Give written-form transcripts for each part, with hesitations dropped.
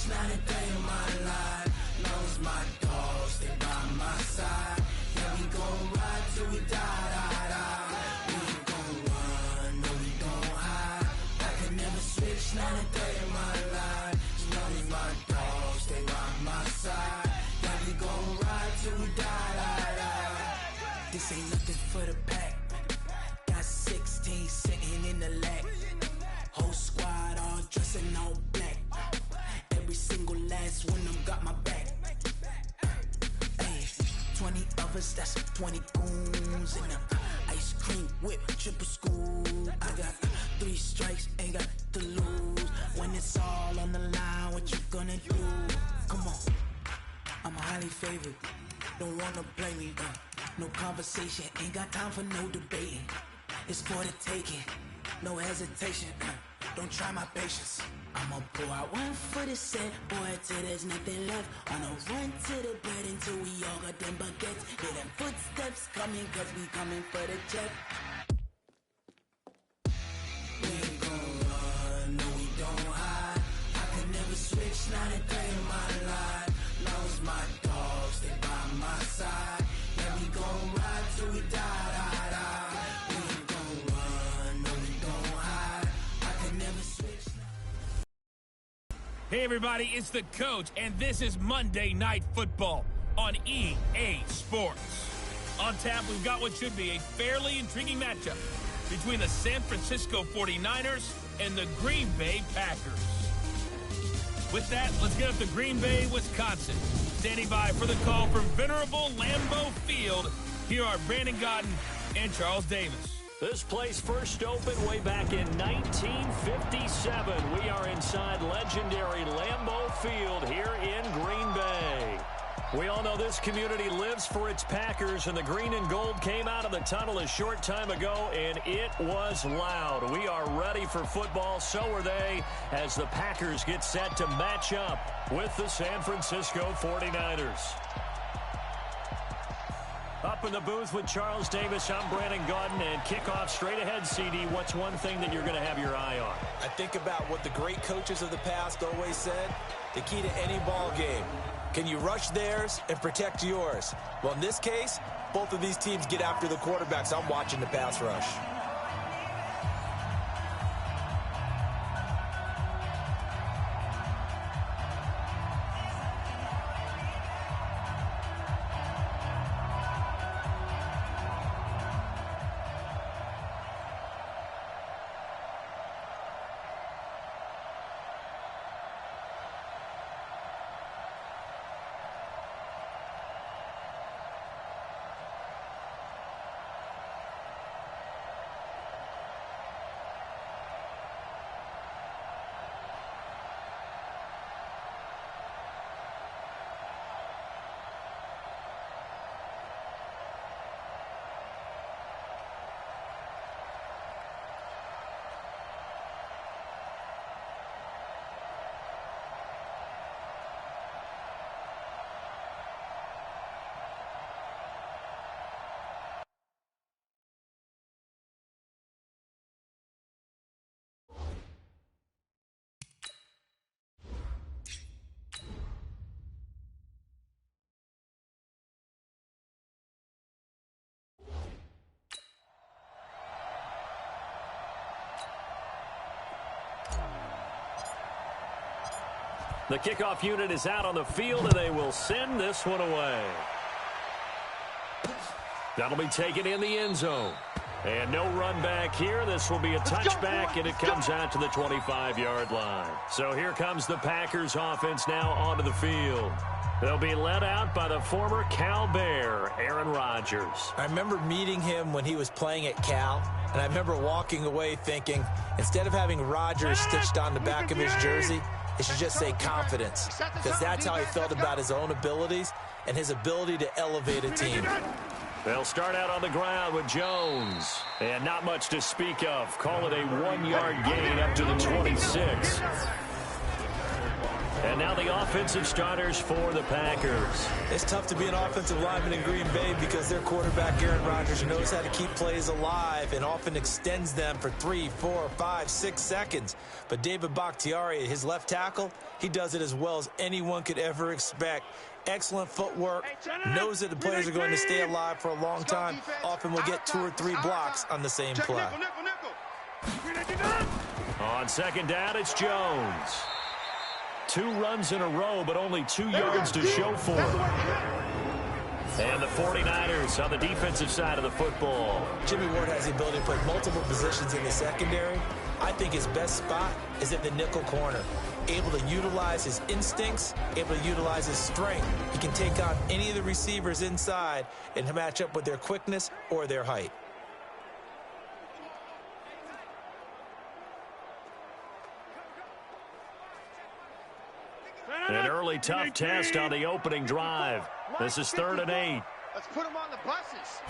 switch, not a day in my life. Long as my dogs, they by my side. Yeah, we gon' ride till we die. We ain't gon' run, no, we gon' hide. I can never switch, not a day in my life. As long as my dogs, they by my side. Yeah, we gon' ride till we die. This ain't nothing for the pack. Got 16 sitting in the lap. Whole squad all dressing all black. Every single last one of them got my back. Hey, 20 of us, that's 20 goons. And ice cream whip, triple school. I got 3 strikes, ain't got to lose. When it's all on the line, what you gonna do? Come on, I'm highly favored. Don't wanna play me, no conversation, ain't got time for no debating. It's for the taking, no hesitation. Don't try my patience. I'ma pull out one for the set, boy, till there's nothing left. On a run to the bed until we all got them baguettes. Hear them footsteps coming, cause we coming for the check. We ain't gon' run, no, we don't hide. I could never switch, not a day in my life. Long as my dogs, they by my side. Yeah, we gon' ride till we die. We ain't gon' run, no, we don't hide. I could never switch. Hey everybody, it's the coach, and this is Monday Night Football on EA Sports. On tap, we've got what should be a fairly intriguing matchup between the San Francisco 49ers and the Green Bay Packers. With that, let's get up to Green Bay, Wisconsin. Standing by for the call from venerable Lambeau Field, here are Brandon Godden and Charles Davis. This place first opened way back in 1957. We are inside legendary Lambeau Field here in Green Bay. We all know this community lives for its Packers, and the green and gold came out of the tunnel a short time ago, and it was loud. We are ready for football, so are they, as the Packers get set to match up with the San Francisco 49ers. Up in the booth with Charles Davis, I'm Brandon Gaudin, and kickoff straight ahead, CD. What's one thing that you're going to have your eye on? I think about what the great coaches of the past always said. The key to any ball game. Can you rush theirs and protect yours? Well, in this case, both of these teams get after the quarterbacks. I'm watching the pass rush. The kickoff unit is out on the field, and they will send this one away. That'll be taken in the end zone. And no run back here. This will be a touchback, and it comes out to the 25-yard line. So here comes the Packers offense now onto the field. They'll be led out by the former Cal Bear, Aaron Rodgers. I remember meeting him when he was playing at Cal, and I remember walking away thinking, instead of having Rodgers stitched on the back of his jersey, it should just say confidence, because that's how he felt about his own abilities and his ability to elevate a team. They'll start out on the ground with Jones. And not much to speak of. Call it a 1-yard gain up to the 26. And now the offensive starters for the Packers. It's tough to be an offensive lineman in Green Bay because their quarterback, Aaron Rodgers, knows how to keep plays alive and often extends them for 3, 4, 5, 6 seconds. But David Bakhtiari, his left tackle, he does it as well as anyone could ever expect. Excellent footwork, knows that the players are going to stay alive for a long time. Often will get 2 or 3 blocks on the same play. On second down, it's Jones. 2 runs in a row, but only 2 yards to show for it. And the 49ers on the defensive side of the football. Jimmy Ward has the ability to play multiple positions in the secondary. I think his best spot is at the nickel corner. Able to utilize his instincts, able to utilize his strength. He can take on any of the receivers inside and match up with their quickness or their height. An early tough test on the opening drive. This is 3rd and 8. Let's put them on the buses.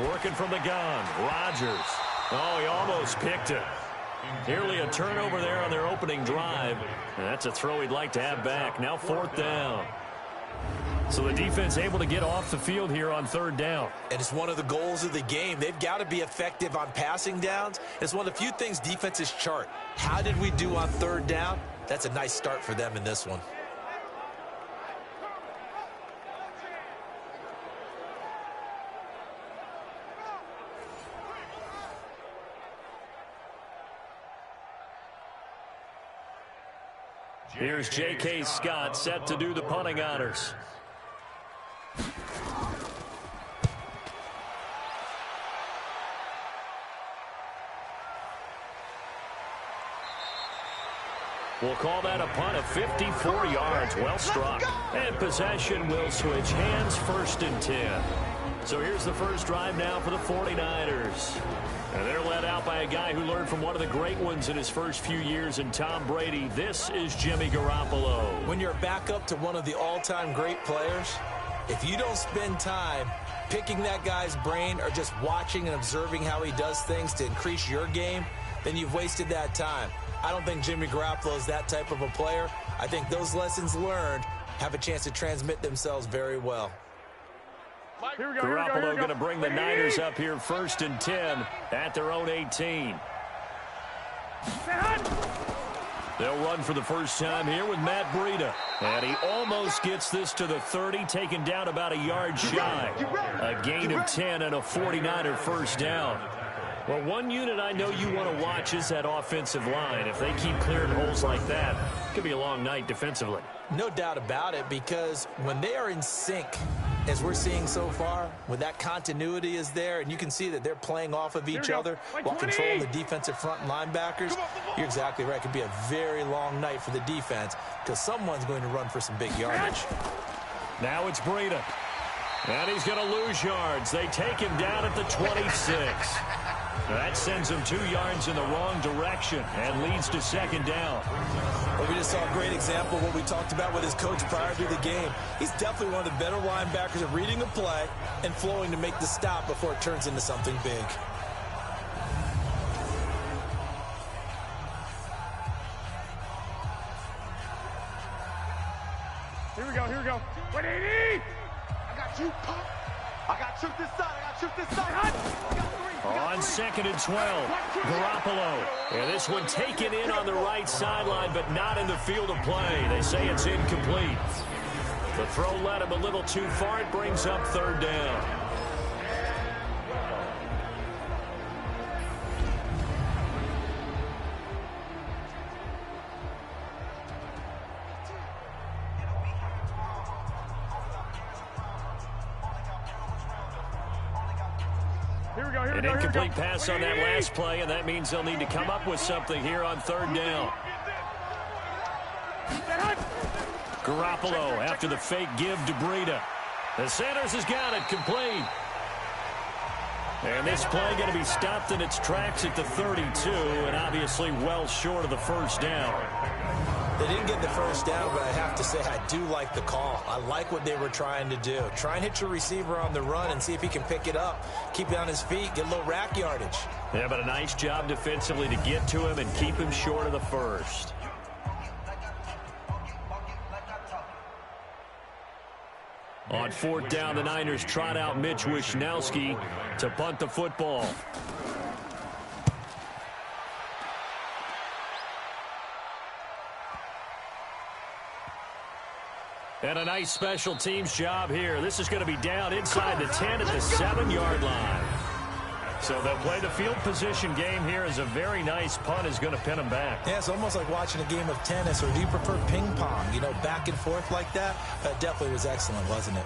Working from the gun, Rodgers. Oh, he almost picked it. Nearly a turnover there on their opening drive. And that's a throw he'd like to have back. Now 4th down. So the defense able to get off the field here on 3rd down. And it's one of the goals of the game. They've got to be effective on passing downs. It's one of the few things defenses chart. How did we do on 3rd down? That's a nice start for them in this one. Here's J.K. Scott set to do the punting honors. We'll call that a punt of 54 yards. Well struck. And possession will switch hands, 1st and 10. So here's the first drive now for the 49ers. And they're led out by a guy who learned from one of the great ones in his first few years in Tom Brady. This is Jimmy Garoppolo. When you're back up to one of the all-time great players, if you don't spend time picking that guy's brain or just watching and observing how he does things to increase your game, then you've wasted that time. I don't think Jimmy Garoppolo is that type of a player. I think those lessons learned have a chance to transmit themselves very well. Garoppolo going to bring the Niners up here 1st and 10 at their own 18. They'll run for the first time here with Matt Breida. And he almost gets this to the 30, taken down about a yard shy. A gain of 10 and a 49er first down. Well, one unit I know you want to watch is that offensive line. If they keep clearing holes like that, it could be a long night defensively. No doubt about it, because when they are in sync, as we're seeing so far, when that continuity is there, and you can see that they're playing off of each other while controlling the defensive front linebackers, you're exactly right. It could be a very long night for the defense because someone's going to run for some big yardage. Now it's Breida. And he's going to lose yards. They take him down at the 26. That sends him 2 yards in the wrong direction and leads to 2nd down. Well, we just saw a great example of what we talked about with his coach prior to the game. He's definitely one of the better linebackers at reading a play and flowing to make the stop before it turns into something big. Here we go, here we go. 180! I got you, pop. I got shoot this side, I got shoot this side. On 2nd and 12, Garoppolo. And this one taken in on the right sideline, but not in the field of play. They say it's incomplete. The throw led him a little too far. It brings up 3rd down. An incomplete pass on that last play, and that means they'll need to come up with something here on 3rd down. Garoppolo after the fake give to Breida. The Sanders has got it complete. And this play going to be stopped in its tracks at the 32, and obviously well short of the first down. They didn't get the first down, but I have to say I do like the call. I like what they were trying to do. Try and hit your receiver on the run and see if he can pick it up. Keep it on his feet, get a little rack yardage. Yeah, but a nice job defensively to get to him and keep him short of the first. On 4th down, the Niners trot out Mitch Wishnowski to punt the football. And a nice special teams job here. This is going to be down inside the 10 at the 7-yard line. So they'll play the field position game here as a very nice punt is going to pin them back. Yeah, it's almost like watching a game of tennis, or do you prefer ping pong? You know, back and forth like that? That definitely was excellent, wasn't it?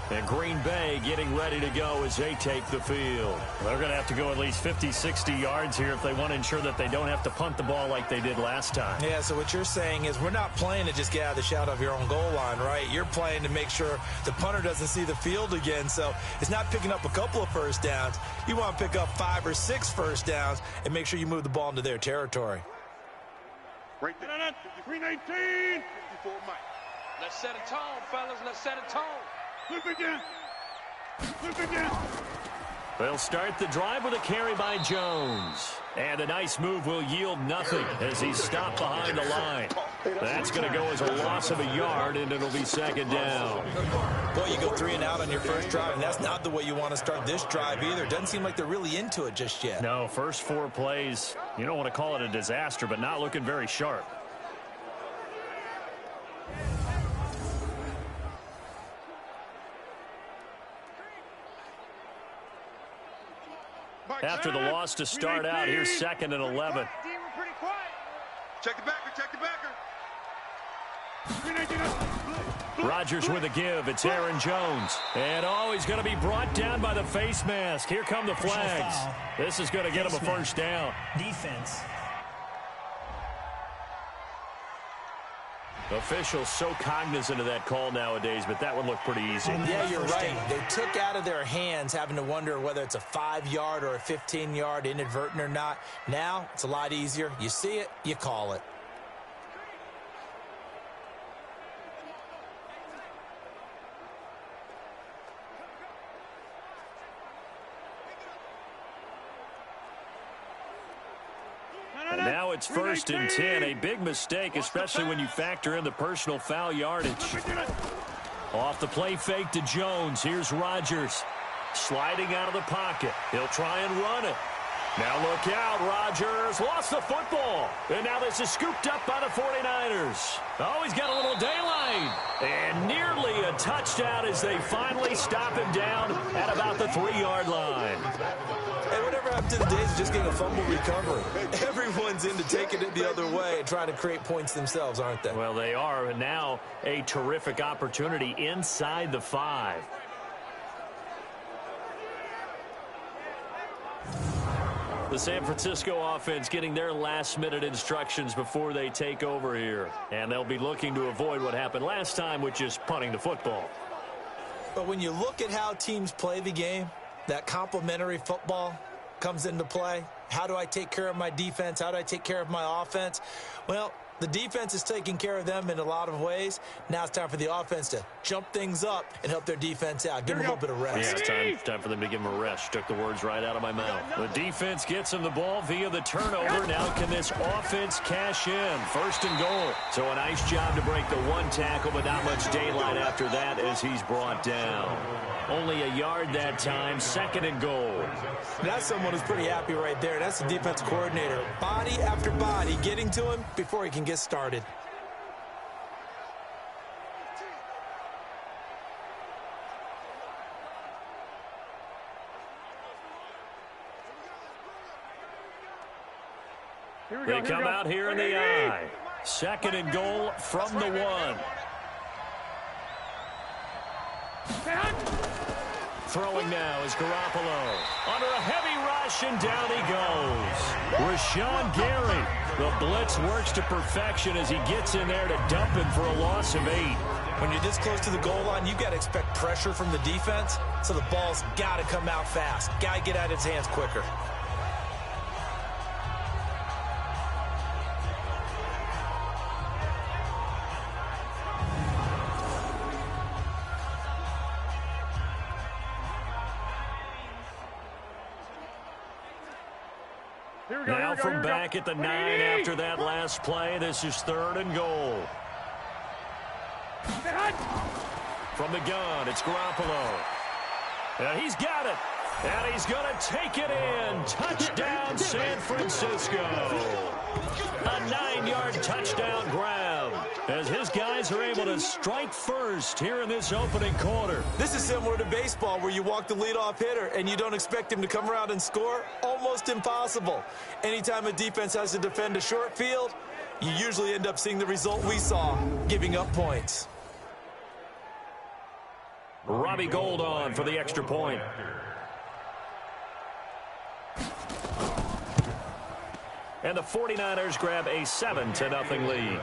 And Green Bay getting ready to go as they take the field. They're going to have to go at least 50, 60 yards here if they want to ensure that they don't have to punt the ball like they did last time. Yeah, so what you're saying is we're not playing to just get out of the shadow of your own goal line, right? You're playing to make sure the punter doesn't see the field again. So it's not picking up a couple of first downs. You want to pick up 5 or 6 first downs and make sure you move the ball into their territory. Right there. 319. 54 Mike. Let's set a tone, fellas. Let's set a tone. Look again. Look again. They'll start the drive with a carry by Jones. And a nice move will yield nothing as he's stopped behind the line. That's going to go as a loss of a yard, and it'll be 2nd down. Boy, you go 3 and out on your first drive, and that's not the way you want to start this drive either. It doesn't seem like they're really into it just yet. No, first 4 plays, you don't want to call it a disaster, but not looking very sharp. After the loss to start out, here's 2nd and 11. Check the backer, check the backer. Rodgers with a give. It's Aaron Jones. And he's going to be brought down by the face mask. Here come the flags. This is going to get him a first down. Defense. Officials so cognizant of that call nowadays, but that would look pretty easy. Yeah, you're right. They took out of their hands having to wonder whether it's a 5-yard or a 15-yard, inadvertent or not. Now, it's a lot easier. You see it, you call it. And now it's 1st and 10. A big mistake, especially when you factor in the personal foul yardage. Off the play fake to Jones. Here's Rodgers. Sliding out of the pocket. He'll try and run it. Now look out. Rodgers lost the football. And now this is scooped up by the 49ers. Oh, he's got a little daylight. And nearly a touchdown as they finally stop him down at about the 3-yard line. Hey, whatever happened to the days of just getting a fumble recovery? Everyone's into taking it the other way and trying to create points themselves, aren't they? Well, they are. And now a terrific opportunity inside the 5. The San Francisco offense getting their last-minute instructions before they take over here. And they'll be looking to avoid what happened last time, which is punting the football. But when you look at how teams play the game, that complementary football comes into play. How do I take care of my defense? How do I take care of my offense? Well, the defense is taking care of them in a lot of ways. Now it's time for the offense to jump things up and help their defense out. Give them a little bit of rest. Yeah, it's time for them to give them a rest. Took the words right out of my mouth. The defense gets them the ball via the turnover. Now can this offense cash in? 1st and goal. So a nice job to break the 1 tackle, but not much daylight after that as he's brought down. Only a yard that time. 2nd and goal. That's someone who's pretty happy right there. That's the defense coordinator. Body after body getting to him before he can get started. They come out here in the I. 2nd and goal from the 1. Throwing now is Garoppolo. Under a heavy rush, and down he goes. Rashawn Gary. The blitz works to perfection as he gets in there to dump him for a loss of 8. When you're this close to the goal line, you've got to expect pressure from the defense, so the ball's got to come out fast. Got to get out of his hands quicker. Now from back at the 9 after that last play, this is 3rd and goal. From the gun, it's Garoppolo. And he's got it. And he's going to take it in. Touchdown, San Francisco. A 9-yard touchdown grab as his guys are able to strike first here in this opening quarter. This is similar to baseball where you walk the leadoff hitter and you don't expect him to come around and score. Almost impossible. Anytime a defense has to defend a short field, you usually end up seeing the result we saw, giving up points. Robbie Gould on for the extra point. And the 49ers grab a 7-0 lead.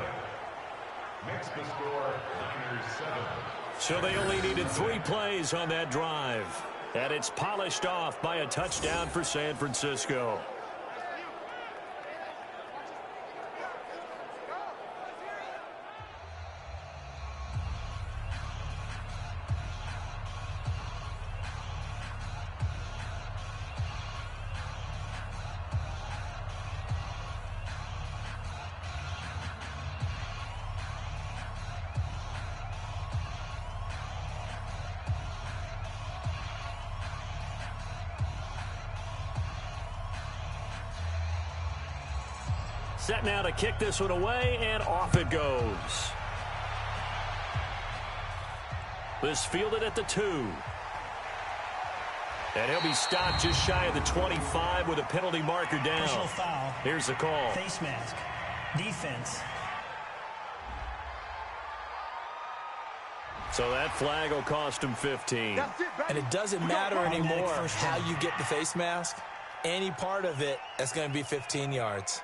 Makes the score Niners 7. So they only needed 3 plays on that drive. And it's polished off by a touchdown for San Francisco. Set now to kick this one away, and off it goes. This fielded at the 2. And he'll be stopped just shy of the 25 with a penalty marker down. Personal foul. Here's the call. Face mask. Defense. So that flag will cost him 15. And it doesn't matter anymore how you get the face mask. Any part of it is going to be 15 yards.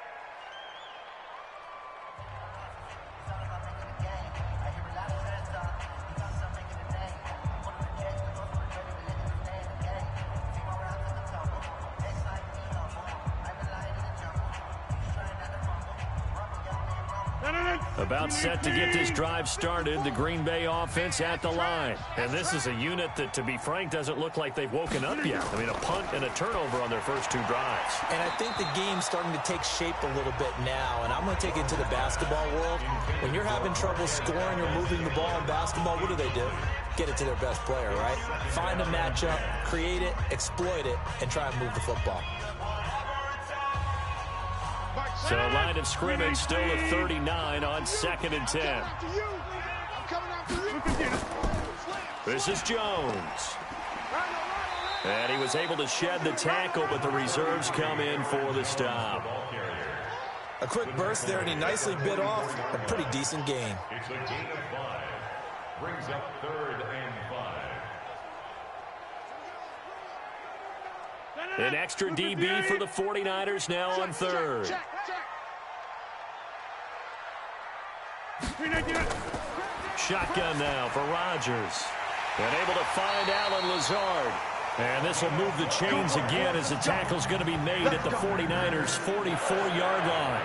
About set to get this drive started, the Green Bay offense at the line. And this is a unit that, to be frank, doesn't look like they've woken up yet. I mean, a punt and a turnover on their first 2 drives. And I think the game's starting to take shape a little bit now, and I'm going to take it to the basketball world. When you're having trouble scoring or moving the ball in basketball, what do? Get it to their best player, right? Find a matchup, create it, exploit it, and try and move the football. So line of scrimmage still at 39 on 2nd and 10. This is Jones. And he was able to shed the tackle, but the reserves come in for the stop. A quick burst there, and he nicely bit off a pretty decent gain. It's a gain of 5. Brings up 3rd and 5. An extra DB for the 49ers now on 3rd. Shotgun now for Rodgers. And able to find Allen Lazard. And this will move the chains again as the tackle's going to be made at the 49ers' 44-yard line.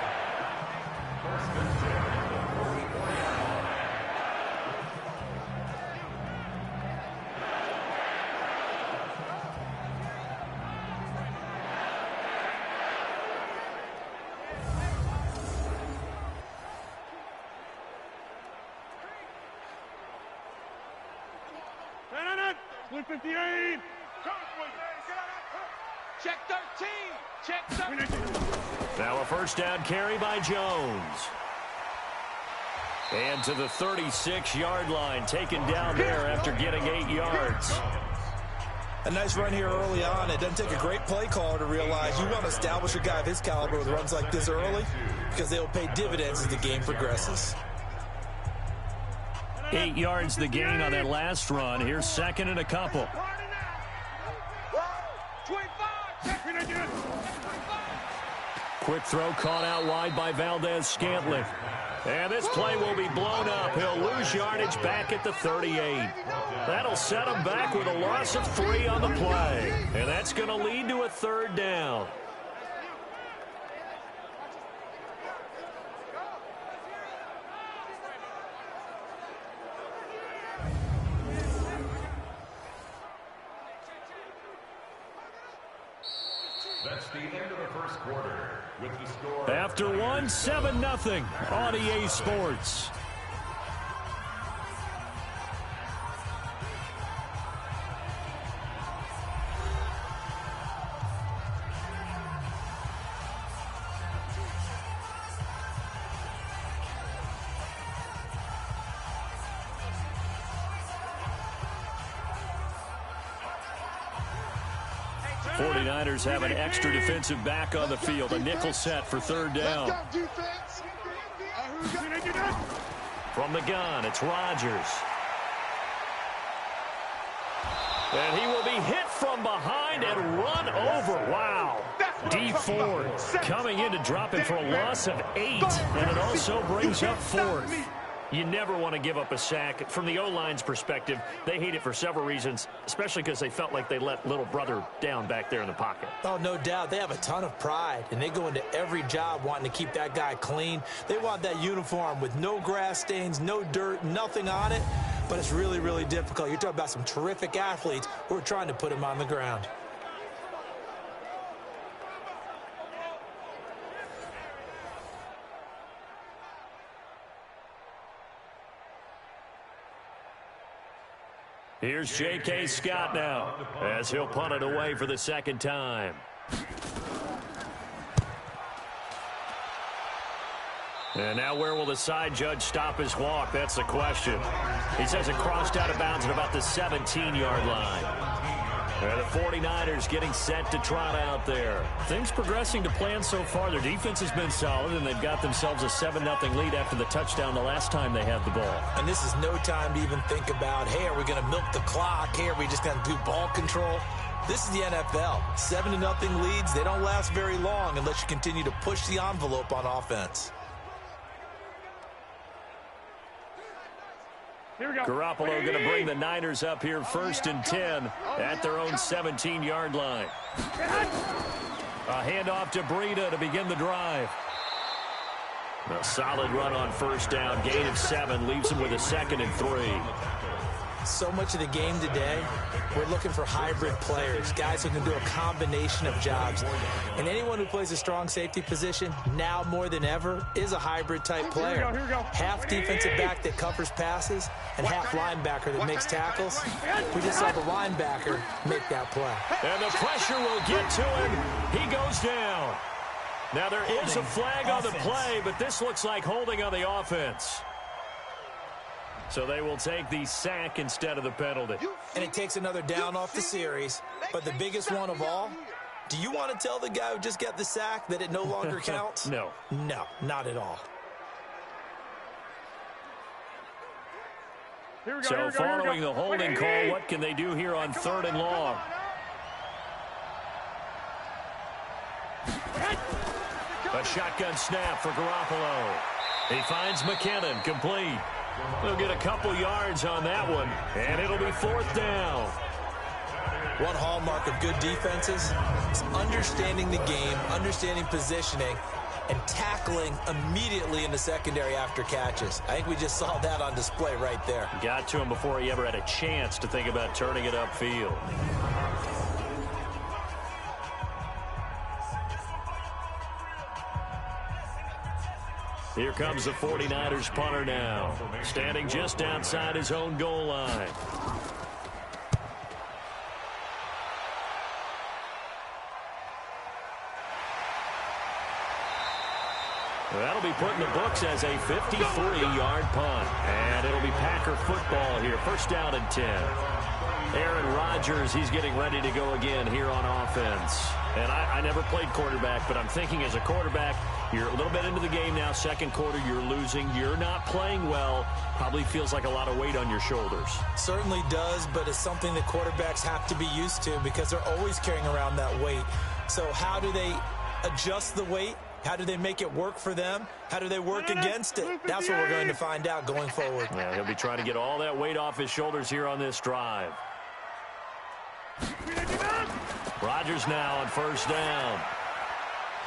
Check 13. Check 13. Now a first down carry by Jones. And to the 36-yard line, taken down there after getting 8 yards. A nice run here early on. It doesn't take a great play caller to realize you want to establish a guy of his caliber with runs like this early because they will pay dividends as the game progresses. 8 yards the gain on that last run. Here's 2nd and a couple. Quick throw caught out wide by Valdez-Scantling. And this play will be blown up. He'll lose yardage back at the 38. That'll set him back with a loss of 3 on the play. And that's going to lead to a 3rd down. That's the end of the first quarter. With the score After 1, 7-0 on EA Sports. 49ers have an extra defensive back on the field. A nickel set for third down. From the gun, it's Rodgers. And he will be hit from behind and run over. Wow. D Ford coming in to drop him for a loss of 8. And it also brings up 4th. You never want to give up a sack. From the O-line's perspective, they hate it for several reasons, especially because they felt like they let little brother down back there in the pocket. Oh, no doubt. They have a ton of pride, and they go into every job wanting to keep that guy clean. They want that uniform with no grass stains, no dirt, nothing on it. But it's really, really difficult. You're talking about some terrific athletes who are trying to put him on the ground. Here's J.K. Scott now as he'll punt it away for the second time. And now where will the side judge stop his walk? That's the question. He says it crossed out of bounds at about the 17-yard line. And the 49ers getting set to trot out there. Things progressing to plan so far. Their defense has been solid, and they've got themselves a 7-0 lead after the touchdown the last time they had the ball. And this is no time to even think about, hey, are we going to milk the clock? Hey, are we just going to do ball control? This is the NFL. 7-0 leads, they don't last very long unless you continue to push the envelope on offense. Garoppolo going to bring the Niners up here 1st and 10 at their own 17-yard line. A handoff to Breida to begin the drive. A solid run on 1st down. Gain of 7 leaves him with a 2nd and 3. So much of the game today, we're looking for hybrid players, guys who can do a combination of jobs. And anyone who plays a strong safety position, now more than ever, is a hybrid-type player. Half defensive back that covers passes and half linebacker that makes tackles. We just saw the linebacker make that play. And the pressure will get to him. He goes down. Now there is a flag on the play, but this looks like holding on the offense. So they will take the sack instead of the penalty. And it takes another down off the series. But the biggest one of all, do you want to tell the guy who just got the sack that it no longer counts? No. No, not at all. So following the holding call, what can they do here on 3rd and long? A shotgun snap for Garoppolo. He finds McKinnon, complete. They'll get a couple yards on that one, and it'll be 4th down. One hallmark of good defenses is understanding the game, understanding positioning, and tackling immediately in the secondary after catches. I think we just saw that on display right there. Got to him before he ever had a chance to think about turning it upfield. Here comes the 49ers punter now, standing just outside his own goal line. That'll be put in the books as a 53-yard punt. And it'll be Packer football here. 1st down and 10. Aaron Rodgers, he's getting ready to go again here on offense. And I never played quarterback, but I'm thinking as a quarterback, you're a little bit into the game now. 2nd quarter, you're losing. You're not playing well. Probably feels like a lot of weight on your shoulders. Certainly does, but it's something that quarterbacks have to be used to because they're always carrying around that weight. So how do they adjust the weight? How do they make it work for them? How do they work against it? That's what we're going to find out going forward. Yeah, he'll be trying to get all that weight off his shoulders here on this drive. Rodgers now on 1st down.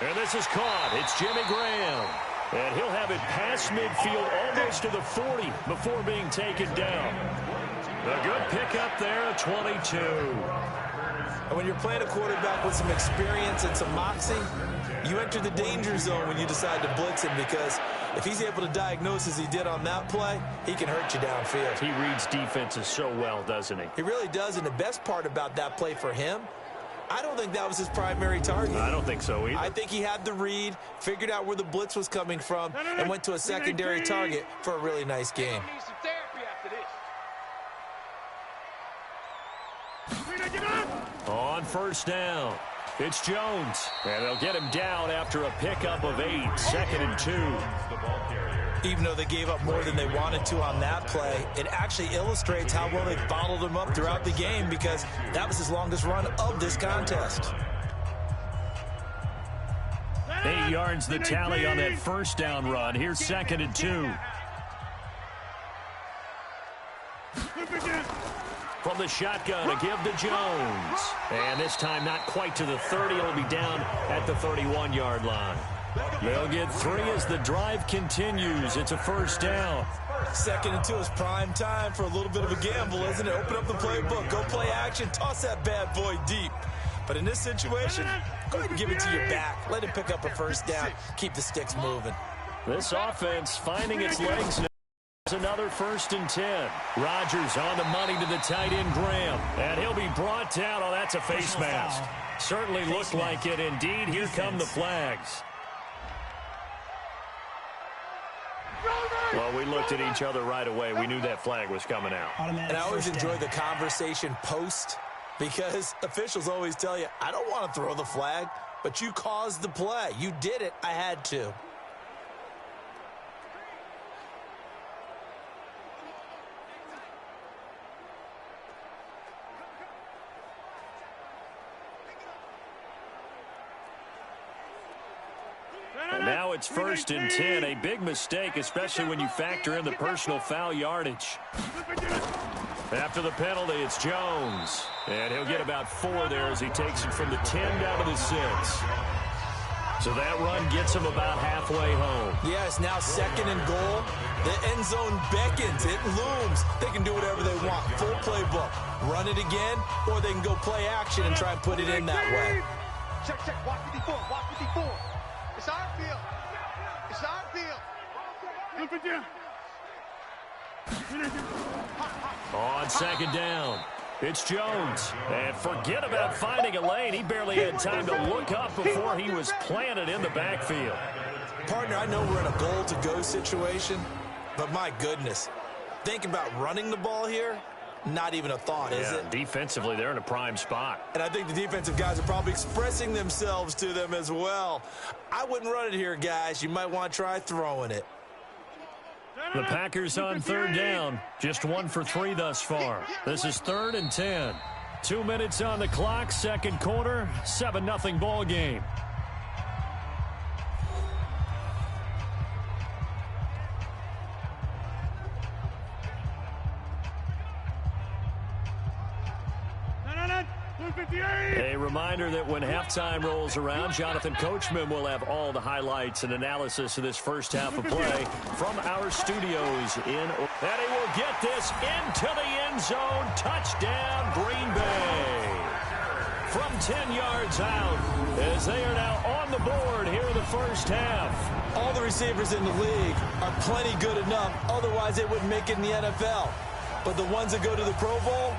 And this is caught. It's Jimmy Graham. And he'll have it past midfield almost to the 40 before being taken down. A good pickup there at 22. And when you're playing a quarterback with some experience and some moxie, you enter the danger zone when you decide to blitz him because if he's able to diagnose as he did on that play, he can hurt you downfield. He reads defenses so well, doesn't he? He really does, and the best part about that play for him, I don't think that was his primary target. I don't think so either. I think he had the read, figured out where the blitz was coming from, and went to a secondary target for a really nice game. On first down, it's Jones. And they'll get him down after a pickup of 8, 2nd and 2. Even though they gave up more than they wanted to on that play, it actually illustrates how well they bottled him up throughout the game because that was his longest run of this contest. 8 yards the tally on that first down run. Here's 2nd and 2. From the shotgun, a give to Jones. And this time not quite to the 30. It'll be down at the 31-yard line. They'll get 3 as the drive continues. It's a first down. 2nd and 2 is prime time for a little bit of a gamble, isn't it? Open up the playbook, go play action, toss that bad boy deep. But in this situation, go ahead and give it to your back. Let it pick up a first down. Keep the sticks moving. This offense finding its legs now. Another 1st and 10. Rodgers on the money to the tight end, Graham. And he'll be brought down. Oh, that's a face mask. Certainly looked like it. Indeed, here come the flags. Well, we looked at each other right away. We knew that flag was coming out. And I always enjoy the conversation post because officials always tell you, I don't want to throw the flag, but you caused the play. You did it. I had to. And now it's 1st and 10. A big mistake, especially when you factor in the personal foul yardage. After the penalty, it's Jones. And he'll get about 4 there as he takes it from the 10 down to the 6. So that run gets him about halfway home. Yeah, it's now 2nd and goal. The end zone beckons. It looms. They can do whatever they want. Full playbook. Run it again, or they can go play action and try and put it in that way. Check, check. Watch 54. Watch 54. It's our field. It's our field. On 2nd down, it's Jones. And forget about finding a lane. He barely had time to look up before he was planted in the backfield. Partner, I know we're in a goal-to-go situation, but my goodness, think about running the ball here. Not even a thought, is it? Defensively, they're in a prime spot. And I think the defensive guys are probably expressing themselves to them as well. I wouldn't run it here, guys. You might want to try throwing it. The Packers on 3rd down. Just 1 for 3 thus far. This is 3rd and 10. 2 minutes on the clock, 2nd quarter, 7-0 ball game. A reminder that when halftime rolls around, Jonathan Coachman will have all the highlights and analysis of this first half of play from our studios in. And he will get this into the end zone. Touchdown, Green Bay. From 10 yards out as they are now on the board here in the first half. All the receivers in the league are plenty good enough. Otherwise, they wouldn't make it in the NFL. But the ones that go to the Pro Bowl,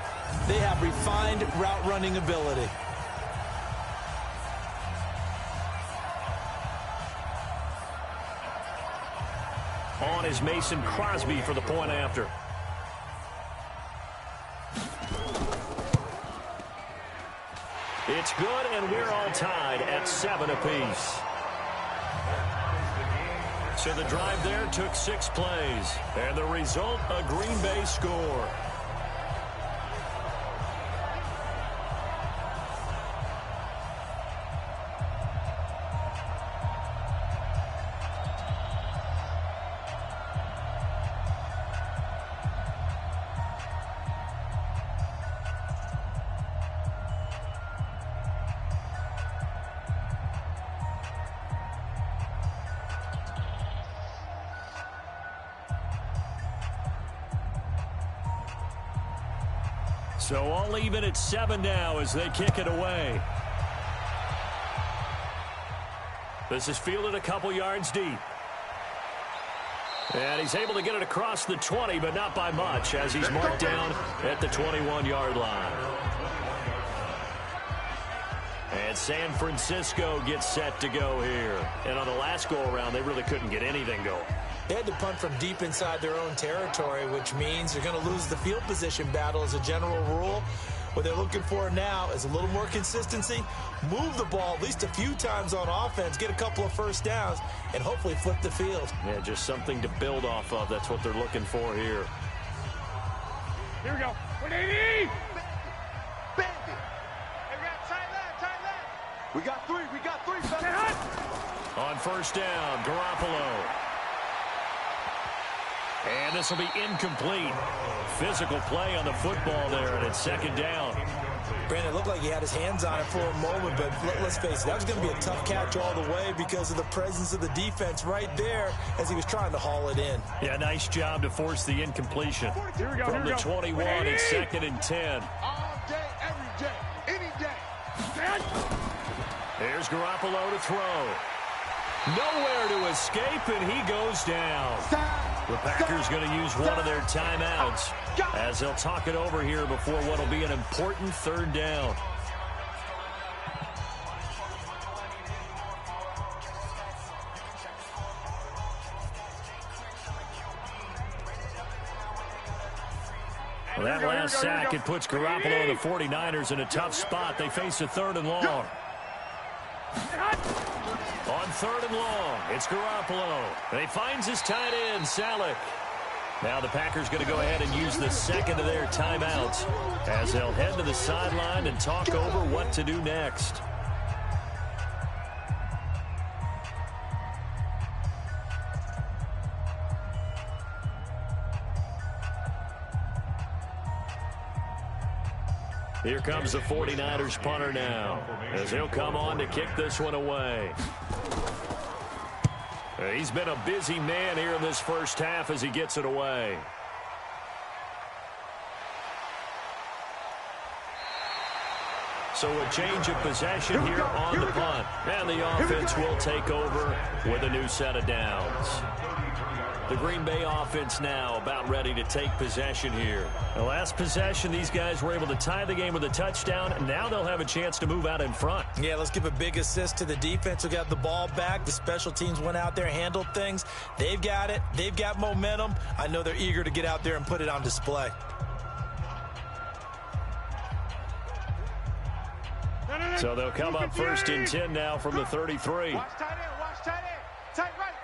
they have refined route running ability. On is Mason Crosby for the point after. It's good, and we're all tied at 7 apiece. So the drive there took 6 plays. And the result, a Green Bay score. So all even at 7 now as they kick it away. This is fielded a couple yards deep. And he's able to get it across the 20, but not by much as he's marked down at the 21-yard line. And San Francisco gets set to go here. And on the last go-around, they really couldn't get anything going. They had to punt from deep inside their own territory, which means they're going to lose the field position battle as a general rule. What they're looking for now is a little more consistency, move the ball at least a few times on offense, get a couple of first downs, and hopefully flip the field. Yeah, just something to build off of. That's what they're looking for here. Here we go. 180! Bandit. Hey, we got tight left. We got three, fellas. On first down, Garoppolo. And this will be incomplete. Physical play on the football there, and it's second down. Brandon, it looked like he had his hands on it for a moment, but let's face it, that was going to be a tough catch all the way because of the presence of the defense right there as he was trying to haul it in. Yeah, nice job to force the incompletion. Here we go, From the 21, it's second and 10. All day, every day, any day. There's Garoppolo to throw. Nowhere to escape, and he goes down. The Packers going to use one of their timeouts as they'll talk it over here before what will be an important third down. Well, that last sack, it puts Garoppolo and the 49ers in a tough spot. They face a 3rd and long. On 3rd and long, it's Garoppolo. And he finds his tight end, Salek. Now the Packers going to go ahead and use the second of their timeouts as they'll head to the sideline and talk over what to do next. Here comes the 49ers punter now as he'll come on to kick this one away. He's been a busy man here in this first half as he gets it away. So a change of possession here on the punt. And the offense will take over with a new set of downs. The Green Bay offense now about ready to take possession here. The last possession, these guys were able to tie the game with a touchdown, and now they'll have a chance to move out in front. Yeah, let's give a big assist to the defense who got the ball back. The special teams went out there, handled things. They've got it. They've got momentum. I know they're eager to get out there and put it on display. So they'll come up first and 10 now from the 33. Watch tight end. Tight right.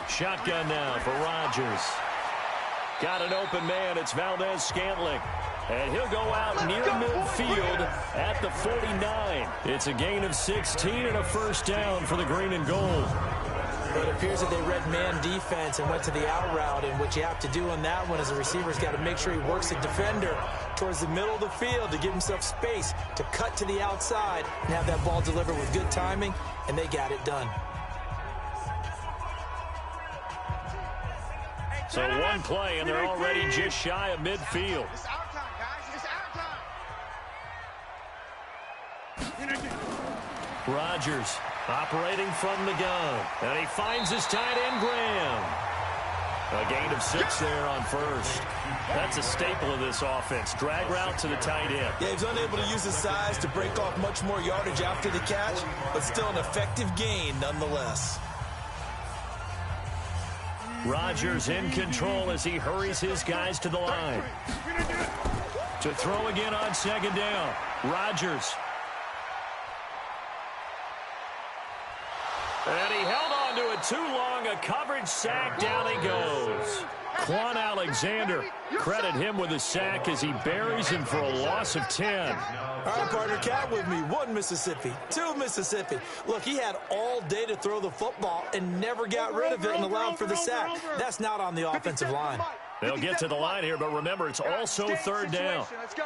Shotgun now for Rodgers. Got an open man. It's Valdez-Scantling. And he'll go out near midfield at the 49. It's a gain of 16 and a first down for the green and gold. It appears that they read man defense and went to the out route, and what you have to do on that one is the receiver's got to make sure he works the defender towards the middle of the field to give himself space to cut to the outside and have that ball delivered with good timing, and they got it done. So one play, and they're already just shy of midfield. It's our time, guys. It's our time. Rodgers operating from the gun. And he finds his tight end, Graham. A gain of 6 there on first. That's a staple of this offense. Drag route to the tight end. Yeah, he's unable to use his size to break off much more yardage after the catch, but still an effective gain nonetheless. Rodgers in control as he hurries his guys to the line. To throw again on second down. Rodgers. And he held on to it too long. A coverage sack. Down he goes. Quan Alexander, credit him with a sack as he buries him for a loss of 10. All right, partner, count with me. 1 Mississippi, 2 Mississippi. Look, he had all day to throw the football and never got rid of it and allowed for the sack. That's not on the offensive line. They'll get to the line here, but remember, it's also third down. Let's go.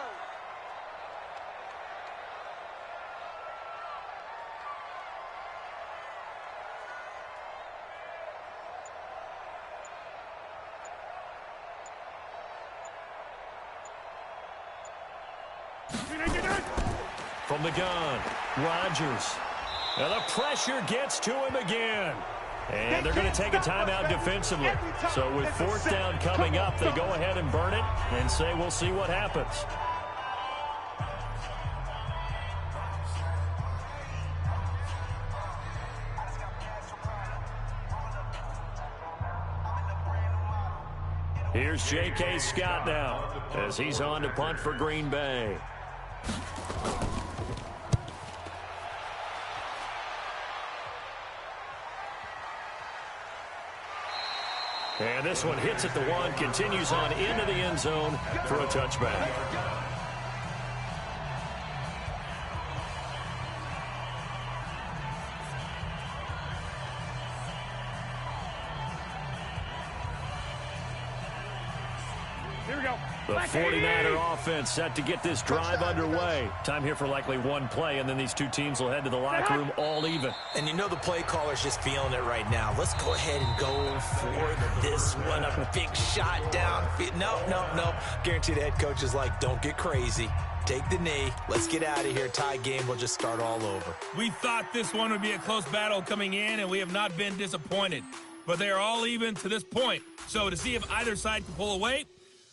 From the gun, Rodgers. And the pressure gets to him again. And they're going to take a timeout defensively. So with 4th down coming up, they go ahead and burn it and say we'll see what happens. Here's J.K. Scott now as he's on to punt for Green Bay. And this one hits at the 1, continues on into the end zone for a touchback. Here we go. The 49er offense set to get this drive underway. Time here for likely one play, and then these two teams will head to the locker room all even. And you know the play caller's just feeling it right now. Let's go ahead and go for this one. A big shot downfield. No. Guarantee the head coach is like, don't get crazy. Take the knee. Let's get out of here. Tie game. We'll just start all over. We thought this one would be a close battle coming in, and we have not been disappointed. But they are all even to this point. So to see if either side can pull away,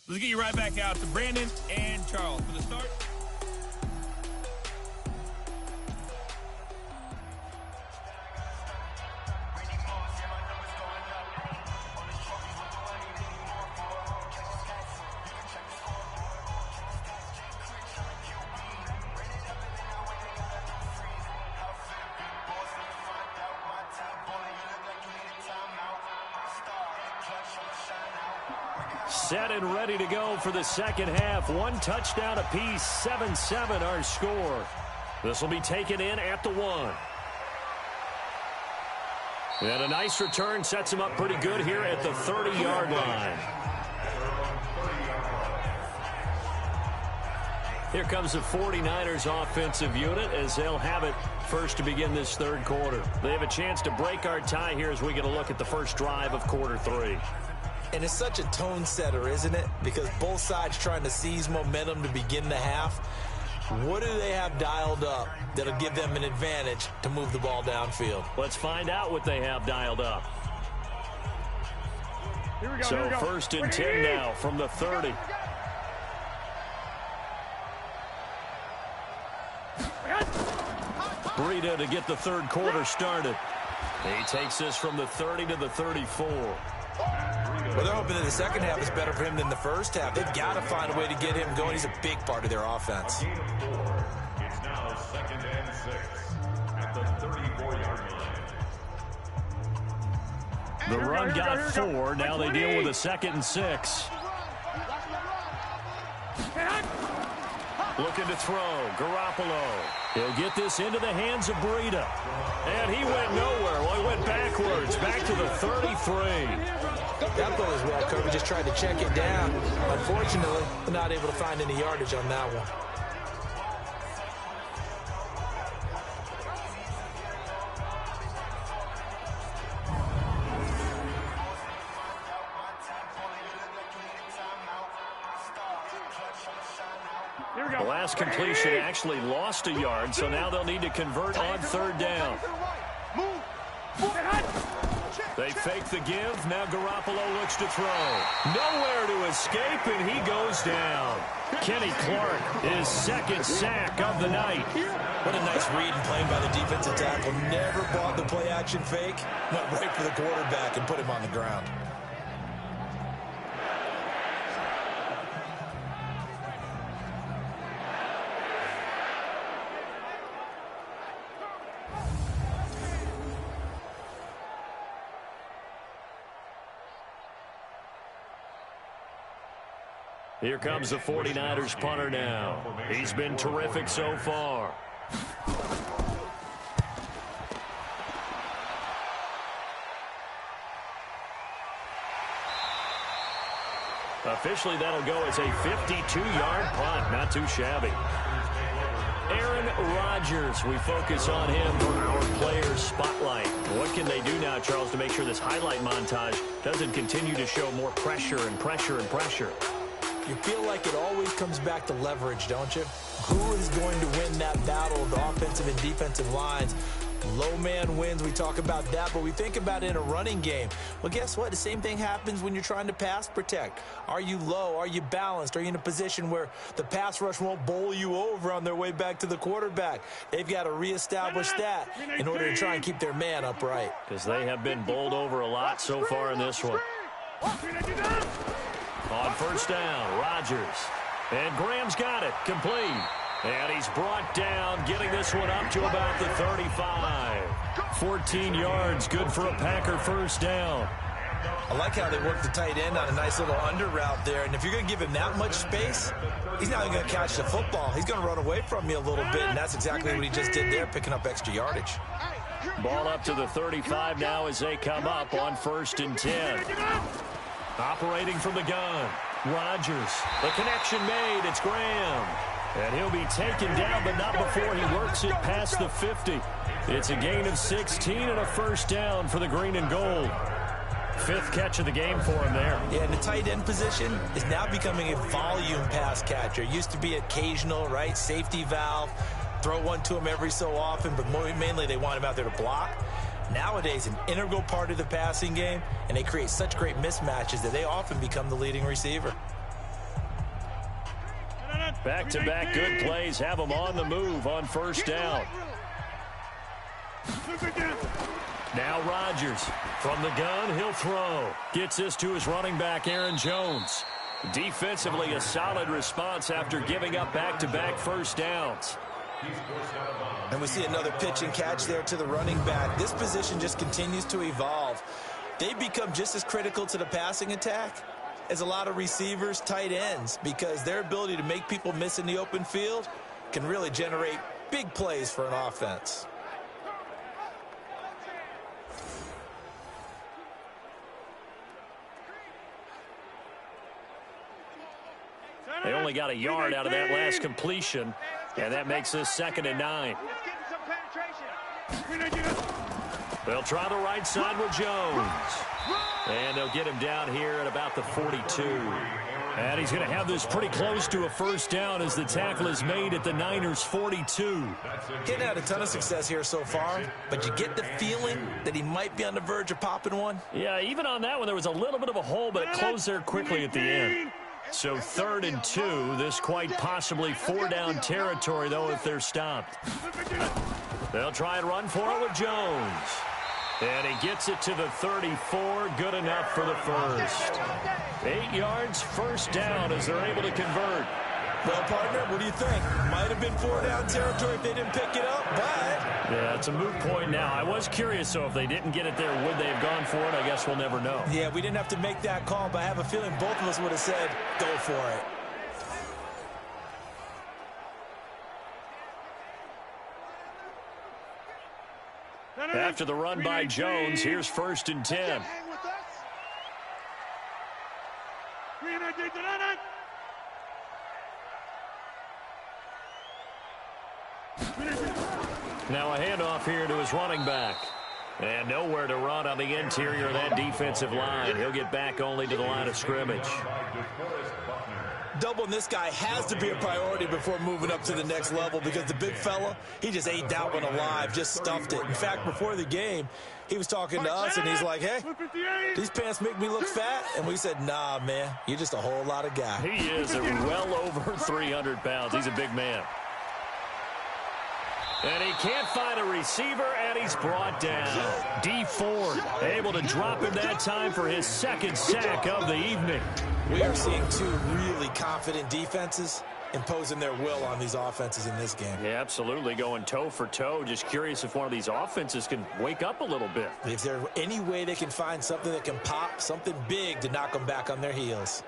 let's get you right back out to Brandon and Charles for the start. Set and ready to go for the second half. One touchdown apiece, 7-7 our score. This will be taken in at the 1. And a nice return sets him up pretty good here at the 30-yard line. Here comes the 49ers offensive unit as they'll have it first to begin this third quarter. They have a chance to break our tie here as we get a look at the first drive of quarter 3. And it's such a tone setter, isn't it? Because both sides trying to seize momentum to begin the half. What do they have dialed up that'll give them an advantage to move the ball downfield? Let's find out what they have dialed up. Here we go. So first and 10 now from the 30. Breida to get the third quarter started. He takes this from the 30 to the 34. Well, they're hoping that the second half is better for him than the first half. They've got to find a way to get him going. He's a big part of their offense. It's now 2nd and 6 at the 34-yard line. The run got 4. Now they deal with a 2nd and 6. Looking to throw. Garoppolo. He'll get this into the hands of Breida. And he went nowhere. Well, he went backwards. Back to the 33. That throw as well, Kirby just tried to check it down. Unfortunately, they're not able to find any yardage on that one. The last completion actually lost a yard, so now they'll need to convert on 3rd down. They fake the give. Now Garoppolo looks to throw. Nowhere to escape, and he goes down. Kenny Clark, his 2nd sack of the night. What a nice read and play by the defensive tackle. Never bought the play-action fake. Went right for the quarterback and put him on the ground. Here comes the 49ers punter now. He's been terrific so far. Officially, that'll go as a 52-yard punt. Not too shabby. Aaron Rodgers, we focus on him for our Players Spotlight. What can they do now, Charles, to make sure this highlight montage doesn't continue to show more pressure and pressure and pressure? You feel like it always comes back to leverage, don't you? Who is going to win that battle of the offensive and defensive lines? Low man wins. We talk about that, but we think about it in a running game. Well, guess what? The same thing happens when you're trying to pass protect. Are you low? Are you balanced? Are you in a position where the pass rush won't bowl you over on their way back to the quarterback? They've got to reestablish that in order to try and keep their man upright. Because they have been bowled over a lot so far in this one. On first down, Rodgers. And Graham's got it, complete. And he's brought down, getting this one up to about the 35. 14 yards, good for a Packer first down. I like how they work the tight end on a nice little under route there. And if you're going to give him that much space, he's not even going to catch the football. He's going to run away from you a little bit, and that's exactly what he just did there, picking up extra yardage. Ball up to the 35 now as they come up on 1st and 10. Operating from the gun, Rodgers. The connection made, it's Graham. And he'll be taken down, but not before he works it past the 50. It's a gain of 16 and a first down for the green and gold. 5th catch of the game for him there. Yeah, and the tight end position is now becoming a volume pass catcher. It used to be occasional, right? Safety valve, throw one to him every so often, but mainly they want him out there to block. Nowadays, an integral part of the passing game, and they create such great mismatches that they often become the leading receiver. Back-to-back good plays have him on the move on first down. Now Rodgers from the gun, he'll throw. Gets this to his running back, Aaron Jones. Defensively, a solid response after giving up back-to-back first downs. And we see another pitch and catch there to the running back. This position just continues to evolve. They become just as critical to the passing attack as a lot of receivers, tight ends, because their ability to make people miss in the open field can really generate big plays for an offense. They only got a yard out of that last completion, and that makes this 2nd and 9. They'll try the right side with Jones. And they'll get him down here at about the 42. And he's going to have this pretty close to a first down as the tackle is made at the Niners' 42. Getting had a ton of success here so far, but you get the feeling that he might be on the verge of popping one. Yeah, even on that one, there was a little bit of a hole, but it closed there quickly at the end. So 3rd and 2, this quite possibly 4-down territory, though, if they're stopped. They'll try and run for it with Jones. And he gets it to the 34, good enough for the first. 8 yards, first down as they're able to convert. Well, partner, what do you think? Might have been 4-down territory if they didn't pick it up, but... Yeah, it's a moot point now. I was curious, so if they didn't get it there, would they have gone for it? I guess we'll never know. Yeah, we didn't have to make that call, but I have a feeling both of us would have said, go for it. After the run by Jones, here's 1st and 10. Now a handoff here to his running back. And nowhere to run on the interior of that defensive line. He'll get back only to the line of scrimmage. Doubling this guy has to be a priority before moving up to the next level, because the big fella, he just ate that one alive, just stuffed it. In fact, before the game, he was talking to us, and he's like, hey, these pants make me look fat. And we said, nah, man, you're just a whole lot of guy. He is at well over 300 pounds. He's a big man. And he can't find a receiver, and he's brought down. D Ford able to drop him that time for his 2nd sack of the evening. We are seeing 2 really confident defenses imposing their will on these offenses in this game. Yeah, absolutely, going toe for toe. Just curious if one of these offenses can wake up a little bit. If there's any way they can find something that can pop, something big to knock them back on their heels.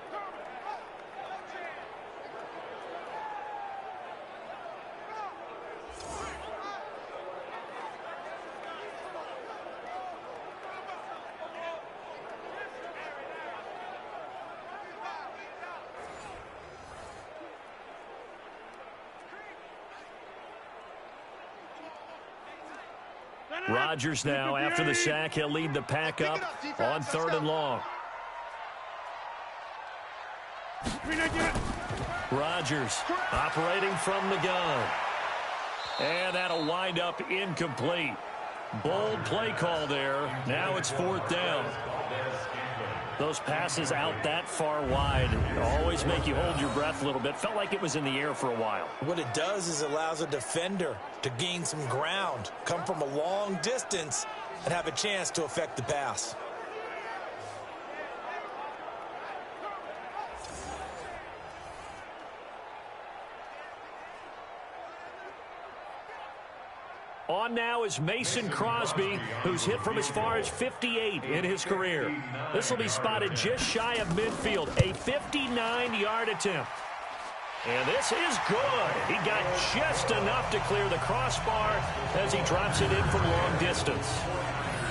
Rodgers now, after the sack, he'll lead the pack up on 3rd and long. Rodgers operating from the gun. And that'll wind up incomplete. Bold play call there. Now it's 4th down. Those passes out that far wide always make you hold your breath a little bit. Felt like it was in the air for a while. What it does is allows a defender to gain some ground, come from a long distance, and have a chance to affect the pass. On now is Mason Crosby, who's hit from as far as 58 in his career. This will be spotted just shy of midfield, a 59-yard attempt. And this is good. He got just enough to clear the crossbar as he drops it in from long distance.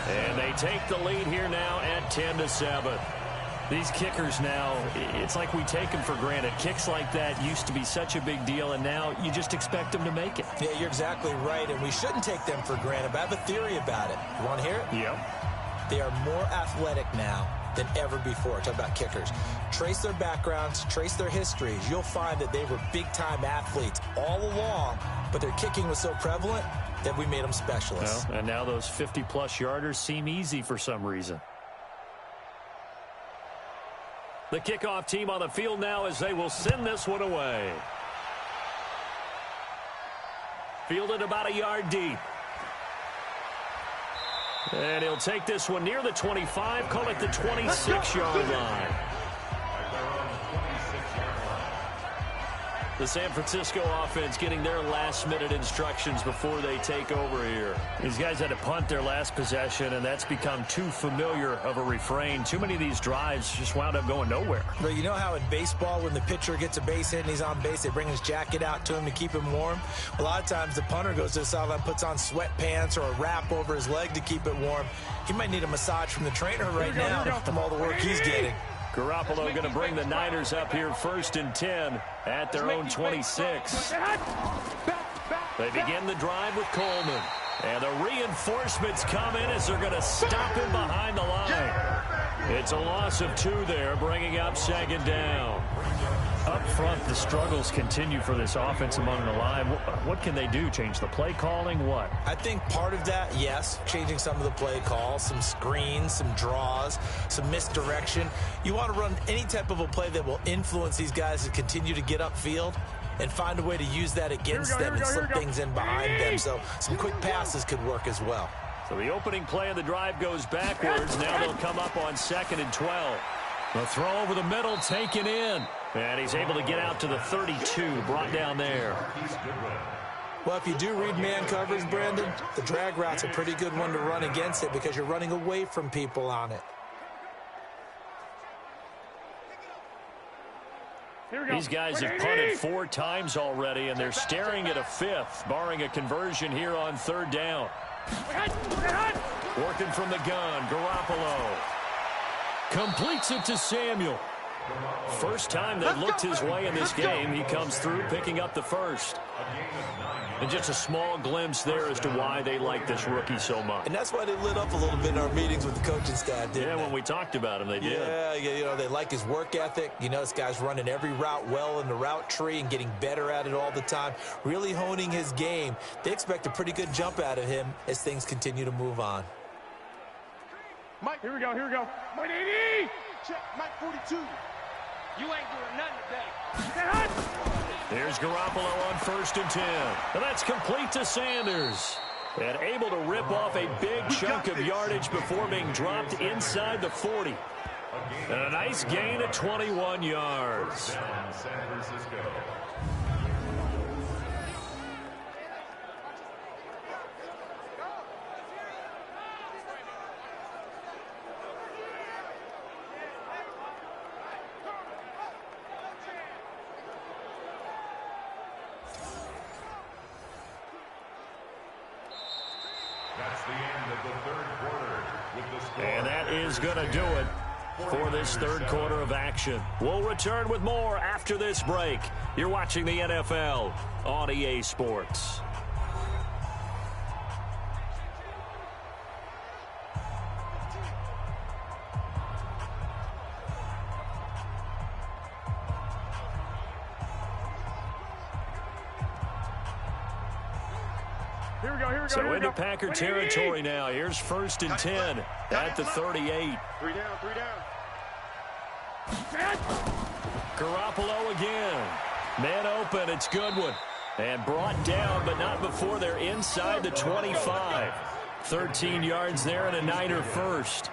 And they take the lead here now at 10-7. These kickers now, it's like we take them for granted. Kicks like that used to be such a big deal, and now you just expect them to make it. Yeah, you're exactly right, and we shouldn't take them for granted. But I have a theory about it. You want to hear it? Yep. They are more athletic now than ever before. Talk about kickers. Trace their backgrounds, trace their histories. You'll find that they were big-time athletes all along, but their kicking was so prevalent that we made them specialists. Well, and now those 50-plus yarders seem easy for some reason. The kickoff team on the field now as they will send this one away. Fielded about a yard deep. And he'll take this one near the 25, call it the 26-yard line. The San Francisco offense getting their last-minute instructions before they take over here. These guys had to punt their last possession, and that's become too familiar of a refrain. Too many of these drives just wound up going nowhere. But you know how in baseball, when the pitcher gets a base hit and he's on base, they bring his jacket out to him to keep him warm? A lot of times the punter goes to the sideline, puts on sweatpants or a wrap over his leg to keep it warm. He might need a massage from the trainer right now from all the work he's getting. Garoppolo going to bring the Niners up here 1st and 10 at their own 26. They begin the drive with Coleman. And the reinforcements come in as they're going to stop him behind the line. It's a loss of 2 there, bringing up 2nd down. Up front, the struggles continue for this offense among the line. What can they do? Change the play calling? What? I think part of that, yes, changing some of the play calls, some screens, some draws, some misdirection. You want to run any type of a play that will influence these guys to continue to get upfield and find a way to use that against them and slip things in behind them. So some quick passes could work as well. So the opening play of the drive goes backwards. Now they'll come up on 2nd and 12. The throw over the middle taken in. And he's able to get out to the 32, brought down there. Well, if you do read man coverage, Brandon, the drag route's a pretty good one to run against it because you're running away from people on it. These guys have punted 4 times already, and they're staring at a 5th, barring a conversion here on 3rd down. Working from the gun, Garoppolo. Completes it to Samuel. First time they've looked his way in this game. He comes through, picking up the first. And just a small glimpse there as to why they like this rookie so much. And that's why they lit up a little bit in our meetings with the coaching staff, didn't they? When we talked about him, they did. Yeah, you know, they like his work ethic. You know, this guy's running every route well in the route tree and getting better at it all the time, really honing his game. They expect a pretty good jump out of him as things continue to move on. Mike, here we go. Mike 80! Check, Mike 42. You ain't doing nothing today. There's Garoppolo on 1st and 10. And that's complete to Sanders. And able to rip off a big chunk of yardage before being dropped inside the 40. And a nice gain of 21 yards. San Francisco. That's the end of the 3rd quarter with the score. And that is going to do it for this 3rd quarter of action. We'll return with more after this break. You're watching the NFL on EA Sports. So into Packer territory now. Here's 1st and 10 at the 38. 3 down. Garoppolo again. Man open. It's Goodwin. And brought down, but not before they're inside the 25. 13 yards there and a Niner first.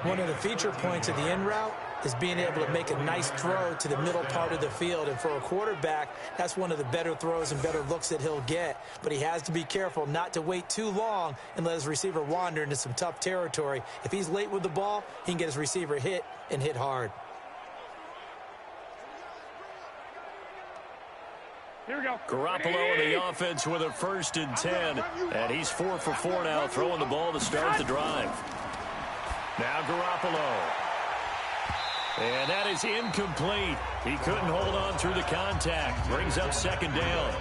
One of the feature points of the in route is being able to make a nice throw to the middle part of the field. And for a quarterback, that's one of the better throws and better looks that he'll get. But he has to be careful not to wait too long and let his receiver wander into some tough territory. If he's late with the ball, he can get his receiver hit and hit hard. Here we go. Garoppolo in the offense with a 1st and 10. And he's 4 for 4 now, throwing the ball to start the drive. Now Garoppolo. And that is incomplete. He couldn't hold on through the contact. Brings up 2nd down.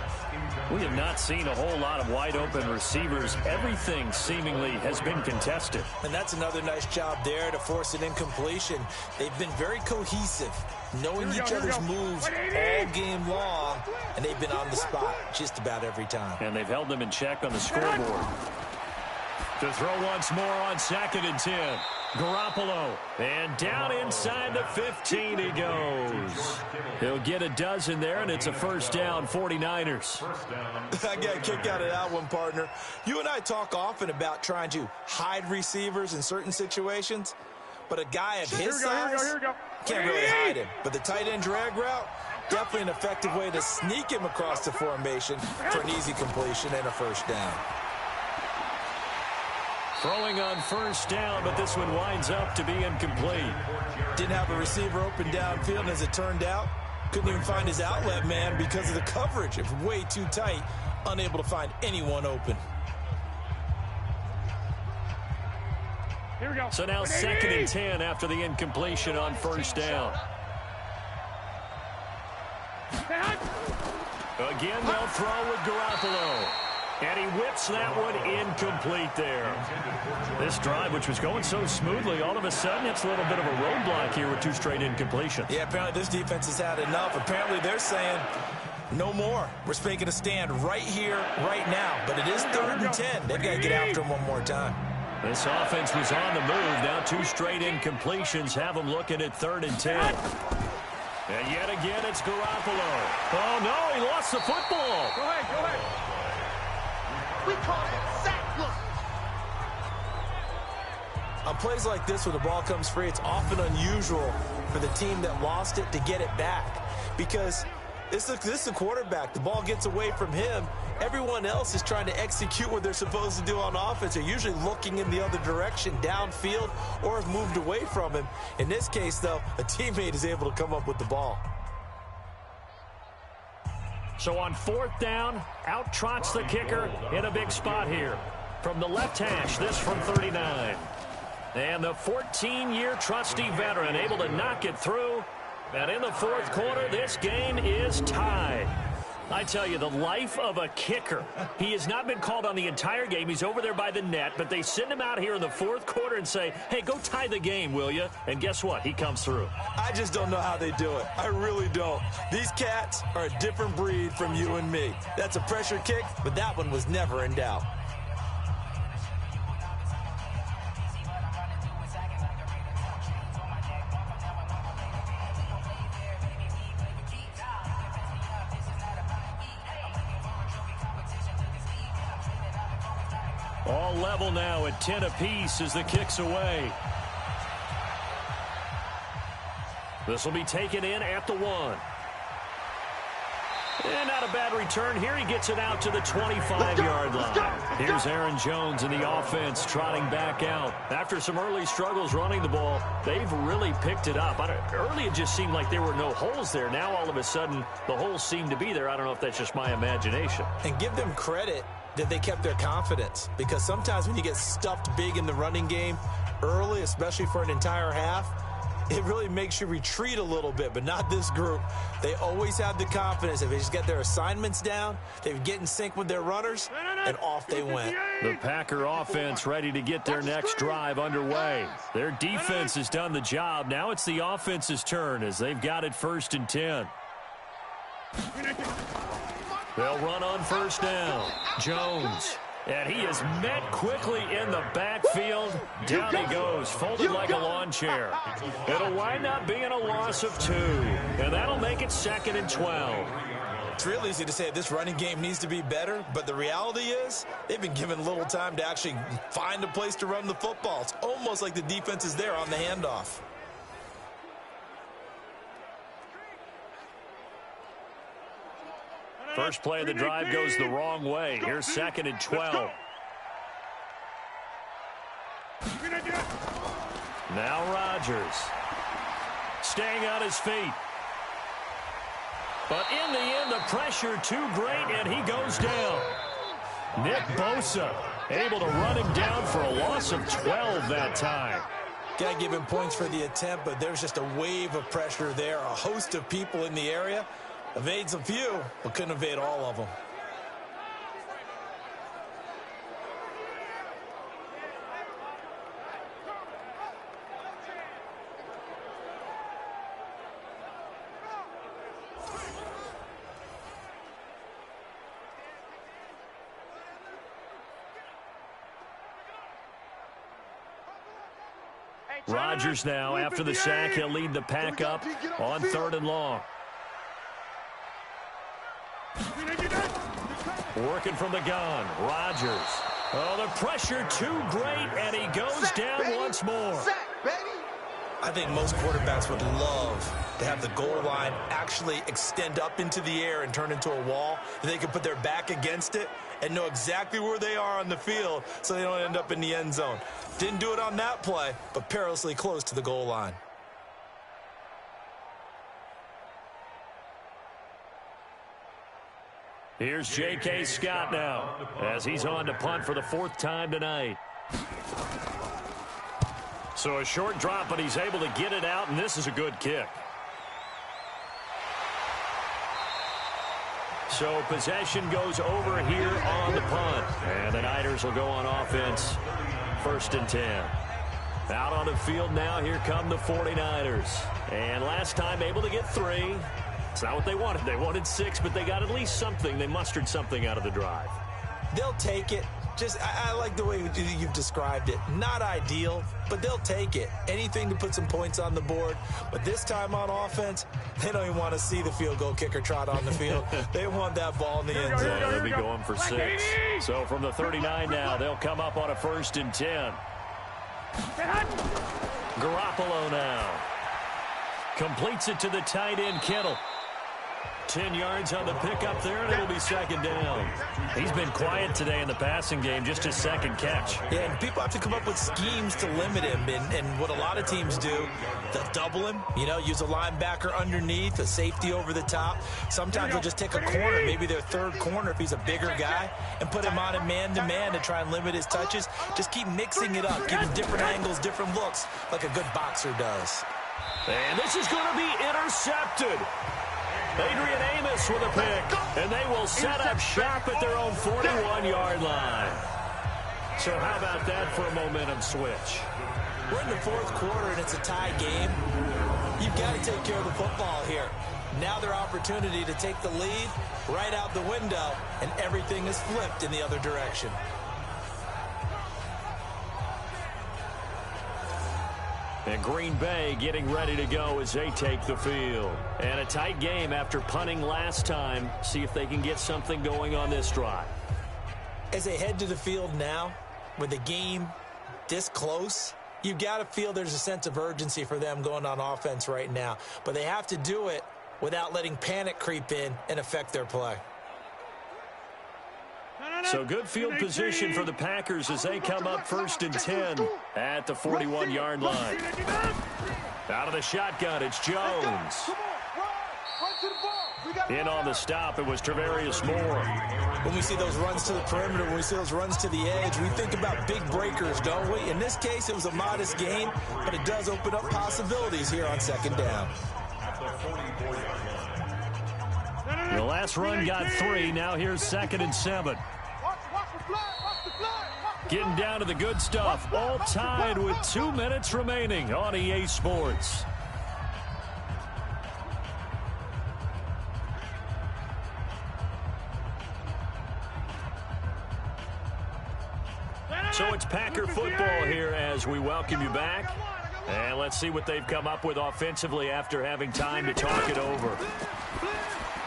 We have not seen a whole lot of wide-open receivers. Everything seemingly has been contested. And that's another nice job there to force an incompletion. They've been very cohesive, knowing each other's moves all game long, and they've been on the spot just about every time. And they've held them in check on the scoreboard. To throw once more on 2nd and 10. Garoppolo, and down inside the 15 he goes. He'll get a dozen there, and it's a 1st down, 49ers. I got a kick out of that one, partner. You and I talk often about trying to hide receivers in certain situations, but a guy of his size can't really hide him. But the tight end drag route, definitely an effective way to sneak him across the formation for an easy completion and a 1st down. Throwing on 1st down, but this one winds up to be incomplete. Didn't have a receiver open downfield, and as it turned out, couldn't even find his outlet man because of the coverage. It was way too tight, unable to find anyone open. Here we go. So now 2nd and 10 after the incompletion on 1st down. Again, they'll throw with Garoppolo. And he whips that one incomplete there. This drive, which was going so smoothly, all of a sudden it's a little bit of a roadblock here with 2 straight incompletions. Yeah, apparently this defense has had enough. Apparently they're saying, no more. We're making a stand right here, right now. But it is 3rd and 10. They've got to get after him one more time. This offense was on the move. Now 2 straight incompletions have them looking at 3rd and 10. And yet again, it's Garoppolo. Oh, no, he lost the football. Go ahead. We call it sack. Look. On plays like this where the ball comes free, it's often unusual for the team that lost it to get it back. Because this is a quarterback. The ball gets away from him. Everyone else is trying to execute what they're supposed to do on offense. They're usually looking in the other direction, downfield, or have moved away from him. In this case, though, a teammate is able to come up with the ball. So on 4th down, out trots the kicker in a big spot here. From the left hash, this from 39. And the 14-year trusty veteran able to knock it through. And in the 4th quarter, this game is tied. I tell you, the life of a kicker. He has not been called on the entire game. He's over there by the net, but they send him out here in the 4th quarter and say, hey, go tie the game, will you? And guess what? He comes through. I just don't know how they do it. I really don't. These cats are a different breed from you and me. That's a pressure kick, but that one was never in doubt. All level now at 10 apiece as the kick's away. This will be taken in at the 1. And not a bad return here. He gets it out to the 25-yard line. Here's Aaron Jones and the offense trotting back out. After some early struggles running the ball, they've really picked it up. Early it just seemed like there were no holes there. Now all of a sudden the holes seem to be there. I don't know if that's just my imagination. And give them credit that they kept their confidence, because sometimes when you get stuffed big in the running game early, especially for an entire half, it really makes you retreat a little bit, but not this group. They always have the confidence. If they just get their assignments down, they get in sync with their runners, and off they went. The Packer offense ready to get their next drive underway. Their defense has done the job. Now it's the offense's turn as they've got it 1st and 10. They'll run on 1st down. Jones. And he is met quickly in the backfield. Down he goes, folded like a lawn chair. It'll wind up being a loss of 2. And that'll make it 2nd and 12. It's real easy to say this running game needs to be better, but the reality is they've been given little time to actually find a place to run the football. It's almost like the defense is there on the handoff. First play of the drive goes the wrong way. Here's 2nd and 12. Now Rodgers. Staying on his feet. But in the end, the pressure too great, and he goes down. Nick Bosa able to run him down for a loss of 12 that time. Got to give him points for the attempt, but there's just a wave of pressure there. A host of people in the area. Evades a few, but couldn't evade all of them. Rodgers now, after the sack, he'll lead the pack up on 3rd and long. Working from the gun, Rodgers. Oh, the pressure too great, and he goes down once more. I think most quarterbacks would love to have the goal line actually extend up into the air and turn into a wall. They can put their back against it and know exactly where they are on the field so they don't end up in the end zone. Didn't do it on that play, but perilously close to the goal line. Here's J.K. Scott now as he's on to punt for the 4th time tonight. So a short drop, but he's able to get it out, and this is a good kick. So possession goes over here on the punt. And the Niners will go on offense, 1st and 10. Out on the field now, here come the 49ers. And last time able to get 3. It's not what they wanted. They wanted 6, but they got at least something. They mustered something out of the drive. They'll take it. I like the way you've described it. Not ideal, but they'll take it. Anything to put some points on the board. But this time on offense, they don't even want to see the field goal kicker trot on the field. They want that ball in the end zone. Yeah, they'll be going for 6. So from the 39 now, they'll come up on a 1st and 10. Garoppolo now. Completes it to the tight end, Kittle. 10 yards on the pickup there, and it'll be 2nd down. He's been quiet today in the passing game, just his 2nd catch. Yeah, and people have to come up with schemes to limit him, and what a lot of teams do, they'll double him, use a linebacker underneath, a safety over the top. Sometimes they'll just take a corner, maybe their 3rd corner if he's a bigger guy, and put him on a man-to-man to try and limit his touches. Just keep mixing it up, give him different angles, different looks, like a good boxer does. And this is going to be intercepted. Adrian Amos with a pick, and they will set up shop at their own 41-yard line. So how about that for a momentum switch? We're in the 4th quarter, and it's a tie game. You've got to take care of the football here. Now their opportunity to take the lead right out the window, and everything is flipped in the other direction. And Green Bay getting ready to go as they take the field. And a tight game after punting last time. See if they can get something going on this drive. As they head to the field now, with the game this close, you've got to feel there's a sense of urgency for them going on offense right now. But they have to do it without letting panic creep in and affect their play. So good field position for the Packers as they come up 1st and 10 at the 41-yard line. Out of the shotgun, it's Jones. In on the stop, it was Travarius Moore. When we see those runs to the perimeter, when we see those runs to the edge, we think about big breakers, don't we? In this case, it was a modest gain, but it does open up possibilities here on 2nd down. The last run got 3. Now here's 2nd and 7. Getting down to the good stuff. All tied with 2 minutes remaining on EA Sports. So it's Packer football here as we welcome you back. And let's see what they've come up with offensively after having time to talk it over.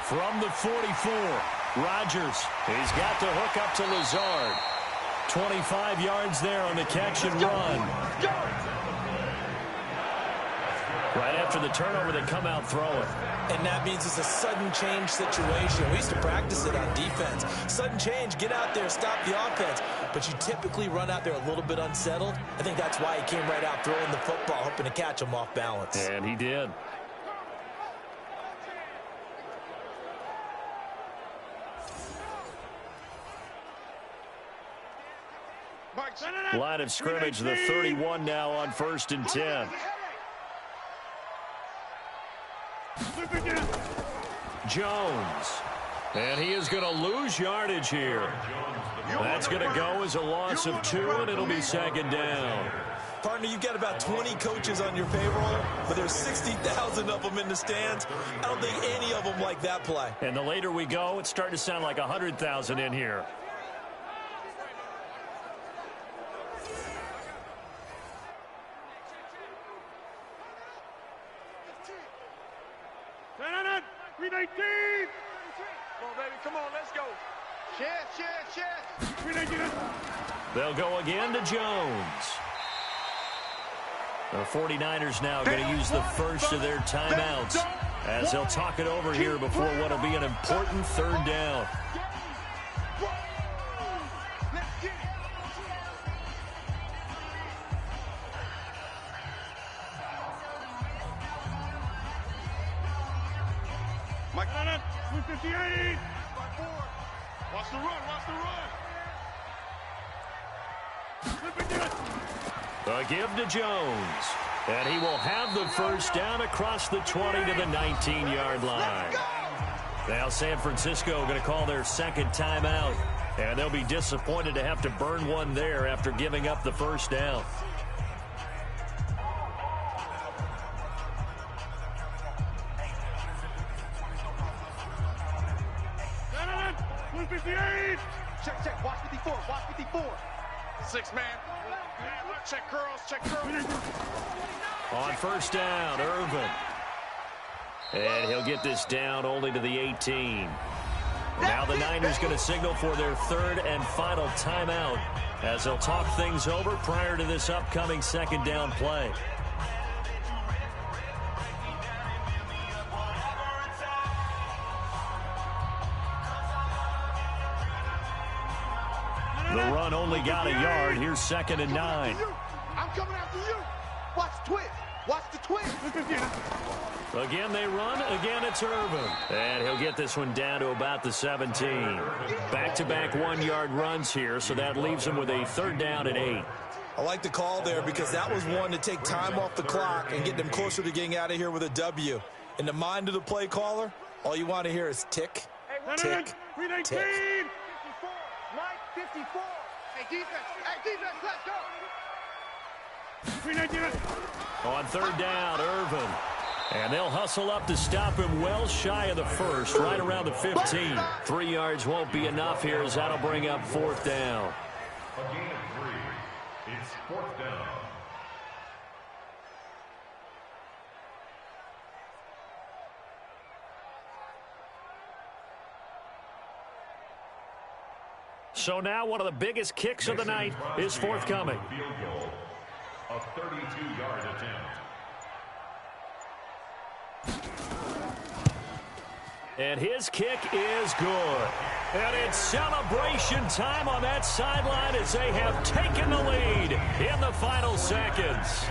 From the 44, Rodgers. He's got the hook up to Lazard. 25 yards there on the catch and run. Right after the turnover, they come out throwing. And that means it's a sudden change situation. We used to practice it on defense. Sudden change, get out there, stop the offense. But you typically run out there a little bit unsettled. I think that's why he came right out throwing the football, hoping to catch him off balance. And he did. Line of scrimmage, the 31 now on 1st and 10. Jones. And he is going to lose yardage here. That's going to go as a loss of 2, and it'll be 2nd down. Partner, you've got about 20 coaches on your payroll, but there's 60,000 of them in the stands. I don't think any of them like that play. And the later we go, it's starting to sound like 100,000 in here. Come on, let's go. They'll go again to Jones. The 49ers now going to use the first of their timeouts as they'll talk it over here before what will be an important 3rd down. Mike, 258. Watch the run, watch the run. A give to Jones. And he will have the first down across the 20 to the 19-yard line. Now San Francisco going to call their 2nd timeout. And they'll be disappointed to have to burn one there after giving up the first down. Check, watch 54, watch 54. 6 man. Check curls, check curls. On 1st down, Irvin. And he'll get this down only to the 18. Now the Niners going to signal for their 3rd and final timeout as they'll talk things over prior to this upcoming 2nd down play. The run only got a yard. Here's 2nd and 9. I'm coming after you. Watch the twist. Watch the twist. Again they run. Again it's Irvin. And he'll get this one down to about the 17. Back-to-back 1-yard runs here, so that leaves him with a 3rd down and 8. I like the call there because that was one to take time off the clock and get them closer to getting out of here with a W. In the mind of the play caller, all you want to hear is tick, tick, tick. 54. Hey, defense, let's go. On 3rd down, Irvin. And they'll hustle up to stop him well shy of the 1st, right around the 15. 3 yards won't be enough here as that'll bring up 4th down. A gain of 3. It's 4th down. So now one of the biggest kicks of the night is forthcoming. Field goal, a 32-yard attempt. And his kick is good. And it's celebration time on that sideline as they have taken the lead in the final seconds.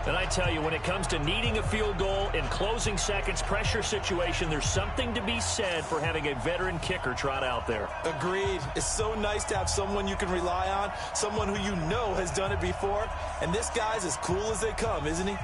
And I tell you, when it comes to needing a field goal in closing seconds, pressure situation, there's something to be said for having a veteran kicker trot out there. Agreed. It's so nice to have someone you can rely on, someone who you know has done it before. And this guy's as cool as they come, isn't he?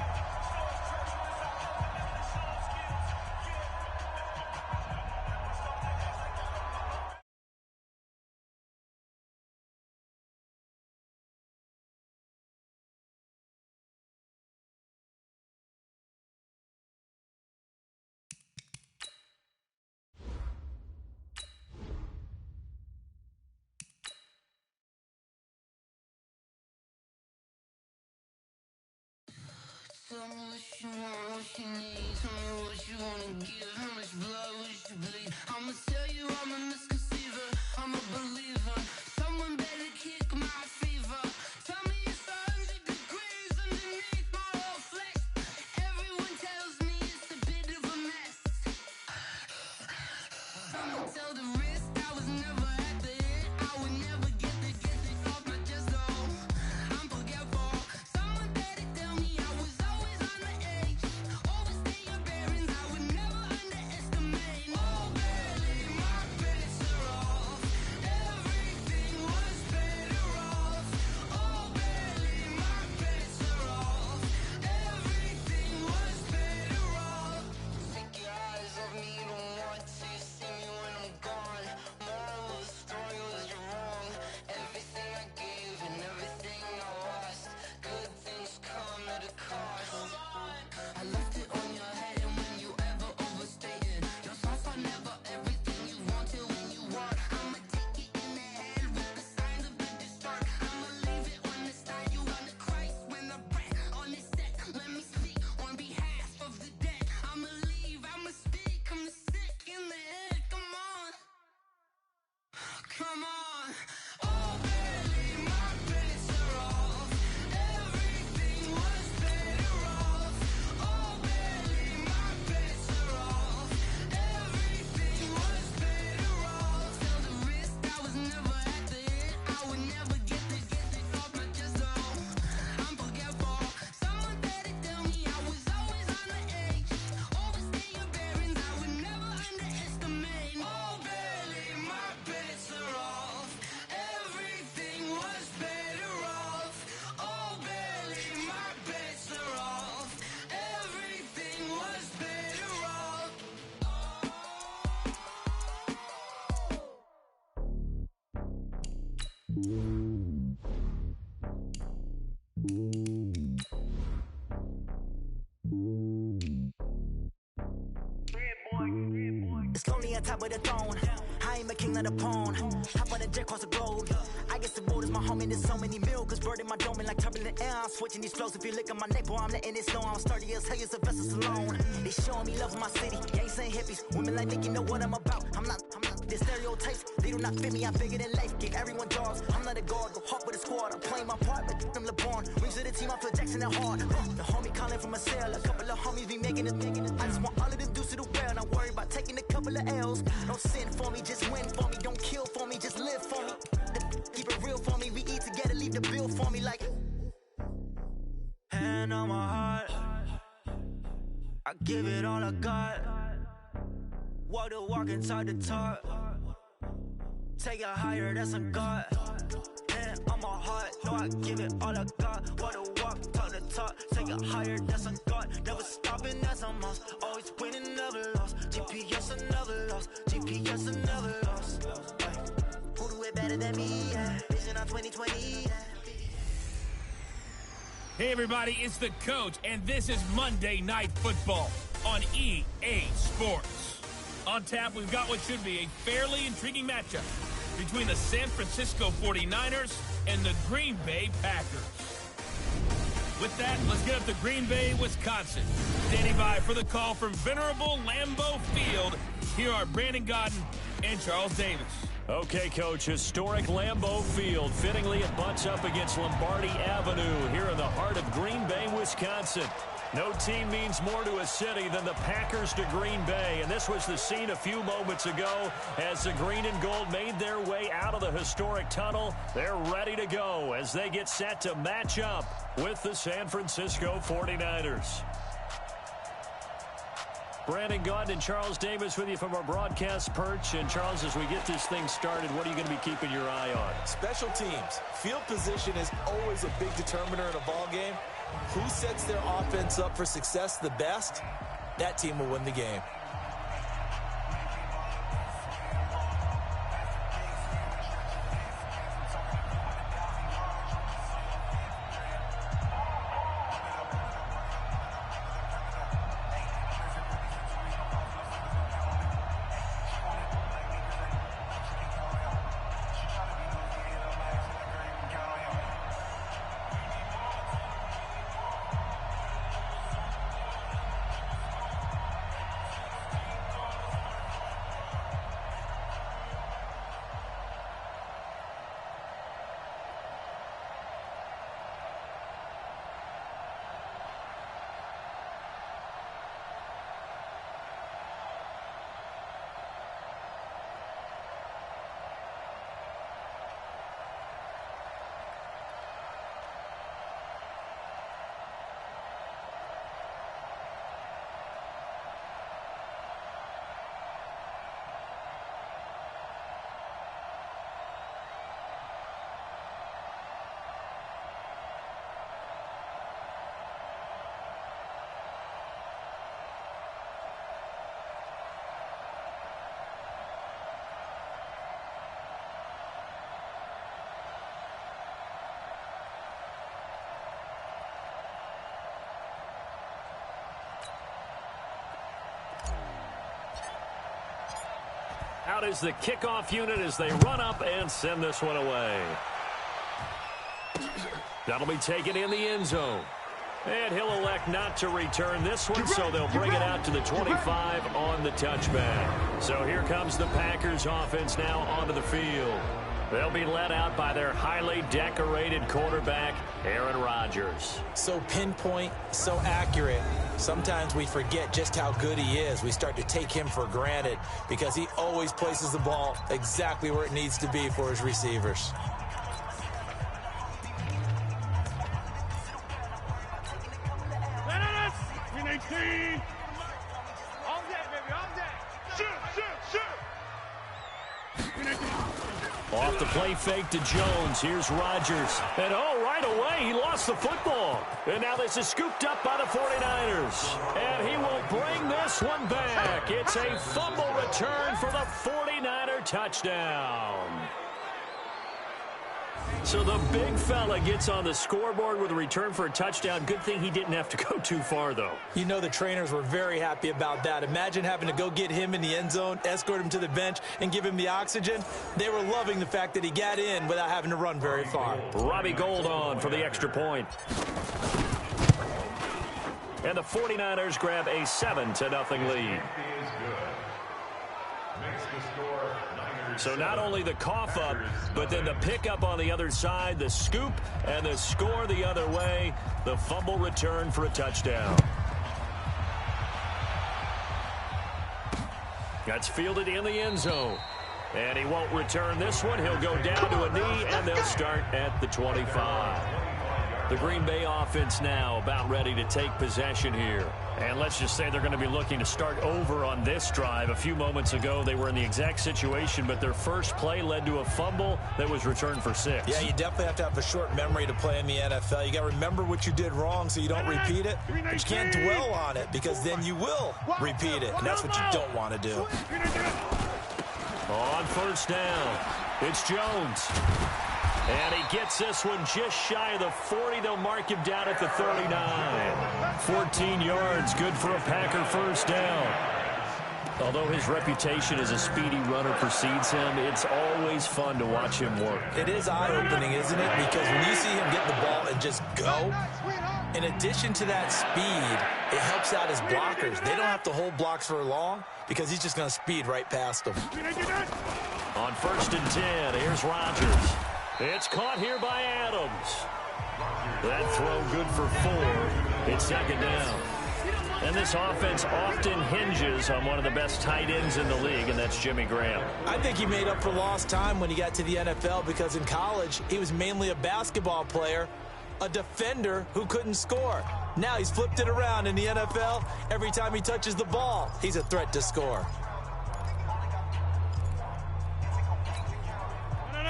Tell me what you want, what you need. Tell me what you wanna give. How much blood would you bleed I'ma tell you I'm a misconceiver, I'm a believer. Someone better kick my fever. Tell me it's 100 degrees underneath my whole flesh. Everyone tells me it's a bit of a mess. I'ma tell the risk I was never at the end. I would never get the off my chest though. I'm forgetful. Someone better tell me I was always on the edge. Overstay your bearings, I would never underestimate. Oh, barely, my bets are off. Everything was better off. Oh, barely, my bets are off. Everything was better off. Take your eyes off me, you don't want to see me when I'm gone. Moral of the story was you're wrong. Everything I gave and everything I lost. Good things come at a cost. I left it on your head, and when you ever overstay it, your thoughts are never everything you want till when you want. I'ma take it in the head with the signs of the distort. I'ma leave it on the side. You on the Christ when the breath on this set. Let me speak on behalf of the dead. I'ma leave, I'ma speak. I'm the sick in the head. Come on, come on. Oh, barely, my bets are off. Everything was better off. Oh, barely, my bets are off. Everything was better off. Tell the risk I was never at the end. I would never get the off my chest though. I'm forgetful. Someone better tell me I was always on the edge. Overstay your bearings, I would never underestimate. Oh, barely, my bets are off. Everything was better off. Oh, barely, my bets are off. Everything was better off. It's lonely on top of the throne. I ain't a king of the pawn. Hop on a jet across the globe. I guess the road is my home and there's so many miracles burning my dome and like turbulent air. I'm switching these flows. If you look at my neck, boy, I'm letting it slow. I'm sturdy as hell, as Sylvester Stallone. They showing me love in my city. Gangsta hippies, women like Nick, you know what I'm about. I'm not. The stereotypes, they do not fit me. I'm bigger than life. Give everyone jobs. I'm not a guard. Go hard with a squad. I'm playing my part, but I'm LeBron. Rings to the team, I feel Jackson and hard. The homie calling from a cell. A couple of homies be making it. I just want all of them dudes to do well. Not worry about taking a couple of L's. Don't sin for me, just win for me. Don't kill for me, just live for me. Keep it real for me. We eat together, leave the bill for me like. Hand on my heart, I give it all I got. Walk the walk and talk the talk. Take it higher, that's a God. Hand on my heart, no, I give it all I got. Walk the walk, talk the talk. Take it higher, that's a God. Never stopping, that's a must. Always winning, never lost. GPS, I never lost. GPS, I never lost. Ay. Who do it better than me? Yeah. Vision on 2020. Yeah. Hey everybody, it's the Coach, and this is Monday Night Football on EA Sports. On tap, we've got what should be a fairly intriguing matchup between the San Francisco 49ers and the Green Bay Packers. With that, let's get up to Green Bay, Wisconsin. Standing by for the call from venerable Lambeau Field, here are Brandon Gaudin and Charles Davis. Okay, Coach, historic Lambeau Field. Fittingly, it butts up against Lombardi Avenue here in the heart of Green Bay, Wisconsin. No team means more to a city than the Packers to Green Bay, and this was the scene a few moments ago as the green and gold made their way out of the historic tunnel. They're ready to go as they get set to match up with the San Francisco 49ers. Brandon Gaudin and Charles Davis with you from our broadcast perch. And Charles, as we get this thing started, what are you going to be keeping your eye on? Special teams. Field position is always a big determiner in a ball game. Who sets their offense up for success the best, that team will win the game. Out is the kickoff unit as they run up and send this one away. That'll be taken in the end zone. And he'll elect not to return this one, so they'll bring it out to the 25 on the touchback. So here comes the Packers offense now onto the field. They'll be led out by their highly decorated quarterback, Aaron Rodgers. So pinpoint, so accurate. Sometimes we forget just how good he is. We start to take him for granted because he always places the ball exactly where it needs to be for his receivers. Off the play fake to Jones. Here's Rodgers. And right away, he lost the football. And now this is scooped up by the 49ers. And he will bring this one back. It's a fumble return for the 49er touchdown. So the big fella gets on the scoreboard with a return for a touchdown. Good thing he didn't have to go too far, though. You know the trainers were very happy about that. Imagine having to go get him in the end zone, escort him to the bench, and give him the oxygen. They were loving the fact that he got in without having to run very far. Robbie Gould on for the extra point. And the 49ers grab a 7-0 lead. So not only the cough up, but then the pickup on the other side, the scoop, and the score the other way, the fumble return for a touchdown. That's fielded in the end zone. And he won't return this one. He'll go down to a knee, and they'll start at the 25. The Green Bay offense now about ready to take possession here. And let's just say they're going to be looking to start over on this drive. A few moments ago, they were in the exact situation, but their first play led to a fumble that was returned for 6. Yeah, you definitely have to have a short memory to play in the NFL. You got to remember what you did wrong so you don't repeat it. But you can't dwell on it because then you will repeat it, and that's what you don't want to do. On first down, it's Jones. And he gets this one just shy of the 40. They'll mark him down at the 39. 14 yards, good for a Packer first down. Although his reputation as a speedy runner precedes him, it's always fun to watch him work. It is eye-opening, isn't it? Because when you see him get the ball and just go, in addition to that speed, it helps out his blockers. They don't have to hold blocks for long because he's just going to speed right past them. On first and 10, here's Rodgers. It's caught here by Adams. That throw good for 4. It's second down. And this offense often hinges on one of the best tight ends in the league, and that's Jimmy Graham. I think he made up for lost time when he got to the NFL because in college, he was mainly a basketball player, a defender who couldn't score. Now he's flipped it around in the NFL. Every time he touches the ball, he's a threat to score.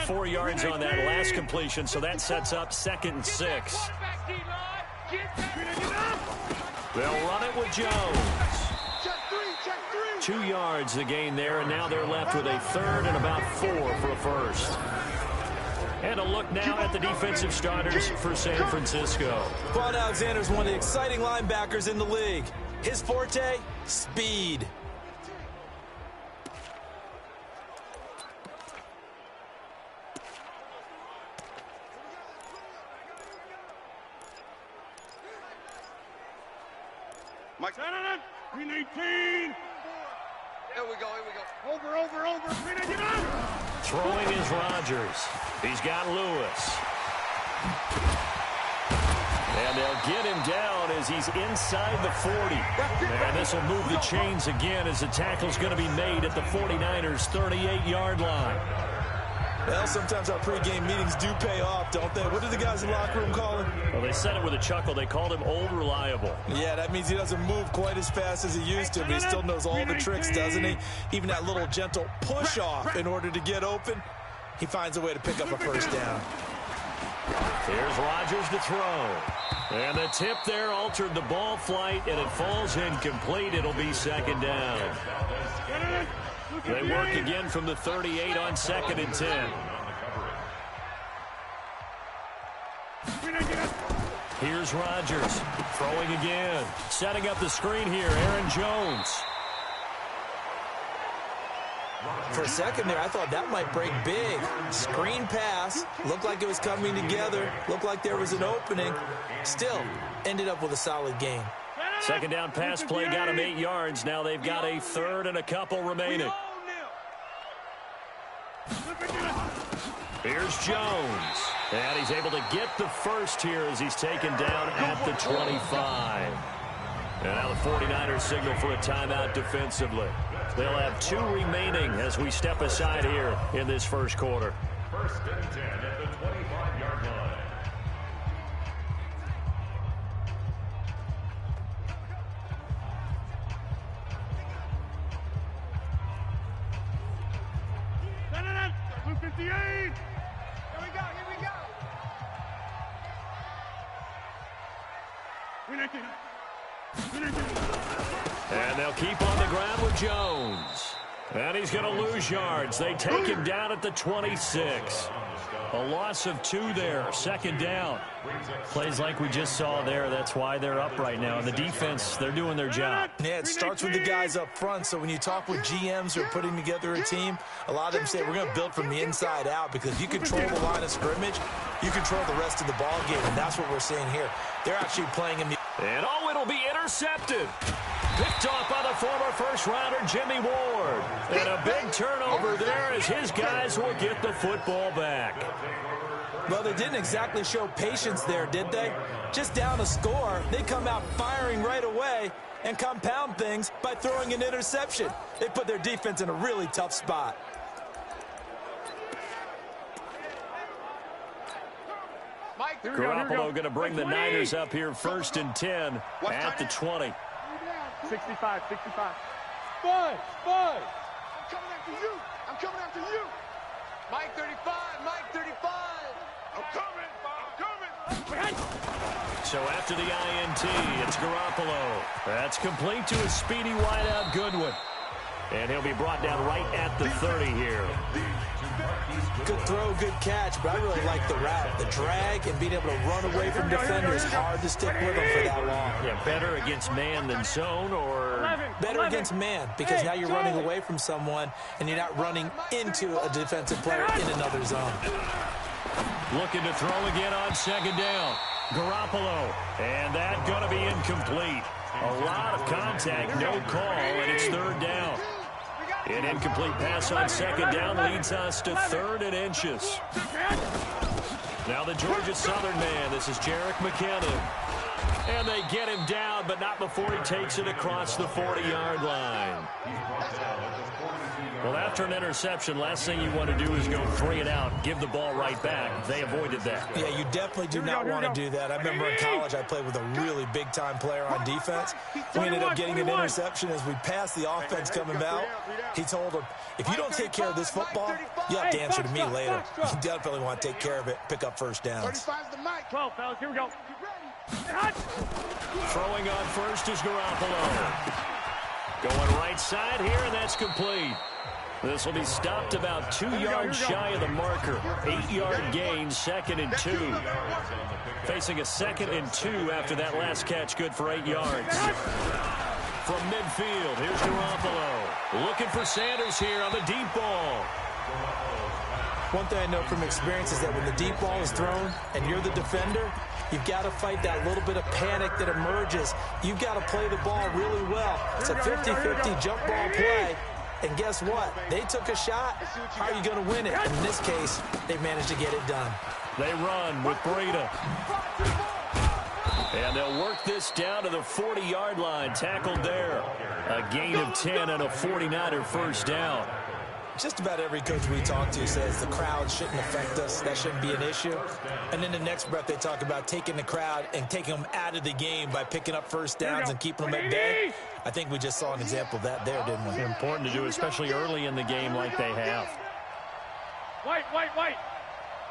4 yards on that last completion, so that sets up 2nd and 6. They'll run it with Jones. 2 yards the gain there, and now they're left with a 3rd and about 4 for a first. And a look now at the defensive starters for San Francisco. Quan Alexander's one of the exciting linebackers in the league. His forte, speed. Mike, 319. Here we go. Over. 319. Throwing is Rodgers. He's got Lewis. And they'll get him down as he's inside the 40. And this will move the chains again as the tackle's going to be made at the 49ers' 38-yard line. Well, sometimes our pregame meetings do pay off, don't they? What do the guys in the locker room call him? Well, they said it with a chuckle. They called him Old Reliable. Yeah, that means he doesn't move quite as fast as he used to, but he still knows all the tricks, doesn't he? Even that little gentle push-off in order to get open, he finds a way to pick up a first down. Here's Rodgers to throw. And the tip there altered the ball flight, and it falls incomplete. It'll be 2nd down. They work again from the 38 on 2nd and 10. Here's Rodgers throwing again. Setting up the screen here, Aaron Jones. For a second there, I thought that might break big. Screen pass. Looked like it was coming together. Looked like there was an opening. Still, ended up with a solid game. Second down pass play got him 8 yards. Now they've got a third and a couple remaining. Here's Jones. And he's able to get the first here as he's taken down at the 25. And now the 49ers signal for a timeout defensively. They'll have 2 remaining as we step aside here in this first quarter. First and 10 at the 25-yard line. Blue 58. Here we go. And they'll keep on the ground with Jones. And he's going to lose yards. They take him down at the 26. A loss of 2 there. Second down. Plays like we just saw there. That's why they're up right now. And the defense, they're doing their job. Yeah, it starts with the guys up front. So when you talk with GMs who are putting together a team, a lot of them say we're going to build from the inside out, because if you control the line of scrimmage, you control the rest of the ball game. And that's what we're seeing here. They're actually playing in the... And it'll be intercepted. Picked off by the former first-rounder Jimmy Ward. And a big turnover there as his guys will get the football back. Well, they didn't exactly show patience there, did they? Just down a score, they come out firing right away and compound things by throwing an interception. They put their defense in a really tough spot. Garoppolo going to bring the Niners up here first and 10 at the 20. 65. Spud. I'm coming after you. Mike 35. I'm coming. So after the INT, it's Garoppolo. That's complete to his speedy wideout Goodwin. And he'll be brought down right at the 30 here. Good throw, good catch, but I really like the route. The drag and being able to run away from defenders, hard to stick with them for that long. Yeah, better against man than zone, or... Better against man, because now you're running away from someone and you're not running into a defensive player in another zone. Looking to throw again on second down. Garoppolo, and that going to be incomplete. A lot of contact, no call, and it's third down. An incomplete pass on second down leads us to 3rd and inches. Now the Georgia Southern man. This is Jerick McKinnon. And they get him down, but not before he takes it across the 40-yard line. Well, after an interception, last thing you want to do is go 3 and out, give the ball right back. They avoided that. Yeah, you definitely do not want to do that. I remember in college I played with a really big-time player on defense. We ended up getting an interception as we passed the offense coming out. He told him, if you don't take care of this football, you have to answer to me later. You definitely want to take care of it, pick up first downs. 12, fellas, here we go. Throwing on first is Garoppolo. Going right side here, and that's complete. This will be stopped about 2 yards shy of the marker. 8-yard gain, 2nd and 2. Facing a 2nd and 2 after that last catch, good for 8 yards. From midfield, here's Garoppolo. Looking for Sanders here on the deep ball. One thing I know from experience is that when the deep ball is thrown and you're the defender, you've got to fight that little bit of panic that emerges. You've got to play the ball really well. It's a 50-50 jump ball play. And guess what? They took a shot. How are you going to win it? And in this case, they managed to get it done. They run with Breida. And they'll work this down to the 40-yard line. Tackled there. A gain of 10 and a 49er first down. Just about every coach we talk to says the crowd shouldn't affect us. That shouldn't be an issue. And then the next breath they talk about taking the crowd and taking them out of the game by picking up first downs and keeping them at bay. I think we just saw an example of that there, didn't we? Important to do, especially early in the game like they have. White.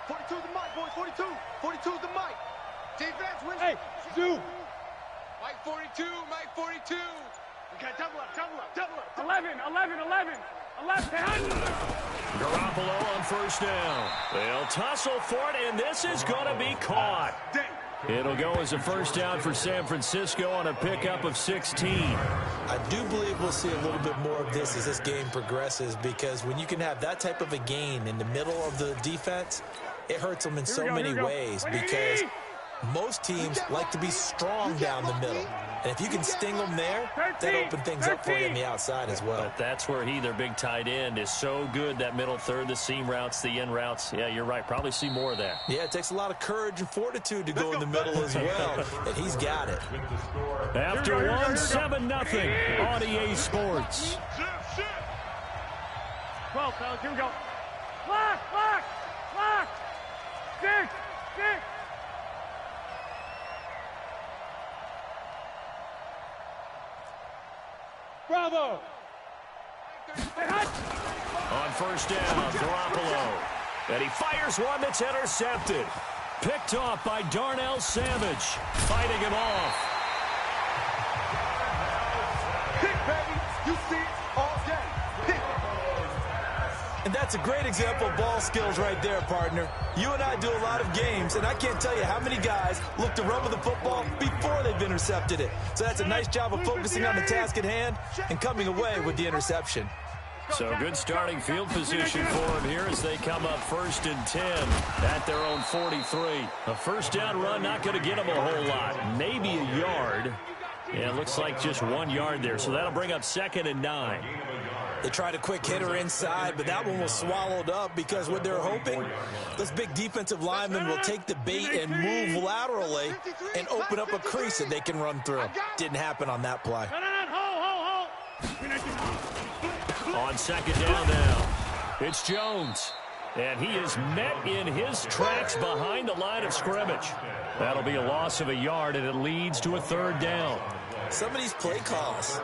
42 is the mic, boys. 42. 42 is the mic. Defense, win. Hey, Stu. Mike 42. Okay, double up. 11. Garoppolo on first down. They'll tussle for it, and this is going to be caught. It'll go as a first down for San Francisco on a pickup of 16. I do believe we'll see a little bit more of this as this game progresses, because when you can have that type of a gain in the middle of the defense, it hurts them in so many ways, because most teams like to be strong down the middle. And if you can sting them there, that opens things up for you on the outside as well. But that's where their big tight end, is so good, that middle third, the seam routes, the in routes. Yeah, you're right. Probably see more of that. Yeah, it takes a lot of courage and fortitude to go in the middle as well, and he's got it. After one, 7-0 on EA Sports. 12, fellas, here we go. Lock, lock, lock. 6, 6. Bravo! On first down, Garoppolo. And he fires one that's intercepted. Picked off by Darnell Savage. Fighting him off. Pick, baby. You see it all day. Pick. And that's a great example of ball skills right there, partner. You and I do a lot of games, and I can't tell you how many guys look to run with the football before they've intercepted it. So that's a nice job of focusing on the task at hand and coming away with the interception. So good starting field position for him here as they come up 1st and 10 at their own 43. A first down run not going to get them a whole lot. Maybe a yard. Yeah, it looks like just 1 yard there. So that'll bring up 2nd and 9. They tried a quick hitter inside, but that one was swallowed up, because what they're hoping, those big defensive linemen will take the bait and move laterally and open up a crease that they can run through. Didn't happen on that play. On 2nd down now, it's Jones. And he is met in his tracks behind the line of scrimmage. That'll be a loss of a yard, and it leads to a 3rd down. Some of these play calls,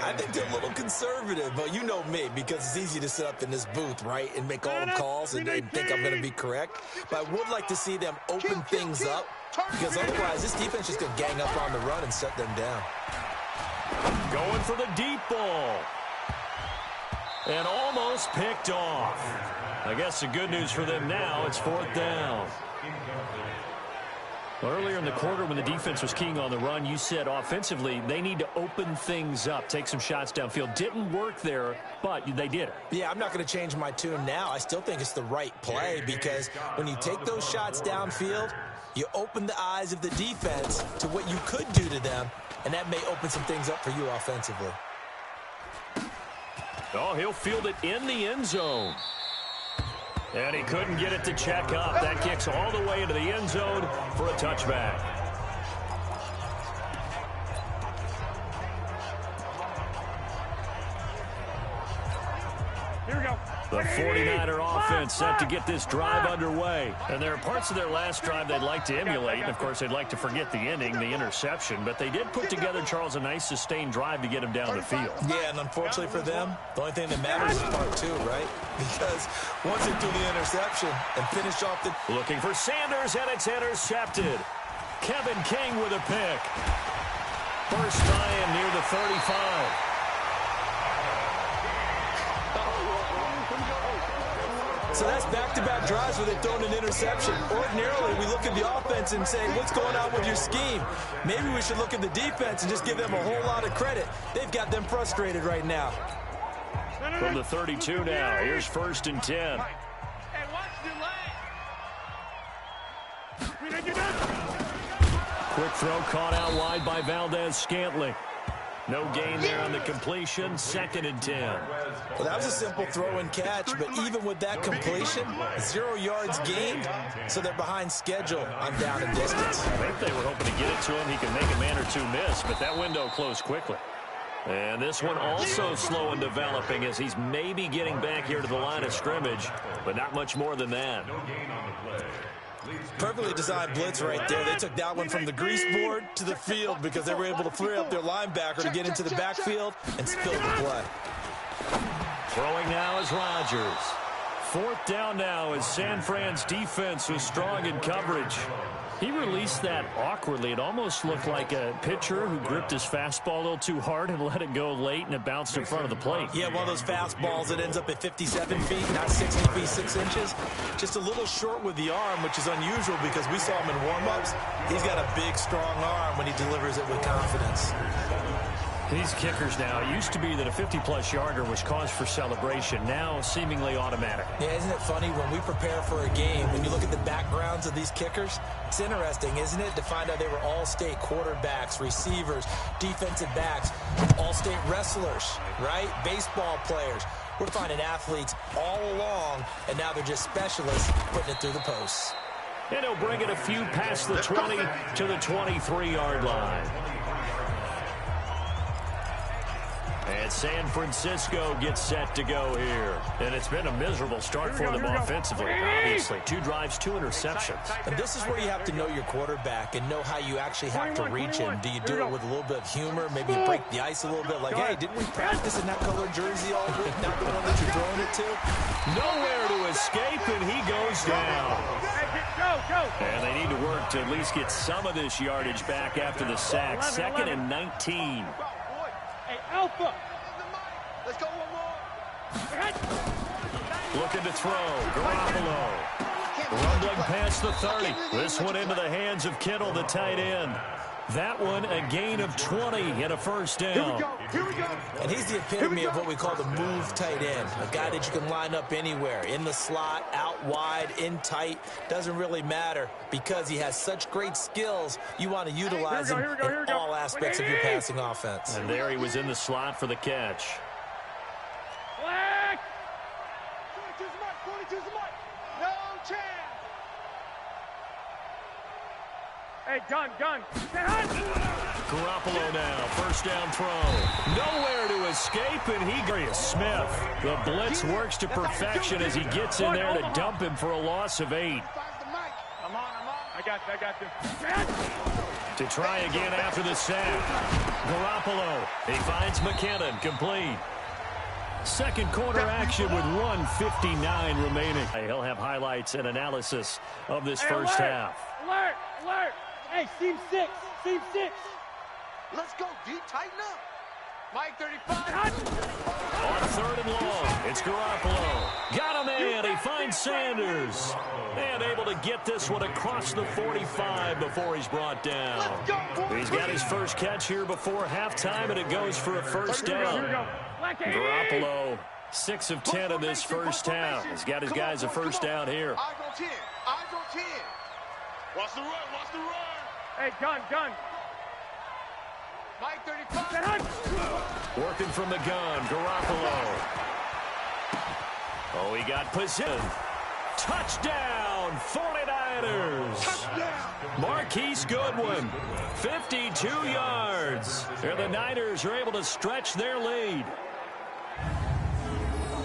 I think they're a little conservative, but you know me, because it's easy to sit up in this booth, right, and make all the calls and think I'm going to be correct. But I would like to see them open things up, because otherwise this defense is going to gang up on the run and shut them down. Going for the deep ball. And almost picked off. I guess the good news for them now, it's 4th down. Earlier in the quarter, when the defense was keying on the run, you said offensively they need to open things up, take some shots downfield. Didn't work there, but they did it. Yeah, I'm not going to change my tune now. I still think it's the right play, because when you take those shots downfield, you open the eyes of the defense to what you could do to them, and that may open some things up for you offensively. Oh, he'll field it in the end zone. And he couldn't get it to check up. That kicks all the way into the end zone for a touchback. Here we go. The 49er offense set to get this drive underway. And there are parts of their last drive they'd like to emulate. And, of course, they'd like to forget the ending, the interception. But they did put together, Charles, a nice sustained drive to get him down the field. Yeah, and unfortunately for them, the only thing that matters is part 2, right? Because once they do the interception and finish off the... Looking for Sanders, and it's intercepted. Kevin King with a pick. First time near the 35. So that's back-to-back drives where they've thrown an interception. Ordinarily, we look at the offense and say, what's going on with your scheme? Maybe we should look at the defense and just give them a whole lot of credit. They've got them frustrated right now. From the 32 now, here's 1st and 10. Hey, watch the leg. Quick throw caught out wide by Valdez-Scantling. No gain there on the completion. 2nd and 10. Well, that was a simple throw and catch, but even with that completion, 0 yards gained, so they're behind schedule on down and distance. I think they were hoping to get it to him. He can make a man or two miss, but that window closed quickly. And this one also slow in developing as he's maybe getting back here to the line of scrimmage, but not much more than that. Perfectly designed blitz right there. They took that one from the grease board to the field because they were able to free up their linebacker to get into the backfield and spill the play. Throwing now is Rodgers. 4th down now as San Fran's defense was strong in coverage. He released that awkwardly. It almost looked like a pitcher who gripped his fastball a little too hard and let it go late, and it bounced in front of the plate. Yeah, one of those fastballs that ends up at 57 feet, not 60 feet, 6 inches. Just a little short with the arm, which is unusual because we saw him in warm-ups. He's got a big, strong arm when he delivers it with confidence. These kickers now, it used to be that a 50-plus yarder was cause for celebration. Now, seemingly automatic. Yeah, isn't it funny when we prepare for a game, when you look at the backgrounds of these kickers, it's interesting, isn't it, to find out they were all-state quarterbacks, receivers, defensive backs, all-state wrestlers, right? Baseball players. We're finding athletes all along, and now they're just specialists putting it through the posts. And he'll bring it a few past the 20 to the 23-yard line. And San Francisco gets set to go here. And it's been a miserable start for them offensively, obviously. 2 drives, 2 interceptions. And this is where you have to know your quarterback and know how you actually have to reach him. Do you do it with a little bit of humor, maybe break the ice a little bit, like, hey, didn't we practice in that colored jersey all week, not the one that you're throwing it to? Nowhere to escape, and he goes down. And they need to work to at least get some of this yardage back after the sack. 2nd and 19. Hey, Alpha! Let's go one more! Looking to throw. Garoppolo. Rumbling past the 30. This one into the hands of Kittle, the tight end. That one, a gain of 20 and a first down. Here we go. And he's the epitome of what we call the move tight end. A guy that you can line up anywhere. In the slot, out wide, in tight. Doesn't really matter because he has such great skills. You want to utilize him in all aspects of your passing offense. And there he was in the slot for the catch. Black! 42's the mark, 42's the mark. No chance. Hey, gun. Garoppolo now, first down throw. Nowhere to escape, and Smith. The blitz works to perfection as he gets in there to dump him for a loss of 8. I'm on. I got you. To try again after the sack. Garoppolo, he finds McKinnon, complete. Second quarter action with 1:59 remaining. He'll have highlights and analysis of this first half. Alert! Hey, seam 6. Let's go, D. Tighten up. Mike 35. On 3rd and long, it's Garoppolo. Got a man. He finds Sanders. And able to get this one across the 45 before he's brought down. Let's go, boys. He's got his first catch here before halftime, and it goes for a first down. Here we go. Garoppolo, 6 of 10 in this first half. He's got his guys a first down here. Eyes on 10. Watch the run. Hey, gun. Mike 35. Working from the gun, Garoppolo. Oh, he got position. Touchdown, 49ers. Touchdown. Marquise Goodwin, 52 yards. And the Niners are able to stretch their lead.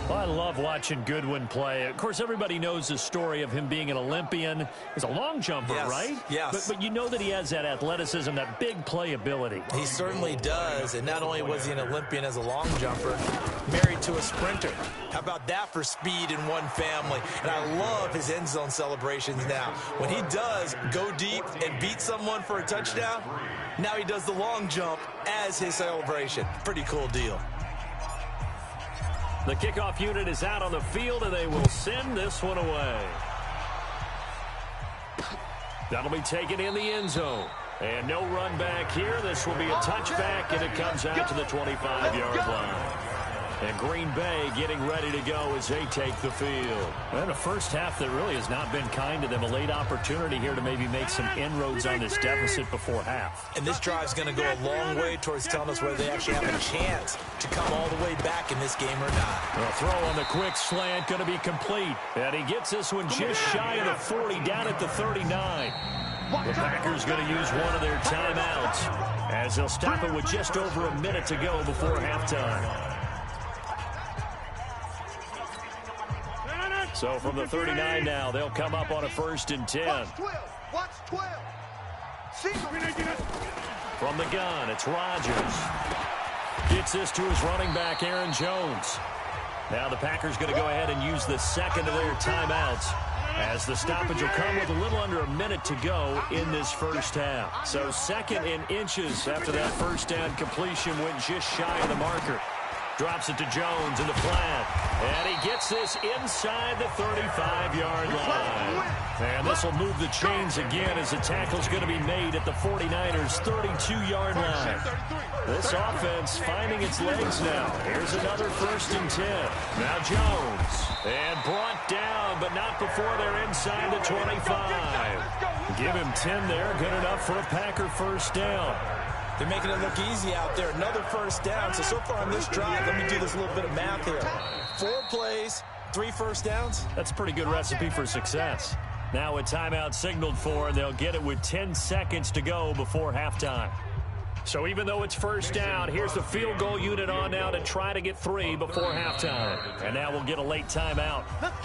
Well, I love watching Goodwin play. Of course, everybody knows the story of him being an Olympian. He's a long jumper, right? Yes. But you know that he has that athleticism, that big playability. He certainly does. And not only was he an Olympian as a long jumper, married to a sprinter. How about that for speed in one family? And I love his end zone celebrations now. When he does go deep and beat someone for a touchdown, now he does the long jump as his celebration. Pretty cool deal. The kickoff unit is out on the field, and they will send this one away. That'll be taken in the end zone. And no run back here. This will be a touchback, and it comes out to the 25-yard line. And Green Bay getting ready to go as they take the field. And a first half that really has not been kind to them. A late opportunity here to maybe make some inroads on this deficit before half. And this drive's going to go a long way towards telling us whether they actually have a chance to come all the way back in this game or not. A throw on the quick slant going to be complete. And he gets this one just shy of the 40, down at the 39. The Packers going to use one of their timeouts as they'll stop it with just over a minute to go before halftime. So from the 39 now, they'll come up on a 1st and 10. Watch 12. From the gun, it's Rodgers. Gets this to his running back, Aaron Jones. Now the Packers going to go ahead and use the second of their timeouts as the stoppage will come with a little under a minute to go in this first half. So 2nd and inches after that first down completion went just shy of the marker. Drops it to Jones in the flat. And he gets this inside the 35-yard line. And this will move the chains again as the tackle's going to be made at the 49ers' 32-yard line. This offense finding its legs now. Here's another 1st and 10. Now Jones. And brought down, but not before they're inside the 25. Give him 10 there. Good enough for a Packer first down. They're making it look easy out there. Another first down. So far on this drive, let me do this little bit of math here. 4 plays, 3 first downs. That's a pretty good recipe for success. Now a timeout signaled for, and they'll get it with 10 seconds to go before halftime. So even though it's first down, here's the field goal unit on now to try to get 3 before halftime. And now we'll get a late timeout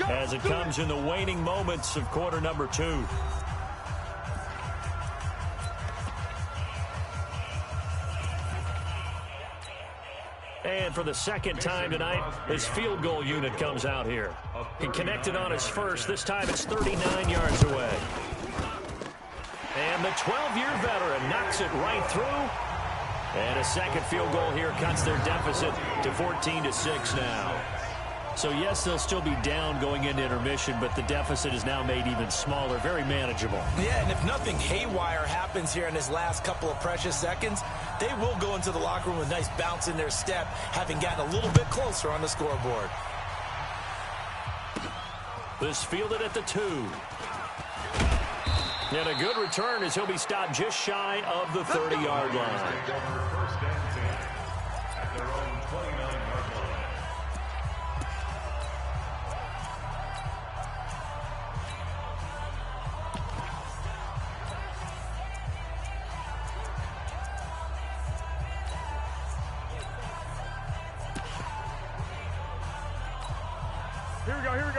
as it comes in the waning moments of quarter number 2. And for the 2nd time tonight, his field goal unit comes out here. He connected on his first. This time it's 39 yards away. And the 12-year veteran knocks it right through. And a 2nd field goal here cuts their deficit to 14-6 now. So, yes, they'll still be down going into intermission, but the deficit is now made even smaller, very manageable. Yeah, and if nothing haywire happens here in his last couple of precious seconds, they will go into the locker room with a nice bounce in their step, having gotten a little bit closer on the scoreboard. This fielded at the 2. And a good return as he'll be stopped just shy of the 30-yard line. First and 10 at their own 29-yard line.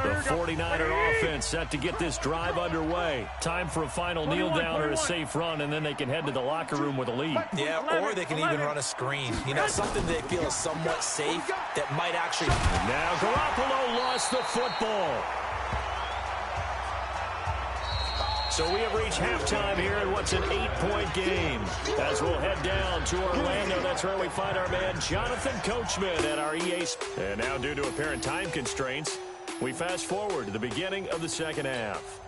The 49er offense set to get this drive underway. Time for a final kneel down or a safe run, and then they can head to the locker room with a lead. Yeah, or they can even run a screen. You know, something they feel is somewhat safe that might actually... Now Garoppolo lost the football. So we have reached halftime here in what's an 8-point game. As we'll head down to Orlando, that's where we find our man Jonathan Coachman at our EA. And now, due to apparent time constraints, we fast forward to the beginning of the 2nd half.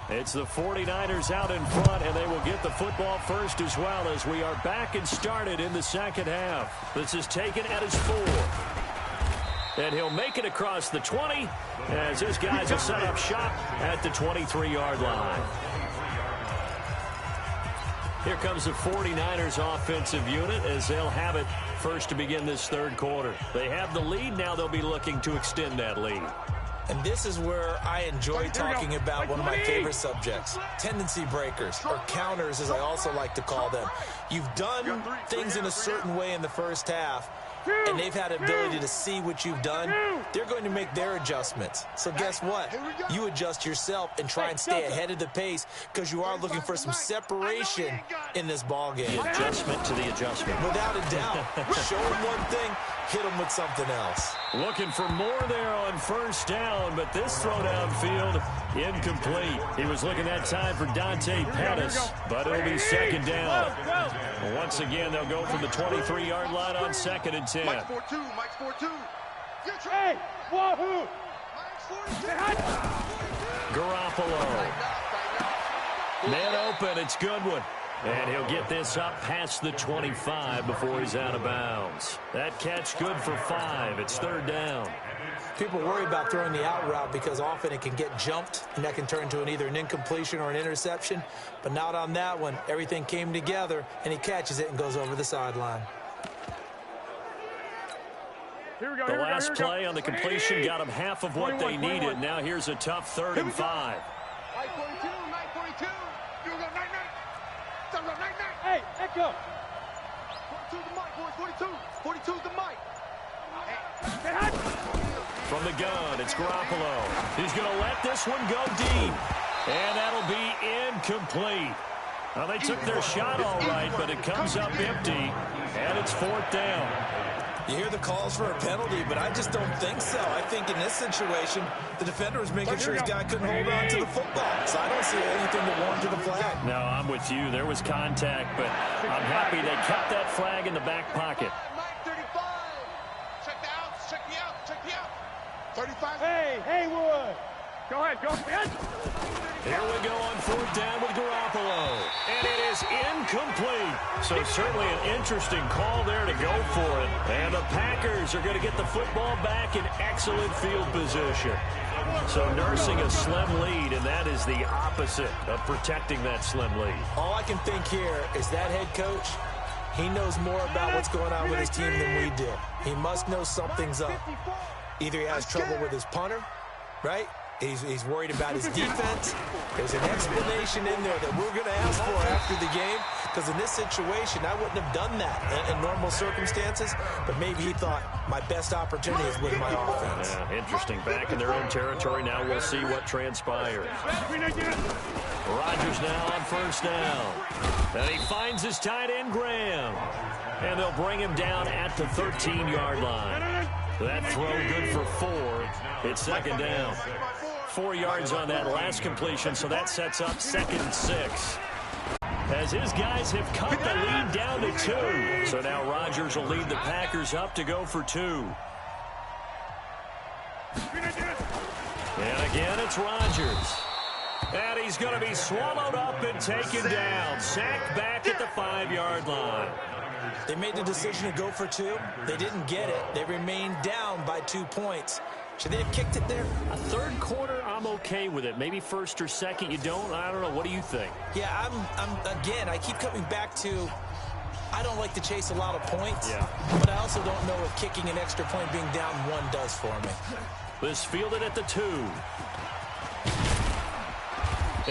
It's the 49ers out in front, and they will get the football first as well as we are back and started in the 2nd half. This is taken at his 4. And he'll make it across the 20 as his guys will set up shop at the 23-yard line. Here comes the 49ers offensive unit as they'll have it first to begin this 3rd quarter. They have the lead. Now they'll be looking to extend that lead. And this is where I enjoy talking about one of my favorite subjects, tendency breakers, or counters as I also like to call them. You've done things in a certain way in the first half, and they've had the ability to see what you've done. They're going to make their adjustments. So guess what? You adjust yourself and try and stay ahead of the pace because you are looking for some separation in this ball game. The adjustment to the adjustment. Without a doubt. Show them one thing, hit them with something else. Looking for more there on first down, but this throw downfield incomplete. He was looking that time for Dante Pettis, but it'll be 2nd down. Once again, they'll go from the 23-yard line on 2nd and 10. Mike's 4-2. Mike's 4-2. Hey, wahoo! Garoppolo. Man open, it's Goodwin. And he'll get this up past the 25 before he's out of bounds. That catch good for 5. It's 3rd down. People worry about throwing the out route because often it can get jumped, and that can turn into either an incompletion or an interception. But not on that one. Everything came together, and he catches it and goes over the sideline. The last play on the completion got them half of what they needed. Now here's a tough 3rd and 5. Mike 42, Mike 42. You go 9-9. Hey, echo. 42 the mic, boys. 42. 42's the mic. From the gun, it's Garoppolo. He's going to let this one go deep. And that'll be incomplete. Well, they took their shot all right, but it comes up empty. And it's 4th down. You hear the calls for a penalty, but I just don't think so. I think in this situation, the defender was making sure his guy couldn't hold on to the football. So I don't see anything to warrant the flag. No, I'm with you. There was contact, but I'm happy they kept that flag in the back pocket. Mike 35. Check the outs. Check the out. Check the out. 35. Hey, Haywood. Go ahead. Go ahead. Here we go on 4th down with Garoppolo. And it is incomplete. So certainly an interesting call there to go for it. And the Packers are going to get the football back in excellent field position. So nursing a slim lead, and that is the opposite of protecting that slim lead. All I can think here is that head coach, he knows more about what's going on with his team than we do. He must know something's up. Either he has trouble with his punter, right? He's worried about his defense. There's an explanation in there that we're going to ask for after the game, because in this situation, I wouldn't have done that in normal circumstances, but maybe he thought my best opportunity is with my offense. Yeah, interesting. Back in their own territory now. We'll see what transpires. Rodgers now on 1st down. And he finds his tight end, Graham. And they'll bring him down at the 13-yard line. That throw good for 4. It's 2nd down. 4 yards on that last completion, so that sets up 2nd and 6. As his guys have cut the lead down to 2. So now Rodgers will lead the Packers up to go for 2. And again, it's Rodgers. And he's going to be swallowed up and taken down. Sacked back at the 5-yard line. They made the decision to go for 2. They didn't get it. They remained down by 2 points. Should they have kicked it there? A 3rd quarter, I'm okay with it. Maybe 1st or 2nd, you don't. I don't know. What do you think? Yeah, again, I keep coming back to, I don't like to chase a lot of points. Yeah. But I also don't know if kicking an extra point being down 1 does for me. This fielded at the 2.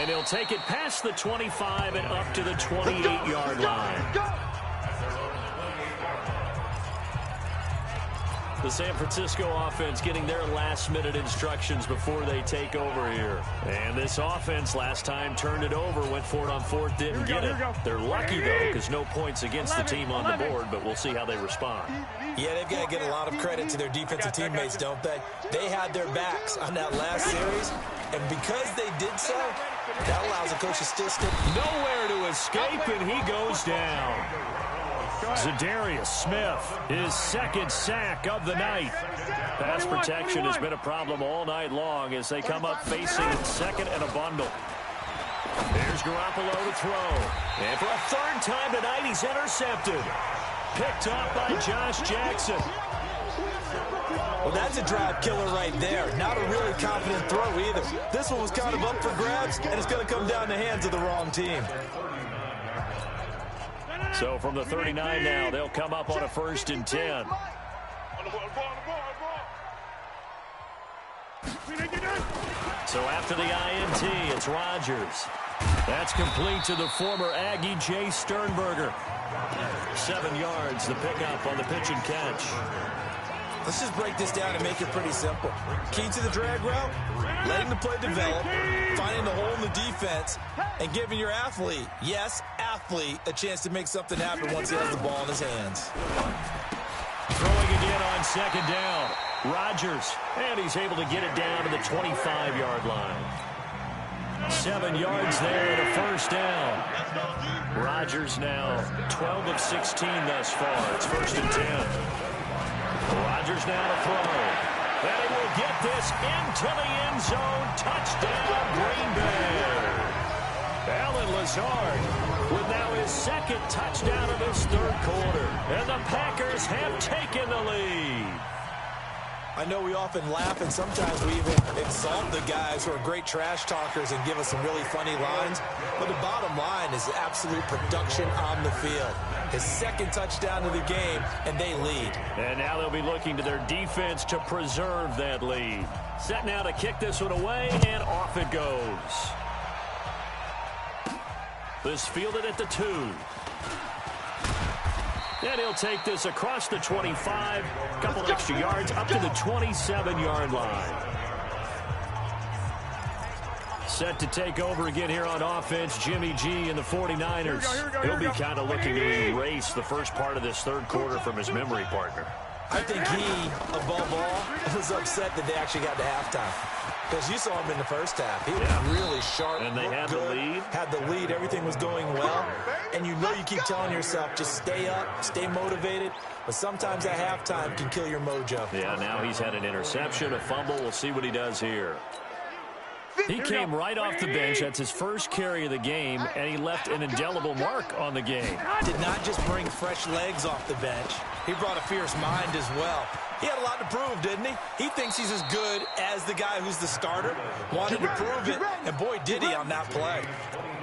And he'll take it past the 25 and up to the 28-yard line. The San Francisco offense getting their last-minute instructions before they take over here. And this offense last time turned it over, went for it on 4th, didn't get it. They're lucky, though, because no points against the team on the board, but we'll see how they respond. Yeah, they've got to get a lot of credit to their defensive teammates, don't they? They had their backs on that last series, and because they did so, that allows a coach to still stick. Nowhere to escape, and he goes down. Zadarius Smith, his 2nd sack of the night. Pass protection has been a problem all night long as they come up facing 2nd and a bundle. There's Garoppolo to throw. And for a 3rd time tonight, he's intercepted. Picked up by Josh Jackson. Well, that's a drive killer right there. Not a really confident throw either. This one was kind of up for grabs, and it's going to come down the hands of the wrong team. So from the 39 now, they'll come up on a 1st and 10. So after the INT, it's Rodgers. That's complete to the former Aggie Jay Sternberger. 7 yards, the pickup on the pitch and catch. Let's just break this down and make it pretty simple. Key to the drag route, letting the play develop, finding the hole in the defense, and giving your athlete, yes, athlete, a chance to make something happen once he has the ball in his hands. Throwing again on 2nd down. Rodgers, and he's able to get it down to the 25-yard line. 7 yards there and a 1st down. Rodgers now 12 of 16 thus far. It's 1st and 10. Rodgers now to throw. And he will get this into the end zone. Touchdown, Green Bay. Allen Lazard with now his 2nd touchdown of this 3rd quarter. And the Packers have taken the lead. I know we often laugh, and sometimes we even insult the guys who are great trash talkers and give us some really funny lines. But the bottom line is absolute production on the field. His 2nd touchdown of the game, and they lead. And now they'll be looking to their defense to preserve that lead. Set now to kick this one away, and off it goes. This fielded at the 2. And he'll take this across the 25, a couple extra yards, up to the 27-yard line. Set to take over again here on offense, Jimmy G and the 49ers. He'll be kind of looking to erase the first part of this 3rd quarter from his memory partner. I think he, above all, was upset that they actually got to halftime. Because you saw him in the first half. He was really sharp. And they had good, the lead. Had the lead. Everything was going well. And you know you keep telling yourself, just stay up, stay motivated. But sometimes at halftime can kill your mojo. Yeah, now he's had an interception, a fumble. We'll see what he does here. He came right off the bench. That's his first carry of the game, and he left an indelible mark on the game. Did not just bring fresh legs off the bench. He brought a fierce mind as well. He had a lot to prove, didn't he? He thinks he's as good as the guy who's the starter. Wanted to prove it, and boy, did he on that play.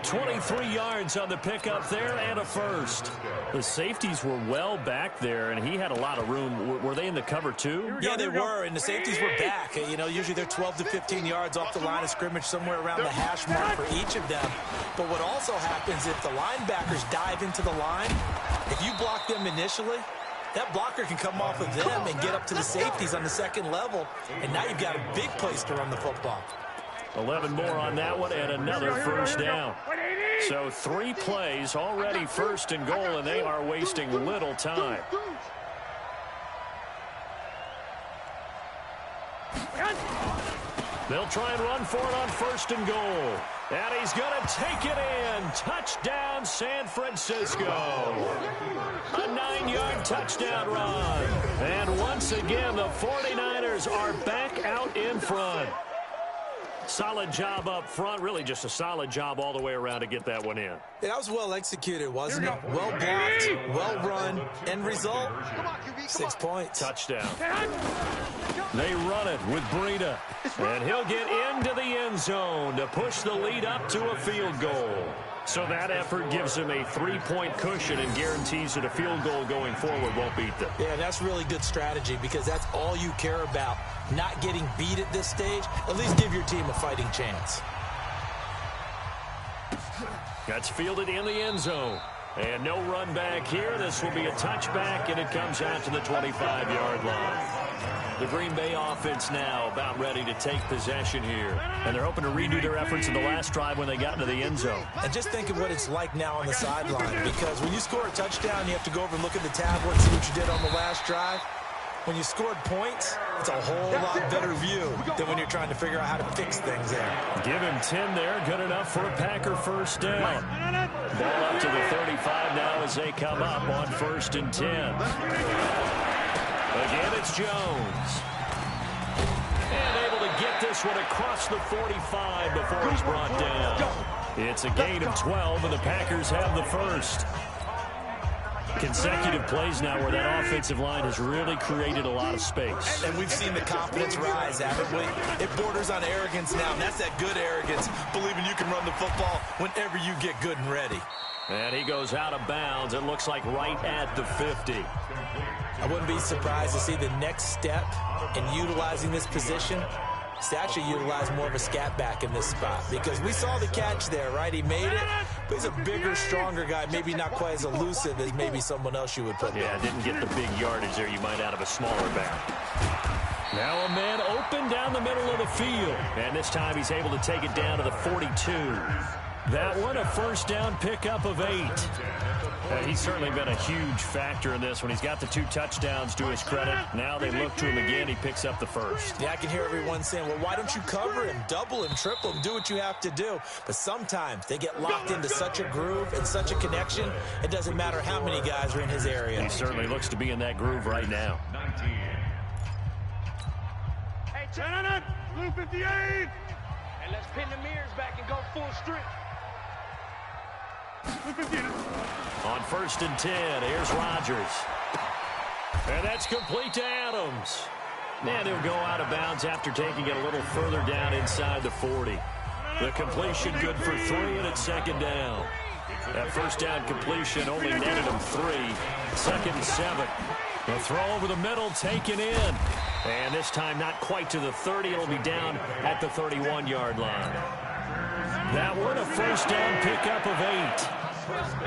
23 yards on the pickup there and a first. The safeties were well back there, and he had a lot of room. Were they in the cover too? Yeah, they were, and the safeties were back. You know, usually they're 12 to 15 yards off the line of scrimmage, somewhere around the hash mark for each of them. But what also happens if the linebackers dive into the line, if you block them initially, that blocker can come off of them and get up to the safeties on the second level, and now you've got a big place to run the football. 11 more on that one and another first down. So 3 plays already first and goal, and they are wasting little time. They'll try and run for it on first and goal. And he's going to take it in. Touchdown, San Francisco. A 9-yard touchdown run. And once again, the 49ers are back out in front. Solid job up front. Really just a solid job all the way around to get that one in. Yeah, that was well executed, wasn't it? Well blocked, well run. End result, 6 points. Touchdown. They run it with Breida. And he'll get into the end zone to push the lead up to a field goal. So that effort gives him a 3-point cushion and guarantees that a field goal going forward won't beat them. Yeah, that's really good strategy because that's all you care about. Not getting beat at this stage. At least give your team a fighting chance. That's fielded in the end zone. And no run back here. This will be a touchback, and it comes out to the 25-yard line. The Green Bay offense now about ready to take possession here. And they're hoping to redo their efforts in the last drive when they got into the end zone. And just think of what it's like now on the sideline. Because when you score a touchdown, you have to go over and look at the tablet and see what you did on the last drive. When you scored points, it's a whole lot better view than when you're trying to figure out how to fix things there. Give him 10 there. Good enough for a Packer first down. Ball up to the 35 now as they come up on 1st and 10. Again, it's Jones. And able to get this one across the 45 before he's brought down. It's a gain of 12, and the Packers have the first. Consecutive plays now where that offensive line has really created a lot of space. And we've seen the confidence rise, haven't we? It borders on arrogance now, and that's that good arrogance, believing you can run the football whenever you get good and ready. And he goes out of bounds. It looks like right at the 50. I wouldn't be surprised to see the next step in utilizing this position is to actually utilize more of a scat back in this spot. Because we saw the catch there, right? He made it, but he's a bigger, stronger guy, maybe not quite as elusive as maybe someone else you would put there. Yeah, didn't get the big yardage there you might out of a smaller back. Now a man open down the middle of the field. And this time he's able to take it down to the 42. That one, a first down pickup of 8. He's certainly been a huge factor in this when he's got the 2 touchdowns to his credit. Now they look to him again. He picks up the first. Yeah, I can hear everyone saying, well, why don't you cover him, double him, triple him, do what you have to do. But sometimes they get locked into such a groove and such a connection, it doesn't matter how many guys are in his area. He certainly looks to be in that groove right now. Hey, turn it, blue 58. And let's pin the mirrors back and go full strip. On 1st and 10, here's Rodgers. And that's complete to Adams. And he'll go out of bounds after taking it a little further down inside the 40. The completion good for 3, and it's 2nd down. That first down completion only netted him 3. 2nd and 7. The throw over the middle taken in. And this time not quite to the 30. It'll be down at the 31-yard line. That one, a first down pickup of 8.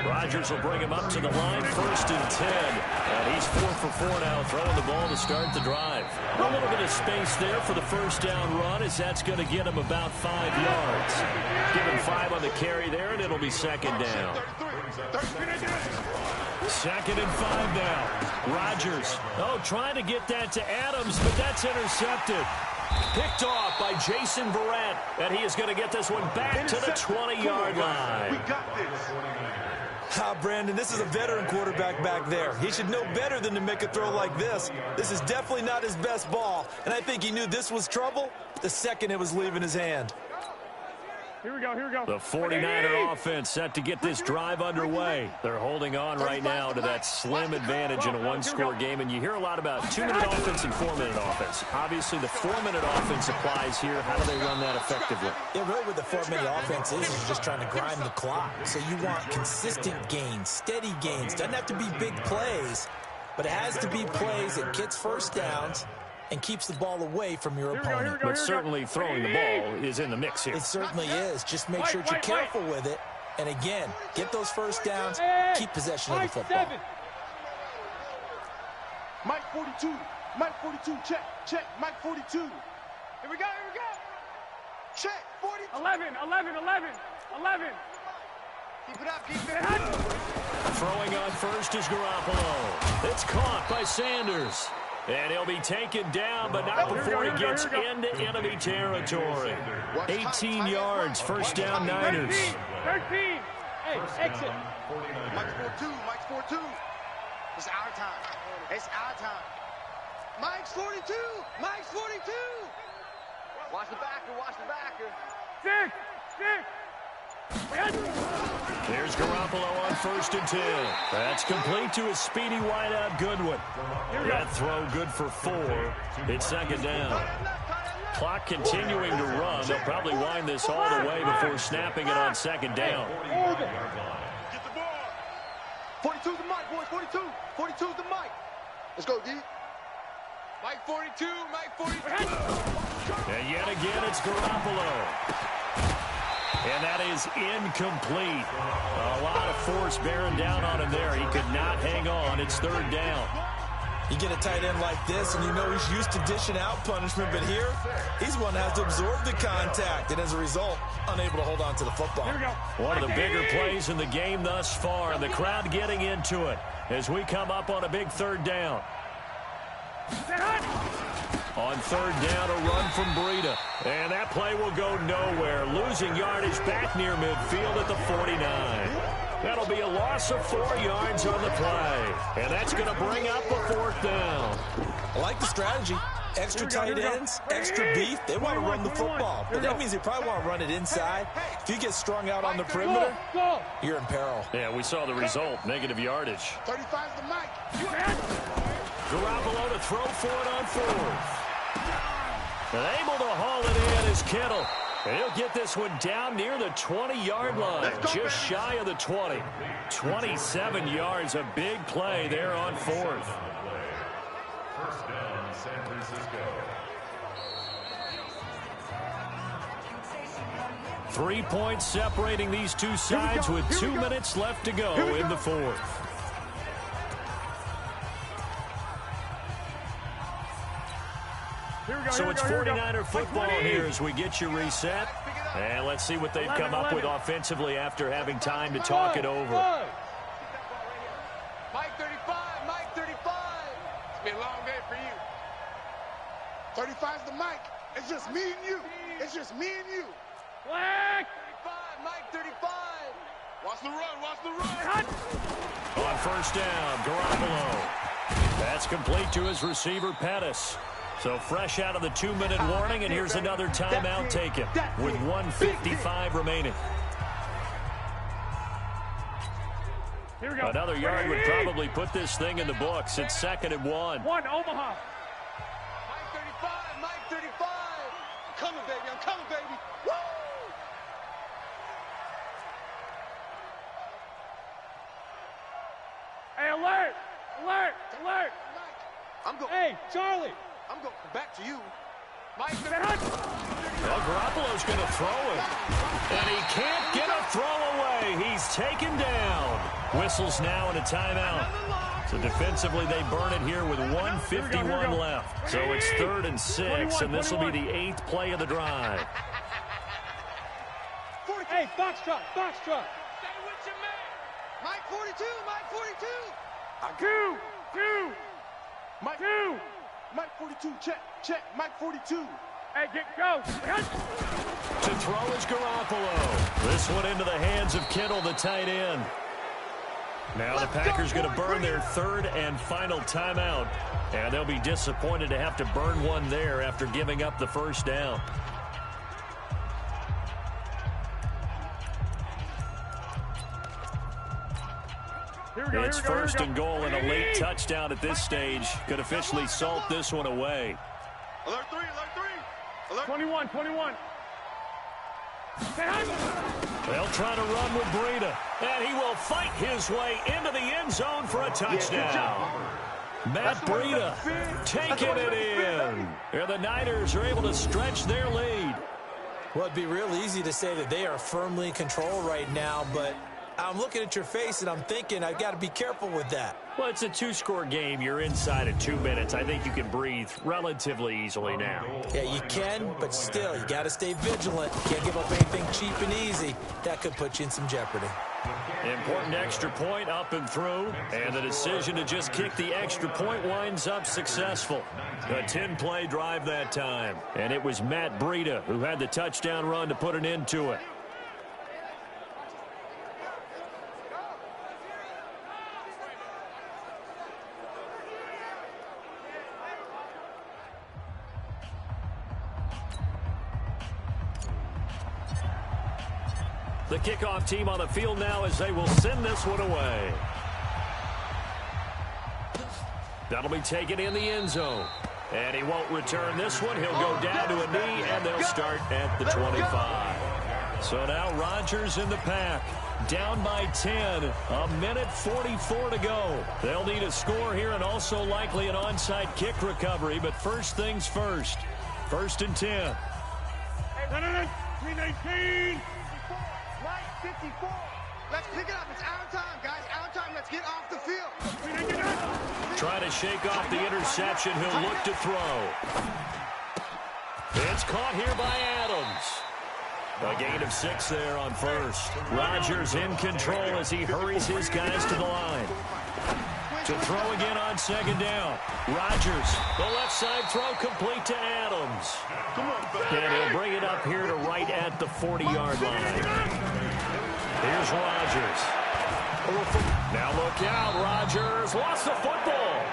Rodgers will bring him up to the line, 1st and 10. And he's 4 for 4 now, throwing the ball to start the drive. A little bit of space there for the first down run, as that's going to get him about 5 yards. Give him 5 on the carry there, and it'll be 2nd down. 2nd and 5 now. Rodgers, trying to get that to Adams, but that's intercepted. Picked off by Jason Verrett, and he is going to get this one back to the 20-yard line. We got this. Brandon, this is a veteran quarterback back there. He should know better than to make a throw like this. This is definitely not his best ball, and I think he knew this was trouble the second it was leaving his hand. Here we go, here we go. The 49er offense set to get this drive underway. They're holding on right now to that slim advantage in a one-score game, and you hear a lot about 2-minute offense and 4-minute offense. Obviously, the 4-minute offense applies here. How do they run that effectively? Yeah, really what the 4-minute offense is just trying to grind the clock. So you want consistent gains, steady gains. Doesn't have to be big plays, but it has to be plays that gets first downs and keeps the ball away from your opponent. But certainly throwing the ball is in the mix here. It certainly is. Just make sure that you're careful with it. And again, get those first downs, keep possession of the football. Mike 42. Mike 42. Check. Mike 42. Here we go. Check. 42. 11. Keep it up. Throwing on first is Garoppolo. It's caught by Sanders. And he'll be taken down, but not before he gets into enemy territory. 18 yards, first down, Niners. 13. Hey, exit. Mike's 42. It's our time. Mike's 42. Watch the backer. 6. There's Garoppolo on first and 10. That's complete to his speedy wideout Goodwin. That throw good for 4. It's second down. Clock continuing to run. They'll probably wind this all the way before snapping it on second down. Get the ball. 42's the mic, boys. 42. 42's the mic. Let's go, D. Mike 42. And yet again, it's Garoppolo. And that is incomplete. A lot of force bearing down on him there. He could not hang on. It's third down. You get a tight end like this, and you know he's used to dishing out punishment, but here, he's one that has to absorb the contact, and as a result, unable to hold on to the football. One of the bigger plays in the game thus far, and the crowd getting into it as we come up on a big third down. On third down, a run from Breida. And that play will go nowhere. Losing yardage back near midfield at the 49. That'll be a loss of 4 yards on the play. And that's going to bring up a fourth down. I like the strategy. Extra tight ends, extra beef. They want to run the football. But that means they probably want to run it inside. If you get strung out on the perimeter, you're in peril. Yeah, we saw the result. Negative yardage. 35's the mic. Garoppolo to throw for it on fourth. And able to haul it in is Kittle. And he'll get this one down near the 20-yard line, just shy of the 20. 27 yards, a big play there on fourth. First down, San Francisco. 3 points separating these two sides with 2 minutes left to go in the fourth. So it's 49er football here as we get you reset. And let's see what they've come up with offensively after having time to talk it over. Mike 35. It's been a long day for you. 35's the mic. It's just me and you. Black. 35, Mike 35. Watch the run. On first down, Garoppolo. That's complete to his receiver, Pettis. So fresh out of the 2-minute warning, and here's another timeout taken with 1:55 remaining. Another yard would probably put this thing in the books. It's 2nd and 1. One, Omaha. Mike 35. I'm coming, baby. Woo! Hey, alert! I'm going. Hey, Charlie! I'm going back to you. Mike. Well, Garoppolo's going to throw it. And he can't get a throw away. He's taken down. Whistles now in a timeout. So defensively, they burn it here with 1:51 left. So it's 3rd and 6, and this will be the 8th play of the drive. Hey, box truck. Stay with your man. Mike 42. 2. Mike 2. Mike 42, check. Mike 42. Hey, go. To throw is Garoppolo. This one into the hands of Kittle, the tight end. Now the Packers going to burn their third and final timeout. And they'll be disappointed to have to burn one there after giving up the first down. It's first and goal and a late touchdown at this stage could officially salt this one away. Alert 3. Alert 21. They'll try to run with Breida, and he will fight his way into the end zone for a touchdown. Matt Breida taking it in. And the Niners are able to stretch their lead. Well, it'd be real easy to say that they are firmly in control right now, but I'm looking at your face and I'm thinking I've got to be careful with that. Well, it's a two-score game. You're inside of 2 minutes. I think you can breathe relatively easily now. Yeah, you can, but still, you got to stay vigilant. Can't give up anything cheap and easy. That could put you in some jeopardy. Important extra point up and through, and the decision to just kick the extra point winds up successful. A 10-play drive that time, and it was Matt Breida who had the touchdown run to put an end to it. The kickoff team on the field now as they will send this one away. That'll be taken in the end zone. And he won't return this one. He'll go down to a knee, and they'll start at the 25. So now Rodgers in the pack. Down by 10. A minute 44 to go. They'll need a score here and also likely an onside kick recovery. But first things first. First and 10. 319. 54. Let's pick it up. It's our time, guys. Our time. Let's get off the field. Trying to shake off the interception. He'll look to throw. It's caught here by Adams. A gain of 6 there on first. Rodgers in control as he hurries his guys to the line. To throw again on second down. Rodgers, the left side throw complete to Adams. And he'll bring it up here to right at the 40-yard line. Here's Rodgers. Now look out, Rodgers lost the football.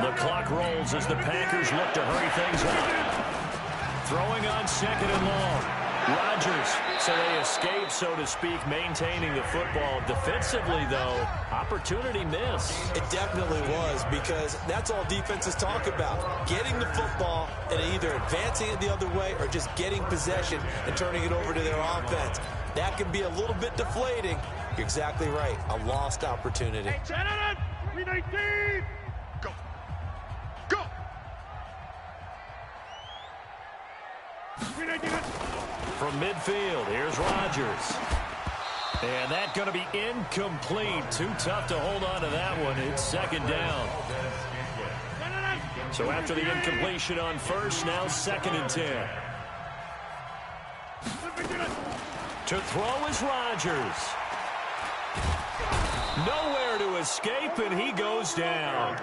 The clock rolls as the Packers look to hurry things up. Throwing on second and long. Rodgers, so they escape, so to speak, maintaining the football. Defensively, though, opportunity miss. It definitely was, because that's all defenses talk about. Getting the football and either advancing it the other way or just getting possession and turning it over to their offense. That can be a little bit deflating. You're exactly right. A lost opportunity. Hey, 319. Go. From midfield, here's Rodgers. And that's going to be incomplete. Too tough to hold on to that one. It's second down. So after the incompletion on first, now second and 10. To throw is Rodgers. Nowhere to escape, and he goes down.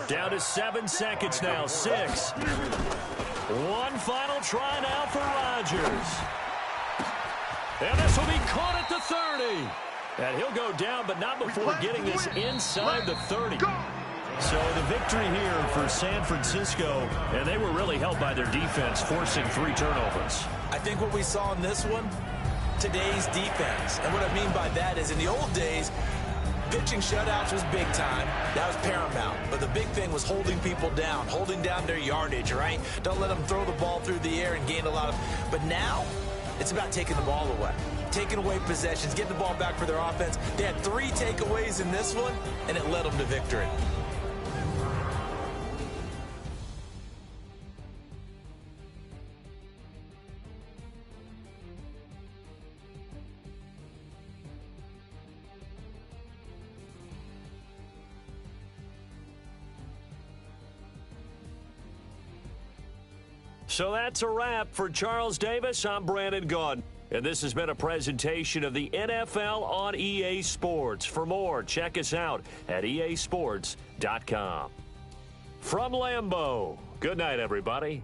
Down to 7 seconds now, 6. One final try now for Rodgers. And this will be caught at the 30. And he'll go down, but not before getting this inside the 30. So the victory here for San Francisco, and they were really helped by their defense, forcing 3 turnovers. I think what we saw in this one, today's defense. And what I mean by that is in the old days, pitching shutouts was big time. That was paramount. But the big thing was holding people down, holding down their yardage, right? Don't let them throw the ball through the air and gain a lot of... But now, it's about taking the ball away. Taking away possessions, getting the ball back for their offense. They had 3 takeaways in this one, and it led them to victory. So that's a wrap for Charles Davis. I'm Brandon Gaudin. And this has been a presentation of the NFL on EA Sports. For more, check us out at easports.com. From Lambeau, good night, everybody.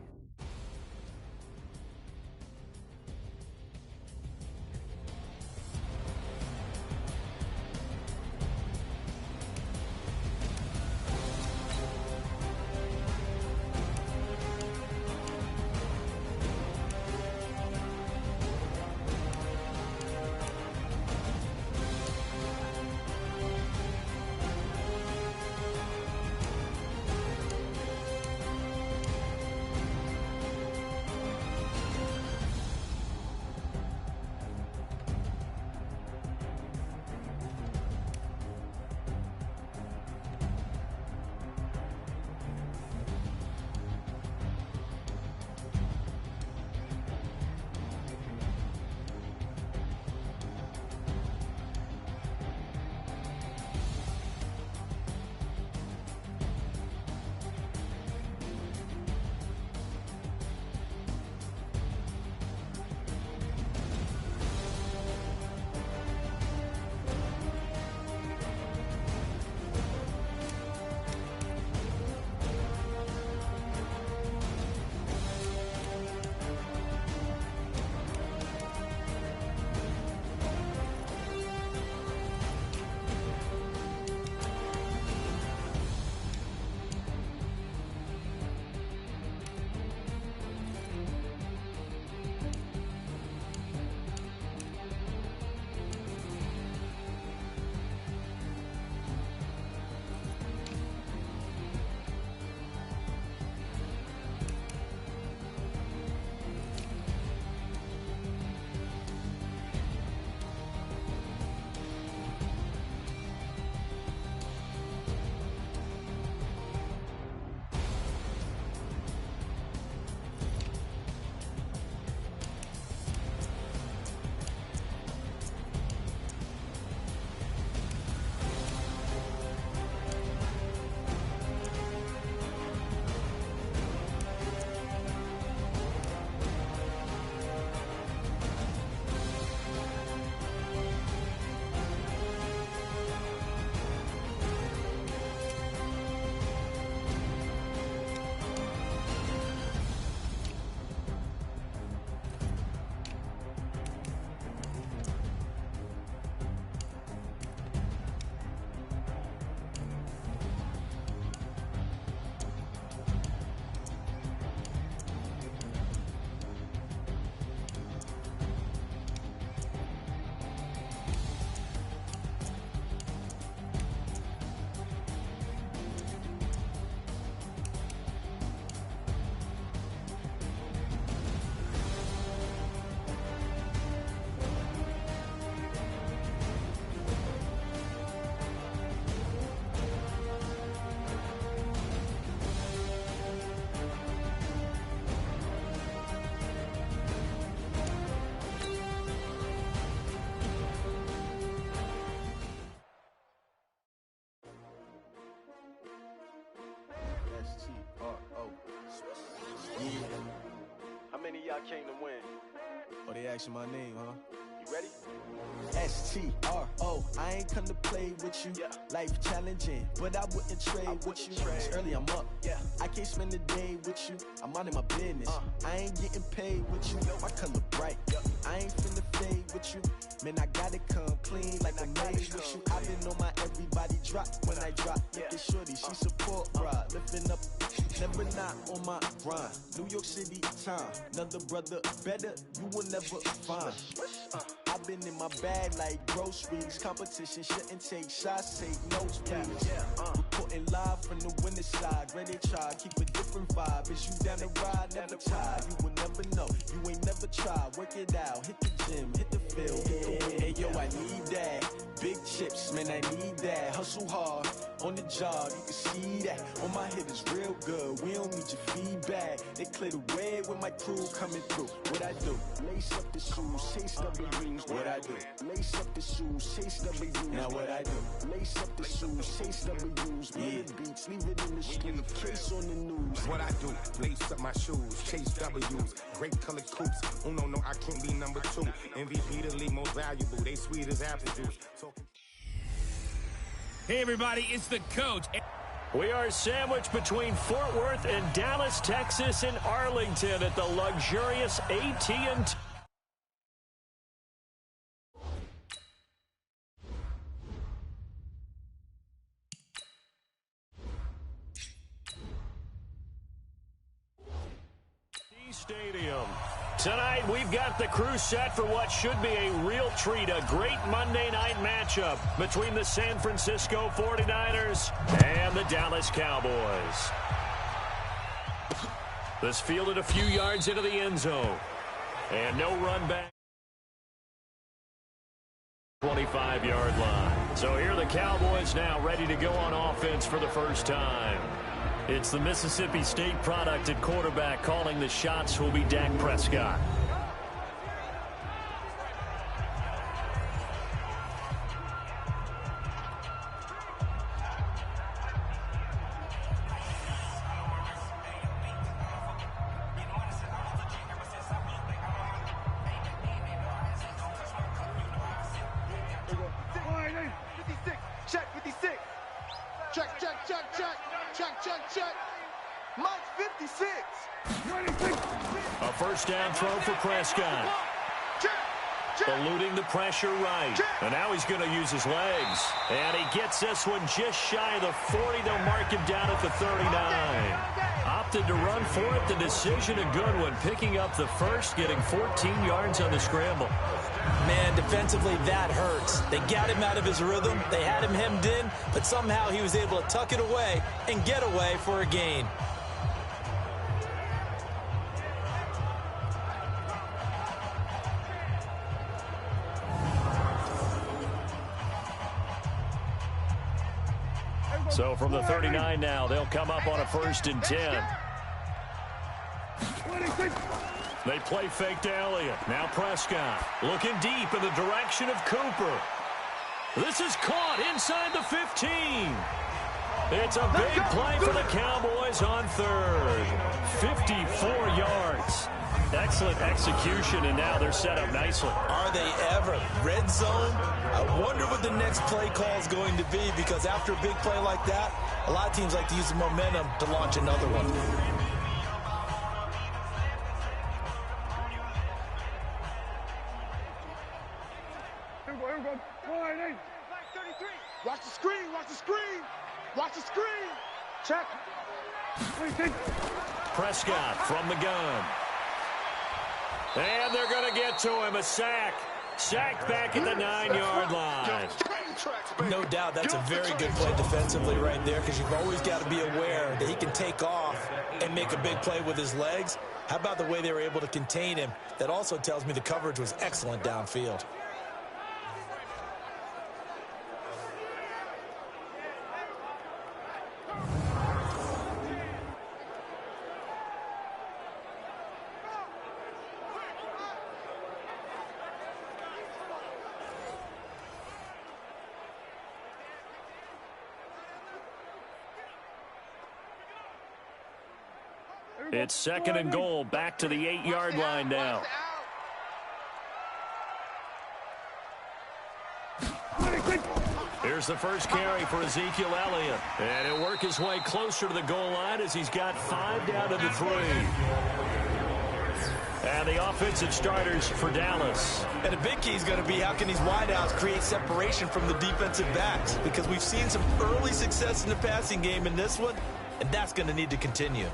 How many of y'all came to win? Oh, they asking my name, huh? You ready? STRO, I ain't come to play with you. Yeah. Life challenging, but I wouldn't trade with you. It's early, I'm up. Yeah. I can't spend the day with you. I'm out of my business. I ain't getting paid with you. My color bright. I ain't finna fade with you. Man, I gotta come clean like I'm made with you. I've been on my everybody drop when I drop. Look at shorty, she support ride. Lifting up, never not on my grind. New York City time, another brother better, you will never find. I've been in my bag like groceries. Competition shouldn't take shots, take notes, please. Reporting live from the winning side. Ready to try, keep a different vibe. Is you down the ride, never tired. You will never know, you ain't never tried. Work it out, hit the gym, hit the field, hit the win. Hey yo, I need that. big chips, man, I need that. Hustle hard on the job, you can see that. On my head is real good, we don't need your feedback. They clear the way with my crew coming through. What I do? Lace up the shoes, chase W's. What I do? Lace up the shoes, chase W's. Now what I do? Lace up the shoes, chase W's. Yeah. Beats, leave it in the street, case on the news. What I do? Lace up my shoes, chase W's. Great color coops. Uno, no, I can't be number 2. MVP the league most valuable. They sweet as apple juice. Hey, everybody, it's the coach. We are sandwiched between Fort Worth and Dallas, Texas, and Arlington at the luxurious AT&T. Stadium. Tonight, we've got the crew set for what should be a real treat, a great Monday night matchup between the San Francisco 49ers and the Dallas Cowboys. This fielded a few yards into the end zone. And no run back. 25-yard line. So here are the Cowboys now ready to go on offense for the first time. It's the Mississippi State product at quarterback. Calling the shots will be Dak Prescott. Check 56. Check. Mike 56. A first down throw for Prescott. Eluding the pressure right. And now he's going to use his legs. And he gets this one just shy of the 40. They'll mark him down at the 39. Opted to run for it. The decision a good one. Picking up the first, getting 14 yards on the scramble. Man, defensively, that hurts. They got him out of his rhythm. They had him hemmed in, but somehow he was able to tuck it away and get away for a gain. So from the 39 now, they'll come up on a 1st and 10. They play fake to Elliott. Now Prescott looking deep in the direction of Cooper. This is caught inside the 15. It's a big play for the Cowboys on 3rd. 54 yards. Excellent execution, and now they're set up nicely. Are they ever? Red zone? I wonder what the next play call is going to be, because after a big play like that, a lot of teams like to use the momentum to launch another one. Watch the screen. Check. Prescott from the gun. And they're going to get to him. A sack. Sacked back at the 9-yard line. No doubt that's a very good play defensively right there, because you've always got to be aware that he can take off and make a big play with his legs. How about the way they were able to contain him? That also tells me the coverage was excellent downfield. It's 2nd and goal, back to the 8-yard line now. Here's the first carry for Ezekiel Elliott. And he'll work his way closer to the goal line as he's got 5 down to the 3. And the offensive starters for Dallas. And a big key is going to be how can these wideouts create separation from the defensive backs, because we've seen some early success in the passing game in this one, and that's going to need to continue.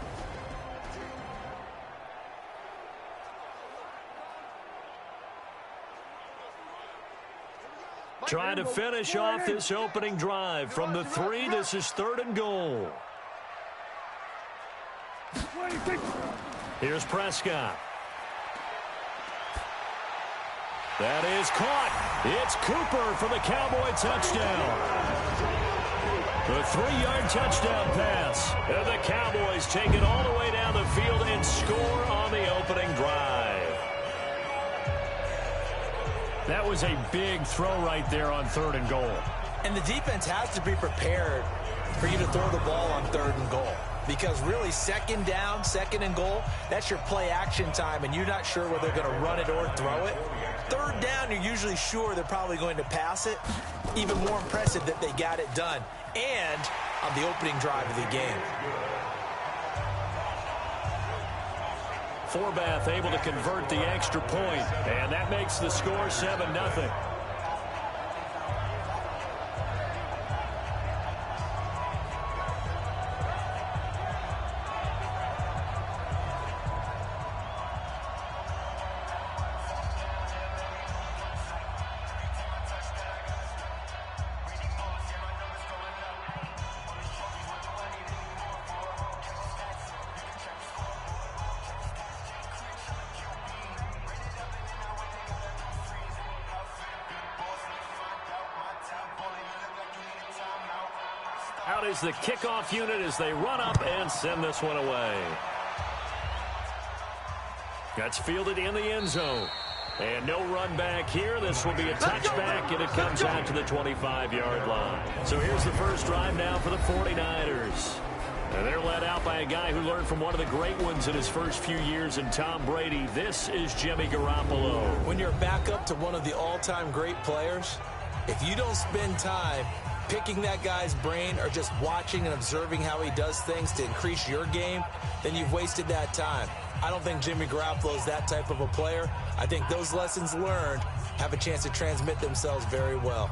Trying to finish off this opening drive. From the 3, this is 3rd and goal. Here's Prescott. That is caught. It's Cooper for the Cowboy touchdown. The 3-yard touchdown pass. And the Cowboys take it all the way down the field and score on the opening drive. That was a big throw right there on 3rd and goal. And the defense has to be prepared for you to throw the ball on 3rd and goal. Because really, 2nd down, 2nd and goal, that's your play action time, and you're not sure whether they're going to run it or throw it. 3rd down, you're usually sure they're probably going to pass it. Even more impressive that they got it done. And on the opening drive of the game. Forbath able to convert the extra point, and that makes the score 7-0. Out is the kickoff unit as they run up and send this one away. That's fielded in the end zone. And no run back here. This will be a touchback, and it comes out to the 25-yard line. So here's the first drive now for the 49ers. And they're led out by a guy who learned from one of the great ones in his first few years in Tom Brady. This is Jimmy Garoppolo. When you're back up to one of the all-time great players, if you don't spend time picking that guy's brain or just watching and observing how he does things to increase your game, then you've wasted that time. I don't think Jimmy Garoppolo is that type of a player. I think those lessons learned have a chance to transmit themselves very well.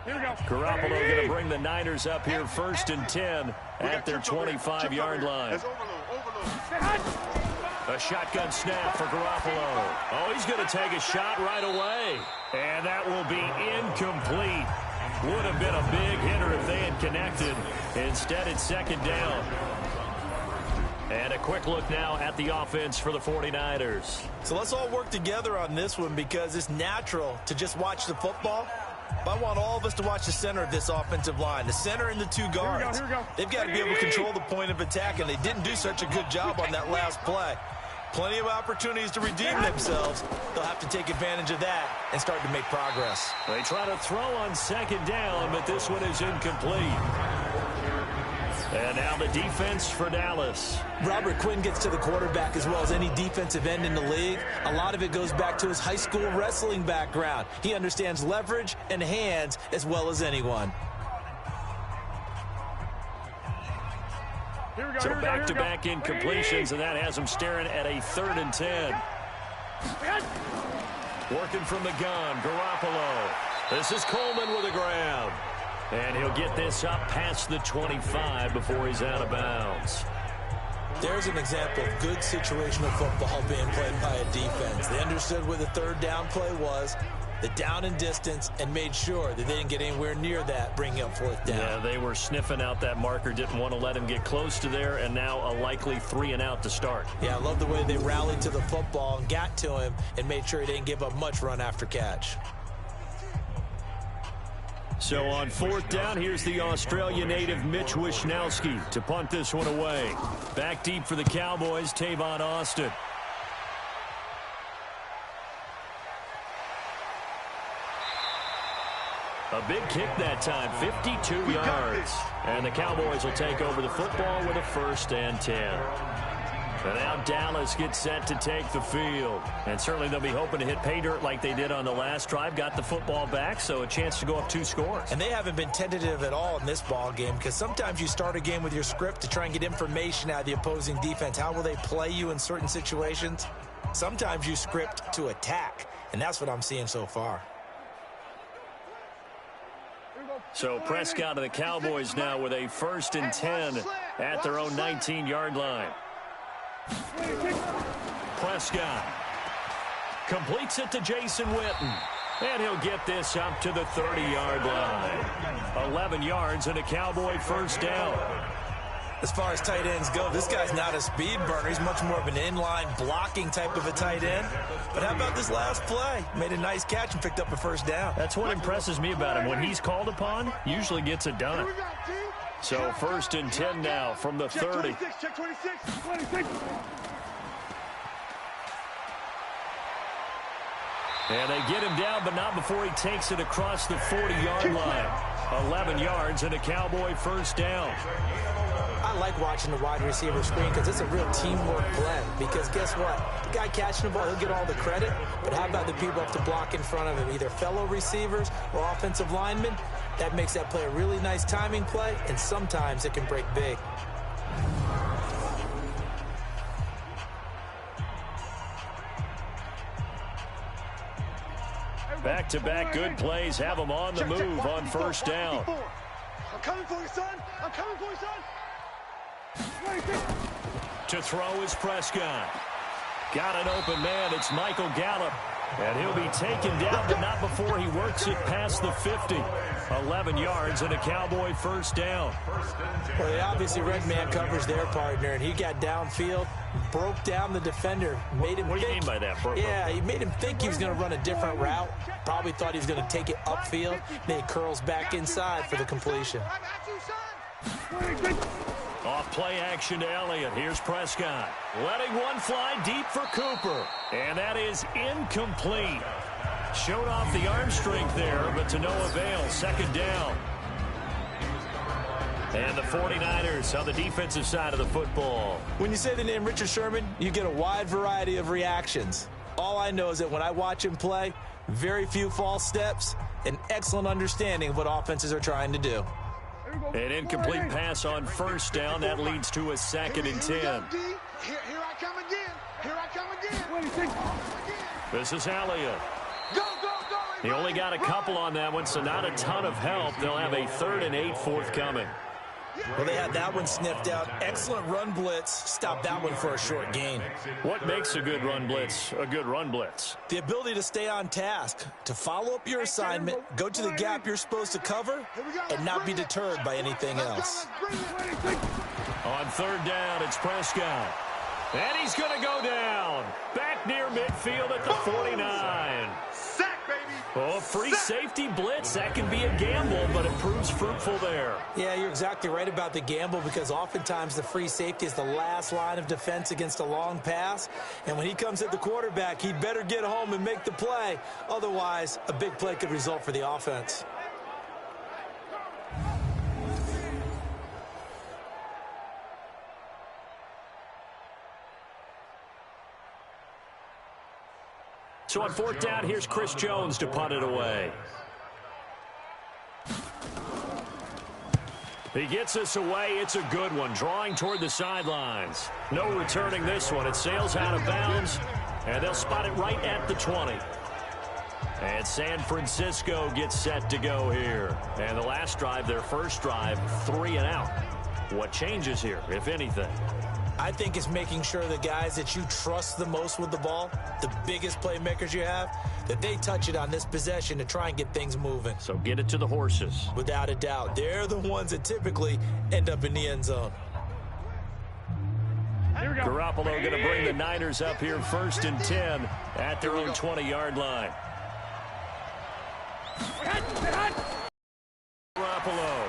Here we go. Garoppolo going to bring the Niners up here 1st and 10 at their 25-yard line. A shotgun snap for Garoppolo. Oh, he's going to take a shot right away. And that will be incomplete. Would have been a big hitter if they had connected. Instead, it's 2nd down. And a quick look now at the offense for the 49ers. So let's all work together on this one because it's natural to just watch the football. But I want all of us to watch the center of this offensive line, the center and the 2 guards. Here we go. They've got to be able to control the point of attack, and they didn't do such a good job on that last play. Plenty of opportunities to redeem themselves. They'll have to take advantage of that and start to make progress. They try to throw on 2nd down, but this one is incomplete. And now the defense for Dallas. Robert Quinn gets to the quarterback as well as any defensive end in the league. A lot of it goes back to his high school wrestling background. He understands leverage and hands as well as anyone. So back-to-back incompletions, and that has him staring at a 3rd and 10. Working from the gun, Garoppolo. This is Coleman with a grab. And he'll get this up past the 25 before he's out of bounds. There's an example of good situational football being played by a defense. They understood where the 3rd down play was, the down and distance, and made sure that they didn't get anywhere near that, bringing up 4th down. Yeah, they were sniffing out that marker, didn't want to let him get close to there, and now a likely 3 and out to start. Yeah, I love the way they rallied to the football and got to him and made sure he didn't give up much run after catch. So on 4th down, here's the Australia native Mitch Wishnowsky to punt this one away. Back deep for the Cowboys, Tavon Austin. A big kick that time, 52 yards. And the Cowboys will take over the football with a 1st and 10. And now Dallas gets set to take the field. And certainly they'll be hoping to hit pay dirt like they did on the last drive. Got the football back, so a chance to go up 2 scores. And they haven't been tentative at all in this ball game because sometimes you start a game with your script to try and get information out of the opposing defense. How will they play you in certain situations? Sometimes you script to attack, and that's what I'm seeing so far. So Prescott of the Cowboys now with a 1st and 10 at their own 19-yard line. Prescott completes it to Jason Witten. And he'll get this up to the 30-yard line. 11 yards and a Cowboy 1st down. As far as tight ends go, this guy's not a speed burner. He's much more of an inline blocking type of a tight end. But how about this last play? Made a nice catch and picked up a first down. That's what impresses me about him. When he's called upon, usually gets it done. So 1st and 10 now from the 30. Check 26. And they get him down, but not before he takes it across the 40-yard line. 11 yards and a Cowboy first down. I like watching the wide receiver screen because it's a real teamwork play. Because guess what? The guy catching the ball, he'll get all the credit. But how about the people up to block in front of him, either fellow receivers or offensive linemen? That makes that play a really nice timing play, and sometimes it can break big. Back-to-back good plays have them on the move on first down. I'm coming for you, son. I'm coming for you, son. To throw is Prescott. Got an open man. It's Michael Gallup. And he'll be taken down, but not before he works it past the 50. 11 yards and a Cowboy first down. Well, they obviously red man covers their partner, and he got downfield, broke down the defender, made him What do you mean by that, Burpo? Yeah, he made him think he was going to run a different route. Probably thought he was going to take it upfield. Then he curls back inside for the completion. Off play action to Elliott. Here's Prescott. Letting one fly deep for Cooper. And that is incomplete. Showed off the arm strength there, but to no avail. 2nd down. And the 49ers on the defensive side of the football. When you say the name Richard Sherman, you get a wide variety of reactions. All I know is that when I watch him play, very few false steps, an excellent understanding of what offenses are trying to do. An incomplete pass on first down. That leads to a 2nd and 10. Here I come again. Here I come again. This is Elliott. Go. He only got a couple on that one, so not a ton of help. They'll have a 3rd and 8 forthcoming. Well, they had that one sniffed out. Excellent run blitz. Stopped that one for a short gain. What makes a good run blitz a good run blitz? The ability to stay on task, to follow up your assignment, go to the gap you're supposed to cover, and not be deterred by anything else. On 3rd down, it's Prescott. And he's going to go down. Back near midfield at the 49. Sack, baby. Oh, free safety blitz. That can be a gamble, but it proves fruitful there. Yeah, you're exactly right about the gamble because oftentimes the free safety is the last line of defense against a long pass. And when he comes at the quarterback, he'd better get home and make the play. Otherwise, a big play could result for the offense. So on 4th down, here's Chris Jones to punt it away. He gets us away. It's a good one, drawing toward the sidelines. No returning this one. It sails out of bounds, and they'll spot it right at the 20. And San Francisco gets set to go here. And the last drive, their first drive, 3 and out. What changes here, if anything? I think it's making sure the guys that you trust the most with the ball, the biggest playmakers you have, that they touch it on this possession to try and get things moving. So get it to the horses. Without a doubt. They're the ones that typically end up in the end zone. Garoppolo going to bring the Niners up here 1st and 10 at their own 20-yard line. Garoppolo.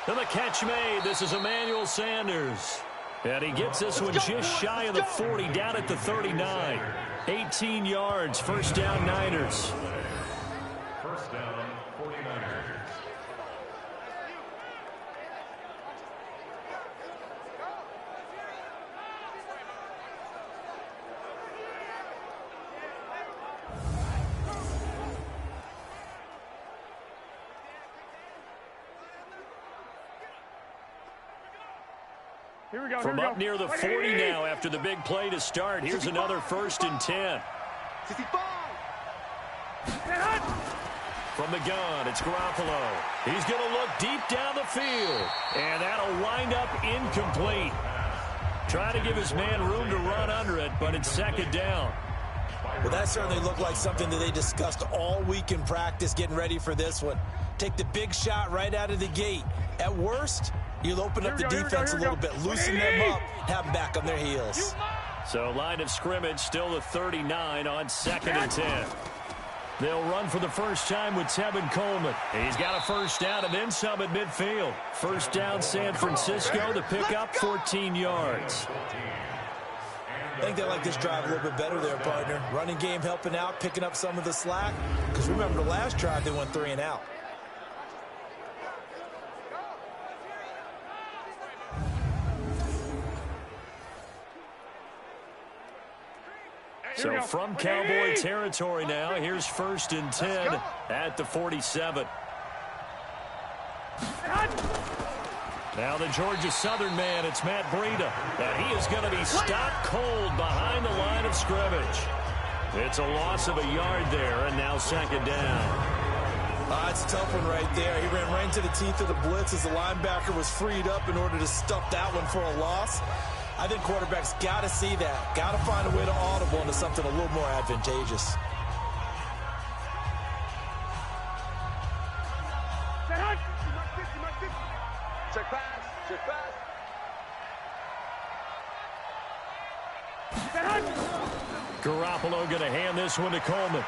And the catch made. This is Emmanuel Sanders. And he gets this one just shy of the 40, down at the 39. 18 yards, 1st down Niners. 1st down, 49ers. Here we go. From up near the 40 now after the big play to start. Here's another 1st and 10. From the gun, it's Garoppolo. He's going to look deep down the field. And that'll wind up incomplete. Trying to give his man room to run under it, but it's 2nd down. Well, that certainly looked like something that they discussed all week in practice getting ready for this one. Take the big shot right out of the gate. At worst, You'll open up the defense a little bit, loosen them up, have them back on their heels. So line of scrimmage still the 39 on 2nd and 10. They'll run for the first time with Tevin Coleman. He's got a first down and then some at midfield. First down San Francisco, the pickup 14 yards. I think they like this drive a little bit better there, partner. Running game helping out, picking up some of the slack. Because remember the last drive they went 3 and out. So from Cowboy territory now, here's 1st and 10 at the 47. Now the Georgia Southern man, it's Matt Breida. And he is going to be stopped cold behind the line of scrimmage. It's a loss of a yard there, and now 2nd down. It's a tough one right there. He ran right into the teeth of the blitz as the linebacker was freed up in order to stuff that one for a loss. I think quarterbacks got to see that. Got to find a way to audible into something a little more advantageous. Check pass. Check pass. Garoppolo going to hand this one to Coleman.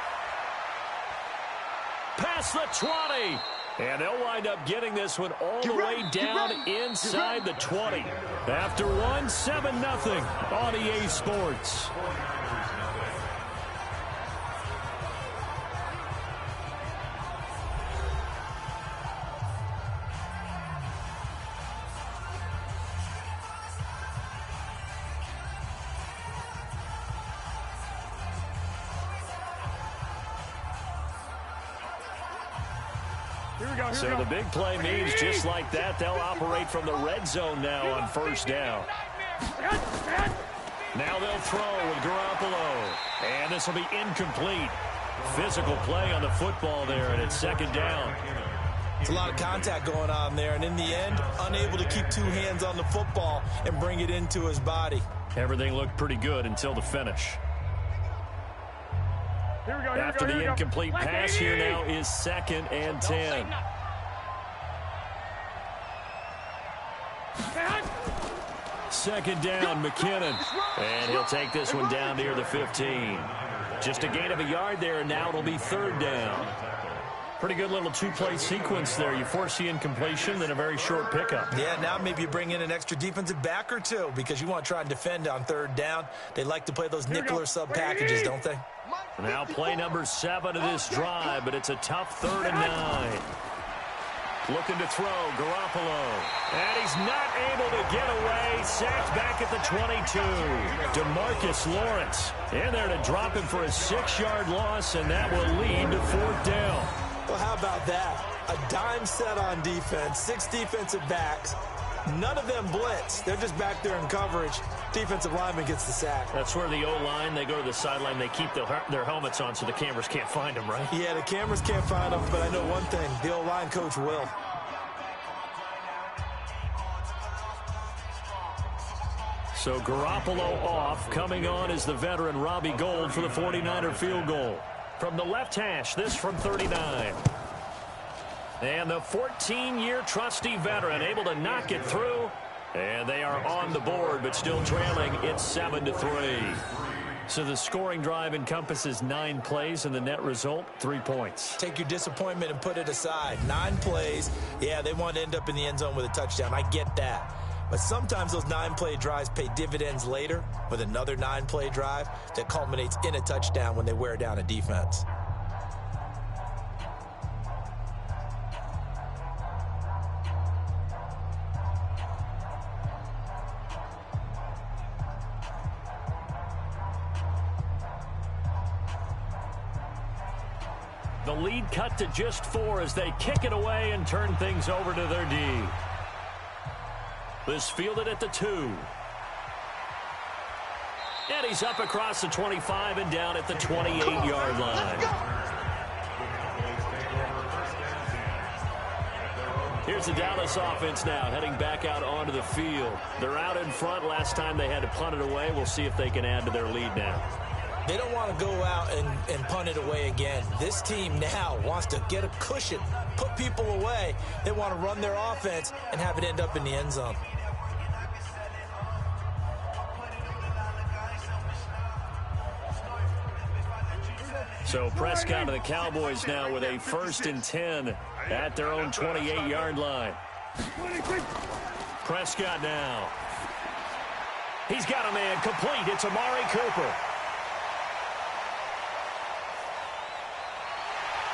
Past the 20. And they'll wind up getting this one all the way down inside the 20. After one, 7-0 on EA Sports. So the big play means just like that, they'll operate from the red zone now on 1st down. Now they'll throw with Garoppolo. And this will be incomplete. Physical play on the football there, and it's 2nd down. It's a lot of contact going on there, and in the end, unable to keep 2 hands on the football and bring it into his body. Everything looked pretty good until the finish. After the incomplete pass, here now is 2nd and 10. Second down, McKinnon. And he'll take this one down near the 15. Just a gain of a yard there, and now it'll be 3rd down. Pretty good little 2-play sequence there. You force the incompletion, then a very short pickup. Yeah, now maybe you bring in an extra defensive back or 2 because you want to try and defend on 3rd down. They like to play those nickel or sub packages, don't they? Now play number 7 of this drive, but it's a tough 3rd and 9. Looking to throw, Garoppolo. And he's not able to get away. Sacked back at the 22. DeMarcus Lawrence in there to drop him for a 6-yard loss, and that will lead to 4th down. Well, how about that? A dime set on defense, 6 defensive backs. None of them blitz. They're just back there in coverage. Defensive lineman gets the sack. That's where the O-line, they go to the sideline, they keep their helmets on so the cameras can't find them, right? Yeah, the cameras can't find them, but I know one thing. The O-line coach will. So Garoppolo off. Coming on is the veteran Robbie Gould for the 49er field goal. From the left hash, this from 39. And the 14-year trusty veteran able to knock it through. And they are on the board, but still trailing. It's 7-3. So the scoring drive encompasses 9 plays, and the net result, 3 points. Take your disappointment and put it aside. 9 plays. Yeah, they want to end up in the end zone with a touchdown. I get that. But sometimes those 9-play drives pay dividends later with another 9-play drive that culminates in a touchdown when they wear down a defense. The lead cut to just 4 as they kick it away and turn things over to their D. This fielded at the 2. And he's up across the 25 and down at the 28-yard line. Here's the Dallas offense now heading back out onto the field. They're out in front. Last time they had to punt it away. We'll see if they can add to their lead now. They don't want to go out and punt it away again. This team now wants to get a cushion, put people away. They want to run their offense and have it end up in the end zone. So Prescott and the Cowboys now with a 1st and 10 at their own 28-yard line. Prescott now. He's got a man complete. It's Amari Cooper.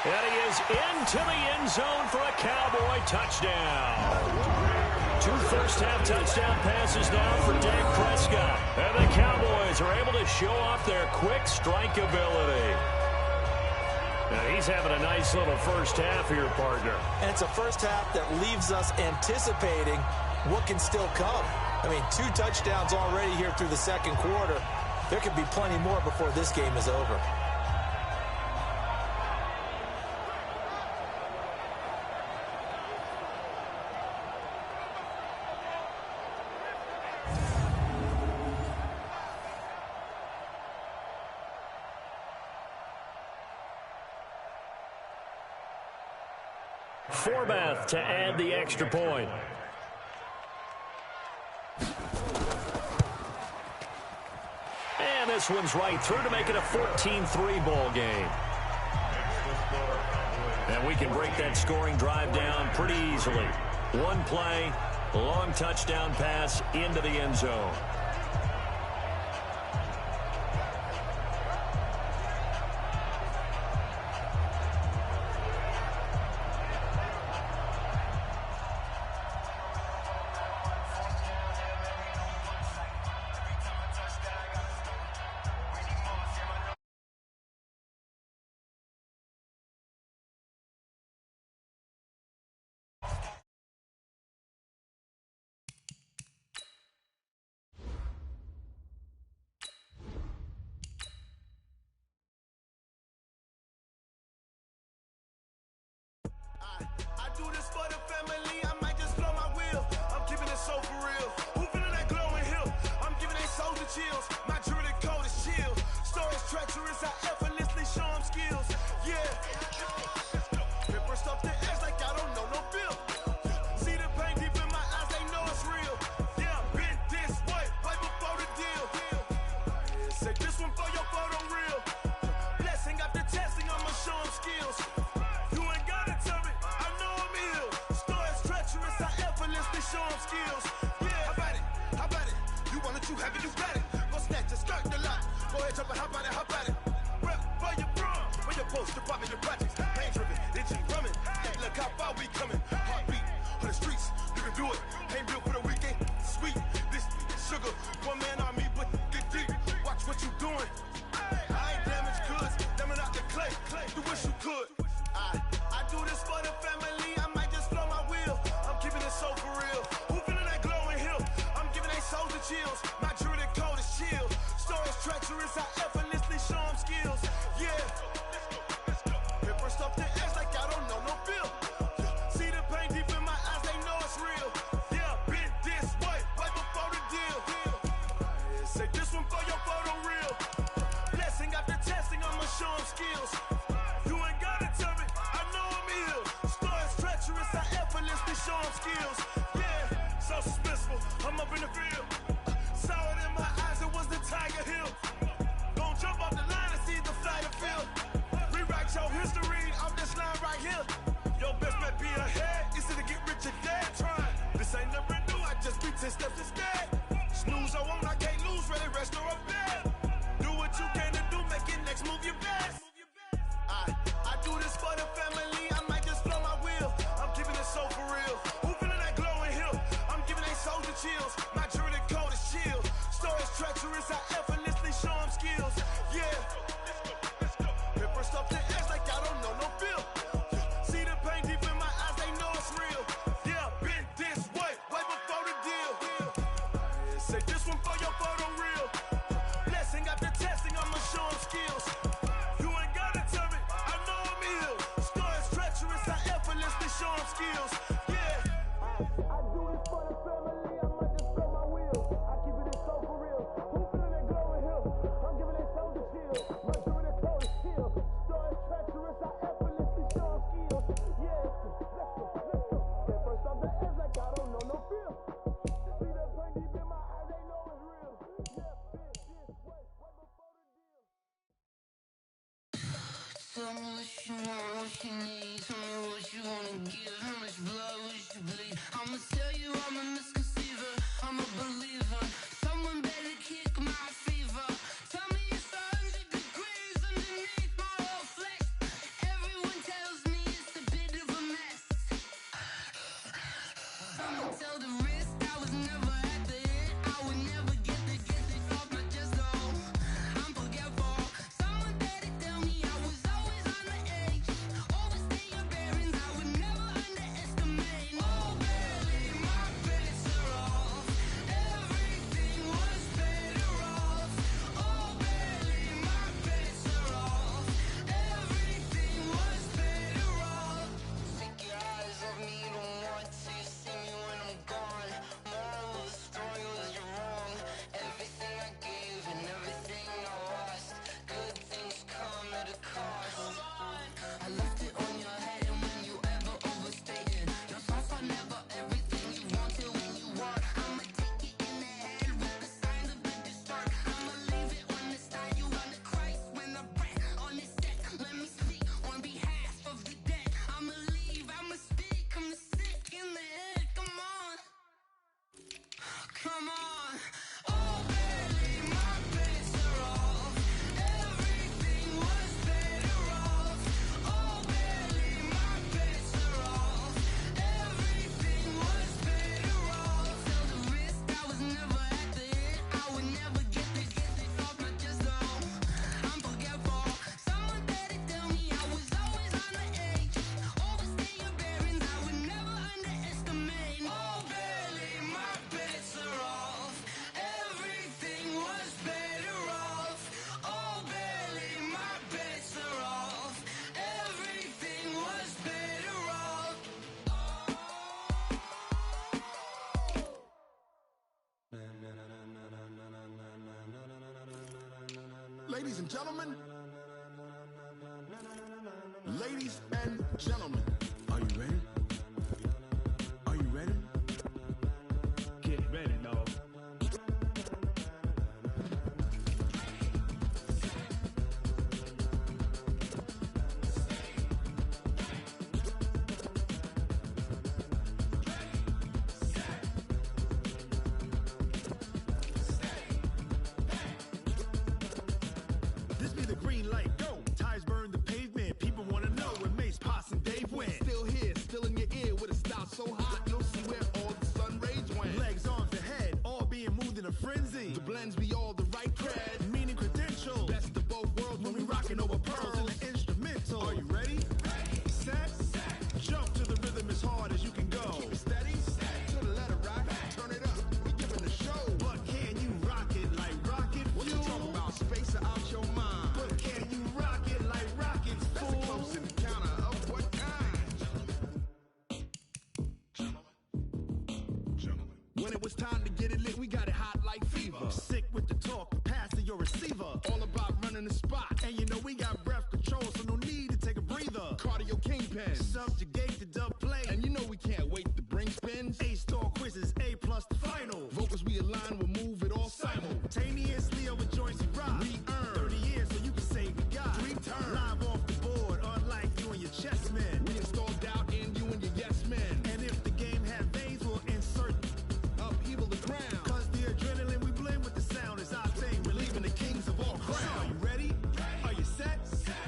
And he is into the end zone for a Cowboy touchdown. 2 first-half touchdown passes now for Dak Prescott. And the Cowboys are able to show off their quick strike ability. Now he's having a nice little first half here, partner. And it's a first half that leaves us anticipating what can still come. I mean, 2 touchdowns already here through the second quarter. There could be plenty more before this game is over. Forbath to add the extra point. And this one's right through to make it a 14-3 ball game. And we can break that scoring drive down pretty easily. 1 play, long touchdown pass into the end zone. I do this for the family, I might just blow my wheel. I'm keeping it so for real. Who feeling that glowing hill? I'm giving they soldier chills. My jewelry code is chill. Stories treacherous, I effortlessly show them skills. Yeah. Paper stuff the edge like I don't know no feel. See the pain deep in my eyes, they know it's real. Yeah, been this way, right before the deal. Say this one for your photo real. Blessing after testing, I'ma show them skills. You ain't gotta tell me, I know I'm ill. Stories treacherous, I effortlessly show them skills. Yeah, how about it? How about it? You want it, you have it, you got it. Go snatch it, skirt the lot. Go ahead, jump it, how about it, how about it? Rep for your bro, for your poster, pop your projects. Pain driven, itching, drumming. Yeah, look how far we coming. Heartbeat on the streets, you can do it. Ain't built for the weekend, sweet. This sugar, 1-man army, but get deep. Watch what you doing. I ain't damaged goods, damn it out the clay. You wish you could. I do this for the family, I might just blow my wheel. I'm keeping it so for real. Who feeling that glowing hill? I'm giving they soldier chills. My jewelry code is chill. Stories treacherous, I effortlessly show them skills. Yeah. Paper stuff the edge like I don't know no feel. See the pain deep in my eyes, they know it's real. Yeah, been this way, right before the deal. Say this one for your photo real. Blessing after testing, I'ma show them skills. You ain't gotta tell me, I know I'm ill. Stories treacherous, I effortlessly show them skills. Yeah, so suspenseful, I'm up in the field. Saw it in my eyes, it was the Tiger Hill. Gon' jump off the line and see the flight of field. Rewrite your history off this line right here. Your best bet be ahead, it's to get rich or dead trying. This ain't never new, I just be 10 steps instead. Snooze I won't, I can't lose, ready, rest or a bed. Do what you can to do, make it next move your best. I do this for the family, I might just blow my wheel. I'm keeping it so for real. Who feeling that glowing hill? I'm giving they soldier chills. My jewelry code is chill. Stories treacherous, I effortlessly show them skills. Yeah. Paper stuff the edge like I don't know no feel. See the pain deep in my eyes, they know it's real. Yeah, been this way, right before the deal. Say this one for your photo real. Blessing after testing, I'ma show them skills. You ain't gotta tell me, I know I'm ill. Stories treacherous, I effortlessly show them skills. Yeah. I do this for the family, I might just blow my wheel. I keep it so for real. Who feeling that glowing hill? I'm giving it soldier chills. Tell me what you want, what you need. Tell me what you wanna give. How much blood would you bleed? I'ma tell you I'm a misconceiver. I'm a believer. Someone better kick my fever. Tell me it's 100 degrees underneath my whole flesh. Everyone tells me it's a bit of a mess. I'ma tell the wrist I was never at the hit. I would never get this off my chest though. I'm forgetful. Someone better tell me I was always on the edge. Overstay your bearings, I would never underestimate. Oh baby, my bets are off. Everything was better off. Oh baby, my bets are off. Everything was better off. Take your eyes off me, you don't want to see me when I'm gone. Moral of the story was you're wrong. Everything I gave and everything I lost. Good things come at a cost. I left it on your head, and when you ever overstated, your thoughts are never everything you wanted when you want. I'ma take it in the head with the signs of the disturbed. I'ma leave it on the side. You on the Christ when I breath on this set. Let me speak on behalf of the dead. I'ma leave, I'ma speak. I'm the sick in the head. Come on, come on. Oh baby, my bets are off. Everything was better off. Oh baby, my bets are off. Everything was better off. Tell the wrist I was never at the hit. I would never get this off my chest though. I'm forgetful. Someone better tell me I was always on the edge. Overstay your bearings, I would never underestimate. Oh baby, my bets are off. Everything was better off. Oh baby, my bets are off. Everything was better off. Ladies and gentlemen, ladies and gentlemen, are you ready? Are you ready? Get ready, dog. This be the green light, go. Tires burn the pavement. People want to know where Mace, Poss, and Dave went. Still here, still in your ear with a style so hot, you'll see where all the sun rays went. Legs, arms, and head, all being moved in a frenzy. The blends be all the right cred, meaning credentials. Best of both worlds when we rocking over pearls in the instrumental. Are you ready? Set, jump to the rhythm as hard as you can go. Keep it steady, to the letter rock, turn it up, we giving a show. But can you rock it like rocket fuel? What you talking about? Space or out your mind? But can you rock it like rockets, fool? That's a close encounter of what kind? When it was time to get it lit, we got it hot like fever. Sick with the talk, passing your receiver. All about running the spot. And you know we got breath control, so no need to take a breather. Cardio kingpin, subjugate the dub play. And you know we can't wait to bring spins. A-star quizzes, A+ the final. Vocals we align, we'll move it all simultaneously over joints we rock. We earn 30 years, so you can say we got 3 turns. Live off the board, unlike you and your chess men. We install doubt in you and your yes men. And if the game had veins, we'll insert upheaval the ground. Cause the adrenaline we blend with the sound is our thing, relieving the kings of all crowns. So are you ready? Are you set?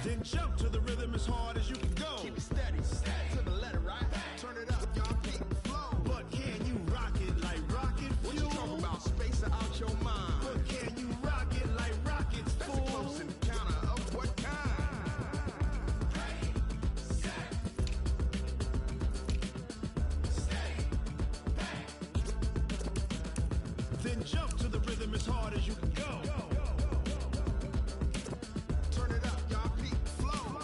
Then jump to the rhythm as hard as you can go. Keep it steady, to the letter right. Turn it up, y'all keep the flow. But can you rock it like rocket fuel? What you talking about? Space or out your mind? But can you rock it like rockets, fool? That's a close encounter of what kind? Then jump to the rhythm as hard as you can go. Turn it up, y'all peak flow.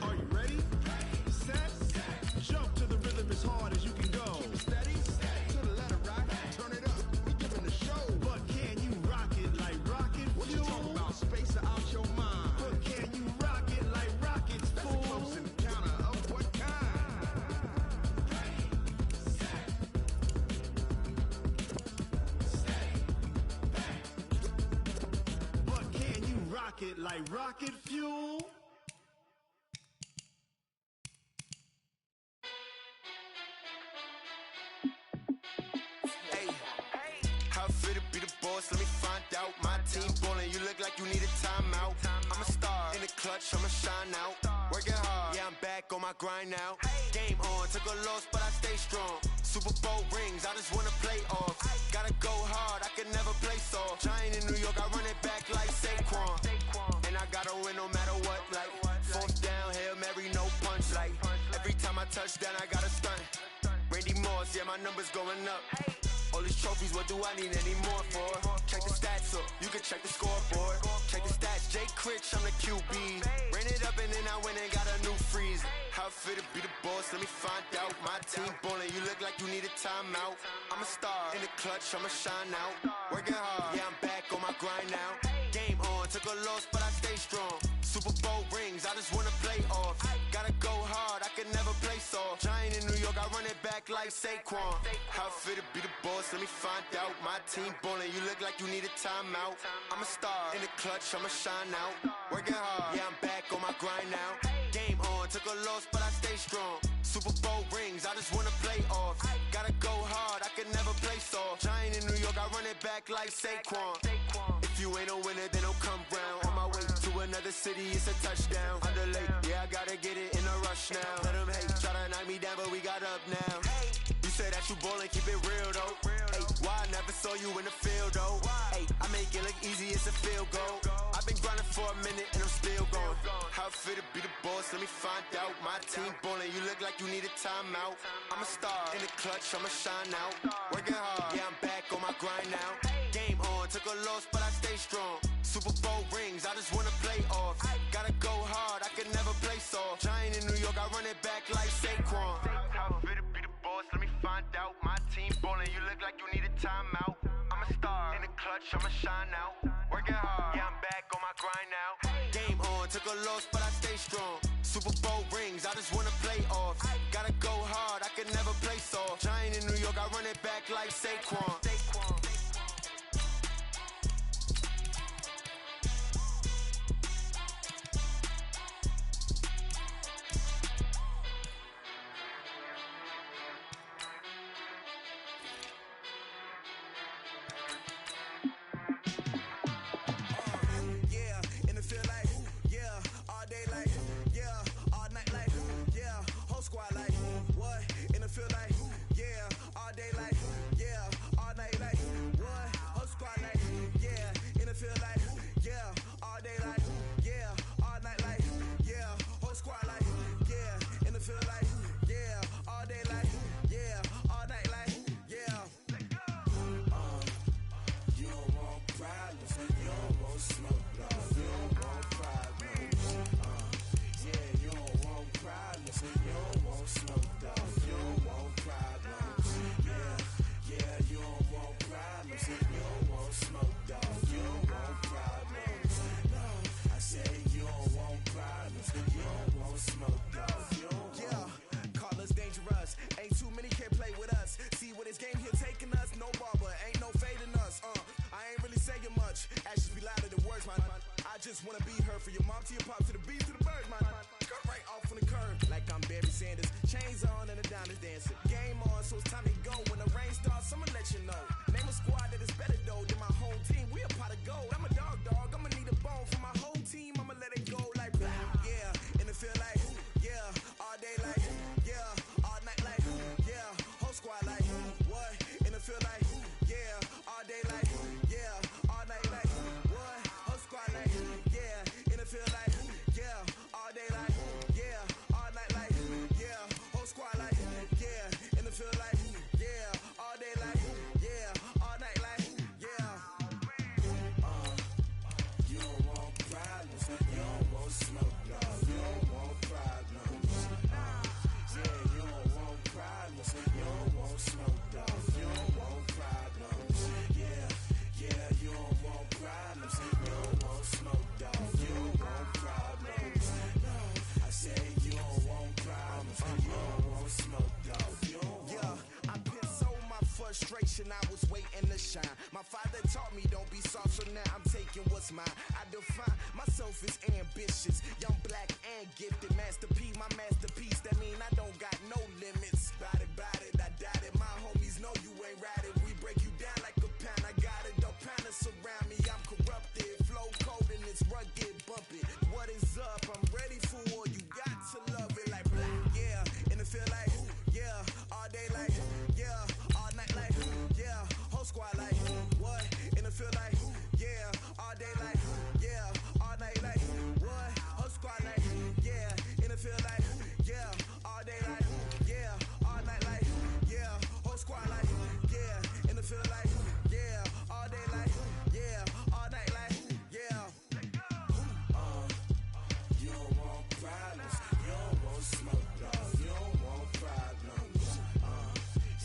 Are you ready? Set, jump to the rhythm as hard as you can go. Keep it steady, to the letter right. it like rocket fuel. Hey, how fit to be the boss? Let me find out. My team ballin', you look like you need a timeout. I'm a star in the clutch, I'ma shine out. Working hard, yeah, I'm back on my grind now. Game on, took a loss, but I stay strong. Super Bowl rings, I just wanna play off. Gotta go hard, I can never play soft. Giant in New York, I run it back like Saquon. And I gotta win no matter what, like fourth down, Hail Mary, no punch. Like every time I touch down, I gotta stunt. Randy Moss, yeah, my numbers going up. All these trophies, what do I need any more for? Check the stats up, you can check the scoreboard. Check the stats, Jake Critch, I'm the QB. Ran it up and then I went and got a new freeze. How fit to be the boss, let me find out. My team ballin', you look like you need a timeout. I'm a star in the clutch, I'ma shine out. Working hard, yeah, I'm back on my grind now. Game on, took a loss, but I stay strong. Super Bowl rings, I just wanna play off. Gotta go hard, I can never play soft. Giant in New York, I run it back like Saquon. How fit to be the boss, let me find out. My team ballin', you look like you need a timeout. I'm a star in the clutch, I'ma shine out. Working hard, yeah, I'm back on my grind now. Game on, took a loss, but I stay strong. Super Bowl rings, I just wanna play off. Gotta go hard, I can never play soft. Giant in New York, I run it back like Saquon. If you ain't a winner, then don't come round. On my way to another city, it's a touchdown. Underlay, yeah, I gotta get it in a rush now. Let them hate, try to knock me down, but we got up now. You say that you ballin', keep it real though. Hey, why I never saw you in the field though? Hey, I make it look easy, it's a field goal. I've been grinding for a minute and I'm still going. How fit to be the boss, let me find out. My team ballin', you look like you need a timeout. I'm a star in the clutch, I'ma shine out. Working hard, yeah, I'm back on my grind now. Game on, took a loss, but I stay strong. Super Bowl rings, I just wanna play off. Gotta go hard, I can never play soft. Giant in New York, I run it back like Saquon. How fit to be the boss, let me find out. My team ballin', you look like you need a timeout. I'm a star in the clutch, I'ma shine out. Working hard, yeah, I'm back on my grind now. Game on, took a loss, but I stay strong. Super Bowl rings, I just wanna play off. Gotta go hard, I can never play soft. Giant in New York, I run it back like Saquon. Just wanna be her for your mom to your pop to the beat to the bird, man. Cut right off on the curb, like I'm Barry Sanders. Chains on and the diamonds dancing. Game on, so it's time to go. When the rain starts, I'ma let you know. Name a squad that is better though than my home team. We a pot of gold. I'm a dog. I'ma need a bone for my whole team. I'ma let it go like blah. Yeah, and it feel like yeah, all day like yeah, all night like yeah, whole squad like what? And it feel like yeah, all day like yeah, all night like what? Whole squad like yeah, and it feel like yeah, all day like yeah, all night like yeah, whole squad like yeah, and it feel like generation, I was waiting to shine. My father taught me don't be soft, so now I'm taking what's mine. I define myself as ambitious, young, black, and gifted. Master P, my masterpiece, that mean I don't got no limits. Bout it, I doubt it. My homies know you ain't ride it. We break you down like a pound. I got it, don't pound us around me. I'm corrupted, flow cold and it's rugged, bump it. What is up? I'm ready for war. You got to love it like, yeah. And it feel like, yeah. All day like, yeah. All night like, yeah. Whole squad like, what? And it feel like, yeah. All day like, yeah. All night like, what? Whole squad like, yeah. And it feel like, yeah. All day like, yeah. All night like, yeah. Whole squad like, yeah. And it feel like, yeah. All day like, yeah. All night like, yeah. You don't want problems. You don't want smoke, dog. You don't want problems.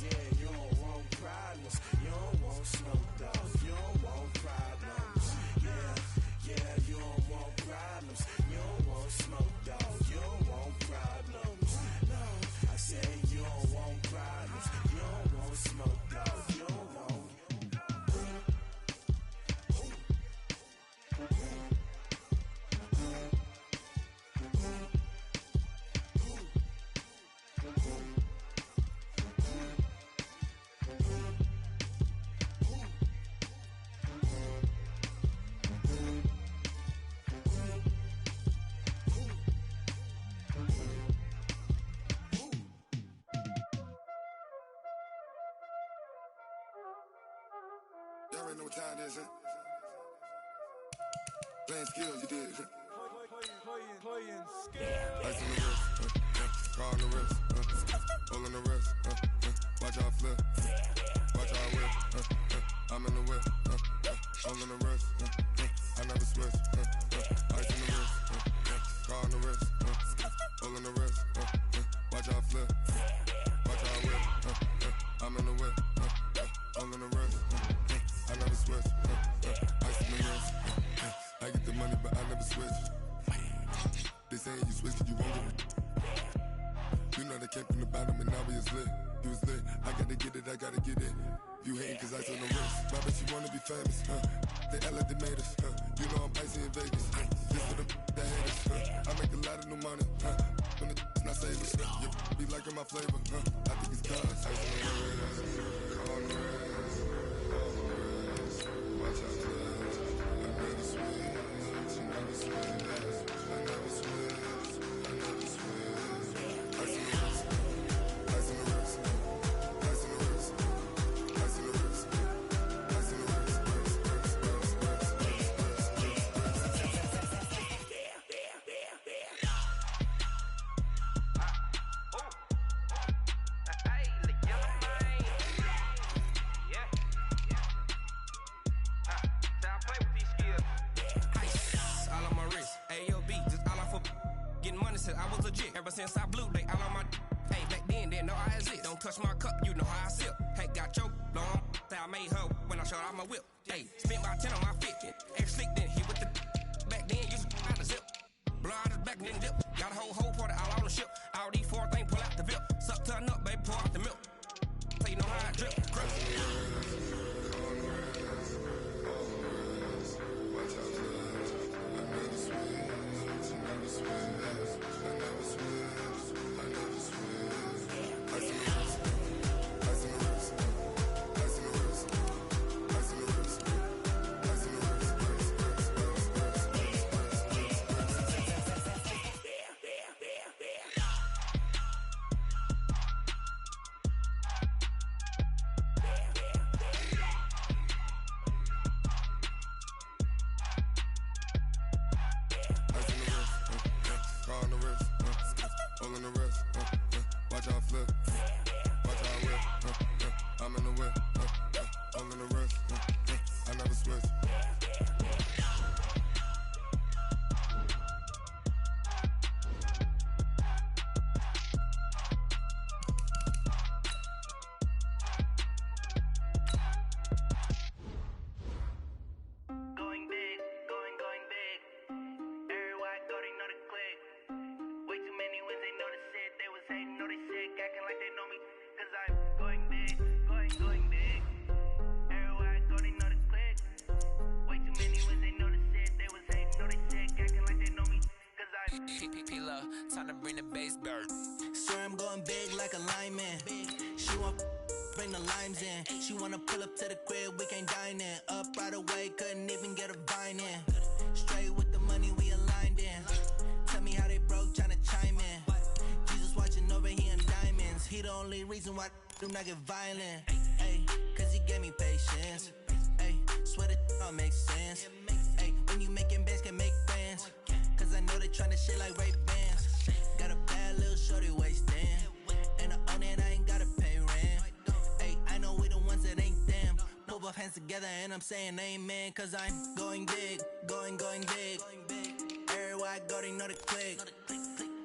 Yeah, you don't want problems. You don't want smoke, dog. You don't want problems. Yeah, you don't want problems. You don't want smoke, dog. You don't want problems. No, I said you don't want problems. You don't want smoke, dog. You don't want. Y'all already know what time it is, huh? Playing skills, you did. Playing skills. Ice on the wrist, car on the wrist, hole on the wrist, watch out flip, watch out whip, I'm in the whip, hole on the wrist, I never switch, ice on the wrist, car on the wrist, hole on the wrist, watch out flip, watch out whip, I'm in the whip, hole on the wrist, I never switch, ice on the wrist, I get the money but I never switch. They saying you switch, you won't get it. You know they came from the bottom and now we is lit. You was lit, I gotta get it, I gotta get it. You hating cause ice on the wrist. My bitch, you wanna be famous, They act like they made us, You know I'm icy in Vegas, Just for the that haters, I make a lot of new money, When it's not savings, You be liking my flavor, I think it's cause ice on the wrist, on the wrist, on the wrist. Watch out, cuz I never switch, I never switch. I never switch, I never switch. Ice in the wrist, ice in the wrist, ice in the wrist, ice in the wrist, ice in the wrist, I was legit ever since I blew. They all on my hey back then didn't know I exist. Don't touch my cup, you know how I sip. Hey, got choked, long. Say I made her when I showed out my whip. Hey, spent about 10 on my 50. Ex slick then hit with the back then used to out the zip. Blow out his back then dip. Got a whole party all on the ship. All these four things pull out the VIP. Suck to a nut, baby, pour out the milk. So you know how I drip. Crush. time to bring the bass bird. Swear I'm going big like a lineman. She want bring the limes in. She wanna pull up to the crib, we can't dine in. Up right away, couldn't even get a vine in. Straight with the money, we aligned in. Tell me how they broke, tryna chime in. Jesus watching over here in diamonds. He the only reason why do not get violent. Ay, cause he gave me patience. Ay, swear that all makes sense. Ay, when you making bands, can make friends. Cause I know they tryna shit like Ray-Bans. Got a bad little shorty wasting. And I own it, I ain't gotta pay rent. Ay, I know we the ones that ain't them. Pull both hands together and I'm saying amen. Cause I'm going big, going big. Everywhere I go, they know the click.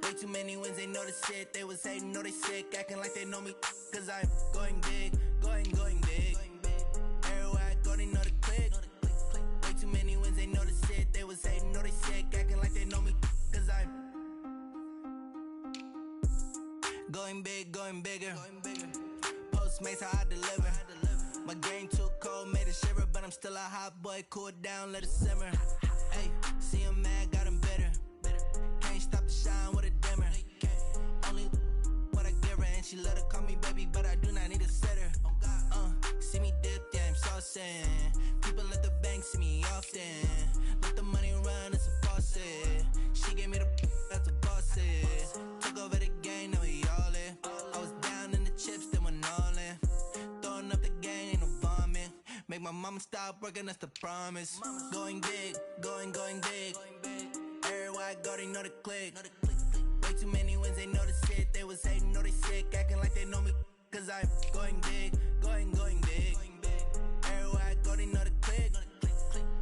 Way too many wins, they know the shit. They was hating, know they sick, acting like they know me. Cause I'm going big, going big. Everywhere I go, they know the click. Way too many wins, they know the shit. They was hating, know they sick, acting like they know me. Cause I'm going big, going bigger. Postmates, how I deliver. My game too cold, made it shiver. But I'm still a hot boy, cool it down, let it simmer. Hey, see him mad, got him bitter. Can't stop the shine with a dimmer. Only what I give her, and she let her call me baby, but I do not need a sitter. See me dip, yeah, I'm saucing. People at the bank see me often. Let the money run, it's a faucet. She gave me the that's a faucet. Took over the game, now we all in. I was down in the chips, then went all in. Throwing up the gang, ain't no vomit. Make my mama stop working, that's the promise. Going big, going big. Everywhere I go, they know the click. Way too many wins, they know the shit. They was hating, know they sick, acting like they know me. Cause I'm going big, going big. Everywhere I go, they know the click.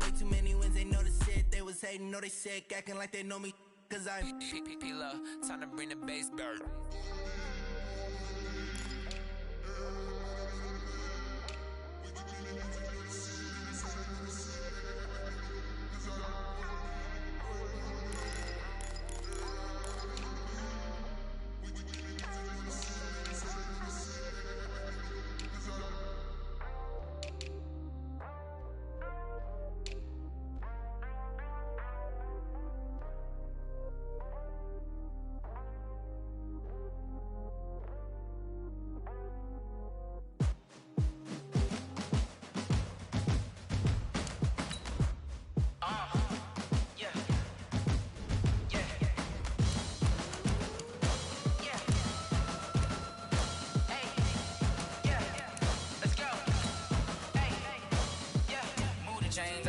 Way too many wins, they know the shit. They was hating, know they sick, acting like they know me. Cause I'm P-P-P-Love, time to bring the bass bird.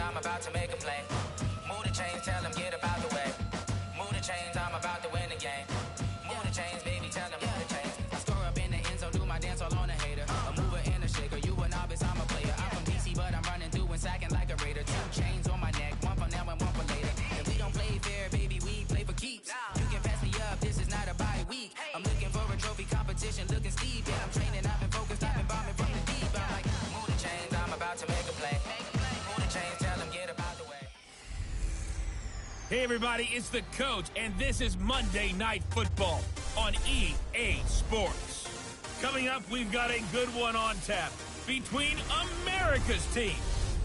I'm about to make a play. Move the chains, tell them get about the way. Move the chains, I'm about to win the game. Move the chains, baby, tell them move the chains. I score up in the end zone, do my dance all on a hater. A mover and a shaker, you a novice, I'm a player. I'm from DC, but I'm running through and sacking like a raider. 2 chains on my neck, one for now and one for later. And we don't play fair, baby, we play for keeps. You can pass me up, this is not a bye week. I'm looking for a trophy competition, looking steep. Yeah, I'm training, I've been focused, I've been bombing from the deep. I'm like, move the chains, I'm about to make a play. Move the chains, tell them get about the way. Hey everybody, it's the coach, and this is Monday Night Football on EA Sports. Coming up, we've got a good one on tap between America's team,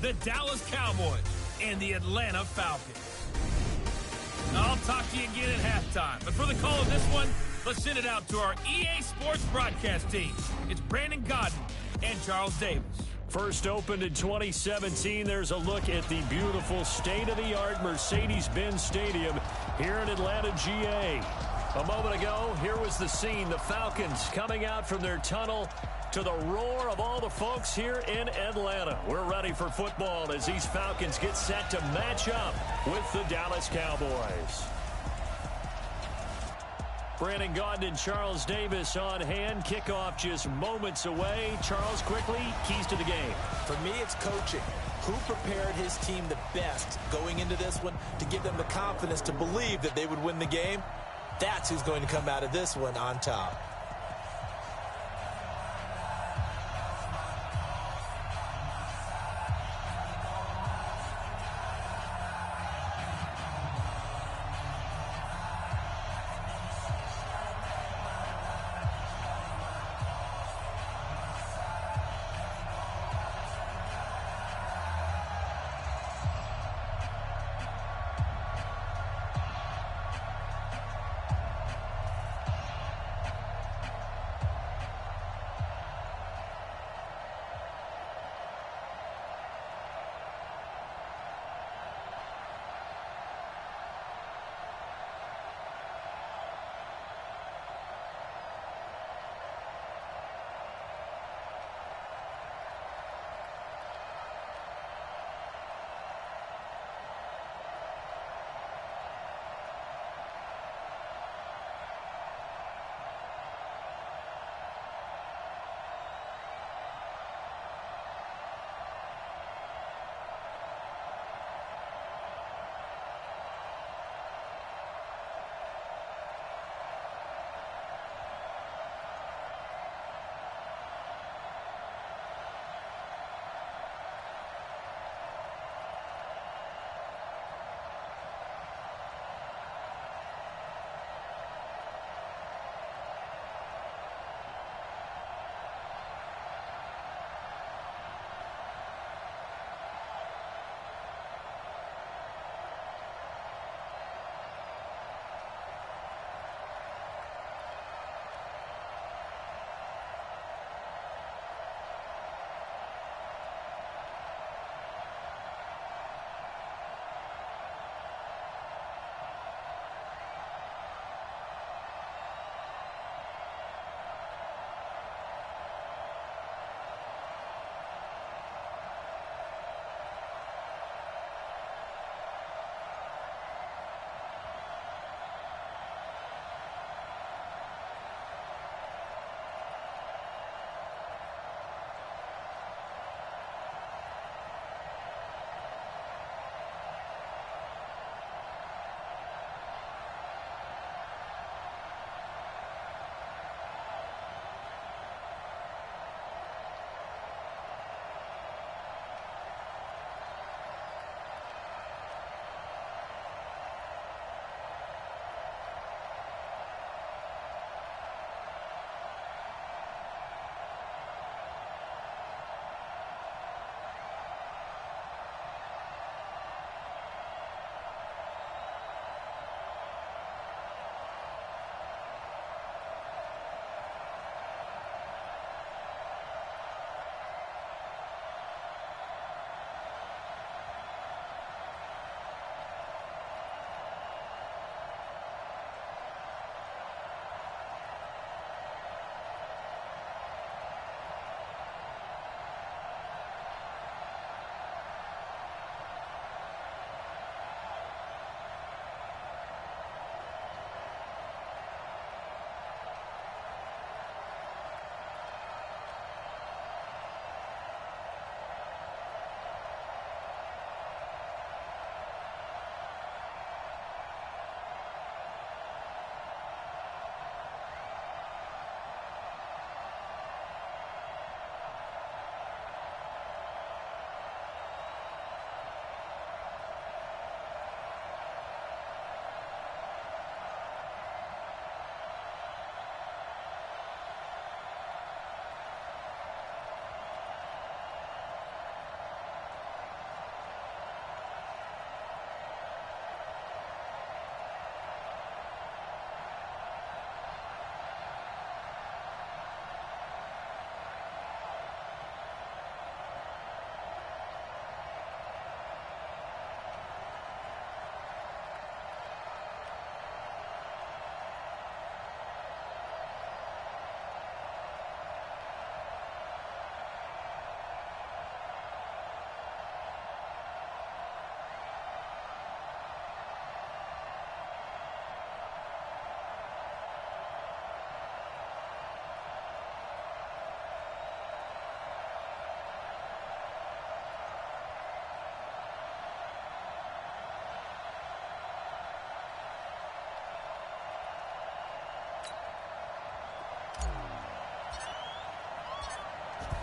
the Dallas Cowboys, and the Atlanta Falcons. I'll talk to you again at halftime, but for the call of this one, let's send it out to our EA Sports broadcast team. It's Brandon Godden and Charles Davis. First opened in 2017, there's a look at the beautiful state-of-the-art Mercedes-Benz Stadium here in Atlanta, GA. A moment ago, here was the scene. The Falcons coming out from their tunnel to the roar of all the folks here in Atlanta. We're ready for football as these Falcons get set to match up with the Dallas Cowboys. Brandon Gaudin and Charles Davis on hand. Kickoff just moments away. Charles, quickly, keys to the game. For me, it's coaching. Who prepared his team the best going into this one to give them the confidence to believe that they would win the game? That's who's going to come out of this one on top.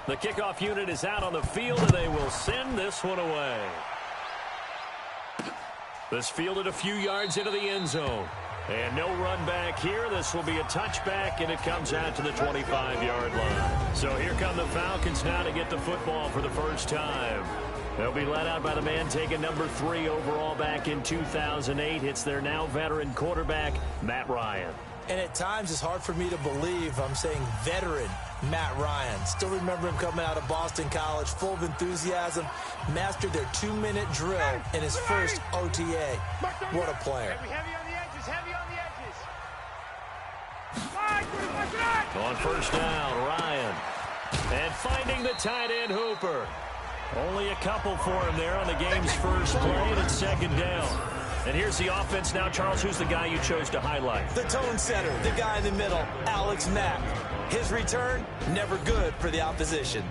The kickoff unit is out on the field, and they will send this one away. This fielded a few yards into the end zone. And no run back here. This will be a touchback, and it comes out to the 25-yard line. So here come the Falcons now to get the football for the first time. They'll be led out by the man taking number 3 overall back in 2008. It's their now veteran quarterback, Matt Ryan. And at times it's hard for me to believe I'm saying veteran Matt Ryan. Still remember him coming out of Boston College, full of enthusiasm, mastered their 2-minute drill in his first OTA. What a player. Heavy on the edges, heavy on the edges. On first down, Ryan. And finding the tight end, Hooper. Only a couple for him there on the game's first play, and it's second down. And here's the offense now. Charles, who's the guy you chose to highlight? The tone setter, the guy in the middle, Alex Mack. His return, never good for the opposition.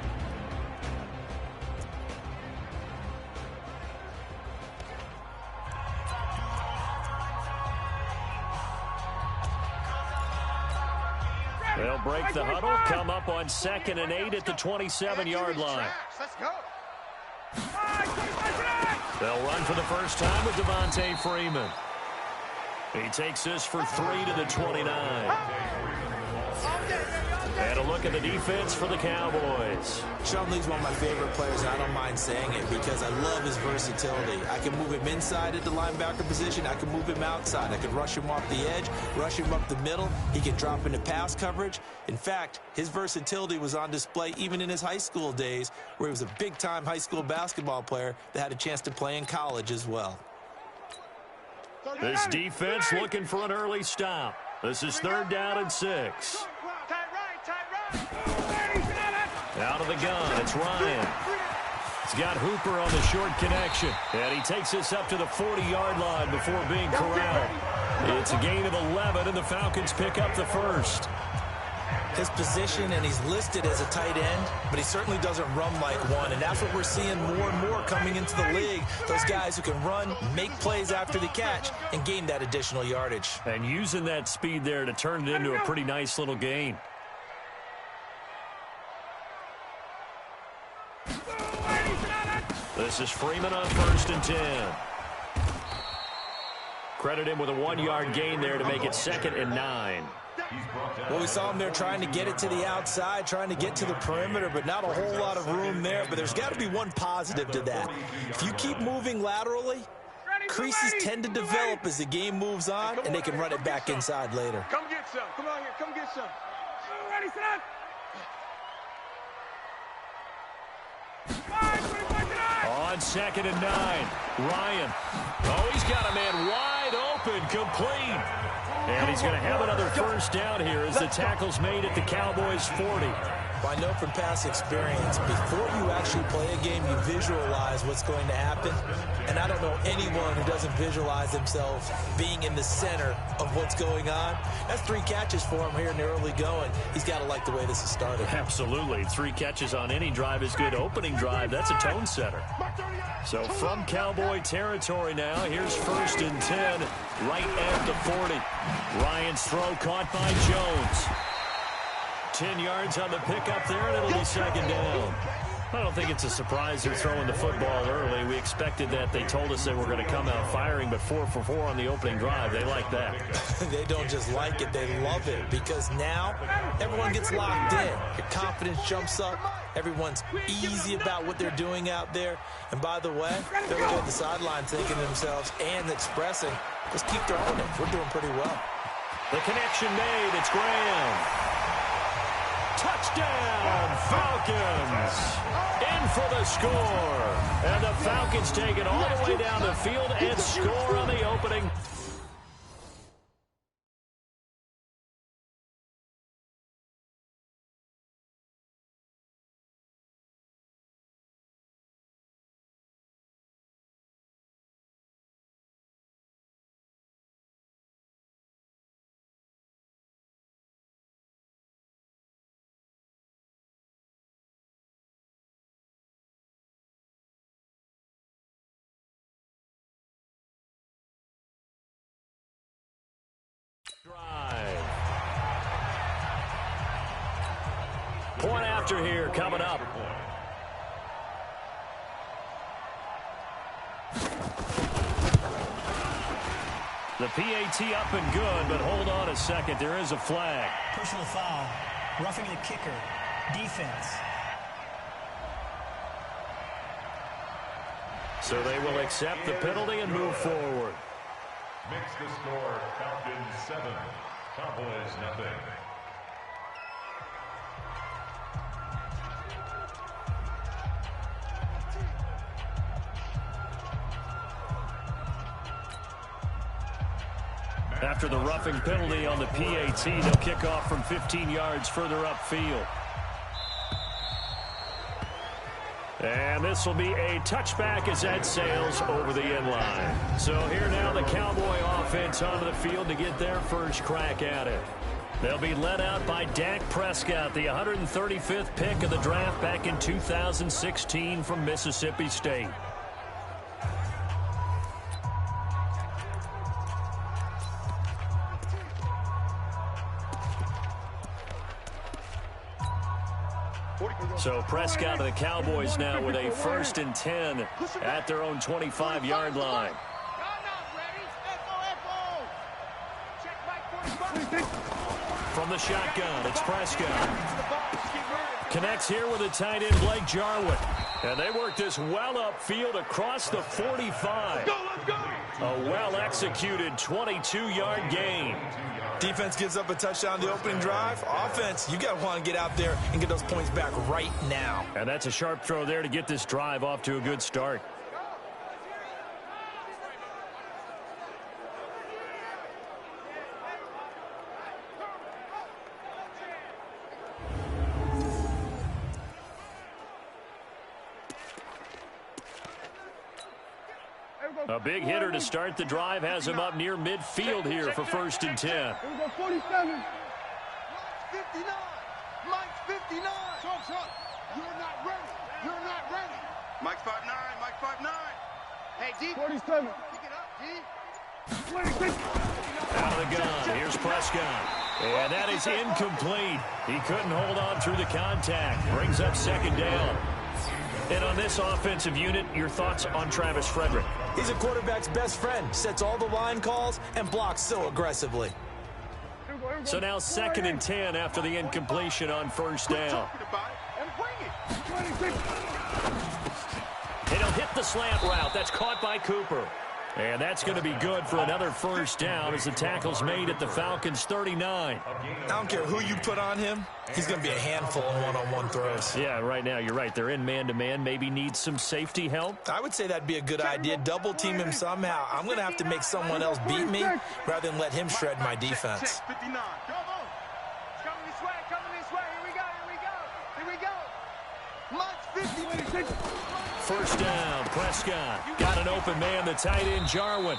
They'll break the huddle, come up on 2nd and 8 at the 27-yard line. Let's go. They'll run for the first time with Devontae Freeman. He takes this for 3 to the 29. And a look at the defense for the Cowboys. Chumley's one of my favorite players, and I don't mind saying it because I love his versatility. I can move him inside at the linebacker position. I can move him outside. I can rush him off the edge, rush him up the middle. He can drop into pass coverage. In fact, his versatility was on display even in his high school days, where he was a big-time high school basketball player that had a chance to play in college as well. This defense looking for an early stop. This is 3rd down and 6. Out of the gun, it's Ryan. He's got Hooper on the short connection. And he takes this up to the 40-yard line before being corralled. It's a gain of 11, and the Falcons pick up the first. His position, and he's listed as a tight end, but he certainly doesn't run like one, and that's what we're seeing more and more coming into the league. Those guys who can run, make plays after the catch, and gain that additional yardage. And using that speed there to turn it into a pretty nice little gain. This is Freeman on 1st and 10. Credit him with a 1-yard gain there to make it 2nd and 9. Well, we saw him there trying to get it to the outside, trying to get to the perimeter, but not a whole lot of room there. But there's got to be one positive to that. If you keep moving laterally, creases tend to develop as the game moves on, and they can run it back inside later. Come get some. Come on here. Come get some. Ready, set. On 2nd and 9, Ryan. Oh, he's got a man wide open, complete. And he's going to have another first down here as the tackle's made at the Cowboys' 40. Well, I know from past experience, before you actually play a game, you visualize what's going to happen. And I don't know anyone who doesn't visualize themselves being in the center of what's going on. That's 3 catches for him here in the early going. He's got to like the way this has started. Absolutely. 3 catches on any drive is good. Opening drive, that's a tone setter. So from Cowboy territory now, here's 1st and 10, right at the 40. Ryan's throw caught by Jones. 10 yards on the pickup there, and it'll be 2nd down. I don't think it's a surprise they're throwing the football early. We expected that. They told us they were going to come out firing, but 4 for 4 on the opening drive. They like that. They don't just like it, they love it, because now everyone gets locked in. Your confidence jumps up. Everyone's easy about what they're doing out there. And by the way, they're looking at the sideline thinking to themselves and expressing, let's keep throwing it. We're doing pretty well. The connection made. It's Graham. Touchdown, Falcons! In for the score. And the Falcons take it all the way down the field and score on the opening. Drive. Point after after here coming up. The PAT up and good, but hold on a second. There is a flag. Personal foul. Roughing the kicker. Defense. So they will accept the penalty and move forward. Makes the score Falcons 7, Cowboys nothing. After the roughing penalty on the PAT, they'll kick off from 15 yards further upfield. And this will be a touchback as that sails over the end line. So here now the Cowboy offense onto the field to get their first crack at it. They'll be led out by Dak Prescott, the 135th pick of the draft back in 2016 from Mississippi State. So Prescott of the Cowboys now with a 1st and 10 at their own 25-yard line. From the shotgun, it's Prescott. Connects here with a tight end, Blake Jarwin. And they work this well upfield across the 45. A well-executed 22-yard gain. Defense gives up a touchdown the opening drive. Offense, you got to want to get out there and get those points back right now. And that's a sharp throw there to get this drive off to a good start. A big hitter to start the drive has him up near midfield here for 1st and 10. Here we go, 47. Mike's 59. Mike's 59. Talk. You're not ready. You're not ready. Mike's 5'9". Mike 5'9". Hey, D. 47. Pick it up, D. 26. Out of the gun. Here's Prescott. And that is incomplete. He couldn't hold on through the contact. Brings up 2nd down. And on this offensive unit, your thoughts on Travis Frederick? He's a quarterback's best friend. Sets all the line calls and blocks so aggressively. So now 2nd and 10 after the incompletion on 1st down. And he'll hit the slant route. That's caught by Cooper. And that's going to be good for another 1st down as the tackle's made at the Falcons' 39. I don't care who you put on him. He's going to be a handful in one-on-one throws. Yeah, right now, you're right. They're in man-to-man. Maybe need some safety help. I would say that'd be a good idea. Double team him somehow. I'm going to have to make someone else beat me rather than let him shred my defense. 59. Come on. It's coming this way. Coming this way. Here we go. Mike's 50. 1st down, Prescott. Got an open man, the tight end, Jarwin.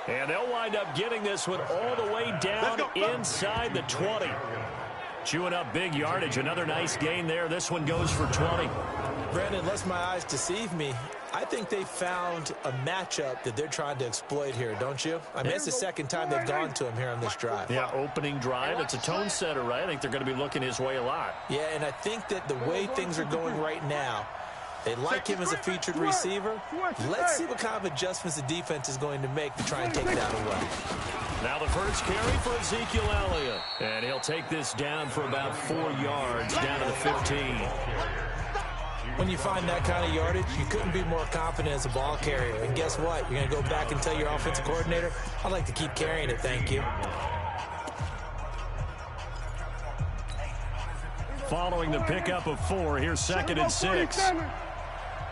And they'll wind up getting this one all the way down inside the 20. Chewing up big yardage. Another nice gain there. This one goes for 20. Brandon, unless my eyes deceive me, I think they found a matchup that they're trying to exploit here, don't you? I mean, it's the 2nd time they've gone to him here on this drive. Yeah, opening drive. It's a tone setter, right? I think they're going to be looking his way a lot. Yeah, and I think that the way things are going right now, they like him as a featured receiver. Let's see what kind of adjustments the defense is going to make to try and take that away. Now the first carry for Ezekiel Elliott. And he'll take this down for about 4 yards, down to the 15. When you find that kind of yardage, you couldn't be more confident as a ball carrier. And guess what? You're going to go back and tell your offensive coordinator, I'd like to keep carrying it, thank you. Following the pickup of 4, here's 2nd and 6.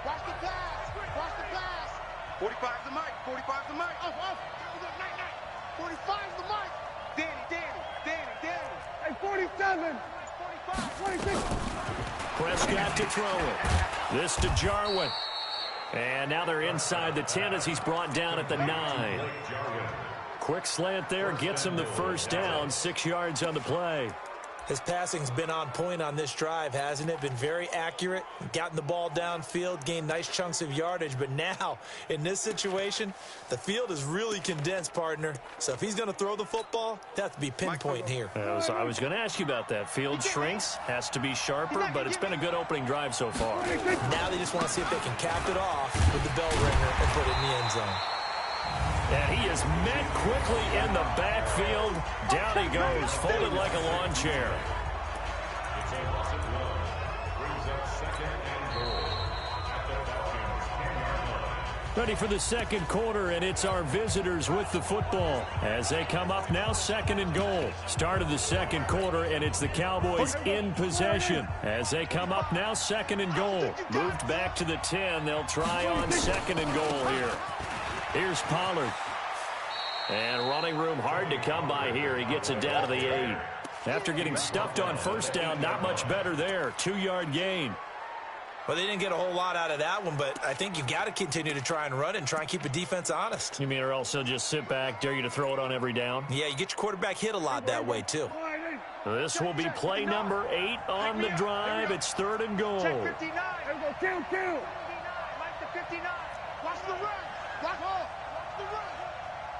Watch the pass. 45 the Mike. 45 the Mike. Off. 45 the Mike. Danny. Hey, 47. 45. 26. Prescott to throw it. This to Jarwin. And now they're inside the 10 as he's brought down at the 9. Quick slant there, gets him the 1st down, 6 yards on the play. His passing's been on point on this drive, hasn't it? Been very accurate, gotten the ball downfield, gained nice chunks of yardage. But now, in this situation, the field is really condensed, partner. So if he's going to throw the football, that has to be pinpoint here. I was going to ask you about that. Field shrinks, has to be sharper, but it's been a good opening drive so far. Now they just want to see if they can cap it off with the bell ringer and put it in the end zone. And he is met quickly in the backfield. Down he goes, folded like a lawn chair. Ready for the second quarter, and it's our visitors with the football as they come up now 2nd and goal. Start of the second quarter, and it's the Cowboys in possession as they come up now 2nd and goal. Moved back to the 10. They'll try on 2nd and goal here. Here's Pollard. And running room hard to come by here. He gets it down to the 8. After getting stuffed on first down, not much better there. 2-yard gain. Well, they didn't get a whole lot out of that one, but I think you've got to continue to try and run it and try and keep the defense honest. You mean or else they'll just sit back, dare you to throw it on every down? Yeah, you get your quarterback hit a lot that way, too. This will be play number 8 on the drive. It's 3rd and goal. Check 59. Kill. 59. Mike to 59. Watch the run. Watch the run.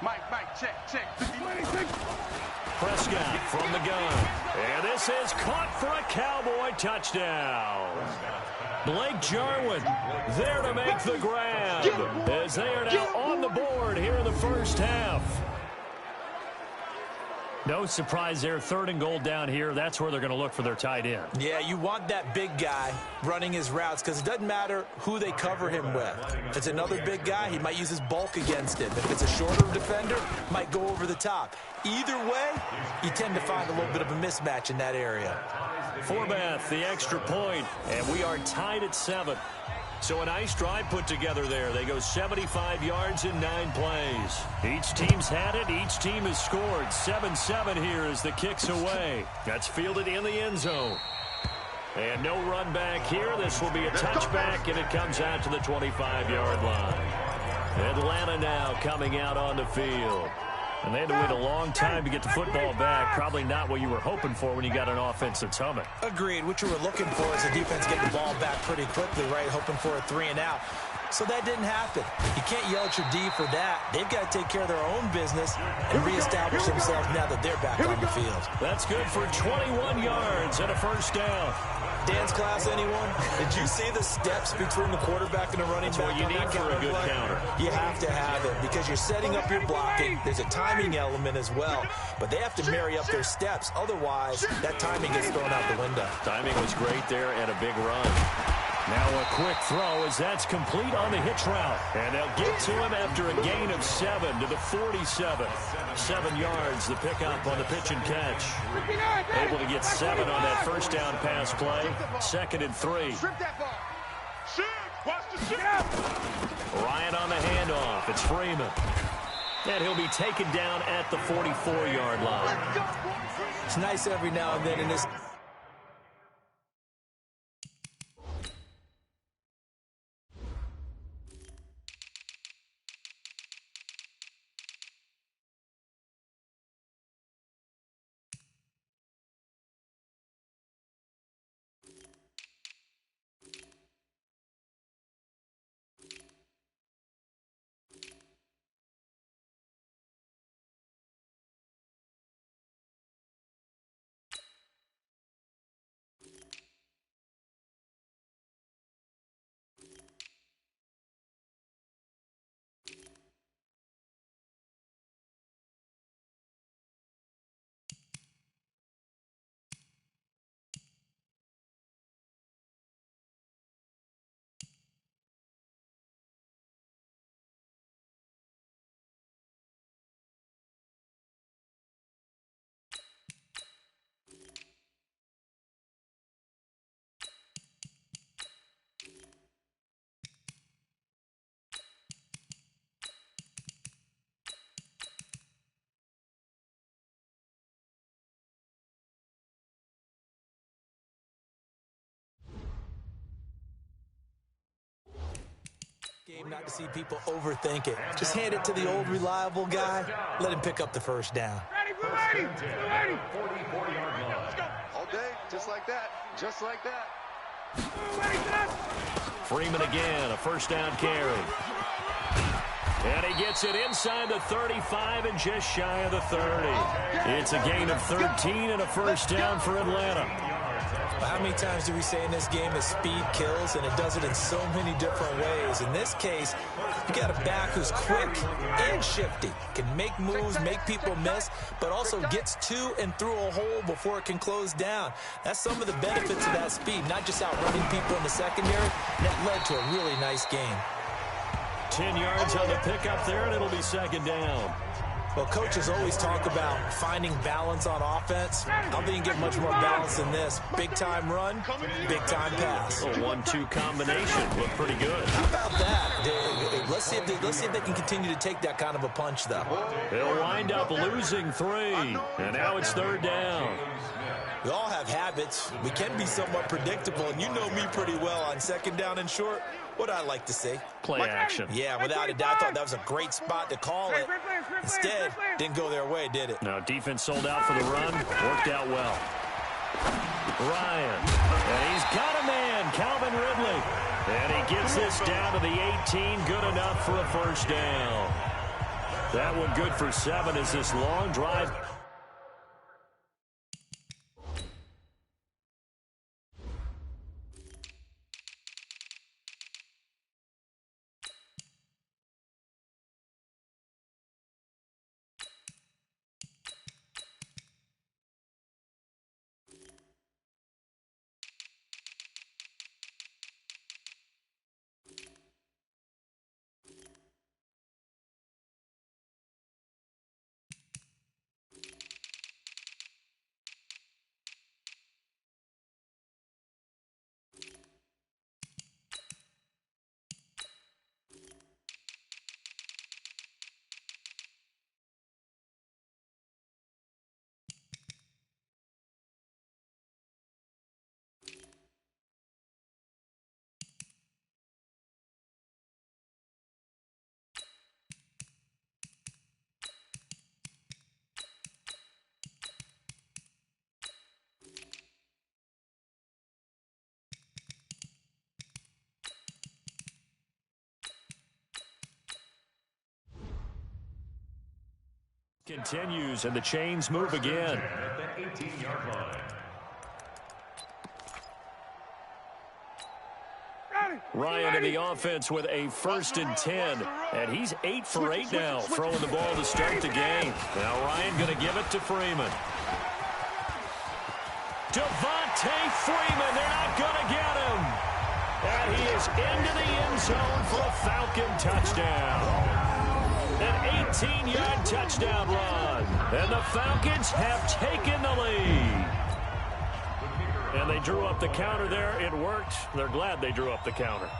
Mike, check. 59. Prescott from the gun. And this is caught for a Cowboy touchdown. Blake Jarwin there to make the grab as they are now on the board here in the first half. No surprise there, 3rd and goal down here. That's where they're going to look for their tight end. Yeah, you want that big guy running his routes because it doesn't matter who they cover him with. If it's another big guy, he might use his bulk against him. If it's a shorter defender, might go over the top. Either way, you tend to find a little bit of a mismatch in that area. Forbath, the extra point, and we are tied at 7. So a nice drive put together there. They go 75 yards in 9 plays. Each team's had it. Each team has scored. 7-7 here as the kick's away. That's fielded in the end zone. And no run back here. This will be a touchback, and it comes out to the 25-yard line. Atlanta now coming out on the field. And they had to wait a long time to get the football back. Probably not what you were hoping for when you got an offense that's humming. Agreed. What you were looking for is the defense getting the ball back pretty quickly, right? Hoping for a 3 and out. So that didn't happen. You can't yell at your D for that. They've got to take care of their own business and reestablish themselves now that they're back on the field. That's good for 21 yards and a first down. Dance class, anyone? Did you see the steps between the quarterback and the running back? That's what you need for a good counter. You have to have it because you're setting up your blocking. There's a timing element as well, but they have to marry up their steps. Otherwise, that timing gets thrown out the window. Timing was great there and a big run. Now a quick throw as that's complete on the hitch route. And they'll get to him after a gain of 7 to the 47. 7 yards, the pickup on the pitch and catch. Able to get 7 on that first down pass play. 2nd and 3. Ryan on the handoff. It's Freeman. And he'll be taken down at the 44-yard line. It's nice every now and then in this. Not to see people overthink it. Just hand it to the old reliable guy. Let him pick up the first down. Ready. 44-yard line. Let's go. Just like that. Just like that. Freeman again, a first down carry. And he gets it inside the 35 and just shy of the 30. It's a gain of 13 and a first down for Atlanta. How many times do we say in this game that speed kills, and it does it in so many different ways? In this case, you got a back who's quick and shifty, can make moves, make people miss, but also gets to and through a hole before it can close down. That's some of the benefits of that speed, not just outrunning people in the secondary. That led to a really nice game. 10 yards on the pickup there, and it'll be second down. Well, coaches always talk about finding balance on offense. I don't think you can get much more balance than this. Big-time run, big-time pass. A 1-2 combination. Looked pretty good. How about that? Let's see if they can continue to take that kind of a punch, though. They'll wind up losing 3, and now it's third down. We all have habits. We can be somewhat predictable, and you know me pretty well on second down and short. What I like to see. Play action. Yeah, without a doubt. I thought that was a great spot to call it. Instead, didn't go their way, did it? No, defense sold out for the run. Worked out well. Ryan. And he's got a man, Calvin Ridley. And he gets this down to the 18. Good enough for a first down. That one good for 7 as this long drive. Continues, and the chains move again. At the 18-yard line. Ryan in the offense with a 1st and 10, and he's 8 for 8 now, throwing the ball to start the game. Now Ryan going to give it to Freeman. Devontae Freeman, they're not going to get him. And he is into the end zone for a Falcon touchdown. An 18-yard touchdown run. And the Falcons have taken the lead. And they drew up the counter there. It worked. They're glad they drew up the counter.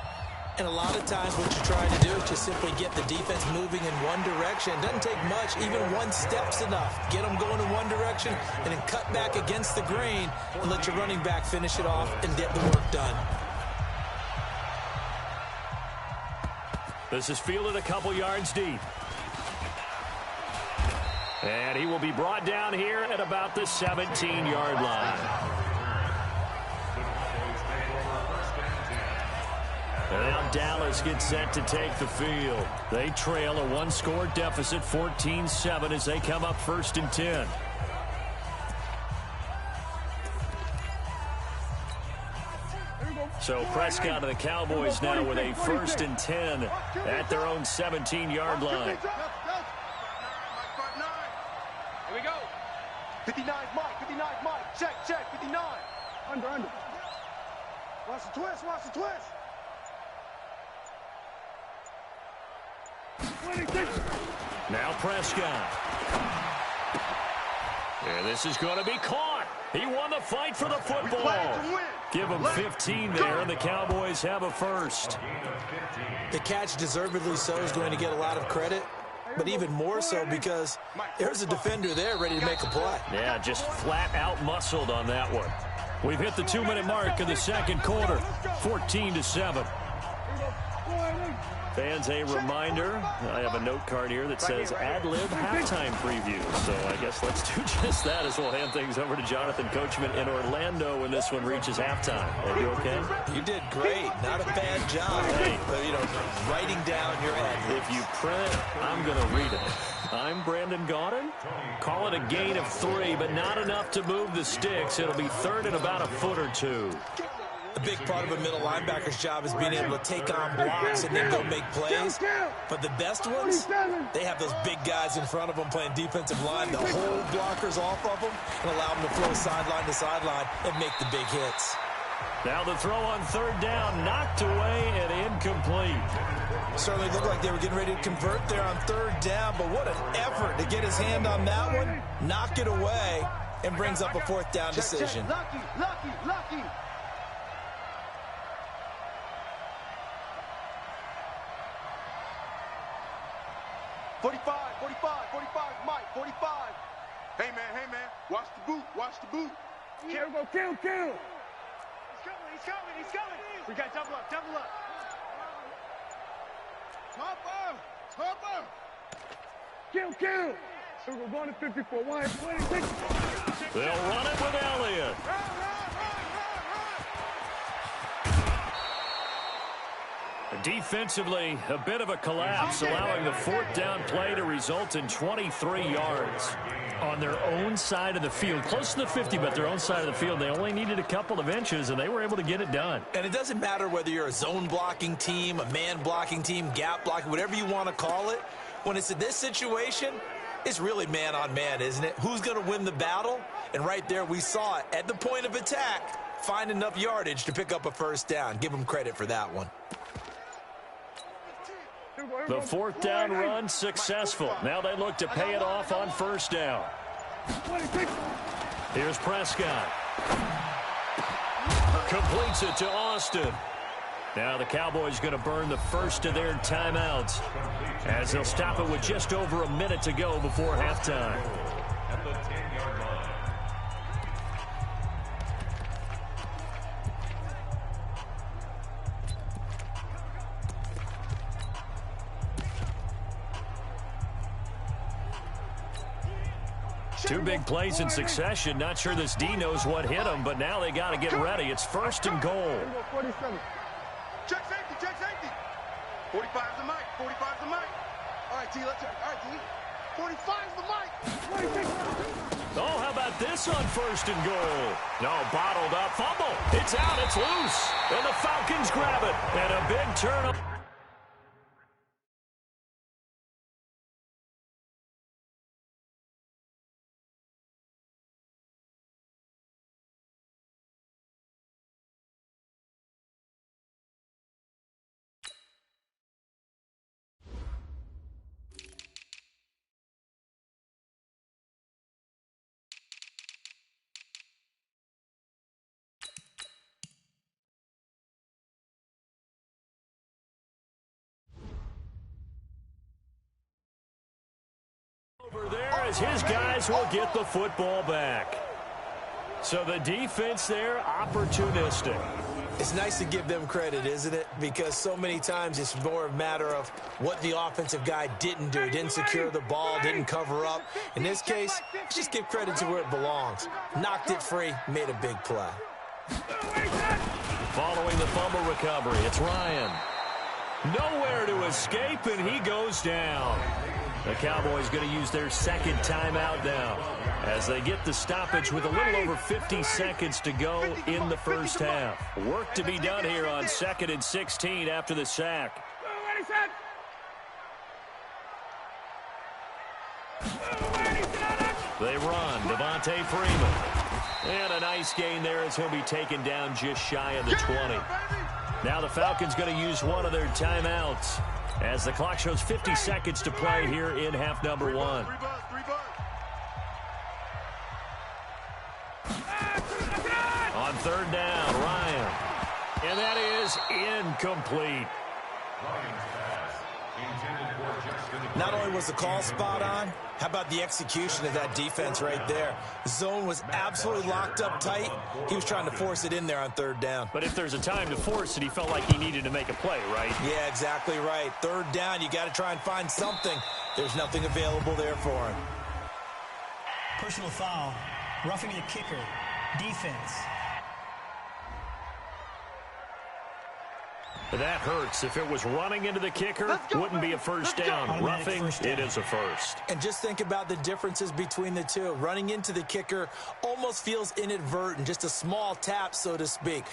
And a lot of times what you're trying to do is just simply get the defense moving in one direction. It doesn't take much. Even one step's enough. Get them going in one direction and then cut back against the grain and let your running back finish it off and get the work done. This is fielded a couple yards deep. And he will be brought down here at about the 17-yard line. And now Dallas gets set to take the field. They trail a 1-score deficit, 14-7, as they come up 1st and 10. So Prescott and the Cowboys now with a 1st and 10 at their own 17-yard line. Here we go. 59 Mike. Check, 59. Under. Watch the twist. Now Prescott. And this is going to be caught. He won the fight for the football. Give him 15 there, and the Cowboys have a first. The catch, deservedly so, is going to get a lot of credit. But even more so because there's a defender there ready to make a play. Yeah, just flat out muscled on that one. We've hit the 2-minute mark in the second quarter, 14-7. Fans, a reminder, I have a note card here that says ad-lib halftime preview. So I guess let's do just that as we'll hand things over to Jonathan Coachman in Orlando when this one reaches halftime. Are you okay? You did great. Not a bad job. Hey, writing down your ad. If you print it, I'm going to read it. I'm Brandon Gaudin. Call it a gain of 3, but not enough to move the sticks. It'll be third and about a foot or two. A big part of a middle linebacker's job is being able to take on blocks and then go make plays. But the best ones, they have those big guys in front of them playing defensive line to hold blockers off of them and allow them to flow sideline to sideline and make the big hits. Now the throw on third down, knocked away and incomplete. Certainly looked like they were getting ready to convert there on third down, but what an effort to get his hand on that one, knock it away, and brings up a fourth down decision. Lucky. 45, Mike, 45. Hey, man, watch the boot. Kill. He's coming. We got double up. Top up. Kill. So we're going to 54. Why? They'll run it with Elliott. Defensively, a bit of a collapse, allowing the fourth down play to result in 23 yards. On their own side of the field, close to the 50, but their own side of the field, they only needed a couple of inches, and they were able to get it done. And it doesn't matter whether you're a zone blocking team, a man blocking team, gap blocking, whatever you want to call it. When it's in this situation, it's really man on man, isn't it? Who's going to win the battle? And right there, we saw it at the point of attack, find enough yardage to pick up a first down. Give them credit for that one. The fourth down run successful. Now they look to pay it off on first down. Here's Prescott. Completes it to Austin. Now the Cowboys going to burn the first of their timeouts as they'll stop it with just over a minute to go before halftime. At the 10-yard line. Two big plays in succession. Not sure this D knows what hit him, but now they got to get ready. It's first and goal. 47. Check safety. 45's the mic. All right, T, let's check. All right, T. 45's the mic. Oh, how about this on first and goal? No, bottled up. Fumble. It's out. It's loose. And the Falcons grab it. And a big turn. Over there as his guys will get the football back. So the defense there, opportunistic. It's nice to give them credit, isn't it? Because so many times it's more a matter of what the offensive guy didn't do. Didn't secure the ball, didn't cover up. In this case, just give credit to where it belongs. Knocked it free, made a big play. Following the fumble recovery, it's Ryan. Nowhere to escape, and he goes down. The Cowboys going to use their second timeout now as they get the stoppage with a little over 50 seconds to go in the first half. Work to be done here on 2nd and 16 after the sack. They run. Devontae Freeman. And a nice gain there as he'll be taken down just shy of the 20. Now the Falcons going to use one of their timeouts as the clock shows 50 seconds to play here in half number one. On third down, Ryan. And that is incomplete. Ryan's pass Not only was the call spot on, how about the execution of that defense right there? Zone was absolutely locked up tight. He was trying to force it in there on third down. But if there's a time to force it, he felt like he needed to make a play, right? Yeah, exactly right. Third down, you got to try and find something. There's nothing available there for him. Personal foul. Roughing the kicker. Defense. That hurts. If it was running into the kicker, wouldn't be a first down. Roughing, it is a first. And just think about the differences between the two. Running into the kicker almost feels inadvertent, just a small tap, so to speak.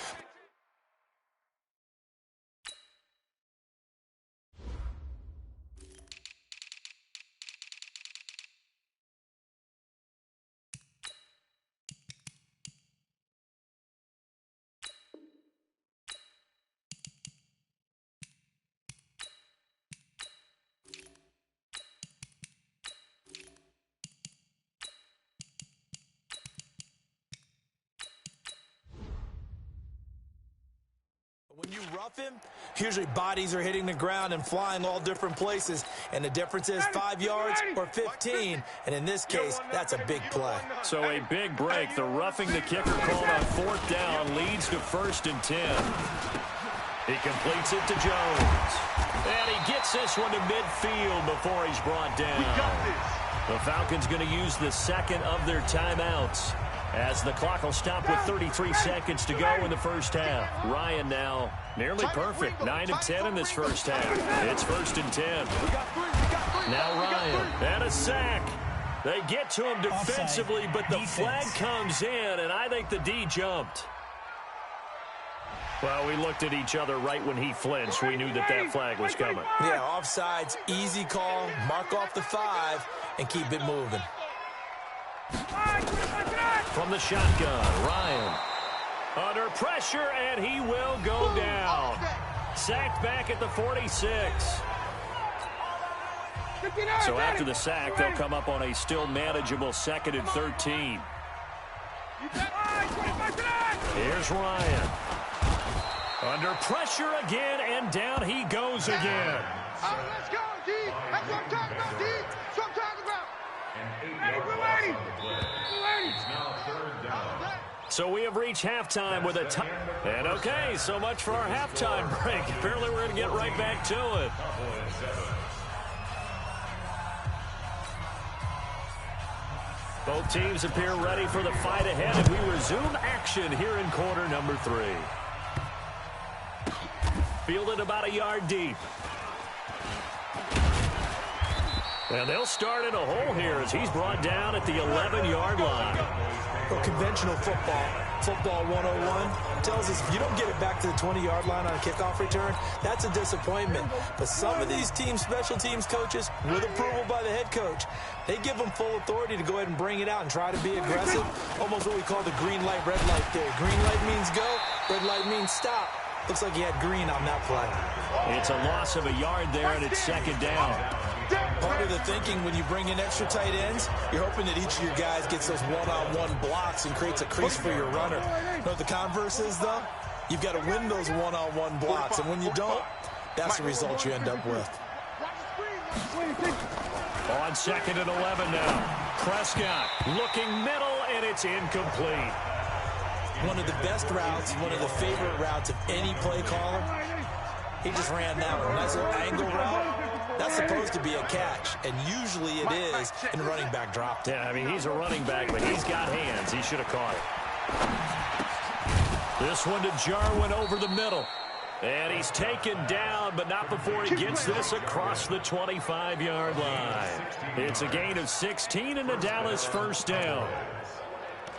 When you rough him, usually bodies are hitting the ground and flying all different places. And the difference is 5 yards or 15. And in this case, that's a big play. So a big break. The roughing the kicker called on fourth down leads to 1st and 10. He completes it to Jones. And he gets this one to midfield before he's brought down. We got this. The Falcons going to use the second of their timeouts, as the clock will stop with 33 seconds to go in the first half. Ryan now nearly perfect. 9 of 10 in this first half. It's 1st and 10. Now Ryan, and a sack. They get to him defensively, but the flag comes in, and I think the D jumped. Well, we looked at each other right when he flinched. We knew that that flag was coming. Yeah, offsides, easy call, mark off the 5, and keep it moving. From the shotgun, Ryan under pressure, and he will go down. Sacked back at the 46. So after the sack, they'll come up on a still manageable 2nd and 13. Here's Ryan. Under pressure again, and down he goes again. Let's go, D. That's what I'm talking about, D. That's what I'm talking about. So we have reached halftime with a tie. And okay, so much for our halftime break. Apparently we're going to get right back to it. Both teams appear ready for the fight ahead, and we resume action here in quarter number 3. Fielded about a yard deep. And they'll start in a hole here as he's brought down at the 11-yard line. Well, conventional football 101, tells us if you don't get it back to the 20-yard line on a kickoff return, that's a disappointment. But some of these teams, special teams coaches, with approval by the head coach, they give them full authority to go ahead and bring it out and try to be aggressive. Almost what we call the green light, red light theory. Green light means go, red light means stop. Looks like he had green on that play. It's a loss of a yard there, and it's 2nd down. Part of the thinking when you bring in extra tight ends, you're hoping that each of your guys gets those one-on-one blocks and creates a crease for your runner. You know what the converse is, though? You've got to win those one-on-one blocks, and when you don't, that's the result you end up with. On 2nd and 11 now. Prescott looking middle, and it's incomplete. One of the best routes, one of the favorite routes of any play caller. He just ran that one. Nice little angle route. That's supposed to be a catch, and usually it is, and the running back dropped it. Yeah, I mean, he's a running back, but he's got hands. He should have caught it. This one to Jarwin over the middle. And he's taken down, but not before he gets this across the 25-yard line. It's a gain of 16 and a Dallas 1st down.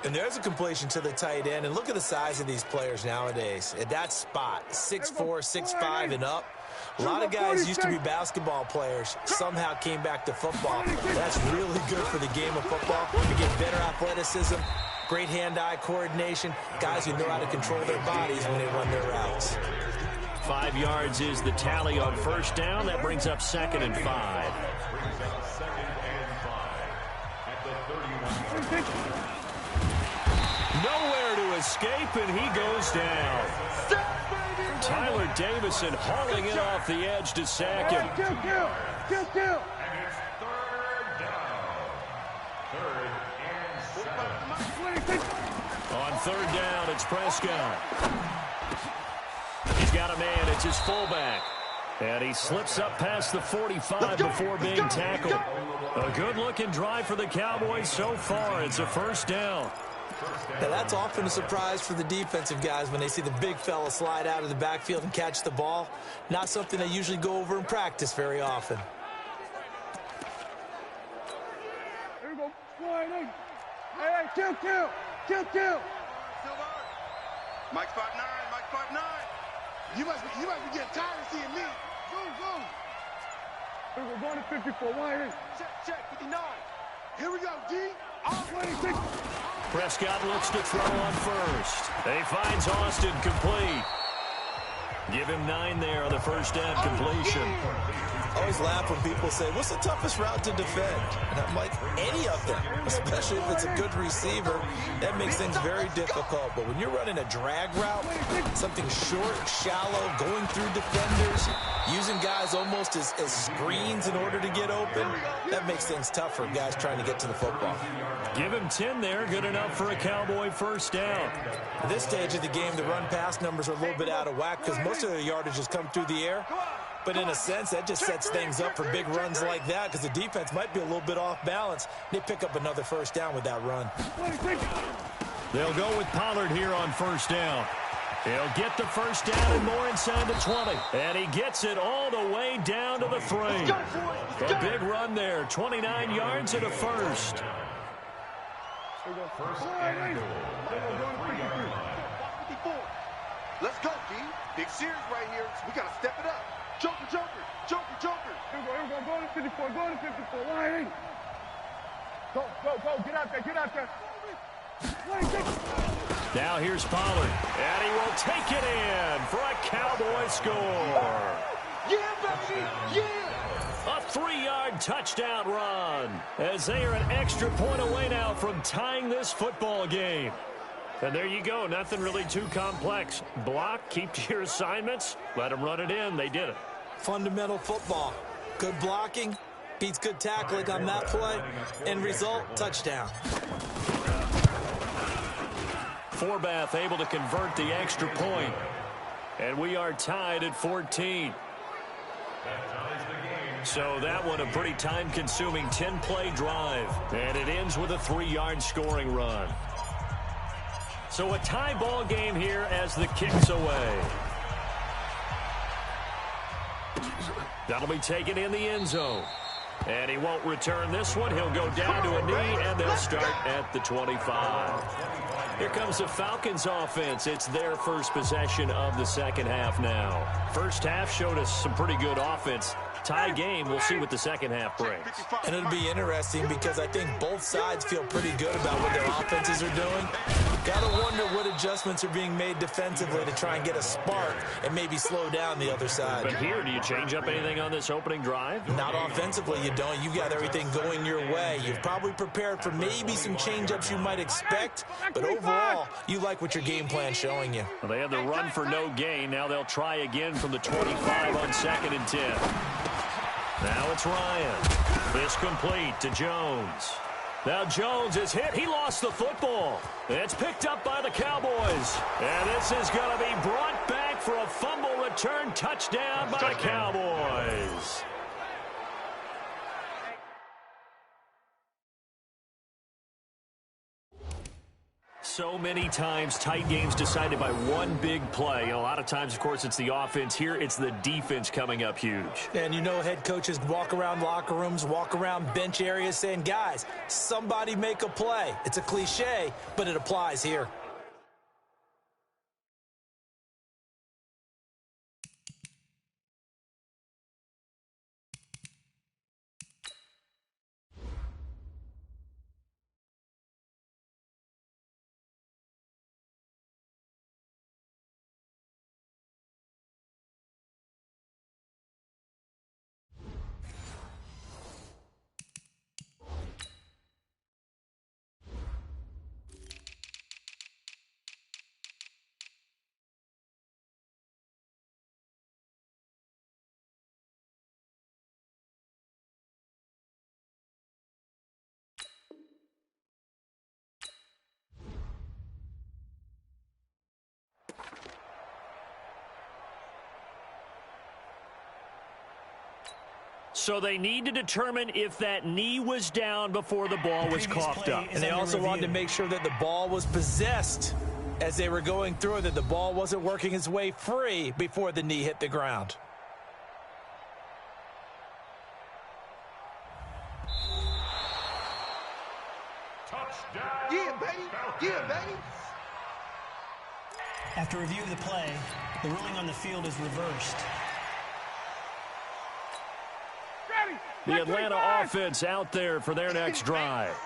And there's a completion to the tight end. And look at the size of these players nowadays. At that spot, 6'4", 6'5", and up. A lot of guys used to be basketball players, somehow came back to football. That's really good for the game of football. You get better athleticism, great hand-eye coordination, guys who know how to control their bodies when they run their routes. 5 yards is the tally on 1st down. That brings up 2nd and 5. Nowhere to escape, and he goes down. Tyler Davison hauling it off the edge to sack him. Kill. And it's third down. Third and 7. On third down, it's Prescott. He's got a man. It's his fullback. And he slips up past the 45 before being tackled. A good-looking drive for the Cowboys so far. It's a first down. Now, that's often a surprise for the defensive guys when they see the big fella slide out of the backfield and catch the ball. Not something they usually go over in practice very often. Here we go. Hey, kill. Mike 5'9". You must be getting tired of seeing me. Go. Here we go. Going to 54. Check. 59. Here we go, D. All 26. Prescott looks to throw on first. He finds Austin complete. Give him 9 there on the first down completion. I always laugh when people say, what's the toughest route to defend? And I'm like, any of them, especially if it's a good receiver. That makes things very difficult. But when you're running a drag route, something short, shallow, going through defenders, using guys almost as screens in order to get open, that makes things tough for guys trying to get to the football. Give him 10 there. Good enough for a Cowboy first down. At this stage of the game, the run-pass numbers are a little bit out of whack because most of the yardage has come through the air. But in a sense, that just sets things up for big runs like that because the defense might be a little bit off balance. They pick up another first down with that run. They'll go with Pollard here on first down. He'll get the first down and more inside the 20. And he gets it all the way down to the 3. A big run there, 29 yards and a first. First and goal. 54. Let's go, D. Big series right here, so we got to step it up. Joker. Here we go. Go to 54. Go. Get out there. 26. Now here's Pollard. And he will take it in for a Cowboy score. Yeah, baby. Yeah. A 3-yard touchdown run as they are an extra point away now from tying this football game. And there you go. Nothing really too complex. Block, keep to your assignments, let them run it in. They did it. Fundamental football. Good blocking beats good tackling on that play. End result, touchdown. Forbath able to convert the extra point. And we are tied at 14. So that one a pretty time-consuming 10-play drive. And it ends with a 3-yard scoring run. So a tie ball game here as the kick's away. That'll be taken in the end zone. And he won't return this one. He'll go down to a knee, and they'll start at the 25. Here comes the Falcons offense. It's their first possession of the second half now. First half showed us some pretty good offense. Tie game, we'll see what the second half brings. And it'll be interesting because I think both sides feel pretty good about what their offenses are doing. Got to wonder what adjustments are being made defensively to try and get a spark and maybe slow down the other side. But here, do you change up anything on this opening drive? Not offensively, you don't. You got everything going your way. You've probably prepared for maybe some change-ups you might expect, but overall, you like what your game plan's showing you. Well, they had the run for no gain. Now they'll try again from the 25 on 2nd and 10. Now it's Ryan. This complete to Jones. Now Jones is hit. He lost the football. It's picked up by the Cowboys. And this is going to be brought back for a fumble return touchdown by the Cowboys. So many times, tight games decided by one big play. And a lot of times, of course, it's the offense. Here, it's the defense coming up huge. And you know head coaches walk around locker rooms, walk around bench areas saying, guys, somebody make a play. It's a cliche, but it applies here. So they need to determine if that knee was down before the ball was coughed up. And they also wanted to make sure that the ball was possessed as they were going through it, that the ball wasn't working its way free before the knee hit the ground. Yeah, baby. Yeah, baby. After review of the play, the ruling on the field is reversed. The Atlanta offense out there for their next drive.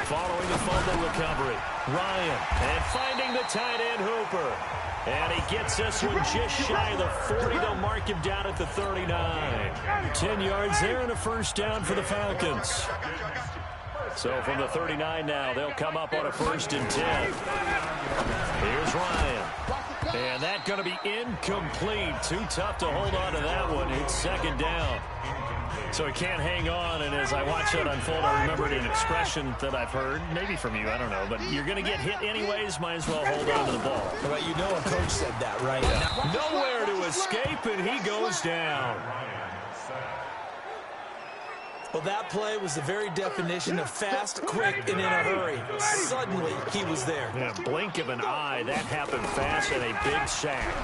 Following the fumble recovery, Ryan, and finding the tight end Hooper. And he gets this one just shy of the 40. They'll mark him down at the 39. 10 yards there and a first down for the Falcons. So from the 39 now, they'll come up on a 1st and 10. Here's Ryan. And that's going to be incomplete. Too tough to hold on to that one. It's 2nd down. So he can't hang on, and as I watch that unfold, I remembered an expression that I've heard, maybe from you, I don't know, but you're going to get hit anyways, might as well hold on to the ball. Well, you know a coach said that, right? Nowhere to escape, and he goes down. Well, that play was the very definition of fast, quick, and in a hurry. Suddenly, he was there. Yeah, blink of an eye, that happened fast, and a big sack.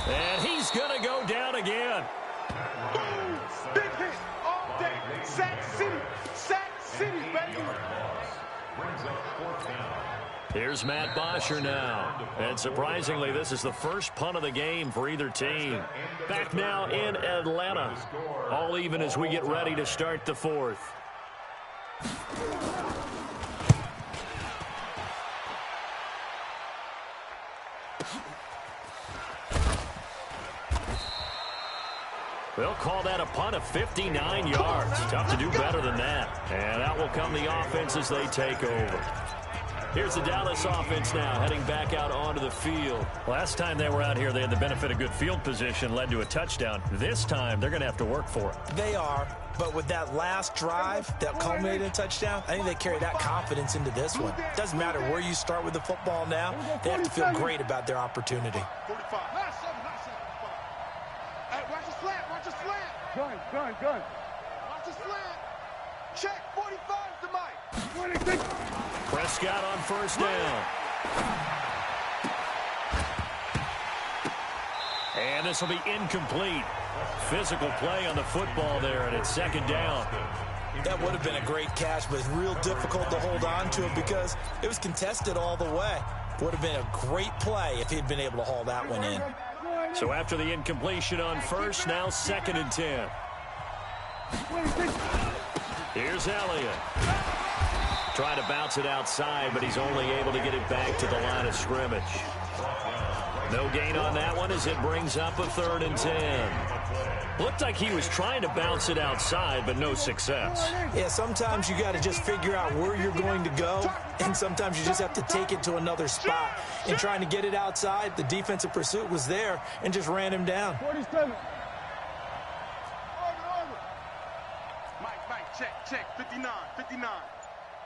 And he's going to go down again. Big hit all day. Sack City, baby. Here's Matt Bosher now. And surprisingly, this is the first punt of the game for either team. Back now in Atlanta. All even as we get ready to start the 4th. They'll call that a punt of 59 yards. Tough to do better than that. And that will come the offense as they take over. Here's the Dallas offense now, heading back out onto the field. Last time they were out here, they had the benefit of good field position, led to a touchdown. This time, they're going to have to work for it. They are, but with that last drive that culminated in a touchdown, I think they carry that confidence into this one. Doesn't matter where you start with the football now, they have to feel great about their opportunity. 45. Hey, watch the slant, watch the slant. Gun. Watch the slant. Check, 45's the mic. 26. Prescott on 1st down. And this will be incomplete. Physical play on the football there, and it's 2nd down. That would have been a great catch, but it's real difficult to hold on to it because it was contested all the way. Would have been a great play if he'd been able to haul that one in. So after the incompletion on 1st, now 2nd and 10. Here's Elliott. Trying to bounce it outside, but he's only able to get it back to the line of scrimmage. No gain on that one as it brings up a 3rd and 10. Looked like he was trying to bounce it outside, but no success. Yeah, sometimes you got to just figure out where you're going to go, and sometimes you just have to take it to another spot. In trying to get it outside, the defensive pursuit was there and just ran him down. 47. Mike, check, 59.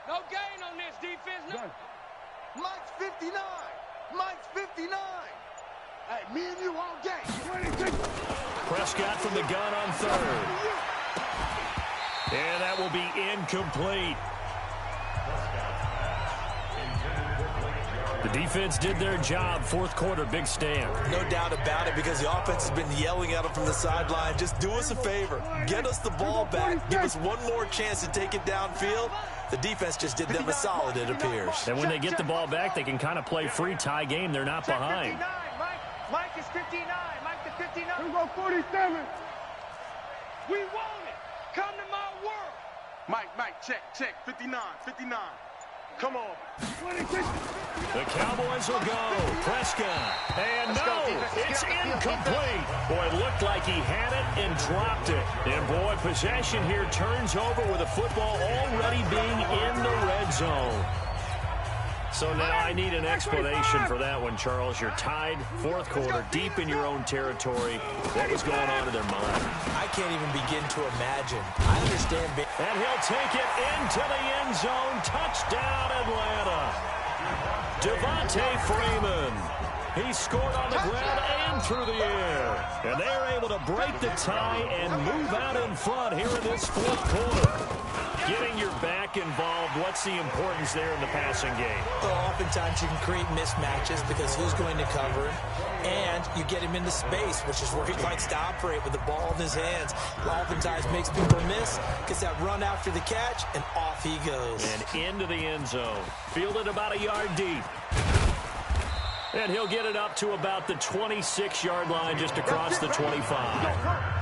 No gain on this defense. No. Mike's 59. Mike's 59. Hey, me and you all day. 26. Prescott from the gun on 3rd. And that will be incomplete. The defense did their job. 4th quarter, big stand. No doubt about it, because the offense has been yelling at them from the sideline. Just do us a favor. Get us the ball back. Give us one more chance to take it downfield. The defense just did them a solid, it appears. And when they get the ball back, they can kind of play free, tie game. They're not behind. Mike is 59. Mike is 59. Here we go, 47. We want it. Come to my world. Mike, check, 59. Come on. 26. The Cowboys will go. Prescott. And it's incomplete. Boy, it looked like he had it and dropped it. And, boy, possession here turns over with the football already being in the red zone. So now I need an explanation for that one, Charles. You're tied, 4th quarter, deep in your own territory. What was going on in their mind? I can't even begin to imagine. I understand. And he'll take it into the end zone. Touchdown, Atlanta. Devontae Freeman. He scored on the ground and through the air. And they're able to break the tie and move out in front here in this fourth quarter. Getting your back involved, what's the importance there in the passing game? Well, oftentimes you can create mismatches because who's going to cover him? And you get him into space, which is where he likes to operate with the ball in his hands. Oftentimes makes people miss, gets that run after the catch, and off he goes. And into the end zone. Fielded about a yard deep. And he'll get it up to about the 26-yard line just across the 25.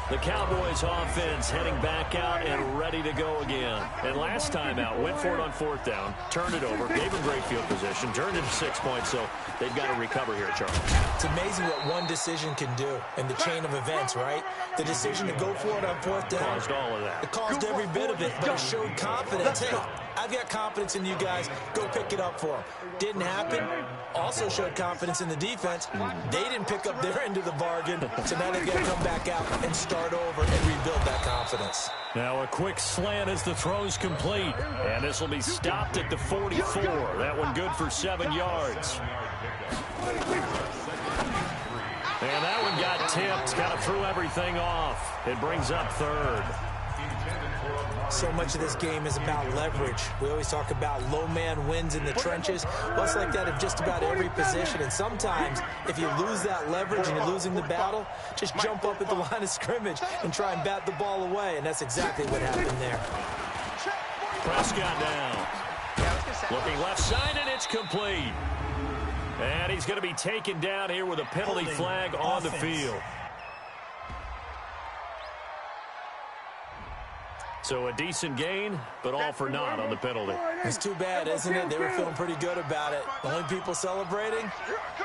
The Cowboys offense heading back out and ready to go again. And last time out, went for it on fourth down, turned it over, gave them great field position, turned it to 6 points, so they've got to recover here, Charles. It's amazing what one decision can do in the chain of events, right? The decision to go for it on fourth down. Caused all of that. It caused every bit of it, but it showed confidence. Hey, I've got confidence in you guys. Go pick it up for them. Didn't happen. Also showed confidence in the defense. They didn't pick up their end of the bargain, so now they've got to come back out and start over and rebuild that confidence. Now a quick slant as the throw's complete. And this will be stopped at the 44. That one good for 7 yards. And that one got tipped. Kind of threw everything off. It brings up third. So much of this game is about leverage. We always talk about low man wins in the trenches. Well, it's like that of just about every position. And sometimes, if you lose that leverage and you're losing the battle, just jump up at the line of scrimmage and try and bat the ball away. And that's exactly what happened there. Prescott down. Looking left side, and it's complete. And he's going to be taken down here with a penalty flag on the field. So a decent gain, but all for naught on the penalty. It's too bad, isn't it? They were feeling pretty good about it. The only people celebrating,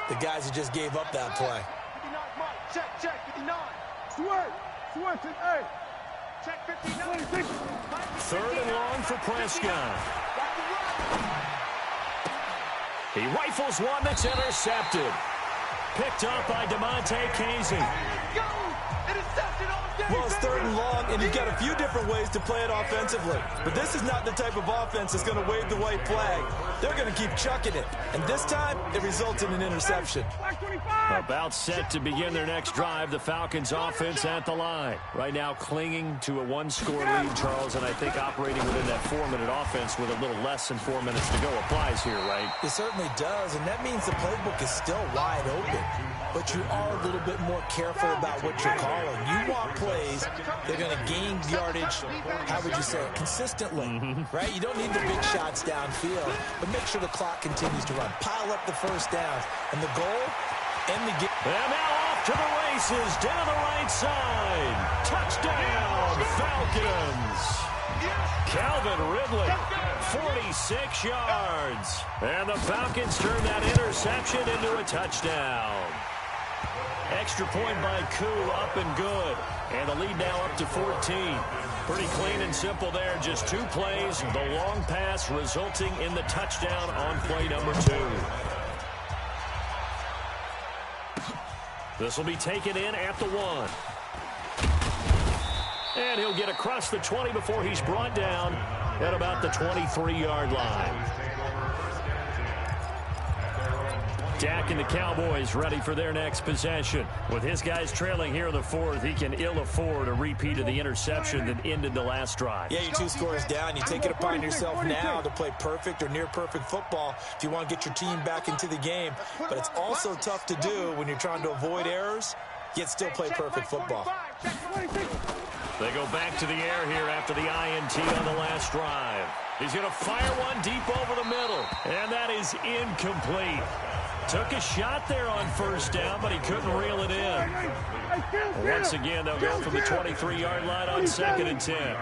the guys who just gave up that play. 59, Mike. Check, 59. Switch it, hey. Check 59. Third and long for Prescott. He rifles one that's intercepted. Picked up by DeMonte Casey. Well, it's third and long, and you've got a few different ways to play it offensively. But this is not the type of offense that's going to wave the white flag. They're going to keep chucking it. And this time, it results in an interception. About set to begin their next drive, the Falcons offense at the line. Right now clinging to a one-score lead, Charles, and I think operating within that 4-minute offense with a little less than 4 minutes to go applies here, right? It certainly does, and that means the playbook is still wide open. But you are a little bit more careful about what you're calling. You want plays, they're going to gain yardage, how would you say it, consistently, right? You don't need the big shots downfield, but make sure the clock continues to run. Pile up the first downs, and the goal, end the game. And now off to the races, down the right side. Touchdown, Falcons. Calvin Ridley, 46 yards. And the Falcons turn that interception into a touchdown. Extra point by Koo, up and good. And the lead now up to 14. Pretty clean and simple there. Just 2 plays. The long pass resulting in the touchdown on play number 2. This will be taken in at the 1. And he'll get across the 20 before he's brought down at about the 23-yard line. Dak and the Cowboys ready for their next possession. With his guys trailing here in the 4th, he can ill afford a repeat of the interception that ended the last drive. Yeah, you're 2 scores down. You take it upon yourself now to play perfect or near-perfect football if you want to get your team back into the game. But it's also tough to do when you're trying to avoid errors, yet still play perfect football. They go back to the air here after the INT on the last drive. He's going to fire one deep over the middle, and that is incomplete. Took a shot there on first down, but he couldn't reel it in. Once again, they'll go from the 23-yard line on 2nd and 10. 59.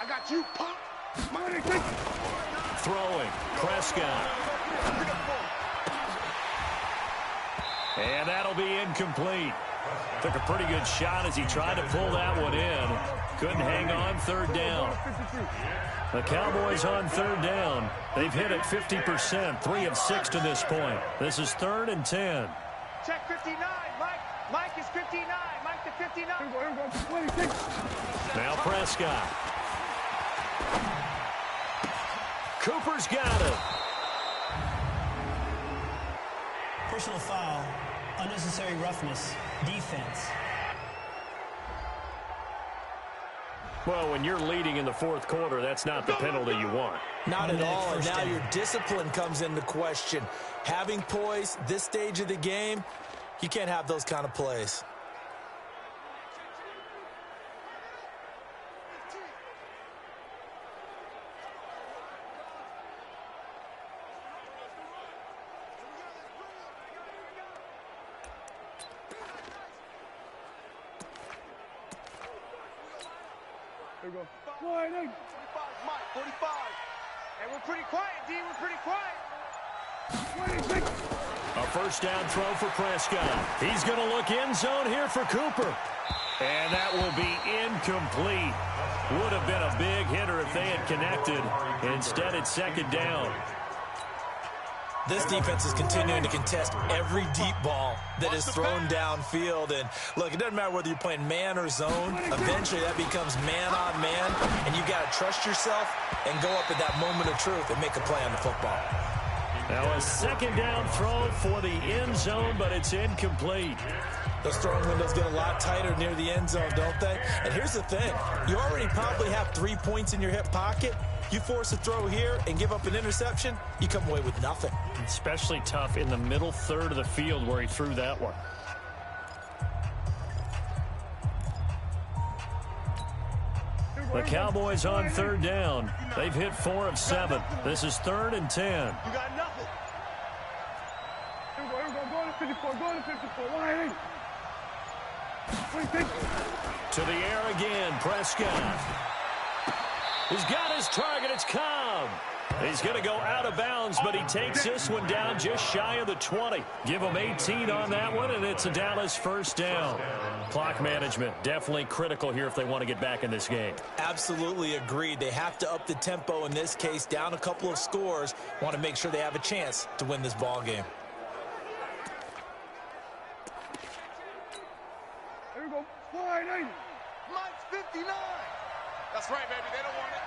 I got you, punk. Throwing, Prescott. And that'll be incomplete. Took a pretty good shot as he tried to pull that one in. Couldn't hang on, 3rd down. The Cowboys on 3rd down. They've hit it 50%, 3 of 6 to this point. This is 3rd and 10. Check 59, Mike is 59, Mike to 59. Now Prescott. Cooper's got it. Personal foul, unnecessary roughness, defense. Well, when you're leading in the fourth quarter, that's not the penalty you want. Not at all, and now your discipline comes into question. Having poise this stage of the game, you can't have those kind of plays. There we go. 45, Mike, 45. And we're pretty quiet, D. We're pretty quiet. 26. A first down throw for Prescott. He's going to look end zone here for Cooper. And that will be incomplete. Would have been a big hitter if they had connected. Instead, it's second down. This defense is continuing to contest every deep ball that is thrown downfield. And, look, it doesn't matter whether you're playing man or zone. Eventually, that becomes man on man. And you've got to trust yourself and go up at that moment of truth and make a play on the football. Now a second down throw for the end zone, but it's incomplete. Those throwing windows get a lot tighter near the end zone, don't they? And here's the thing. You already probably have 3 points in your hip pocket. You force a throw here and give up an interception, you come away with nothing. Especially tough in the middle third of the field where he threw that one. The Cowboys on third down. They've hit 4 of 7. This is 3rd and 10. You got nothing. Here we go. Go to 54. Go to 54. Line in. To the air again, Prescott. He's got his target. It's Cobb. He's going to go out of bounds, but he takes this one down just shy of the 20. Give him 18 on that one, and it's a Dallas first down. Clock management definitely critical here if they want to get back in this game. Absolutely agreed. They have to up the tempo in this case, down a couple of scores. Want to make sure they have a chance to win this ball game. Here we go. 480. Mike's 59. That's right, baby. They don't want it.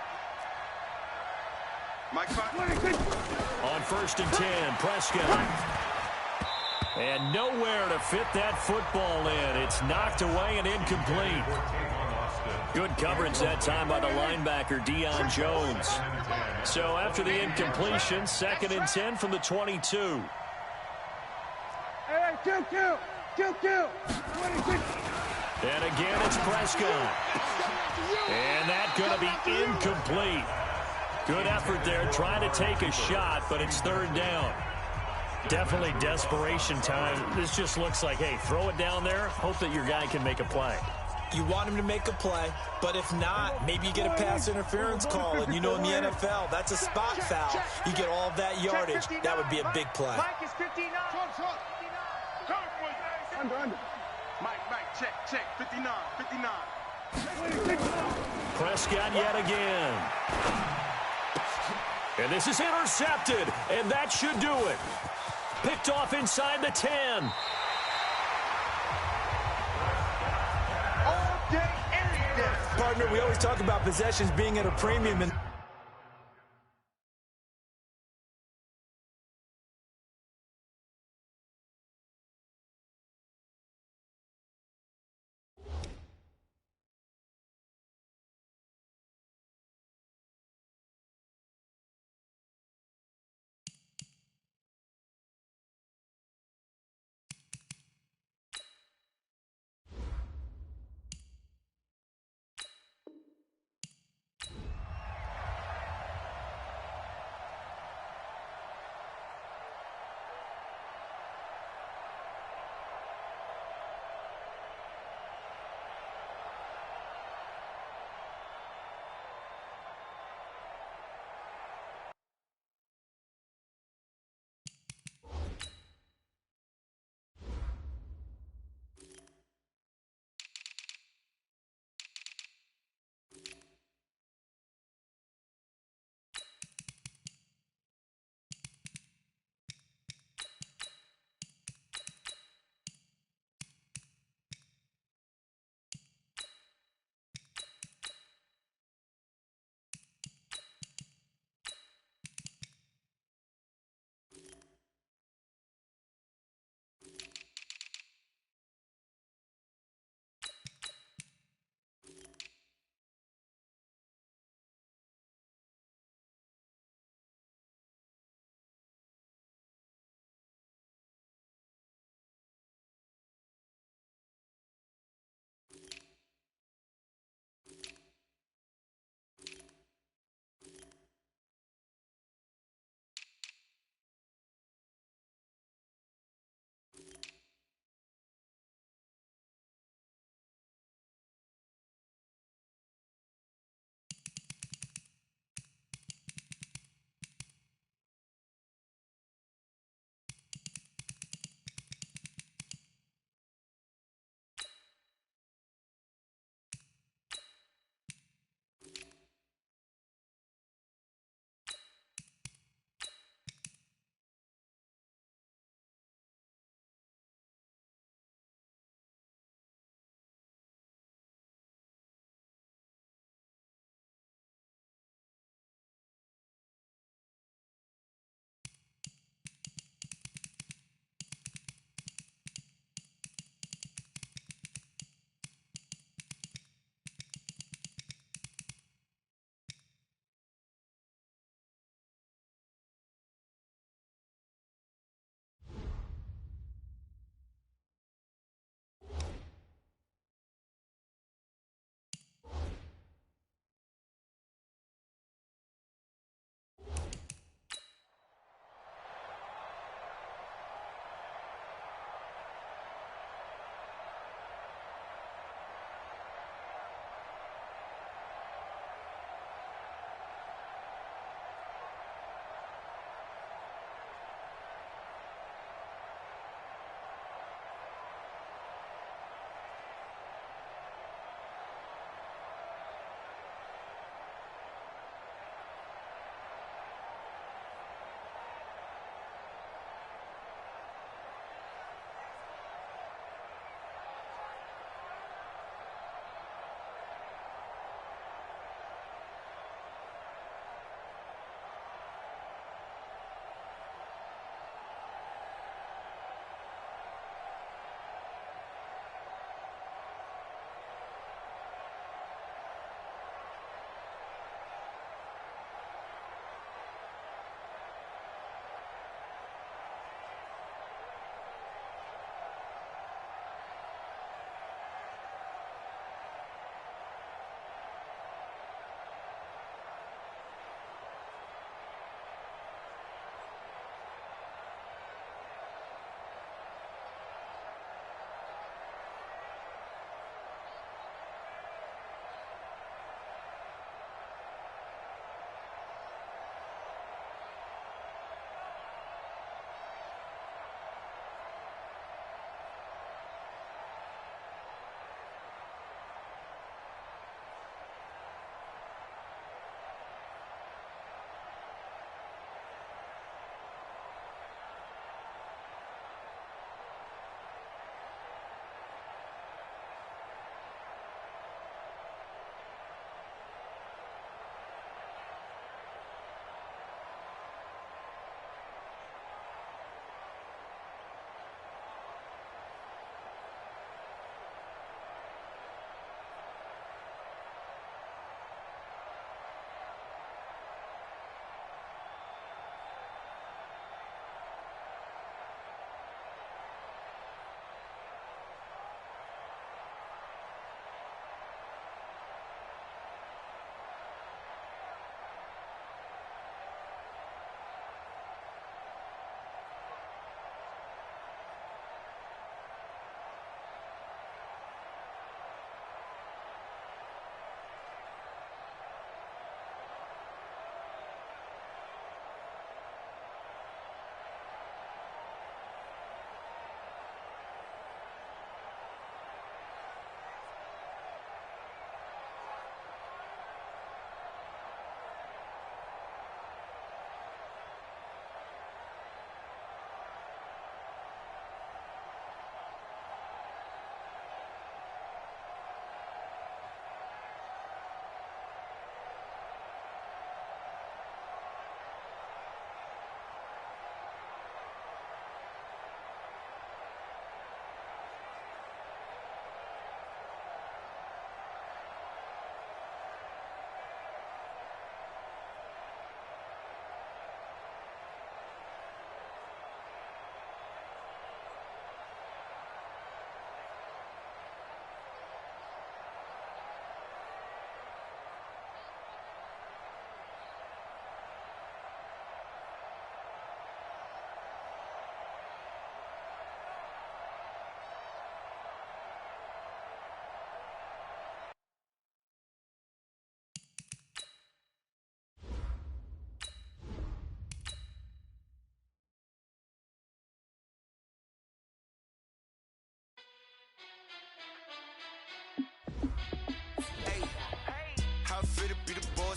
Mike 5. On 1st and 10, Prescott. And nowhere to fit that football in. It's knocked away and incomplete. Good coverage that time by the linebacker, Deion Jones. So after the incompletion, 2nd and 10 from the 22. Hey, kill. 26. And again, it's Prescott. And that's going to be incomplete. Good effort there, trying to take a shot, but it's 3rd down. Definitely desperation time. This just looks like, hey, throw it down there, hope that your guy can make a play. You want him to make a play, but if not, maybe you get a pass interference call, and you know in the NFL, that's a spot foul. You get all that yardage. That would be a big play. Mike is 59. Under. Mike, check. 59. Prescott yet again. And this is intercepted, and that should do it. Picked off inside the 10. All day, every day. Partner, we always talk about possessions being at a premium, and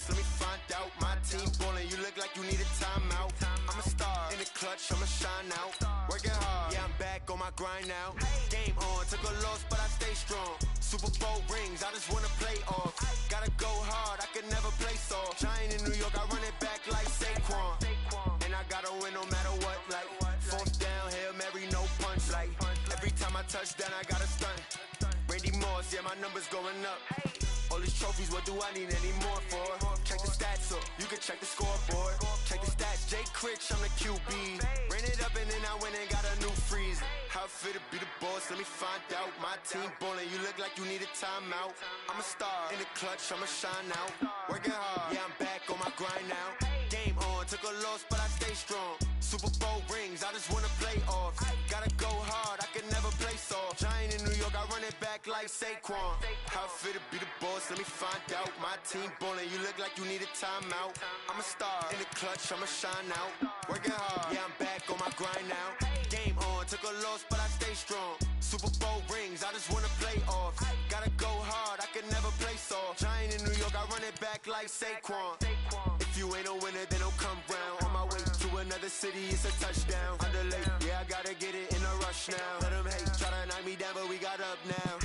boss, let me find out. My team ballin', you look like you need a timeout. I'm a star, in the clutch, I'ma shine out. Working hard, yeah, I'm back on my grind now. Game on, took a loss, but I stay strong. Super Bowl rings, I just wanna play off. Gotta go hard, I can never play soft. Giant in New York, I run it back like Saquon. And I gotta win no matter what, like fourth down, Hail Mary, no punch. Like every time I touch down, I gotta stunt. Randy Moss, yeah, my numbers going up. All these trophies, what do I need any more for? Check the stats up, you can check the scoreboard. Check the stats, Jake Critch, I'm the QB. Ran it up and then I went and got a new freeze. How it feel to be the boss, let me find out. My team ballin', you look like you need a timeout. I'm a star, in the clutch, I'ma shine out. Working hard, yeah, I'm back on my grind now. Game on, took a loss, but I stay strong. Super Bowl rings, I just wanna play off. Gotta go hard, I can never play soft. Giant in New York, I run it back like Saquon. How it feel to be the boss, let me find out. My team ballin', you look like you need a timeout. I'm a star, in the clutch, I'ma shine out. Working hard, yeah, I'm back on my grind now. Game on, took a loss, but I stay strong. Super Bowl rings, I just wanna play off. Gotta go hard, I can never play soft. Giant in New York, I run it back like Saquon. If you ain't a winner, then don't come round. On my way to another city, it's a touchdown. Underlay, yeah, I gotta get it in a rush now. Let them hate, try to knock me down, but we got up now.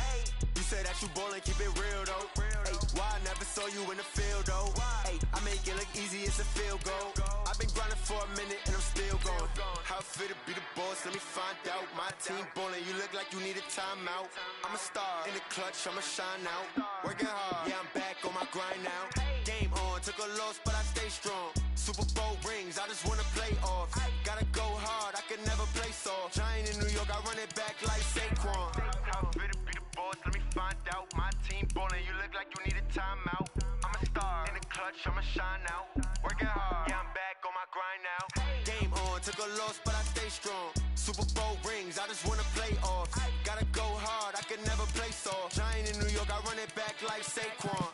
You say that you ballin', keep it real though. Hey, why I never saw you in the field though? Hey, I make it look easy, it's a field goal. I've been grinding for a minute and I'm still going. How it feel to be the boss, let me find out. My team ballin', you look like you need a timeout. I'm a star, in the clutch, I'ma shine out. Working hard, yeah, I'm back on my grind now. Game on, took a loss, but I stay strong. Super Bowl rings, I just wanna play off. Gotta go hard, I can never play soft. Giant in New York, I run it back like Saquon. How it feel to be the boss, let me find out. My team ballin', you look like you need a timeout. I'm a star, in the clutch, I'ma shine out. Working hard, yeah, I'm back on my grind now. Game on, took a loss, but I stay strong. Super Bowl rings, I just wanna play off. Gotta go hard, I can never play soft. Giant in New York, I run it back like Saquon.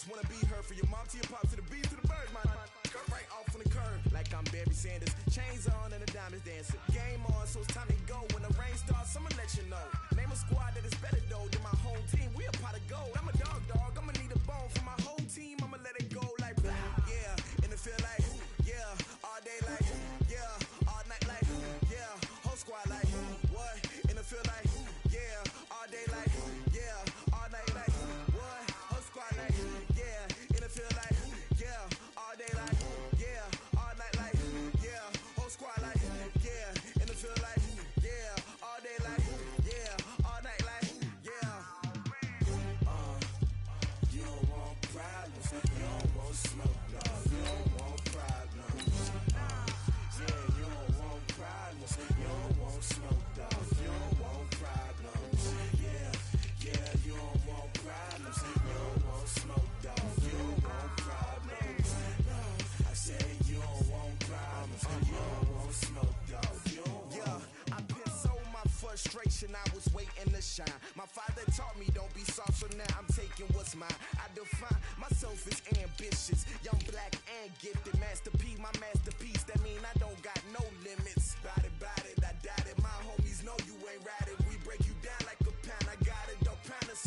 Wanna be her for your mom to your pop to the beat to the bird, man. Cut right off on the curb like I'm Barry Sanders. Chains on and the diamonds dancing. Game on, so it's time to go. When the rain starts, I'ma let you know. Name a squad that is better though than my home team. We a pot of gold. I'm a dog. I'ma need a bone for my whole team. I'ma let it go like blah. Yeah, in the feel like yeah, all day like yeah, all night like yeah, whole squad like what? In the feel like yeah, all day like yeah, all night like what? Whole squad like. Feel like, yeah, all day like, yeah, all night like, yeah, whole squad like, yeah, in the feel like, yeah, all day like, yeah, all night like, yeah. You don't want problems, you don't want smoke, no, you don't want problems. Yeah, you don't want problems, you don't want smoke, no, you don't want problems. Yeah, you don't want problems, you don't want smoke, dog. Frustration, I was waiting to shine. My father taught me don't be soft, so now I'm taking what's mine. I define myself as ambitious, young, black, and gifted. Master P, my masterpiece. That mean I don't got no limits. Bout it, I doubt it. My homies know you ain't ratted. We break you down like a pound. I got it, don't pound us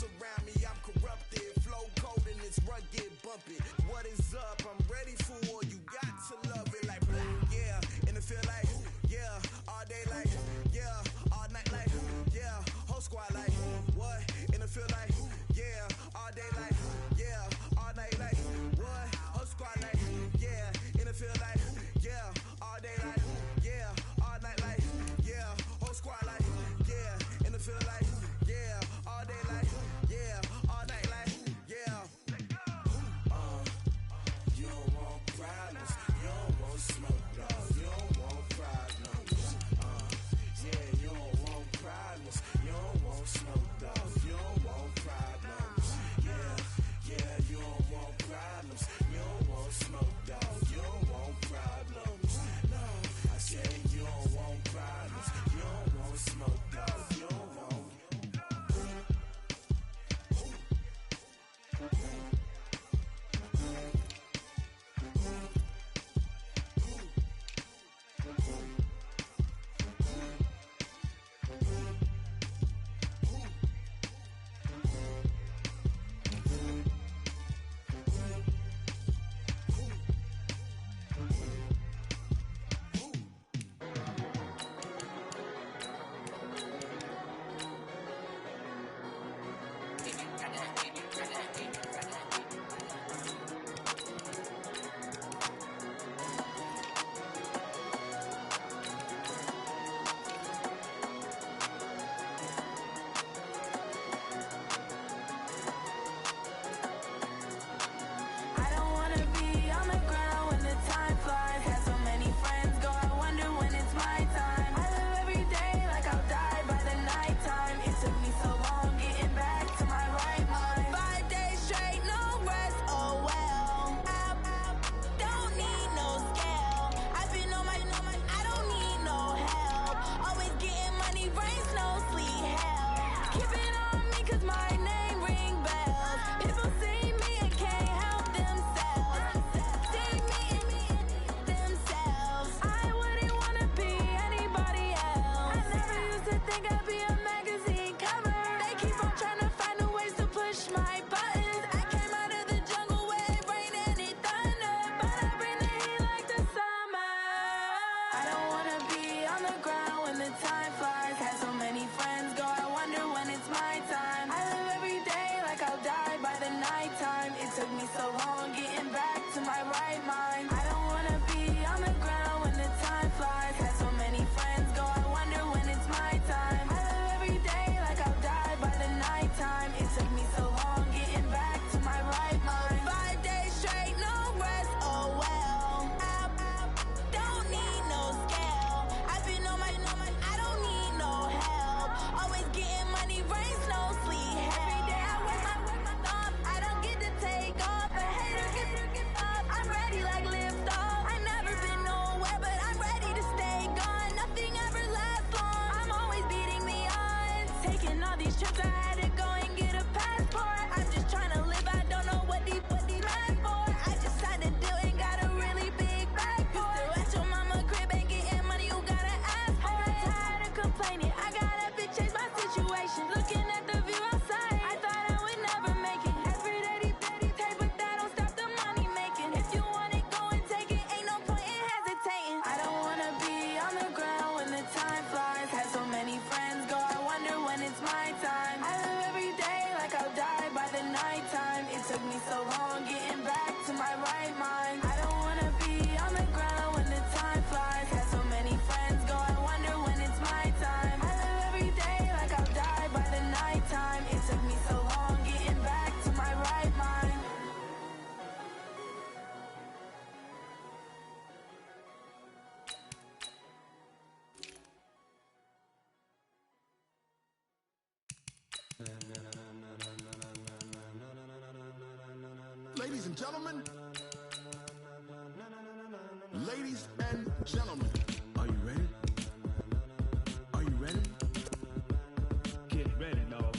nighttime. It took me so long getting back to my right mind. 5 days straight, no rest, oh well. Don't need no scale. I've been on my, I don't need no help. Always getting money, rain, snow, sleet, hell. Every day I work my thumb, I don't get to take off. A hater get up, I'm ready like lift off. I never been nowhere, but I'm ready to stay gone. Nothing ever lasts long, I'm always beating the odds. Taking all these trips, I had to go and get a passport. I'm just trying to live, I don't know what these mad for. I just signed a deal and got a really big bag for it. Still at your mama crib, ain't getting money, you gotta ask for it. I got tired of complaining, I got up and changed my situation. Looking at the view outside, I thought I would never make it. Every day they take, but that don't stop the money making. If you want it, go and take it, ain't no point in hesitating. I don't wanna be on the ground when the time flies. Had so many friends go, I wonder when it's my time. I live every day like I'll die by the nighttime. It took me so long getting back to my right mind. I don't wanna be on the ground when the time flies. Had so many friends go, I wonder when it's my time. I live every day like I'll die by the nighttime. It took me so long getting back to my right mind. Ladies and gentlemen, ladies and gentlemen, are you ready? Are you ready? Get ready, dog.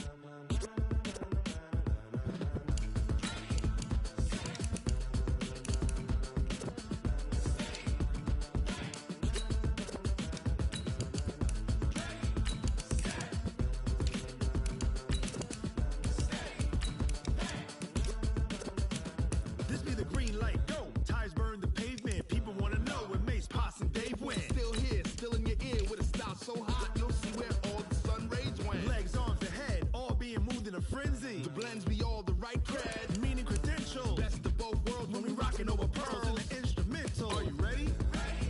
This be the green light, go. Tires burn the pavement. People wanna know when Mace, Pops, and Dave went. Still here, still in your ear with a style so hot, you'll see where all the sun rays went. Legs, arms, the head, all being moved in a frenzy. The blends be all the right cred, meaning credentials. Best of both worlds when we rockin' over pearls in the instrumental. Are you ready?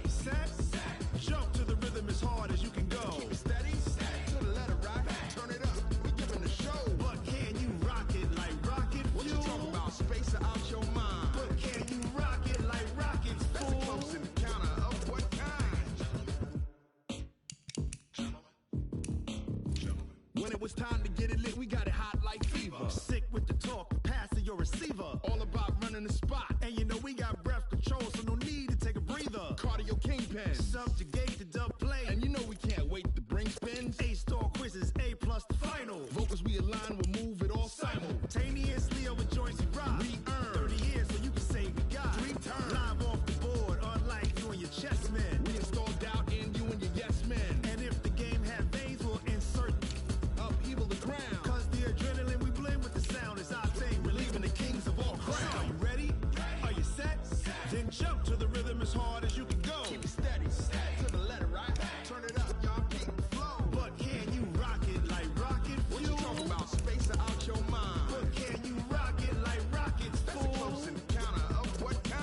Set, jump to the rhythm as hard as you can go. Keep it steady, to the letter right. Turn it up, we giving the show. But can you rock it like rocket fuel? What you talking about? Space out your mind. But can you rock it like rockets, fool? That's a close encounter of what kind? When it was time to get it lit, we got it hot like fever. Sick with the talk, pass to your receiver. All about running the spot. And you know we got breath control, so no need to take a breather. Cardio kingpin, subjugate the dub play. And you know we can't wait to bring spins. A-star quizzes, A+ the final. Vocals we align, we'll move it all simultaneously over joints we rock. We earn 30 years so you can say we got 3 turns. Live off the board, unlike you and your chess men. We install doubt in you and your yes men. And if the game had veins, we'll insert upheaval the crown. Cause the adrenaline we blend with the sound is our thing, relieving the kings of all crowns. Are you ready? Are you set? Then jump to the rhythm as hard as you can go. Keep it steady, to the letter right. Turn it up, y'all keep the flow. But can you rock it like rocket fuel? What you talking about? Space out your mind. But can you rock it like rockets, fool? That's a close encounter of what kind?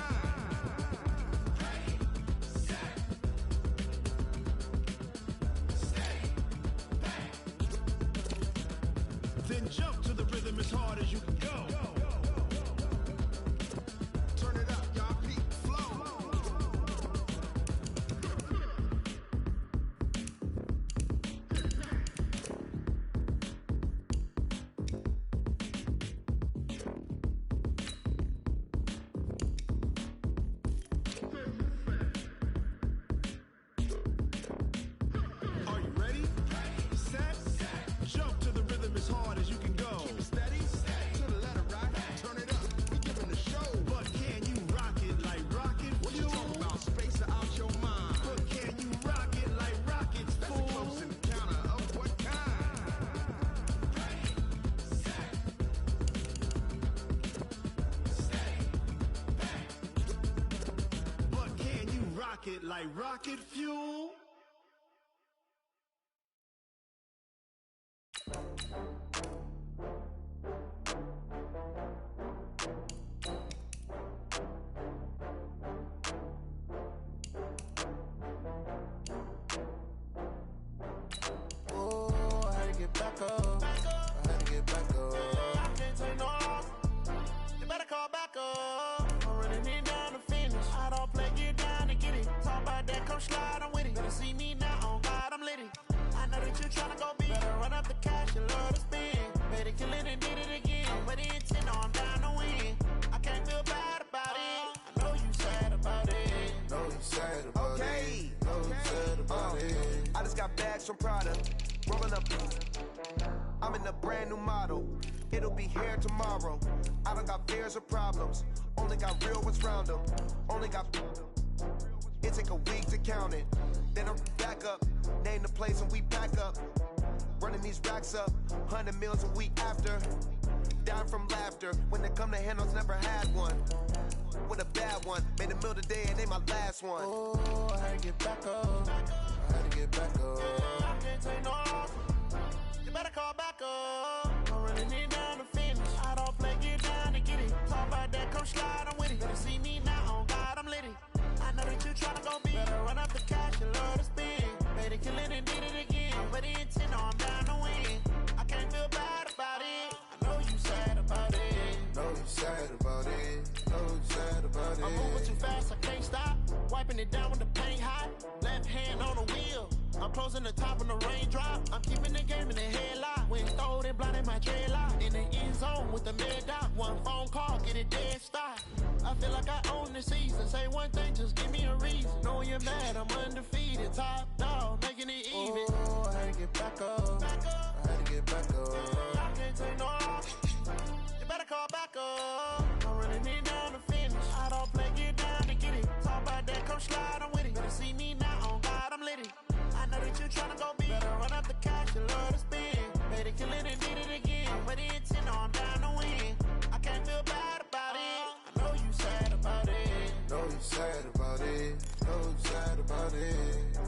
Then jump to the rhythm as hard as you can go. Turn it up, y'all keep the flow. Are you ready? Set, jump to the rhythm as hard as you can go. Keep it steady, to the letter right. Turn it up, we giving the show. But can you rock it like rocket fuel? What you talking about? Space out your mind. But can you rock it like rockets, fool? That's a close encounter of what kind? But can you rock it like rocket fuel? Oh, I had to get back up. I had to get back some Prada. Rolling up. I'm in a brand new model. It'll be here tomorrow. I don't got fears or problems. Only got real ones round them. Only got. It take a week to count it. Then I'm back up. Name the place and we pack up. Running these racks up. 100 meals a week after. Dying from laughter. When they come to handles, never had one. With a bad one. Made a meal today and they my last one. Oh, I had to get back up. I had to get back up. I can't take no off. You better call back up. I'm running it down to finish. I don't play, get down to get it. Talk about that, come slide, I'm with it. Better see me now, on God, I'm litty. I know that you tryna go big. Better run up the cash and love to spend. Made it, kill it, and did it again. But the intent, I'm down to win. I can't feel bad about it. I know you sad about it. Know you sad about it. Know you sad about it. I'm moving too fast, I can't stop. Wiping it down with the paint hot. Left hand on the wheel. I'm closing the top when the raindrop. I'm keeping the game in the headlock. When throwed and blinded my dreadlock. In the end zone with the mid dot. One phone call, get it dead stop. I feel like I own the season. Say one thing, just give me a reason. Knowing you're mad, I'm undefeated. Top dog, making it even. Oh, I had to get back up. I had to get back up. I can't take no off. You better call back up. I'm running it down to finish. I don't play, get down to get it. Talk about that, come slide, I'm with it. Better see me now, on God, I'm litty. I know that you tryna go big. Better run up the cash and love to spend. Made it, kill it, and did it again. But the intent, I'm down to win. I can't feel bad about it. I know you sad about it. Know you sad about it. Know you sad about it.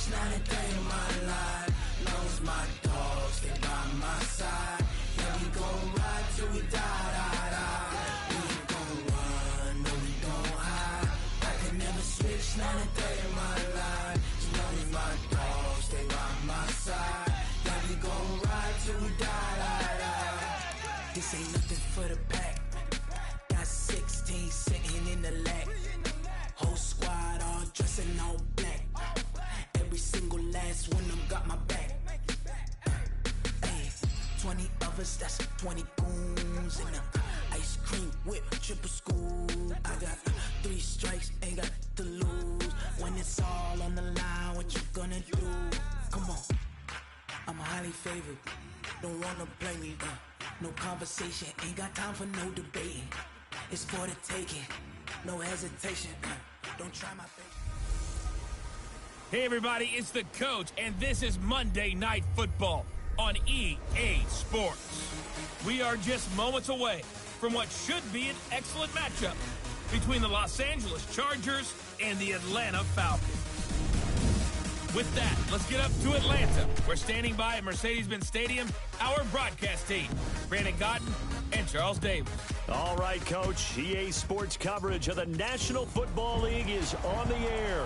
Not a day in my life. Knows my dogs, they by my side. Yeah, we gon' ride till we die. We ain't gon' run, no, we don't hide. I can never switch, not a day in my life. You know my dogs, they by my side. Yeah, we gon' ride till we die. This ain't nothing for the pack. Got 16 sitting in the lap. Whole squad all dressing all black. Every single last one of them got my back. Hey, 20 of us, that's 20 goons. And ice cream whip, triple scoop. I got 3 strikes, ain't got to lose. When it's all on the line, what you gonna do? Come on, I'm highly favored. Don't wanna play me, no conversation. Ain't got time for no debating. It's for the taking, no hesitation. Don't try my face. Hey everybody, it's the coach, and this is Monday Night Football on EA Sports. We are just moments away from what should be an excellent matchup between the Los Angeles Chargers and the Atlanta Falcons. With that, let's get up to Atlanta. We're standing by at Mercedes-Benz Stadium, our broadcast team, Brandon Godden and Charles Davis. All right, Coach, EA Sports coverage of the National Football League is on the air.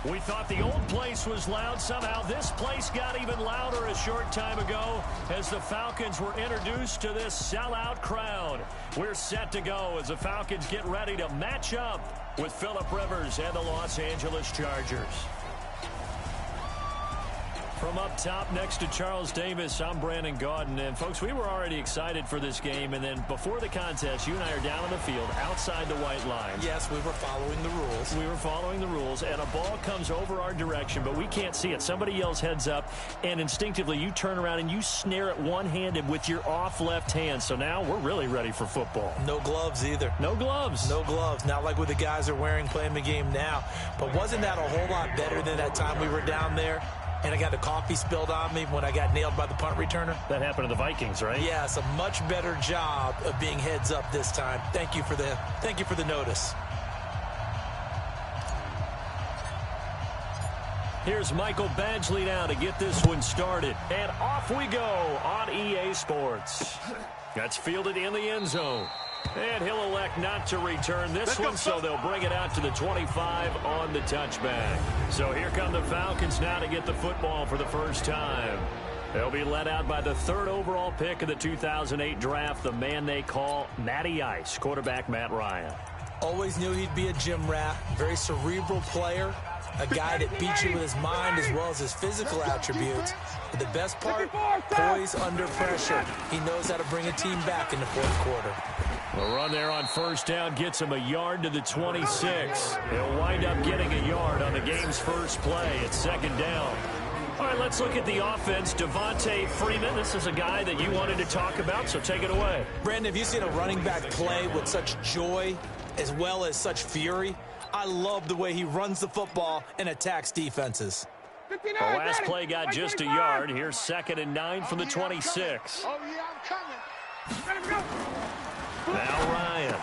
We thought the old place was loud. Somehow this place got even louder a short time ago as the Falcons were introduced to this sellout crowd. We're set to go as the Falcons get ready to match up with Phillip Rivers and the Los Angeles Chargers. From up top next to Charles Davis, I'm Brandon Gaudin. And, folks, we were already excited for this game. And then before the contest, you and I are down on the field outside the white lines. Yes, we were following the rules. We were following the rules, and a ball comes over our direction, but we can't see it. Somebody yells heads up, and instinctively you turn around and you snare it one-handed with your off left hand. So now we're really ready for football. No gloves either. No gloves. No gloves. Not like what the guys are wearing playing the game now. But wasn't that a whole lot better than that time we were down there? And I got the coffee spilled on me when I got nailed by the punt returner. That happened to the Vikings, right? Yes, a much better job of being heads up this time. Thank you for the notice. Here's Michael Badgley now to get this one started. And off we go on EA Sports. That's fielded in the end zone. And he'll elect not to return this one, so they'll bring it out to the 25 on the touchback. So here come the Falcons now to get the football for the first time. They'll be led out by the 3rd overall pick of the 2008 draft, the man they call Matty Ice, quarterback Matt Ryan. Always knew he'd be a gym rat, very cerebral player, a guy that beats you with his mind as well as his physical attributes. But the best part, poise under pressure. He knows how to bring a team back in the 4th quarter. The run there on first down gets him a yard to the 26. He'll wind up getting a yard on the game's first play. It's 2nd down. All right, let's look at the offense. Devontae Freeman, this is a guy that you wanted to talk about, so take it away. Brandon, have you seen a running back play with such joy as well as such fury? I love the way he runs the football and attacks defenses. The last play got just a yard. Here's 2nd and 9 from the 26. Oh, yeah, I'm coming. Let him go. Now Ryan.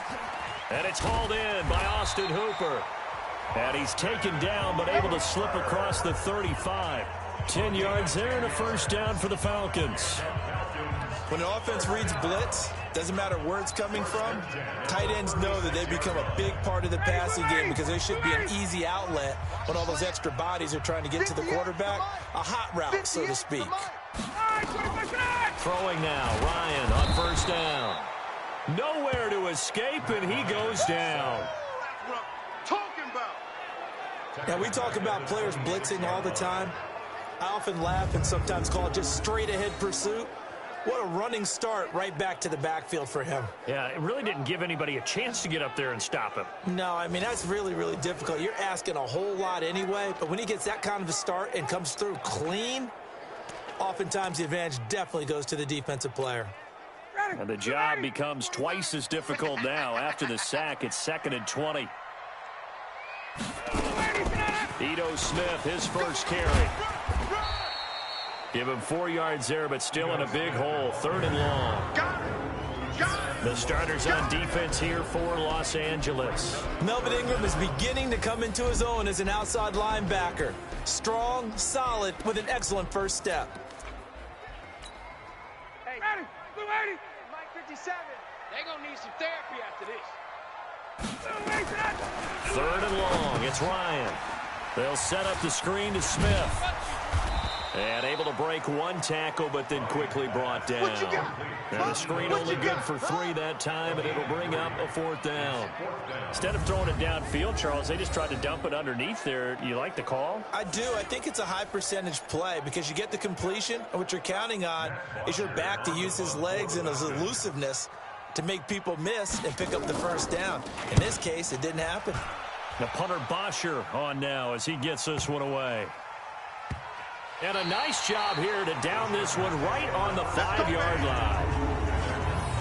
And it's hauled in by Austin Hooper. And he's taken down but able to slip across the 35. 10 yards there and a first down for the Falcons. When an offense reads blitz, doesn't matter where it's coming from, tight ends know that they become a big part of the passing game because they should be an easy outlet when all those extra bodies are trying to get to the quarterback. A hot route, so to speak. Throwing now, Ryan on first down. Nowhere to escape, and he goes down. Now, we talk about players blitzing all the time. I often laugh and sometimes call it just straight-ahead pursuit. What a running start right back to the backfield for him. Yeah, it really didn't give anybody a chance to get up there and stop him. No, I mean, that's really, really difficult. You're asking a whole lot anyway, but when he gets that kind of a start and comes through clean, oftentimes the advantage definitely goes to the defensive player. And the job becomes twice as difficult now. After the sack, it's 2nd and 20. Ito Smith, his first carry. Give him 4 yards there, but still in a big hole. 3rd and long. The starters on defense here for Los Angeles. Melvin Ingram is beginning to come into his own as an outside linebacker. Strong, solid, with an excellent first step. Hey, Blue 80, Mike 57. They're going to need some therapy after this. 3rd and long. It's Ryan. They'll set up the screen to Smith. And able to break one tackle, but then quickly brought down. And the screen only good for 3 that time, and it'll bring up a 4th down. Instead of throwing it downfield, Charles, they just tried to dump it underneath there. You like the call? I do. I think it's a high percentage play because you get the completion, and what you're counting on is your back to use his legs and his elusiveness to make people miss and pick up the first down. In this case, it didn't happen. The punter Bosher on now as he gets this one away. And a nice job here to down this one right on the 5-yard line.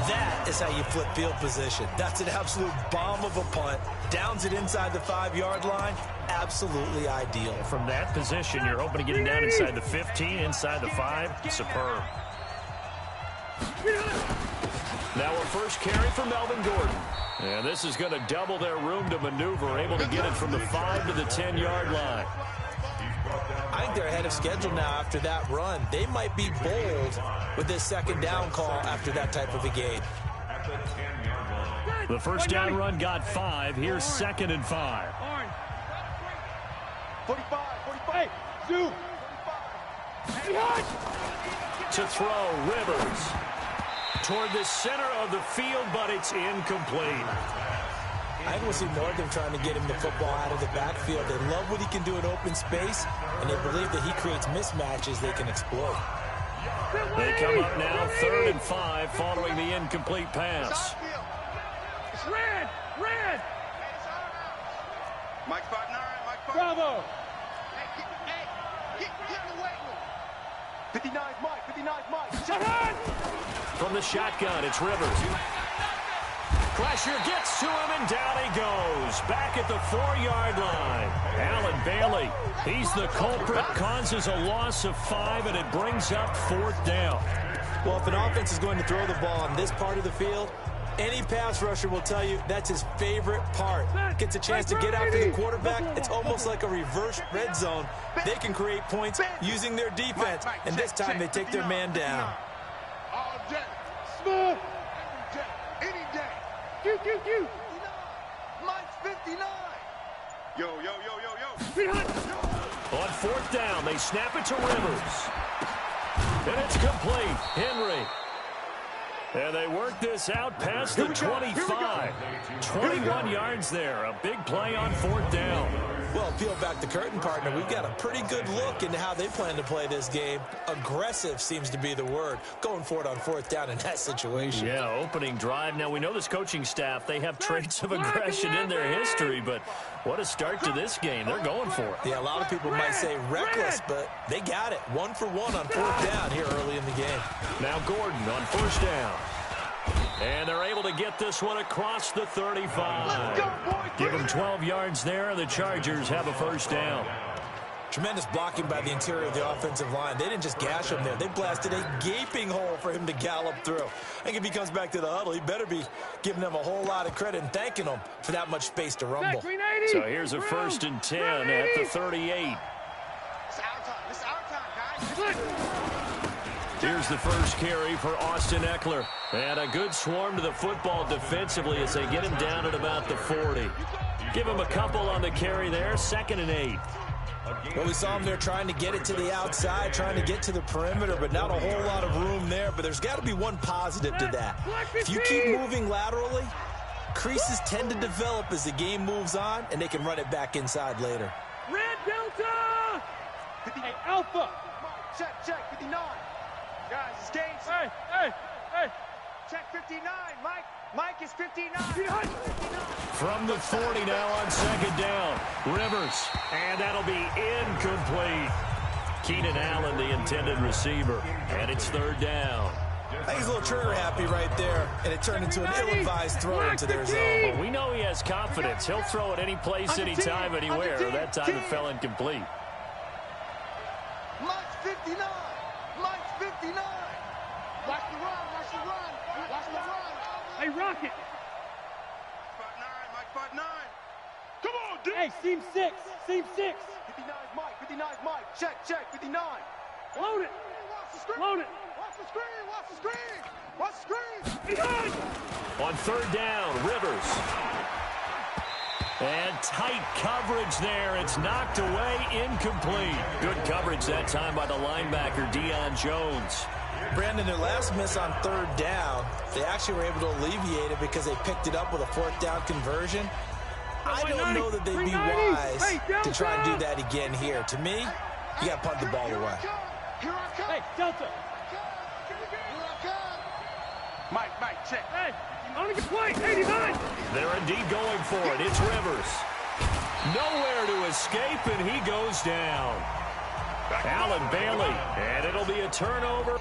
That is how you flip field position. That's an absolute bomb of a punt. Downs it inside the 5-yard line. Absolutely ideal. From that position, you're hoping to get it down inside the 15, inside the 5. Superb. Now a first carry for Melvin Gordon. And this is going to double their room to maneuver, able to get it from the 5 to the 10-yard line. I think they're ahead of schedule now after that run. They might be bold with this 2nd down call after that type of a game. The first down run got 5. Here's 2nd and 5. 45. Hey, Zoo. To throw, Rivers. Toward the center of the field, but it's incomplete. I think we'll see more of them trying to get him the football out of the backfield. They love what he can do in open space, and they believe that he creates mismatches they can exploit. They come up now 3rd and 5 following the incomplete pass. It's red. Mike 5'9", Mike 5'9". Bravo. Hey, get in the weight room. 59 Mike. From the shotgun, it's Rivers. Pressure gets to him, and down he goes. Back at the 4-yard line. Allen Bailey, he's the culprit, causes a loss of 5, and it brings up 4th down. Well, if an offense is going to throw the ball on this part of the field, any pass rusher will tell you that's his favorite part. Gets a chance to get after the quarterback. It's almost like a reverse red zone. They can create points using their defense, and this time they take their man down. All day. Smooth. Every day. Any day. you. Mike's 59. Yo. On fourth down, they snap it to Rivers. And it's complete. Henry. And they work this out past the 25. 21 yards there. A big play on fourth down. Well, peel back the curtain, partner. We've got a pretty good look into how they plan to play this game. Aggressive seems to be the word. Going for it on fourth down in that situation. Yeah, opening drive. Now, we know this coaching staff, they have traits of aggression in their history, but what a start to this game. They're going for it. Yeah, a lot of people might say reckless, but they got it. 1 for 1 on fourth down here early in the game. Now Gordon on first down. And they're able to get this one across the 35. Give them 12 yards there, and the Chargers have a first down. Tremendous blocking by the interior of the offensive line. They didn't just gash him there. They blasted a gaping hole for him to gallop through. I think if he comes back to the huddle, he better be giving them a whole lot of credit and thanking them for that much space to rumble. So here's a 1st and 10 at the 38. It's our time. This is our time, guys. Here's the first carry for Austin Eckler. And a good swarm to the football defensively as they get him down at about the 40. Give him a couple on the carry there. 2nd and 8. Well, we saw him there trying to get it to the outside, trying to get to the perimeter, but not a whole lot of room there. But there's got to be one positive to that. If you keep moving laterally, creases tend to develop as the game moves on, and they can run it back inside later. Red Delta! Hey, Alpha! Check, 59. Guys, it's game. Hey! Check 59, Mike. Mike is 59. From the 40 now on 2nd down. Rivers. And that'll be incomplete. Keenan Allen, the intended receiver. And it's 3rd down. I think he's a little trigger happy right there, and it turned into an ill-advised throw into their zone. Well, we know he has confidence. He'll throw it any place, anytime, anywhere. That time it fell incomplete. Mike's 59. Mike's 59. Watch the run. Hey, Rocket. Mike, 5'9". Come on, dude. Hey, seam 6. 59 is Mike. Check, 59. Load it. Load it. Watch the screen. Behind. On 3rd down, Rivers. And tight coverage there. It's knocked away, incomplete. Good coverage that time by the linebacker, Deion Jones. Brandon, their last miss on 3rd down, they actually were able to alleviate it because they picked it up with a 4th down conversion. I don't know that they'd be wise to try and do that again here. To me, you got to punt the ball away. Hey, Delta. Mike, check. Hey, on the play, 89. They're indeed going for it. It's Rivers. Nowhere to escape, and he goes down. Allen Bailey, and it'll be a turnover.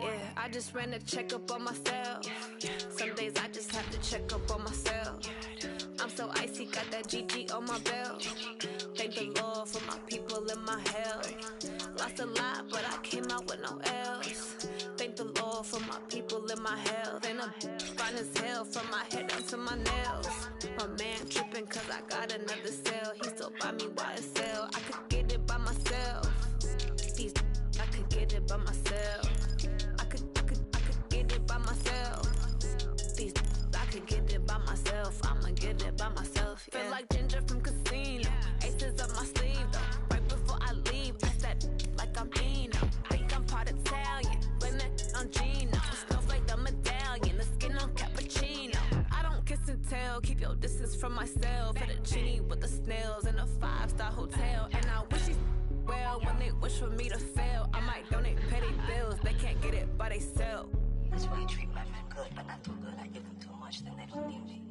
Yeah, I just ran a checkup on myself. Some days I just have to check up on myself. I'm so icy, got that GG on my belt. Thank the Lord for my people and my health. Lost a lot, but I came out with no else. Thank the Lord for my people and my health. And I'm fine as hell from my head down to my nails. My man tripping cause I got another cell. He still buy me YSL. I could get it by myself. These I could get it by myself. I could get it by myself. These I could get it by myself. I'ma get it by myself. Yeah. Feel like Ginger from Casino. Aces up my sleeve though. Right before I leave, I said like I'm Dino. Think I'm part Italian. Blame that on Gino. Snowflake the medallion. The skin on cappuccino. I don't kiss and tell. Keep your distance from myself. Fettuccine with the snails in a 5-star hotel. And I wish well when they wish for me to fail. I might donate petty bills. They can't get it by themselves. That's why I treat my men good, but not too good. I give them too much, then they don't need me.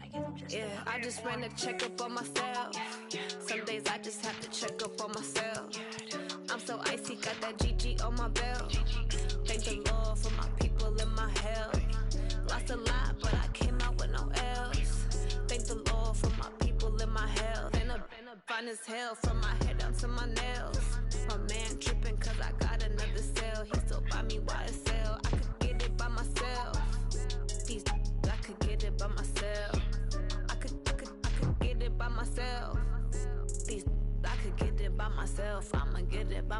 I give them just yeah, I just ran a checkup on myself. Some days I just have to check up on myself. I'm so icy, got that GG on my belt. Thank the Lord for my people and my health. Lost a lot, but I came out with no else. Thank the Lord for my people and my health. And I'm fine as hell from my head down to my nails. My man tripping cause I got another cell. He still buy me YSL.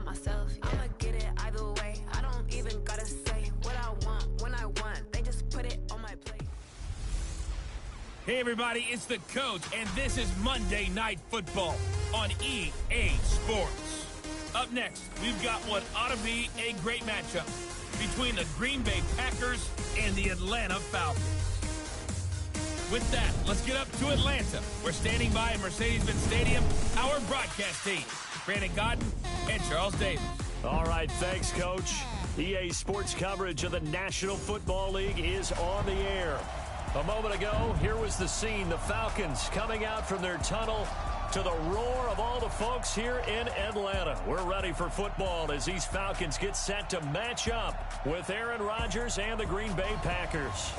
myself. I'ma get it either way. I don't even gotta say what I want when I want. They just put it on my plate. Hey, everybody, it's the Coach, and this is Monday Night Football on EA Sports. Up next, we've got what ought to be a great matchup between the Green Bay Packers and the Atlanta Falcons. With that, let's get up to Atlanta. We're standing by at Mercedes-Benz Stadium, our broadcast team, Brandon Godden and Charles Davis. All right, thanks, Coach. EA Sports coverage of the National Football League is on the air. A moment ago, here was the scene. The Falcons coming out from their tunnel to the roar of all the folks here in Atlanta. We're ready for football as these Falcons get set to match up with Aaron Rodgers and the Green Bay Packers.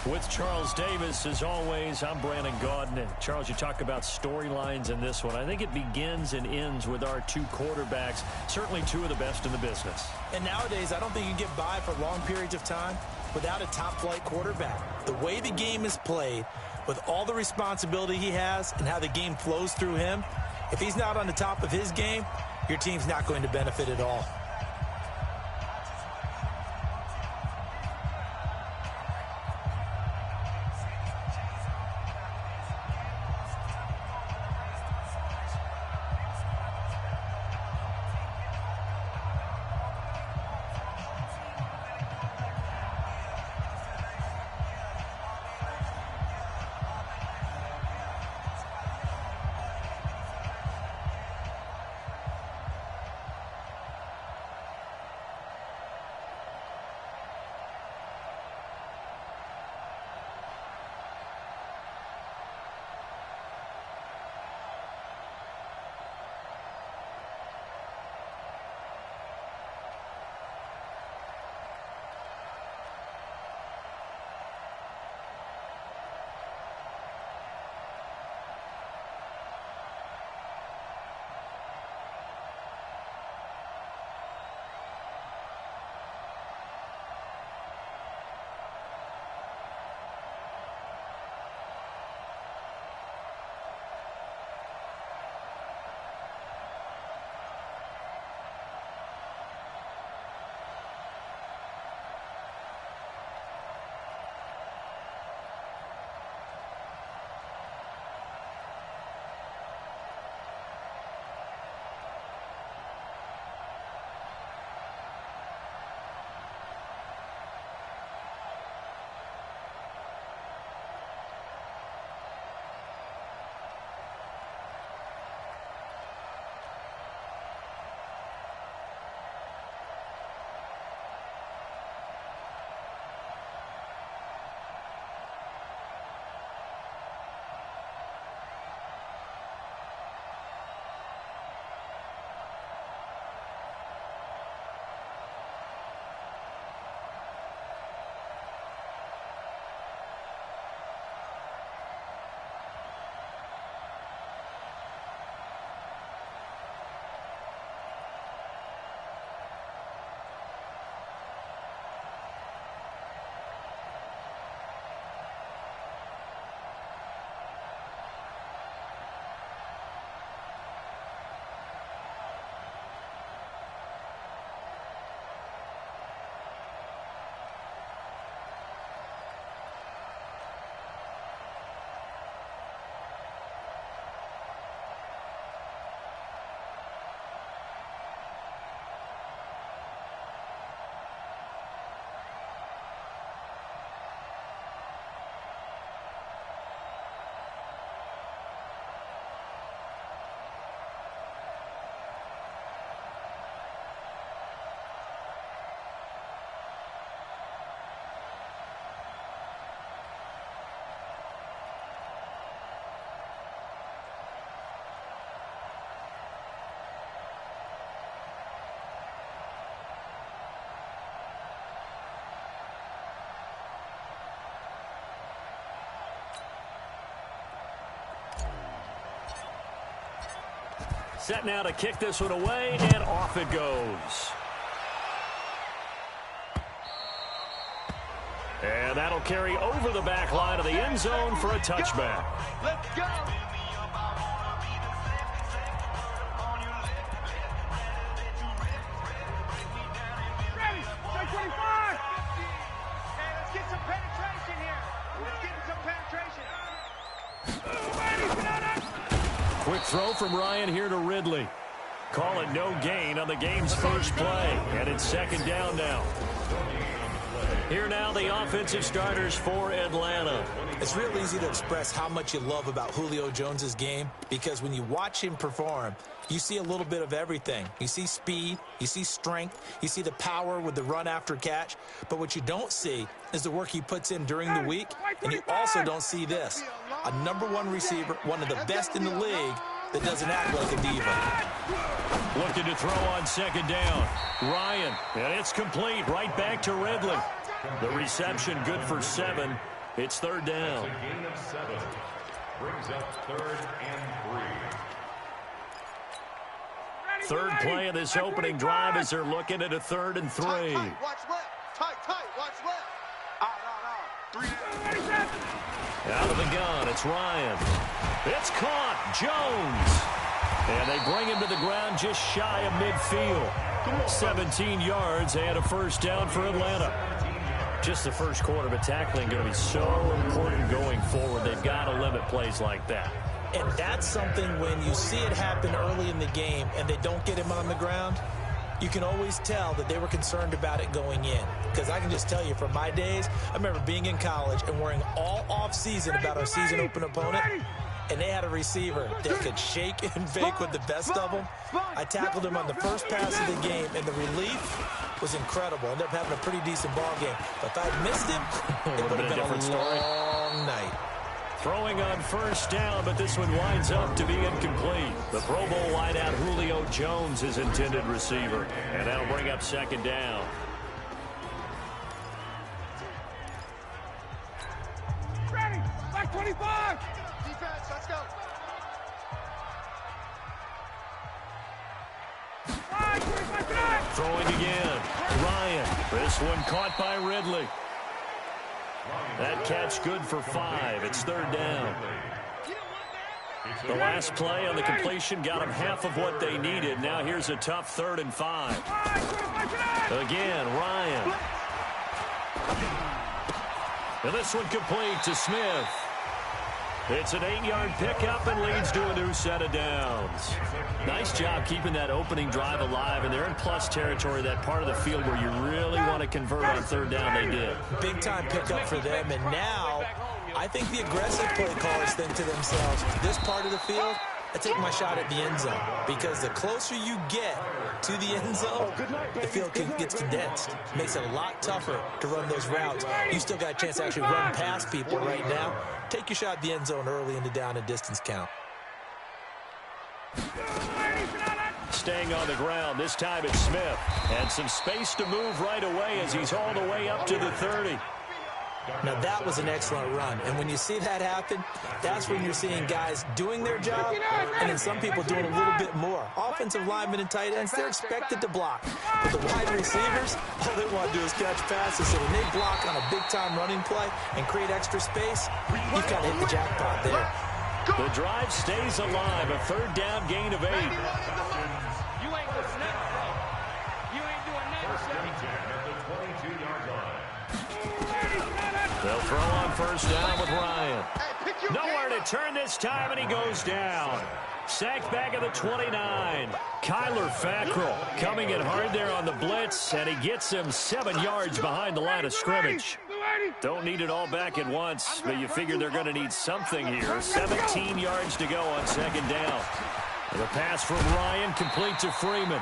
With Charles Davis, as always, I'm Brandon Gaudin. And Charles, you talk about storylines in this one. I think it begins and ends with our two quarterbacks, certainly two of the best in the business. And nowadays, I don't think you can get by for long periods of time without a top-flight quarterback. The way the game is played, with all the responsibility he has and how the game flows through him, if he's not on the top of his game, your team's not going to benefit at all. Set now to kick this one away, and off it goes. And that'll carry over the back line of the end zone for a touchback. Let's go. Throw from Ryan here to Ridley. Call it no gain on the game's first play. And it's second down now. Here now the offensive starters for Atlanta. It's real easy to express how much you love about Julio Jones' game because when you watch him perform, you see a little bit of everything. You see speed, you see strength, you see the power with the run after catch. But what you don't see is the work he puts in during the week, and you also don't see this. A #1 receiver, one of the best in the league, that doesn't act like a diva. Looking to throw on second down. Ryan, and it's complete right back to Ridley. The reception good for 7. It's third down. That's a gain of 7. Brings up 3rd and 3. Third play of this opening drive as they're looking at a 3rd and 3. Tight, watch left. Tight, watch left. Out. 3 Out of the gun, it's Ryan. It's caught, Jones. And they bring him to the ground just shy of midfield. 17 yards and a first down for Atlanta. Just the first quarter, but tackling going to be so important going forward. They've got to limit plays like that. And that's something when you see it happen early in the game and they don't get him on the ground, you can always tell that they were concerned about it going in. Because I can just tell you from my days, I remember being in college and worrying all off-season about our season open opponent, and they had a receiver that could shake and bake with the best of them. I tackled him on the first pass of the game, and the relief was incredible. Ended up having a pretty decent ball game. But if I'd missed him, it would have been a long night. Throwing on first down, but this one winds up to be incomplete. The Pro Bowl wideout Julio Jones is intended receiver, and that'll bring up second down. Ready, back 25. Defense, let's go. Throwing again. Ryan. This one caught by Ridley. That catch good for 5. It's third down. The last play on the completion got them half of what they needed. Now here's a tough 3rd and 5. Again, Ryan. And this one complete to Smith. It's an 8-yard pickup and leads to a new set of downs. Nice job keeping that opening drive alive, and they're in plus territory, that part of the field where you really want to convert on third down. They did. Big-time pickup for them, and now I think the aggressive play callers think to themselves, this part of the field, I take my shot at the end zone, because the closer you get to the end zone, the field gets condensed. Makes it a lot tougher to run those routes. You still got a chance to actually run past people right now. Take your shot at the end zone early in the down and distance count. Staying on the ground, this time it's Smith. And some space to move right away as he's all the way up to the 30. Now, that was an excellent run. And when you see that happen, that's when you're seeing guys doing their job and then some people doing a little bit more. Offensive linemen and tight ends, they're expected to block. But the wide receivers, all they want to do is catch passes. So when they block on a big-time running play and create extra space, you've got to hit the jackpot there. The drive stays alive. A third down gain of 8. You ain't doing nothing. You ain't doing nothing. At the 22-yard line. They'll throw on first down with Ryan. Nowhere to turn this time, and he goes down. Sacked back at the 29. Kyler Fackrell coming in hard there on the blitz, and he gets him 7 yards behind the line of scrimmage. Don't need it all back at once, but you figure they're going to need something here. 17 yards to go on second down. The pass from Ryan complete to Freeman.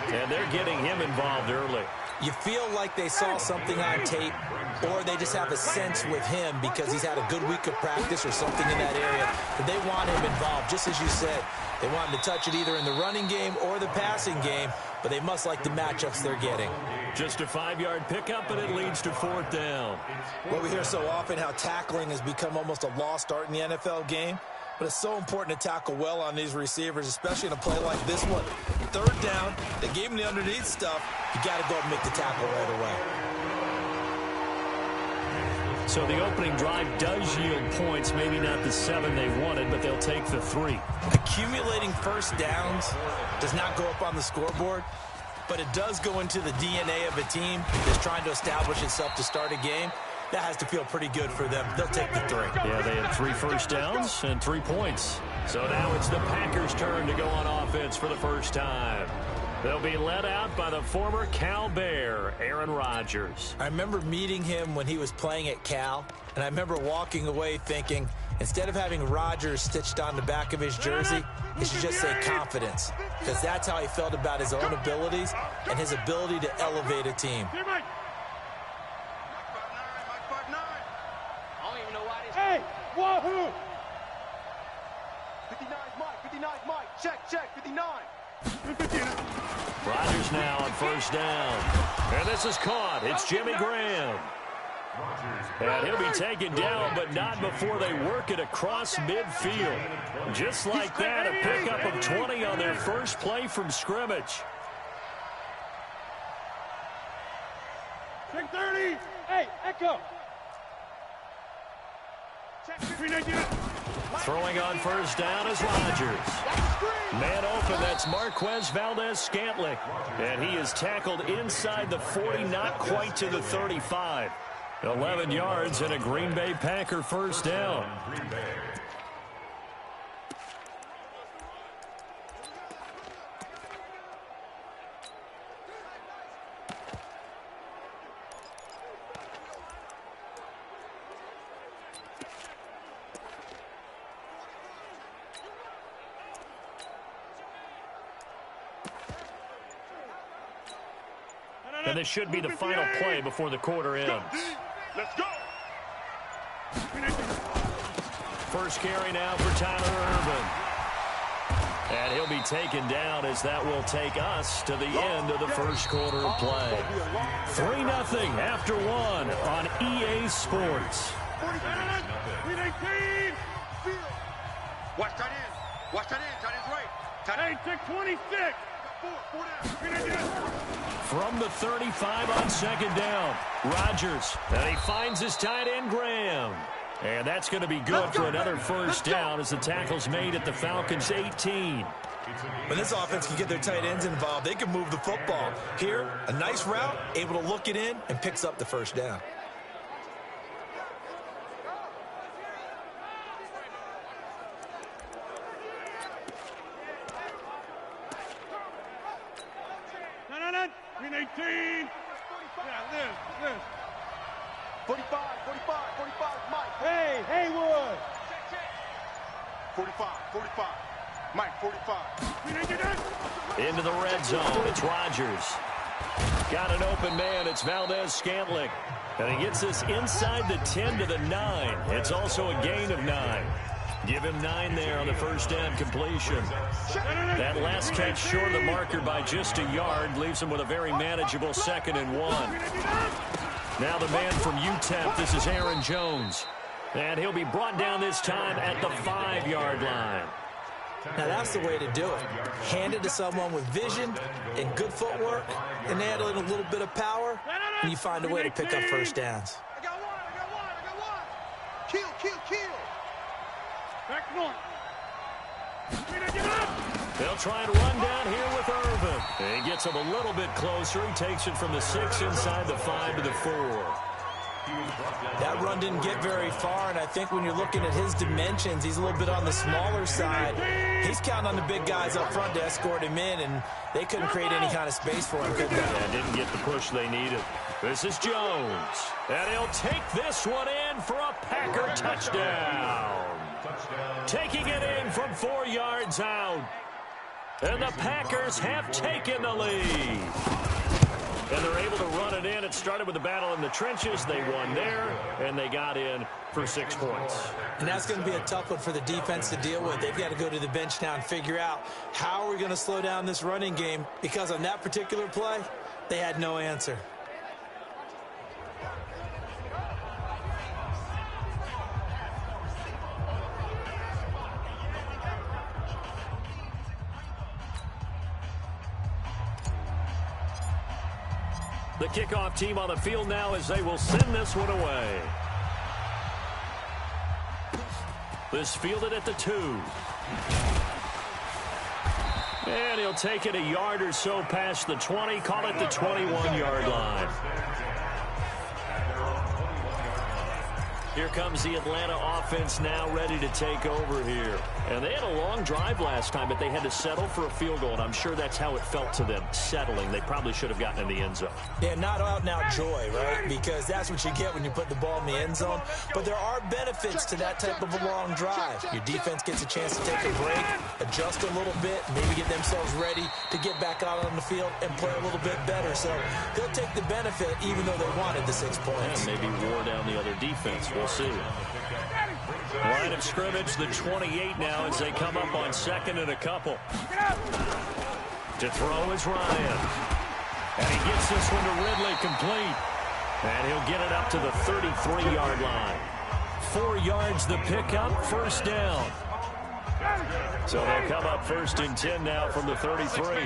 And they're getting him involved early. You feel like they saw something on tape, or they just have a sense with him because he's had a good week of practice or something in that area, that they want him involved. Just as you said, they want him to touch it either in the running game or the passing game, but they must like the matchups they're getting. Just a 5-yard pickup, and it leads to fourth down. Well, we hear so often how tackling has become almost a lost art in the NFL game. But it's so important to tackle well on these receivers, especially in a play like this one. Third down, they gave him the underneath stuff. You got to go and make the tackle right away. So the opening drive does yield points, maybe not the 7 they wanted, but they'll take the 3. Accumulating first downs does not go up on the scoreboard, but it does go into the DNA of a team that's trying to establish itself to start a game. That has to feel pretty good for them. They'll take the 3. Yeah, they had 3 first downs and 3 points. So now it's the Packers' turn to go on offense for the first time. They'll be led out by the former Cal Bear, Aaron Rodgers. I remember meeting him when he was playing at Cal, and I remember walking away thinking, instead of having Rodgers stitched on the back of his jersey, he should just say confidence, because that's how he felt about his own abilities and his ability to elevate a team. Hey, wahoo! 59's Mike, 59's Mike. Check, 59. Rodgers now on first down. And this is caught. It's Jimmy Graham. And he'll be taken down, but not before they work it across midfield. Just like that, a pickup of 20 on their first play from scrimmage. Check 30. Hey, Echo. Throwing on first down is Rodgers. Man open, that's Marquez Valdez-Scantling. And he is tackled inside the 40, not quite to the 35. 11 yards and a Green Bay Packer first down. And this should be the final play before the quarter ends. Let's go. First carry now for Tyler Urban. And he'll be taken down as that will take us to the end of the first quarter of play. 3-0 after 1 on EA Sports. Watch tight end. Watch tight end. Tight end's right. Tight end, check 26. From the 35 on second down, Rodgers. And he finds his tight end, Graham. And that's going to be good for another first down as the tackle's made at the Falcons' 18. When this offense can get their tight ends involved, they can move the football. Here, a nice route, able to look it in, and picks up the first down. Green 18. Yeah, Liz. 45, Mike. Hey, Haywood. 45. Mike, 45. Into the red zone, it's Rodgers. Got an open man, it's Valdez-Scantling. And he gets this inside the 10 to the 9. It's also a gain of 9. Give him 9 there on the first down completion. That last catch short of the marker by just a yard leaves him with a very manageable 2nd and 1. Now the man from UTEP, this is Aaron Jones. And he'll be brought down this time at the 5-yard line. Now that's the way to do it. Hand it to someone with vision and good footwork, and add in a little bit of power, and you find a way to pick up first downs. I got one. Kill. Back north. They'll try and run down here with Irvin. He gets him a little bit closer. He takes it from the 6 inside the 5 to the 4. That run didn't get very far, and I think when you're looking at his dimensions, he's a little bit on the smaller side. He's counting on the big guys up front to escort him in, and they couldn't create any kind of space for him, could they? Yeah, didn't get the push they needed. This is Jones, and he'll take this one in for a Packer touchdown. Taking it in from 4 yards out. And the Packers have taken the lead. And they're able to run it in. It started with the battle in the trenches. They won there, and they got in for 6 points. And that's going to be a tough one for the defense to deal with. They've got to go to the bench now and figure out how are we going to slow down this running game, because on that particular play, they had no answer. The kickoff team on the field now as they will send this one away. This fielded at the 2. And he'll take it a yard or so past the 20, call it the 21-yard line. Here comes the Atlanta offense now ready to take over here. And they had a long drive last time, but they had to settle for a field goal, and I'm sure that's how it felt to them, settling. They probably should have gotten in the end zone. Yeah, not out-and-out joy, right? Because that's what you get when you put the ball in the end zone. But there are benefits to that type of a long drive. Your defense gets a chance to take a break, adjust a little bit, maybe get themselves ready to get back out on the field and play a little bit better. So they'll take the benefit even though they wanted the 6 points. And maybe wore down the other defense. We'll see. Line of scrimmage, the 28 now as they come up on second and a couple. To throw is Ryan. And he gets this one to Ridley complete. And he'll get it up to the 33-yard line. 4 yards the pickup, first down. So they'll come up first and 10 now from the 33.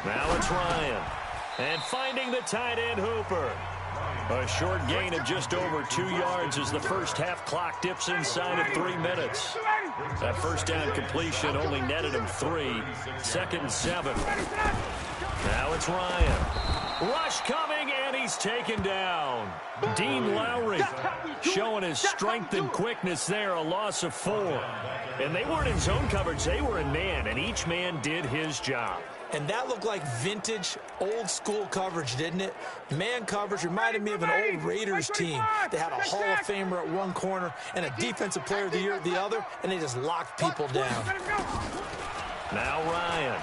Now it's Ryan. And finding the tight end Hooper. A short gain of just over 2 yards as the first half clock dips inside of 3 minutes. That first down completion only netted him 3. Second and 7. Now it's Ryan. Rush coming, and he's taken down. Dean Lowry showing his strength and quickness there, a loss of 4. And they weren't in zone coverage, they were in man, and each man did his job. And that looked like vintage, old-school coverage, didn't it? Man coverage reminded me of an old Raiders team. They had a Hall of Famer at one corner and a Defensive Player of the Year at the other, and they just locked people down. Now Ryan.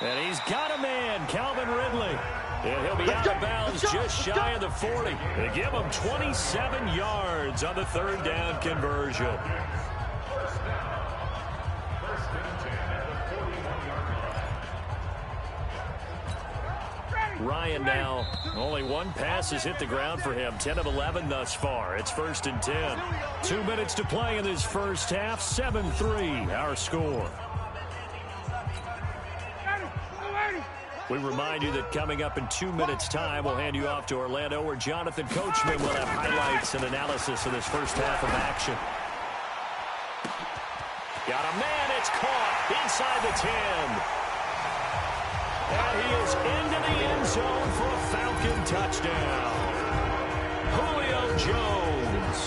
And he's got a man, Calvin Ridley. And he'll be out of bounds just shy of the 40. They give him 27 yards on the third down conversion. Ryan now, only one pass has hit the ground for him. 10 of 11 thus far. It's first and 10. 2 minutes to play in this first half. 7-3, our score. We remind you that coming up in 2 minutes' time, we'll hand you off to Orlando, where Jonathan Coachman will have highlights and analysis of this first half of action. Got a man, it's caught inside the 10. And he is into the end zone for a Falcon touchdown. Julio Jones,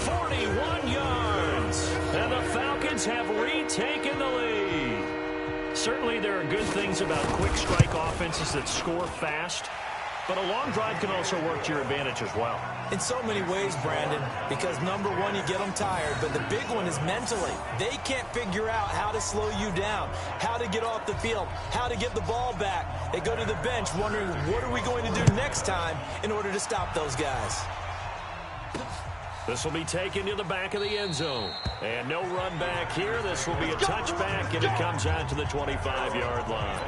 41 yards. And the Falcons have retaken the lead. Certainly there are good things about quick strike offenses that score fast. But a long drive can also work to your advantage as well. In so many ways, Brandon, because number one, you get them tired, but the big one is mentally. They can't figure out how to slow you down, how to get off the field, how to get the ball back. They go to the bench wondering, what are we going to do next time in order to stop those guys? This will be taken to the back of the end zone. And no run back here. This will be a touchback, and it comes out to the 25-yard line.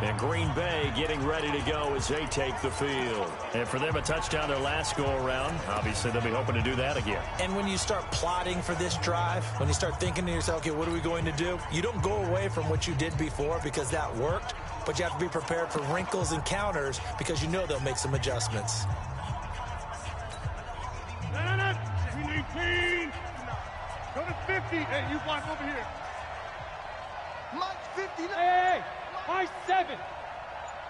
And Green Bay getting ready to go as they take the field. And for them, a touchdown their last go-around. Obviously, they'll be hoping to do that again. And when you start plotting for this drive, when you start thinking to yourself, okay, what are we going to do? You don't go away from what you did before because that worked, but you have to be prepared for wrinkles and counters because you know they'll make some adjustments. Go to 50. Hey, you block over here. Mike 50. Hey, Mike 7.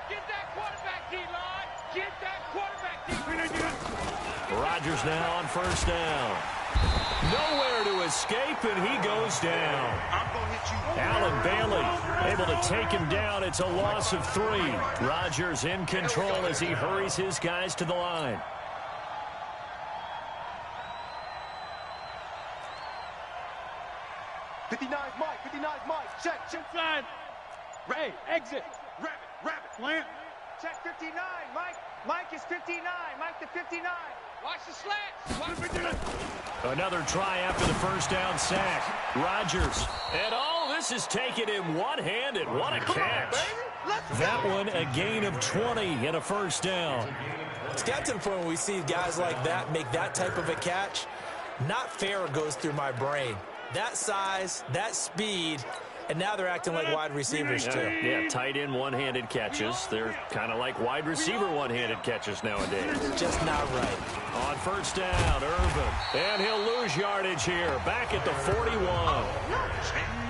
Get that quarterback, D-line. Get that quarterback, D-line. Rodgers now on first down. Nowhere to escape, and he goes down. I'm going to hit you. Allen Bailey able to take him down. It's a loss of 3. Rodgers in control as he hurries his guys to the line. Check flag. Hey, exit. Rabbit. Plant. Check 59. Mike is 59. Mike to 59. Watch the slant. Another try after the first down sack. Rodgers. And this is taken in one-handed. What a catch. That one a gain of 20 and a first down. It's got to the point where we see guys like that make that type of a catch. Not fair goes through my brain. That size, that speed, And now they're acting like wide receivers, too. Yeah, tight end one-handed catches. They're kind of like wide receiver one-handed catches nowadays. Just not right. On first down, Irvin. And he'll lose yardage here. Back at the 41.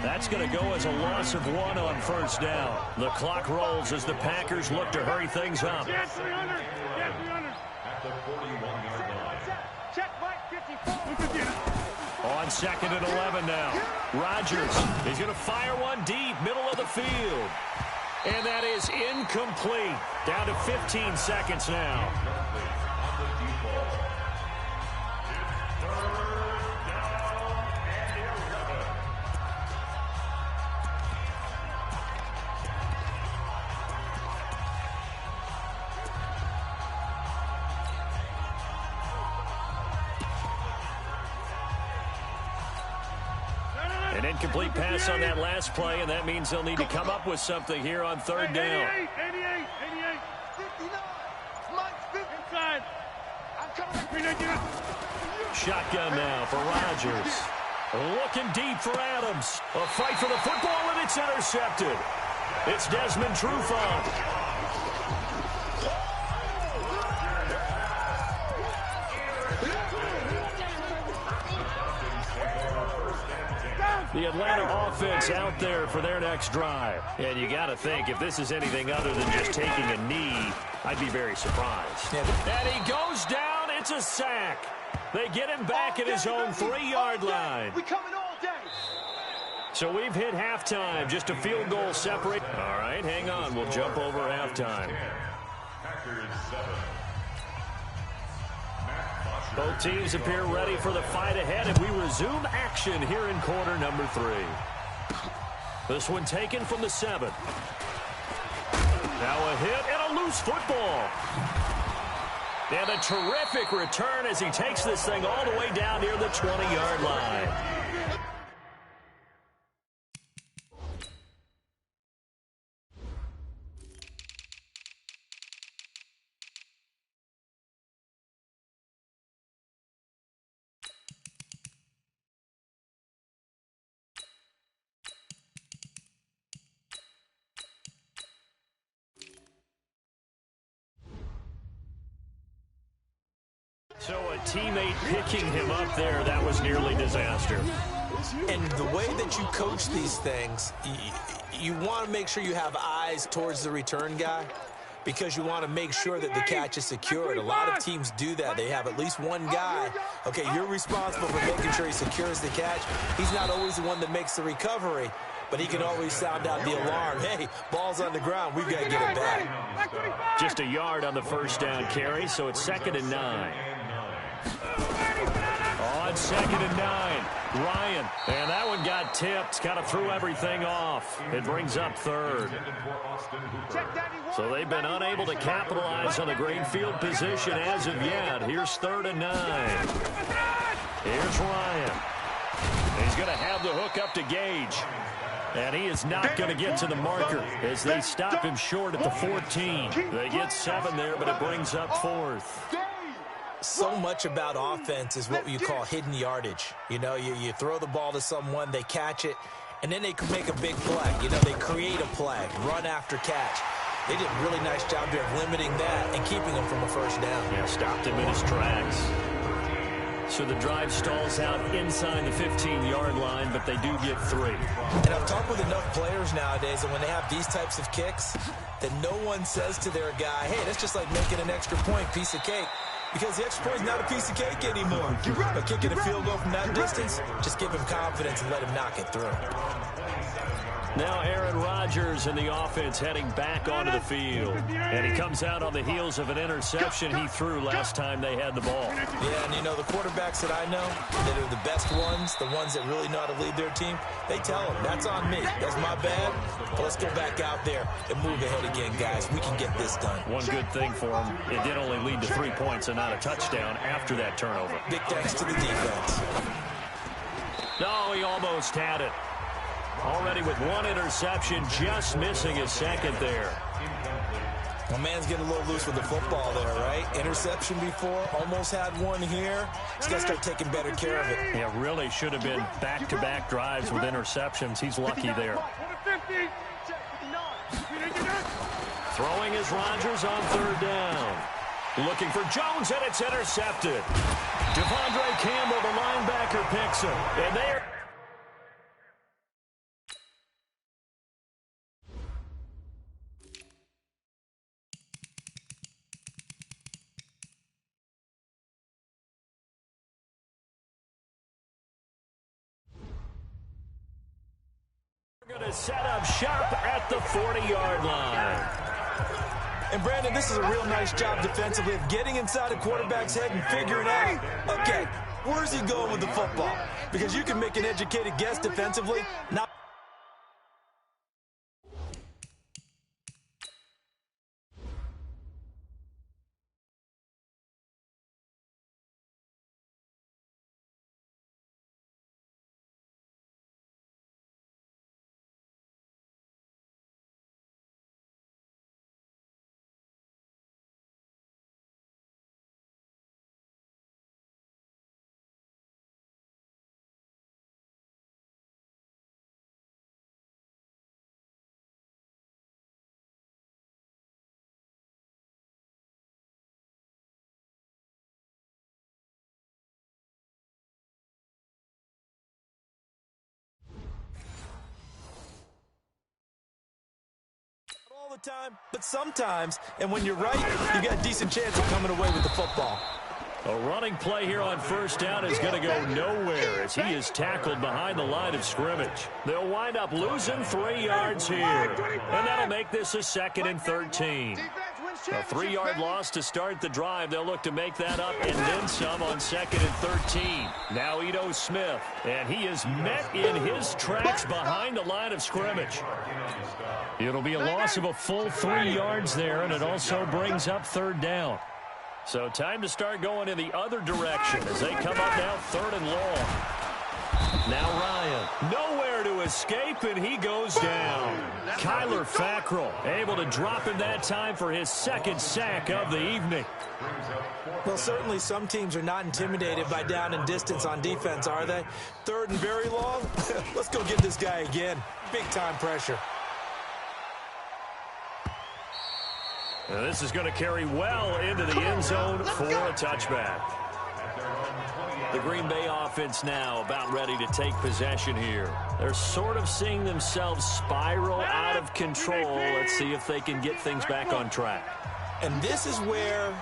That's going to go as a loss of 1 on first down. The clock rolls as the Packers look to hurry things up. Get 300. Get 300. At the 41-yard line. Check Mike 54. On 2nd and 11 now. Rodgers is going to fire one deep, middle of the field. And that is incomplete. Down to 15 seconds now. An incomplete pass on that last play, and that means they'll need to come up with something here on third down. 88, 89. Mike's inside. I'm coming. Shotgun now for Rodgers. Looking deep for Adams. A fight for the football, and it's intercepted. It's Desmond Trufant. The Atlanta offense out there for their next drive. And you got to think, if this is anything other than just taking a knee, I'd be very surprised. And he goes down. It's a sack. They get him back at his own 3-yard line. We coming all day. So we've hit halftime. Just a field goal separate. All right, hang on. We'll jump over halftime. Packers 7. Both teams appear ready for the fight ahead, and we resume action here in quarter number 3. This one taken from the 7. Now a hit and a loose football. And a terrific return as he takes this thing all the way down near the 20-yard line. So a teammate picking him up there, that was nearly disaster. And the way that you coach these things, you want to make sure you have eyes towards the return guy because you want to make sure that the catch is secured. A lot of teams do that. They have at least one guy. Okay, you're responsible for making sure he secures the catch. He's not always the one that makes the recovery, but he can always sound out the alarm. Hey, ball's on the ground. We've got to get it back. Just a yard on the first down carry, so it's 2nd and 9. On 2nd and 9, Ryan. And that one got tipped, kind of threw everything off. It brings up 3rd. So they've been unable to capitalize on the green field position as of yet. Here's 3rd and 9. Here's Ryan. He's going to have the hook up to Gage. And he is not going to get to the marker as they stop him short at the 14. They get 7 there, but it brings up 4th. So much about offense is what you call hidden yardage. You know, you throw the ball to someone, they catch it, and then they can make a big play. You know, they create a play, run after catch. They did a really nice job there of limiting that and keeping him from a first down. Yeah, stopped him in his tracks. So the drive stalls out inside the 15-yard line, but they do get 3. And I've talked with enough players nowadays that when they have these types of kicks, that no one says to their guy, hey, that's just like making an extra point, piece of cake. Because the extra point is not a piece of cake anymore. But kicking a field goal from that distance, just give him confidence and let him knock it through. Now Aaron Rodgers in the offense heading back onto the field. And he comes out on the heels of an interception he threw last time they had the ball. Yeah, and you know, the quarterbacks that I know that are the best ones, the ones that really know how to lead their team, they tell them, that's on me. That's my bad. But let's go back out there and move ahead again, guys. We can get this done. One good thing for him, it did only lead to 3 points and not a touchdown after that turnover. Big thanks to the defense. No, he almost had it. Already with 1 interception, just missing his 2nd there. Well, man's getting a little loose with the football there, right? Interception before, almost had one here. He's got to start taking better care of it. Yeah, really should have been back-to-back drives with interceptions. He's lucky there. Throwing is Rodgers on third down. Looking for Jones, and it's intercepted. Devondre Campbell, the linebacker, picks him. And there. Going to set up shop at the 40-yard line. And, Brandon, this is a real nice job defensively of getting inside a quarterback's head and figuring out, okay, where's he going with the football? Because you can make an educated guess defensively. Now, all the time, but sometimes, and when you're right, you got a decent chance of coming away with the football. A running play here on first down is going to go nowhere as he is tackled behind the line of scrimmage. They'll wind up losing 3 yards here, and that'll make this a 2nd and 13. A 3-yard loss to start the drive. They'll look to make that up and then some on 2nd and 13. Now Ito Smith, and he is met in his tracks behind the line of scrimmage. It'll be a loss of a full 3 yards there, and it also brings up 3rd down. So time to start going in the other direction as they come up now 3rd and long. Now Ryan, nowhere to escape, and he goes down. Kyler Fackrell able to drop him that time for his 2nd sack of the evening. Well, certainly some teams are not intimidated by down and distance on defense, are they? 3rd and very long? Let's go get this guy again. Big-time pressure. Now this is going to carry well into the end zone for a touchback. The Green Bay offense now about ready to take possession here. They're sort of seeing themselves spiral out of control. Let's see if they can get things back on track. And this is where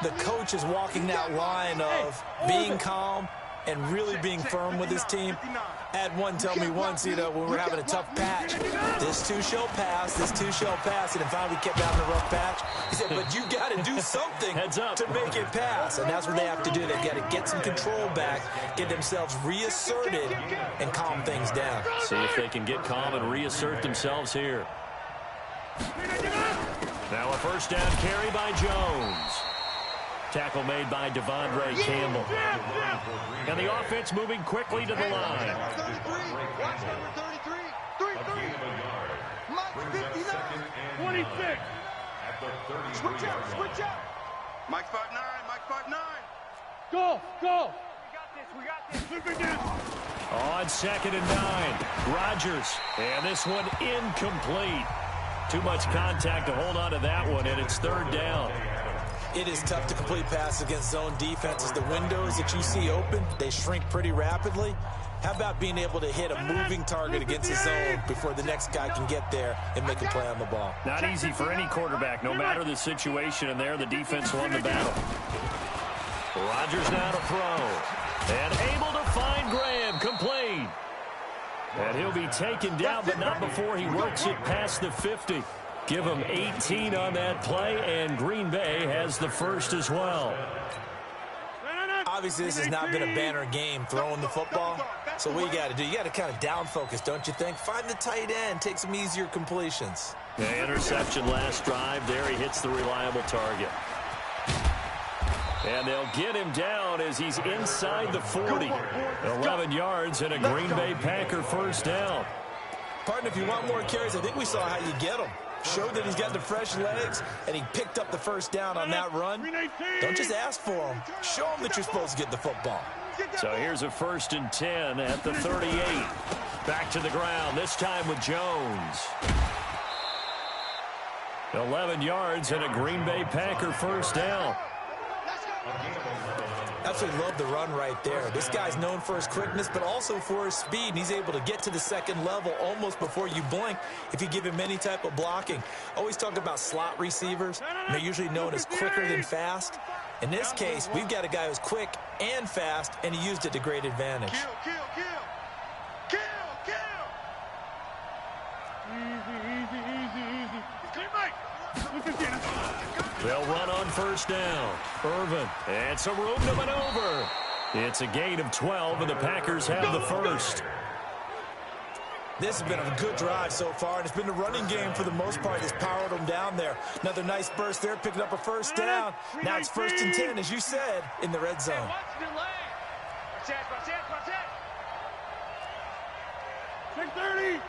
the coach is walking that line of being calm and really being firm with his team. I had one tell me once, when we're having a tough patch, this too shall pass, this too shall pass, and finally we kept having a rough patch. He said, but you got to do something to make it pass, and that's what they have to do. They got to get some control back, get themselves reasserted, and calm things down. See if they can get calm and reassert themselves here. Now a 1st down carry by Jones. Tackle made by Devondre Campbell. And the offense moving quickly to the line. Watch number 33. 33. Mike 59. 26. Switch out. Switch out. Mike 5'9. Mike 5'9. Go. Go. We got this. Look again. On 2nd and 9. Rodgers. And this one incomplete. Too much contact to hold on to that one, and it's 3rd down. It is tough to complete passes against zone defenses. The windows that you see open, they shrink pretty rapidly. How about being able to hit a moving target against the zone before the next guy can get there and make a play on the ball? Not easy for any quarterback, no matter the situation, and there the defense won the battle. Rodgers now to throw. And able to find Graham, complete. And he'll be taken down, but not before he works it past the 50. Give him 18 on that play, and Green Bay has the 1st as well. Obviously, this has not been a banner game throwing the football. So what you got to do, you got to kind of down focus, don't you think? Find the tight end, take some easier completions. The interception last drive. There he hits the reliable target. And they'll get him down as he's inside the 40. 11 yards and a Green Bay Packer 1st down. Partner, if you want more carries, I think we saw how you get them. showed that he's got the fresh legs, and he picked up the first down on that run. Don't just ask for him. Show him that you're supposed to get the football. So here's a 1st and 10 at the 38. Back to the ground, this time with Jones. 11 yards and a Green Bay Packer first down. Absolutely love the run right there. This guy's known for his quickness, but also for his speed. And he's able to get to the second level almost before you blink if you give him any type of blocking. Always talk about slot receivers. They're usually known as quicker than fast. In this case, we've got a guy who's quick and fast, and he used it to great advantage. Kill, kill, kill. Kill, kill. Easy. Clean, Mike. They'll run on first down. Irvin, and some room to maneuver. It's a gain of 12, and the Packers have the first. This has been a good drive so far, and it's been the running game for the most part that's powered them down there. Another nice burst there, picking up a first down. Now it's 1st and 10, as you said, in the red zone. Watch that. 6:30.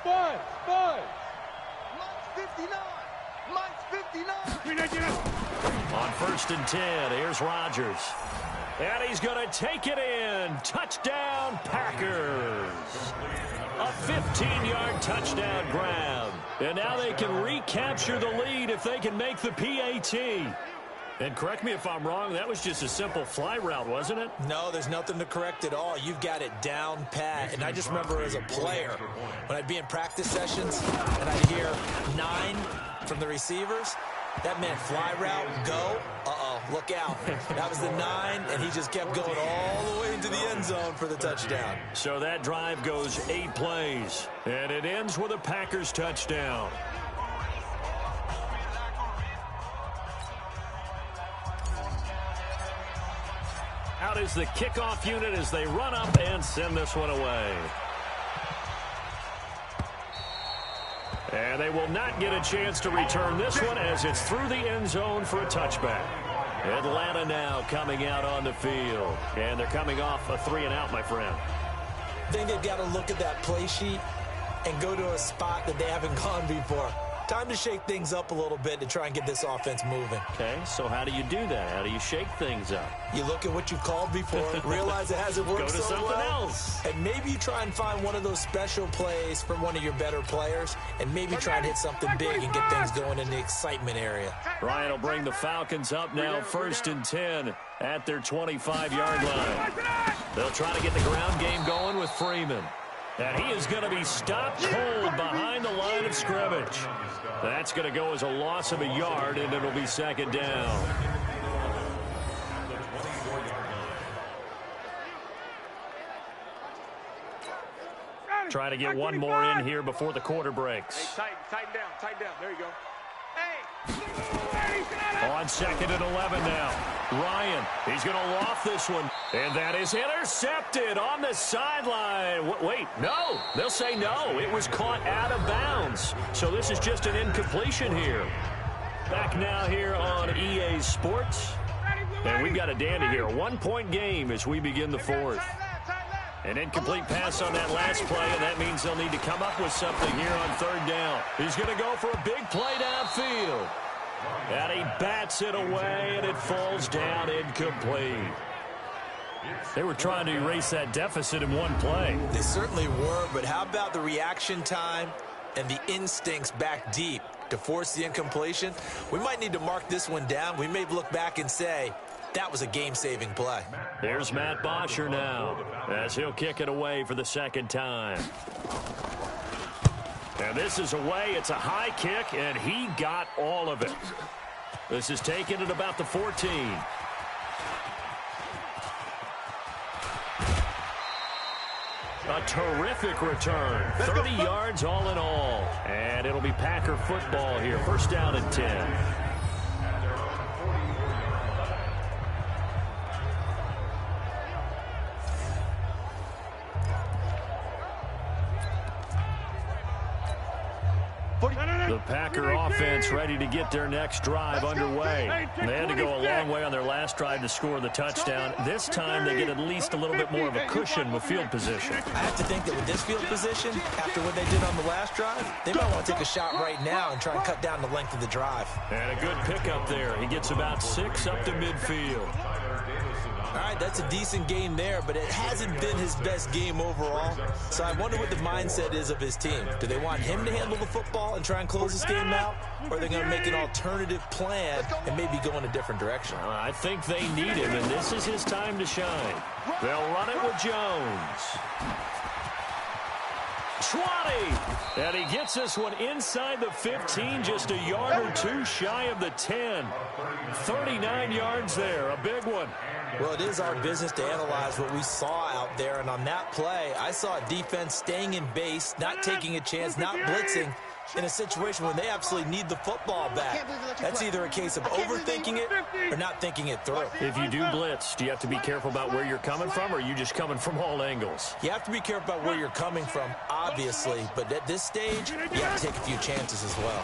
5. Mike's 59. On 1st and 10, here's Rodgers. And he's going to take it in. Touchdown, Packers. A 15-yard touchdown grab. And now they can recapture the lead if they can make the PAT. And correct me if I'm wrong, that was just a simple fly route, wasn't it? No, there's nothing to correct at all. You've got it down pat. And I just remember as a player, when I'd be in practice sessions and I'd hear 9 from the receivers, that meant fly route, go, look out. That was the 9, and he just kept going all the way into the end zone for the touchdown. So that drive goes 8 plays, and it ends with a Packers touchdown. Out is the kickoff unit as they run up and send this one away. And they will not get a chance to return this one as it's through the end zone for a touchback. Atlanta now coming out on the field. And they're coming off a 3-and-out, my friend. I think they've got to look at that play sheet and go to a spot that they haven't gone before. Time to shake things up a little bit to try and get this offense moving. Okay, so how do you do that? How do you shake things up? You look at what you've called before, realize it hasn't worked so well. Go to something else. And maybe you try and find one of those special plays from one of your better players, and maybe try and hit something big and get things going in the excitement area. Ryan will bring the Falcons up now, 1st and 10 at their 25-yard line. They'll try to get the ground game going with Freeman. And he is going to be stopped cold behind the line of scrimmage. That's going to go as a loss of a yard, and it'll be 2nd down. Try to get one more in here before the quarter breaks. Hey, tighten down. There you go. On 2nd and 11 now. Ryan, he's going to loft this one. And that is intercepted on the sideline. Wait, no. They'll say no. It was caught out of bounds. So this is just an incompletion here. Back now here on EA Sports. And we've got a dandy here. A 1-point game as we begin the 4th. An incomplete pass on that last play, and that means they'll need to come up with something here on 3rd down. He's going to go for a big play downfield. And he bats it away, and it falls down incomplete. They were trying to erase that deficit in one play. They certainly were, but how about the reaction time and the instincts back deep to force the incompletion? We might need to mark this one down. We may look back and say, that was a game-saving play. Here's Matt Bosher now as he'll kick it away for the 2nd time. And this is away. It's a high kick, and he got all of it. This is taken at about the 14. A terrific return. 30 yards all in all. And it'll be Packer football here. 1st down and 10. The Packer offense ready to get their next drive underway. They had to go a long way on their last drive to score the touchdown. This time they get at least a little bit more of a cushion with field position. I have to think that with this field position, after what they did on the last drive, they might want to take a shot right now and try and cut down the length of the drive. And a good pickup there. He gets about 6 up to midfield. All right, that's a decent game there, but it hasn't been his best game overall. So I wonder what the mindset is of his team. Do they want him to handle the football and try and close this game out? Or are they going to make an alternative plan and maybe go in a different direction? I think they need him, and this is his time to shine. They'll run it with Jones. 20, and he gets this one inside the 15, just a yard or two shy of the 10. 39 yards there, a big one. Well, it is our business to analyze what we saw out there, and on that play, I saw a defense staying in base, not taking a chance, not blitzing, in a situation where they absolutely need the football back. That's either a case of overthinking it or not thinking it through. If you do blitz, do you have to be careful about where you're coming from, or are you just coming from all angles? You have to be careful about where you're coming from, obviously, but at this stage, you have to take a few chances as well.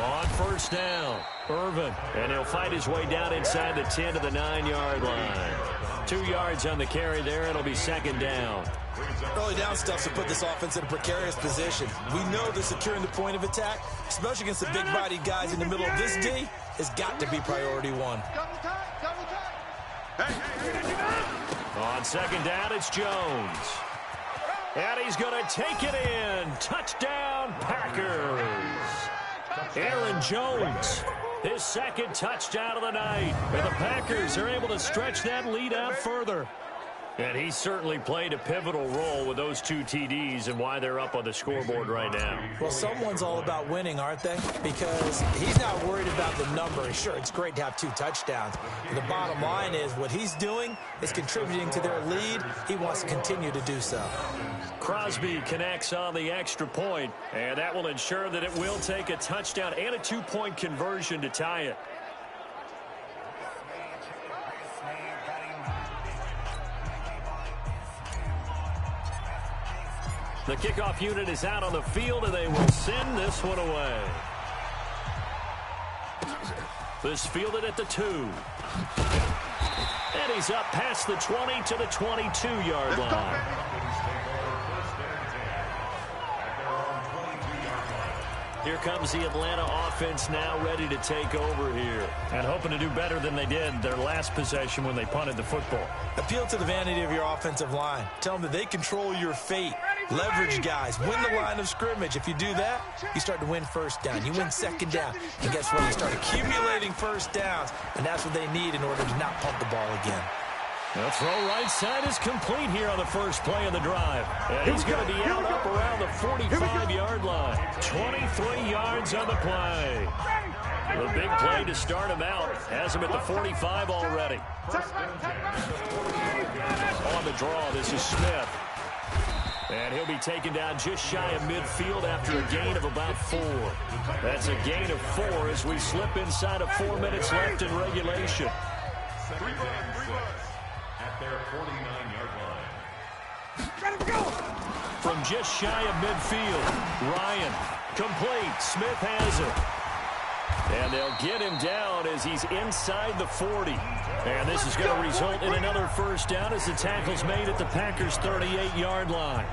On first down, Irvin, and he'll fight his way down inside the 10 to the 9-yard line. 2 yards on the carry there. It'll be second down. Early down stuff to put this offense in a precarious position. We know that securing the point of attack, especially against the big-bodied guys in the middle of this D, has got to be priority one. On second down, it's Jones. And he's going to take it in. Touchdown, Packers. Aaron Jones, his second touchdown of the night. And the Packers are able to stretch that lead out further. And he certainly played a pivotal role with those 2 TDs and why they're up on the scoreboard right now. Well, someone's all about winning, aren't they? Because he's not worried about the number. Sure, it's great to have 2 touchdowns. But the bottom line is what he's doing is contributing to their lead. He wants to continue to do so. Crosby connects on the extra point, and that will ensure that it will take a touchdown and a 2-point conversion to tie it. The kickoff unit is out on the field, and they will send this one away. This fielded at the 2. And he's up past the 20 to the 22-yard line. Here comes the Atlanta offense now ready to take over here. And hoping to do better than they did their last possession when they punted the football. Appeal to the vanity of your offensive line. Tell them that they control your fate. Leverage guys. Win the line of scrimmage. If you do that, you start to win first down. You win second down. And guess what? You start accumulating first downs. And that's what they need in order to not pump the ball again. The throw right side is complete here on the first play of the drive. And he's going to be out up around the 45-yard line. 23 yards on the play. The big play to start him out. Has him at the 45 already. On the draw, this is Smith. And he'll be taken down just shy of midfield after a gain of about 4. That's a gain of 4 as we slip inside of 4 minutes left in regulation. At their 49-yard line. From just shy of midfield, Ryan, complete. Smith has it. And they'll get him down as he's inside the 40. And this is going to result in another first down as the tackle's made at the Packers' 38-yard line.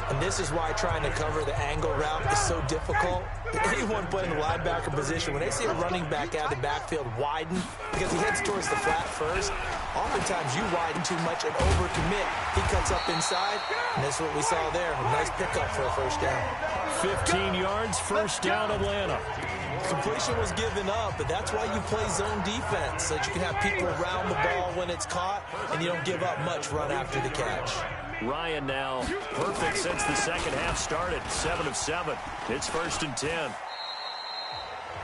And this is why trying to cover the angle route is so difficult. Anyone playing the linebacker position, when they see a running back out of the backfield widen because he heads towards the flat first, oftentimes you widen too much and overcommit. He cuts up inside, and that's what we saw there. A nice pickup for a first down. 15 yards, first down, Atlanta. Completion was given up, but that's why you play zone defense, so that you can have people around the ball when it's caught, and you don't give up much run after the catch. Ryan now perfect since the second half started. 7 of 7. It's 1st and 10.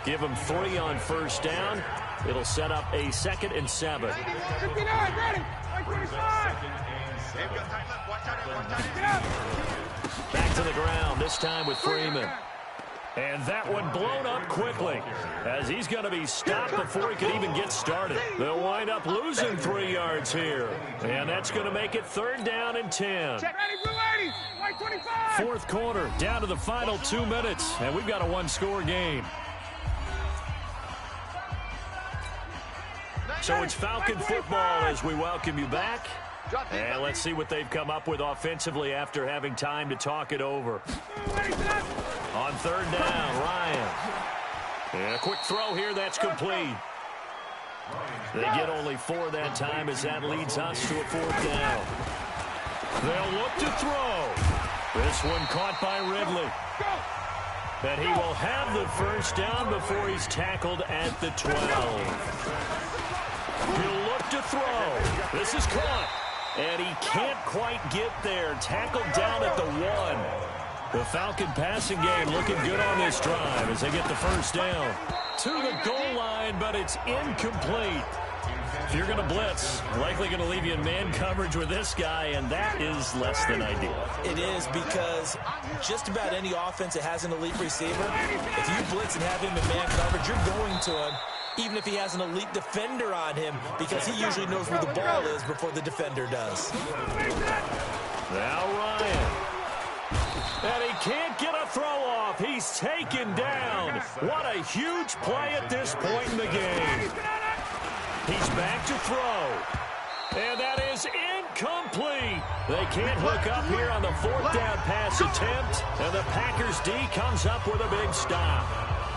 Give him 3 on first down. It'll set up a 2nd and 7. 59, ready. 125. Back to the ground, this time with Freeman. And that one blown up quickly as he's going to be stopped before he could even get started. They'll wind up losing 3 yards yards here. And that's going to make it 3rd down and 10. Check. Ready, blue 80. White 25. Fourth quarter, down to the final 2 minutes, and we've got a one-score game. So it's Falcon football as we welcome you back. And let's see what they've come up with offensively after having time to talk it over. On 3rd down, Ryan. And a quick throw here, that's complete. They get only 4 that time as that leads us to a 4th down. They'll look to throw. This one caught by Ridley. And he will have the 1st down before he's tackled at the 12. He'll look to throw. This is caught. And he can't quite get there. Tackled down at the 1. The Falcon passing game looking good on this drive as they get the 1st down. To the goal line, but it's incomplete. If you're going to blitz, likely going to leave you in man coverage with this guy, and that is less than ideal. It is, because just about any offense that has an elite receiver, if you blitz and have him in man coverage, you're going to him, even if he has an elite defender on him, because he usually knows where the ball is before the defender does. Now Ryan. And he can't get a throw off. He's taken down. What a huge play at this point in the game. He's back to throw. And that is incomplete. They can't hook up here on the 4th down pass attempt. And the Packers D comes up with a big stop.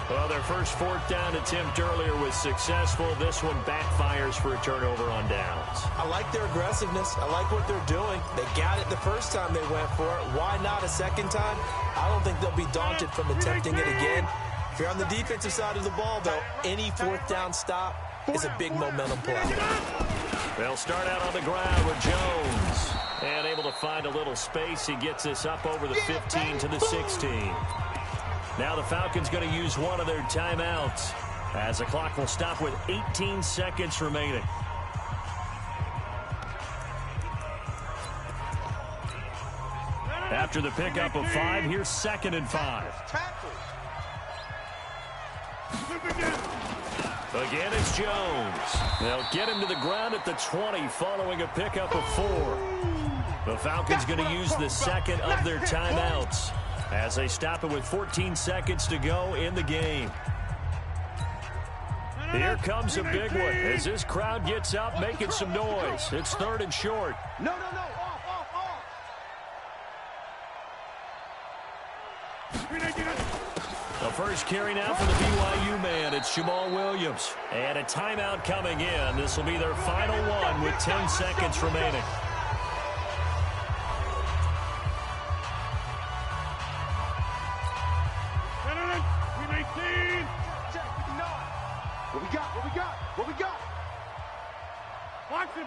Well, their first 4th down attempt earlier was successful. This one backfires for a turnover on downs. I like their aggressiveness. I like what they're doing. They got it the first time they went for it. Why not a second time? I don't think they'll be daunted from attempting it again. If you're on the defensive side of the ball, though, any 4th down stop is a big momentum play. They'll start out on the ground with Jones. And able to find a little space. He gets this up over the 15 to the 16. Now the Falcons going to use one of their timeouts as the clock will stop with 18 seconds remaining. After the pickup of 5, here's 2nd and 5. Again, it's Jones. They'll get him to the ground at the 20 following a pickup of 4. The Falcons going to use the 2nd of their timeouts as they stop it with 14 seconds to go in the game. Here comes a big one as this crowd gets up making some noise. It's 3rd and short. No. Off. The first carry now for the BYU man. It's Jamal Williams. And a timeout coming in. This will be their final one with 10 seconds remaining. What we got? Boxing.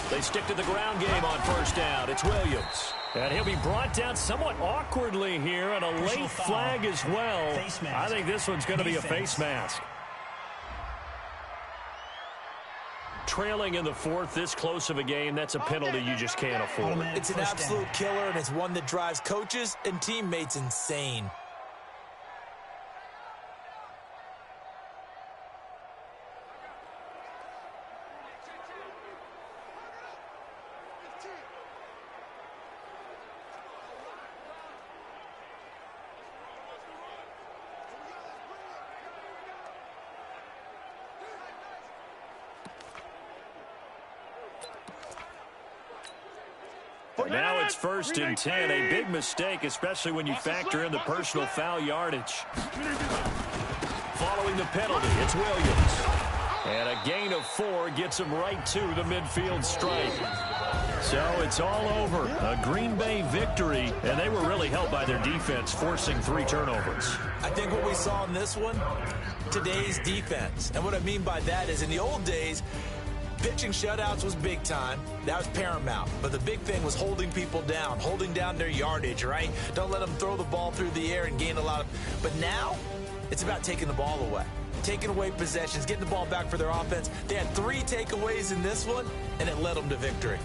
They stick to the ground game on 1st down. It's Williams. And he'll be brought down somewhat awkwardly here, and a late flag as well. I think this one's going to be a face mask. Trailing in the 4th, this close of a game, that's a penalty you just can't afford. It's an absolute killer, and it's one that drives coaches and teammates insane. Now it's 1st and 10, a big mistake, especially when you factor in the personal foul yardage. Following the penalty, it's Williams. And a gain of 4 gets him right to the midfield stripe. So it's all over. A Green Bay victory, and they were really helped by their defense, forcing 3 turnovers. I think what we saw in this one, today's defense. And what I mean by that is in the old days, pitching shutouts was big time. That was paramount. But the big thing was holding people down, holding down their yardage, right? Don't let them throw the ball through the air and gain a lot of... But now, it's about taking the ball away. Taking away possessions, getting the ball back for their offense. They had 3 takeaways in this one, and it led them to victory.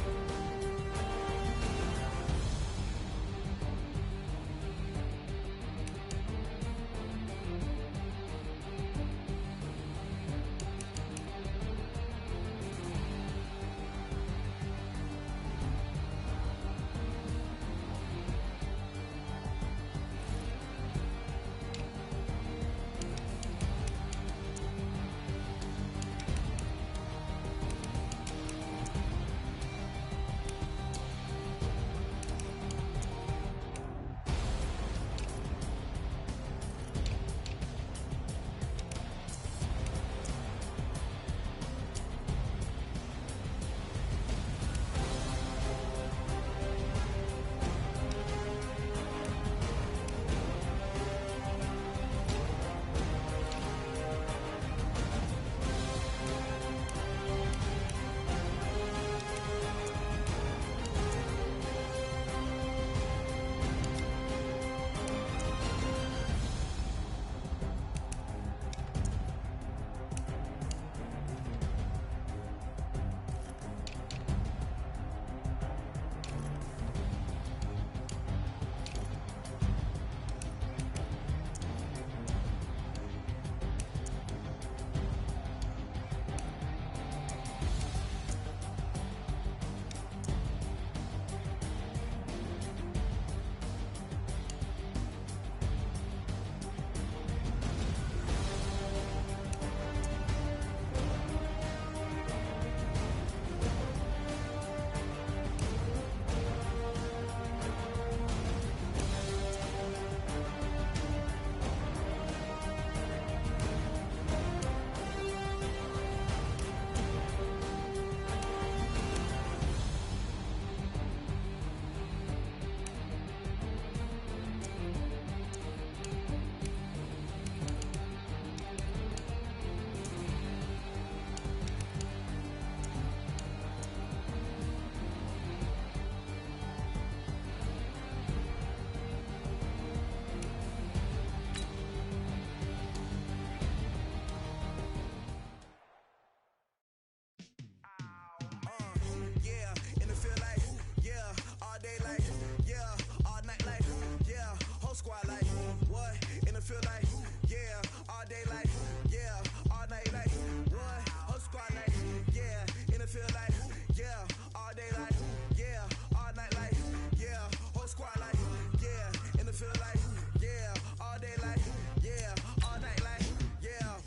squad like, what? In the field like, yeah. All day like, yeah. All night like, what? Whole squad like, yeah. In the field like, yeah. All day like, yeah. All night like, yeah. Whole squad like, yeah. In the field like, yeah. All day like, yeah. All night like, yeah.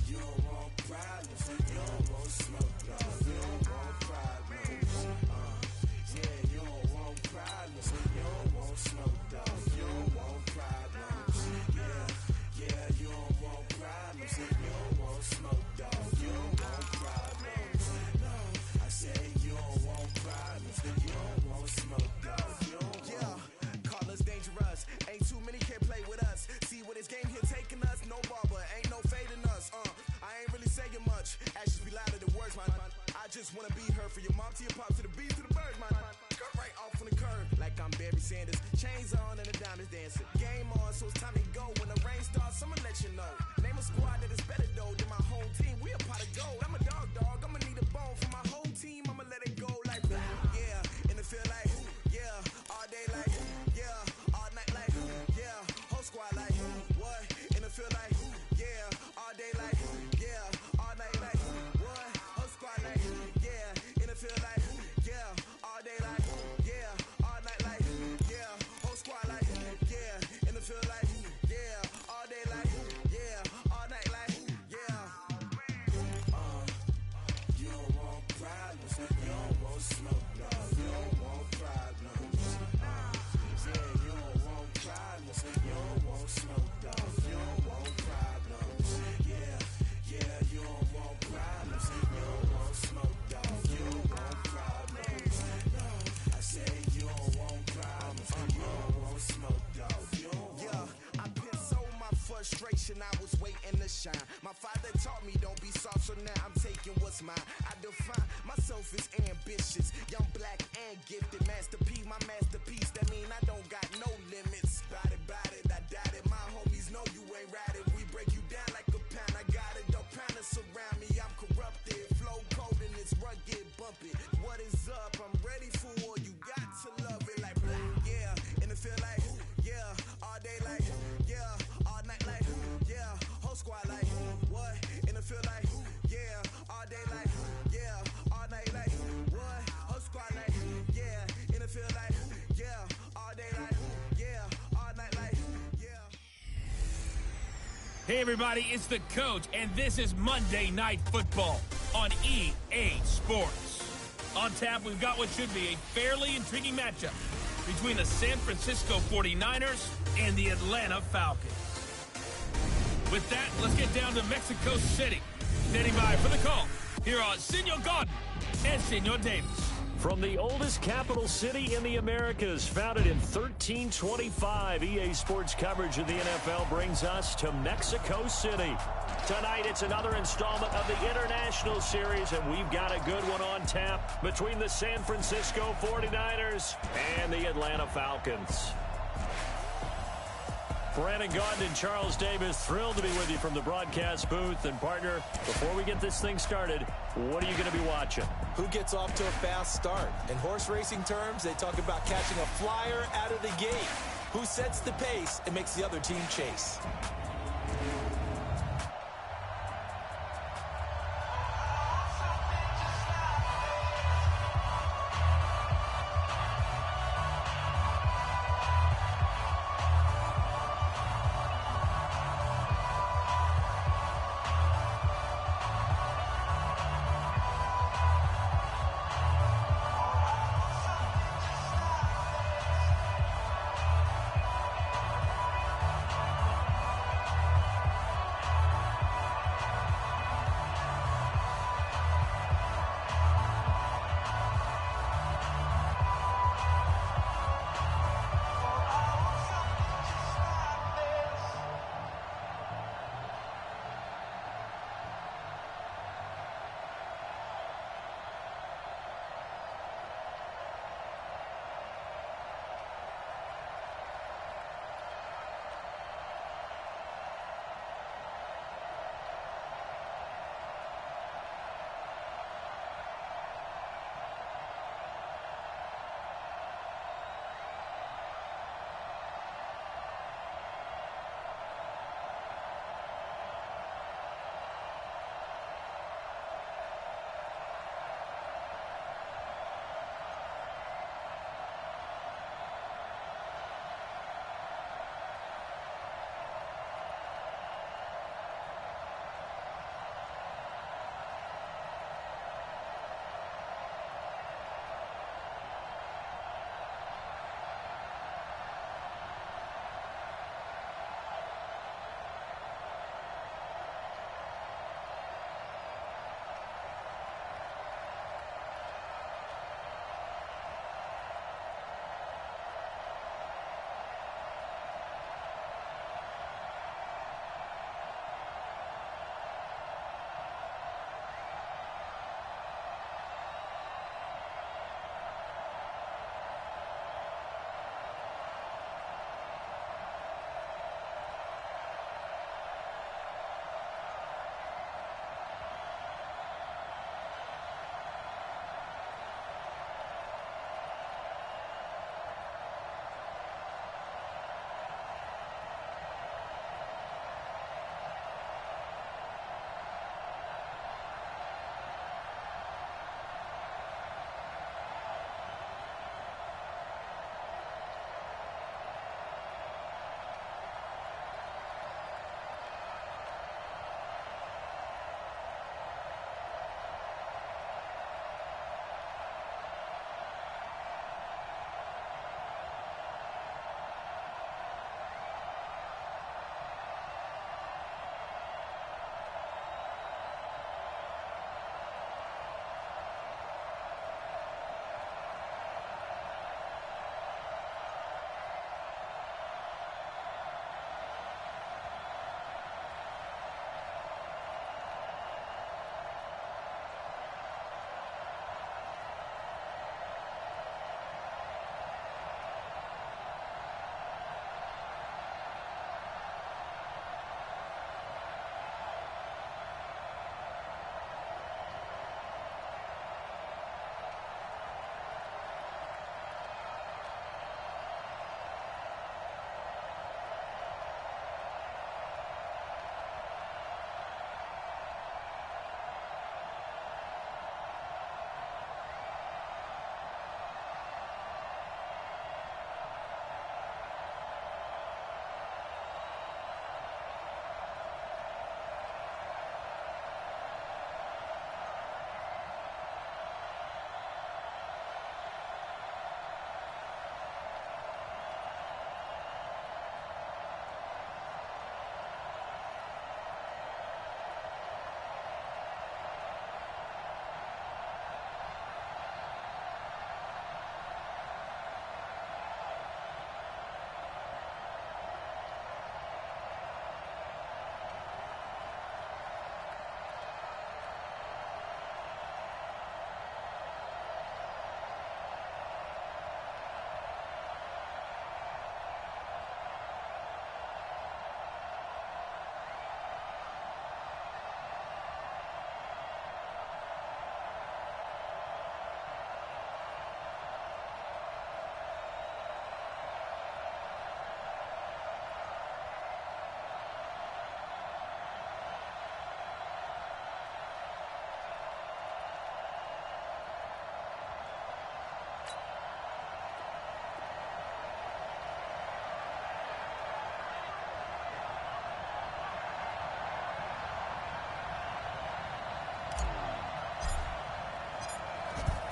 You don't want problems. You don't want smoke, dog. You don't want problems. Yeah, you don't want problems. You don't want smoke, dog. You don't want problems. Yeah, you don't want problems. You don't want smoke, dog. You don't want problems. No, I say you don't want problems. You don't want smoke, dog. You don't want. Yeah, call us dangerous. Ain't too many can play with us. See what this game here taking us. No barber, ain't no fading us. I ain't really saying much. Actions be louder than words, man. I just wanna be heard from your mom to your pop to the beat to the birds, man. Cut right off on the curve, like I'm Barry Sanders. Chains on and the diamonds dancing. Game on, so it's time to go. When the rain starts, I'ma let you know. Name a squad that is better though than my home team. We a pot of gold. I'm a dog. I'ma need a bone for my whole team. I'ma let it go like, yeah. In the field like, yeah. All day like, yeah. All night like, yeah. Whole squad like, what? In the field like, yeah. All day like, yeah. All night like, what? Whole squad like, yeah. In the field like, yeah. All day like, yeah. All night like, yeah. Whole squad like, yeah. In the field like, yeah. All day like, yeah. All night like, yeah. You don't want problems. You don't want smoke, dog. You don't want problems. Yeah, you don't want problems. You don't want smoke, dog. You don't want problems. Yeah, you don't want problems. You don't want smoke, dog. You don't want problems. No, I say you don't want problems. You don't want smoke, dog. You don't want. Yeah, I've been so my frustration. I was waiting to shine. My father taught me don't be soft, so now I'm taking what's mine. I define myself as ambitious, young, black, and gifted. Master P, my masterpiece. That mean I don't got no limits. Bout it, I doubt it. My homies know you ain't ratted. We break you down like a pound. I got it, don't pound us around me. I'm corrupted, flow cold and it's rugged, bumpy. What is up? I'm ready for war. You got to love it like blah. Yeah, in the field like, yeah. All day like, yeah. All night like, yeah. Whole squad like, what? In the field like, yeah. All day like, yeah. All night like, what? Whole squad like, yeah. In the field like, yeah. All day like, yeah. All night like, yeah. Hey, everybody, it's the coach, and this is Monday Night Football on EA Sports. On tap, we've got what should be a fairly intriguing matchup between the San Francisco 49ers and the Atlanta Falcons. With that, let's get down to Mexico City. Standing by for the call, here are Senor Gordon and Senor Davis. From the oldest capital city in the Americas, founded in 1325, EA Sports coverage of the NFL brings us to Mexico City. Tonight, it's another installment of the International Series, and we've got a good one on tap between the San Francisco 49ers and the Atlanta Falcons. Brandon Gaudin and Charles Davis, thrilled to be with you from the broadcast booth. And, partner, before we get this thing started, what are you going to be watching? Who gets off to a fast start? In horse racing terms, they talk about catching a flyer out of the gate. Who sets the pace and makes the other team chase?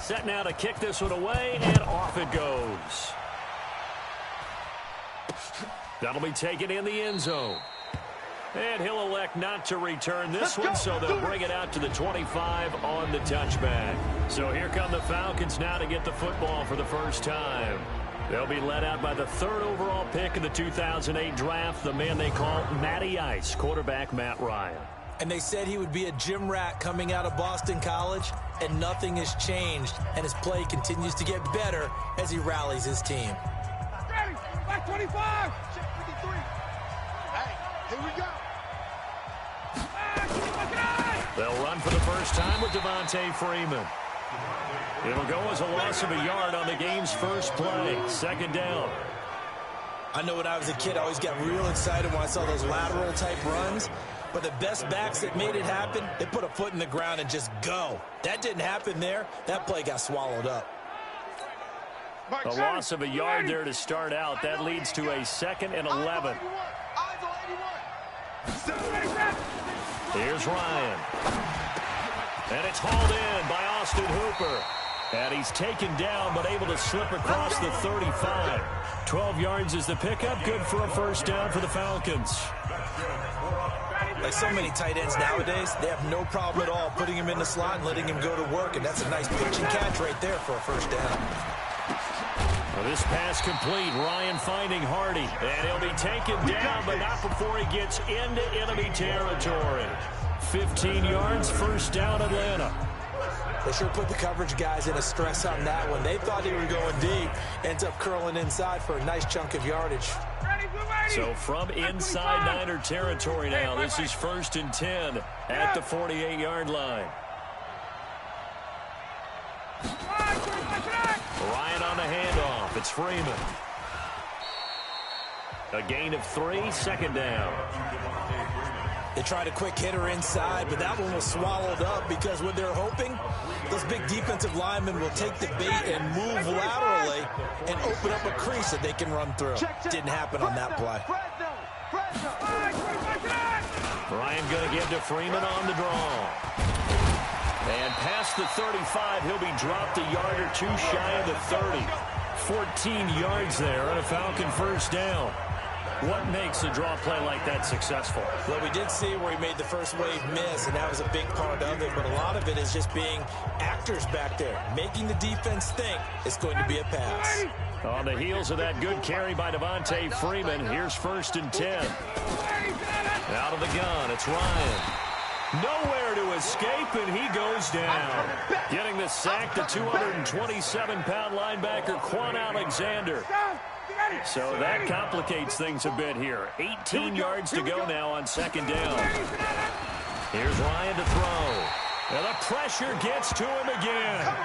Set now to kick this one away, and off it goes. That'll be taken in the end zone. And he'll elect not to return this one, so they'll bring it out to the 25 on the touchback. So here come the Falcons now to get the football for the first time. They'll be led out by the 3rd overall pick in the 2008 draft, the man they call Matty Ice, quarterback Matt Ryan. And they said he would be a gym rat coming out of Boston College, and nothing has changed. And his play continues to get better as he rallies his team. Ready, back 25. Check 53. Hey, here we go. They'll run for the first time with Devontae Freeman. It'll go as a loss of a yard on the game's first play. 2nd down. I know when I was a kid, I always got real excited when I saw those lateral type runs. But the best backs that made it happen, they put a foot in the ground and just go. That didn't happen there. That play got swallowed up. A loss of a yard there to start out. That leads to a 2nd and 11. Here's Ryan. And it's hauled in by Austin Hooper. And he's taken down but able to slip across the 35. 12 yards is the pickup. Good for a first down for the Falcons. Like so many tight ends nowadays, they have no problem at all putting him in the slot and letting him go to work. And that's a nice pitch and catch right there for a first down. Well, this pass complete. Ryan finding Hardy. And he'll be taken down, but not before he gets into enemy territory. 15 yards, first down Atlanta. They sure put the coverage guys in a stress on that one. They thought they were going deep. Ends up curling inside for a nice chunk of yardage. So from inside Niner territory now, this is 1st and 10 at the 48-yard line. Ryan on the handoff. It's Freeman. A gain of 3, 2nd down. They tried a quick hitter inside, but that one was swallowed up because what they're hoping, those big defensive linemen will take the bait and move laterally and open up a crease that they can run through. Didn't happen on that play. Ryan going to give to Freeman on the draw. And past the 35, he'll be dropped a yard or two shy of the 30. 14 yards there on a Falcon first down. What makes a draw play like that successful? Well, we did see where he made the first wave miss, and that was a big part of it. But a lot of it is just being actors back there, making the defense think it's going to be a pass. On the heels of that good carry by Devontae Freeman, here's 1st and 10. Out of the gun, it's Ryan. Nowhere to escape, and he goes down. Getting the sack, the 227-pound linebacker, Quan Alexander. So that complicates things a bit here. 18 yards to go now on 2nd down. Here's Ryan to throw. And the pressure gets to him again.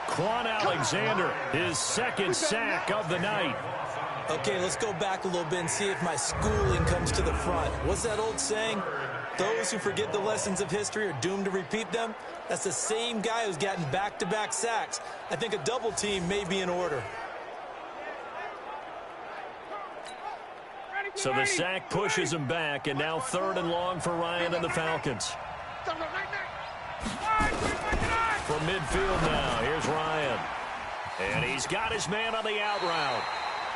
Quan Alexander, his 2nd sack of the night. Okay, let's go back a little bit and see if my schooling comes to the front. What's that old saying? Those who forget the lessons of history are doomed to repeat them. That's the same guy who's gotten back-to-back sacks. I think a double team may be in order. So the sack pushes him back, and now 3rd and long for Ryan and the Falcons. From midfield now, here's Ryan. And he's got his man on the out route.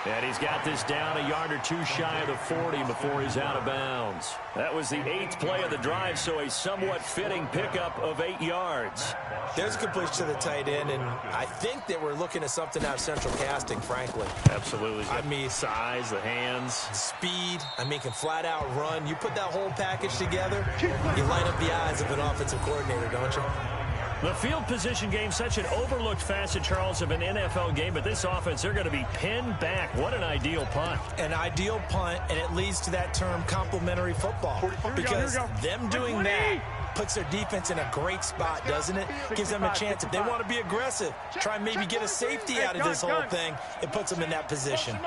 And he's got this down a yard or two shy of the 40 before he's out of bounds. That was the 8th play of the drive, so a somewhat fitting pickup of 8 yards. There's a completion to the tight end, and I think they were looking at something out of central casting, frankly. Absolutely. I mean, size, the hands. Speed. I mean, can flat out run. You put that whole package together, you light up the eyes of an offensive coordinator, don't you? The field position game, such an overlooked facet, Charles, of an NFL game, but this offense, they're going to be pinned back. What an ideal punt. An ideal punt, and it leads to that term complementary football. Because them doing that puts their defense in a great spot, doesn't it? Gives them a chance. If they want to be aggressive, try and maybe get a safety out of this whole thing, it puts them in that position.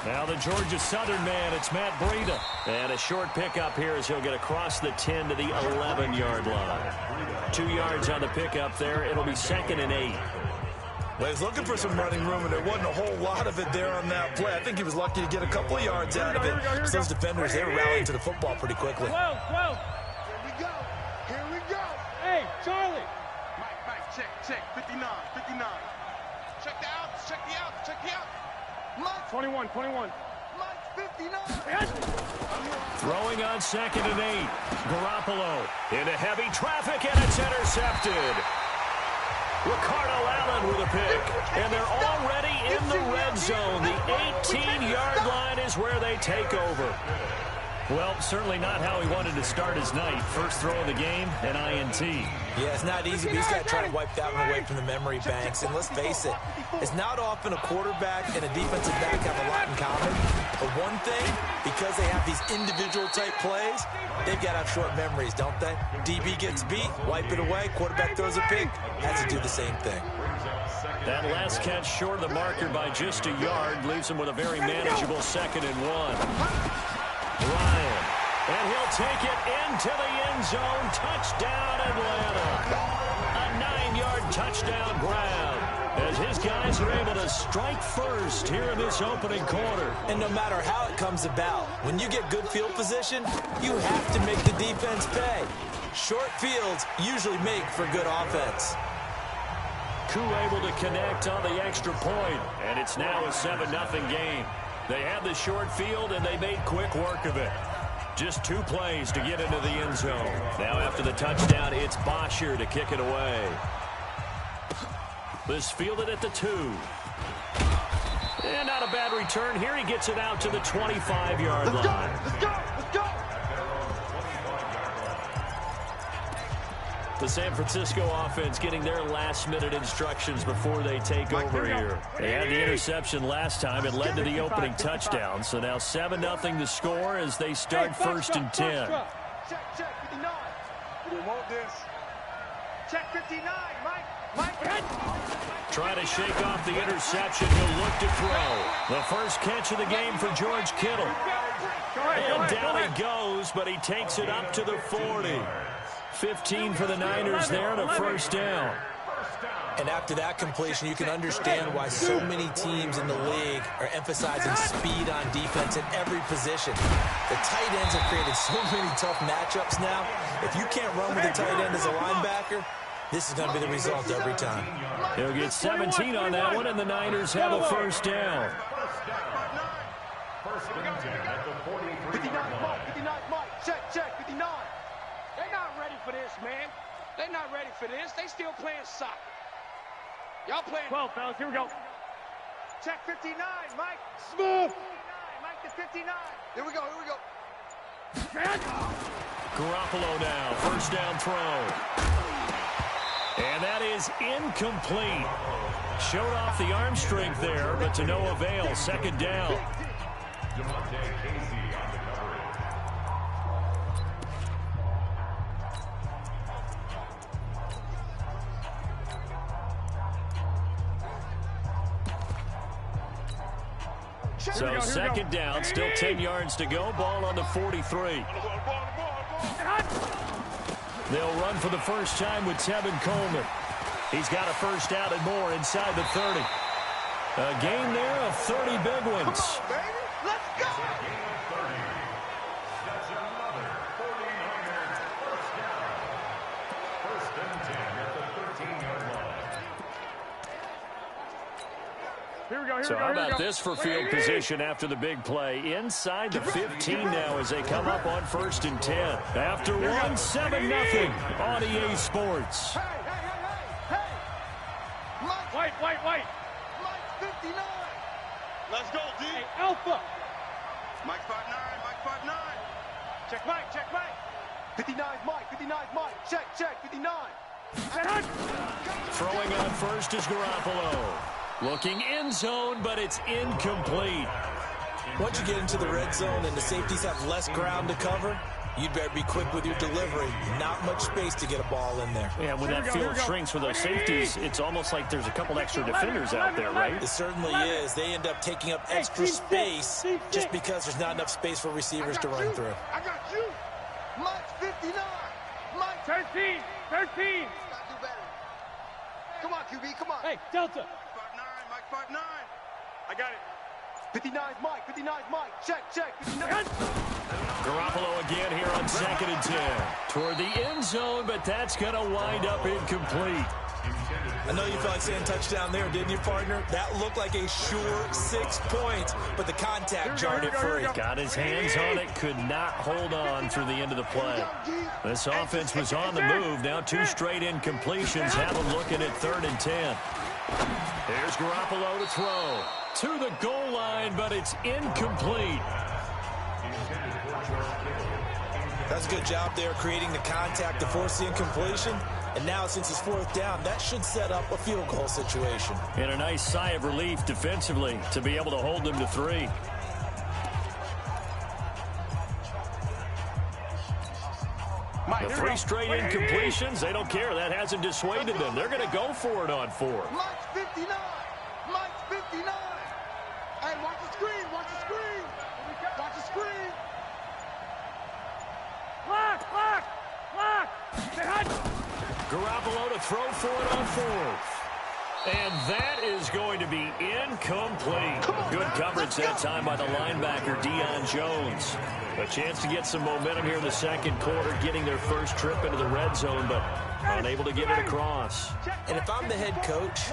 Now the Georgia Southern man, it's Matt Breida. And a short pickup here as he'll get across the 10 to the 11-yard line. 2 yards on the pickup there. It'll be 2nd and 8. Well, he's looking for some running room, and there wasn't a whole lot of it there on that play. I think he was lucky to get a couple of yards out of it. So those defenders, they were rallying to the football pretty quickly. 12. Here we go. Hey, Charlie. Mike, check, 59. Check the outs, check the outs. Mike. 21. Mike, 59. Throwing on 2nd and 8. Garoppolo into heavy traffic, and it's intercepted. Ricardo Allen with a pick. And they're already in the red zone. The 18-yard line is where they take over. Well, certainly not how he wanted to start his night. First throw of the game, an INT. Yeah, it's not easy, but he's got to try to wipe that one away from the memory banks. And let's face it, it's not often a quarterback and a defensive back have a lot in common. But one thing, because they have these individual type plays, they've got to have short memories, don't they? DB gets beat, wipe it away, quarterback throws a pick, has to do the same thing. That last catch short of the marker by just a yard leaves him with a very manageable 2nd and 1. Ryan, and he'll take it into the end zone. Touchdown, Atlanta. A 9-yard touchdown grab as his guys are able to strike first here in this opening quarter. And no matter how it comes about, when you get good field position, you have to make the defense pay. Short fields usually make for good offense. Koo able to connect on the extra point, and it's now a 7-0 game. They had the short field, and they made quick work of it. Just 2 plays to get into the end zone. Now after the touchdown, it's Bosher to kick it away. This fielded at the 2. And not a bad return here. He gets it out to the 25-yard line. Let's go. The San Francisco offense getting their last-minute instructions before they take over here. They had the interception last time. It led to the opening touchdown. So now 7-0 the score as they start 1st and 10. Check, 59. We want this. Check 59, Mike. Trying to shake off the interception. He'll look to throw. The first catch of the game for George Kittle. And down he goes, but he takes it up to the 40. 15 for the Niners there and a 1st down. And after that completion, you can understand why so many teams in the league are emphasizing speed on defense in every position. The tight ends have created so many tough matchups now. If you can't run with the tight end as a linebacker, this is going to be the result every time. They'll get 17 on that one, and the Niners have a 1st down. 59, Mike. Check, 59. They're not ready for this, man. They're not ready for this. They still playing soccer. Y'all playing 12, fellas. Here we go. Check 59, Mike. Smooth. 59, Mike to 59. Here we go. Garoppolo now. 1st down throw. And that is incomplete. Showed off the arm strength there, but to no avail. 2nd down. So 2nd down, still 10 yards to go. Ball on the 43. They'll run for the first time with Tevin Coleman. He's got a 1st down and more inside the 30. A gain there of 30 big ones. Come on, baby. Let's go. That's another 49ers 1st down. 1st and 10 at the 13-yard line. Here we go. So how about this for field position after the big play? Inside the 15 now as they come up on 1st and 10. After one, 7-0 on EA Sports. Hey. Mike. Mike 59. Let's go, D. Hey, Alpha. Mike 5'9. Check Mike. 59 Mike. Check, 59. Throwing on 1st is Garoppolo. Looking end zone, but it's incomplete. Once you get into the red zone and the safeties have less ground to cover, you'd better be quick with your delivery. Not much space to get a ball in there. Yeah, when that field shrinks with those safeties, it's almost like there's a couple extra defenders out there, right? It certainly is. They end up taking up extra space just because there's not enough space for receivers to run through. I got you. Mike's 59. Mike 13. Gotta do better. Come on, QB, come on. Hey, Delta. Mike 5'9. I got it. 59 Mike. Check. 59. Garoppolo again here on 2nd and 10. Toward the end zone, but that's going to wind up incomplete. I know you felt like saying touchdown there, didn't you, partner? That looked like a sure 6 points, but the contact jarred it free. Got his hands on it, could not hold on through the end of the play. This offense was on the move. Now 2 straight incompletions have them looking at 3rd and 10. Here's Garoppolo to throw. To the goal line, but it's incomplete. That's a good job there creating the contact to force the incompletion. And now, since it's 4th down, that should set up a field goal situation. And a nice sigh of relief defensively to be able to hold them to 3. The 3 straight incompletions, they don't care. That hasn't dissuaded them. They're going to go for it on 4th. Mike's 59. Mike's 59. Hey, watch the screen. Watch the screen. Watch the screen. Lock. Garoppolo to throw for it on 4th. And that is going to be incomplete. Good coverage that time by the linebacker, Deion Jones. A chance to get some momentum here in the 2nd quarter, getting their first trip into the red zone, but unable to get it across. And if I'm the head coach,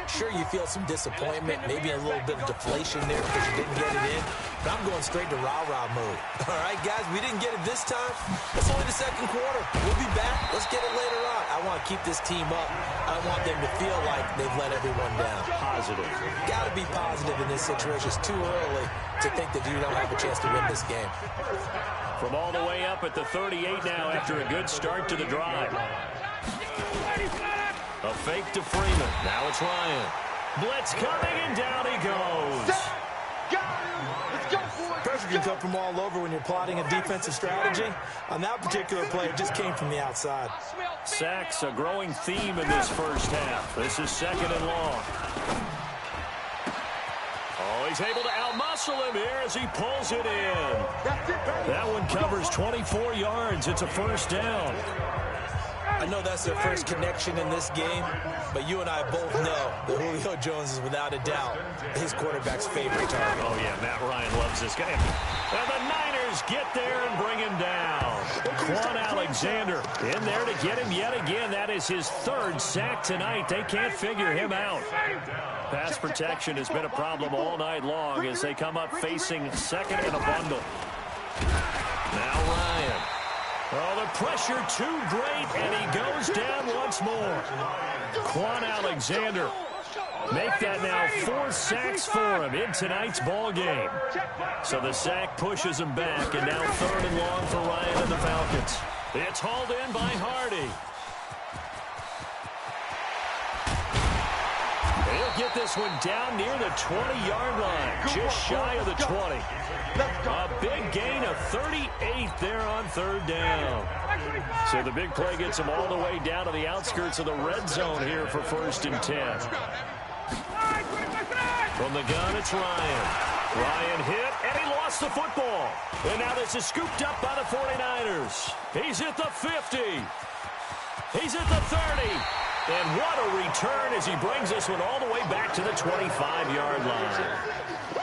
sure you feel some disappointment, maybe a little bit of deflation there because you didn't get it in, but I'm going straight to rah-rah mode. All right, guys, we didn't get it this time. It's only the 2nd quarter. We'll be back. Let's get it later on. I want to keep this team up. I don't want them to feel like they've let everyone down. Positive. Got to be positive in this situation. It's too early to think that you don't have a chance to win this game. From all the way up at the 38 now after a good start to the drive. A fake to Freeman. Now it's Ryan. Blitz coming, and down he goes. Pressure can come from all over when you're plotting a defensive strategy. On that particular play, it just came from the outside. Sacks, a growing theme in this first half. This is 2nd and long. Oh, he's able to outmuscle him here as he pulls it in. That one covers 24 yards. It's a 1st down. I know that's their first connection in this game, but you and I both know that Julio Jones is without a doubt his quarterback's favorite target. Oh, yeah, Matt Ryan loves this guy. And the Niners get there and bring him down. Quan Alexander in there to get him yet again. That is his 3rd sack tonight. They can't figure him out. Pass protection has been a problem all night long as they come up facing 2nd and a bundle. Now Ryan. Oh, the pressure too great, and he goes down once more. Quan Alexander make that now 4 sacks for him in tonight's ball game. So the sack pushes him back, and now 3rd and long for Ryan and the Falcons. It's hauled in by Hardy. He'll get this one down near the 20-yard line, just shy of the 20. A big gain of 38 there on 3rd down. So the big play gets him all the way down to the outskirts of the red zone here for 1st and 10. From the gun, it's Ryan. Ryan hit, and he lost the football. And now this is scooped up by the 49ers. He's at the 50. He's at the 30. And what a return as he brings this one all the way back to the 25-yard line.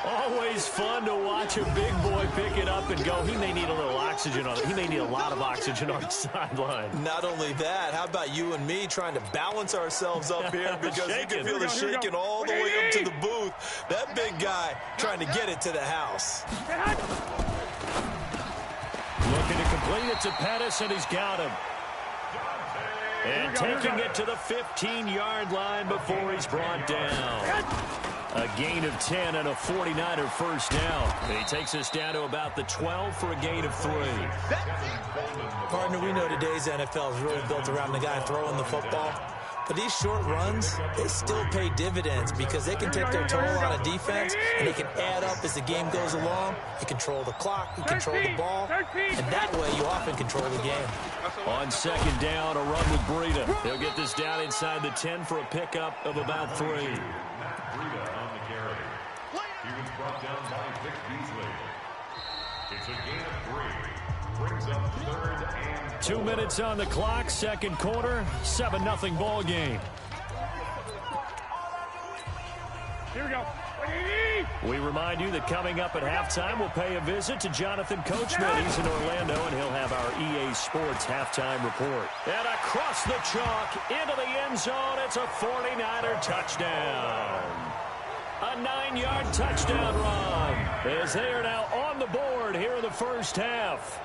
Always fun to watch a big boy pick it up and go. He may need a little oxygen on it. He may need a lot of oxygen on the sideline. Not only that, how about you and me trying to balance ourselves up here because you can feel the shaking all the way up to the booth. That big guy trying to get it to the house. Looking to complete it to Pettis, and he's got him. And taking it to the 15-yard line before he's brought down. A gain of 10 and a 49er 1st down. And he takes us down to about the 12 for a gain of 3. Partner, we know today's NFL is really built around the guy throwing the football. But these short runs, they still pay dividends because they can take their toll on a defense and they can add up as the game goes along. You control the clock, you control the ball, and that way you often control the game. On 2nd down, a run with Breida. They'll get this down inside the 10 for a pickup of about 3. Breida on the carry. He was brought down by Vic Beasley. It's a gain of 3. Brings up 3rd and 2 minutes on the clock, 2nd quarter, 7-0 ball game. Here we go. We remind you that coming up at halftime, we'll pay a visit to Jonathan Coachman. He's in Orlando, and he'll have our EA Sports halftime report. And across the chalk, into the end zone, it's a 49er touchdown. A 9-yard touchdown run as they are now on the board here in the first half.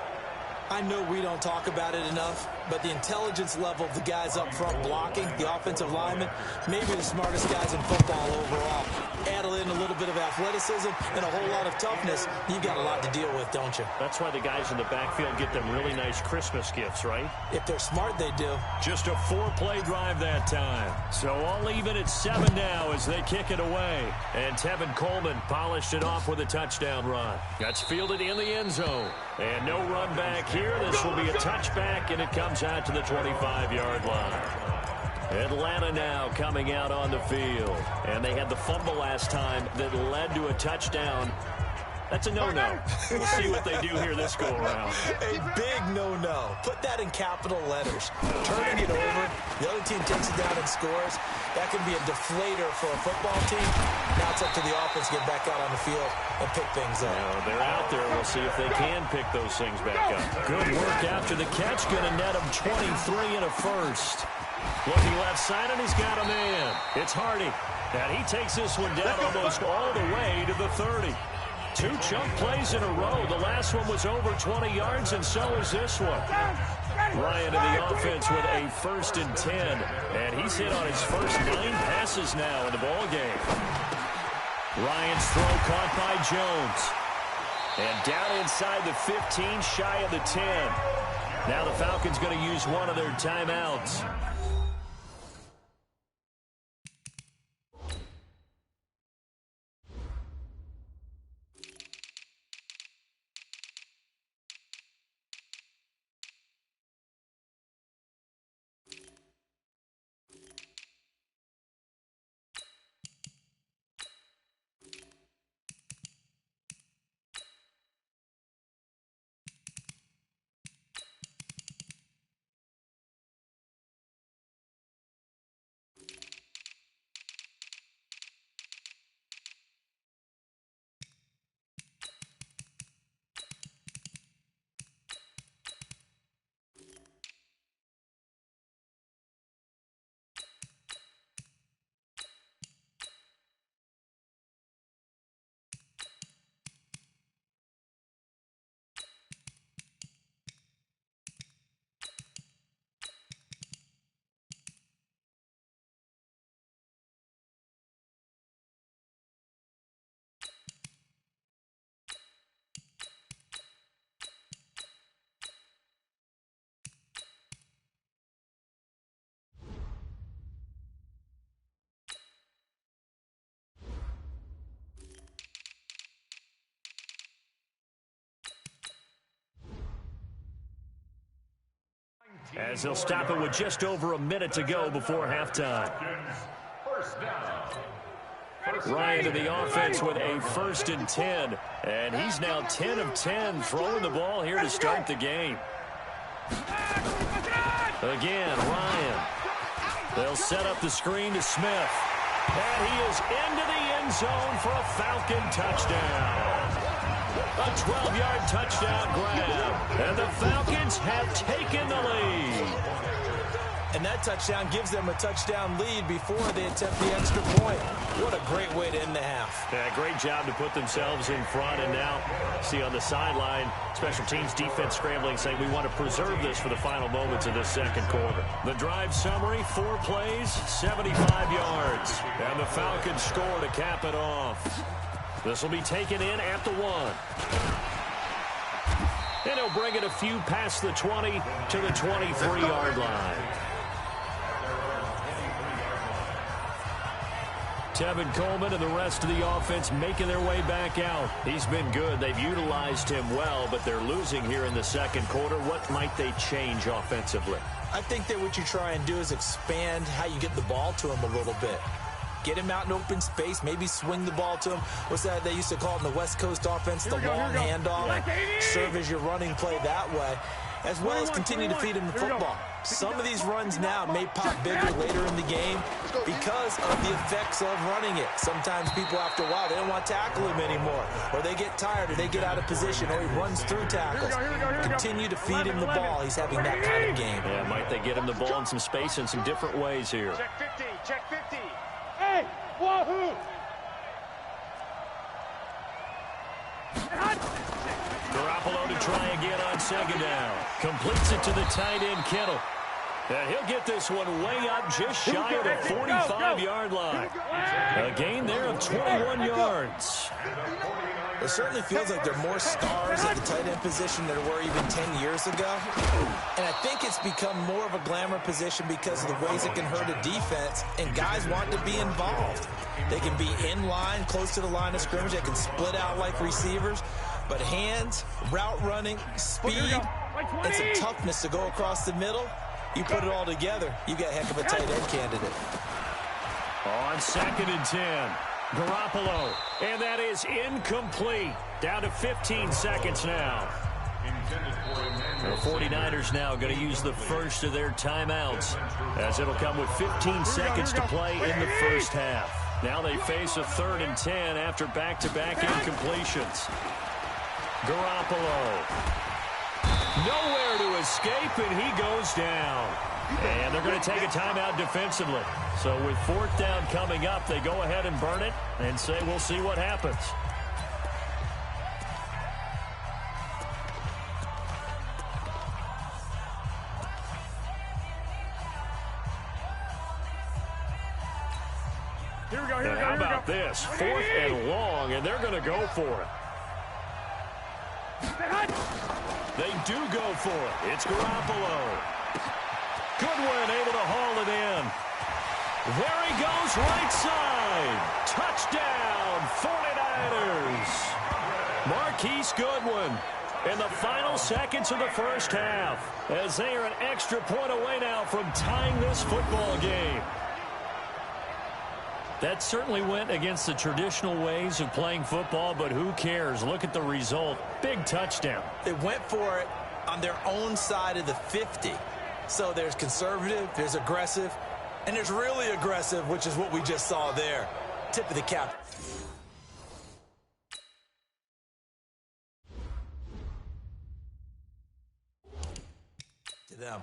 I know we don't talk about it enough, but the intelligence level of the guys up front blocking, the offensive linemen, maybe the smartest guys in football overall. Add in a little bit of athleticism and a whole lot of toughness, you've got a lot to deal with, don't you? That's why the guys in the backfield get them really nice Christmas gifts, right? If they're smart, they do. Just a 4-play drive that time. So all even at 7 now as they kick it away. And Tevin Coleman polished it off with a touchdown run. That's fielded in the end zone. And no run back here. This will be a touchback, and it comes out to the 25-yard line. Atlanta now coming out on the field. And they had the fumble last time that led to a touchdown. That's a no-no. We'll see what they do here this go-around. A big no-no. Put that in capital letters. Turning it over, the other team takes it down and scores. That can be a deflator for a football team. Now it's up to the offense to get back out on the field and pick things up. They're out there. We'll see if they can pick those things back up. Good work after the catch. Going to net him 23 and a first. Looking left side, and he's got a man. It's Hardy. And he takes this one down almost all the way to the 30. 2 chunk plays in a row. The last one was over 20 yards, and so is this one. Ryan in the offense with a 1st and 10. And he's hit on his first 9 passes now in the ball game. Ryan's throw caught by Jones. And down inside the 15, shy of the 10. Now the Falcons going to use one of their timeouts. As they'll stop it with just over a minute to go before halftime. Ryan to the offense with a 1st and 10. And he's now 10 of 10 throwing the ball here to start the game. Again, Ryan. They'll set up the screen to Smith. And he is into the end zone for a Falcon touchdown. A 12-yard touchdown grab. And the Falcons have taken the lead. And that touchdown gives them a touchdown lead before they attempt the extra point. What a great way to end the half. Yeah, great job to put themselves in front. And now, see on the sideline, special teams defense scrambling, saying we want to preserve this for the final moments of this second quarter. The drive summary, 4 plays, 75 yards. And the Falcons score to cap it off. This will be taken in at the 1. And he'll bring it a few past the 20 to the 23-yard line. Tevin Coleman and the rest of the offense making their way back out. He's been good. They've utilized him well, but they're losing here in the second quarter. What might they change offensively? I think that what you try and do is expand how you get the ball to him a little bit. Get him out in open space, maybe swing the ball to him. What's that they used to call it in the West Coast offense, the long handoff, and serve as your running play that way, as well as continue to feed him the football. Some of these runs now may pop bigger later in the game, because of the effects of running it. Sometimes people, after a while, they don't want to tackle him anymore, or they get tired, or they get out of position, or he runs through tackles. Continue to feed him the ball. He's having that kind of game. Yeah, might they get him the ball in some space in some different ways here. Check 50, check 50. Hey, wahoo! Garoppolo to try again on second down. Completes it to the tight end, Kittle. And he'll get this one way up just shy of the 45-yard line. A gain there of 21 yards. It certainly feels like there are more stars at the tight end position than there were even 10 years ago. And I think it's become more of a glamour position because of the ways it can hurt a defense, and guys want to be involved. They can be in line, close to the line of scrimmage. They can split out like receivers. But hands, route running, speed, and some toughness to go across the middle, you put it all together, you got a heck of a tight end candidate. On 2nd and 10, Garoppolo, and that is incomplete. Down to 15 seconds now. The 49ers now going to use the first of their timeouts, as it'll come with 15 seconds to play in the first half. Now they face a 3rd and 10 after back-to-back incompletions. Garoppolo. Nowhere to escape, and he goes down. And they're going to take a timeout defensively. So with 4th down coming up, they go ahead and burn it and say we'll see what happens. Here we go, and how about this? 4th and long, and they're going to go for it. They do go for it. It's Garoppolo. Goodwin able to haul it in. There he goes, right side. Touchdown, 49ers. Marquise Goodwin in the final seconds of the first half, as they are an extra point away now from tying this football game. That certainly went against the traditional ways of playing football, but who cares? Look at the result. Big touchdown. They went for it on their own side of the 50. So there's conservative, there's aggressive, and there's really aggressive, which is what we just saw there. Tip of the cap. To them.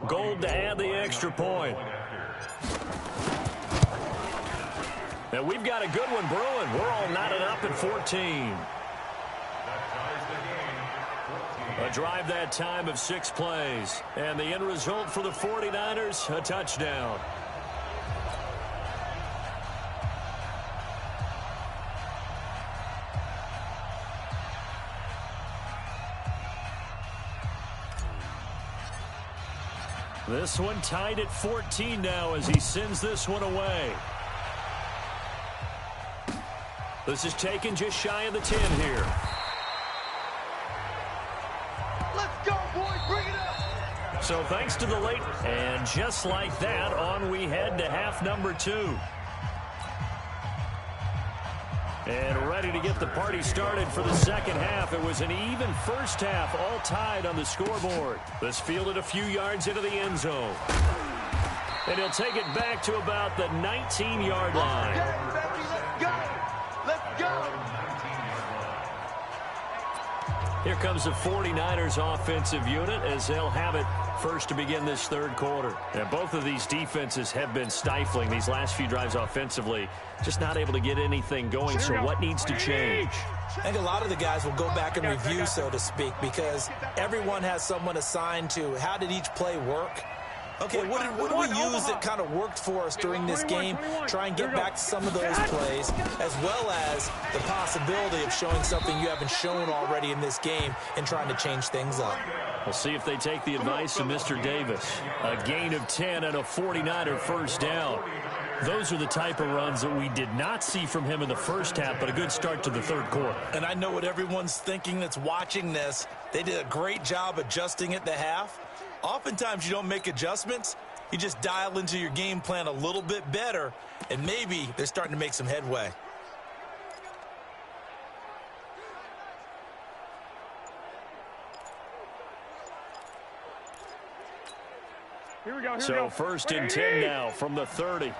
Gold to add the extra point. And we've got a good one brewing. We're all knotted up at 14. A drive that time of 6 plays. And the end result for the 49ers, a touchdown. This one tied at 14 now as he sends this one away. This is taken just shy of the 10 here. Let's go, boys. Bring it up. So thanks to the late, and just like that, on we head to half number 2. And ready to get the party started for the second half. It was an even first half, all tied on the scoreboard. This fielded a few yards into the end zone. And he'll take it back to about the 19-yard line. Let's go. Let's go. Here comes the 49ers offensive unit as they'll have it first to begin this third quarter. And both of these defenses have been stifling these last few drives offensively. Just not able to get anything going, so what needs to change? I think a lot of the guys will go back and review, so to speak, because everyone has someone assigned to how did each play work. Okay, what do we use that kind of worked for us during this game? Try and get back to some of those plays, as well as the possibility of showing something you haven't shown already in this game and trying to change things up. We'll see if they take the advice of Mr. Davis. A gain of 10 and a 49er first down. Those are the type of runs that we did not see from him in the first half, but a good start to the third quarter. And I know what everyone's thinking that's watching this. They did a great job adjusting at the half. Oftentimes you don't make adjustments. You just dial into your game plan a little bit better, and maybe they're starting to make some headway. Here we go. So first and 10 now from the 30.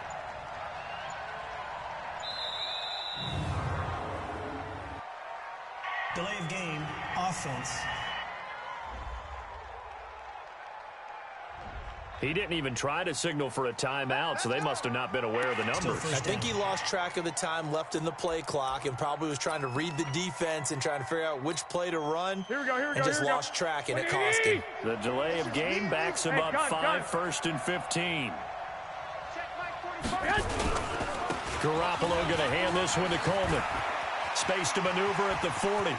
Delay of game, offense. He didn't even try to signal for a timeout, so they must have not been aware of the numbers. I think he lost track of the time left in the play clock and probably was trying to read the defense and trying to figure out which play to run. And just lost track, and it cost him. The delay of game backs him up 5, first and 15. Garoppolo going to hand this one to Coleman. Space to maneuver at the 40.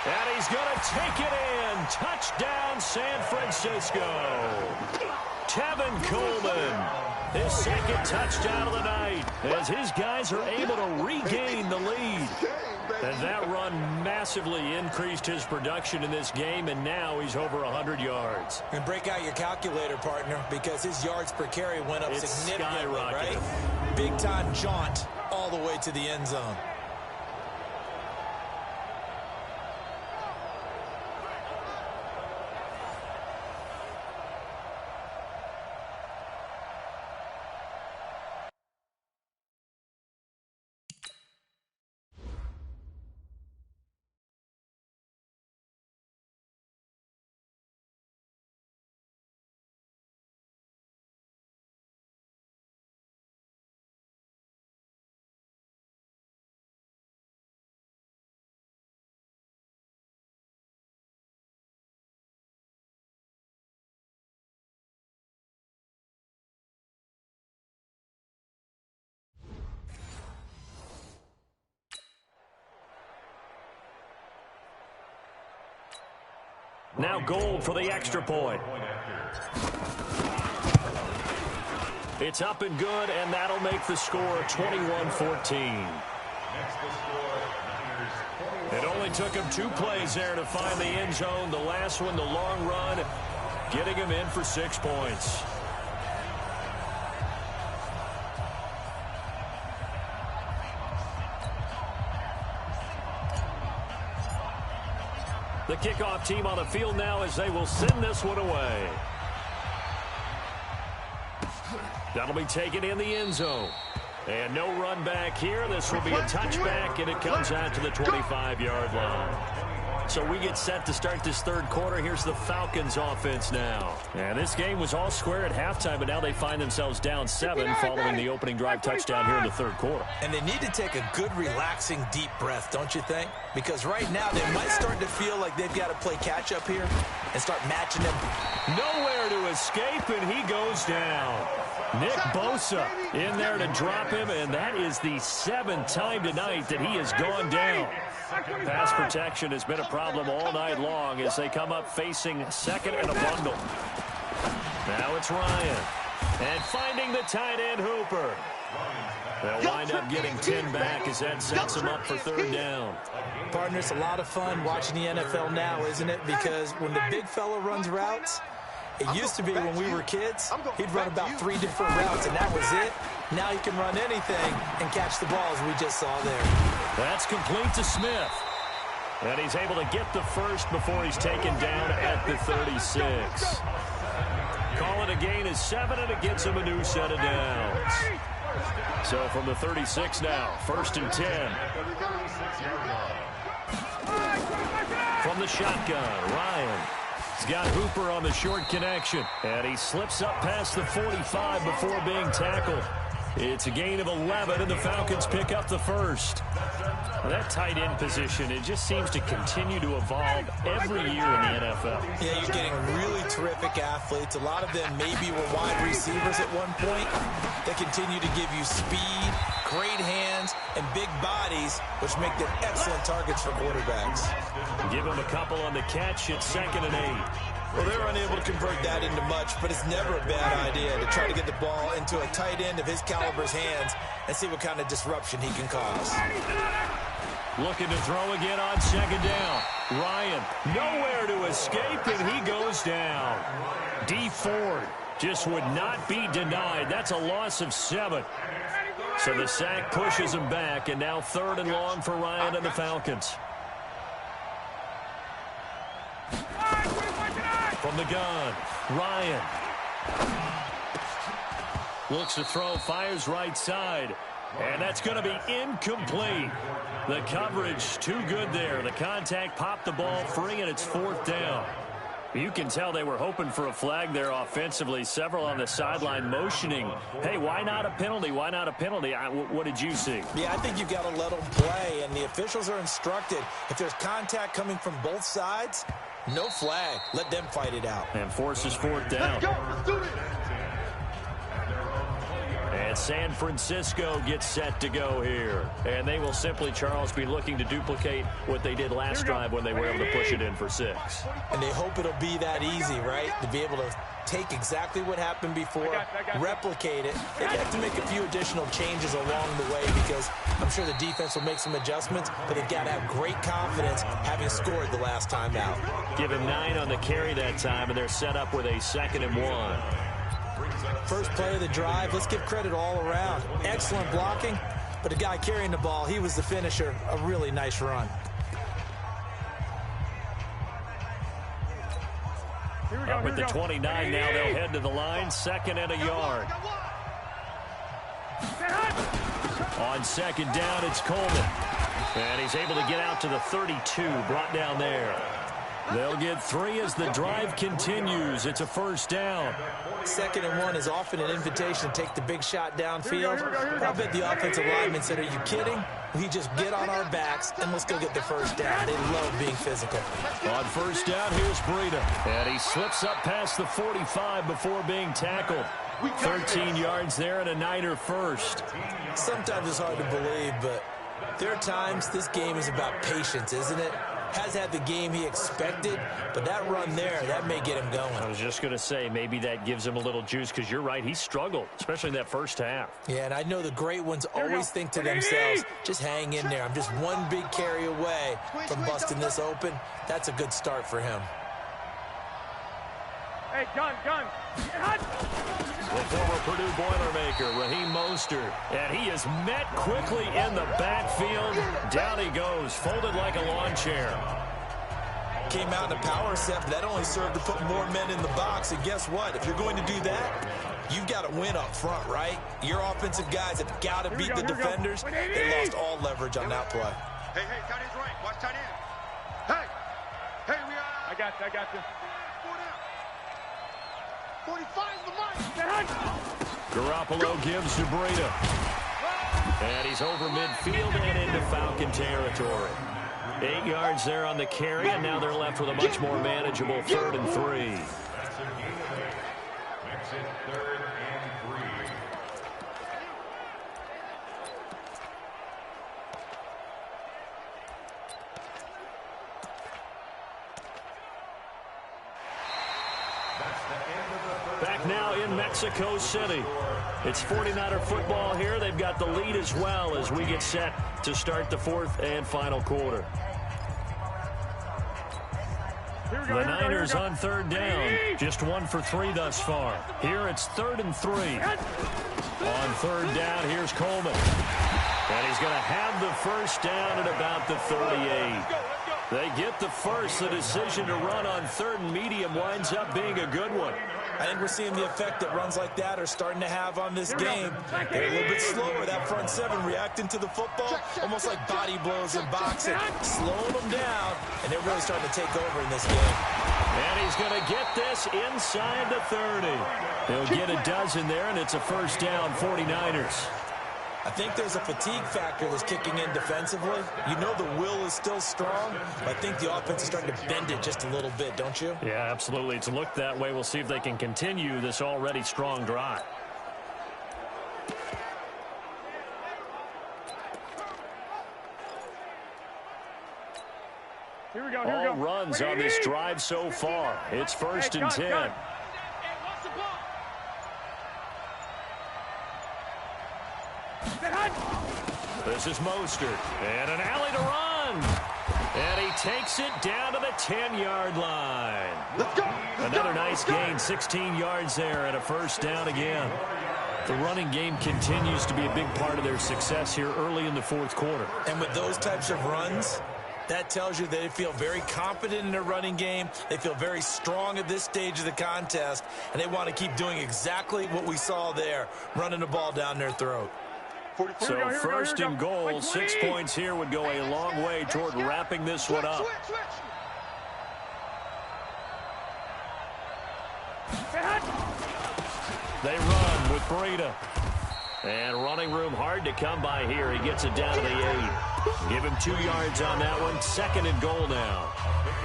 And he's going to take it in. Touchdown, San Francisco. Tevin Coleman, his second touchdown of the night, as his guys are able to regain the lead. And that run massively increased his production in this game, and now he's over 100 yards. And break out your calculator, partner, because his yards per carry went up significantly, right? Big-time jaunt all the way to the end zone. Now Gold for the extra point. It's up and good, and that'll make the score 21-14. It only took him 2 plays there to find the end zone. The last one, the long run, getting him in for 6 points. The kickoff team on the field now as they will send this one away. That'll be taken in the end zone. And no run back here. This will be a touchback, and it comes out to the 25-yard line. So we get set to start this third quarter. Here's the Falcons offense now. And this game was all square at halftime, but now they find themselves down 7 following the opening drive touchdown here in the third quarter. And they need to take a good, relaxing, deep breath, don't you think? Because right now they might start to feel like they've got to play catch-up here and start matching them. Nowhere to escape, and he goes down. Nick Bosa in there to drop him, and that is the 7th time tonight that he has gone down. Pass protection has been a problem all night long as they come up facing second and a bundle. Now it's Ryan. And finding the tight end Hooper. They'll wind up getting 10 back as that sets them up for third down. Partner, it's a lot of fun watching the NFL now, isn't it? Because when the big fella runs routes, it used to be when we were kids, he'd run about 3 different routes, and that was it. Now he can run anything and catch the ball, as we just saw there. That's complete to Smith. And he's able to get the first before he's taken down at the 36. Call it a gain of 7, and it gets him a new set of downs. So from the 36 now, 1st and 10. From the shotgun, Ryan. He's got Hooper on the short connection. And he slips up past the 45 before being tackled. It's a gain of 11, and the Falcons pick up the first. Well, that tight end position, it just seems to continue to evolve every year in the NFL. Yeah, you're getting really terrific athletes. A lot of them maybe were wide receivers at one point. They continue to give you speed, great hands, and big bodies, which make them excellent targets for quarterbacks. Give them a couple on the catch. It's 2nd and 8. Well, they're unable to convert that into much, but it's never a bad idea to try to get the ball into a tight end of his caliber's hands and see what kind of disruption he can cause. Looking to throw again on 2nd down. Ryan, nowhere to escape, and he goes down. D. Ford just would not be denied. That's a loss of 7. So the sack pushes him back, and now 3rd and long for Ryan and the Falcons. From the gun, Ryan. Looks to throw, fires right side. And that's going to be incomplete. The coverage too good there. The contact popped the ball free, and it's 4th down. You can tell they were hoping for a flag there offensively. Several on the sideline motioning, hey, why not a penalty? Why not a penalty? What did you see? Yeah, I think you've got to let them play, and the officials are instructed. If there's contact coming from both sides, no flag. Let them fight it out. And forces 4th down. Let's go. Let's do it. And San Francisco gets set to go here. And they will simply, Charles, be looking to duplicate what they did last drive when they were able to push it in for 6. And they hope it'll be that easy, right? To be able to take exactly what happened before, replicate it. They have to make a few additional changes along the way because I'm sure the defense will make some adjustments, but they've got to have great confidence having scored the last time out. Give him 9 on the carry that time, and they're set up with a 2nd and 1. First play of the drive, let's give credit all around. Excellent blocking, but the guy carrying the ball, he was the finisher. A really nice run. Up with the 29 now, they'll head to the line. 2nd and a yard. On 2nd down, it's Coleman. And he's able to get out to the 32, brought down there. They'll get 3 as the drive continues. It's a 1st down. 2nd and 1 is often an invitation to take the big shot downfield. I bet the offensive lineman said, are you kidding? We just get on our backs and let's go get the 1st down. They love being physical. On 1st down, here's Breida. And he slips up past the 45 before being tackled. 13 yards there and a Niner first. Sometimes it's hard to believe, but there are times this game is about patience, isn't it? Has had the game he expected, but that run there, that may get him going. I was just going to say, maybe that gives him a little juice, because you're right, he struggled, especially in that first half. Yeah, and I know the great ones always think to themselves, just hang in there. I'm just one big carry away from busting this open. That's a good start for him. Hey, gun. The former Purdue Boilermaker, Raheem Mostert. And he is met quickly in the backfield. Down he goes, folded like a lawn chair. Came out in a power set, but that only served to put more men in the box. And guess what? If you're going to do that, you've got to win up front, right? Your offensive guys have got to beat the defenders. They lost all leverage on that play. Hey, tight end's right. Watch tight end. Hey, we are. I got you. 45 the mic. Garoppolo gives to Breida. And he's over midfield and into Falcon territory. 8 yards there on the carry, and now they're left with a much more manageable 3rd and 3. Makes it 3rd and 3. Back now in Mexico City. It's 49er football here. They've got the lead as well as we get set to start the 4th and final quarter. The Niners on 3rd down. Just 1 for 3 thus far. Here it's 3rd and 3. On 3rd down, here's Coleman. And he's going to have the 1st down at about the 38. They get the first. The decision to run on 3rd and medium winds up being a good one. I think we're seeing the effect that runs like that are starting to have on this game. They're a little bit slower. That front seven reacting to the football, almost like body blows in boxing, slowing them down, and they're really starting to take over in this game. And he's going to get this inside the 30. He'll get a dozen there, and it's a first down, 49ers. I think there's a fatigue factor that's kicking in defensively. You know the will is still strong, but I think the offense is starting to bend it just a little bit, don't you? Yeah, absolutely. It's looked that way. We'll see if they can continue this already strong drive. Here we go, All runs on this drive so far. It's first and 10. This is Mostert, and an alley to run. And he takes it down to the 10-yard line. Let's go. Another nice gain, 16 yards there, and a first down again. The running game continues to be a big part of their success here early in the fourth quarter. And with those types of runs, that tells you they feel very confident in their running game. They feel very strong at this stage of the contest, and they want to keep doing exactly what we saw there, running the ball down their throat. So first and goal, 6 points here would go a long way toward wrapping this one up. They run with Breida. And running room hard to come by here. He gets it down to the 8. Give him 2 yards on that one. Second and goal now.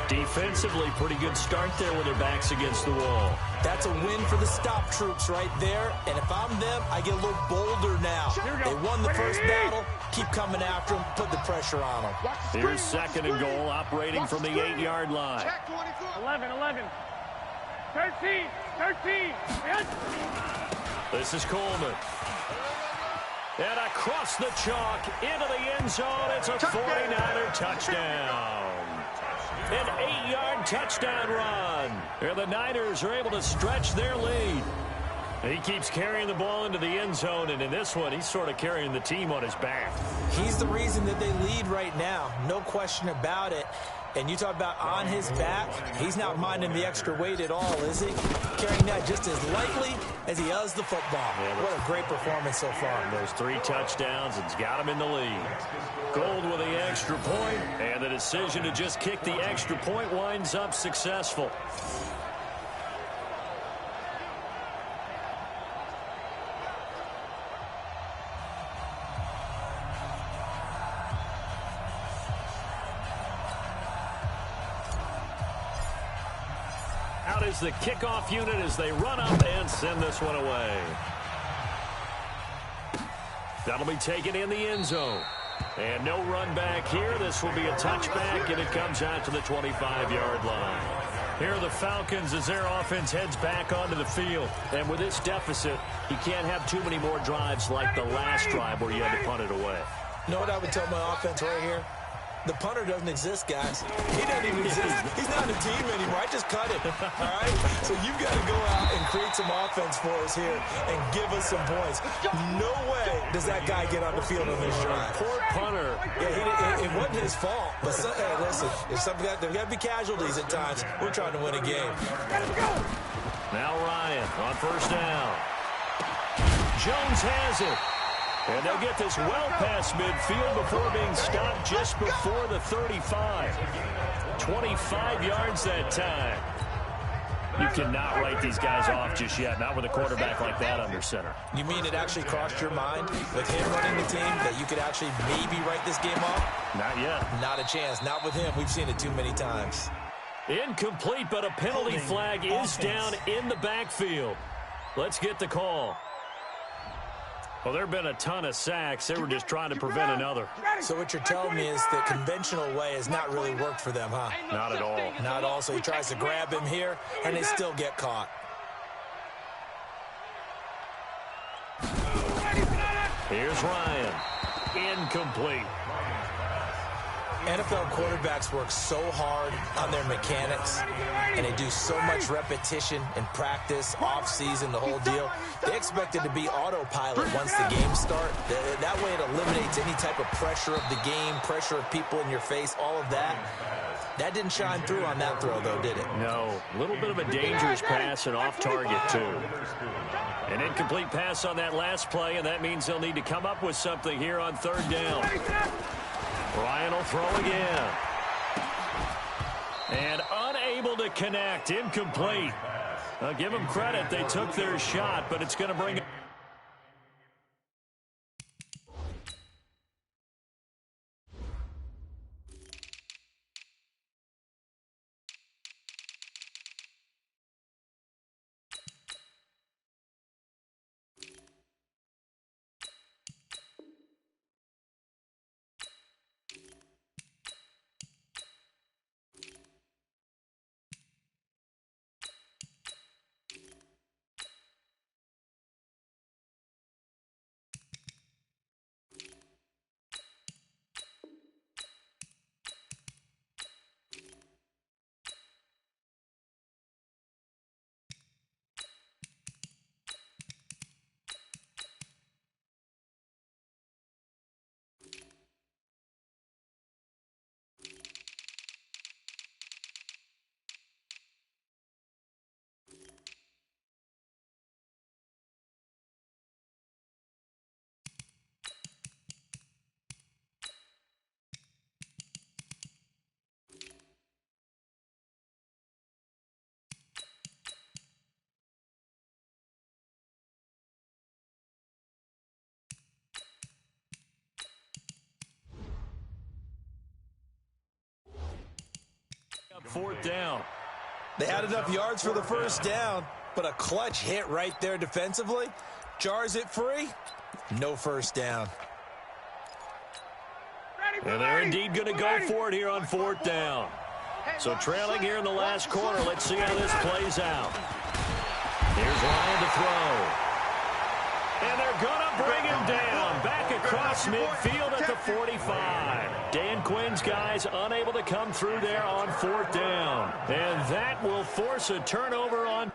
Defensively, pretty good start there with their backs against the wall. That's a win for the stop troops right there. And if I'm them, I get a little bolder now. They won the first battle. Keep coming after them. Put the pressure on them. Here's second and goal, operating from the 8-yard line. 11. 13. This is Coleman. And across the chalk, into the end zone, it's a 49er touchdown. An 8-yard touchdown run. And the Niners are able to stretch their lead. He keeps carrying the ball into the end zone, and in this one, he's sort of carrying the team on his back. He's the reason that they lead right now. No question about it. And you talk about on his back, he's not minding the extra weight at all, is he? Carrying that just as lightly as he does the football. Yeah, what a great performance so far. Those 3 touchdowns, it's got him in the lead. Gold with the extra point, and the decision to just kick the extra point winds up successful. Out is the kickoff unit as they run up and send this one away. That'll be taken in the end zone. And no run back here. This will be a touchback, and it comes out to the 25-yard line. Here are the Falcons as their offense heads back onto the field. And with this deficit, you can't have too many more drives like the last drive where you had to punt it away. You know what I would tell my offense right here? The punter doesn't exist, guys. He doesn't even exist. He's not a team anymore. I just cut him, all right? So you've got to go out and create some offense for us here and give us some points. No way does that guy get on the field on this drive. Poor punter. Yeah, it wasn't his fault. But hey, listen, there's got to be casualties at times. We're trying to win a game. Now Ryan on first down. Jones has it. And they'll get this well past midfield before being stopped just before the 35. 25 yards that time. You cannot write these guys off just yet, not with a quarterback like that under center. You mean it actually crossed your mind with him running the team that you could actually maybe write this game off? Not yet. Not a chance. Not with him. We've seen it too many times. Incomplete, but a penalty flag is down in the backfield. Let's get the call. Well, there have been a ton of sacks. They were just trying to prevent another. So what you're telling me is the conventional way has not really worked for them, huh? Not at all. Not at all. So he tries to grab him here, and they still get caught. Here's Ryan. Incomplete. NFL quarterbacks work so hard on their mechanics, and they do so much repetition in practice, off-season, the whole deal. They expect it to be autopilot once the games start. That way it eliminates any type of pressure of the game, pressure of people in your face, all of that. That didn't shine through on that throw, though, did it? No. A little bit of a dangerous pass and off target, too. An incomplete pass on that last play, and that means they'll need to come up with something here on third down. Ryan will throw again. And unable to connect. Incomplete. I'll give them credit. They took their shot, but it's going to bring... Fourth down. They had enough yards for the first down, but a clutch hit right there defensively jars it free. No first down. And they're indeed going to go for it here on fourth down. So trailing here in the last quarter. Let's see how this plays out. Here's Ryan to throw. And they're going to bring him down. Back across midfield at the 45. Dan Quinn's guys unable to come through there on fourth down. And that will force a turnover on...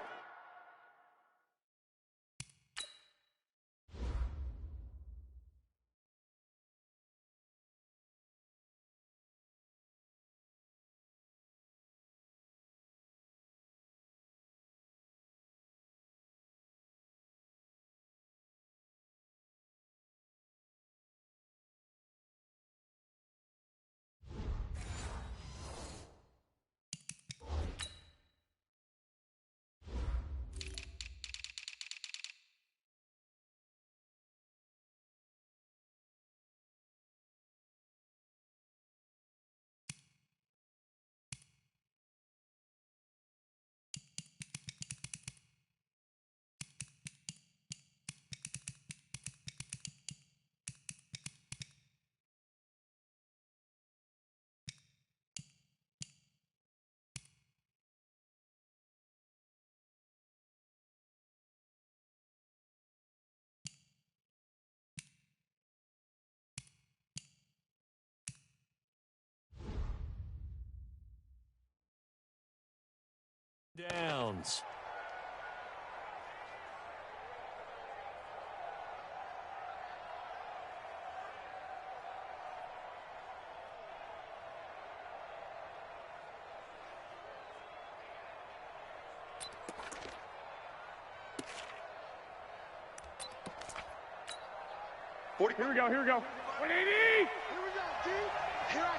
downs. Here we go, here we go. 180! Here we go, dude. Here I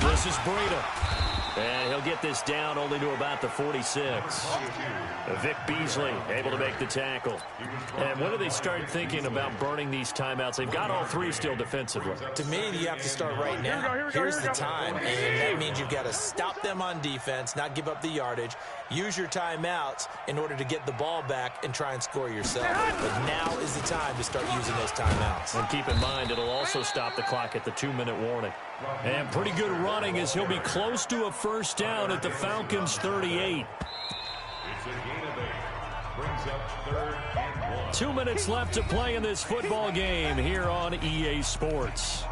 come, This is Breida. And he'll get this down only to about the 46. Vic Beasley able to make the tackle. And when do they start thinking about burning these timeouts? They've got all three still defensively. To me, you have to start right now. Here's the time, and that means you've got to stop them on defense, not give up the yardage, use your timeouts in order to get the ball back and try and score yourself. But now is the time to start using those timeouts. And keep in mind, it'll also stop the clock at the 2-minute warning. And pretty good running as he'll be close to a first down at the Falcons' 38. It's a gain of 8. Brings up 3rd and 1. 2 minutes left to play in this football game here on EA Sports.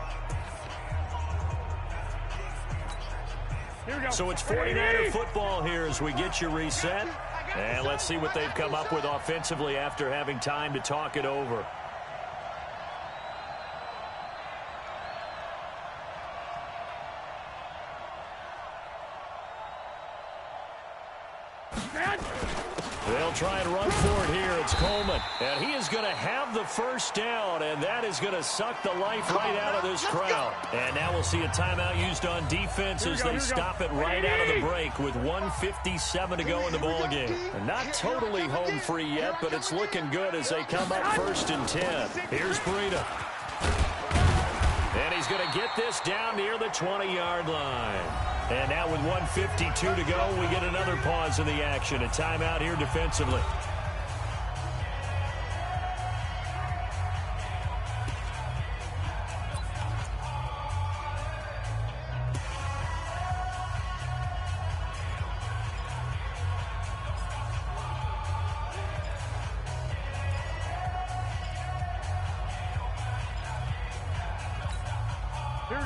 So it's 49er football here as we get you reset. And let's see what they've come up with offensively after having time to talk it over. They'll try and run for it here. It's Coleman. And he is going to have the first down, and that is going to suck the life right out of this crowd. And now we'll see a timeout used on defense as they stop it right out of the break with 1:57 to go in the ballgame. Not totally home free yet, but it's looking good as they come up 1st and 10. Here's Breida. And he's going to get this down near the 20-yard line. And now with 1:52 to go, we get another pause in the action. A timeout here defensively. Here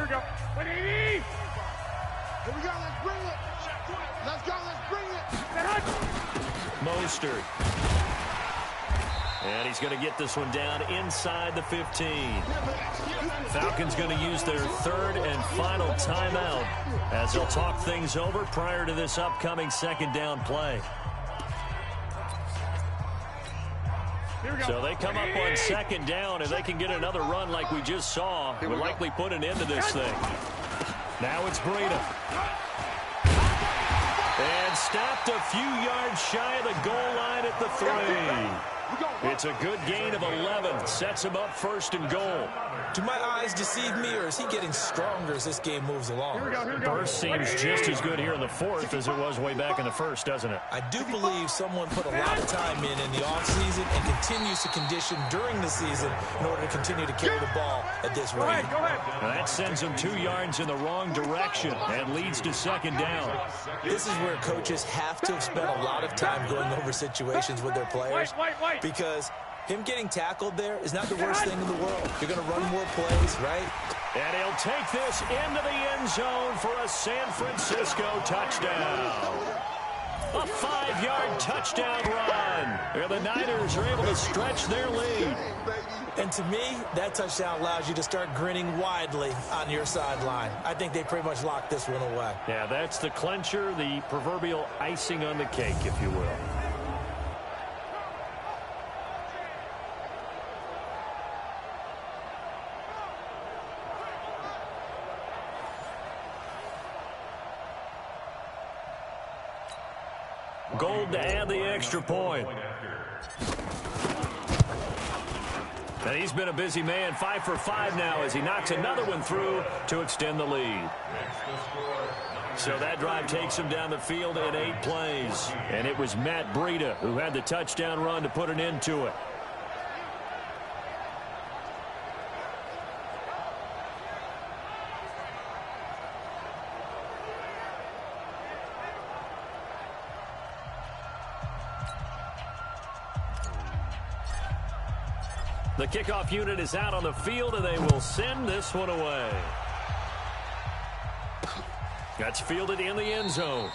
we go. What do you need? Here we go, let's bring it. Let's go, let's bring it. Mostert. And he's going to get this one down inside the 15. Falcons going to use their 3rd and final timeout as they'll talk things over prior to this upcoming 2nd down play. So they come up on 2nd down, and they can get another run like we just saw. Will likely put an end to this thing. Now it's Breida. And stopped a few yards shy of the goal line at the 3. It's a good gain of 11. Sets him up 1st and goal. Do my eyes deceive me, or is he getting stronger as this game moves along? Burst seems just as good here in the 4th as it was way back in the 1st, doesn't it? I do believe someone put a lot of time in the offseason and continues to condition during the season in order to continue to carry the ball at this rate. That sends him 2 yards in the wrong direction and leads to 2nd down. This is where coaches have to have spent a lot of time going over situations with their players because him getting tackled there is not the worst thing in the world. You're going to run more plays, right? And he'll take this into the end zone for a San Francisco touchdown. A 5-yard touchdown run. And the Niners are able to stretch their lead. And to me, that touchdown allows you to start grinning widely on your sideline. I think they pretty much locked this one away. Yeah, that's the clincher, the proverbial icing on the cake, if you will. Gold to add the extra point. And he's been a busy man, 5 for 5 now as he knocks another one through to extend the lead. So that drive takes him down the field in 8 plays. And it was Matt Breida who had the touchdown run to put an end to it. The kickoff unit is out on the field, and they will send this one away. That's fielded in the end zone.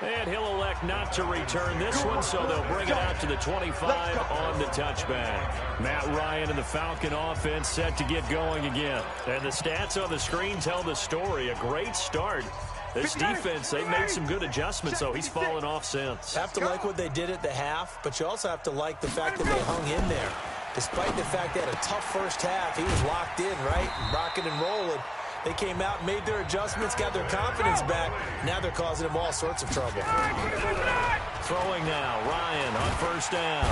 And he'll elect not to return this one, so they'll bring it out to the 25 on the touchback. Matt Ryan and the Falcon offense set to get going again. And the stats on the screen tell the story. A great start. This defense, they've made some good adjustments, so he's fallen off since. Have to like what they did at the half, but you also have to like the fact that they hung in there. Despite the fact they had a tough first half, he was locked in, right? Rocking and rolling. They came out, made their adjustments, got their confidence back. Now they're causing him all sorts of trouble. Throwing now, Ryan on first down.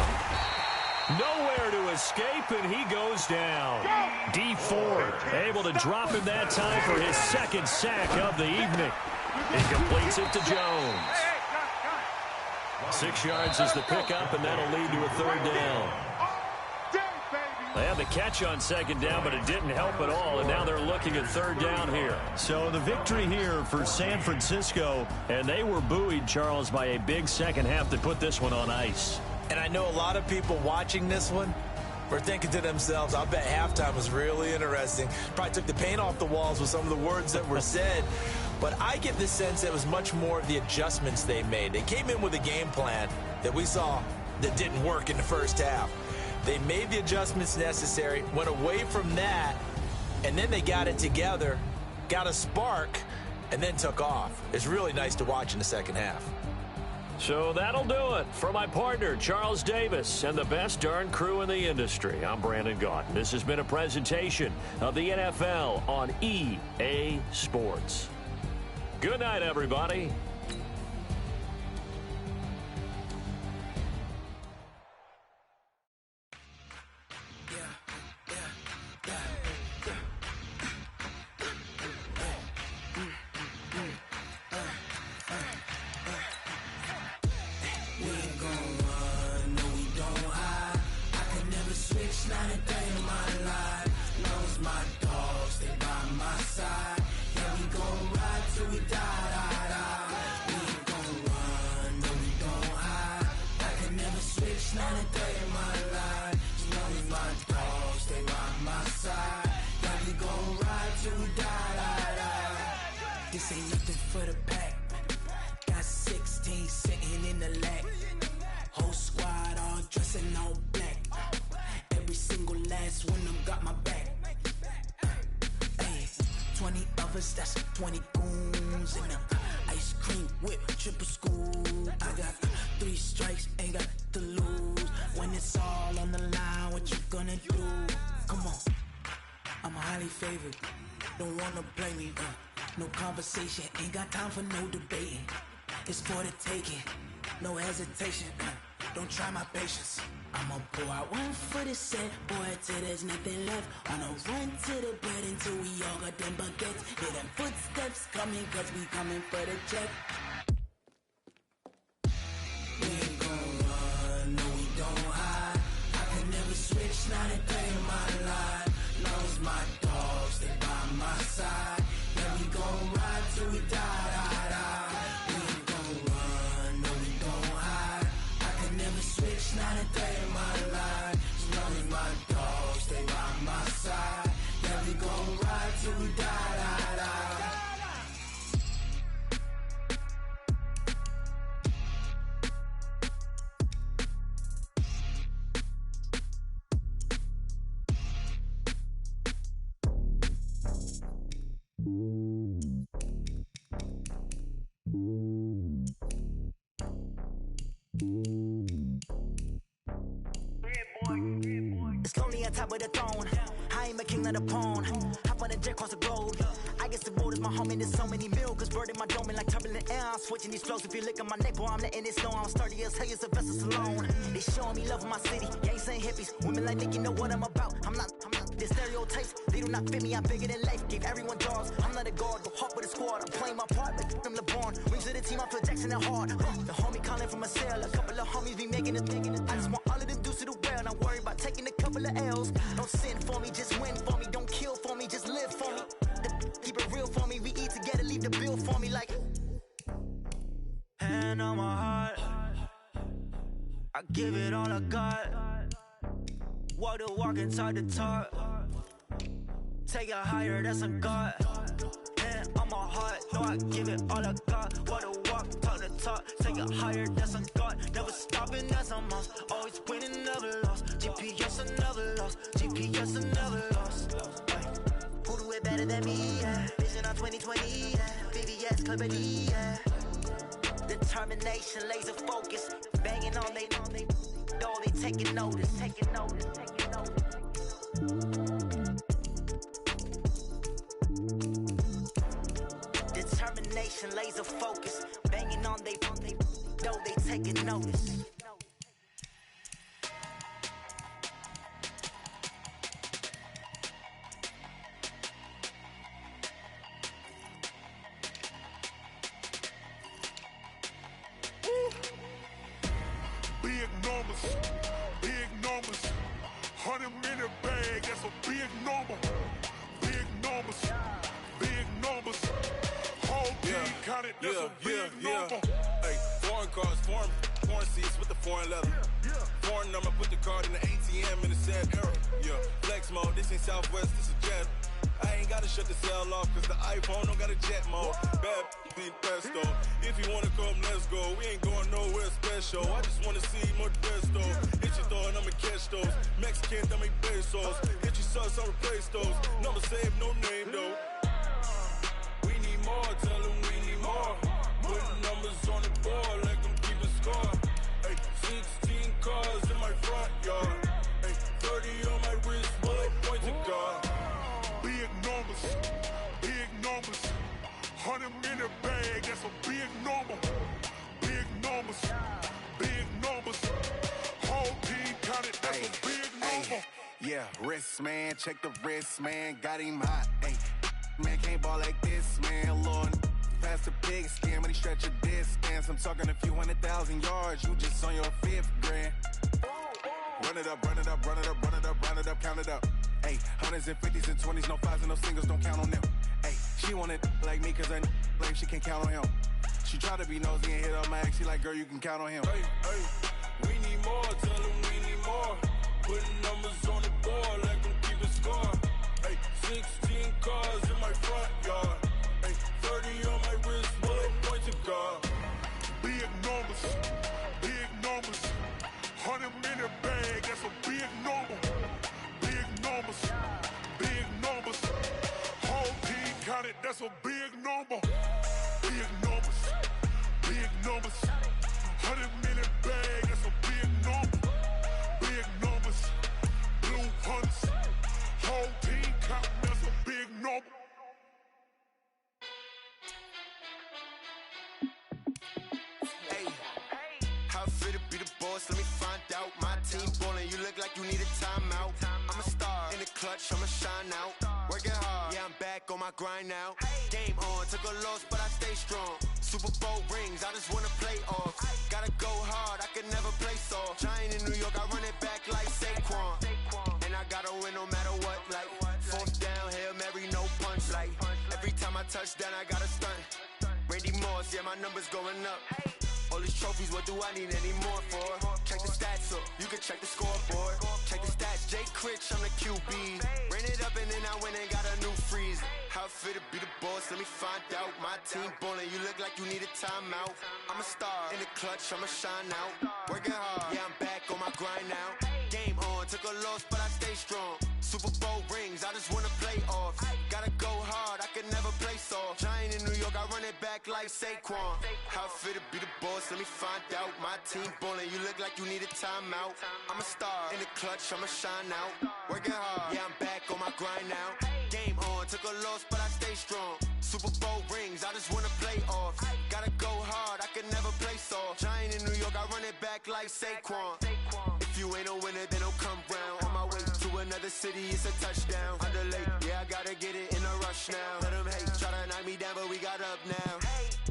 Nowhere to escape, and he goes down. D Ford able to drop him that time for his 2nd sack of the evening. He completes it to Jones. 6 yards is the pickup, and that'll lead to a 3rd down. They had the catch on 2nd down, but it didn't help at all, and now they're looking at 3rd down here. So the victory here for San Francisco, and they were buoyed, Charles, by a big second half that put this one on ice. And I know a lot of people watching this one were thinking to themselves, I bet halftime was really interesting. Probably took the paint off the walls with some of the words that were said. But I get the sense it was much more of the adjustments they made. They came in with a game plan that we saw that didn't work in the first half. They made the adjustments necessary, went away from that, and then they got it together, got a spark, and then took off. It's really nice to watch in the second half. So that'll do it. For my partner, Charles Davis, and the best darn crew in the industry, I'm Brandon Gaudin. This has been a presentation of the NFL on EA Sports. Good night, everybody. Not a day in my life. Knows my dogs, stay by my side. Yeah, we gon' ride till we die. We ain't gon' run, no, we don't hide. I can never switch, not a day in my life. Knows my dogs, stay by my side. Yeah, we gon' ride till we die. This ain't nothing for the pack. Got 16 sitting in the lap. Whole squad all dressing all black. Every single last one of them got my back. Hey, 20 of us, that's 20 goons. And ice cream whip, triple scoop. I got 3 strikes, ain't got to lose. When it's all on the line, what you gonna do? Come on, I'm highly favored. Don't wanna play me, no conversation. Ain't got time for no debating. It's for the taking, no hesitation. Don't try my patience. I'ma pour out one for the set, boy, till there's nothing left. On a run to the bread until we all got them baguettes. Hear them footsteps coming, cause we coming for the check. We ain't gon' run, no, we don't hide. I can never switch, not a day in my life. Knows my dogs, stay by my side. Yeah, we gon' ride till we die. We ain't gon' run, no, we don't hide. I can never switch, not a day in my life. Knows my dogs, stay by my side. Yeah, we gon' ride till we die. It's lonely on top of the throne. I ain't a king of the pawn. Hop on a jet across the globe. I guess the road is my home and there's so many milkers bird in my dome and like turbulent air. I'm switching these flows. If you look at my neck, boy, I'm letting it snow. I'm sturdy as hell, it's a vessel alone. They showing me love in my city. Gangs ain't hippies. Women like Nick, you know what I'm about. I'm not the stereotypes. They do not fit me. I'm bigger than life. Gave everyone jobs. I'm not a guard. Go hard with a squad. I'm playing my part like them LeBron. Rings to the team. I feel Jackson and hard. The homie calling from a cell. A couple of homies be making it. I just want all of them dudes to the well. Not worry about taking a couple of L's. Don't sin for me, just win for me. Don't kill for me, just live for me. Keep it real for me. We eat together, leave the bill for me like. Hand on my heart, I give it all I got. Walk the walk and talk the talk. Take it higher, that's a God. Hand on my heart, no, I give it all I got. Walk the walk, talk the talk. Take it higher, that's a God. Never stopping, that's a must. Always winning, never lost. GPS, I never lost. GPS, I never lost. Who do it better than me? Yeah. Vision on 2020. Yeah. VVS, Clippity. Yeah. Determination, laser focus. Banging on they, though they taking notice. Taking notice. Taking notice. Determination, laser focus. Banging on they, though they taking notice. Big numbers, 100-minute bag, that's a big number. Big numbers, whole team counted, that's a big number. Hey, foreign cars, foreign seats with the foreign leather. Foreign number, put the card in the ATM in the sad era. Yeah, flex mode, this ain't Southwest, this is Jet. I ain't gotta shut the cell off, cause the iPhone don't got a jet mode. Bad be pesto. If you wanna come, let's go. We ain't going nowhere special. I just wanna see more Desto. Hit your door and I'ma catch those. Mexican, dame pesos. Hit your sus, I'll replace those. Number saved, no name though. We need more, tell them we need more. Putting numbers on the board like I'm keeping Yeah, wrist, man, check the wrist, man, got him hot, ayy. Man, can't ball like this, man, Lord. Pass the big skin, when he stretch a distance. I'm talking a few 100,000 yards, you just on your 5th grand. Run it up, run it up, run it up, run it up, run it up, count it up. Ayy, hundreds and 50s and 20s, no 5s and no singles, don't count on them. Ayy, she want it like me, cause I like she can count on him. She try to be nosy and hit up my ex, she like, girl, you can count on him. Hey, we need more, tell them we need more. Putting numbers on the board, like them keep a score. Hey, 16 cars in my front yard. Hey, 30 on my wrist, bullet point to God. Big numbers, big numbers. 100 minute bag, that's a big number. Big numbers, big numbers. Whole team counted, that's a big number. Big numbers, big numbers. 100 minute bag, that's a big number. Big numbers, blue hunts. Whole team counting, that's a big number. Hey, how it feel to be the boss? Let me find out. My team ballin', you look like you need a timeout. I'm a star in the clutch, I'ma shine out. Working hard, yeah, I'm back on my grind now. Game on, took a loss, but I stay strong. Super Bowl rings, I just wanna play off. Gotta go hard, I can never play soft. Giant in New York, I run it back like Saquon. And I gotta win no matter what, like 4th down, Hail Mary, no punch. Like every time I touch down, I gotta stunt. Randy Moss, yeah, my numbers going up. All these trophies, what do I need any more for? Check the stats up, you can check the scoreboard. Check the stats, Jay Critch, I'm the QB. Ran it up and then I went and got a new freeze. How it feel to be the boss, let me find out. My team ballin', you look like you need a timeout. I'm a star in the clutch, I'ma shine out. Working hard, yeah, I'm back on my grind now. Game on, took a loss, but I stay strong. Super Bowl rings, I just wanna play off. Gotta go hard, I can never play soft. Giant in New York, I run it back like Saquon. How it feel to be the boss, let me find out. My team ballin', you look like you need a timeout. I'm a star in the clutch, I'ma shine out. Working hard, yeah, I'm back on my grind now. Game on, took a loss, but I stay strong. Super Bowl rings, I just wanna play off. Gotta go hard, I can never play soft. Giant in New York, I run it back like Saquon. If you ain't a winner, then don't come round. On my way to another city, it's a touchdown. Underlay, yeah, I gotta get it in a rush now. Let them hate, try to knock me down, but we got up now.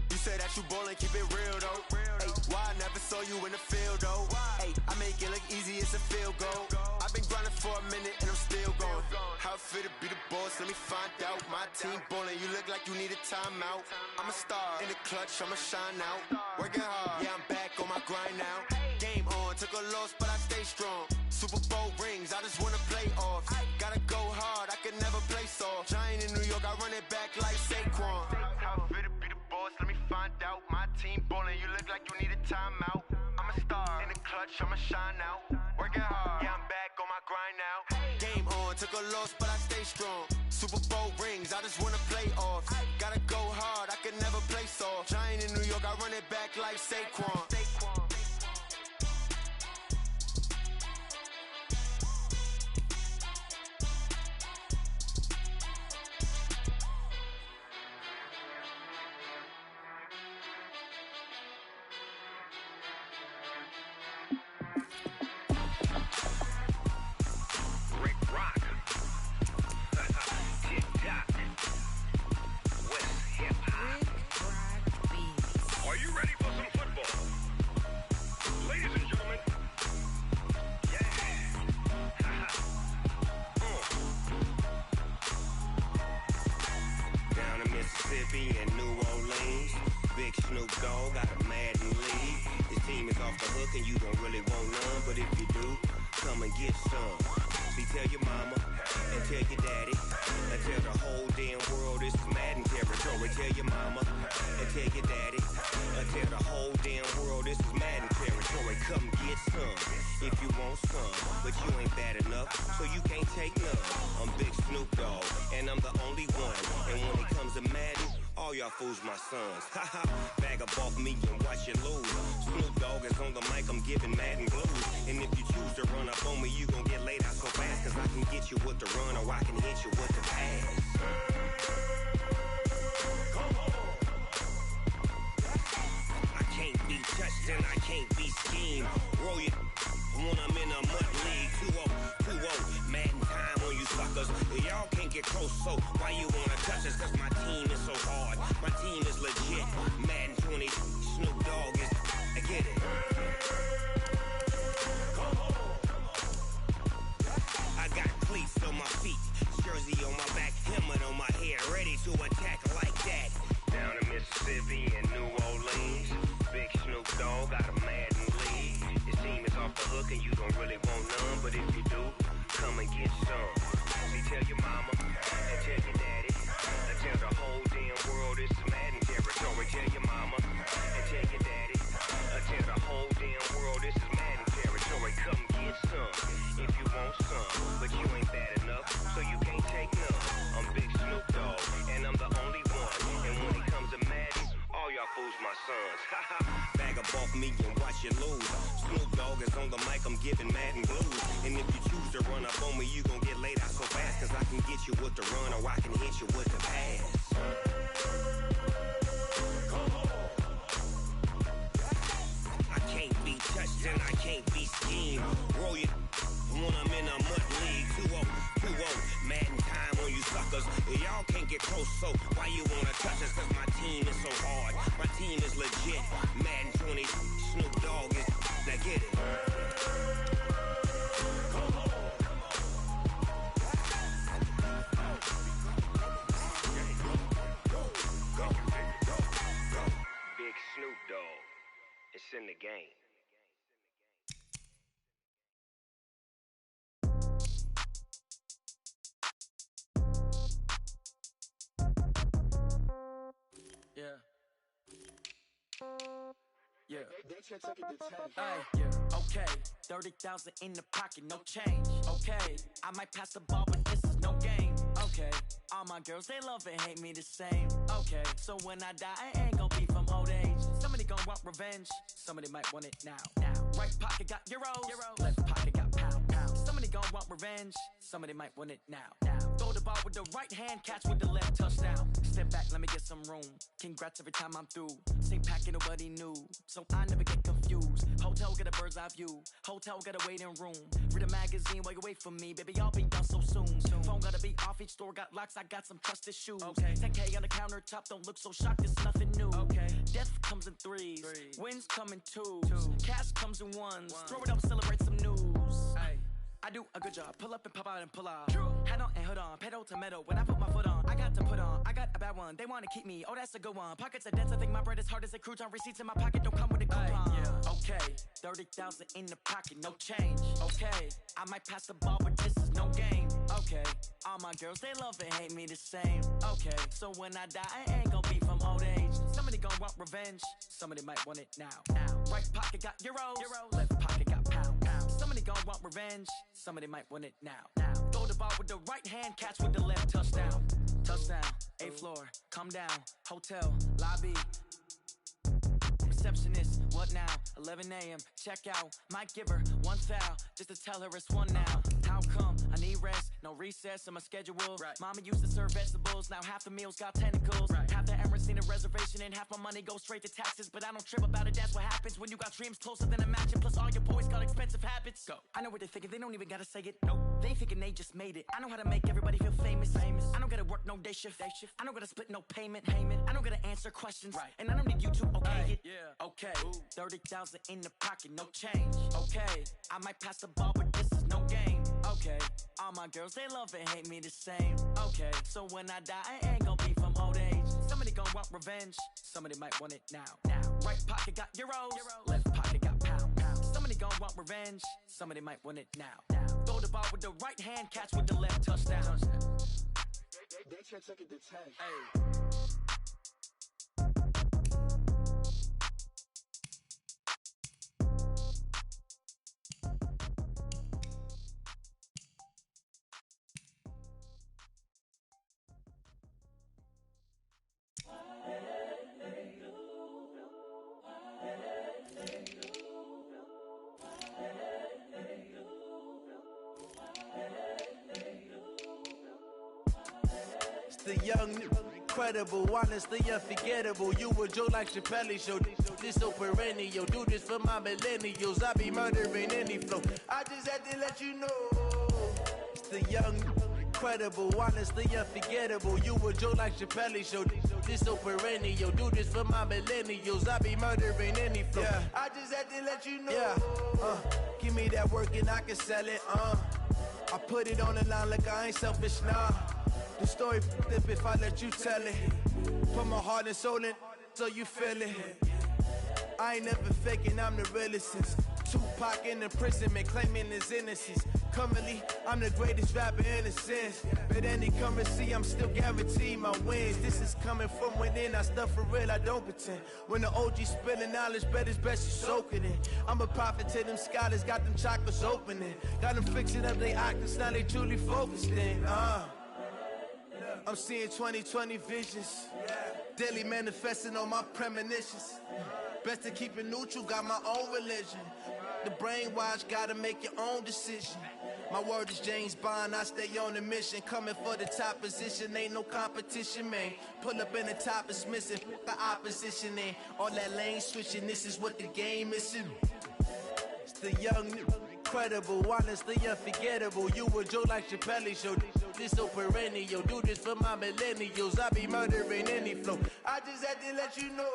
You said that you ballin', keep it real though. Ay, why I never saw you in the field though? Ay, I make it look easy, it's a field goal. I've been grinding for a minute and I'm still going. How it feel to be the boss, let me find out. My team ballin', you look like you need a timeout. I'm a star in the clutch, I'ma shine out. Working hard, yeah, I'm back on my grind now. Game on, took a loss, but I stay strong. Super Bowl rings, I just wanna play off. Gotta go hard, I can never play soft. Giant in New York, I run it back like Saquon. How it feel to be the boss, let me find out. My team ballin', you look like you need a timeout. I'm a star in the clutch, I'ma shine out. Working hard, yeah, I'm back on my grind now. Game on, took a loss, but I stay strong. Super Bowl rings, I just wanna play off. Gotta go hard, I can never play soft. Giant in New York, I run it back like Saquon. Are you ready for some football? Ladies and gentlemen, Down in Mississippi and New Orleans, Big Snoop Dogg got a Madden lead. His team is off the hook and you don't really want none, but if you do, come and get some. See, tell your mama and tell your daddy and tell the whole damn world this is Madden territory. Tell your mama and tell your daddy and tell the whole damn world this is Madden territory. Come get some if you want some, but you ain't bad enough, so you can't take none. I'm Big Snoop Dogg and I'm the only one, and when it comes to Madden, all y'all fools my sons. Haha, bag up off me and watch you lose. Snoop Dogg is on the mic, I'm giving Madden blues. And if you choose to run up on me, you gon' get laid out so fast, cause I can get you with the run or I can hit you with the pass. I can't be touched then I can't be schemed. Roll you when I'm in a mud league. 2-0, Madden time on you suckers. Y'all can't get close, so why you wanna touch us? Cause my team is so hard, my team is legit. Madden 20, Snoop Dogg is, I get it. I got cleats on my feet, jersey on my back, helmet on my head, ready to attack like that. Down in Mississippi and New Orleans, big Snoop Dogg got a Madden league. His team is off the hook and you don't really want none, but if you do, come and get some. See, tell your mama and tell your daddy, and tell the whole damn world it's Madden territory. Tell your mama and tell your daddy, and tell the whole damn world this is Madden territory. Come get some if you want some, but you ain't bad enough, so you can't take none. I'm Big Snoop Dogg, and I'm the only one. And when it comes to Madden, all y'all fools my sons. Bag up off me and watch you lose. Snoop Dogg is on the mic, I'm giving Madden blues. And if you choose to run up on me, you gon' get laid out so fast. Cause I can get you with the run or I can hit you with the pass. I can't be touched and I can't be schemed. Roll you when I'm in a mud league. 2-0, Madden time on you suckers. Y'all can't get close, so why you wanna touch us? Cause my team is so hard, my team is legit. Madden 20, Snoop Dogg is, now get it. Big Snoop Dogg, it's in the game. Yeah. Hey, yeah. Okay, 30,000 in the pocket, no change. Okay, I might pass the ball, but this is no game. Okay, all my girls, they love and hate me the same. Okay, so when I die, I ain't gon' be from old age. Somebody gon' want revenge, somebody might want it now. Right pocket got euros, left pocket got pound. Somebody gon' want revenge, somebody might want it now. Throw the ball with the right hand, catch with the left, touchdown. Step back, let me get some room. Congrats every time I'm through. Same packet, nobody knew, so I never get confused. Hotel got a bird's eye view, hotel got a waiting room. Read a magazine while you wait for me, baby, I'll be done so soon. Phone gotta be off, each store got locks, I got some trusted shoes. 10K on the countertop, don't look so shocked, it's nothing new. Death comes in threes, wins come in twos, cash comes in ones. Throw it up, celebrate some news. I do a good job, pull up and pop out and pull out. Head on and hood on, pedal to metal. When I put my foot on, I got to put on. I got a bad one, they wanna keep me, oh that's a good one. Pockets are dense, I think my bread is hard as a crouton. Receipts in my pocket don't come with a coupon. Okay, 30,000 in the pocket, no change. Okay, I might pass the ball, but this is no game. Okay, all my girls, they love and hate me the same. Okay, so when I die, I ain't gon' be from old age. Somebody gon' want revenge, somebody might want it now. Right pocket got euros, left pocket got pound. Somebody gon' want revenge, somebody might want it now. Throw the ball with the right hand, catch with the left, touchdown. Touchdown, 8th floor, come down, hotel, lobby. Receptionist, what now? 11 a.m., check out. Might give her one foul, just to tell her it's one now. How come? I need rest, no recess in my schedule. Mama used to serve vegetables, now half the meals got tentacles. Half the Emirates need a reservation and half my money goes straight to taxes. But I don't trip about it, that's what happens when you got dreams closer than a mansion. Plus all your boys got expensive habits. Go. I know what they're thinking, they don't even gotta say it. Nope. They thinking they just made it. I know how to make everybody feel famous. I don't gotta work no day shift. I don't gotta split no payment. I don't gotta answer questions. And I don't need you to okay it. Okay, 30,000 in the pocket, no change. Okay, I might pass the ball, but this is no game. Okay, all my girls, they love and hate me the same. Okay, so when I die, I ain't gon' be from old age. Somebody gon' want revenge, somebody might want it now. Right pocket got euros, left pocket got pound. Somebody gon' want revenge, somebody might want it now. Throw the ball with the right hand, catch with the left, touchdown. They can't take it to 10. The young nigga. incredible, honestly unforgettable. You a joke like Chappelle Show. This so perennial. Do this for my millennials. I be murdering any flow. I just had to let you know. It's the young, incredible, honestly unforgettable. You a joke like Chappelle Show. This so perennial. Do this for my millennials. I be murdering any flow. Yeah. I just had to let you know. Yeah. Give me that work and I can sell it. I put it on the line like I ain't selfish, nah. The story flip if I let you tell it. Put my heart and soul in so you feel it. I ain't never faking, I'm the realest since Tupac in imprisonment, claiming his innocence. Currently, I'm the greatest rapper in a sense. But any currency, I'm still guaranteed my wins. This is coming from within, I stuff for real, I don't pretend. When the OG spilling knowledge, bet it's best you soak it in. I'm a prophet to them scholars, got them chakras opening. Got them fixing up their octaves, now they truly focused in. I'm seeing 2020 visions. Daily manifesting on my premonitions. Best to keep it neutral, got my own religion. The brainwash, gotta make your own decision. My word is James Bond, I stay on a mission. Coming for the top position, ain't no competition, man. Pull up in the top is missing, the opposition in. All that lane switching, this is what the game is. It's the young, incredible, honestly unforgettable. You a joke like Chappelle Show. This so perennial. Do this for my millennials. I be murdering any flow. I just had to let you know.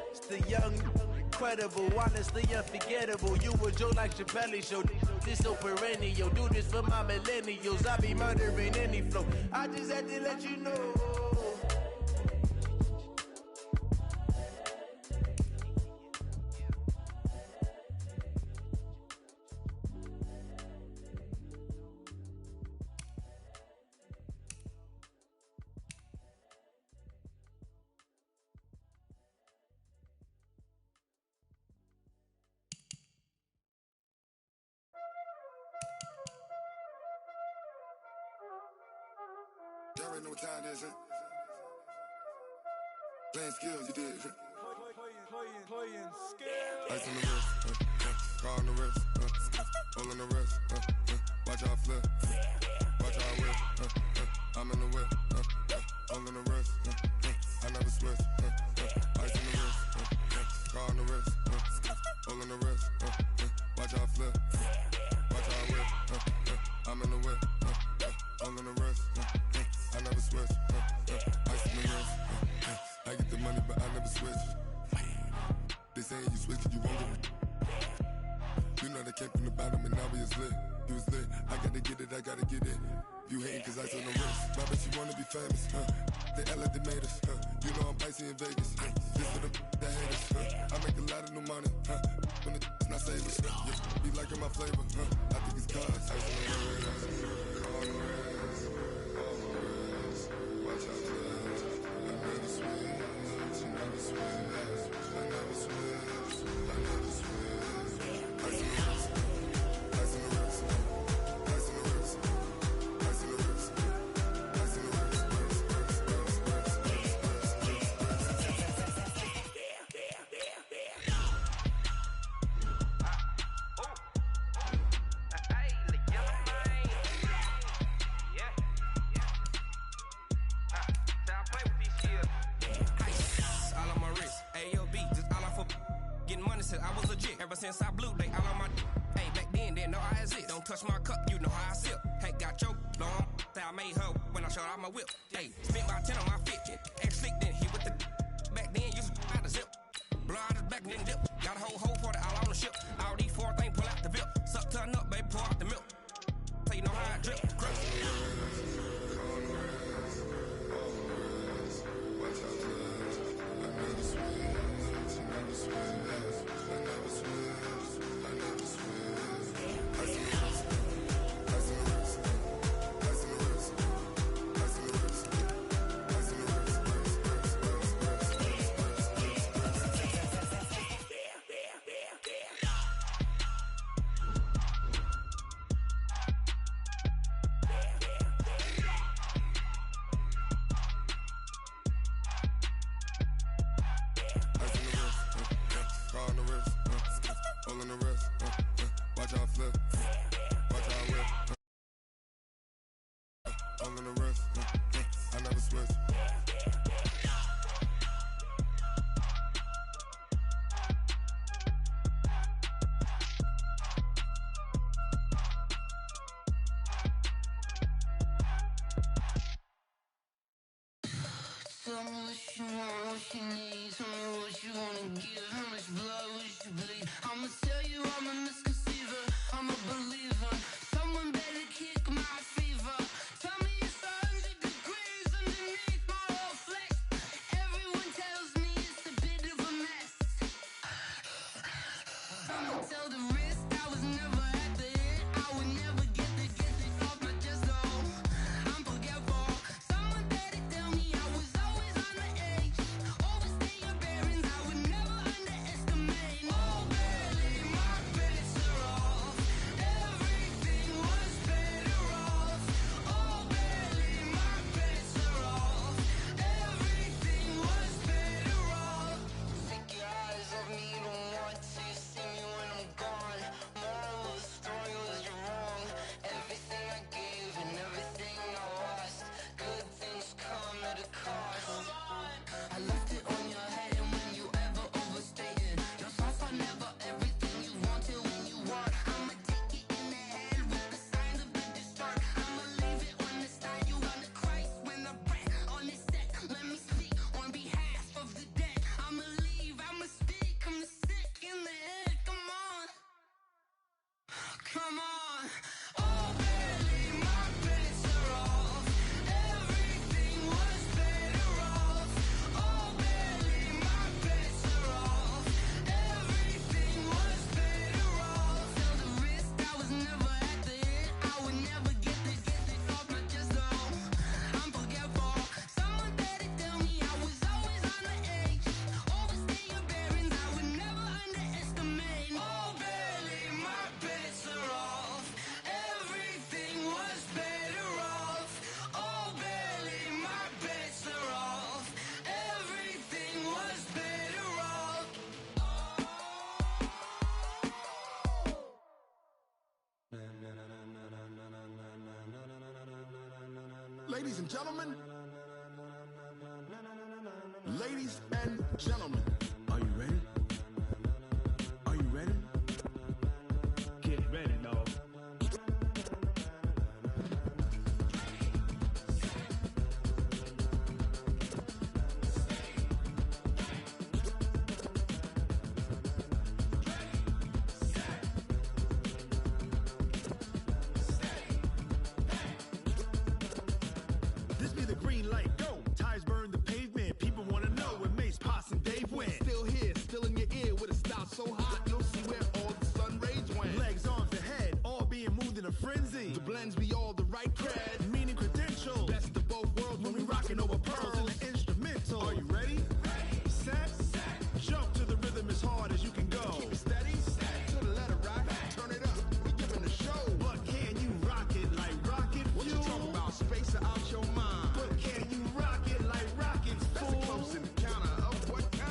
It's the young, incredible, honestly unforgettable. You a joke like Chappelle Show. This so perennial. Do this for my millennials. I be murdering any flow. I just had to let you know. Y'all already know what time it is, huh? Playing skills, you did. Playing skills. Ice on the wrist, car on the wrist, hole on the wrist, watch how I flip, watch how I whip, I'm in the whip, hole on the wrist, I never switch, ice on the wrist, car on the wrist, hole on the wrist, watch how I flip, watch how I whip, I'm in the whip, hole on the wrist, I never switch, ice on the wrist, I get the money but I never switch. They say you switch it, you won't get it. You know they came from the bottom and now we is lit. You was lit, I gotta get it, I gotta get it. You hating cause ice on the wrist. My bitch, you wanna be famous, They act like they made us, You know I'm icy in Vegas, This for the that hate us, I make a lot of new money, When the not savers, Be liking my flavor, I think it's cause ice on the wrist, on the wrist, on the wrist. Watch out, cuz I never switch, I never switch. I never switch, I never switch. Ice in the wrist, ice in the wrist, ice in the wrist, ice in the wrist, ice in the wrist, all on my wrist, AOB, just all off of getting money since I was legit. Ever since I blew, they all on my hey, back then, didn't know I exist. Don't touch my cup, you know how I sip. Hey, got your long that I made her when I showed out my whip. Hey, spent about 10 on my fit. Ex slick, then hit with the back then, used to out the zip. Blow out his back, then dip. Got a whole party all on the ship. All these four things pull out the VIP. Suck, turn up, baby, pour out the milk. So you know how I drip. Crush. watch out, cuz I never switch, I never switch, I never switch, I never switch. Ice in the wrist, ice in the wrist, ice in the wrist, ice in the wrist, ice in the wrist, car on the wrist, hole on the wrist, watch how I flip, watch how I whip, hole on the wrist, I never switch, Tell me what you want, what you need. Tell me what you wanna give. How much blood would you bleed? I'ma tell you I'm a misconceiver. I'm a believer. Someone better kick my fever. Tell me it's 100 degrees underneath my whole flesh. Everyone tells me it's a bit of a mess. I'ma tell the risk I was never at the end. I would never get this off my chest, though. I'm forgetful. Someone better tell me I was always on the edge. Overstay your bearings, I would never underestimate. Oh, barely, my bets are off. Everything was better off. Oh, barely, my bets are off. Everything was better off. Take your eyes off me, don't want to see me when I'm gone. Moral of the story was you're wrong. Everything I gave and everything I lost. Good things come at a cost. I left it on your head, and when you ever overstay it, your thoughts are never everything you wanted when you want. I'ma take it in the head with the signs of the distort. I'ma leave it on the side. You wanna Christ when the breath on this set. Let me speak on behalf of the dead. I'ma leave, I'ma speak. I'm the sick in the head. Come on, come on. Oh, barely, my bets are off. Everything was better off. Oh, barely, my bets are off. Everything was better off. Tell the risk I was never at the end. I would never get this off my chest, though. I'm forgetful. Someone better tell me I was always on the edge. Overstay your bearings, I would never underestimate. Oh, barely, my bets are off. Everything was better off. Oh, barely, my bets are off. Everything was better off. Ladies and gentlemen, ladies and gentlemen, are you ready? Are you ready? Get ready, dog. This be the green light, go. Tires burn the pavement. People wanna know where Mace, Poss, and Dave went. Still here, still in your ear with a style so hot, you'll see where all the sun rays went. Legs, arms, and head, all being moved in a frenzy. The blends be all the right cred, meaning credentials. Best of both worlds when we rockin' over pearls in the instrumental. Are you ready? Set, jump to the rhythm as hard as you can go. Keep it steady, to the letter right. Turn it up, we giving the show. But can you rock it like rocket fuel? What you talking about? Space or out your mind? But can you rock it like rockets, fool? That's a close encounter of what kind?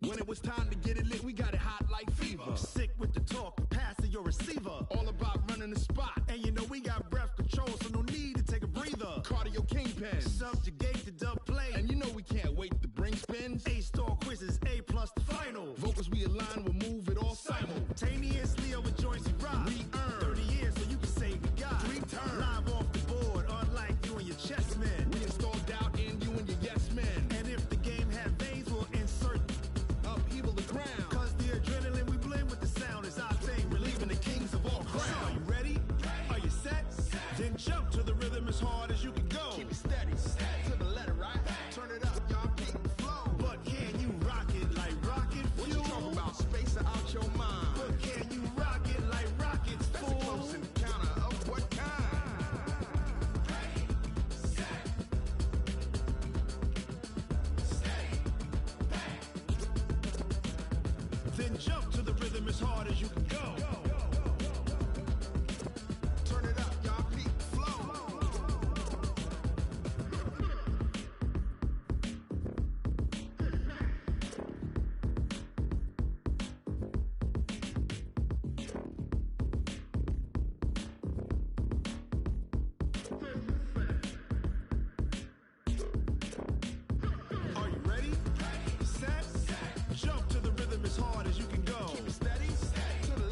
When it was time to get it lit, we got it hot like fever. Sick with the talk, pass to your receiver. All about running the spot. And you know we got breath control, so no need to take a breather. Cardio kingpin, subjugate the dub play. And you know we can't wait to bring spins. A-star quizzes, A+ the final. Vocals we align, we'll move it all simultaneously over joints we rock. We earn 30 years so you can say we got 3 turns. Live off the board, unlike you and your chess men. We install doubt in you and your yes men. And if the game had veins, we'll insert upheaval the ground. Cause the adrenaline we blend with the sound is our thing, relieving the kings of all crowns. So are you ready? Are you set? Then jump to the rhythm as hard as you can go. Keep it steady, to the letter right. Turn it up, y'all keep the flow. But can you rock it like rocket fuel? What you talking about? Space or out your mind? But can you rock it like rockets, fool? That's a close encounter of what kind? Then jump to the rhythm as hard as you can go. Turn it up, y'all keep the flow. Are you ready? Set, jump to the rhythm as hard as you can go. Keep it steady, to the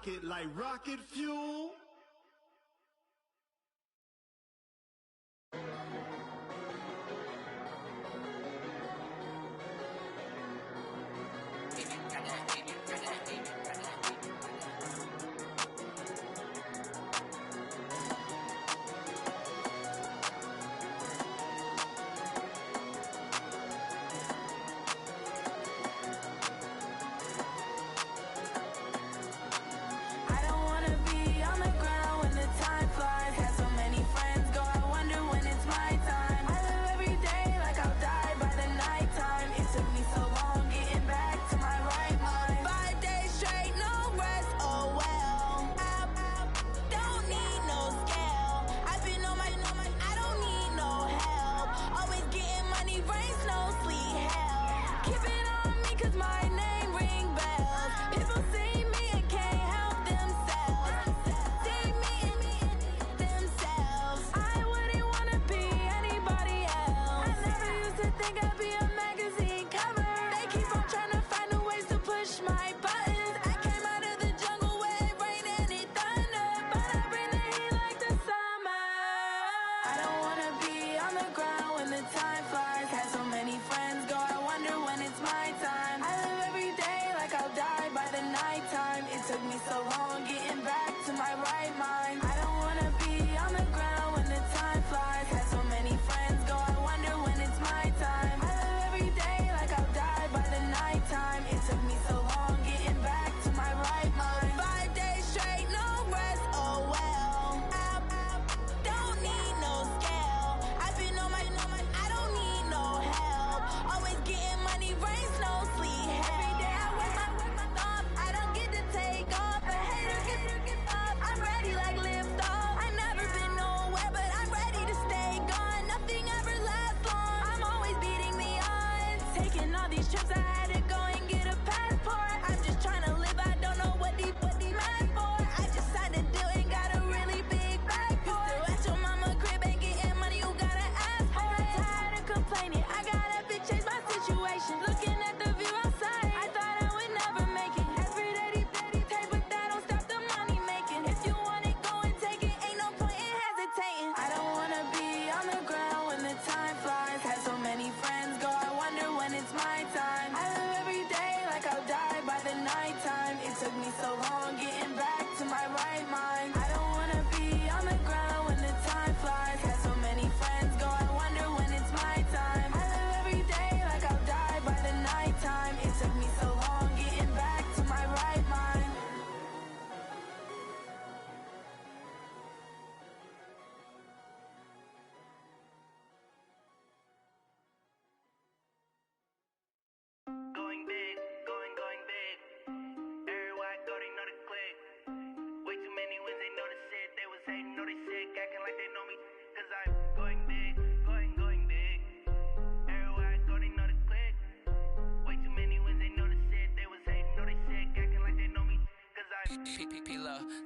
pocket like rocket fuel.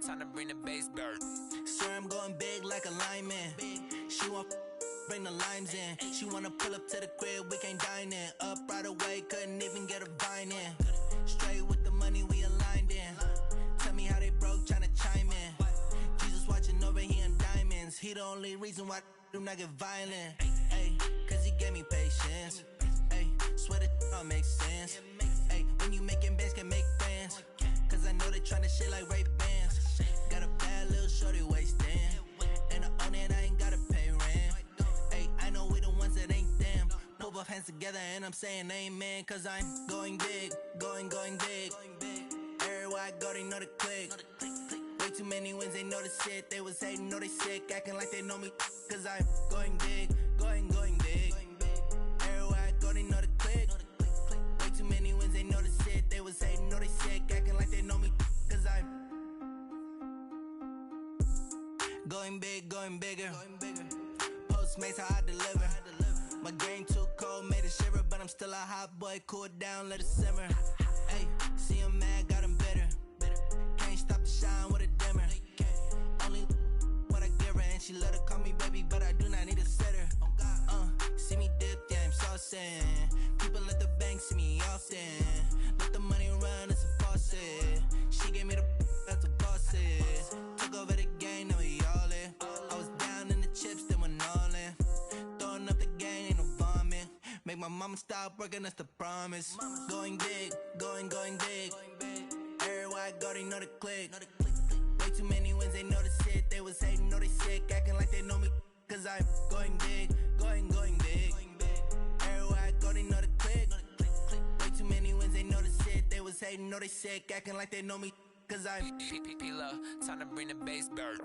Time to bring the bass back. Sir, I'm going big like a lineman. She want bring the limes in. She wanna pull up to the crib, we can't dine in. Up right away, couldn't even get a vine in. Straight with the money, we aligned in. Tell me how they broke, tryna chime in. Jesus watching over here in diamonds. He the only reason why I do not get violent. Ay, cause he gave me patience. Ay, swear that all makes sense. Ay, when you making bands, can make friends. Cause I know they tryna shit like Ray-Bans. Got a bad little shorty wasting. And I own it, I ain't gotta pay rent. Ay, I know we the ones that ain't them. Put both hands together and I'm saying amen. Cause I'm going big, going big. Everywhere I go, they know the click. Way too many wins, they know the shit. They was hating, know they sick, acting like they know me. Cause I'm going big, going big. Everywhere I go, they know the click. Way too many wins, they know the shit. They was hating, know they sick, acting like they know me. Cause I'm going big, going bigger. Postmates how I deliver. My game too cold, made it shiver. But I'm still a hot boy, cool it down, let it simmer. Hey, see him mad, got him bitter. Can't stop the shine with a dimmer. Only what I give her, and she let her call me baby, but I do not need a sitter. See me dip, yeah, I'm saucing. People at the bank see me often. Let the money run, it's a faucet. She gave me the that's a my mama stopped working, that's the promise. Going big, going big. Everywhere I go, they know the click. Way too many wins, they know the shit. They was hating, know they sick, acting like they know me. Cause I'm going big, going big. Everywhere I go, they know the click. Way too many wins, they know the shit. They was hating, know they sick, acting like they know me. Cause I'm P-Lo, time to bring the bass bird.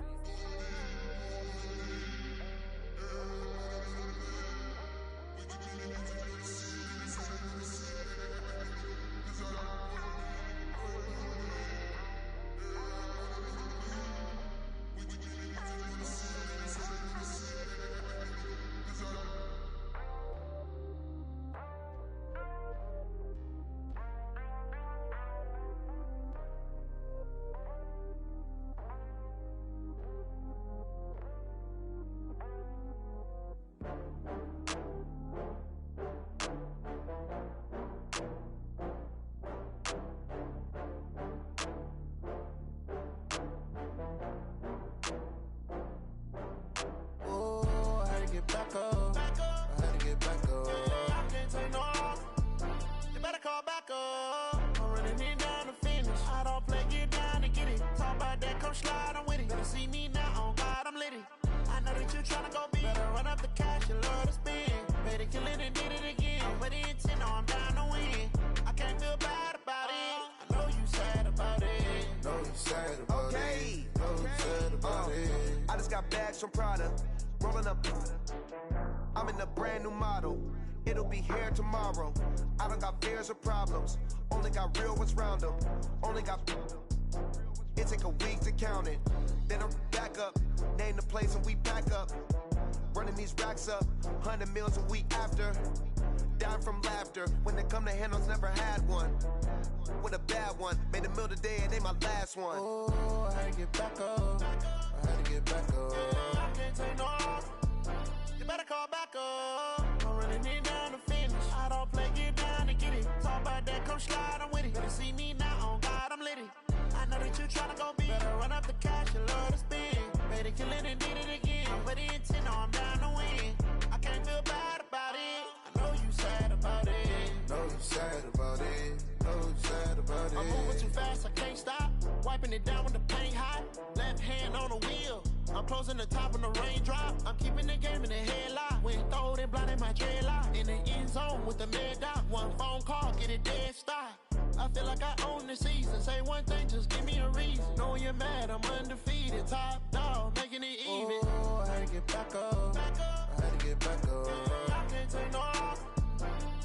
Back up. I had to get back up. I can't take no loss. You better call back up. I'm running it down to finish. I don't play, get down to get it. Talk about that, come slide, I'm with it. Better see me now, on God, I'm litty. I know that you tryna go big. Better run up the cash, you love to spend. Better kill it and did it again. I'm with the intent, no, I'm down to win. I can't feel bad about it. I know you sad about it. Know you sad about it. Know you sad about it. I just got bags from Prada. Rolling up, I'm in a brand new model. It'll be here tomorrow. I don't got fears or problems. Only got real ones round them. Only got. It take a week to count it. Then I'm back up. Name the place and we pack up. Running these racks up. 100 meals a week after. Down from laughter. When they come to handles, never had one. With a bad one. Made a meal today and ain't my last one. Oh, I had to get back up. I had to get back up. I can't take no loss. You better call back up. I'm running it down to finish. I don't play, get down to get it. Talk about that, come slide, I'm with it. Better see me now, on God, I'm litty. I know that you tryna go big. Better run up the cash, you love to spend. Better kill it and did it again. I'm with the intent, no, I'm down to win. I can't feel bad about it. I know you sad about it. Know you sad about it. Know you sad about it. I'm moving too fast, I can't stop. Wiping it down with the paint hot. Left hand on the wheel. I'm closing the top when the raindrop. I'm keeping the game in the headlock. When throwed and blinded my dreadlock. In the end zone with the mad dot. One phone call, get it dead stop. I feel like I own the season. Say one thing, just give me a reason. Knowing you're mad, I'm undefeated. Top dog, making it even. Oh, I had to get back up. I had to get back up. I can't take no loss.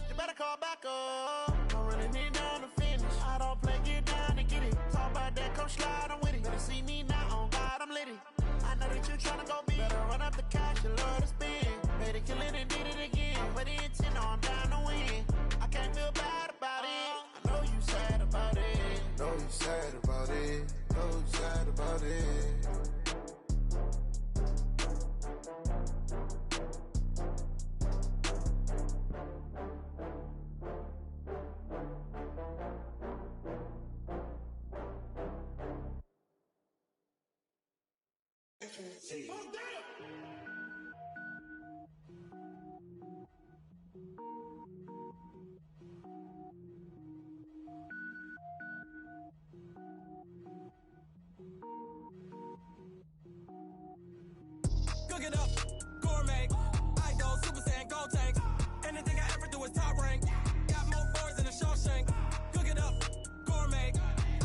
You better call back up. I'm running it down to finish. I don't play, get down to get it. Talk about that, come slide, I'm with it. Better see me now, on God, I'm litty. I know that you tryna go big. Better run up the cash, you love to spend. Better kill it and did it again. But the intent, no, I'm down to win. I can't feel bad about it. I know you sad about it. Know you sad about it. Know you sad about it. Cook it up, gourmet. I go Super Saiyan, gold tank. Anything I ever do is top rank. Got more boys than a Shawshank. Cook it up, gourmet.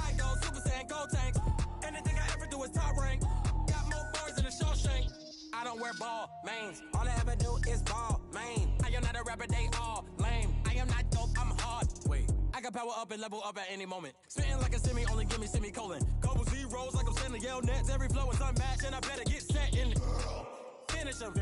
I go Super Saiyan, gold tank. Anything I ever do is top rank. Got more boys than a Shawshank. I don't wear ball mains. All I ever do is ball main. I am not a rapper, they all lame. I am not dope, I'm hard. Wait, I can power up and level up at any moment. Spitting like a semi, only give me semicolon. Couple zeros like I'm sending yell nets. Every flow is unmatched and I better get set in. Finish them.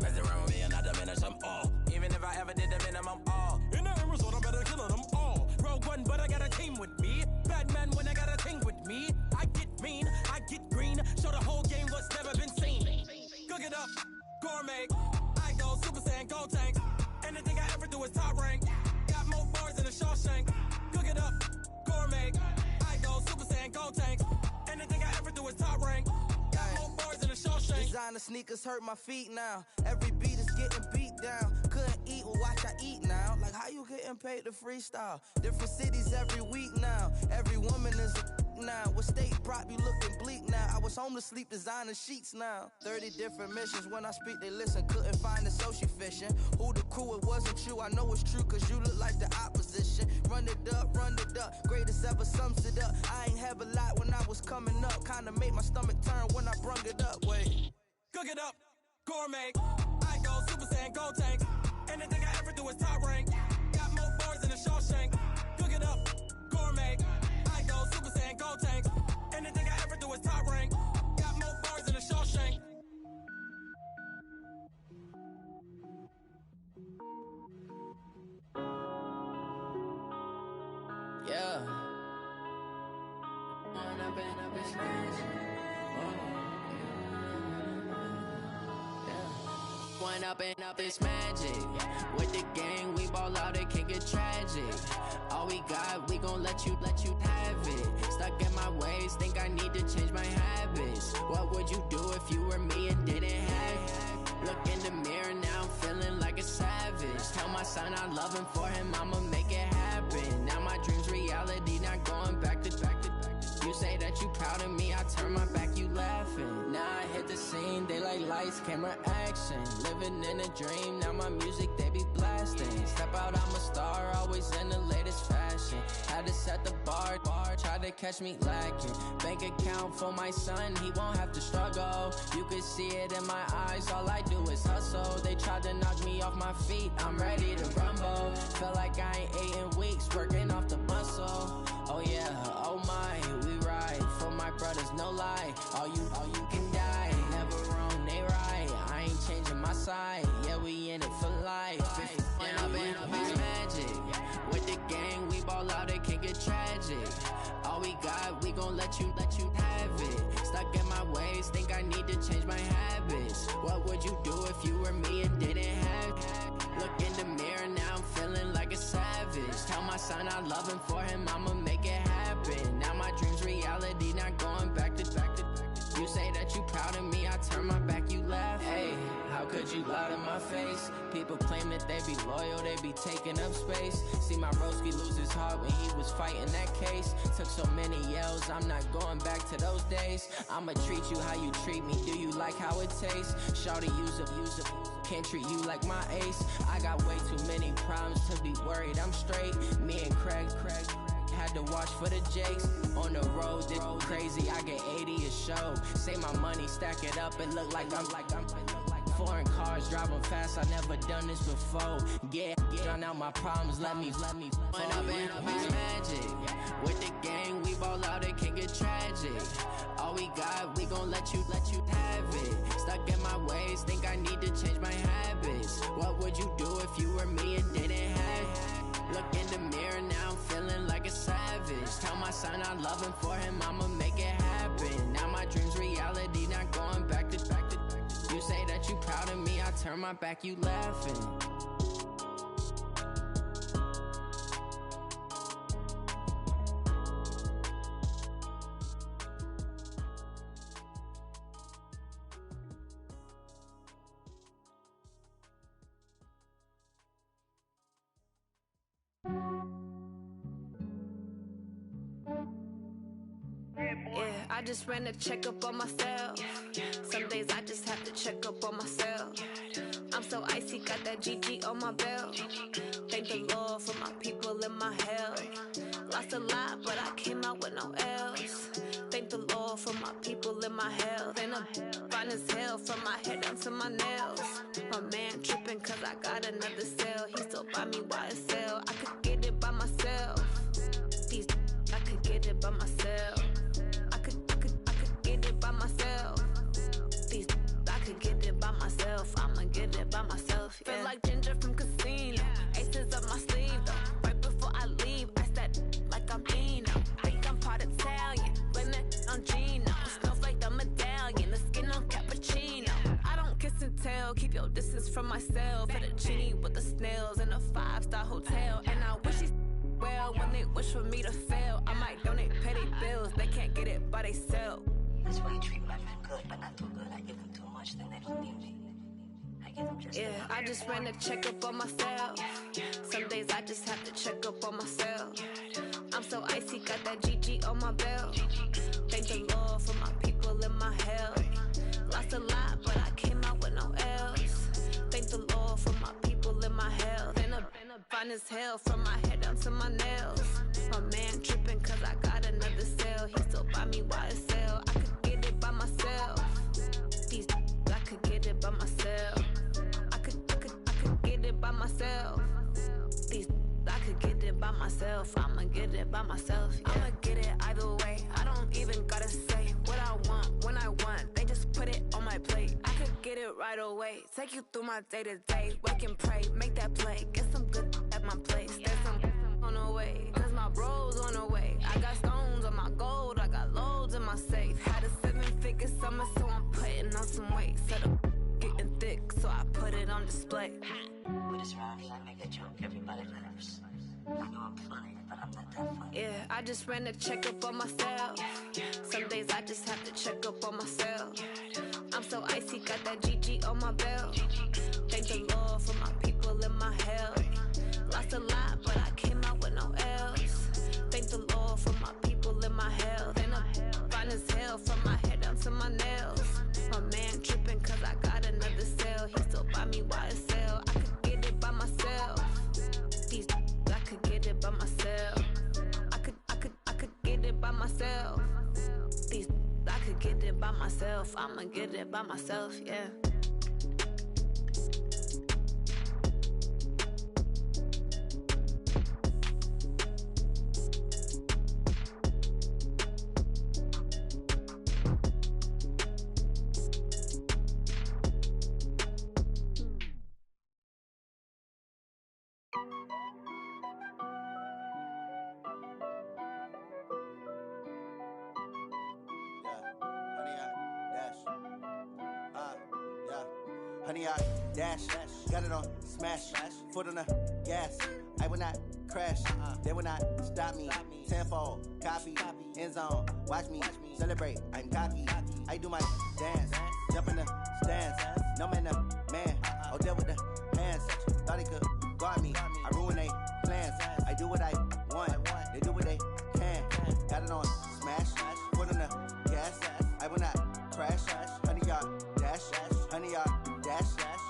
Mess around with me and I diminish them all. Even if I ever did the minimum all. In the end result, I better kill them all. Rogue one, but I got a team with me. Bad man when I got a thing with me. I get mean, I get green. Show the whole game what's never been seen. Cook it up, gourmet. I go Super Saiyan, gold tank. Anything I ever do is top rank. Got more bars than a Shawshank. Cook it up, gourmet. I go Super Saiyan, gold tank. Anything I ever do is top rank. Got more bars than a Shawshank. Designer sneakers hurt my feet now. Every beat is getting beat down. Couldn't eat, well watch I eat now. Like like, how you getting paid to freestyle? Different cities every week now. Every woman is a now. With state prop, you looking bleak now. I was home to sleep, designer sheets now. 30 different missions. When I speak, they listen. Couldn't find it, so she fishing. Who the crew, it wasn't you. I know it's true, cause you look like the opposition. Run it up, greatest ever sums it up. I ain't have a lot when I was coming up. Kinda made my stomach turn when I brung it up. Wait. Cook it up, gourmet. I go Super Saiyan, gold tank. Anything I ever do is top rank. Got more bars than a Shawshank. Cook it up, gourmet. I go Super Saiyan, gold tank. Anything I ever do is top rank. Got more bars than a Shawshank. Yeah. One up and up, it's magic. With the gang, we ball out, it can get tragic. All we got, we gon' let you have it. Stuck in my ways, think I need to change my habits. What would you do if you were me and didn't have it? Look in the mirror, now I'm feeling like a savage. Tell my son I love him, for him I'ma make it happen. Now my dream's reality, not going back to. You say that you proud of me, I turn my back, you laughing. Now I hit the scene, they like lights, camera, action. Living in a dream, now my music, they be blasting. Step out, I'm a star, always in the latest fashion. Had to set the bar, try to catch me lacking. Bank account for my son, he won't have to struggle. You can see it in my eyes, all I do is hustle. They tried to knock me off my feet, I'm ready to rumble. Feel like I ain't ate in weeks, working off the muscle. Oh yeah, oh my, we ride for my brothers, no lie. All you can die, never wrong, they right. I ain't changing my side, yeah, we in it for life. And up, it's magic. With the gang, we ball out, it can get tragic. All we got, we gon' let you have it. Stuck in my ways, think I need to change my habits. What would you do if you were me and didn't have it? Look in the mirror, now I'm feeling like a savage. Tell my son I love him, for him I'ma make it happen. Now my dream's reality, not going back to. You say that you proud of me, I turn my back, you laugh. Hey, how could you lie to my face? People claim that they be loyal, they be taking up space. See my broski lose his heart when he was fighting that case. Took so many yells, I'm not going back to those days. I'ma treat you how you treat me, do you like how it tastes? Shawty, use up, can't treat you like my ace. I got way too many problems to be worried, I'm straight. Me and Craig had to watch for the Jakes. On the road, this crazy, I get 80 a show. Say my money, stack it up, it look like I'm foreign cars, driving fast, I never done this before. Yeah, drown out my problems, let me One up and up, it's magic. With the gang, we ball out, it can get tragic. All we got, we gon' let you have it. Stuck in my ways, think I need to change my habits. What would you do if you were me and didn't have it? Look in the mirror, now I'm feeling like a savage. Tell my son I love him, for him I'ma make it happen. Now my dream's reality, not going back to. You say that you proud of me, I turn my back, you laughing. Yeah, I just ran a checkup on myself. Some days I just have to check up on myself. I'm so icy, got that GG on my belt. Thank the Lord for my people in my health. Lost a lot, but I came out with no L's. Thank the Lord for my people in my health. And I'm fine as hell from my head down to my nails. My man tripping cause I got another cell. He still buy me YSL. I could get it by myself. These I could get it by myself. I could get it by myself. These I could get it by myself. I'ma get it by myself. Yeah. Feel like Ginger from Casino. Aces up my sleeve though. Right before I leave, I said like I'm Dino. Think I'm part Italian. Blame that on Gino. Snowflake the medallion. The skin on cappuccino. I don't kiss and tell. Keep your distance from myself. Fettuccine with the snails in a 5-star hotel. And I wish he's well when they wish for me to fail. I might donate petty bills. They can't get it by they self. That's why you treat my men good, but not too good. I give them too much, then they don't need me. I give them just Yeah, I just ran a checkup on myself. Some days I just have to check up on myself. I'm so icy, got that GG on my belt. Thank the Lord for my people and my health. Lost a lot, but I came out with no else. Thank the Lord for my people and my health. And a fine as hell from my head down to my nails. My man tripping cause I got another cell. He still buy me YSL. I could get it by myself. These I could get it by myself. I could get it by myself. These I could get it by myself. I'ma get it by myself. Yeah. I'ma get it either way. I don't even gotta say what I want when I want. They just put it on my plate. I could get it right away. Take you through my day to day. Wake and pray, make that play. Get some good at my place. There's some on the way. Cause my bro's on the way. I got stones on my gold. I got loads in my safe. Had a 7-figure summer, so I'm putting on some weight. Set up getting thick, so I put it on display. With this round, I make a joke. Everybody laughs. I know I'm funny, but I'm not that funny. Yeah, I just ran a checkup on myself. Some days I just have to check up on myself. I'm so icy, got that GG on my belt. Thank the Lord for my people and my health. Lost a lot, but I came out with no else. Thank the Lord for my people and my health. And I'm fine as hell from my head down to my nails. My man tripping cause I got another cell. He still buy me YSL. I could get it by myself. These I could get it by myself. I could get it by myself. These I could get it by myself. I'ma get it by myself, yeah. Honey, I dash, got it on smash, foot on the gas. I will not crash, they will not stop me. Tenfold, copy, end zone, watch me celebrate. I'm cocky, I do my dance, jump in the stands. No man, the man, oh, deal with the hands. Thought he could guard me, I ruin they plans. I do what I want, they do what they can. Got it on smash, foot on the gas. I will not crash, honey, y'all dash, honey, y'all dash,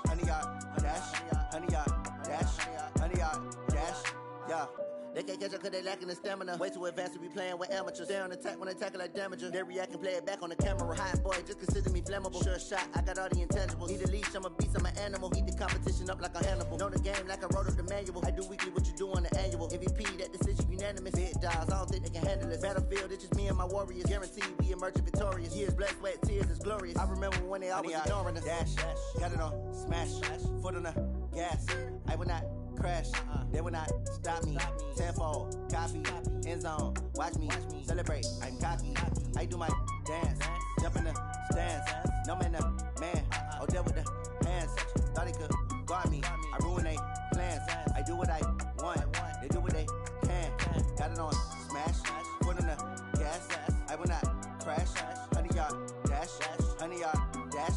honey, y'all dash, honey, y'all dash, honey, y'all dash, yeah. They can't catch up cause they lacking the stamina. Way too advanced to be playing with amateurs. They on attack when they tackle like damager. They react and play it back on the camera. Hot boy, just consider me flammable. Sure shot, I got all the intangibles. Need a leash, I'm a beast, I'm an animal. Heat the competition up like a Hannibal. Know the game like I wrote up the manual. I do weekly what you do on the annual. MVP, that decision unanimous. Big dogs, I don't think they can handle this. Battlefield, it's just me and my warriors. Guaranteed we emerge victorious. Years, blood, sweat, tears, is glorious. I remember when they always ignoring us. Dash, got it on smash, foot on the gas. I will not crash, they will not stop me. Tenfold, copy, end zone, watch me celebrate. I'm cocky, I do my dance, jump in the stands. No man, the man, oh, deal with the hands. Thought he could guard me, I ruin they plans. I do what I want, they do what they can. Got it on smash, foot on the gas. I will not crash, honey, y'all dash, honey, y'all dash,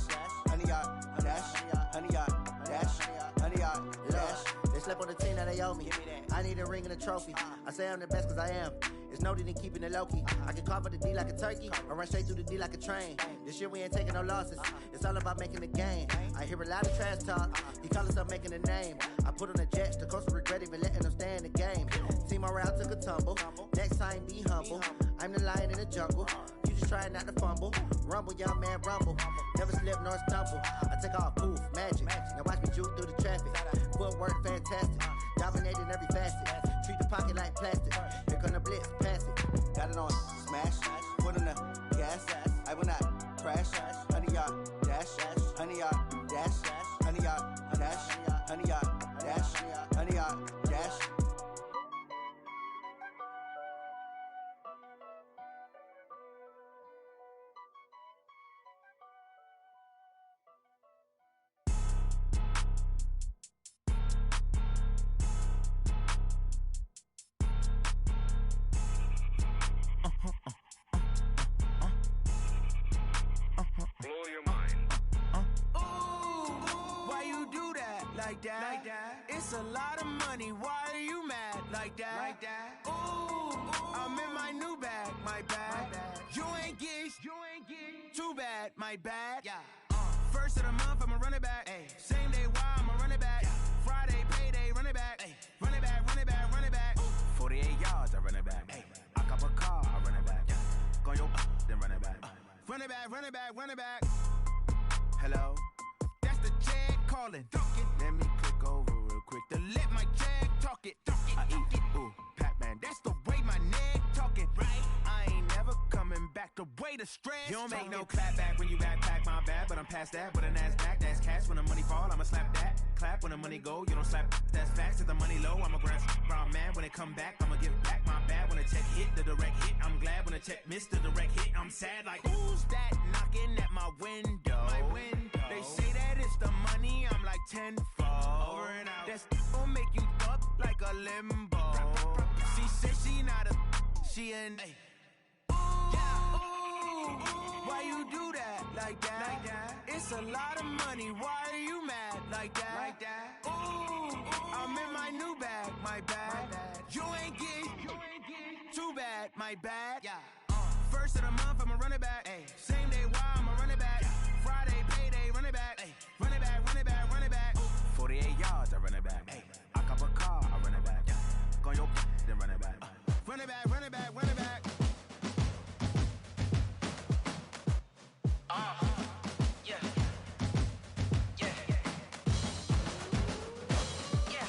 honey, y'all dash, honey, y'all dash, honey, y'all dash. They slept on the team that they owe me. I need a ring and a trophy. I say I'm the best cause I am. It's no need in keeping it low key. I can carve up the D like a turkey, or run straight through the D like a train. This year we ain't taking no losses. It's all about making the game. I hear a lot of trash talk. He call himself making a name. I put on the jets. The coach will regret even letting them stay in the game. Team around took a tumble. Next time be humble. I'm the lion in the jungle. You just try not to fumble. Rumble, young man, rumble. Never slip nor stumble. I take off, poof, magic. Now watch me juke through the traffic. Footwork fantastic. Dominating every facet. Treat the pocket like plastic. Here come the blitz, pass it. Got it on smash, foot on the gas. I will not crash. Honey, y'all dash, honey, y'all dash, honey, y'all dash, honey, y'all dash, honey, y'all dash. Blow your mind. Ooh, why you do that? like that. It's a lot of money, why are you mad like that? Ooh, I'm in my new bag, my bad. You ain't get too bad, my bad. First of the month, I'ma run it back. Same day, why I'ma run it back. Friday, payday, run it back. Run it back, run it back, run it back. 48 yards, I run it back. I cop a car, I run it back. Go your then run it back. Run it back, run it back, run it back. Hello? That's the jag calling. Let me click over real quick to let my jag talk it. I eat it, ooh, Pac-Man. That's the way my neck talking. Right? I ain't never coming back. The way the stress. You don't make no clap back when you backpack, my bad. But I'm past that with a NASDAQ. That's cash when the money fall. I'ma slap that. Clap when the money go. You don't slap. That's facts. If the money low, I'ma grab brown man. When it come back, I'ma give back my bad. When the check hit, the direct hit. I'm glad when the check missed the direct hit. I'm sad like who's that knocking at my window? My window. They say that it's the money. I'm like tenfold. Over and out. That's gon' make you up like a limbo. She said she not a. She an. Why you do that like that? It's a lot of money. Why are you mad like that? Ooh, I'm in my new bag, my bad. You ain't get too bad, my bad. First of the month, I'ma run it back. Same day, why I'ma run it back. Friday, payday, run it back. Run it back, run it back, run it back. 48 yards, I run it back. I cop a car, I run it back. Go your then run it back. Run it back, run it back, run it back. Yeah. Yeah. Yeah.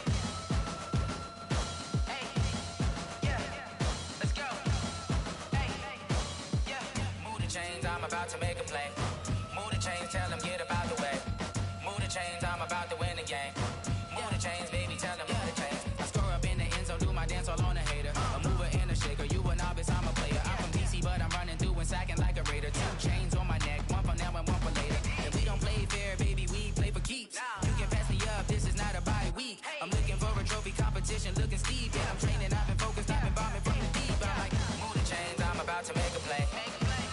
Hey. Yeah. Let's go. Hey. Yeah. Move the chains, I'm about to make a play. Move the chains, tell them get about the way. Move the chains, I'm about to win the game. Move the chains, baby, tell them move the chains. I score up in the end zone, do my dance all on a hater. A mover and a shaker, you a novice, I'm a player. I'm from DC, but I'm running through and sacking like a raider. 2 chains on my neck, one for now and one for later. And we don't play fair, baby, we play for keeps. You can pass me up, this is not a bye week. I'm looking for a trophy competition, looking steep. Yeah, I'm training, I've been focused, I've been bombing from the deep. I'm like, move the chains, I'm about to make a play.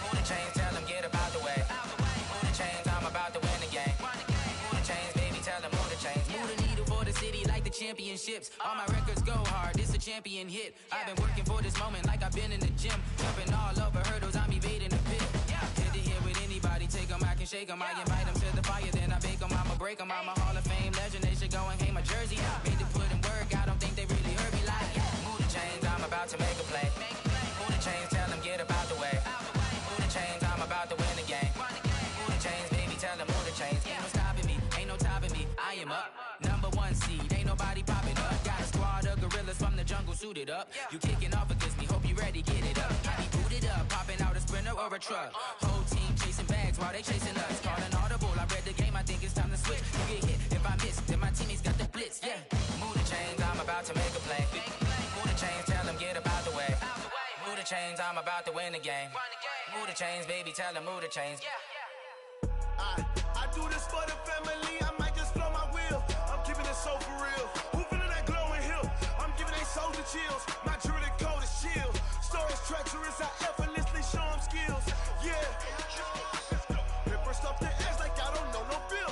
Move the chains, tell them get about the way. Move the chains, I'm about to win the game. Move the chains, baby, tell them move the chains. Move the needle for the city like the championships. All my records go hard, this a champion hit. I've been working for this moment like I've been in the gym. Jumping all over hurdles, I'm evading the pit. Hit to hit with anybody, take them, I can shake them. I invite them to the fire, then I bake them, I'ma break them. I'm a Hall of Fame legend, they should go and hang my jersey. Made to put in work, I don't think they really heard me like. Move the chains, I'm about to make a play. Move the chains, tell them get about the way. Move the chains, I'm about to win the game. Move the chains, baby, tell them move the chains. Ain't no stopping me, ain't no topping me, I am up. Number 1 seed, ain't nobody popping up. Got a squad of gorillas from the jungle suited up. You kicking off against me, hope you ready, get it up. I be booted up, popping out a sprinter or a truck. Whole team chasing bags while they chasing us. Calling audible, I read the game, I think it's time to switch. You get hit, if I miss, then my teammates got the blitz, yeah. Move the chains, I'm about to make a play. Move the chains, tell them get about the way. Move the chains, I'm about to win the game. Move the chains, baby, tell them move the chains. I do this for the family, I might just blow my wheel. I'm keeping it so for real. Who feeling that glowing hill? I'm giving they souls the chills. My jewelry code is chill. Stories treacherous, I effortlessly show them skills. Yeah. Paper stuff the edge like I don't know no bill.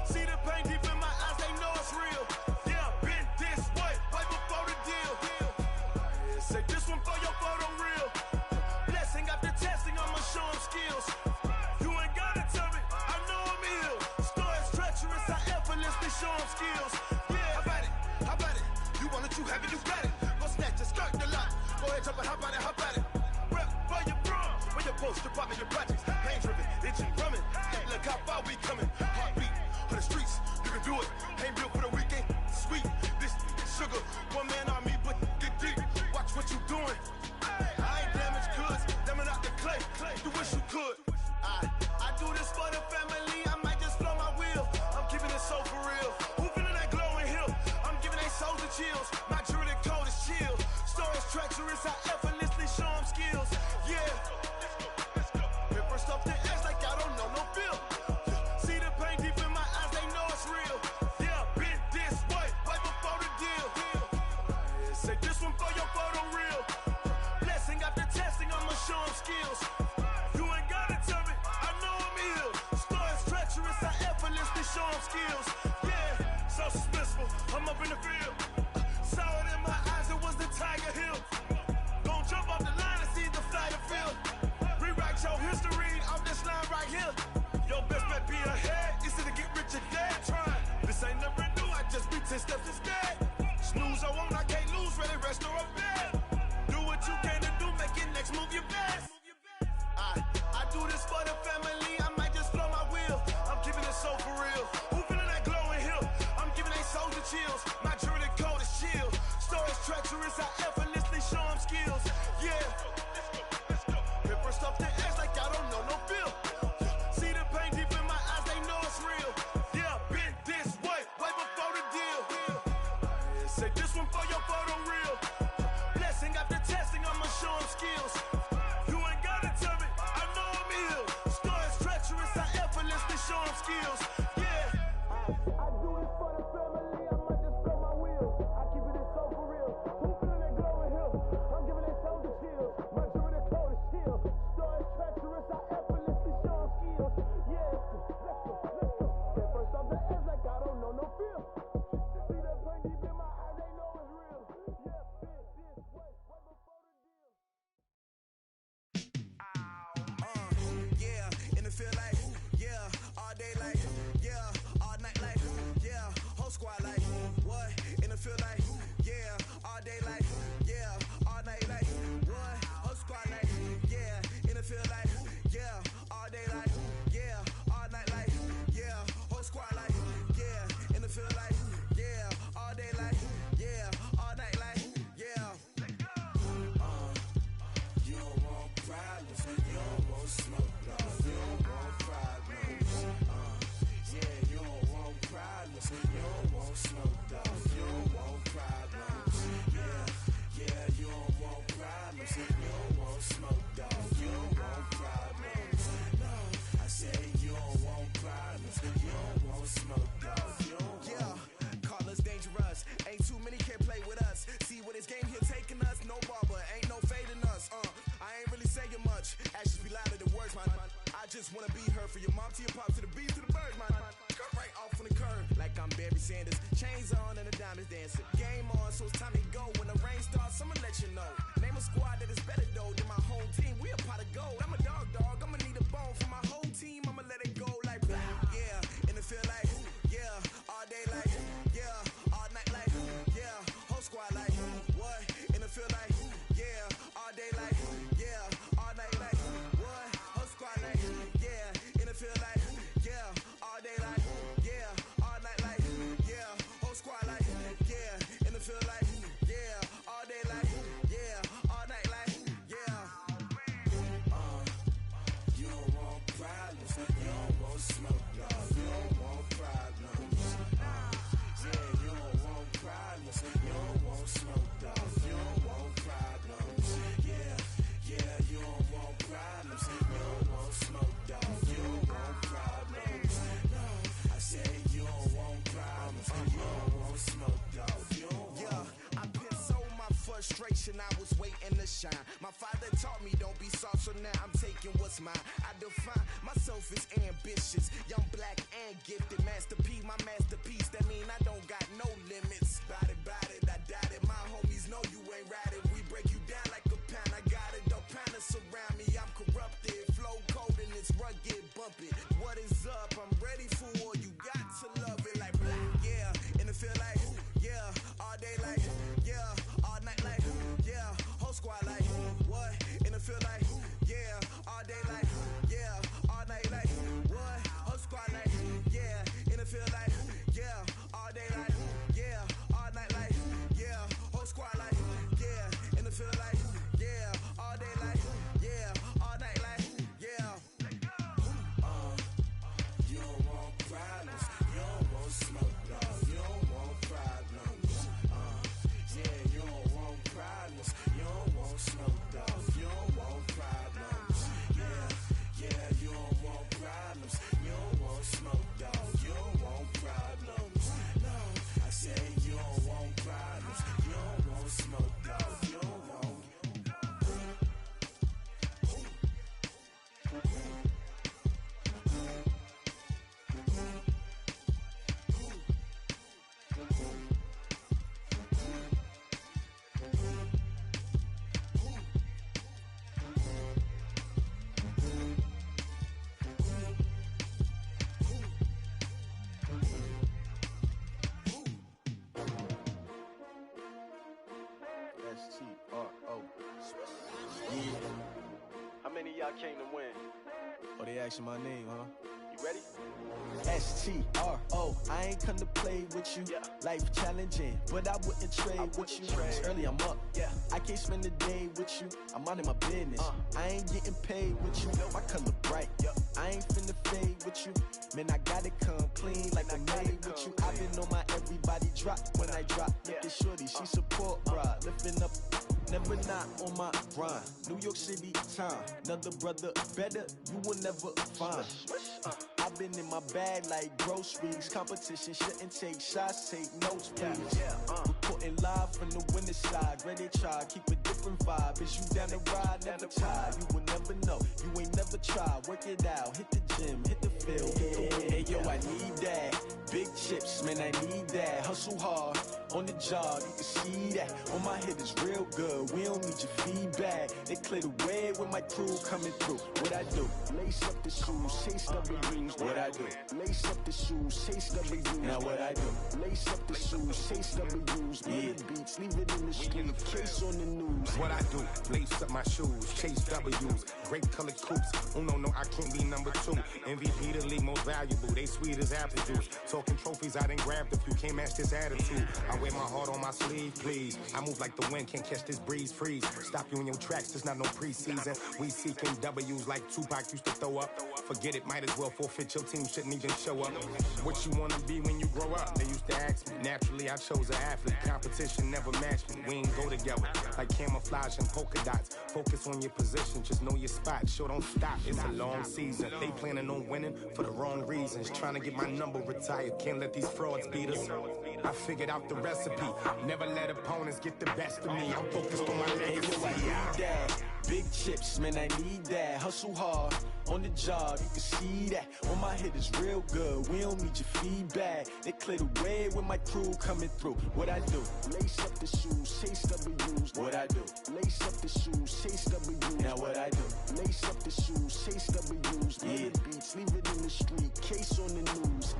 See the pain deep in my eyes, they know it's real. Yeah, been this way, right before the deal. Say this one for your photo real. Blessing after testing, I'ma show them skills. You ain't gotta tell me, I know I'm ill. Stories treacherous, I effortlessly show them skills. Yeah, how about it? You want it, you have it, you got it. Go snatch your skirt, the lot. Go ahead, jump it, how about it? Rep for your bro. When you're poster, popping your projects. Pain driven, itching, drumming. Look how far we coming. Heartbeat on the streets, you can do it. Ain't built for the weekend. Sweet, this sugar. One man army, but get deep. Watch what you doing. I ain't damaged goods, damn out the clay. You wish you could. I do this for the family, I might just blow my wheel. I'm keeping it so for real. Who feeling that glowing hill? I'm giving they souls the chills. My jewelry code is chill. Stories treacherous, I effortlessly show them skills. Yeah. Paper stuff the edge like I don't know no bill. See the pain deep in my eyes, they know it's real. Yeah, been this way, right before the deal. Say this one for your photo real. Blessing after testing, I'ma show them skills. You ain't gotta tell me, I know I'm ill. Stories treacherous, I effortlessly show them skills. Yeah, so I'm up in the field. Saw it in my eyes, it was the Tiger Hill. Gon' jump off the line and see the fly the field. Rewrite your history off this line right here. Your best bet be ahead, easy to get rich or dead. Trying, this ain't never new, I just be 10 steps instead. Snooze or won't, I can't lose, ready, rest or a bed. Do what you can to do, make your next move your best. I do this for the family, I might just blow my wheel. I'm keeping it so for real. Who feeling that glowing hill? I'm giving they souls the chills. My jewelry code is chill. Stories treacherous, I effortlessly show them skills. Yeah. Hit first off the edge like I don't know no feel. See the pain deep in my eyes, they know it's real. Yeah, been this way before the deal. Say this one for your photo reel. Blessing after testing, I'ma show them skills. You ain't gotta tell me, I know I'm ill. Stories treacherous, I effortlessly show them skills. Yeah. I do this for the family, I might just blow my wheel. I keep it so for real. Who feeling that glowing hill? I'm giving they souls the chills. My jewelry code is chill. Stories treacherous, I effortlessly show them skills. Yeah, let's go. Get first off the edge like I don't know no feel. See that pain deep in my eyes, they know it's real. Yeah, been this way before the deal. Yeah, and it feel like, yeah, all day like, yeah, all night like, yeah, whole squad like, what? And it feel like, yeah, all day like, yeah, all night like, what? Whole squad like, yeah, and it feel like, yeah, all day like, yeah, all night like, yeah, whole squad like, yeah, and it feel like, yeah, all day like, yeah, all night like, yeah. You don't want problems, you don't want smoke, no. You don't want problems, yeah, you don't want problems, you don't want smoke, dog. You don't want problems, yeah, you don't want problems, you don't want smoke, dog. You don't want problems, no. I say you don't want problems, you don't want smoke, dog. You don't want. Yeah, call us dangerous. Ain't too many can play with us. See what this game here taking us. No barber, ain't no fading us. I ain't really saying much. Actions be louder than words, man. I just wanna be heard from your mom to your pop to the beat to the bird, man. Cut right off on the curve, like I'm Barry Sanders. Chains on and the diamonds dancing. Game on, so it's time to go. When the rain starts, I'ma let you know. Name a squad that is better though than my whole team. We a pot of gold. I'm a dog. I'ma need a bone for my whole team. I'ma let it go like, yeah, and it feel like, yeah, all day like, yeah, all night like, yeah, whole squad like, what? And it feel like, yeah, all day like, yeah, all night like, what? Whole squad like, yeah, and it feel like, yeah, all day like, yeah, all night like, yeah, whole squad like, yeah, and it feel like, yeah, all day like, yeah, all night like, yeah. You don't want problems, you don't want smoke, no. You don't want problems, yeah, you don't want problems, you don't want smoke, dog. You don't want problems, yeah, you don't want problems, you don't want smoke, dog. You don't want problems, no. I say you don't want problems, you don't want smoke, dog. You don't want. Yeah, I been so my frustration, I was waiting to shine. My father taught me don't be soft, so now I'm taking what's mine. I define myself as ambitious, young, black, and gifted. Master P, my masterpiece, that mean I don't got no limits. Bout it, I doubt it. My homies know you ain't ratted. We break you down like a pound. I got it, don't pound us around me. I'm corrupted, flow cold and it's rugged, bumpy. What is up? I'm ready for war. You got to love it like black, yeah, and it feel like, yeah, all day like, yeah, all night like, yeah, whole squad like, what? And it feel like, yeah, all day like, yeah, all night like, what? Whole squad like, yeah, and it feel I came to win. Oh, they asking my name, huh? You ready? S-T-R-O, I ain't come to play with you. Life challenging, but I wouldn't trade with you. It's early, I'm up. I can't spend a day with you. I'm out of my business. I ain't getting paid with you. My color bright. I ain't finna fade with you. Man, I gotta come clean like I made with you. I've been on my everybody drop when I drop. Look at shorty, she support, bruh. Lifting up, never not on my grind. New York City time, another brother better, you will never find. I've been in my bag like groceries. Competition shouldn't take shots, take notes, please. Reporting live from the winning side. Ready to try, keep a different vibe. Is you down the ride, never tired. You will never know, you ain't never tried. Work it out, hit the gym, hit the field, hit the win. Hey yo, I need that. Big chips, man, I need that. Hustle hard, on the job, you can see that. On my head is real good, we don't need your feedback. They clear the way with my crew coming through. What I do? Lace up the shoes, chase W's. What I do? Lace up the shoes, chase W's. Now what I do? Lace up the shoes, chase W's. Mid beats, leave it in the street, case on the news. What I do? Lace up my shoes, chase W's. Great colored coops. Oh no, I can't be number 2. MVP the league most valuable. They sweet as apple juice. Talking trophies, I done grabbed a few. Can't match this attitude. I wear my heart on my sleeve, please. I move like the wind, can't catch this breeze. Freeze. Stop you in your tracks, there's not no preseason. We seeking W's like Tupac used to throw up. Forget it, might as well forfeit. Your team shouldn't even show up. What you wanna be when you grow up? They used to ask me. Naturally, I chose an athlete. Competition never matched me. We ain't go together like camouflage and polka dots. Focus on your position, just know your spot. Sure, don't stop. It's a long season. They planning on winning for the wrong reasons. Trying to get my number retired. Can't let these frauds beat us. I figured out the recipe. Never let opponents get the best of me. I'm focused on my legacy. I need that. Big chips, man, I need that. Hustle hard, on the job, you can see that. On my head is real good, we don't need your feedback. They clear the way with my crew coming through. What I do? Lace up the shoes, chase W's. What I do? Lace up the shoes, chase W's. Now what I do? Lace up the shoes, chase W's. Mid beats, leave it in the street, case on the news.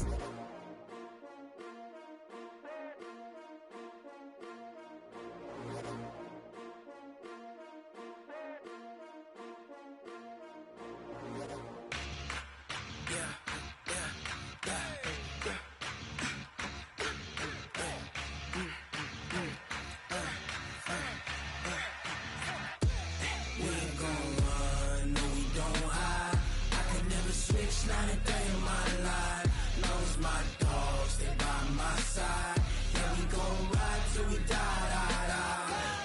Not a day in my life. Knows my dogs, they by my side. Yeah, we gon' ride till we die.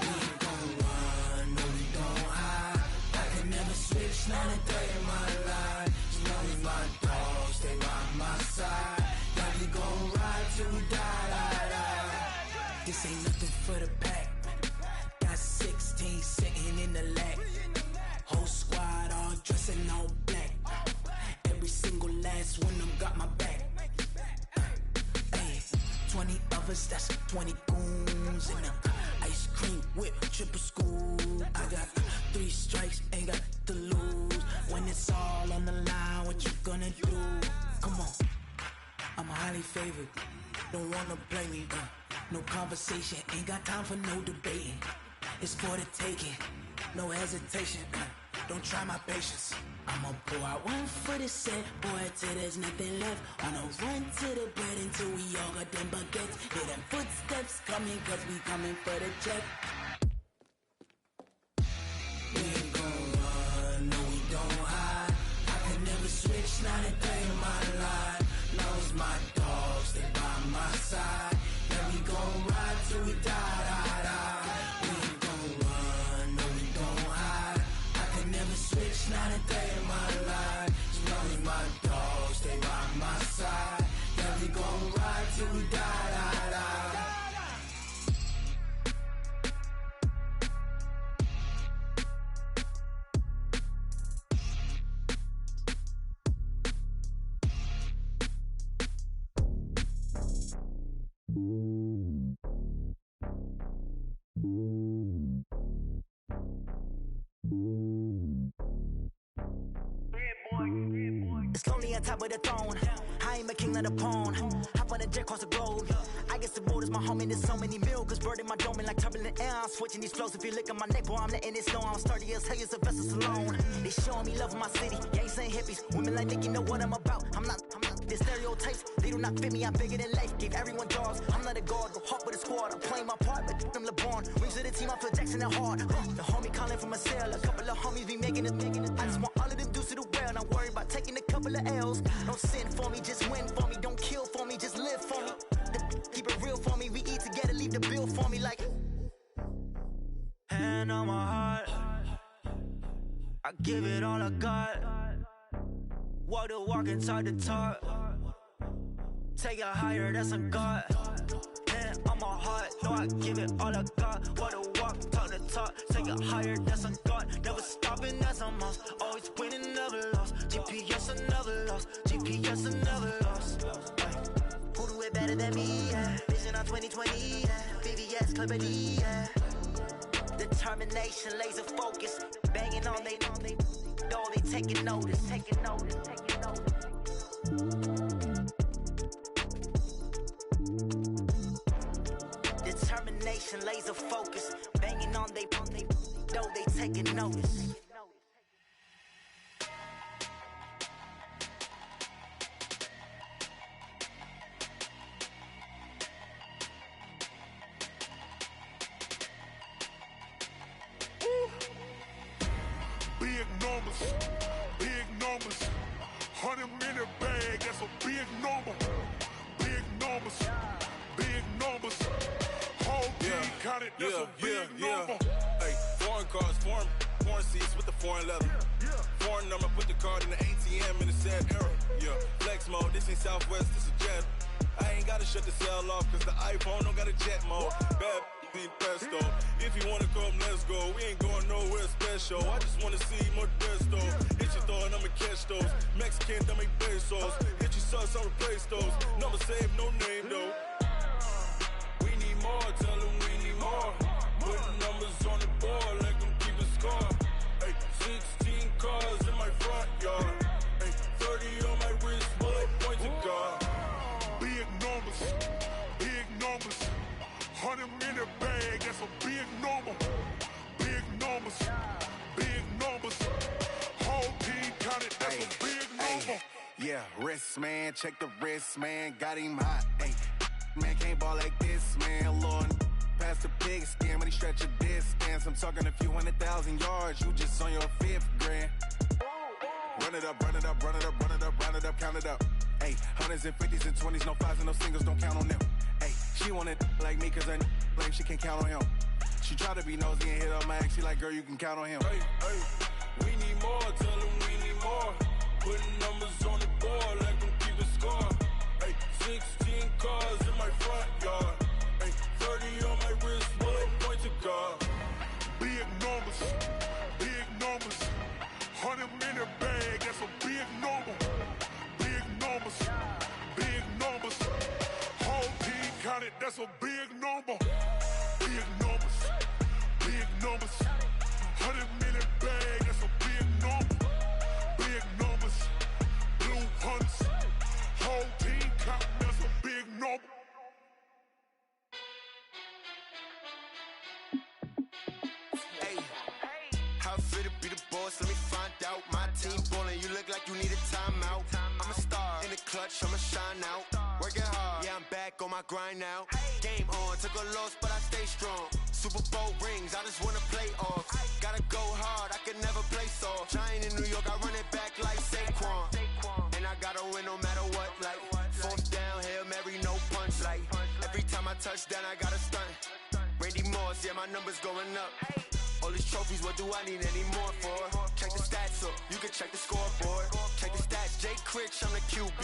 We ain't gon' run, no we don't hide. I can never switch, not a day in my life. Knows my dogs, they by my side. Yeah, we gon' ride till we die. This ain't nothing for the pack. Got 16 sitting in the lap. Whole squad all dressing all black. Every single last one of them got my back. 20 of us, that's 20 goons. And ice cream whip, triple scoop. I got 3 strikes, ain't got to lose. When it's all on the line, what you gonna do? Come on, I'm highly favored. Don't wanna play me, no conversation. Ain't got time for no debating. It's for the taking, no hesitation. Don't try my patience. I'ma pour out one for the set, boy, till there's nothing left. On a run to the bread until we all got them baguettes. Hear them footsteps coming, cause we coming for the check. We ain't gon' run, no we don't hide. I can never switch, not a day in my life. Knows my dogs, they by my side. Yeah, we gon' ride till we die. We ain't gon' run, no we don't hide. I can never switch, not a day in my life. Knows my dogs, they by my side. Yeah, we gon' ride till we die. It's lonely on top of the throne. I ain't a king of the pawn. Hop on a jet across the globe. I guess the world is my home and there's so many mil. Cause bird in my dome and like turbulent air. I'm switching these flows. If you look at my neck, boy, I'm letting it know I'm sturdy as hell as a vessel alone. They showing me love in my city. Gangs and hippies, women like Nick, you know what I'm about. I'm not the stereotypes, they do not fit me. I'm bigger than life. Gave everyone jobs. I'm not a guard, go hard with a squad. I'm playing my part, but I'm LeBron. Wings of the team, I feel Jackson and hard. The homie calling from a cell. A couple of homies be making it. I just want all of them dudes to do well. Not worry about taking a couple of L's. Don't sin for me, just win for me. Don't kill for me, just live for me. Keep it real for me. We eat together, leave the bill for me like. Hand on my heart, I give it all I got. Walk the walk and talk the talk. Take it higher, that's a God. Hand on my heart, no, I give it all I got. Walk the walk, talk the talk. Take it higher, that's a God. Never stopping, that's a must. Always winning, never lost. GPS, I never lost. GPS, I never lost. Who do it better than me? Yeah. Vision on 2020, yeah. VVS, Clippity, yeah. Determination, laser focus, banging on they, though they taking notice, taking notice. Determination, laser focus, banging on they, though they taking notice. Big numbers, 100 minute bag, that's a big number. Big numbers, whole team counted, that's a big number. Hey, foreign cars, foreign seats with the foreign leather. Foreign number, put the card in the ATM in the sad era. Yeah, flex mode, this ain't Southwest, this a jet. I ain't gotta shut the cell off, cause the iPhone don't got a jet mode. Bad need pesto. If you wanna come, let's go. We ain't going nowhere special. I just wanna see more desto. Hit your throw and I'ma catch those. Mexican, that make pesos. Hit your sauce, I'll replace those. Number save, no name though. We need more, tell them we need more. Putting numbers on the board, let them keep a score. Hey, 16 cars in my front yard. Hey, 30 on my wrist, bullet point to God. Big numbers, 100 minute bag, that's a big number. Big numbers, whole team counted, that's a big number. Yeah, wrist man, check the wrist man, got him hot. Ay, man can't ball like this, man. Lord, past the pig skin when he stretch a distance. I'm talking a few 100,000 yards, you just on your 5th grand. Run it up, count it up. Ay, hundreds and 50s and 20s, no 5s and no singles, don't count on them. Ay, she want it like me, cause her lame, she can't count on him. She try to be nosy and hit up my ex, she like, girl, you can count on him. Hey, we need more, tell them we need more. Putting numbers on the board, let them keep a score. Hey, 16 cars in my front yard. Hey, 30 on my wrist, bullet point to God. Big numbers, 100 minute bag, that's a big number. Big numbers, whole team counted, that's a big number. Big numbers, 100 minute bag, that's a big number. Big numbers, blue hunts, whole team counting, that's a big number. Hey, how fit to be the boss? Let me find out. My team ballin', you look like you need a timeout. I'm a star in the clutch, I'ma shine out. Working hard, yeah, I'm back on my grind now. Game on, took a loss, but I stay strong. Super Bowl rings, I just wanna play off. Gotta go hard, I can never play soft. Giant in New York, I run it back like Saquon. And I gotta win no matter what, like 4th down, Hail Mary, no punch. Like every time I touch down, I gotta stunt. Randy Moss, yeah, my numbers going up. All these trophies, what do I need any more for? Check the stats up, you can check the scoreboard. Check the stats, Jay Critch, I'm the QB.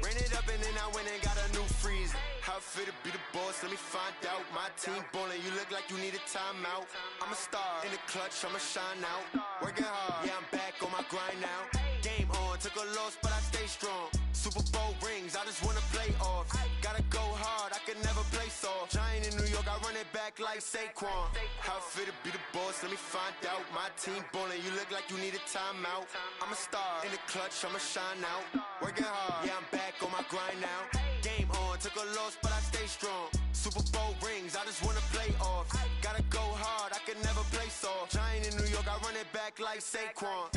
Ran it up and then I went and got a new freeze. How fit to be the boss, let me find out. My team ballin', you look like you need a timeout. I'm a star in the clutch, I'ma shine out. Working hard, yeah, I'm back on my grind now. Game on, took a loss, but I stay strong. Super Bowl rings, I just wanna play off. Gotta go hard, I can never play soft. Giant in New York, I run it back like Saquon. How fit to be the boss, let me find out. My team ballin', you look like you need a timeout. I'm a star in the clutch, I'ma shine out. Working hard, yeah, I'm back on my grind now. Game on, took a loss, but I stay strong. Super Bowl rings, I just wanna play off. Gotta go hard. like Saquon.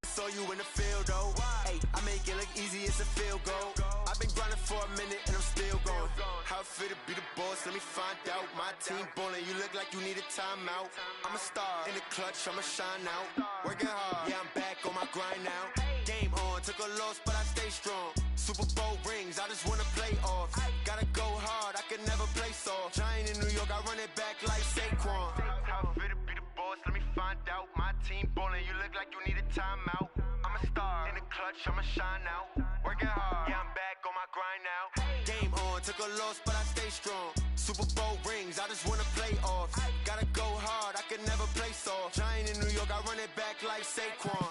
Saw you in the field though. Hey, I make it look easy, it's a field goal. I've been grinding for a minute and I'm still going. How it feel to be the boss, let me find out. My team ballin', you look like you need a timeout. I'm a star in the clutch, I'ma shine out. Working hard, yeah, I'm back on my grind now. Game on, took a loss, but I stay strong. Super Bowl rings, I just wanna play off. Gotta go hard, I can never play soft. Giant in New York, I run it back like Saquon. How it feel to be the boss, let me find out. My team ballin', you look like you need a timeout. I'm a star in the clutch, I'ma shine out. Working hard, yeah, I'm back on my grind now. Game on, took a loss, but I stay strong. Super Bowl rings, I just wanna play off. Gotta go hard, I can never play soft. Giant in New York, I run it back like Saquon.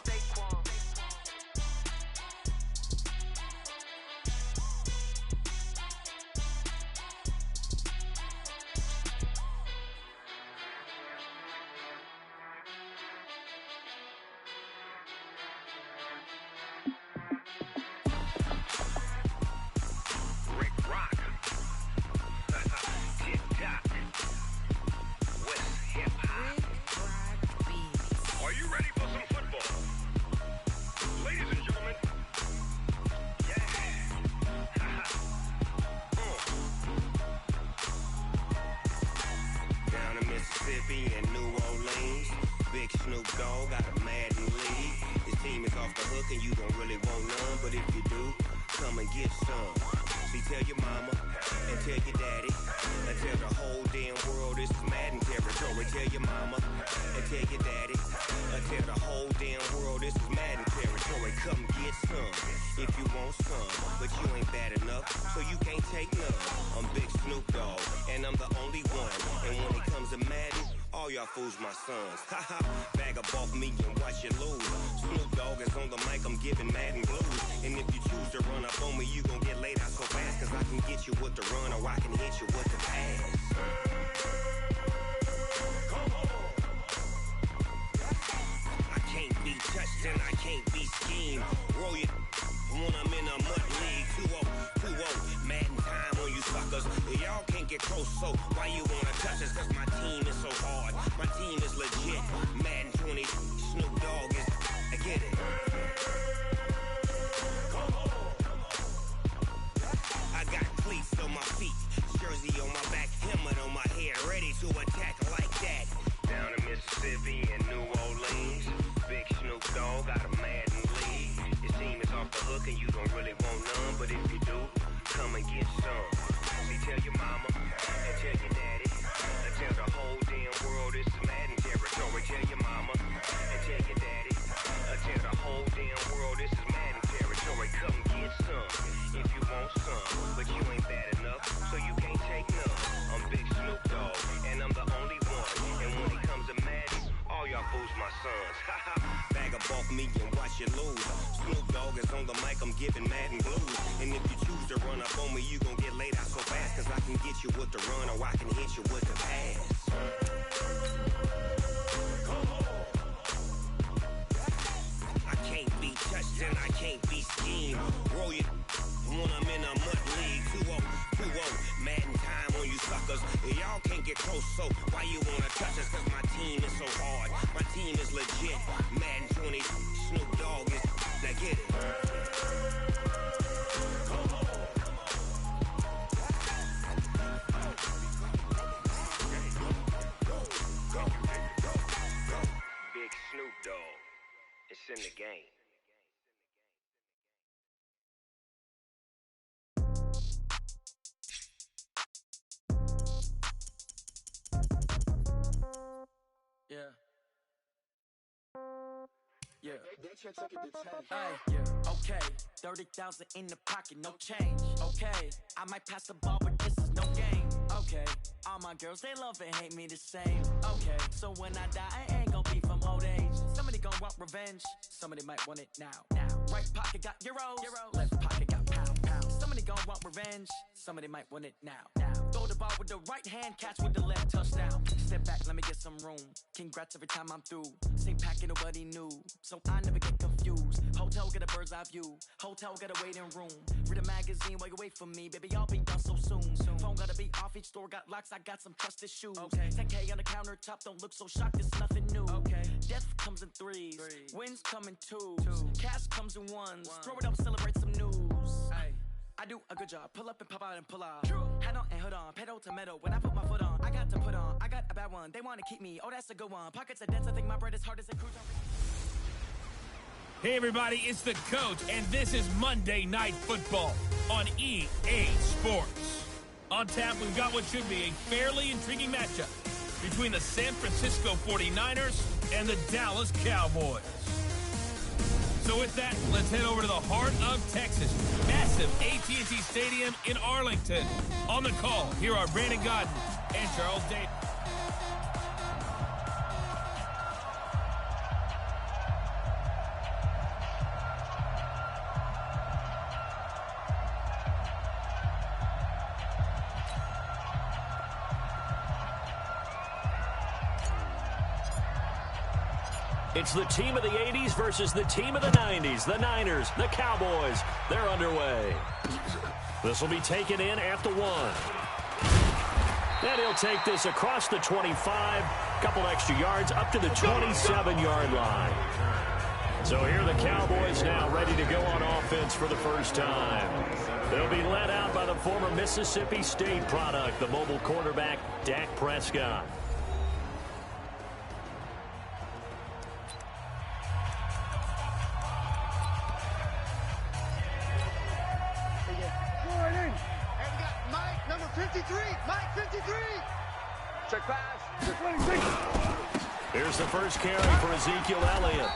Fools my sons. Haha, bag up off me and watch you lose. Snoop Dogg is on the mic, I'm giving Madden blues. And if you choose to run up on me, you gon' get laid out so fast. Cause I can get you with the run or I can hit you with the pass. I can't be touched and I can't be schemed. Roll you when I'm in a mud league. 2-0, 2-0, Madden time on you suckers. Y'all can't get close, so why you wanna touch us? Cause my team is so hard. My team is legit. Madden 20, Snoop Dogg is, I get it. I got cleats on my feet, jersey on my back, helmet on my head, ready to attack like that. Down in Mississippi and New Orleans, big Snoop Dogg got a Madden league. Your team is off the hook and you don't really want none, but if you do, come and get some. See, tell your mama and tell your daddy, and tell the whole damn world this is Madden territory. Tell your mama and tell your daddy, and tell the whole damn world this is Madden territory. Come get some if you want some, but you ain't bad enough, so you can't take none. I'm Big Snoop Dogg, and I'm the only one. And when it comes to Madden, all y'all fools my sons. Bag up off me and watch you lose. Snoop Dogg is on the mic, I'm giving Madden blues. And if you choose to run up on me, you gon' get laid out so fast. Cause I can get you with the run or I can hit you with the pass. I can't be touched and I can't be schemed. Roll you when I'm in a mud league. 2-0, 2-0, Madden time on you suckers. Y'all can't get close, so why you wanna touch us? Cause my team is so hard. My team is legit. Madden 20, Snoop Dogg is, now get it. Big Snoop Dogg, it's in the game. Yeah. Yeah. Hey, yeah. Okay. 30,000 in the pocket, no change. Okay. I might pass the ball, but this is no game. Okay. All my girls, they love and hate me the same. Okay. So when I die, I ain't gon' be from old age. Somebody gon' want revenge. Somebody might want it now. Right pocket got euros. Left pocket got pound. Somebody gon' want revenge. Somebody might want it now. Throw the ball with the right hand, catch with the left, touchdown. Step back, let me get some room. Congrats every time I'm through. Same packet, nobody knew, so I never get confused. Hotel get a bird's eye view. Hotel got a waiting room. Read a magazine while you wait for me, baby. I'll be done so soon. Phone gotta be off. Each store got locks. I got some trusted shoes. 10K on the countertop. Don't look so shocked. It's nothing new. Death comes in threes. Wins come in twos. Cash comes in ones. Throw it up, celebrate some news. I do a good job. Pull up and pop out and pull out. Hat on and hood on. Pedal to metal. When I put my foot on, I got to put on. I got a bad one. They want to keep me. Oh, that's a good one. Pockets are dense. I think my bread is hard as a cruise on. Hey everybody, it's the Coach, and this is Monday Night Football on EA Sports. On tap, we've got what should be a fairly intriguing matchup between the San Francisco 49ers and the Dallas Cowboys. So with that, let's head over to the heart of Texas. Massive AT&T Stadium in Arlington. On the call, here are Brandon Godden and Charles Davis. It's the team of the 80s versus the team of the 90s. The Niners, the Cowboys, they're underway. This will be taken in at the 1. And he'll take this across the 25, couple extra yards up to the 27-yard line. So here are the Cowboys now ready to go on offense for the first time. They'll be led out by the former Mississippi State product, the mobile quarterback, Dak Prescott. Check pass. Here's the first carry for Ezekiel Elliott.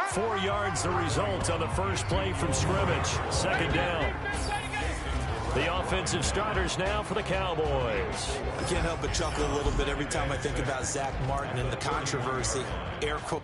4 yards the result on the first play from scrimmage. Second down. The offensive starters now for the Cowboys. I can't help but chuckle a little bit every time I think about Zach Martin and the controversy. Air quote.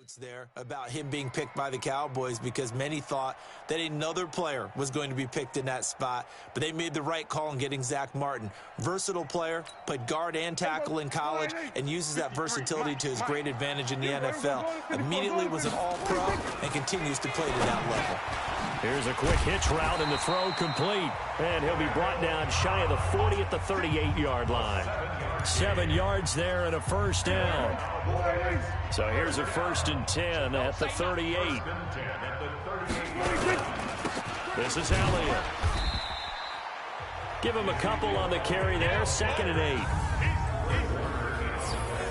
comments there about him being picked by the Cowboys because many thought that another player was going to be picked in that spot, but they made the right call in getting Zach Martin. Versatile player, played guard and tackle in college, and uses that versatility to his great advantage in the NFL. Immediately was an all-pro and continues to play to that level. Here's a quick hitch route, and the throw complete. And he'll be brought down shy of the 40 at the 38-yard line. 7 yards there and a first down. So here's a 1st and 10 at the 38. This is Elliott. Give him a couple on the carry there. 2nd and 8.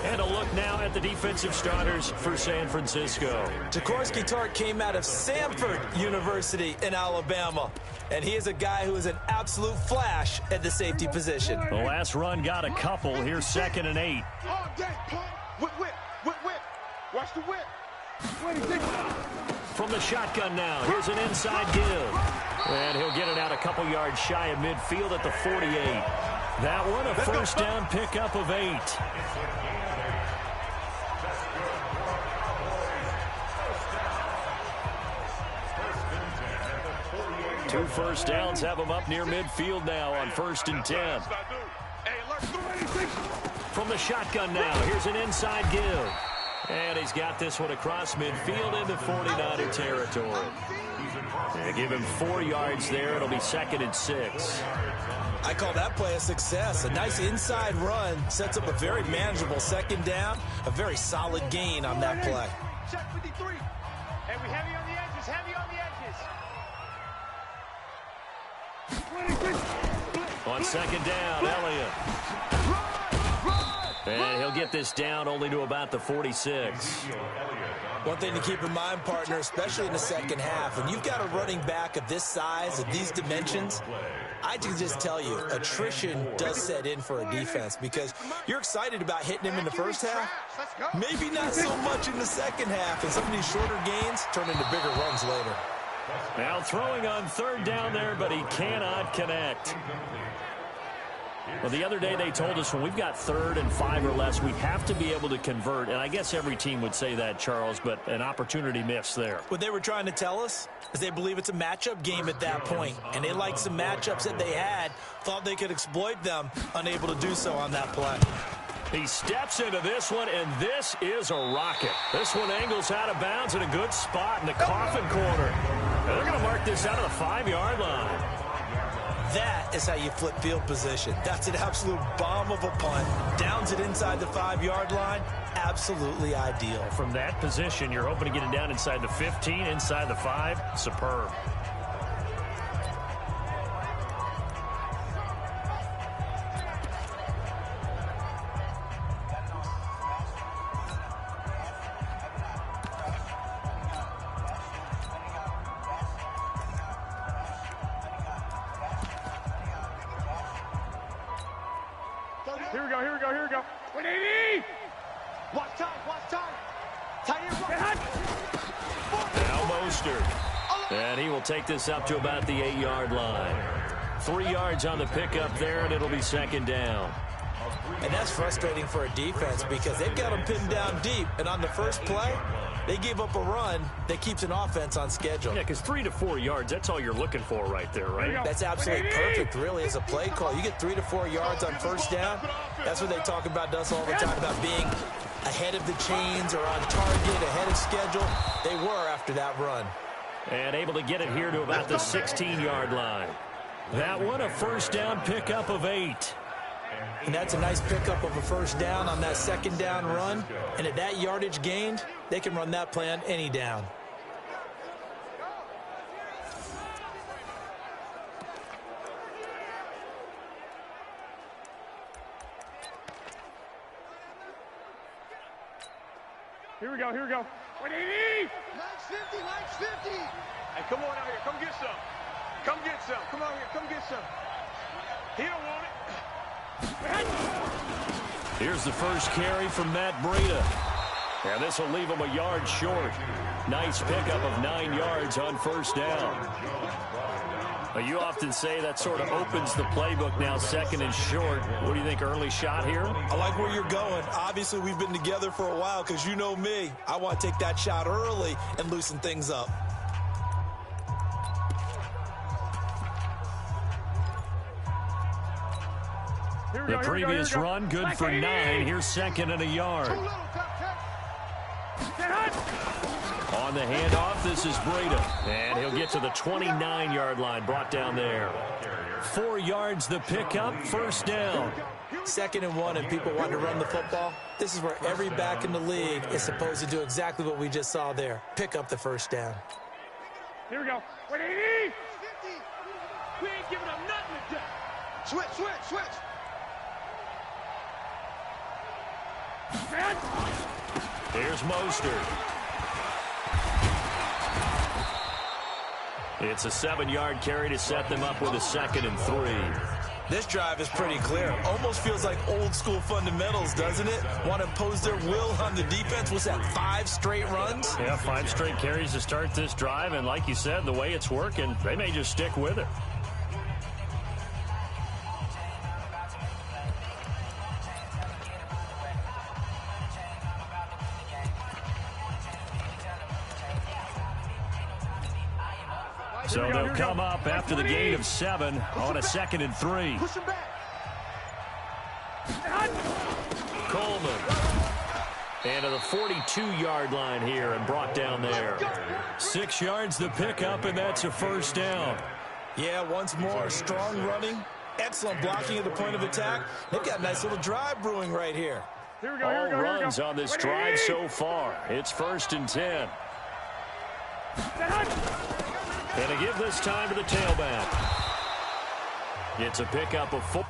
And a look now at the defensive starters for San Francisco. Jaworski Tartt came out of Samford University in Alabama, and he is a guy who is an absolute flash at the safety position. The last run got a couple. Here's 2nd and 8. Whip. Watch the whip. From the shotgun now, here's an inside give. And he'll get it out a couple yards shy of midfield at the 48. That one a first down pickup of 8. 2 first downs have him up near midfield now on 1st and 10. From the shotgun now, here's an inside give. And he's got this one across midfield into 49er territory. They give him 4 yards there. It'll be 2nd and 6. I call that play a success. A nice inside run sets up a very manageable 2nd down. A very solid gain on that play. Check 53. And we heavy on the edges, heavy on the edges. On 2nd down, Elliott. And he'll get this down only to about the 46. One thing to keep in mind, partner, especially in the second half, when you've got a running back of this size, of these dimensions, I can just tell you, attrition does set in for a defense because you're excited about hitting him in the first half. Maybe not so much in the second half, and some of these shorter gains turn into bigger runs later. Now throwing on 3rd down there, but he cannot connect. Well, the other day they told us when we've got 3rd and 5 or less, we have to be able to convert. And I guess every team would say that, Charles, but an opportunity missed there. What they were trying to tell us is they believe it's a matchup game at that point. And they liked some matchups that they had, thought they could exploit them, unable to do so on that play. He steps into this one, and this is a rocket. This one angles out of bounds in a good spot in the coffin corner. And they're going to mark this out of the 5-yard line. That is how you flip field position. That's an absolute bomb of a punt. Downs it inside the 5-yard line. Absolutely ideal. From that position, you're hoping to get it down inside the 15, inside the 5. Superb. Here we go. 180! Watch time. Tight end right. Now Mostert. And he will take this up to about the 8-yard line. 3 yards on the pickup there, and it'll be 2nd down. And that's frustrating for a defense because they've got them pinned down deep. And on the first play, they gave up a run that keeps an offense on schedule. Yeah, because 3 to 4 yards, that's all you're looking for right there, right? That's absolutely perfect, really, as a play call. You get 3 to 4 yards on first down. That's what they talk about us all the time, about being ahead of the chains or on target, ahead of schedule. They were after that run. And able to get it here to about the 16-yard line. That one, a first down pickup of 8. And that's a nice pickup of a first down on that 2nd down run. And at that yardage gained, they can run that play on any down. Here we go. 180! Line's 50! Hey, come on out here. Come get some. Come out here. Come get some. He don't want it. Here's the first carry from Matt Breida. And this will leave him a yard short. Nice pickup of 9 yards on first down. You often say that sort of opens the playbook now, second and short. What do you think, early shot here? I like where you're going. Obviously, we've been together for a while because you know me. I want to take that shot early and loosen things up. The previous run, good for 9. Here's second and a yard. On the handoff, this is Breida. And he'll get to the 29-yard line, brought down there. 4 yards the pickup, first down. 2nd and 1, and people want to run the football. This is where every back in the league is supposed to do exactly what we just saw there. Pick up the first down. Here we go. 180. We ain't giving up nothing today. Switch. Here's Mostert. It's a 7-yard carry to set them up with a 2nd and 3. This drive is pretty clear. Almost feels like old school fundamentals, doesn't it? Want to impose their will on the defense. Was that 5 straight runs? Yeah, 5 straight carries to start this drive. And like you said, the way it's working, they may just stick with it. So they'll come up after the gain of 7 on a 2nd and 3. Coleman. And to the 42-yard line here and brought down there. 6 yards the pickup, and that's a first down. Yeah, once more, strong running, excellent blocking at the point of attack. They've got a nice little drive brewing right here. All runs on this drive so far. It's 1st and 10. And to give this time to the tailback. It's a pickup of 4.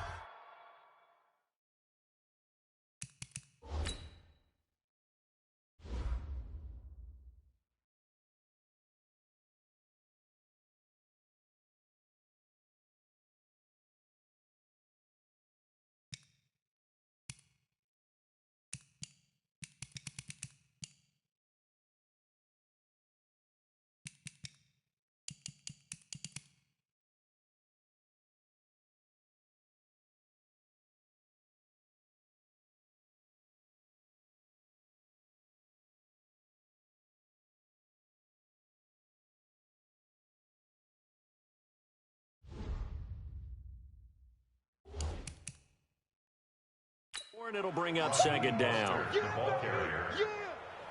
And it'll bring up 2nd down. The ball carrier.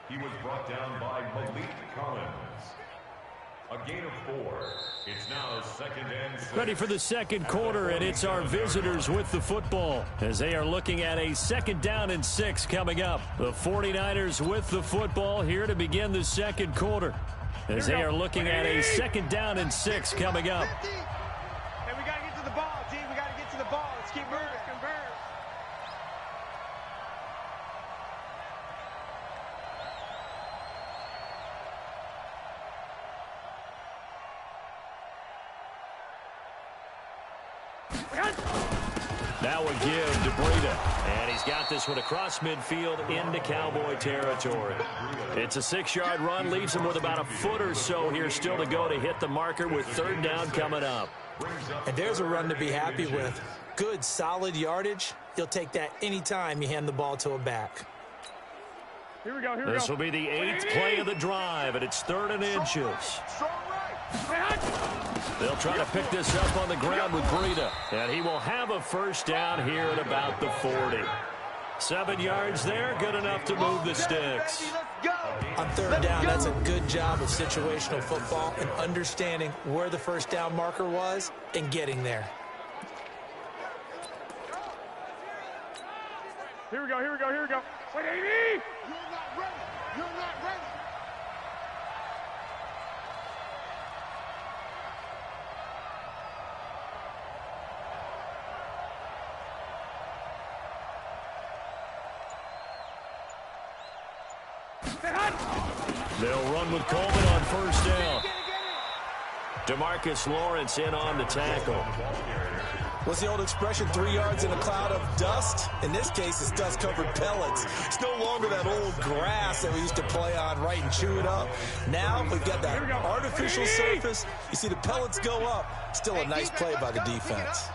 He was brought down by Malik Collins. A gain of 4. It's now 2nd and 6. Ready for the 2nd quarter, and it's our visitors with the football as they are looking at a 2nd down and 6 coming up. The 49ers with the football here to begin the 2nd quarter as they are looking at a 2nd down and 6 coming up. Hey, we got to get to the ball, G. We got to get to the ball. Let's keep moving. Now a give to Breida. And he's got this one across midfield into Cowboy territory. It's a 6-yard run. Leaves him with about a foot or so here still to go to hit the marker with 3rd down coming up. And there's a run to be happy with. Good, solid yardage. You'll take that anytime you hand the ball to a back. Here we go. This will be the 8th play of the drive, and it's 3rd and inches. They'll try to pick this up on the ground with Breida, and he will have a first down here at about the 40. 7 yards there, good enough to move the sticks. On 3rd down, that's a good job of situational football and understanding where the first down marker was and getting there. Here we go. 180. You're not ready. They'll run with Coleman on first down. DeMarcus Lawrence in on the tackle. What's the old expression, 3 yards in a cloud of dust? In this case, it's dust-covered pellets. It's no longer that old grass that we used to play on, right, and chew it up. Now we've got that artificial surface. You see the pellets go up. Still a nice play by the defense.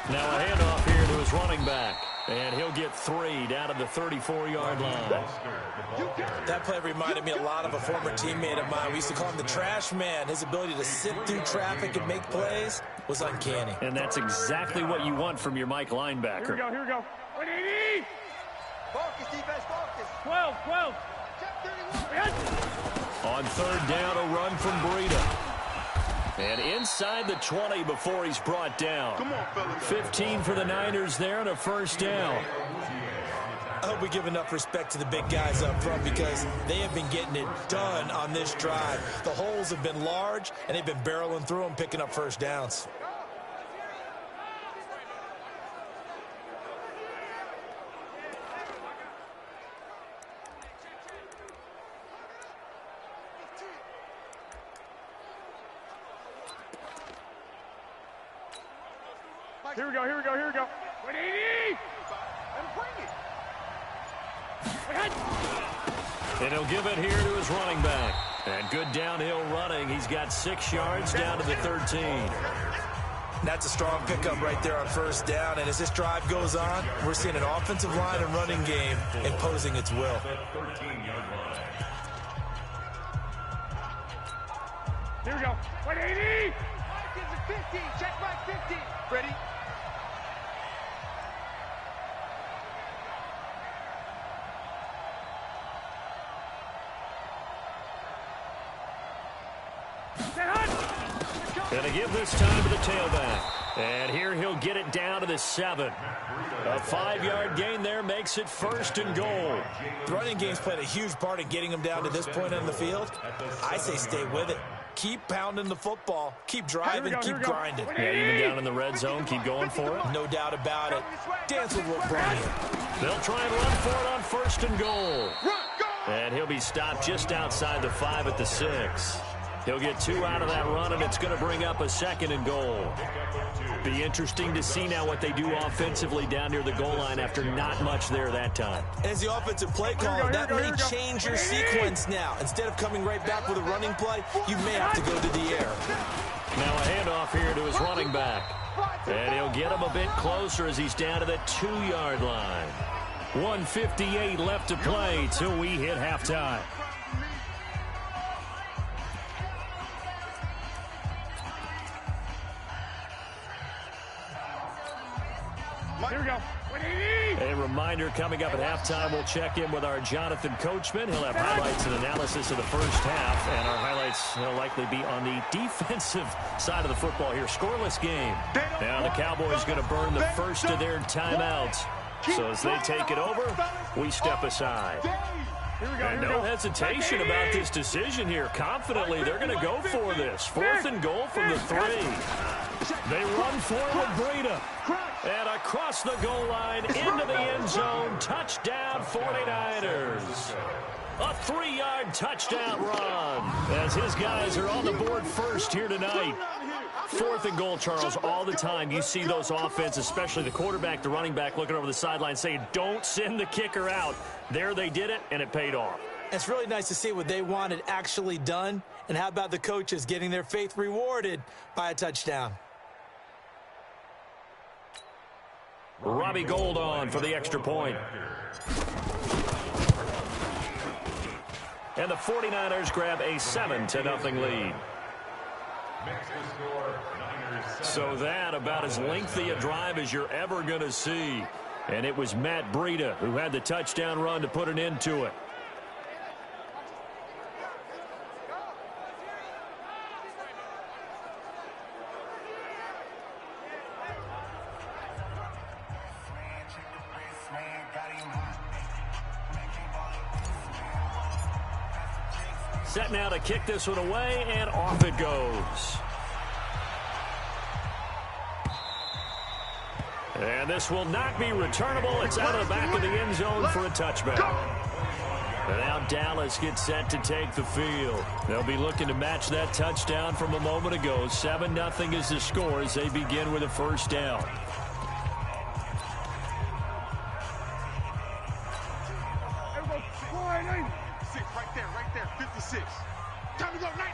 Now a handoff here to his running back. And he'll get 3 down to the 34-yard line. That play reminded me a lot of a former teammate of mine. We used to call him the trash man. His ability to sit through traffic and make plays was uncanny. And that's exactly what you want from your Mike linebacker. Here we go. 180. Focus, defense, focus. 12. Check 31. On third down, a run from Breida. And inside the 20 before he's brought down. Come on, fellas. 15 for the Niners there and a first down. I hope we give enough respect to the big guys up front because they have been getting it done on this drive. The holes have been large, and they've been barreling through them, picking up first downs. Here we go. 180. And bring it. And he'll give it here to his running back. And good downhill running. He's got 6 yards down to the 13. That's a strong pickup right there on first down. And as this drive goes on, we're seeing an offensive line and running game imposing its will. Here we go. 180. 50. Check right 50. Ready? And to give this time to the tailback. And here he'll get it down to the 7. A 5-yard gain there makes it first and goal. The running game's played a huge part in getting them down to this point on the field. I say stay with it. Keep pounding the football. Keep driving. Keep grinding. Yeah, even down in the red zone, keep going for it. No doubt about it. Dance with what brought you. They'll try and run for it on first and goal. And he'll be stopped just outside the 5 at the 6. He'll get 2 out of that run, and it's going to bring up a second and goal. Be interesting to see now what they do offensively down near the goal line after not much there that time. As the offensive play caller, that may change your sequence now. Instead of coming right back with a running play, you may have to go to the air. Now a handoff here to his running back. And he'll get him a bit closer as he's down to the 2-yard line. 1:58 left to play till we hit halftime. Here we go. 180. A reminder coming up at halftime, we'll check in with our Jonathan Coachman. He'll have highlights and analysis of the first half, and our highlights will likely be on the defensive side of the football here. Scoreless game. Now the Cowboys going to burn the first of their timeouts. So as they take it over, we step aside. And no hesitation about this decision here. Confidently, they're going to go for this. 4th and goal from the 3. They run for it with Breida. And across the goal line, into the end zone. Touchdown, 49ers. A 3-yard touchdown run as his guys are on the board first here tonight. 4th and goal, Charles, all the time you see those offenses, especially the quarterback, the running back, looking over the sideline saying, don't send the kicker out. There they did it, and it paid off. It's really nice to see what they wanted actually done. And how about the coaches getting their faith rewarded by a touchdown? Robbie Gould on for the extra point. And the 49ers grab a 7-0 lead. So that about as lengthy a drive as you're ever going to see. And it was Matt Breida who had the touchdown run to put an end to it. Set now to kick this one away, and off it goes. And this will not be returnable. It's out of the back of the end zone for a touchback. And now Dallas gets set to take the field. They'll be looking to match that touchdown from a moment ago. 7-0 is the score as they begin with a first down. Right there, 56. Time to go, night.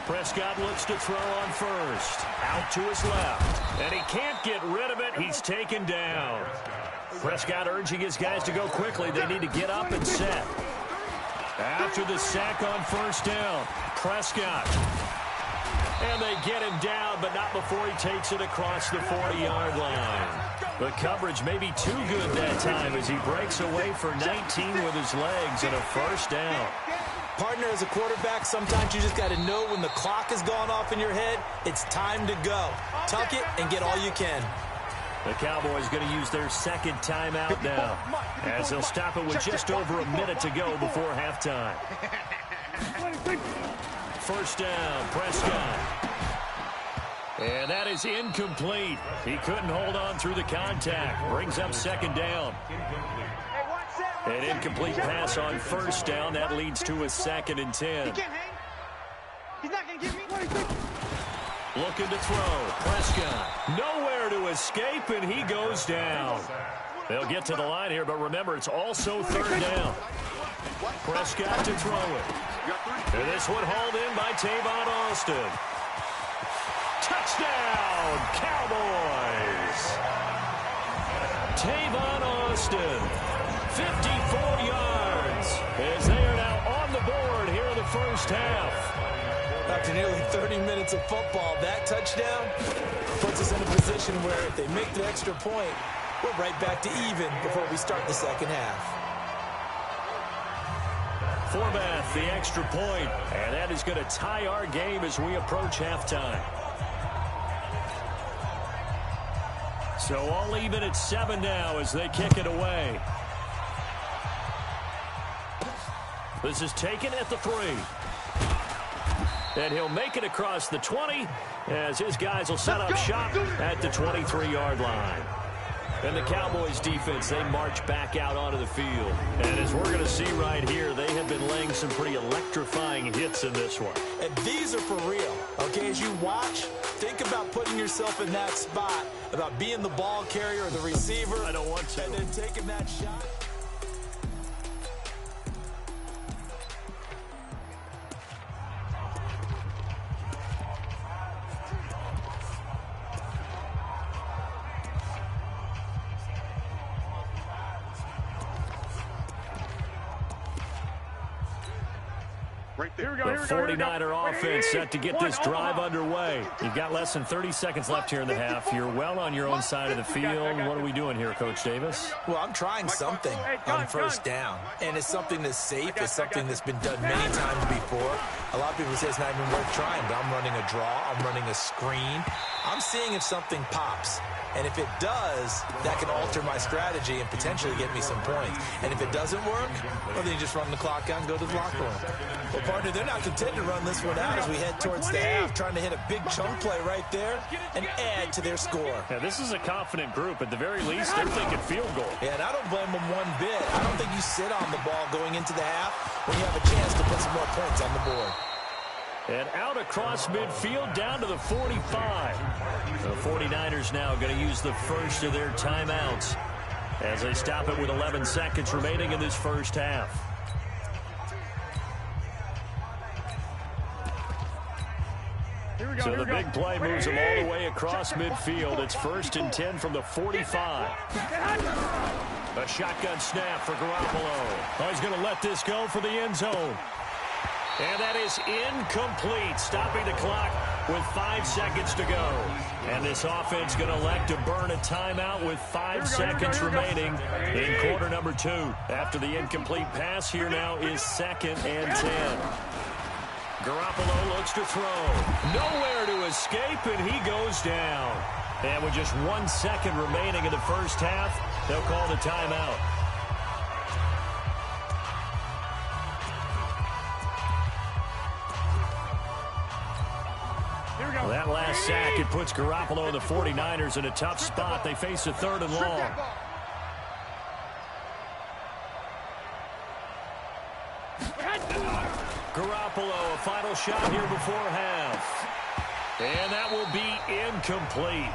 Prescott looks to throw on first. Out to his left. And he can't get rid of it. He's taken down. Prescott urging his guys to go quickly. They need to get up and set. After the sack on first down, Prescott. And they get him down, but not before he takes it across the 40-yard line. The coverage may be too good that time as he breaks away for 19 with his legs and a first down. Partner, as a quarterback, sometimes you just got to know when the clock has gone off in your head, it's time to go. Tuck it and get all you can. The Cowboys going to use their second timeout now as they'll stop it with just over a minute to go before halftime. First down, Prescott. And that is incomplete. He couldn't hold on through the contact. Brings up second down. An incomplete pass on first down. That leads to a 2nd and 10. He can't hang. He's not going to give me. Looking to throw. Prescott. Nowhere to escape, and he goes down. They'll get to the line here, but remember, it's also third down. Prescott to throw it. And this one hauled in by Tavon Austin. Touchdown, Cowboys! Tavon Austin, 54 yards, as they are now on the board here in the first half. After nearly 30 minutes of football, that touchdown puts us in a position where if they make the extra point, we're right back to even before we start the second half. Forbath, the extra point, and that is going to tie our game as we approach halftime. So all even at 7 now as they kick it away. This is taken at the 3. And he'll make it across the 20 as his guys will set up shop at the 23-yard line. And the Cowboys defense, they march back out onto the field. And as we're going to see right here, they have been laying some pretty electrifying hits in this one. And these are for real. Okay, as you watch, think about putting yourself in that spot, about being the ball carrier or the receiver. I don't want to. And then taking that shot. The 49er offense set to get this drive underway. You've got less than 30 seconds left here in the half. You're well on your own side of the field. What are we doing here, Coach Davis? Well, I'm trying something on first down. And it's something that's safe. It's something that's been done many times before. A lot of people say it's not even worth trying, but I'm running a draw. I'm running a screen. I'm seeing if something pops. And if it does, that can alter my strategy and potentially get me some points. And if it doesn't work, well, then you just run the clock out and go to the locker room. Well, partner, they're not content to run this one out as we head towards the half, trying to hit a big chunk play right there and add to their score. Yeah, this is a confident group. At the very least, they're thinking field goal. Yeah, and I don't blame them one bit. I don't think you sit on the ball going into the half when you have a chance to put some more points on the board. And out across midfield down to the 45. The 49ers now going to use the first of their timeouts as they stop it with 11 seconds remaining in this first half. So the big play moves them all the way across midfield. It's 1st and 10 from the 45. A shotgun snap for Garoppolo. Oh, he's going to let this go for the end zone. And that is incomplete, stopping the clock with 5 seconds to go. And this offense going to elect to burn a timeout with 5 seconds remaining in quarter number 2. After the incomplete pass, here now is 2nd and 10. Garoppolo looks to throw. Nowhere to escape, and he goes down. And with just 1 second remaining in the first half, they'll call the timeout. Well, that last sack, it puts Garoppolo and the 49ers in a tough spot. They face a 3rd and long. Garoppolo, a final shot here before half. And that will be incomplete.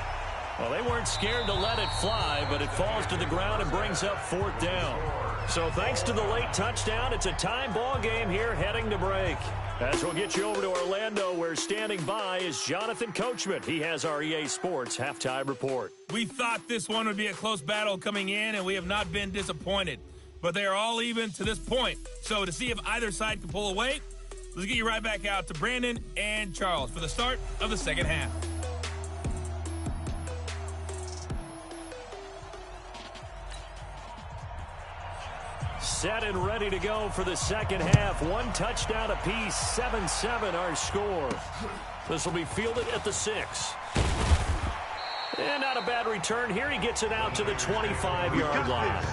Well, they weren't scared to let it fly, but it falls to the ground and brings up 4th down. So thanks to the late touchdown, it's a time ball game here heading to break. As we'll get you over to Orlando, where standing by is Jonathan Coachman. He has our EA Sports halftime report. We thought this one would be a close battle coming in, and we have not been disappointed. But they are all even to this point. So to see if either side can pull away, let's get you right back out to Brandon and Charles for the start of the second half. Set and ready to go for the second half. 1 touchdown apiece, 7-7 our score. This will be fielded at the 6. And not a bad return here. He gets it out to the 25-yard line.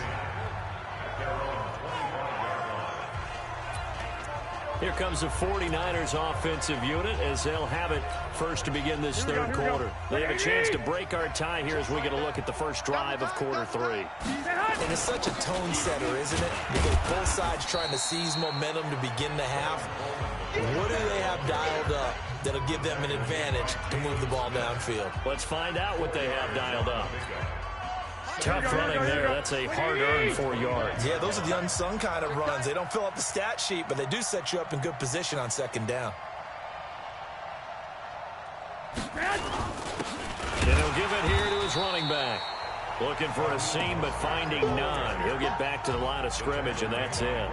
Here comes the 49ers offensive unit as they'll have it first to begin this third quarter. They have a chance to break our tie here as we get a look at the first drive of quarter 3. And it's such a tone setter, isn't it? Because both sides trying to seize momentum to begin the half. What do they have dialed up that'll give them an advantage to move the ball downfield? Let's find out what they have dialed up. Tough running there. That's a hard-earned 4 yards. Yeah, those are the unsung kind of runs. They don't fill up the stat sheet, but they do set you up in good position on second down. And he'll give it here to his running back. Looking for a seam, but finding none. He'll get back to the line of scrimmage, and that's it.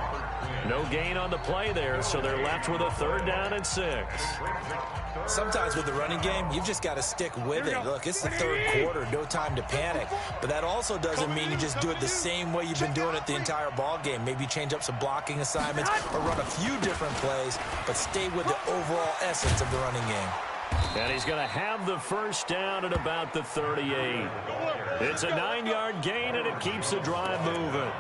No gain on the play there, so they're left with a 3rd down and 6. Sometimes with the running game, you've just got to stick with it. Look, it's the third quarter, no time to panic. But that also doesn't mean you just do it the same way you've been doing it the entire ball game. Maybe change up some blocking assignments or run a few different plays, but stay with the overall essence of the running game. And he's going to have the first down at about the 38. It's a 9-yard gain, and it keeps the drive moving.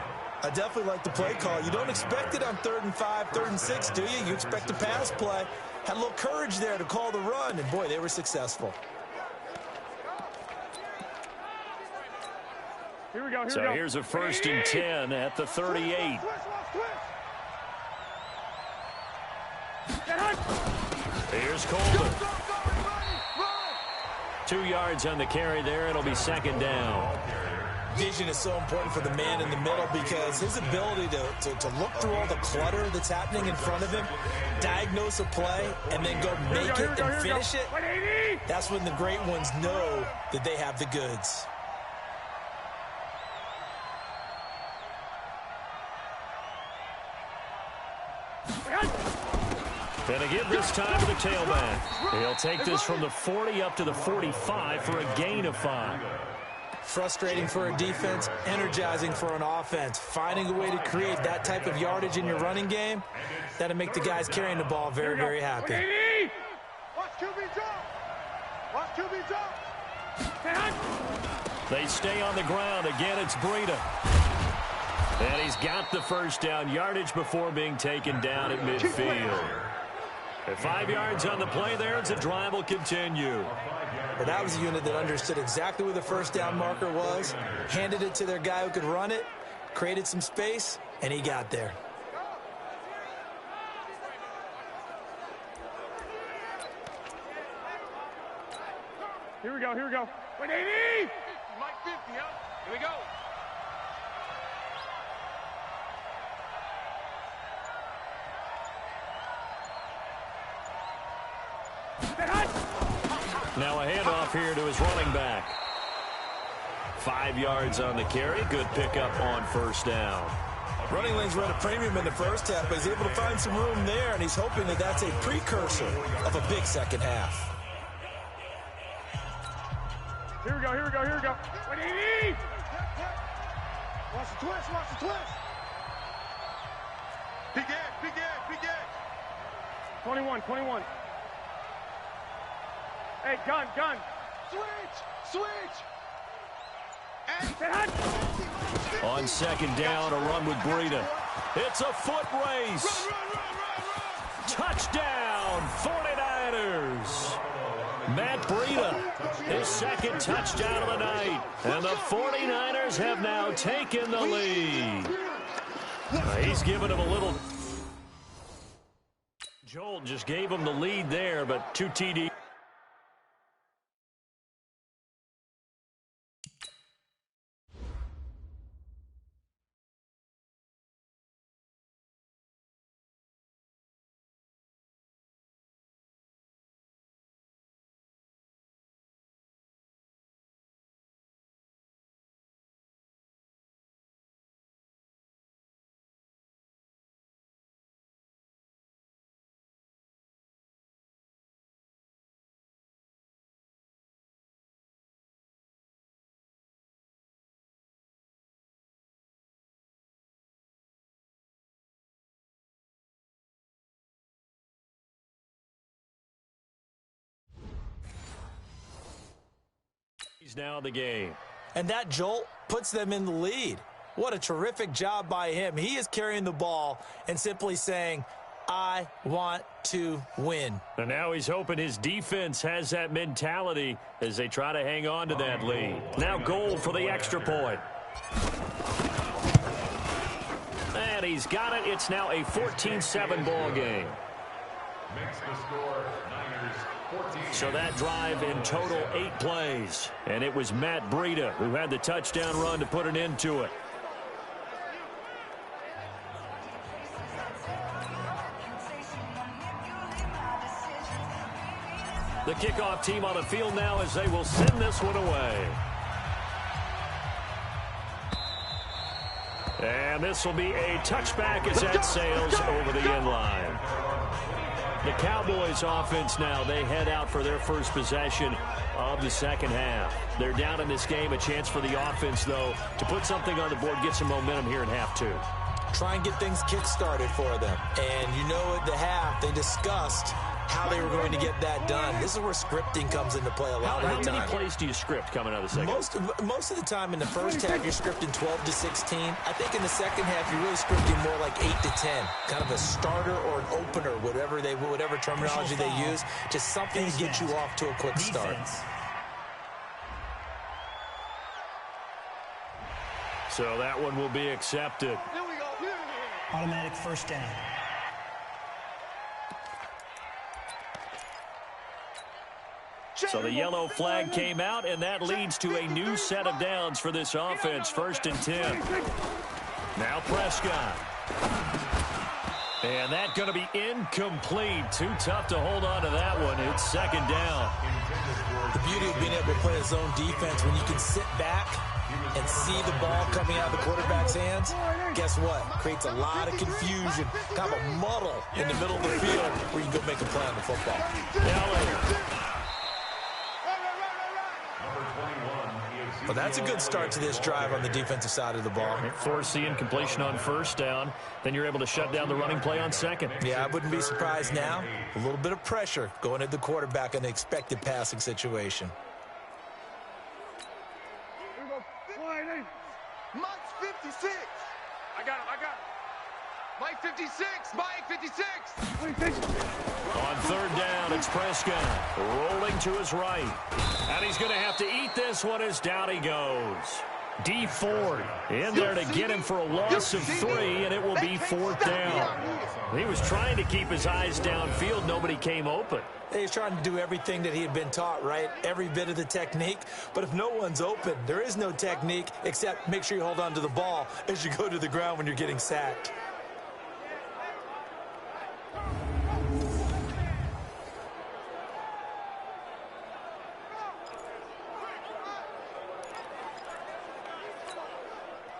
I definitely like the play call. You don't expect it on 3rd and 5, 3rd and 6, do you? You expect a pass play. Had a little courage there to call the run, and boy, they were successful. Here we go. So here's a 1st and 10 at the 38. Here's Colbert. 2 yards on the carry there. It'll be 2nd down. Vision is so important for the man in the middle because his ability to look through all the clutter that's happening in front of him, diagnose a play, and then go make it and finish it, that's when the great ones know that they have the goods. And again this time to the tailback. He'll take this from the 40 up to the 45 for a gain of 5. Frustrating for a defense, energizing for an offense. Finding a way to create that type of yardage in your running game, that'll make the guys carrying the ball very, very happy. Watch QB jump. Watch QB jump. They stay on the ground. Again, it's Breida. And he's got the first down yardage before being taken down at midfield. At 5 yards on the play there, it's a drive will continue. Well, that was a unit that understood exactly where the first down marker was, handed it to their guy who could run it, created some space, and he got there. Here we go. 180! Mike 50, huh? Here we go. Now a handoff here to his running back. 5 yards on the carry. Good pickup on first down. Running lanes were at a premium in the first half, but he's able to find some room there, and he's hoping that that's a precursor of a big second half. Here we go. 180! Watch the twist. Big edge. 21. Hey, gun. Switch. On second down, a run with Breida. It's a foot race. Touchdown, 49ers. Matt Breida, his second touchdown of the night. And the 49ers have now taken the lead. He's given him a little. Joel just gave him the lead there, but 2 TD. He's now in the game. And that jolt puts them in the lead. What a terrific job by him. He is carrying the ball and simply saying, I want to win. And now he's hoping his defense has that mentality as they try to hang on to that lead. Now goal for the extra point. And he's got it. It's now a 14-7 ball game. Makes the score Niners 14. So that drive in total 8 plays. And it was Matt Breida who had the touchdown run to put an end to it. The kickoff team on the field now as they will send this one away. And this will be a touchback as that sails over the end line. The Cowboys offense now, they head out for their first possession of the second half. They're down in this game. A chance for the offense, though, to put something on the board, get some momentum here in half 2. Try and get things kick-started for them. And you know at the half, they discussed how they were going to get that done. This is where scripting comes into play a lot of the time. How many plays do you script coming out of the second? Most of the time in the first half, you're scripting 12 to 16. I think in the second half, you're really scripting more like 8 to 10. Kind of a starter or an opener, whatever terminology they use. Just something to get you off to a quick start. So that one will be accepted. Automatic first down. So the yellow flag came out, and that leads to a new set of downs for this offense. 1st and 10. Now Prescott. And that's going to be incomplete. Too tough to hold on to that one. It's 2nd down. The beauty of being able to play a zone defense when you can sit back and see the ball coming out of the quarterback's hands, guess what? Creates a lot of confusion, kind of a muddle in the middle of the field where you can go make a play on the football. Well, that's a good start to this drive on the defensive side of the ball. Force the incompletion on 1st down. Then you're able to shut down the running play on 2nd. Yeah, I wouldn't be surprised now. A little bit of pressure going at the quarterback in the expected passing situation. Mike's 56. I got him. Mike 56. Mike 56. On 3rd down, it's Prescott rolling to his right. And he's going to have to eat this one as down he goes. D Ford in there to get him for a loss of 3, and it will be 4th down. He was trying to keep his eyes downfield. Nobody came open. He was trying to do everything that he had been taught, right? Every bit of the technique. But if no one's open, there is no technique except make sure you hold on to the ball as you go to the ground when you're getting sacked.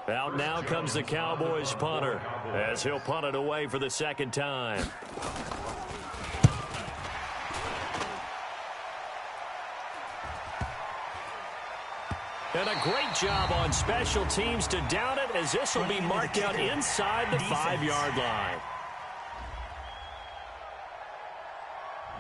Out now comes the Cowboys punter as he'll punt it away for the 2nd time. And a great job on special teams to down it as this will be marked out inside the 5-yard line.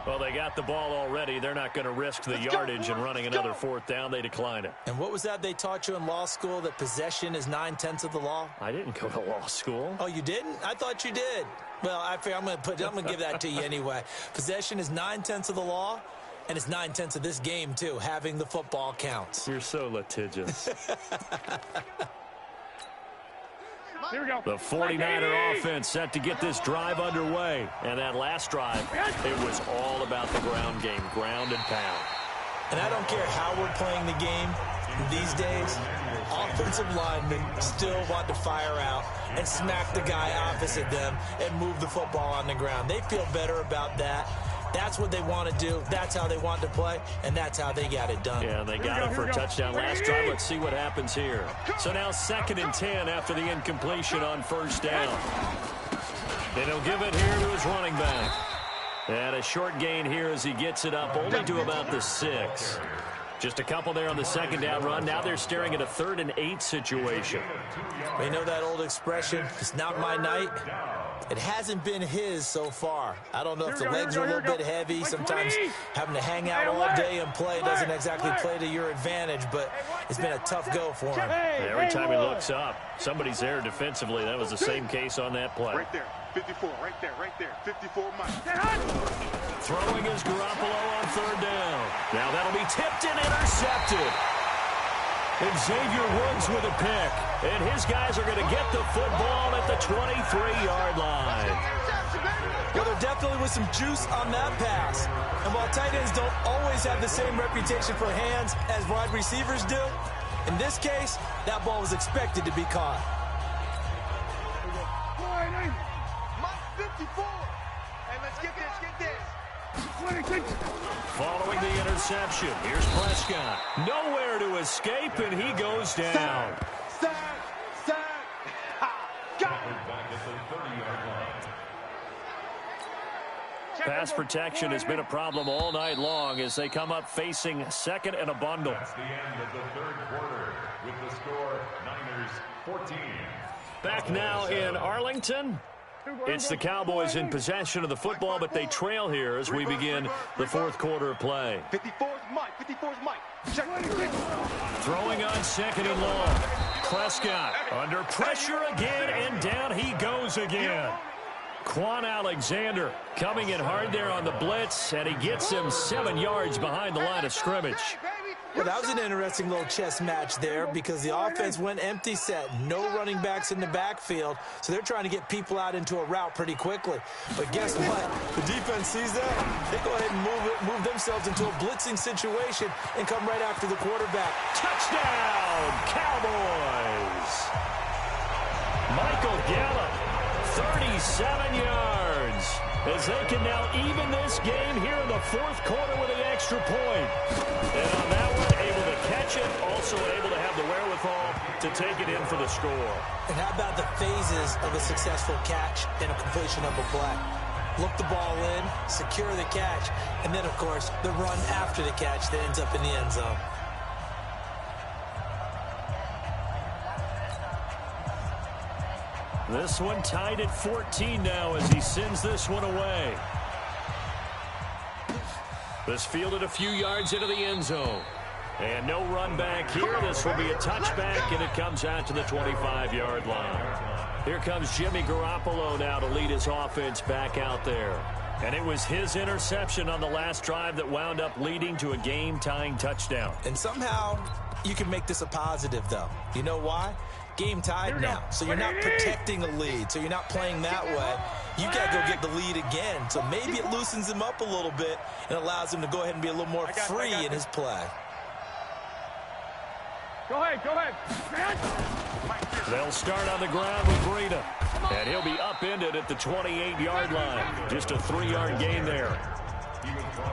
Well, they got the ball already. They're not going to risk the yardage and running another 4th down. They decline it. And what was that they taught you in law school, that possession is 9/10 of the law? I didn't go to law school. Oh, you didn't? I thought you did. Well, I'm going to give that to you anyway. Possession is 9/10 of the law, And it's 9/10 of this game, too. Having the football counts. You're so litigious. Here we go. The 49er offense set to get this drive underway. And that last drive, it was all about the ground game, ground and pound. And I don't care how we're playing the game these days, offensive linemen still want to fire out and smack the guy opposite them and move the football on the ground. They feel better about that. That's what they want to do. That's how they want to play, and that's how they got it done. Yeah, they got it for a touchdown last drive. Let's see what happens here. So now 2nd and 10 after the incompletion on first down. And he'll give it here to his running back. And a short gain here as he gets it up only to about the 6. Just a couple there on the 2nd down run. Now they're staring at a 3rd and 8 situation. We know that old expression, it's not my night. It hasn't been his so far. I don't know if the legs are a little bit heavy. Sometimes having to hang out all day and play doesn't exactly play to your advantage, but it's been a tough go for him. Every time he looks up, somebody's there defensively. That was the same case on that play. Right there. 54, right there. 54 Mike. Throwing is Garoppolo on 3rd down. Now that'll be tipped and intercepted. Xavier Woods with a pick. And his guys are going to get the football at the 23-yard line. Well, there definitely was some juice on that pass. And while tight ends don't always have the same reputation for hands as wide receivers do, in this case, that ball was expected to be caught. Mike 54. Hey, let's get this. Following the interception, here's Prescott. Nowhere to escape, and he goes down. Sack. Got it. Pass protection has been a problem all night long as they come up facing 2nd and a bundle. That's the end of the 3rd quarter with the score Niners 14. Back now in Arlington. It's the Cowboys in possession of the football, but they trail here as we begin the 4th quarter of play. 54's Mike. Check. Throwing on 2nd and long. Prescott under pressure again, and down he goes again. Quan Alexander coming in hard there on the blitz, and he gets him 7 yards behind the line of scrimmage. Well, that was an interesting little chess match there because the offense went empty set. No running backs in the backfield, so they're trying to get people out into a route pretty quickly. But guess what? The defense sees that. They go ahead and move themselves into a blitzing situation and come right after the quarterback. Touchdown, Cowboys! Michael Gallup, 37 yards. As they can now even this game here in the 4th quarter with an extra point. And on that one, able to catch it, also able to have the wherewithal to take it in for the score. And how about the phases of a successful catch and a completion of a play? Look the ball in, secure the catch, and then, of course, the run after the catch that ends up in the end zone. This one tied at 14 now as he sends this one away. This fielded a few yards into the end zone. And no run back here. This will be a touchback, and it comes out to the 25-yard line. Here comes Jimmy Garoppolo now to lead his offense back out there. And it was his interception on the last drive that wound up leading to a game-tying touchdown. And somehow you can make this a positive, though. You know why? Game tied now, so you're not protecting a lead, so you're not playing that way. You got to go get the lead again, so maybe it loosens him up a little bit and allows him to go ahead and be a little more free in his play. Go ahead. They'll start on the ground with Breida, and he'll be upended at the 28-yard line. Just a 3-yard gain there.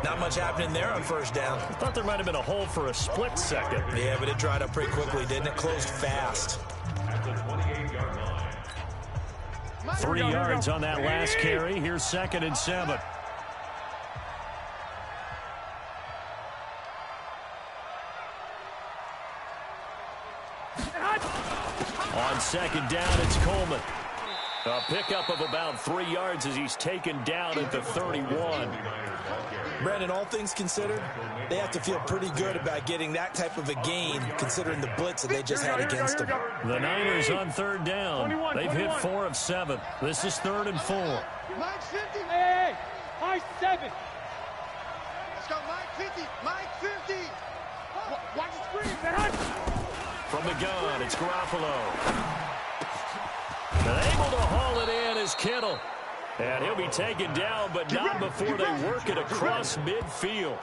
Not much happening there on first down. I thought there might have been a hole for a split second. Yeah, but it dried up pretty quickly, didn't it? Closed fast. At the 28-yard line. 3 yards on that last carry. Here's 2nd and 7. On 2nd down, it's Coleman. A pickup of about 3 yards as he's taken down at the 31. Brandon, all things considered, they have to feel pretty good about getting that type of a gain considering the blitz that they just had against them. The Niners on 3rd down. They've hit 4 of 7. This is 3rd and 4. Mike 50. Hey, Mike 7. Let's go, Mike. 50. Mike 50. Watch the screen. From the gun, it's Garoppolo. Able to haul it in is Kittle. And he'll be taken down, but not before they work it across midfield.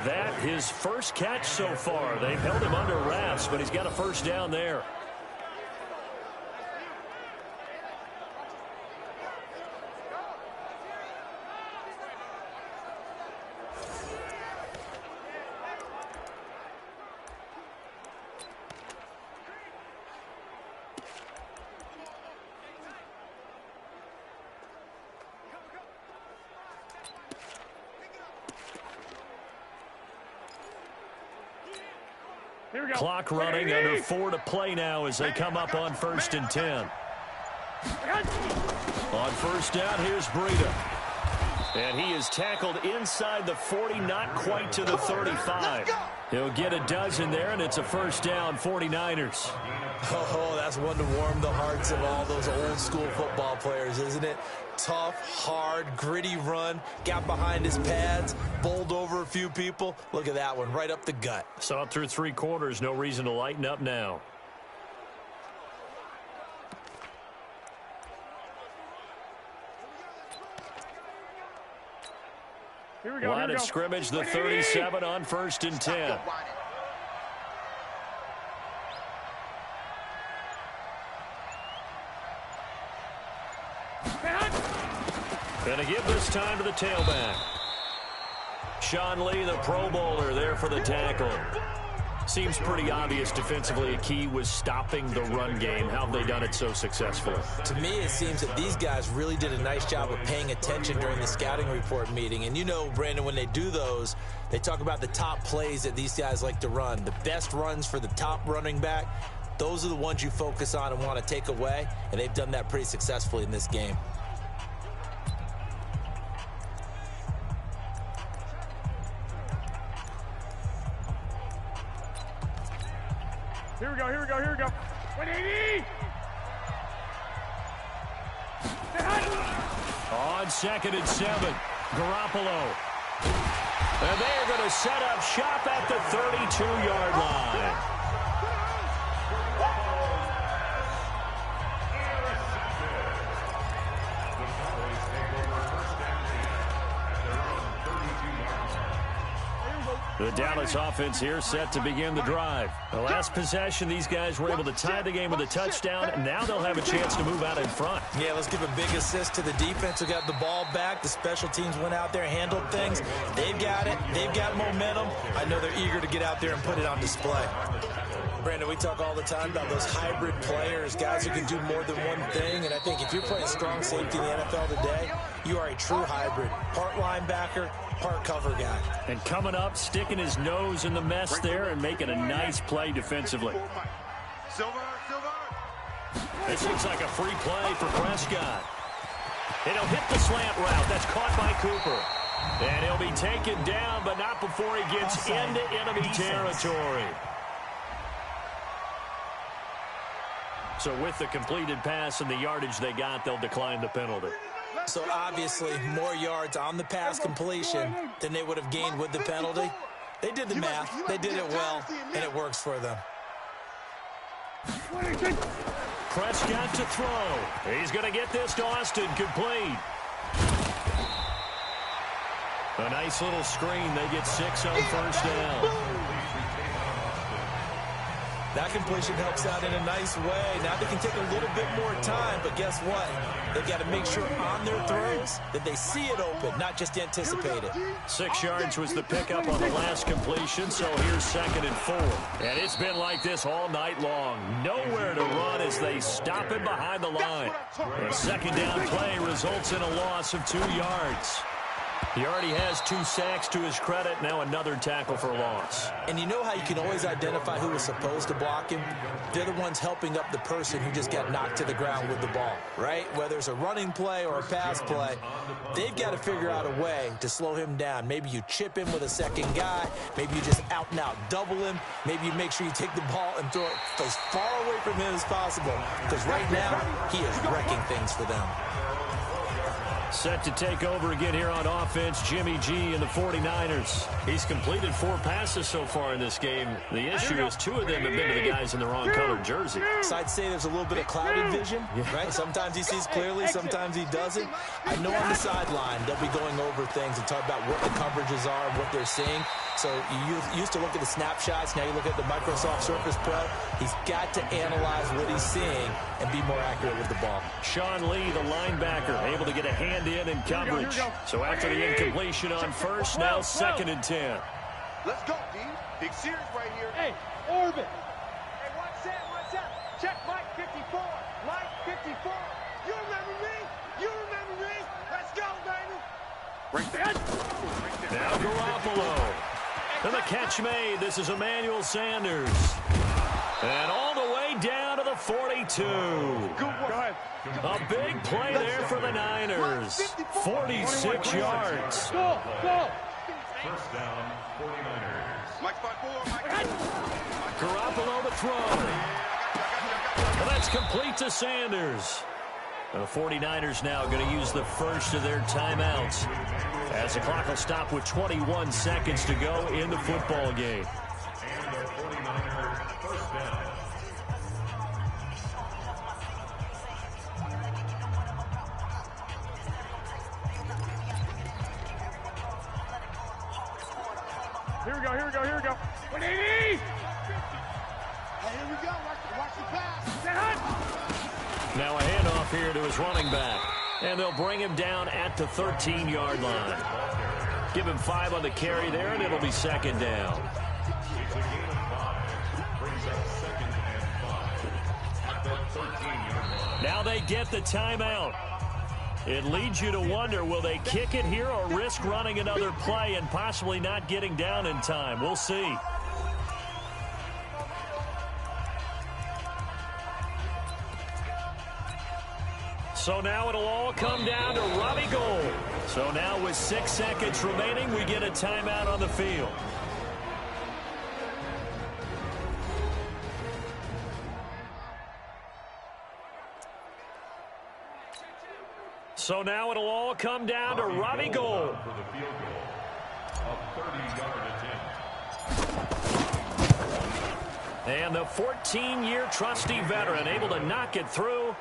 That his first catch so far. They've held him under wraps, but he's got a first down there. Clock running, under 4 to play now as they come up on 1st and 10. On first down, here's Breida. And he is tackled inside the 40, not quite to the 35. He'll get a dozen there, and it's a first down, 49ers. Oh, that's one to warm the hearts of all those old school football players, isn't it? Tough, hard, gritty run, got behind his pads, bowled over a few people. Look at that one, right up the gut. Saw it through 3 quarters, no reason to lighten up now. Here we go. Line of scrimmage, the 37 on 1st and 10. Gonna give this time to the tailback. Sean Lee, the Pro Bowler, there for the tackle. Seems pretty obvious defensively a key was stopping the run game. How have they done it so successfully? To me, it seems that these guys really did a nice job of paying attention during the scouting report meeting. And you know, Brandon, when they do those, they talk about the top plays that these guys like to run. The best runs for the top running back, those are the ones you focus on and want to take away. And they've done that pretty successfully in this game. Here we go, here we go, here we go. 180! On 2nd and 7, Garoppolo. And they're going to set up shop at the 32-yard line. The Dallas offense here set to begin the drive. The last possession, these guys were able to tie the game with a touchdown, and now they'll have a chance to move out in front. Yeah, let's give a big assist to the defense who got the ball back. The special teams went out there, handled things. They've got it. They've got momentum. I know they're eager to get out there and put it on display. Brandon, we talk all the time about those hybrid players, guys who can do more than one thing, and I think if you're playing strong safety in the NFL today, you are a true hybrid. Part linebacker, part cover guy. And coming up, sticking his nose in the mess there and making a nice play defensively. This looks like a free play for Prescott. And he'll hit the slant route. That's caught by Cooper. And he'll be taken down, but not before he gets into enemy territory. So with the completed pass and the yardage they got, they'll decline the penalty. So obviously more yards on the pass completion than they would have gained with the penalty. They did the math. They did it well, and it works for them. Prescott to throw. He's going to get this to Austin, complete. A nice little screen. They get 6 on first down. That completion helps out in a nice way. Now they can take a little bit more time, but guess what? They've got to make sure on their throws that they see it open, not just anticipate it. 6 yards was the pickup on the last completion, so here's 2nd and 4. And it's been like this all night long. Nowhere to run as they stop him behind the line. A second down play results in a loss of 2 yards. He already has 2 sacks to his credit. Now another tackle for loss. And you know how you can always identify who was supposed to block him? They're the ones helping up the person who just got knocked to the ground with the ball, right? Whether it's a running play or a pass play, they've got to figure out a way to slow him down. Maybe you chip him with a second guy. Maybe you just out and out double him. Maybe you make sure you take the ball and throw it as far away from him as possible. Because right now, he is wrecking things for them. Set to take over again here on offense, Jimmy G and the 49ers. He's completed 4 passes so far in this game. The issue is 2 of them have been to the guys in the wrong colored jersey. So I'd say there's a little bit of clouded vision, right? Sometimes he sees clearly, sometimes he doesn't. I know on the sideline they'll be going over things and talk about what the coverages are and what they're seeing. So you used to look at the snapshots, now you look at the Microsoft Surface Pro. He's got to analyze what he's seeing and be more accurate with the ball. Sean Lee, the linebacker, able to get a hand in coverage. So after the incompletion on first, now 2nd and 10. Let's go, D. Big series right here. Hey, orbit. Hey, watch that. Check Mike 54. Mike 54. You remember me? You remember me? Let's go, baby. Right there. Now Garoppolo. And the catch made. This is Emmanuel Sanders. And all the way down to the 42. Go ahead. A big play there for the Niners. 46 yards. Go. First down, 49ers. Mike 5-4. Garoppolo to throw. And that's complete to Sanders. And the 49ers now going to use the first of their timeouts, as the clock will stop with 21 seconds to go in the football game. And the 49ers first down. Here we go. 180! Hey, here we go. Watch the pass. Now a handoff here to his running back. And they'll bring him down at the 13-yard line. Give him 5 on the carry there, and it'll be 2nd down. It's a gain of 5. Brings up 2nd and 5 at the 13-yard line. Now they get the timeout. It leads you to wonder, will they kick it here or risk running another play and possibly not getting down in time? We'll see. So now it'll all come down to Robbie Gould. So now with 6 seconds remaining, we get a timeout on the field. So now it'll all come down to Robbie Gould. For the field goal, a 30-yard attempt. And the 14-year trusty veteran able to knock it through.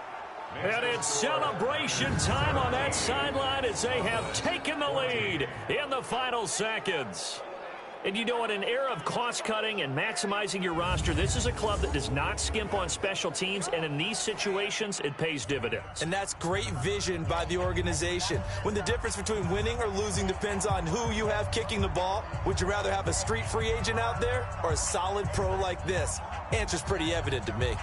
And it's celebration time on that sideline as they have taken the lead in the final seconds. And you know, in an era of cost-cutting and maximizing your roster, this is a club that does not skimp on special teams, and in these situations, it pays dividends. And that's great vision by the organization. When the difference between winning or losing depends on who you have kicking the ball, would you rather have a street free agent out there or a solid pro like this? Answer's pretty evident to me.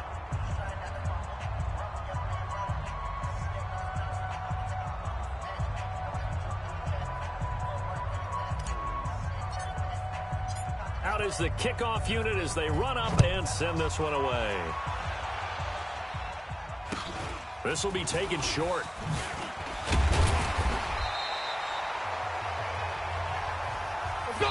Out is the kickoff unit as they run up and send this one away. This will be taken short. Let's go!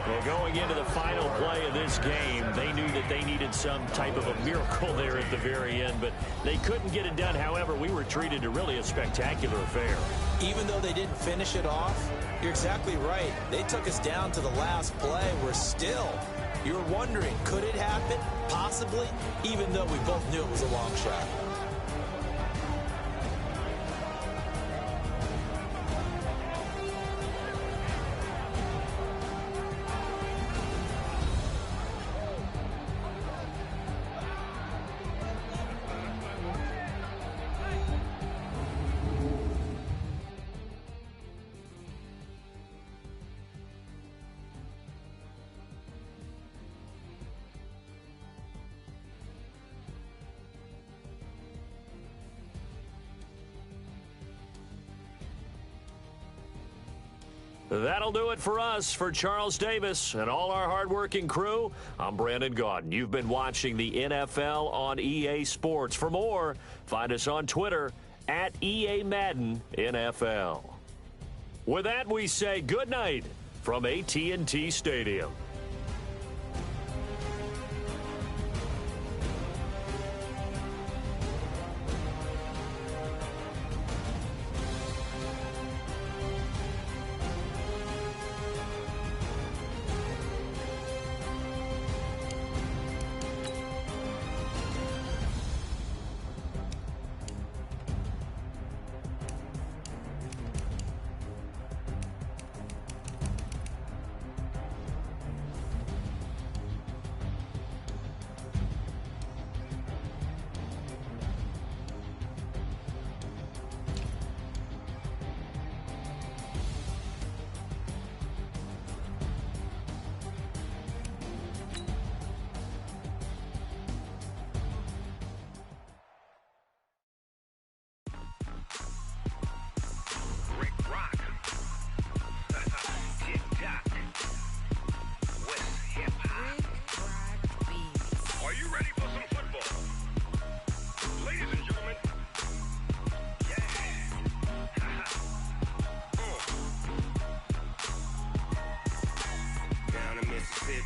Well, going into the final play of this game, they knew that they needed some type of a miracle there at the very end, but they couldn't get it done. However, we were treated to really a spectacular affair. Even though they didn't finish it off, you're exactly right. They took us down to the last play. We're still, you were wondering, could it happen? Possibly, even though we both knew it was a long shot. That'll do it for us. For Charles Davis and all our hardworking crew, I'm Brandon Gaudin. You've been watching the NFL on EA Sports. For more, find us on Twitter at EA Madden NFL. With that, we say good night from AT&T Stadium.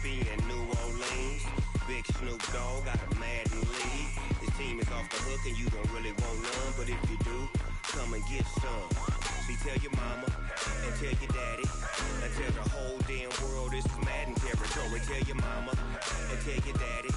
Mississippi and New Orleans. Big Snoop Dogg got a Madden lead. His team is off the hook and you don't really want none, but if you do, come and get some. See, tell your mama and tell your daddy and tell the whole damn world this is Madden territory. Tell your mama and tell your daddy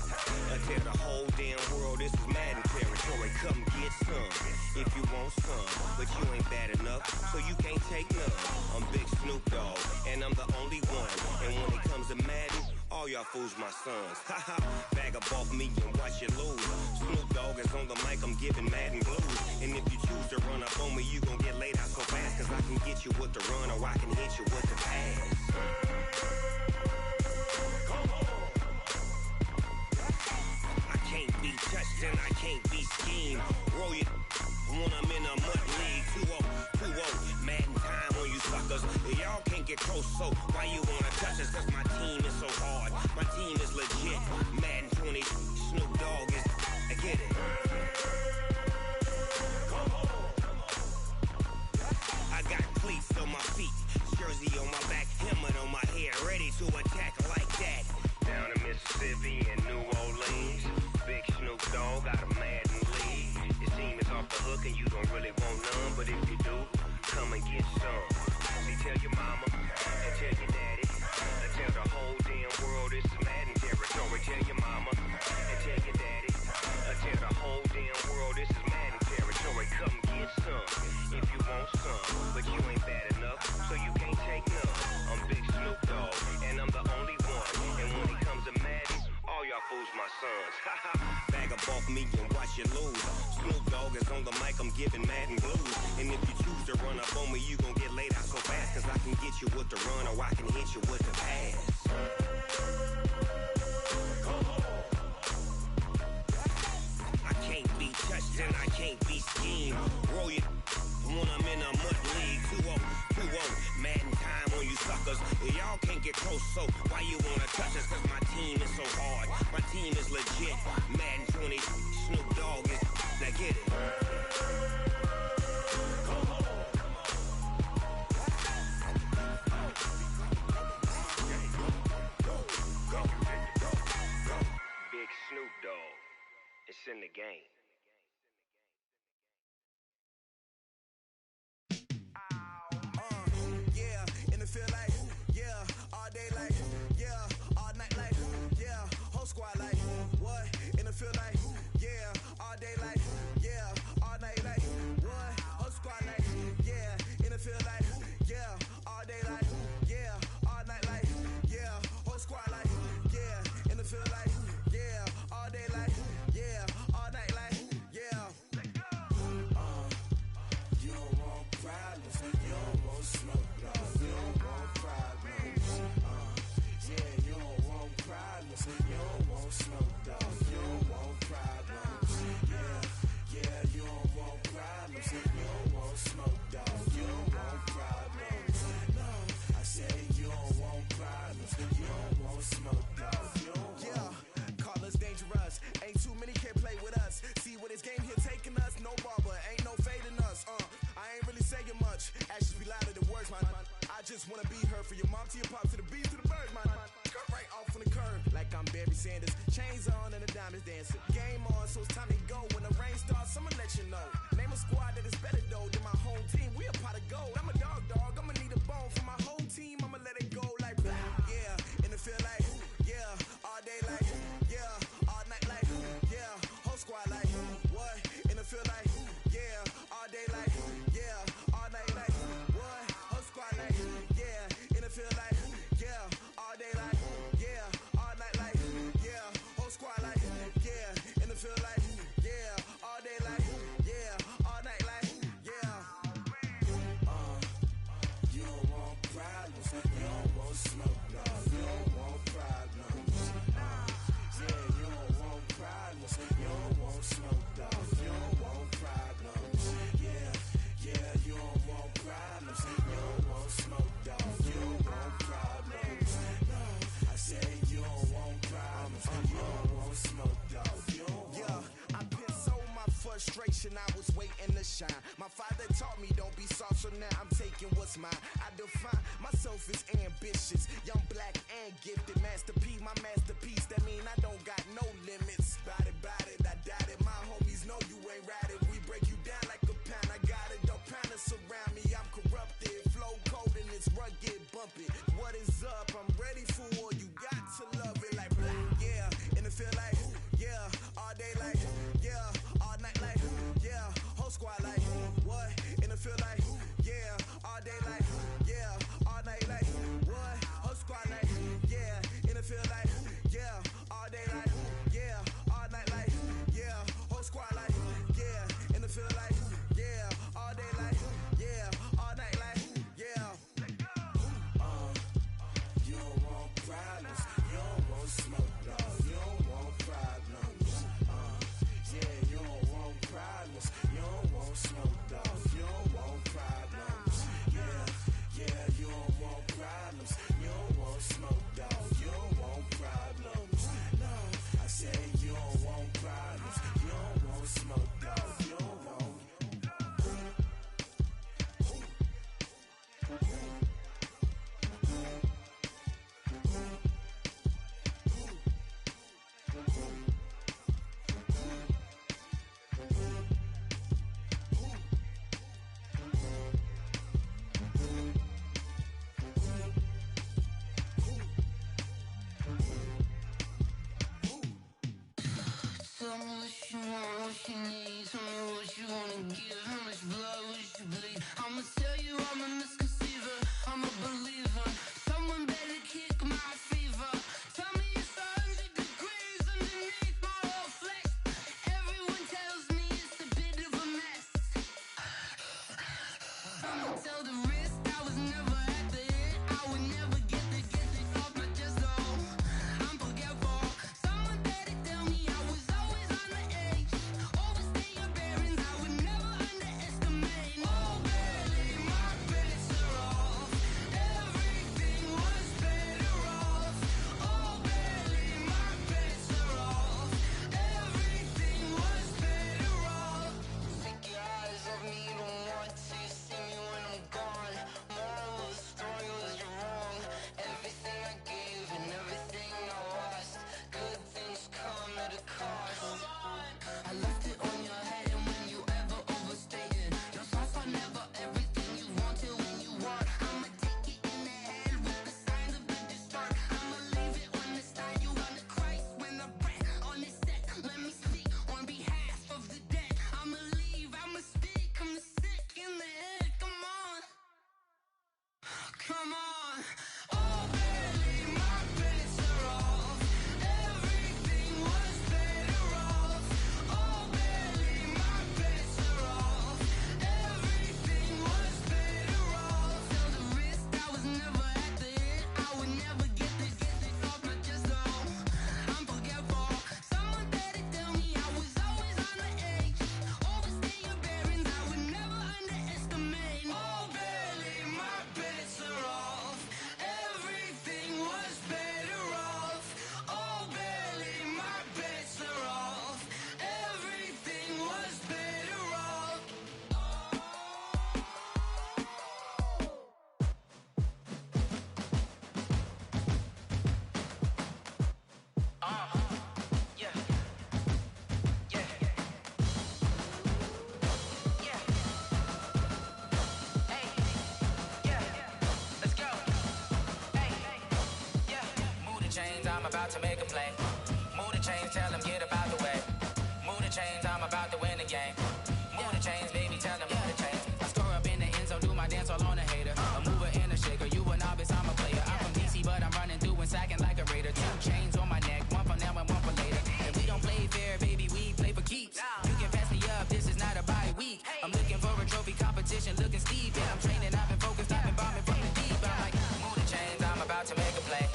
and tell the whole damn world this is Madden territory. Come get some if you want some, but you ain't bad enough, so you can't take none. I'm Big Snoop Dogg and I'm the only one. And when it comes to Madden, all y'all fools my sons. Haha, bag up off me and watch you lose. Snoop Dogg is on the mic, I'm giving Madden blues. And if you choose to run up on me, you gon' get laid out so fast. Cause I can get you with the run or I can hit you with the pass. I can't be touched and I can't be schemed. Roll you when I'm in a mud league. 2-0, Madden time on you suckers. Y'all can't get close, so why you wanna touch us? Cause my team is so hard, my team is legit. Madden 20, Snoop Dogg is, I get it. I got cleats on my feet, jersey on my back, helmet on my head, ready to attack like that. Down in Mississippi and New Orleans, Big Snoop Dogg got a Madden lead. His team is off the hook and you don't really want none, but if you do, come and get some. See, tell your mama and tell your daddy and tell the whole damn world this is Madden territory. Tell your mama and tell your daddy and tell the whole damn world this is Madden territory. Come get some if you want some, but you ain't bad enough, so you can't take none. I'm Big Snoop Dogg and I'm the only one. And when it comes to Madden, all y'all fools my sons. Haha, bag up off me and watch you lose. Snoop Dogg is on the mic, I'm giving Madden blues. And if you choose to run up on me, you gon' get laid out so fast. Cause I can get you with the run or I can hit you with the pass. I can't be touched and I can't be schemed. Roll you when I'm in a mud league. 2-0, Madden time on you suckers. Y'all can't get close, so why you wanna touch us? Cause my team is so hard, my team is legit. Madden 20, Snoop Dogg is, now get it. Big Snoop Dogg, it's in the game. Yeah, in the field like, yeah, all day like, yeah, all night like, yeah, whole squad like, what? In the field like, yeah, all day like, yeah, all night like, what? Whole squad like, yeah, in the field like, yeah, all day like, yeah, all night like, yeah, whole squad like, yeah, in the field like, yeah, all day like, yeah, all night like, yeah. You don't want problems, you don't want smoke, no, you don't want problems. Yeah, you don't want problems, you don't want smoke, dog, you don't want problems. Yeah, you don't want problems, you don't want smoke, dog, you don't want problems. No, I said you don't want problems, you don't want smoke, dog, you don't want. Yeah, call us dangerous, ain't too many can play with us. See what this game here taking us, no barber, ain't no fading us. I ain't really saying much, actions be louder than words, man. I just wanna be heard, for your mom to your pop, to the beat, to the birds, man. Cut right off on the curb, like I'm Barry Sanders. Chains on and the diamonds dancing. Game on, so it's time to go. When the rain starts, I'ma let you know. Name a squad that is better though than my home team. We a pot of gold. I'm a dog, I'ma need a bone for my whole team. I'ma let it go like, yeah, in the field like, yeah, all day like, yeah, all night like, yeah, whole squad like, what? In the field like, yeah, all day like, yeah, all night like, what? Whole squad like, yeah, in the field like, yeah, all day like, yeah, all night like, yeah, whole squad like, yeah, in the field like, yeah, all day like, yeah, all night like, yeah. You don't want problems, you don't want smoke, no, you don't want problems. Yeah, you don't want problems, you don't want smoke, dog, you don't want problems. Yeah, you don't want problems, you don't want smoke, dog, you don't want problems. No, I said you don't want problems, you don't want smoke, dog, you don't want. Yeah, I put so my frustration, I was waiting to shine. My father taught me don't be soft, so now I'm taking what's what's mine. I define myself as ambitious, young, black, and gifted. Master P, my masterpiece. That mean I don't got no limits. Bout it, I doubt it. My homies know you ain't ride it. We break you down like a pound. I got it, don't pound to surround me. I'm corrupted, flow cold and it's rugged, bump it. What is up? I'm ready for war. You got to love it like yeah, and it feel like yeah, all day like yeah, all night like yeah, whole squad like what? And it feel like yeah, all day like yeah, all night like what? Whole squad like yeah, and it feel like yeah, all day like yeah, all night like yeah, whole squad like yeah, and it feel like yeah, all day like yeah, all night like yeah. You don't want problems, you don't want smoke, dog. You don't want problems. Yeah, you don't want problems, you don't want smoke, dog. You don't want problems. Yeah, you don't want problems, you don't want smoke, dog. You don't want problems. No, I say you don't want problems, you don't want smoke, dog. You don't want. Tell me what you want, what you need. Tell me what you wanna give. How much blood would you bleed? I'ma tell you I'm a misconceiver. I'm a believer. Someone better kick my fever. Tell me it's 100 degrees underneath my whole flesh. Everyone tells me it's a bit of a mess. I'ma tell the risk I was never at the end. I would never get it off my chest though. I'm forgetful. Someone better tell me I was always on the edge. Overstay your bearings, I would never underestimate. Oh, barely, my bets are off. Everything was better off. Oh, barely, my bets are off. Everything was better off. Take your eyes off me, don't want to see me when I'm gone. Moral of the story was you're wrong. Everything I gave and everything I lost. Good things come at a cost. I left it on your head, and when you ever overstay it, your thoughts are never everything you wanted when you want. I'ma take it in the head with the signs of the distort. I'ma leave it on the side. You wanna Christ when I breath on this set. Let me speak on behalf of the dead. I'ma leave, I'ma speak. I'm sick in the head. Come on, come on. Oh, barely, my bets are off. Everything was better off. Oh, barely, my bets are off. Everything was better off. Till the risk I was never at the end. I would never get it off my chest though. I'm forgetful. Someone better tell me I was always on the edge. Overstay your bearings, I would never underestimate. Oh, barely, my bets are off. Everything was better off. Oh, barely, my bets are off. Everything was better off. Yeah. Yeah. Yeah. Hey. Yeah. Let's go. Hey. Yeah. Move the chains, I'm about to make a play. Move the chains, tell them get about the way. Move the chains, I'm about to win the game. Move the chains, baby, tell them move the chains. I score up in the end zone, do my dance all on a hater. A mover and a shaker, you a novice, I'm a player. I'm from DC, but I'm running through and sacking like a raider. 2 chains on my neck, one for now and one for later. And we don't play fair, baby, we play for keeps. You can pass me up, this is not a bye week. I'm looking for a trophy competition, looking steep. And I'm training, I've been focused, I've been bombing from the deep. I'm like, move the chains, I'm about to make a play.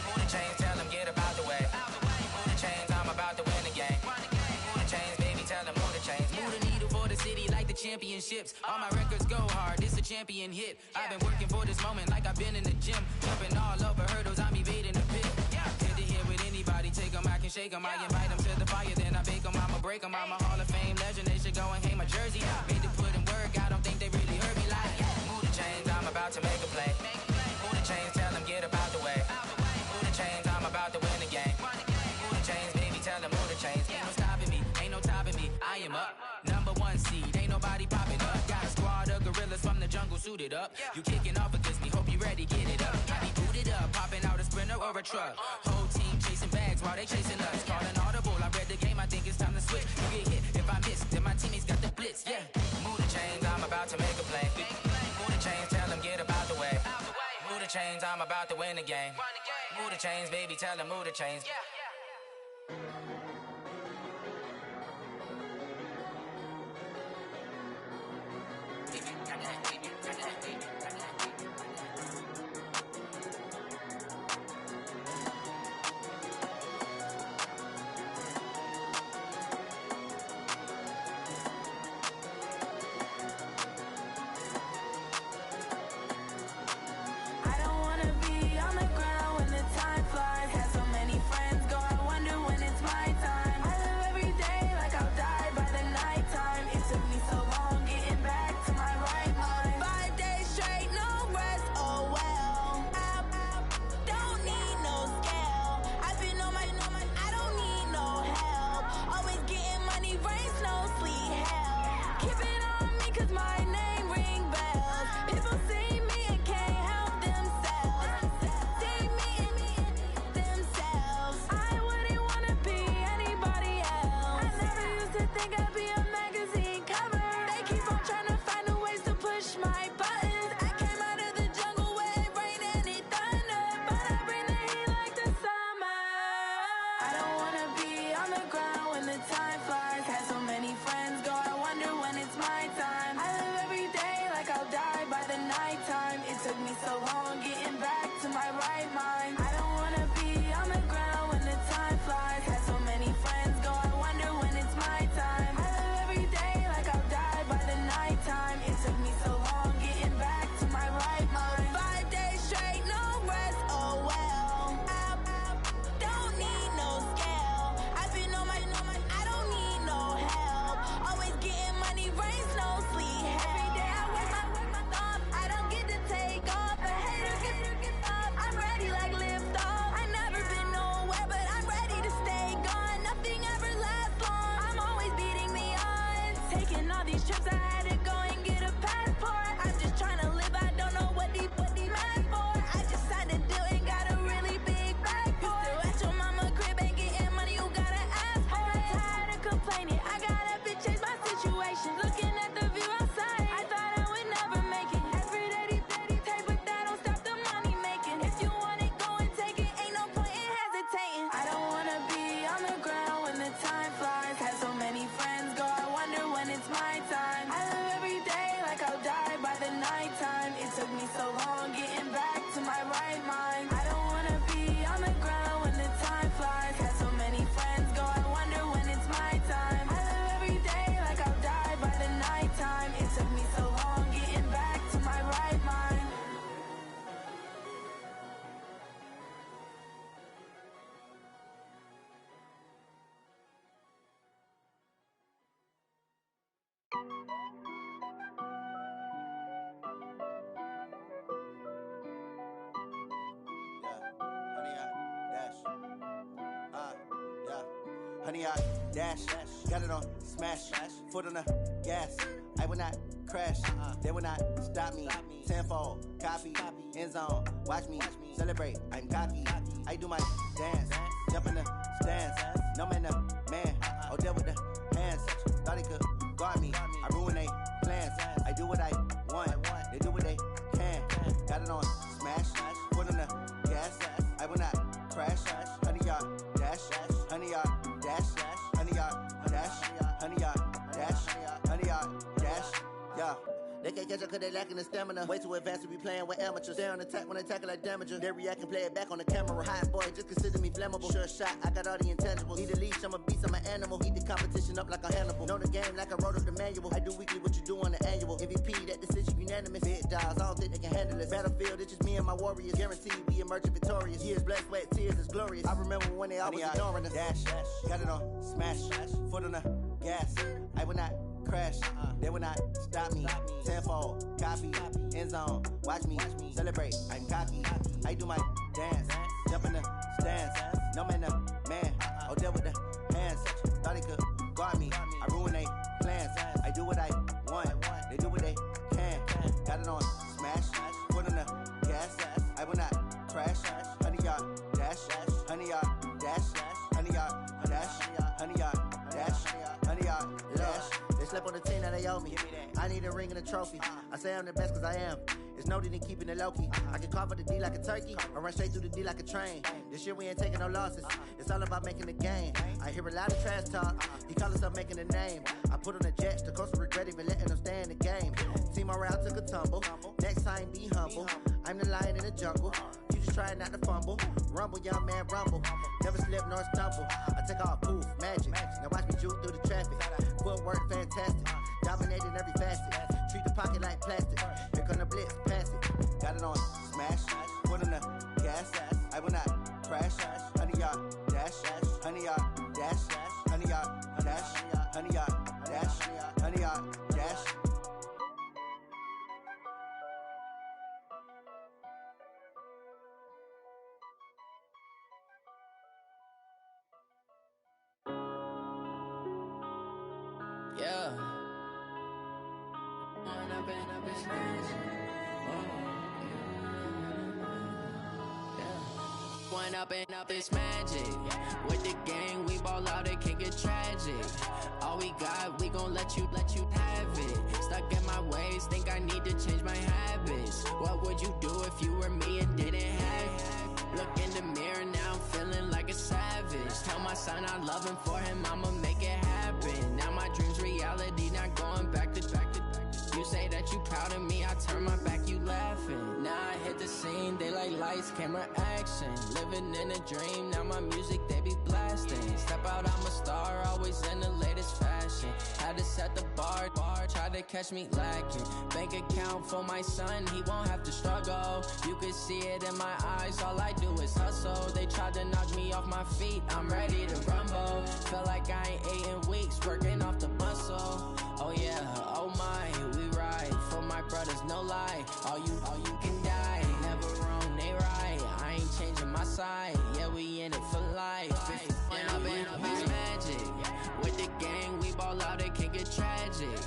Move the chains, tell them get about the way. Move the chains, I'm about to win the game. Move the chains, baby, tell them move the chains. Move the needle for the city like the championships. All my records go hard, this a champion hit. I've been working for this moment like I've been in the gym. Jumping all over hurdles, I'm evading the pit. Head to head with anybody, take them, I can shake them. I invite them to the fire, then I bake them, I'ma break them. I'm a Hall of Fame legend, they should go and hang my jersey. Made to put in work, I don't think they really heard me like. Move the chains, I'm about about to make a play. Move the chains, tell them get about the way. Move the chains, I'm about to win the game. Move the chains, baby, tell them move the chains. Ain't no stopping me, ain't no topping me. I am up, #1 seed, ain't nobody popping up. Got a squad of gorillas from the jungle suited up. You kicking off against me, hope you ready, get it up. I be booted up, popping out a sprinter or a truck. Whole team chasing bags while they chasing us. Calling audible, I read the game, I think it's time to switch. You get hit if I miss, then my teammates got the blitz, yeah. Move the chains, I'm about to make a play. Move the chains, tell them get about the way. Move the chains, I'm about to win the game. Move the chains, baby, tell them move the chains. Honey, I dash, got it on smash, foot on the gas. I will not crash, they will not stop me. Tenfold, copy, end zone, watch me celebrate. I'm cocky, I do my dance, jump in the stands. No man, man, oh deal with the hands. Thought he could guard me, I ruin they plans. I do what I want, they do what they can. Got it on smash, foot on the gas. I will not crash, honey, y'all dash, honey, y'all dash, honey, y'all dash, honey, y'all dash, honey, y'all dash, yeah. They can't catch up cause they lacking the stamina. Way too advanced to be playing with amateurs. Stay on attack when they tackle like damager. They react and play it back on the camera. Hot boy, just consider me flammable. Sure shot, I got all the intangibles. Need a leash, I'm a beast, I'm an animal. Heat the competition up like a Hannibal. Know the game like I wrote up the manual. I do weekly what you do on the annual. MVP, that decision unanimous. Big dials, I don't think they can handle this. Battlefield, it's just me and my warriors. Guaranteed we emerging victorious. Years, blood, sweat, tears is glorious. I remember when they always ignoring us. Dash, got it on smash, foot on the gas. I will not crash, they will not stop me. Tenfold, copy, end zone, watch me celebrate. I'm cocky, I do my dance, jump in the stands. No man, the man, oh, deal with the hands. Thought he could guard me, I ruin they plans. I do what I want, they do what they can. Got it on smash, put on the gas. I will not crash, 100-yard dash, 100-yard dash, 100-yard dash, 100-yard dash, 100-yard dash. They slept on the team that they owe me. I need a ring and a trophy. I say I'm the best cause I am. It's noted in keeping it low-key. I can carve up the D like a turkey or run straight through the D like a train. This year we ain't taking no losses. It's all about making the game. I hear a lot of trash talk. He call himself making a name. I put on the Jets. The coach will regret even letting them stay in the game. Team morale took a tumble. Next time be humble. I'm the lion in the jungle. You just try not to fumble. Rumble, young man, rumble. Never slip nor stumble. I take off, poof, magic. Now watch me juke through the traffic. Footwork fantastic. Dominating every facet. Treat the pocket like plastic. Here come the blitz, pass it. Got it on smash. Put on the gas. I will not crash. 100-yard dash. 100-yard dash. 100-yard dash. 100-yard dash. 100-yard dash. Yeah. One up and up is magic. With the gang, we ball out, it can get tragic. All we got, we gon' let you have it. Stuck in my ways, think I need to change my habits. What would you do if you were me and didn't have it? Look in the mirror, now I'm feeling like a savage. Tell my son I love him, for him I'ma make it happen. Now my dream's reality, not going back to. You say that you proud of me, I turn my back, you laughing. Now I hit the scene, they like lights, camera, action. Living in a dream, now my music, they be blasting. Step out, I'm a star, always in the latest fashion. Had to set the bar, try to catch me lacking. Bank account for my son, he won't have to struggle. You can see it in my eyes, all I do is hustle. They tried to knock me off my feet, I'm ready to rumble. Felt like I ain't ate in weeks, working off the muscle. Oh yeah, oh my, we ride for my brothers, no lie. All you can die, never wrong, they right. I ain't changing my side, yeah, we in it for life. When up and up is magic. With the gang, we ball out, it can get tragic.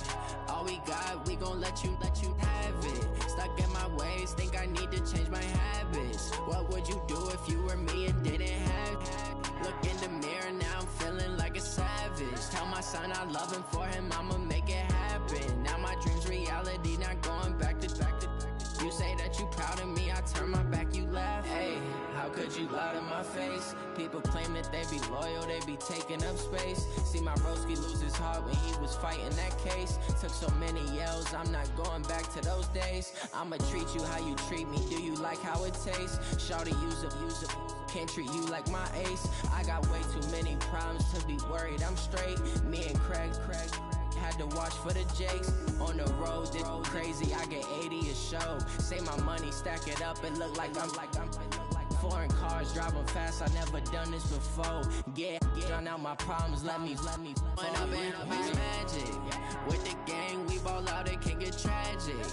All we got, we gon' let you have it. Stuck in my ways, think I need to change my habits. What would you do if you were me and didn't have it? Look in the mirror, now I'm feeling like a savage. Tell my son I love him, for him I'ma make it happen. Now my dream's reality, not going back to. You say that you proud of me, I turn my back, you laugh. Hey, how could you lie to my face? People claim that they be loyal, they be taking up space. See my broski lose his heart when he was fighting that case. Took so many yells, I'm not going back to those days. I'ma treat you how you treat me, do you like how it tastes? Shawty, use up. Can't treat you like my ace. I got way too many problems to be worried, I'm straight. Me and Craig had to watch for the Jakes. On the road, this crazy, I get 80 a show. Say my money, stack it up, it look like I'm foreign cars, driving fast, I never done this before. Get drown out my problems, let me When up and up is magic. With the gang, we ball out, it can get tragic.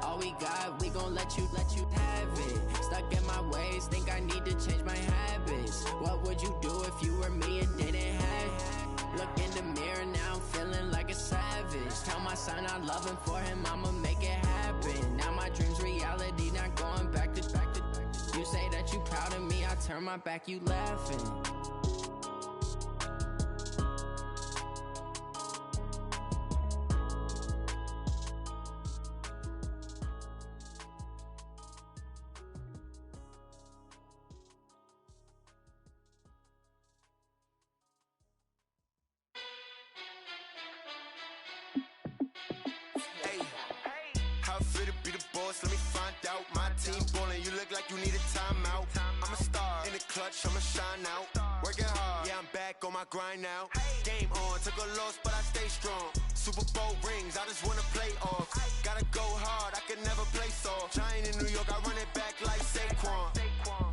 All we got, we gon' let you have it. Stuck in my ways, think I need to change my habits. What would you do if you were me and didn't have it? Look in the mirror, now I'm feeling like a savage. Tell my son I love him, for him I'ma make it happen. Now my dream's reality, not going back to. You say that you proud of me, I turn my back, you laughing. Let me find out. My team ballin', you look like you need a timeout. I'm a star in the clutch, I'ma shine out. Working hard, yeah, I'm back on my grind now. Game on, took a loss, but I stay strong. Super Bowl rings, I just wanna play off. Gotta go hard, I can never play soft. Giant in New York, I run it back like Saquon.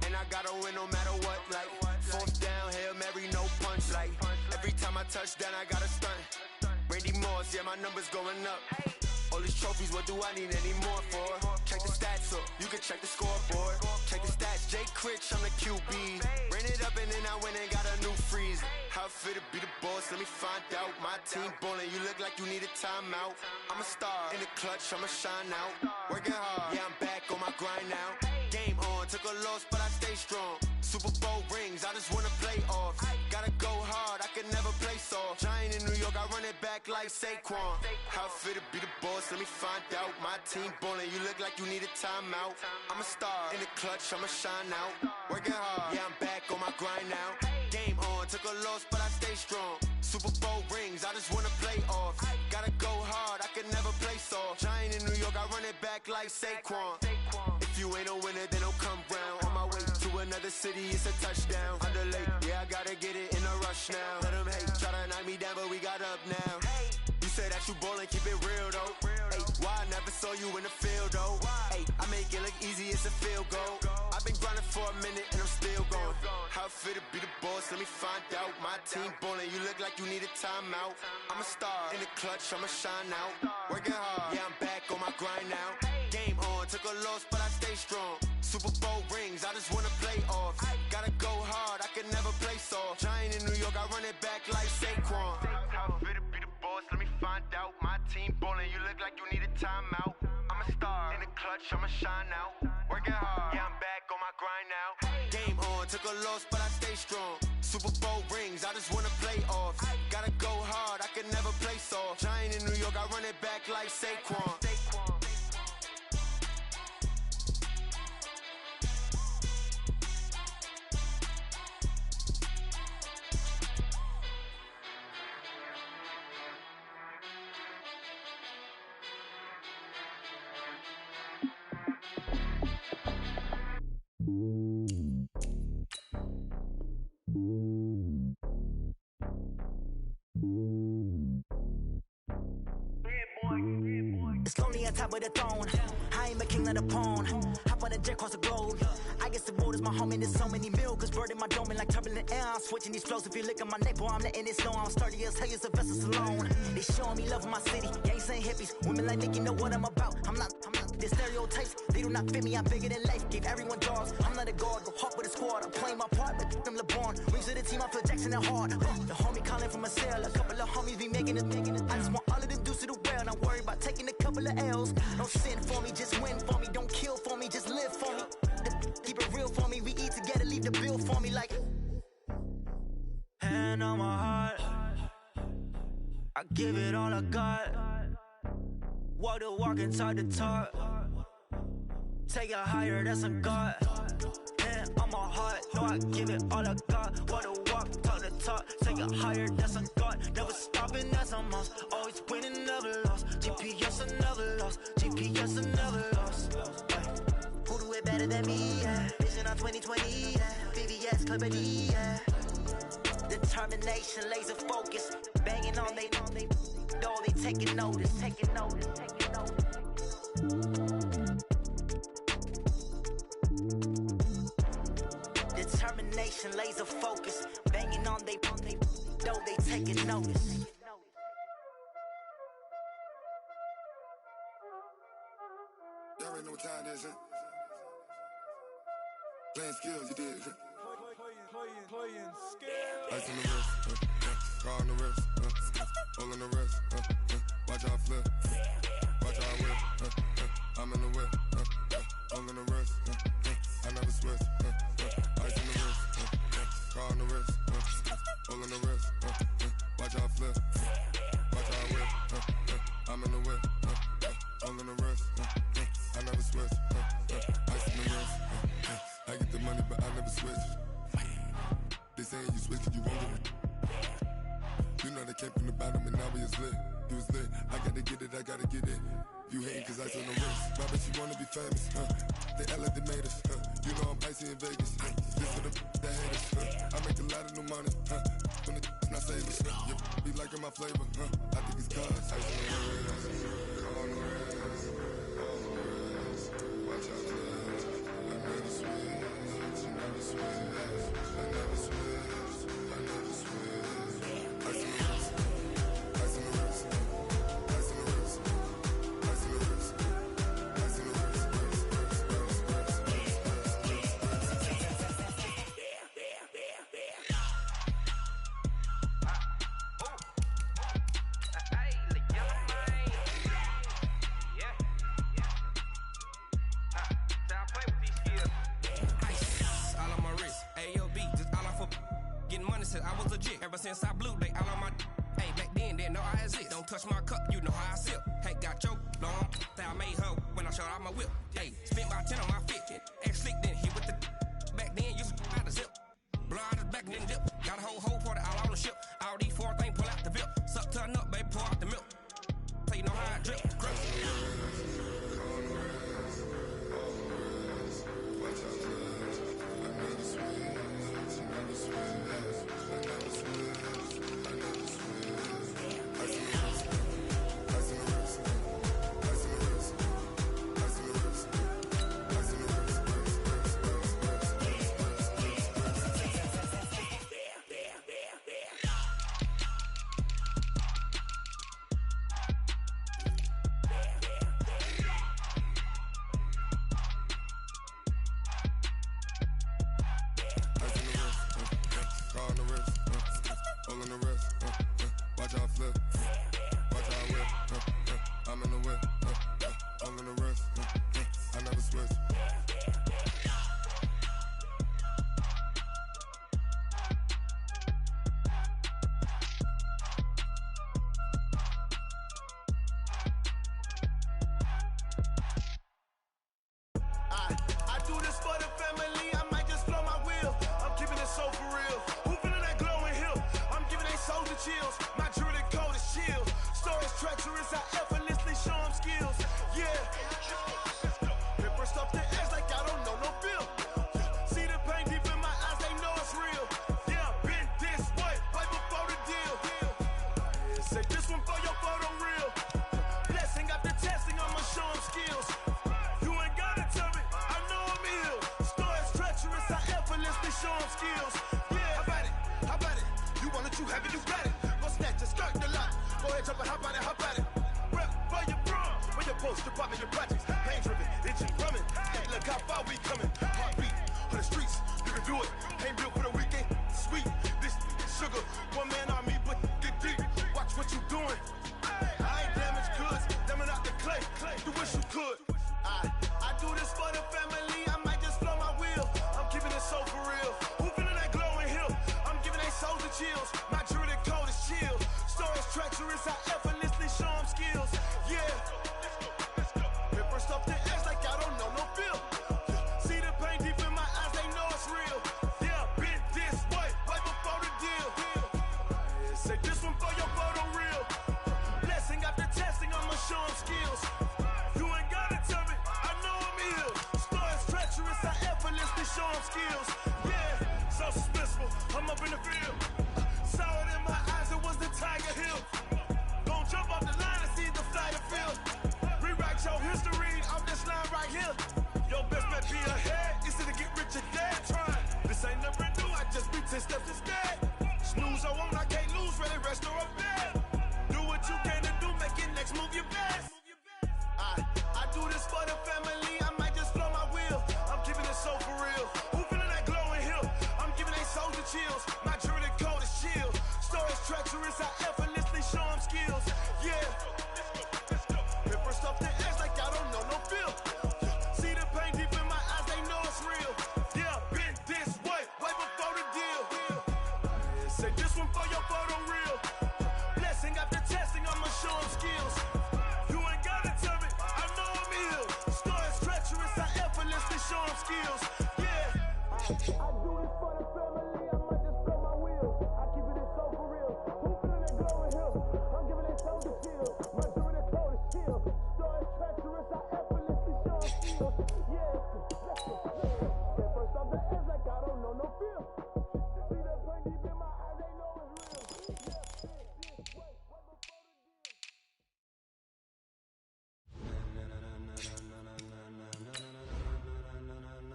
And I gotta win no matter what, like fourth down, Hail Mary, no punch. Like every time I touch down, I gotta stunt. Randy Moss, yeah, my number's going up. All these trophies, what do I need any more for? Check the stats up, you can check the scoreboard. Check the stats, Jay Critch, I'm the QB. Ran it up and then I went and got a new freezer. How it feel to be the boss, let me find out. My team ballin', you look like you need a timeout. I'm a star, in the clutch, I'ma shine out. Working hard, yeah, I'm back on my grind now. Game on, took a loss, but I stay strong. Super Bowl rings, I just wanna play off. Gotta go hard, I can never play soft. Giant in New York, I run it back like Saquon. How it feel to be the boss, let me find out. My team ballin', you look like you need a timeout. I'm a star, in the clutch, I'ma shine out. Working hard, yeah, I'm back on my grind now. Game on, took a loss, but I stay strong. Super Bowl rings, I just wanna play off. Gotta go hard, I can never play soft. Giant in New York, I run it back like Saquon. If you ain't a winner, then don't come round. On my way to another city, it's a touchdown. Underlay, yeah, I gotta get it in a rush now. Let them hate, try to knock me down, but we got up now. You say that you ballin', keep it real though. Ay, why I never saw you in the field though? Ay, I make it look easy, it's a field goal. I've been grinding for a minute and I'm still going. How it feel to be the boss, let me find out. My team ballin', you look like you need a timeout. I'm a star, in the clutch, I'ma shine out. Working hard, yeah, I'm back on my grind now. Game on, took a loss, but I stay strong. Super Bowl rings, I just wanna play off. Gotta go hard, I can never play soft. Giant in New York, I run it back like Saquon. How it feel to be the boss, let me find out. My team ballin', you look like you need a timeout. I'm a star, in the clutch, I'ma shine out. Working hard, yeah, I'm back on my grind now. Game on, took a loss, but I stay strong. Super Bowl rings, I just wanna play off. Gotta go hard, I can never play soft. Giant in New York, I run it back like Saquon. It's lonely on top of the throne. I am a king of the pawn. Hop on a jet across the globe. I guess the world is my home and there's so many milkers birding my dome and like turbulent air. I'm switching these flows. If you look at my neck, boy, I'm letting it snow. I'm sturdy as hell as a vessel alone. They showing me love in my city. Gangs and hippies. Women like Nick, you know what I'm about. I'm not the stereotypes. They do not fit me. I'm bigger than life. Give everyone dogs. I'm not a guard. Go hard with a squad. I'm playing my part, but them LeBron. Rings to the team. I feel Jackson and hard. The homie calling from a cell. A couple of homies be making it. I just want all of them dudes to the well. Not worry about taking a couple of L's. Don't sin for me, just win for me. Don't kill for me, just live for me. Keep it real for me. We eat together, leave the bill for me like. Hand on my heart, I give it all I got. Walk the walk and talk the talk. Take it higher, that's a God. Hand on my heart, no, I give it all I got. Walk the walk, talk the talk. Take it higher, that's a God. Never stopping, that's a must. Always winning, never lost. GPS, I never lost. GPS, I never lost. Who do it better than me? Yeah. Vision on 2020, yeah. VVS, Clippity, yeah. Determination, laser focus. Banging on they know they taking notice. Taking notice, taking notice. Determination, laser focus. Banging on they know they taking notice. Y'all already know what time it is, huh? Playing skills, you did. Playing skills. Ice on the wrist, car on the wrist, hole in the wrist, watch out flip, watch out whip, I'm in the whip, hole in the wrist, I never switch, ice on the wrist, car on the wrist, hole in the wrist, watch out flip, watch out whip, I'm in the whip, hole in the wrist, I never switch, ice on the wrist, I get the money but I never switch. They saying you switch 'cause you won't get it. You know they came from the bottom and now we is lit. You was lit, I gotta get it, I gotta get it. You hating 'cause ice on the wrist. My bitch, you wanna be famous, They elevated, you know I'm icy in Vegas, This for the that haters, I make a lot of new money, When the not savers, You be liking my flavor, I think it's cause ice on the wrist, on the wrist, on the wrist. Watch out, I never switch, I never switch, I never switch, I never switch. Ice on the wrist, ice on the wrist. AOB, just all off for getting money since I was legit. Ever since I blew, they all on my. Hey, back then, didn't know I exist. Don't touch my cup, you know how I sip. Hey, got your long. I made her when I showed out my whip. Hey, spent about 10 on my fit. Ex-slick, then hit with the. Back then, used to out the zip. Blow out his back and then dip. Got a whole party all on the ship. All these four things pull out the VIP. Suck to a nut, baby, pour out the milk. So you know how I drip.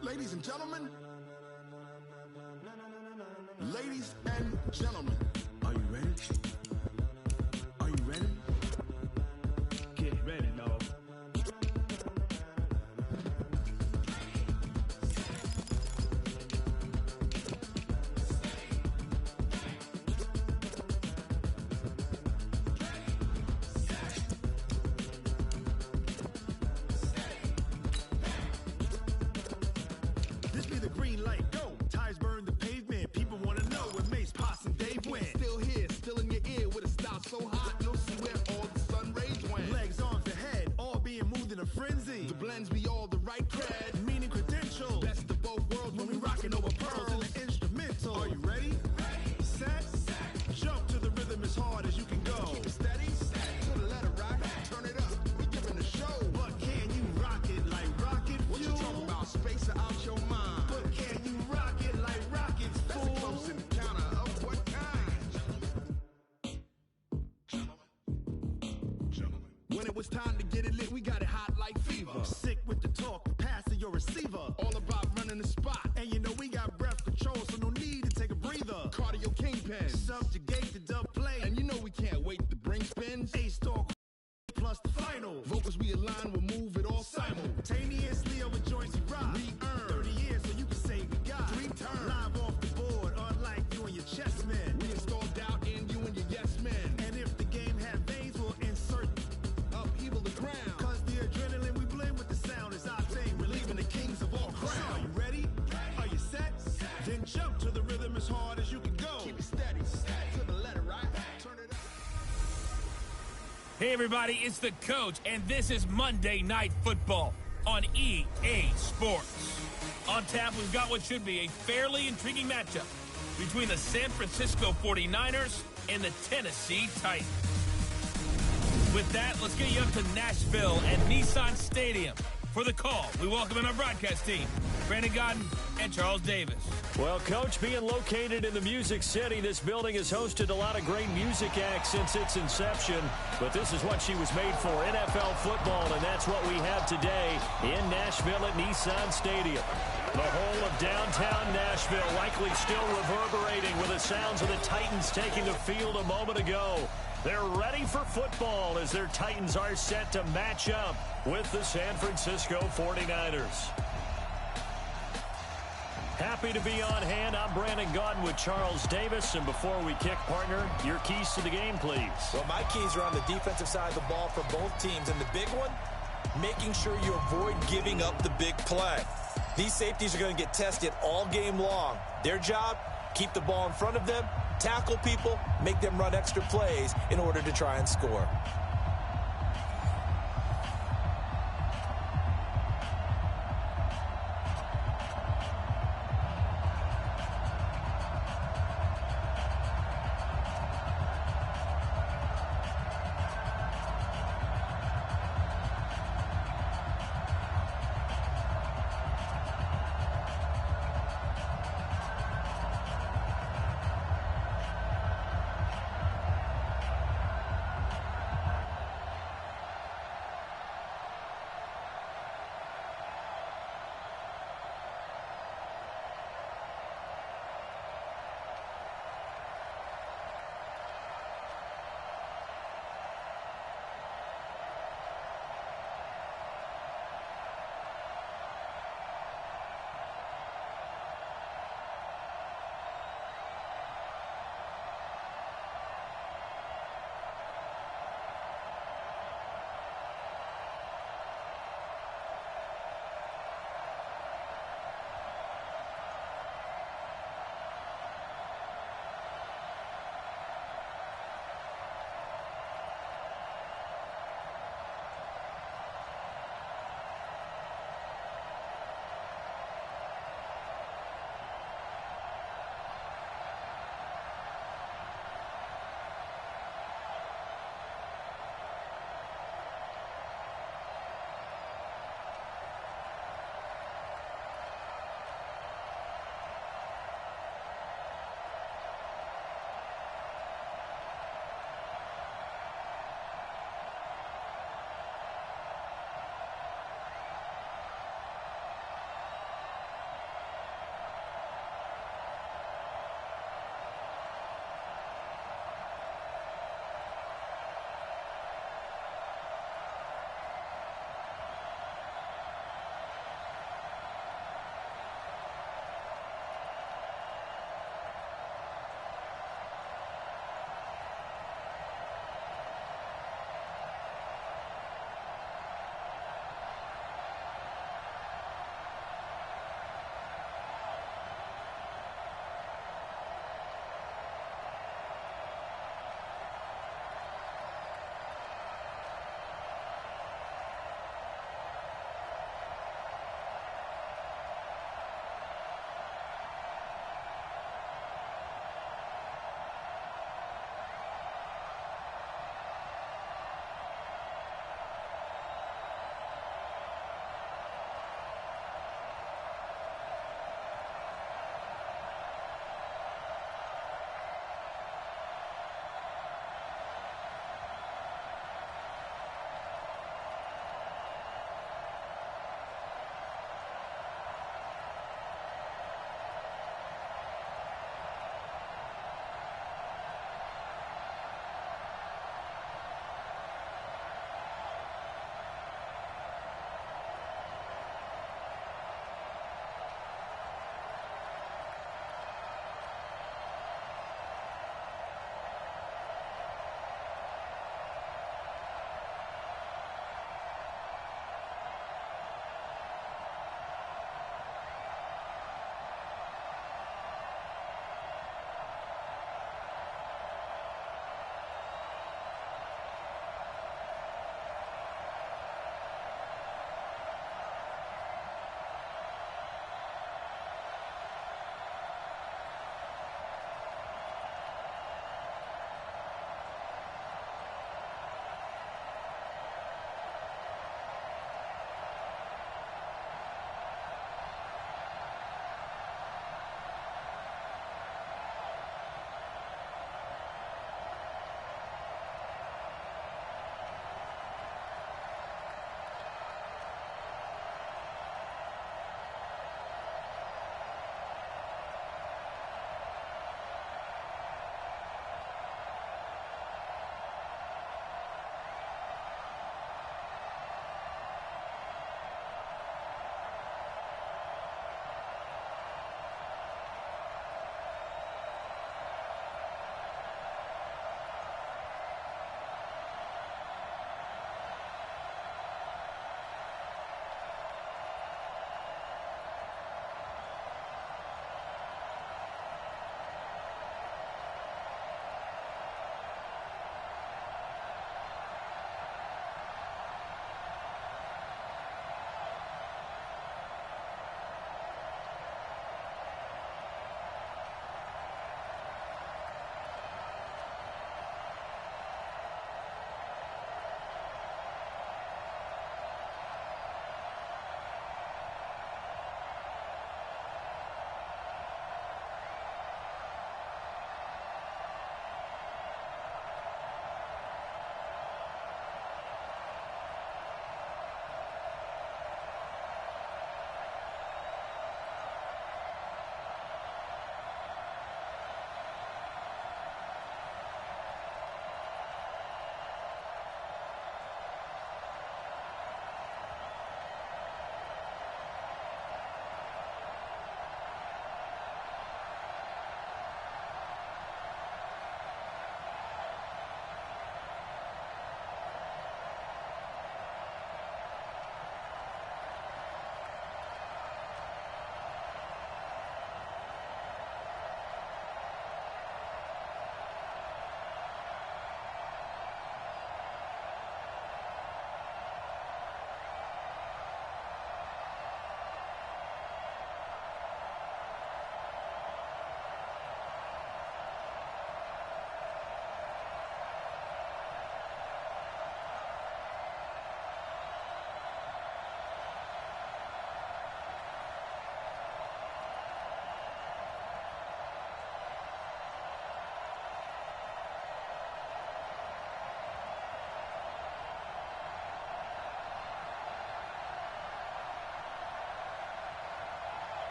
Ladies and gentlemen, ladies and gentlemen, are you ready? Are you ready? Get ready, dog. This be the green light. Go! Tires burn, the frenzy. The blends be all the right cred, meaning credential. Best of both worlds when we rockin' over pearls in the instrumental. Are you ready? Set. Jump to the rhythm as hard as you can go. Keep it steady. To the letter right. Turn it up. We giving the show. But can you rock it like rocket fuel? What you talking about? Space out your mind. But can you rock it like rockets, fool? That's a close encounter of what kind? When it was time to get it lit, we got it hot like fever. Sick with the talk, pass to your receiver. All about running the spot. And you know we got breath control, so no need to take a breather. Cardio kingpin, subjugate the dub play. And you know we can't wait to bring spins. A-star plus the final. Vocals we align, we'll move it all simultaneously over joints we rock. We earn 30 years so you can say we got 3 turns. Live off the board, unlike you and your chess men. We install doubt in you and your yes men. And if the game had veins, we'll insert upheaval the ground. Cause the adrenaline we blend with the sound is our thing. Relieving the kings of all crowns. So are you ready? Are you set? Then jump to the rhythm as hard as you can go. Keep it steady. To the letter right. Turn it up. Hey everybody, it's the Coach, and this is Monday Night Football on EA Sports. On tap, we've got what should be a fairly intriguing matchup between the San Francisco 49ers and the Tennessee Titans. With that, let's get you up to Nashville and Nissan Stadium. For the call, we welcome in our broadcast team, Brandon Godden and Charles Davis. Well, Coach, being located in the Music City, this building has hosted a lot of great music acts since its inception. But this is what she was made for, NFL football, and that's what we have today in Nashville at Nissan Stadium. The whole of downtown Nashville likely still reverberating with the sounds of the Titans taking the field a moment ago. They're ready for football as their Titans are set to match up with the San Francisco 49ers. Happy to be on hand. I'm Brandon Godden with Charles Davis. And before we kick, partner, your keys to the game, please. Well, my keys are on the defensive side of the ball for both teams. And the big one, making sure you avoid giving up the big play. These safeties are going to get tested all game long. Their job, keep the ball in front of them, tackle people, make them run extra plays in order to try and score.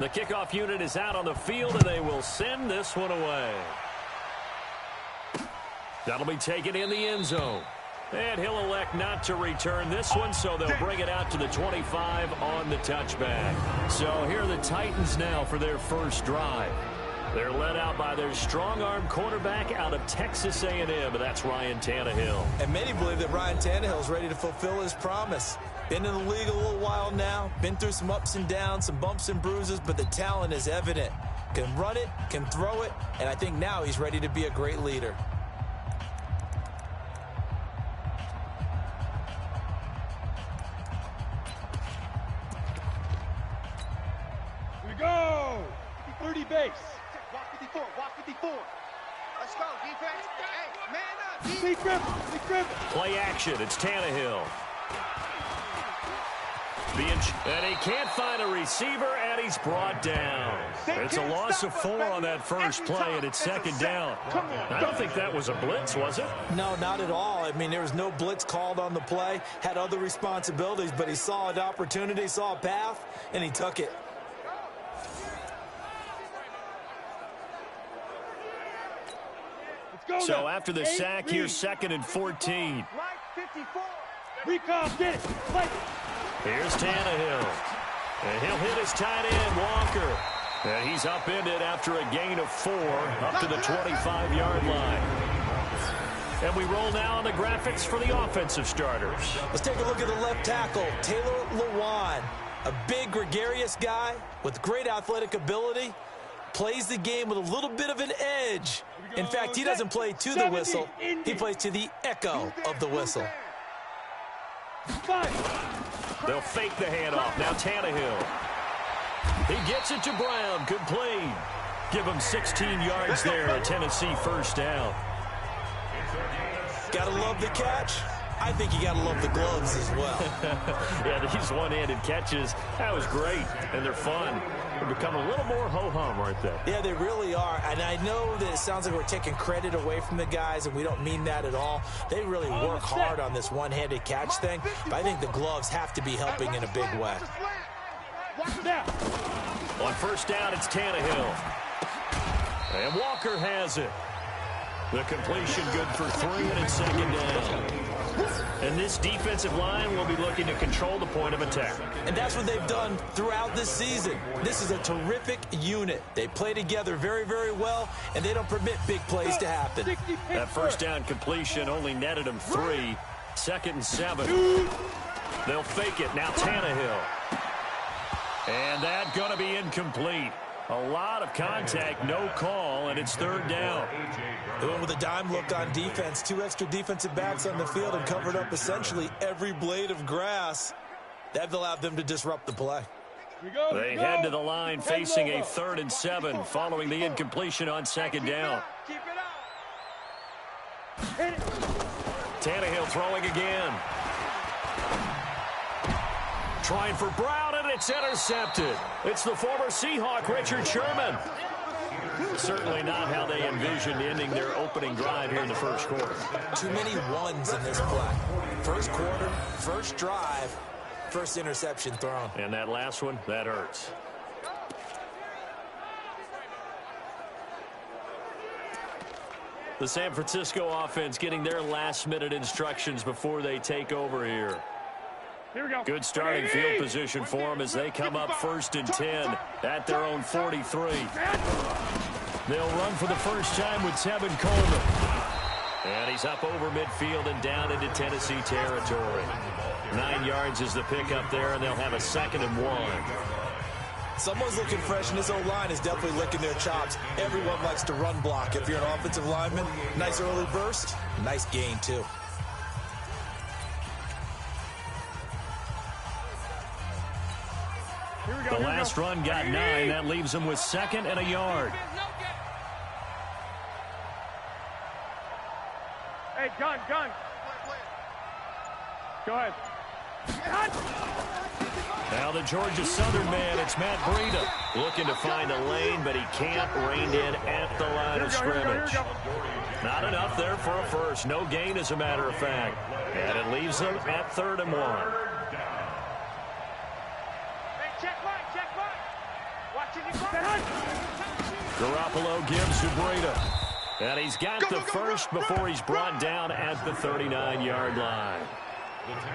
The kickoff unit is out on the field, and they will send this one away. That'll be taken in the end zone. And he'll elect not to return this one, so they'll bring it out to the 25 on the touchback. So here are the Titans now for their first drive. They're led out by their strong-arm quarterback out of Texas A&M. That's Ryan Tannehill. And many believe that Ryan Tannehill is ready to fulfill his promise. Been in the league a little while now. Been through some ups and downs, some bumps and bruises, but the talent is evident. Can run it, can throw it, and I think now he's ready to be a great leader. Here we go! 30 base. Walk 54, walk 54. Let's go, defense. Hey, man up. Big grip. Play action. It's Tannehill. And he can't find a receiver, and he's brought down. It's a loss of 4 on that first play, and it's second down. I don't think that was a blitz, was it? No, not at all. I mean, there was no blitz called on the play. Had other responsibilities, but he saw an opportunity, saw a path, and he took it. So after the sack, here's 2nd and 14. Recall, get it. Here's Tannehill. And he'll hit his tight end, Walker. And he's upended after a gain of 4 up to the 25-yard line. And we roll now on the graphics for the offensive starters. Let's take a look at the left tackle, Taylor Lewan. A big, gregarious guy with great athletic ability. Plays the game with a little bit of an edge. In fact, he doesn't play to the whistle. He plays to the echo of the whistle. They'll fake the handoff. Now Tannehill. He gets it to Brown. Complete. Give him 16 yards there. A Tennessee first down. Gotta love the catch. I think you gotta love the gloves as well. Yeah, these one-handed catches, that was great. And they're fun. They're becoming a little more ho-hum, aren't they? Yeah, they really are. And I know that it sounds like we're taking credit away from the guys, and we don't mean that at all. They really work hard on this one-handed catch thing, but I think the gloves have to be helping in a big way. On first down, it's Tannehill. And Walker has it. The completion good for 3, and it's second down. And this defensive line will be looking to control the point of attack. And that's what they've done throughout this season. This is a terrific unit. They play together very, very well, and they don't permit big plays to happen. That first down completion only netted them 3. 2nd and 7. They'll fake it. Now Tannehill. And that's going to be incomplete. A lot of contact, no call, and it's 3rd down. They went with a dime look on defense. 2 extra defensive backs on the field and covered up essentially every blade of grass. That allowed them to disrupt the play. They head to the line facing a 3rd and 7 following the incompletion on 2nd down. Tannehill throwing again. Trying for Brown, and it's intercepted. It's the former Seahawk, Richard Sherman. Certainly not how they envisioned ending their opening drive here in the first quarter. Too many ones in this play. First quarter, first drive, first interception thrown. And that last one, that hurts. The San Francisco offense getting their last-minute instructions before they take over here. Here we go. Good starting field position for them as they come up 1st and 10 at their own 43. They'll run for the first time with Tevin Coleman. And he's up over midfield and down into Tennessee territory. 9 yards is the pickup there, and they'll have a 2nd and 1. Someone's looking fresh, and this O-line is definitely licking their chops. Everyone likes to run block. If you're an offensive lineman, nice early burst, nice gain, too. The last run got 9. That leaves them with 2nd and a yard. Hey, gun. Go ahead. Now the Georgia Southern man, it's Matt Breida, looking to find a lane, but he can't rein in at the line of scrimmage. Not enough there for a first. No gain, as a matter of fact. And it leaves them at 3rd and 1. Check right. Watch Garoppolo gives to Breda. And he's got the first before he's brought down at the 39-yard line.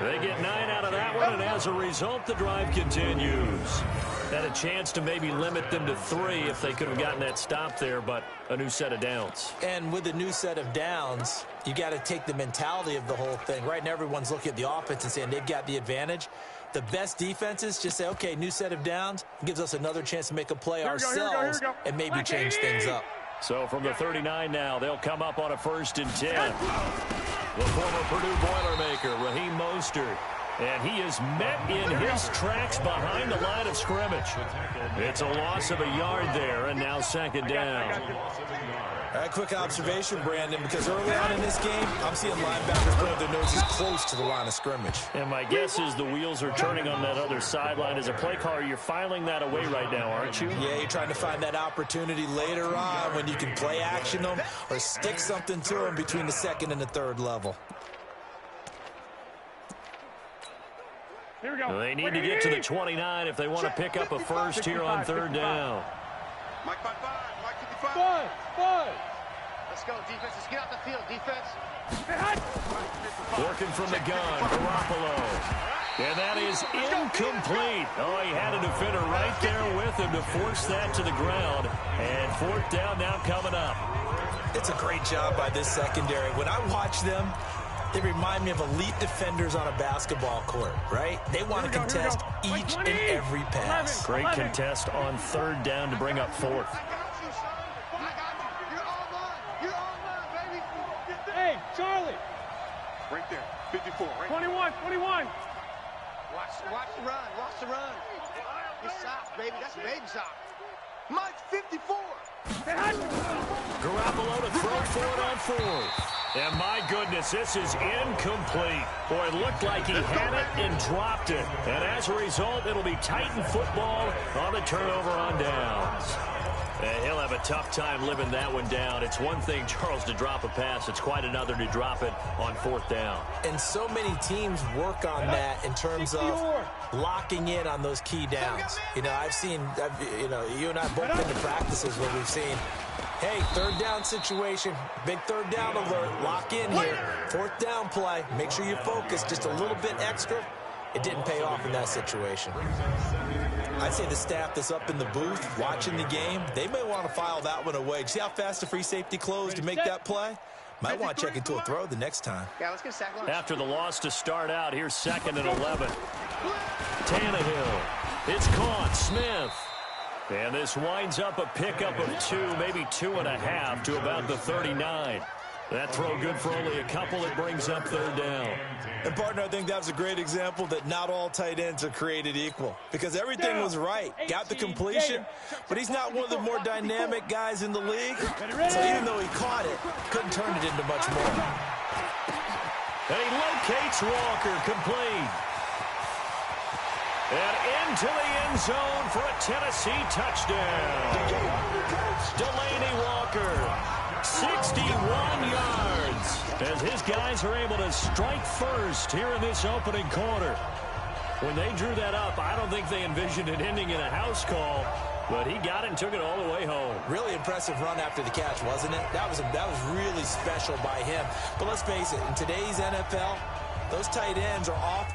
They get 9 out of that one, and as a result, the drive continues. Had a chance to maybe limit them to 3 if they could have gotten that stop there, but a new set of downs. And with a new set of downs, you got to take the mentality of the whole thing. Right now, everyone's looking at the offense and saying they've got the advantage. The best defenses just say, okay, new set of downs, gives us another chance to make a play ourselves and maybe change things up. So from the 39 now, they'll come up on a 1st and 10. The former Purdue Boilermaker, Raheem Mostert. And he is met in his tracks behind the line of scrimmage. It's a loss of a yard there, and now 2nd down. All right, quick observation, Brandon, because early on in this game, I'm seeing linebackers putting their noses close to the line of scrimmage. And my guess is the wheels are turning on that other sideline. As a play caller, you're filing that away right now, aren't you? Yeah, you're trying to find that opportunity later on when you can play action them or stick something to them between the 2nd and the 3rd level. Here we go. They need to get to the 29 if they want to pick up a first here on 3rd down. Mike 5, Mike 55. 5. Let's go, defense. Let's get out the field, defense. Working from the gun, Garoppolo. And that is incomplete. Oh, he had a defender right there with him to force that to the ground. And 4th down now coming up. It's a great job by this secondary. When I watch them, they remind me of elite defenders on a basketball court, right? They want to contest each and every pass. Great contest on 3rd down to bring up 4th. Hey, Charlie. Right there, 54. Right 21. Watch the run. Good sock, baby. That's a baby sock. Mike 54. Garoppolo to throw for it on 4th. And my goodness, this is incomplete. Boy, it looked like he had it and dropped it. And as a result, it'll be Titan football on the turnover on downs. And he'll have a tough time living that one down. It's one thing, Charles, to drop a pass. It's quite another to drop it on 4th down. And so many teams work on that in terms of locking in on those key downs. You know, you and I both been to practices where we've seen, hey, 3rd down situation, big 3rd down alert, lock in here, 4th down play, make sure you focus just a little bit extra. It didn't pay off in that situation. I'd say the staff that's up in the booth watching the game, they may want to file that one away. See how fast the free safety closed to make that play? Might want to check into a throw the next time. Yeah, let's get a sack lunch. After the loss to start out, here's 2nd and 11. Tannehill. It's caught. Smith. And this winds up a pickup of 2, maybe 2.5 to about the 39. That throw good for only a couple. It brings up 3rd down. And, partner, I think that was a great example that not all tight ends are created equal. Because everything was right. Got the completion, but he's not one of the more dynamic guys in the league. So even though he caught it, couldn't turn it into much more. And he locates Walker, complete. And into the end zone for a Tennessee touchdown. Delaney Walker. 61 yards as his guys are able to strike first here in this opening quarter. When they drew that up, I don't think they envisioned it ending in a house call, but he got it and took it all the way home. Really impressive run after the catch, wasn't it? That was really special by him. But let's face it, in today's NFL, those tight ends are off.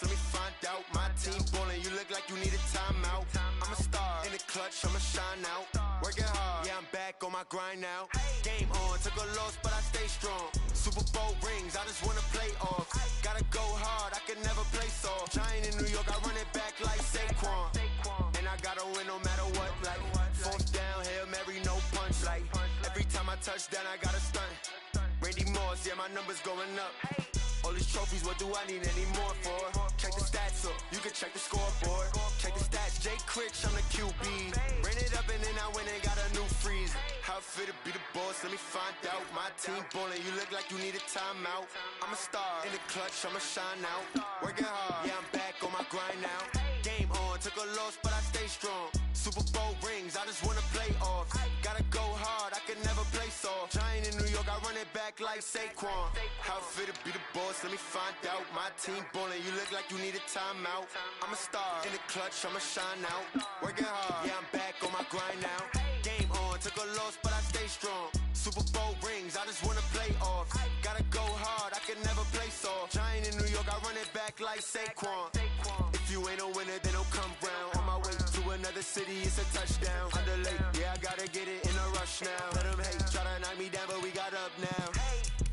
Let me find out. My team ballin', you look like you need a timeout. I'm a star in the clutch, I'ma shine out. Working hard, yeah, I'm back on my grind now. Game on, took a loss, but I stay strong. Super Bowl rings, I just wanna play off. Gotta go hard, I can never play soft. Giant in New York, I run it back like Saquon. And I gotta win no matter touchdown, I got a stunt. Randy Moss, yeah, my numbers going up. All these trophies, what do I need any more for? Check the stats up, you can check the scoreboard. Check the stats, Jay Critch, I'm the QB. Ran it up and then I went and got a new freeze. How fit to be the boss, let me find out. My team ballin', you look like you need a timeout. I'm a star, in the clutch, I'ma shine out. Working hard, yeah, I'm back on my grind now. Game on, took a loss, but I stay strong. Super Bowl rings, I just wanna play off. Gotta go hard, I can never play soft. Giant in New York, I run it back like Saquon. How fit to be the boss, let me find out. My team ballin', you look like you need a timeout. I'm a star, in the clutch, I'ma shine out. Working hard, yeah, I'm back on my grind now. Game on, took a loss, but I stay strong. Super Bowl rings, I just wanna play off. Gotta go hard, I can never play soft. Giant in New York, I run it back like Saquon. If you ain't a winner, then don't come round. On my way to another city, it's a touchdown. Underlay, yeah, I gotta get it in a rush now. Let them hate, try to knock me down, but we got up now.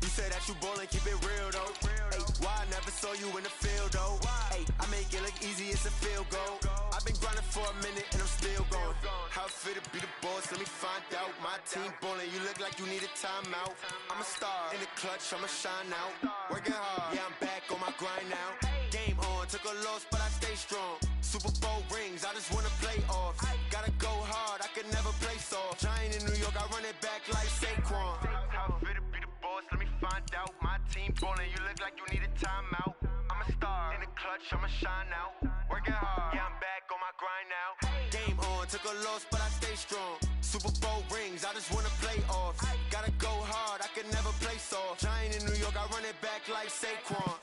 You say that you ballin', keep it real though. Ay, why I never saw you in the field though? Ay, I make it look easy, it's a field goal. I've been grinding for a minute and I'm still going. How fit to be the boss, let me find out. My team ballin', you look like you need a timeout. I'm a star, in the clutch, I'ma shine out. Working hard, yeah, I'm back on my grind now. Game on, took a loss, but I stay strong. Super Bowl rings, I just wanna play off. Gotta go hard, I can never play soft. Giant in New York, I run it back like Saquon. How fit to be the boss, let me find out. My team ballin', you look like you need a timeout. I'm a star, in the clutch, I'ma shine out. Working hard, yeah, I'm back on my grind now. Game on, took a loss, but I stay strong. Super Bowl rings, I just wanna play off. Gotta go hard, I can never play soft. Giant in New York, I run it back like Saquon.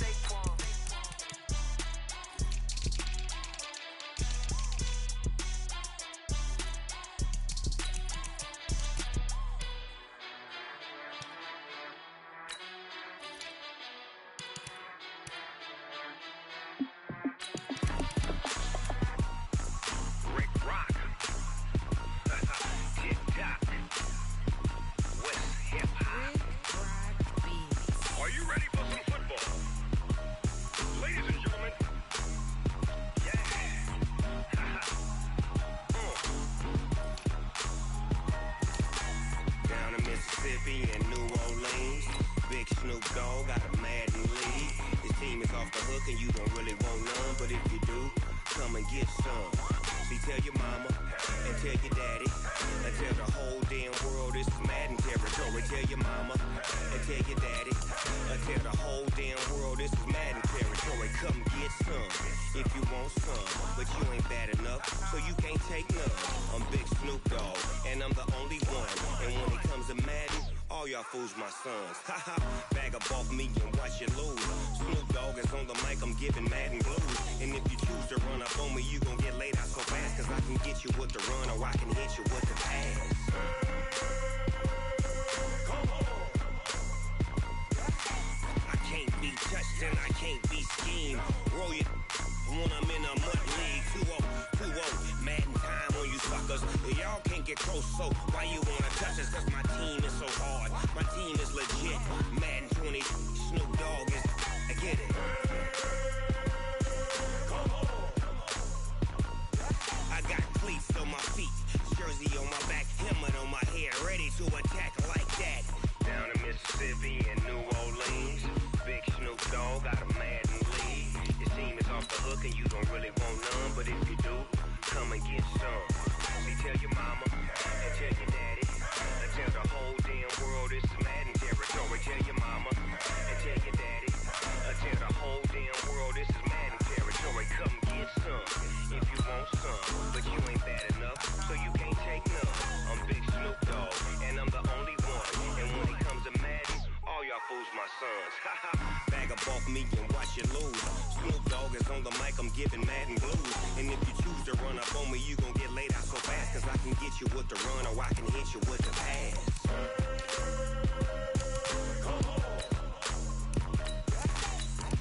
Fools my sons. Haha, bag up off me and watch you lose. Snoop Dogg is on the mic, I'm giving Madden blues. And if you choose to run up on me, you gon' get laid out so fast. Cause I can get you with the run or I can hit you with the pass. I can't be touched and I can't be schemed. Roll you when I'm in a mud league. 2-0, Madden time on you suckers. Y'all can't get close, so why you wanna touch us? Cause my team is so hard. My team is legit. Madden 20, Snoop Dogg is. I get it. I got cleats on my feet, jersey on my back, helmet on my head, ready to attack like that. Down in Mississippi and New Orleans, big Snoop Dogg got a Madden lead. Your team is off the hook and you don't really want none, but if you do, come and get some. See, tell your mama and tell your daddy. Tell the whole damn world this is Madden territory. Tell your mama and tell your daddy. Tell the whole damn world this is Madden territory. Come get some if you want some, but you ain't bad enough, so you can't take none. I'm Big Snoop Dogg, and I'm the only one. And when it comes to Madden, all y'all fools my sons. Bag up off me and watch you lose. Snoop Dogg is on the mic, I'm giving Madden blues. And if you choose to run up on me, you gon' get laid out so fast. Cause I can get you with the run or I can hit you with the pass.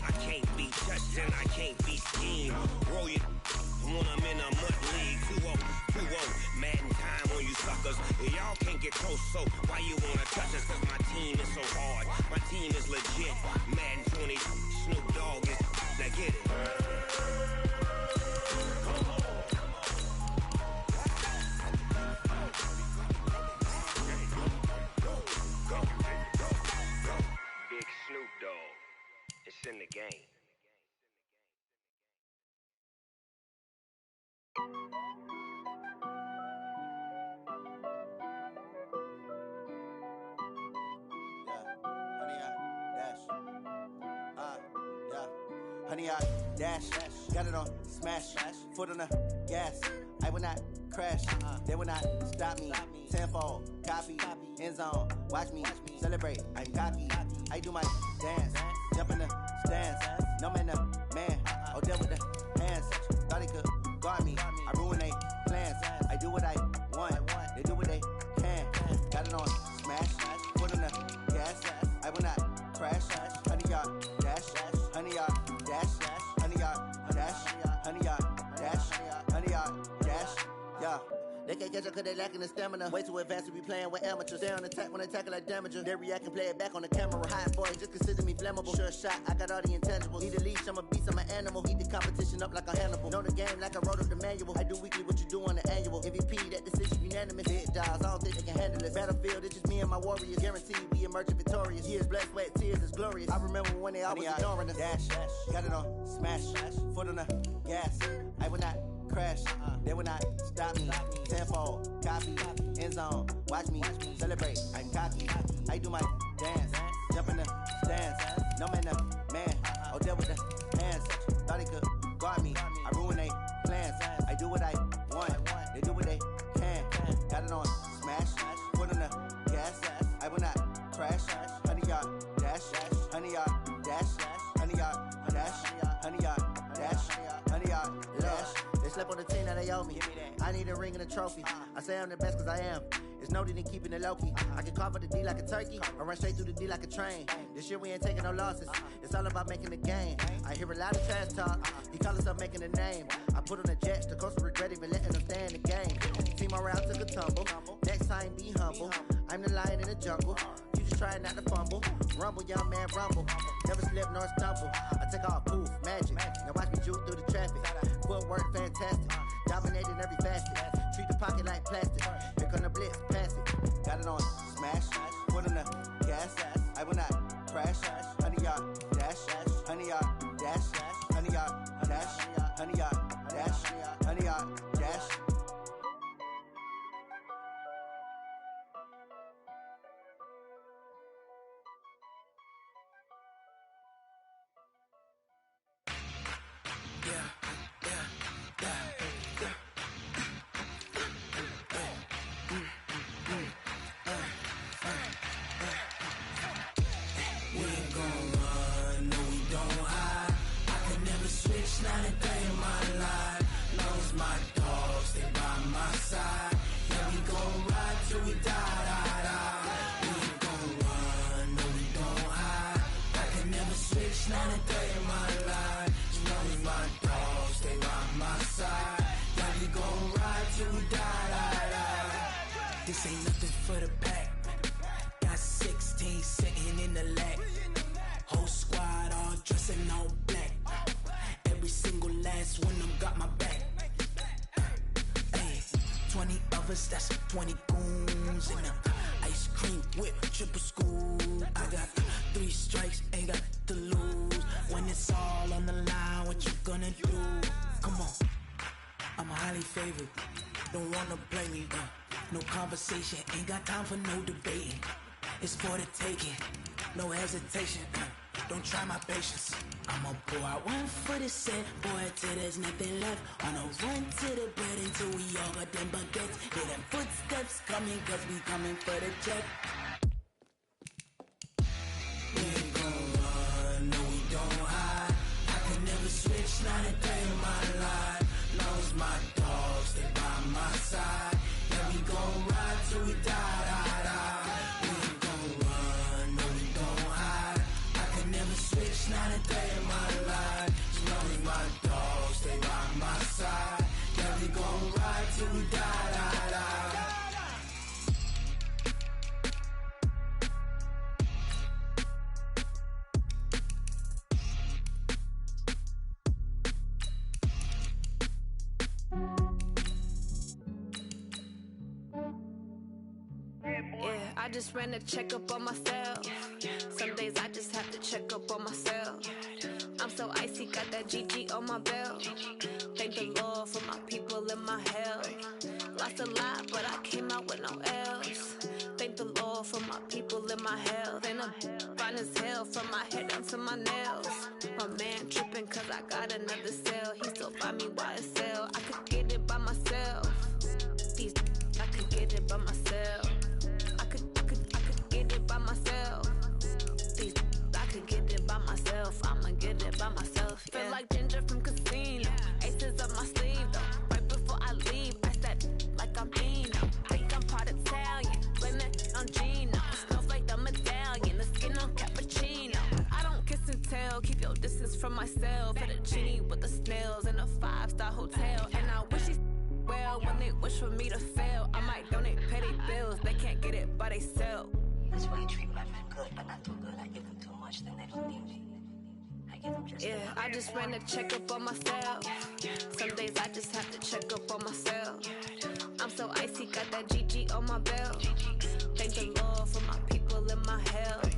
I can't be touched and I can't be schemed. Roll you when I'm in a mud league. 2-0, Madden time on you suckers. Y'all can't get close, so why you wanna touch us? Cause my team is so hard. My team is legit. Madden 20, Snoop Dogg is. Now get it. honey, I dash. Got it on smash. Foot on the gas. I will not crash. They will not stop me. Tenfold, copy, end zone. Watch me celebrate. I'm cocky. I do my dance. Jump in the stands. No man, the man. Oh, deal with the hands. Thought he could guard me. I ruin they plans. I do what I want. They do what they can. Got it on smash. Foot on the gas. I will not crash. Honey, y'all dash. Honey, y'all dash. Honey, y'all dash. Honey, y'all dash. Honey, y'all dash. Yeah. They can't catch up cause they lacking the stamina. Way too advanced to be playing with amateurs. Stay on attack when they tackle like damager. They react and play it back on the camera. Hot boy, just consider me flammable. Sure shot, I got all the intangibles. Need a leash, I'm a beast, I'm an animal. Heat the competition up like a Hannibal. Know the game like I wrote up the manual. I do weekly what you do on the annual. MVP, that decision unanimous. Hit dials, I don't think they can handle it. Battlefield, it's just me and my warriors. Guaranteed we emerging victorious. Years, blood, sweat, tears, is glorious. I remember when they always ignoring us. Dash, got it on smash. Foot on the gas. I will not crash. They will not stop me. Tenfold, copy, end zone. Watch me celebrate. I'm cocky. I do my dance. Jump in the stands. No man, the man. Oh, deal with the hands. Thought he could guard me. I ruin they plans. I do what I want. They do what they can. Got it on smash. Foot on the gas. I will not crash. Honey, y'all dash. Honey, y'all dash. Honey, y'all dash. Honey, y'all dash. Honey, y'all dash. They slept on the team that they owe me. I need a ring and a trophy. I say I'm the best cause I am. It's no need in keeping it low-key. I can carve up the D like a turkey or run straight through the D like a train. This year we ain't taking no losses. It's all about making the game. I hear a lot of trash talk. He call himself making a name. I put on the jets. The coach will regret even letting them stay in the game. Team around took a tumble. Next time be humble. I'm the lion in the jungle. You just try not to fumble. Rumble, young man, rumble. Never slip nor stumble. I take off poof, magic. Now watch me juke through the traffic. Footwork fantastic. Dominating every facet. Treat the pocket like plastic. Here come the blitz, pass it. Got it on smash. Foot on the gas. I will not crash. Honey, y'all dash. Honey, y'all dash. Honey, y'all dash. Honey, y'all dash. Honey, y'all dash. Not a day in my life. Knows my dogs, they by my side. Yeah, we gon' ride till we die. We ain't gon' run, no we don't hide. I can never switch, not a day in my life. Knows my dogs, they by my side. Yeah, we gon' ride till we die. This ain't nothing for the pack. Got 16 sitting in the lag. Whole squad all dressing all black. Every single last one of them got my back. Hey, 20 of us, that's 20 goons in the ice cream whip, triple scoop. I got 3 strikes, ain't got to lose. When it's all on the line, what you gonna do? Come on, I'm highly favored. Don't wanna play me, no conversation, ain't got time for no debating. It's for the taking, no hesitation. Don't try my patience. I'ma pour out one for the set, boy, till there's nothing left. On a run to the bread until we all got them baguettes. Hear them footsteps coming, cause we coming for the check. We ain't gon' run, no we don't hide. I can never switch, not a day in my life. Knows my dogs, they by my side. Yeah, we gon' ride till we die. We ain't gon' run, no we don't hide. Never switch, not a day in my life. Knowing my dogs, they by my side. Yeah, we gon' ride till we die. Yeah, I just ran a checkup on myself. Some days I just have to check up on myself. I'm so icy, got that GG on my belt. Thank the Lord for my people and my health. Lost a lot, but I came out with no L's. Thank the Lord love for my people in my health. And I'm fine as hell from my head down to my nails. My man tripping cause I got another cell. He still buy me YSL. I could get it by myself. These I could get it by myself. I could get it by myself. These I could get it by myself. I'ma get it by myself. Yeah. Feel like Ginger from Casino. Aces up my sleeve though. Right before I leave, I step like I'm Eno. Think I'm part Italian. Blame it on Gino. Snowflake the medallion. The skin on cappuccino. I don't kiss and tell. Keep your distance from myself. Put a genie with the snails in a 5-star hotel. And I wish these well when they wish for me to fail. I might donate petty bills. They can't get it by they sell. That's why I treat my men good, but not too good. I give them too much, then they don't need me. I give them just yeah, I just ran a checkup on myself. Some days I just have to check up on myself. I'm so icy, got that GG on my belt. Thank the Lord for my people in my health.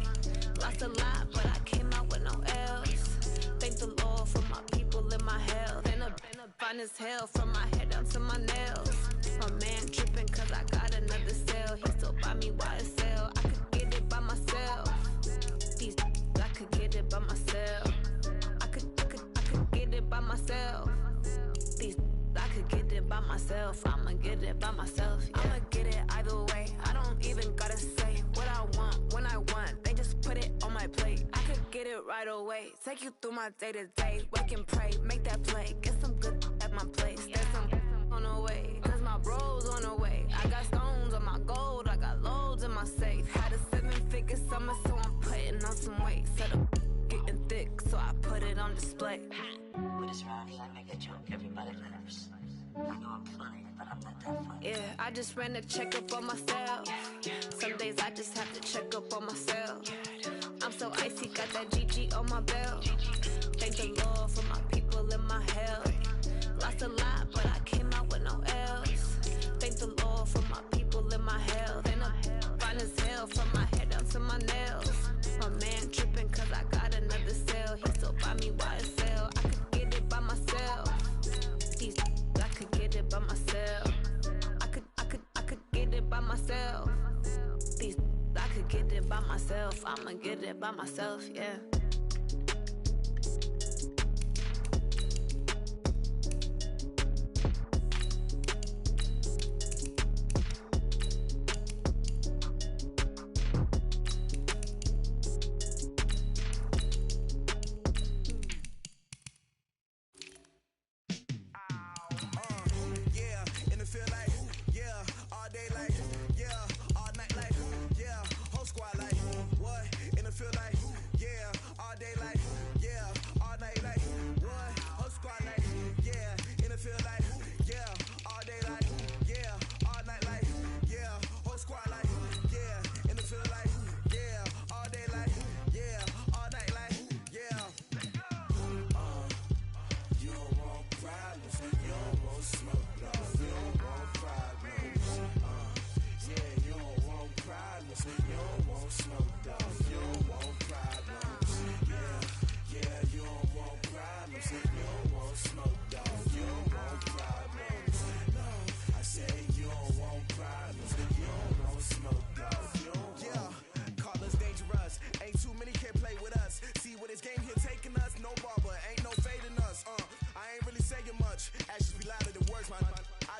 Lost a lot, but I came out with no else. Thank the Lord for my people in my health. And I'm fine as hell from my head down to my nails. My man tripping cause I got another cell. He still buy me YSL. I could get it by myself. These I could get it by myself. I could get it by myself. These I could get it by myself. I'ma get it by myself. Yeah. I'ma get it either way. I don't even gotta say what I want when I want. They just put it on my plate. I could get it right away. Take you through my day to day. Wake and pray, make that play. Get some good at my place. There's some on the way. Cause my bros on the way. I got stones on my gold. I got loads in my safe. Had a 7-figure summer, so I'm putting on some weight. Set up getting thick, so I put it on display. With this round here, I make a joke everybody laughs. I know I'm funny, but I'm not that funny. Yeah, I just ran a checkup on myself. Some days I just have to check up on myself. I'm so icy, got that GG on my belt. Thank the Lord for my people in my health. Lost a lot, but I came out with no else. Thank the Lord for my people in my health. And I'm fine as hell from my head down to my nails. My man tripping cause I got another cell. He still buy me YSL. I could get it by myself. These I could get it by myself. I could get it by myself. These I could get it by myself. I'ma get it by myself, yeah.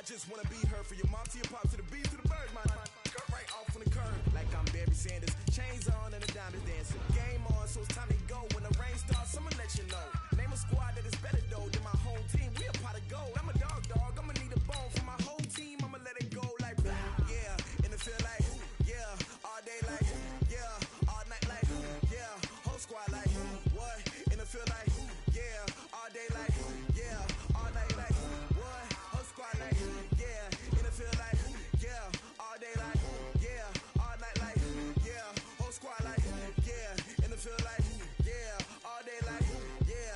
Just wanna be heard for your mom to your pop to the beat to the birds, man. Cut right off on the curb like I'm Barry Sanders. Chains on and the diamonds dancing. Game on, so it's time to go. When the rain starts, I'ma let you know. Name a squad that is better though than my home team. We a pot of gold. I'm a dog. I'ma need a bone for my whole team. I'ma let it go like yeah. And it feel like yeah. All day like yeah. All night like yeah. Whole squad like what? And it feel like yeah. All day like yeah. All night like what? Whole squad like yeah. And it feel like yeah. All day like yeah. All night like yeah. Whole squad like yeah. And it feel like yeah. All day like yeah.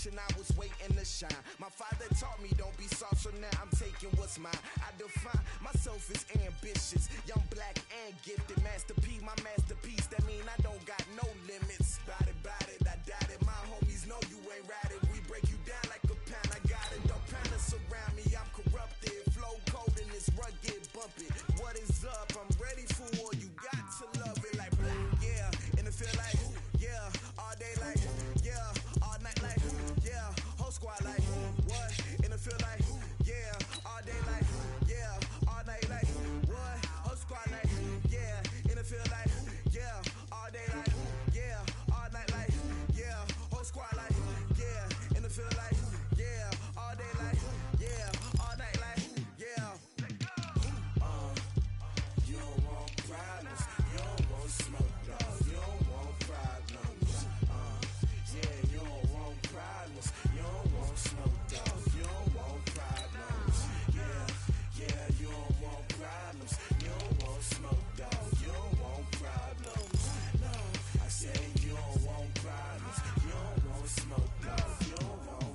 generation, I was waiting to shine. My father taught me don't be soft, so now I'm taking what's mine. I define myself as ambitious, young, black, and gifted. Master P, my masterpiece, that mean I don't got no limits. Bout it, I doubt it. My homies know you ain't ratted. We break you down like a pound. I got it, don't panic surround me. I'm corrupted, flow cold and this rugged, bumpy. What is up? I'm ready for war. You got to love it like black, yeah. And it feel like, yeah. All day like, yeah. All night like, yeah. Whole squad like, what? And it feel like, yeah. All day like, yeah. All night like, what? Whole squad like, yeah. And it feel like, yeah. All day like, yeah. All night like, yeah. Whole squad like, yeah. And it feel like, yeah. All day like, yeah. All night like, yeah. You don't want problems. You don't want smoke, dog. You don't want problems. Yeah, you don't want problems. You don't want smoke, dog. You don't want problems. Yeah, you don't want problems. You don't want smoke, dog. You don't want problems. No, I said you don't want problems. You don't want smoke, dog. You don't want.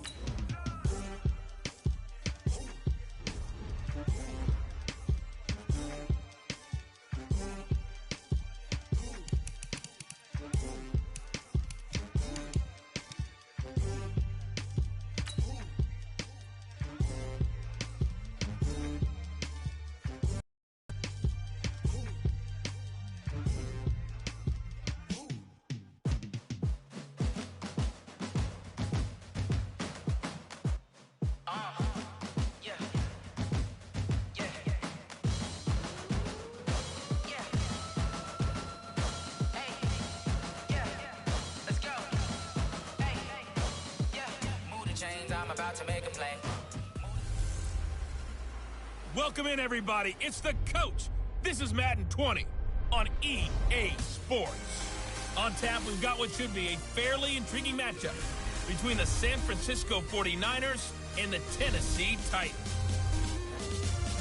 I'm about to make a play. Welcome in, everybody. It's the coach. This is Madden 20 on EA Sports. On tap, we've got what should be a fairly intriguing matchup between the San Francisco 49ers and the Tennessee Titans.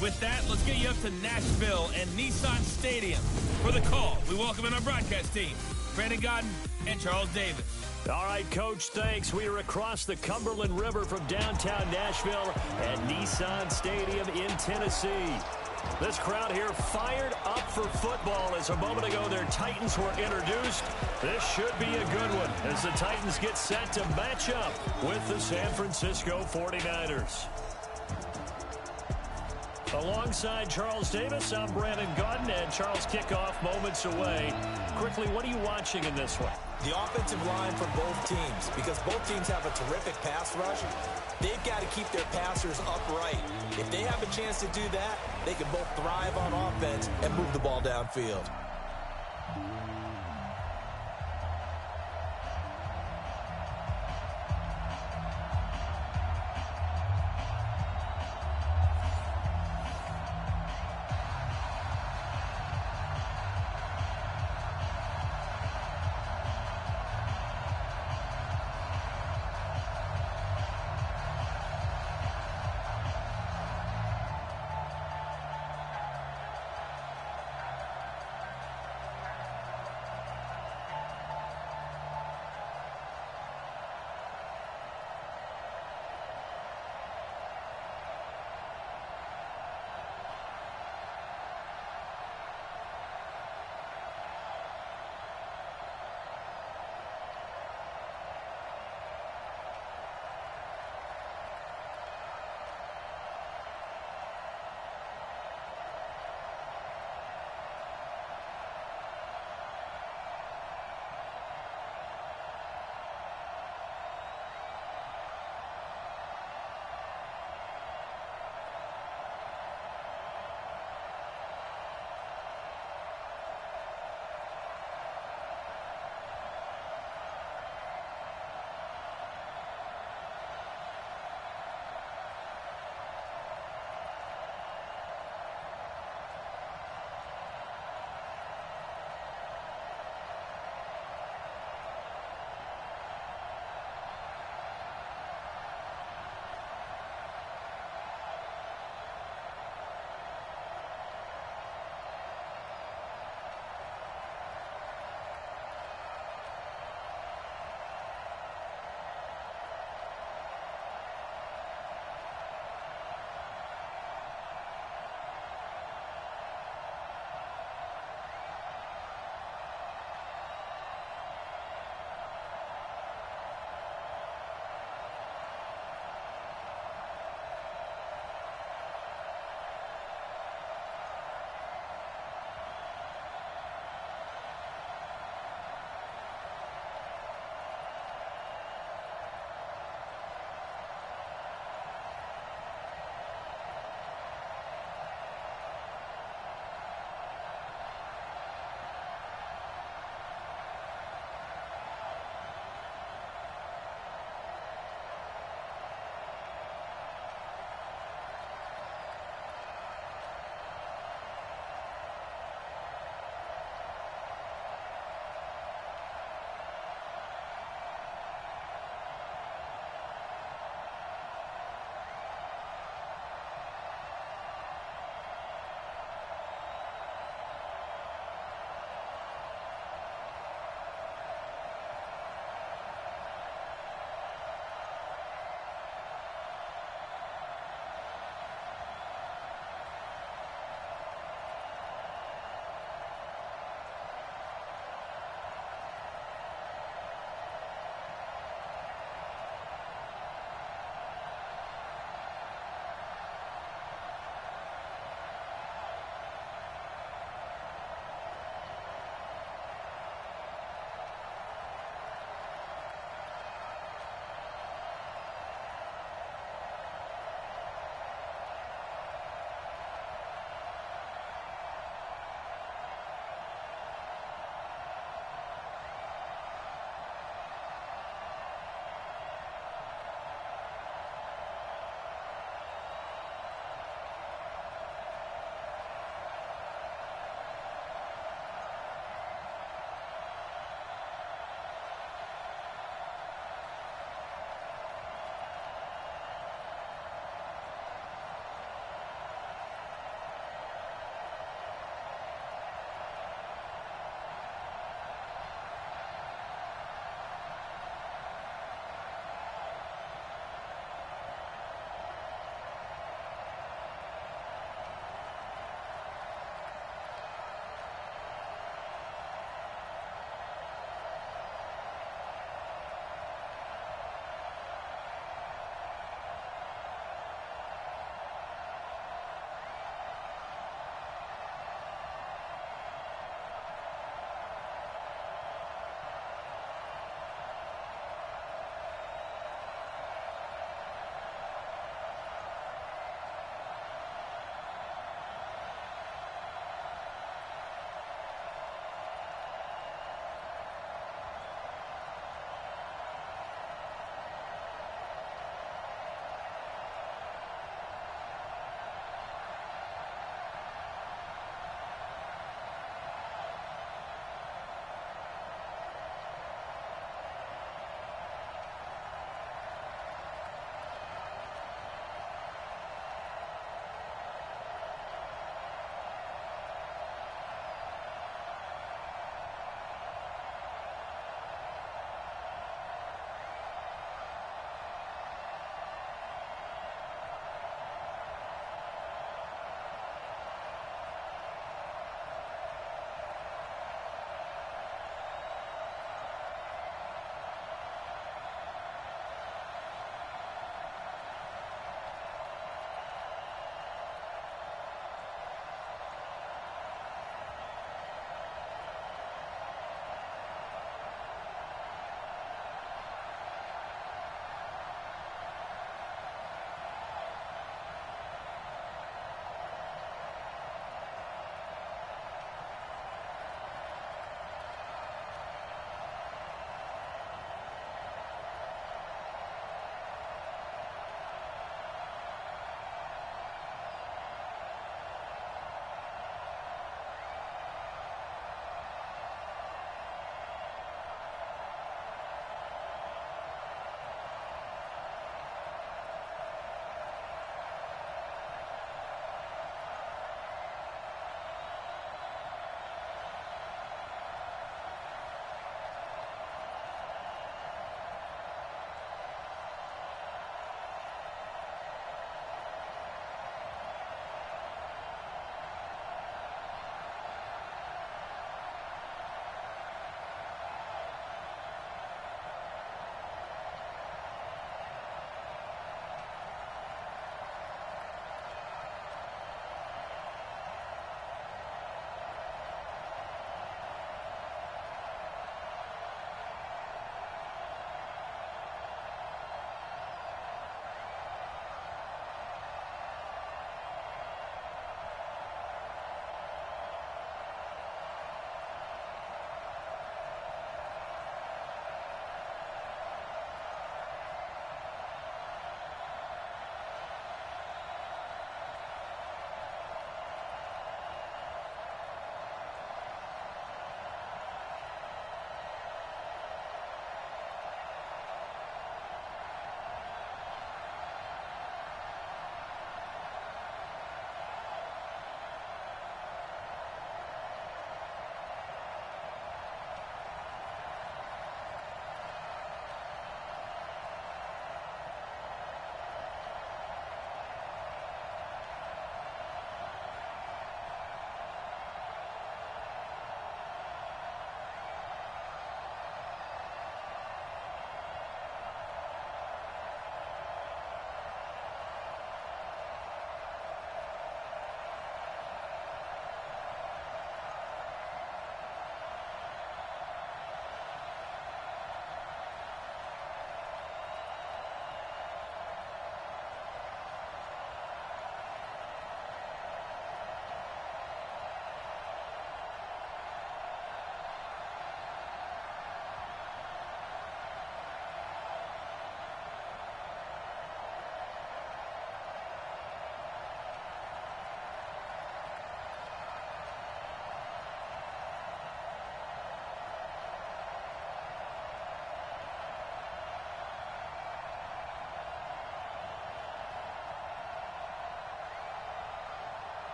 With that, let's get you up to Nashville and Nissan Stadium. For the call, we welcome in our broadcast team, Brandon Godden and Charles Davis. All right, Coach, thanks. We are across the Cumberland River from downtown Nashville at Nissan Stadium in Tennessee. This crowd here fired up for football as a moment ago their Titans were introduced. This should be a good one as the Titans get set to match up with the San Francisco 49ers. Alongside Charles Davis, I'm Brandon Godden, and Charles, kickoff moments away. Quickly, what are you watching in this one? The offensive line for both teams, because both teams have a terrific pass rush. They've got to keep their passers upright. If they have a chance to do that, they can both thrive on offense and move the ball downfield.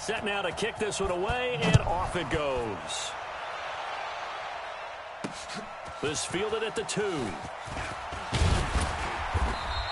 Set now to kick this one away, and off it goes. This fielded at the 2.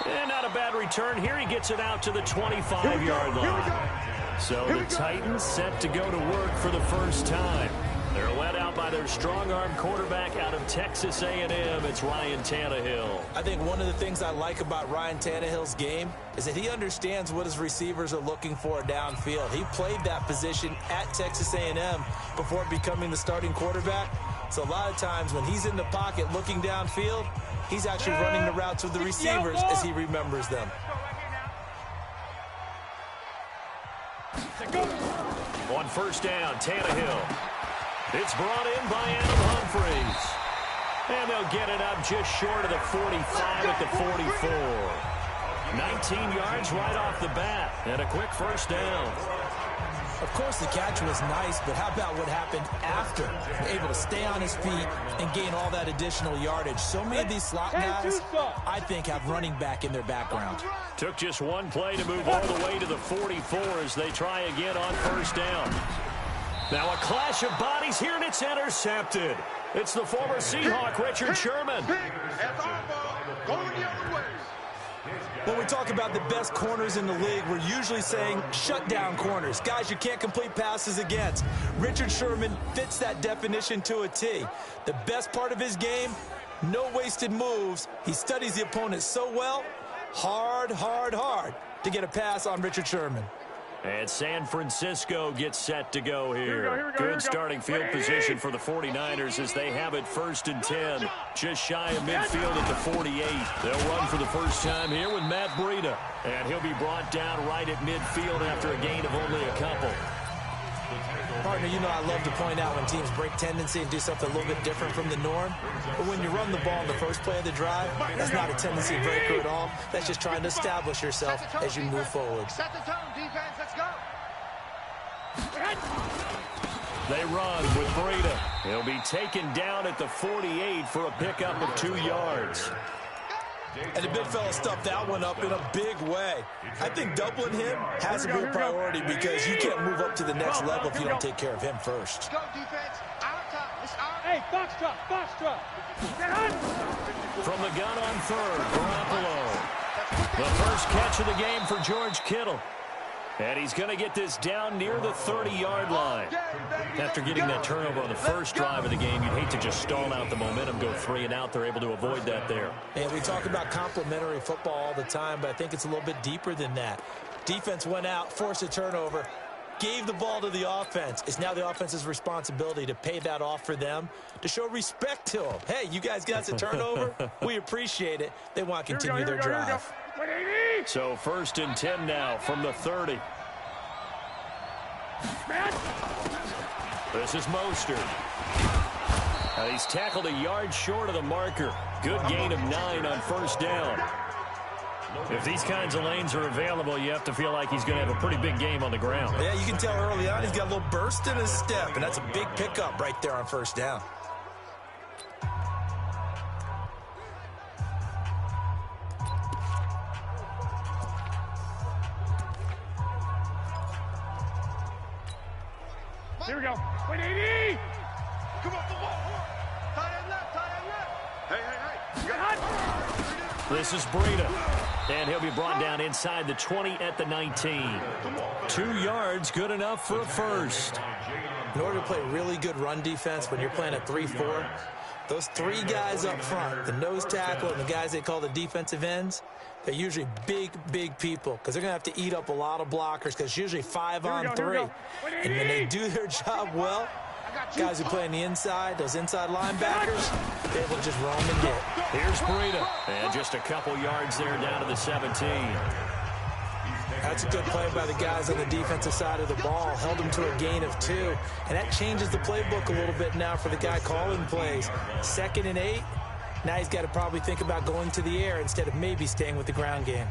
And not a bad return here. He gets it out to the 25-yard line. So the Titans set to go to work for the first time. They're led out by their strong-arm quarterback out of Texas A&M. It's Ryan Tannehill. I think one of the things I like about Ryan Tannehill's game is that he understands what his receivers are looking for downfield. He played that position at Texas A&M before becoming the starting quarterback. So a lot of times when he's in the pocket looking downfield, he's actually running the routes with the receivers as he remembers them. On first down, Tannehill. It's brought in by Adam Humphries. And they'll get it up just short of the 45 at the 44. 19 yards right off the bat. And a quick first down. Of course, the catch was nice, but how about what happened after? Able to stay on his feet and gain all that additional yardage. So many of these slot guys, I think, have running back in their background. Took just one play to move all the way to the 44 as they try again on first down. Now a clash of bodies here, and it's intercepted. It's the former Seahawk, Richard Sherman. When we talk about the best corners in the league, we're usually saying shutdown corners, guys you can't complete passes against. Richard Sherman fits that definition to a T. The best part of his game, no wasted moves. He studies the opponent so well, hard to get a pass on Richard Sherman. And San Francisco gets set to go here. Good starting field position for the 49ers as they have it 1st and 10. Just shy of midfield at the 48. They'll run for the first time here with Matt Breida. And he'll be brought down right at midfield after a gain of only a couple. Partner, you know I love to point out when teams break tendency and do something a little bit different from the norm. But when you run the ball in the first play of the drive, that's not a tendency breaker at all. That's just trying to establish yourself as you move forward. Set the tone, defense. Let's go. They run with Breida. He'll be taken down at the 48 for a pickup of 2 yards. And the big fella stuffed that one up in a big way. I think doubling him has to be a priority because you can't move up to the next level if you don't take care of him first. Go, defense. Our time. It's our... Hey, box truck. From the gun on third, Garoppolo. The first catch of the game for George Kittle. And he's going to get this down near the 30-yard line. After getting that turnover on the first drive of the game, you'd hate to just stall out the momentum, go 3 and out. They're able to avoid that there. And we talk about complementary football all the time, but I think it's a little bit deeper than that. Defense went out, forced a turnover, gave the ball to the offense. It's now the offense's responsibility to pay that off for them, to show respect to them. Hey, you guys got a turnover? We appreciate it. They want to continue their drive. So 1st and 10 now from the 30. This is Mostert. He's tackled a yard short of the marker. Good gain of 9 on first down. If these kinds of lanes are available, you have to feel like he's going to have a pretty big game on the ground. Yeah, you can tell early on he's got a little burst in his step, and that's a big pickup right there on first down. Here we go. 180. Come on, come on. Tight end left. Hey. This is Breida. And he'll be brought down inside the 20 at the 19. 2 yards, good enough for a first. In order to play really good run defense when you're playing a 3-4, those 3 guys up front, the nose tackle and the guys they call the defensive ends, they're usually big people because they're going to have to eat up a lot of blockers because it's usually 5 on 3. And when they do their job well, guys who play on the inside, those inside linebackers, they're able to just roam and get. Here's Breida. And just a couple yards there down to the 17. That's a good play by the guys on the defensive side of the ball. Held them to a gain of 2. And that changes the playbook a little bit now for the guy calling plays. 2nd and 8. Now he's got to probably think about going to the air instead of maybe staying with the ground game.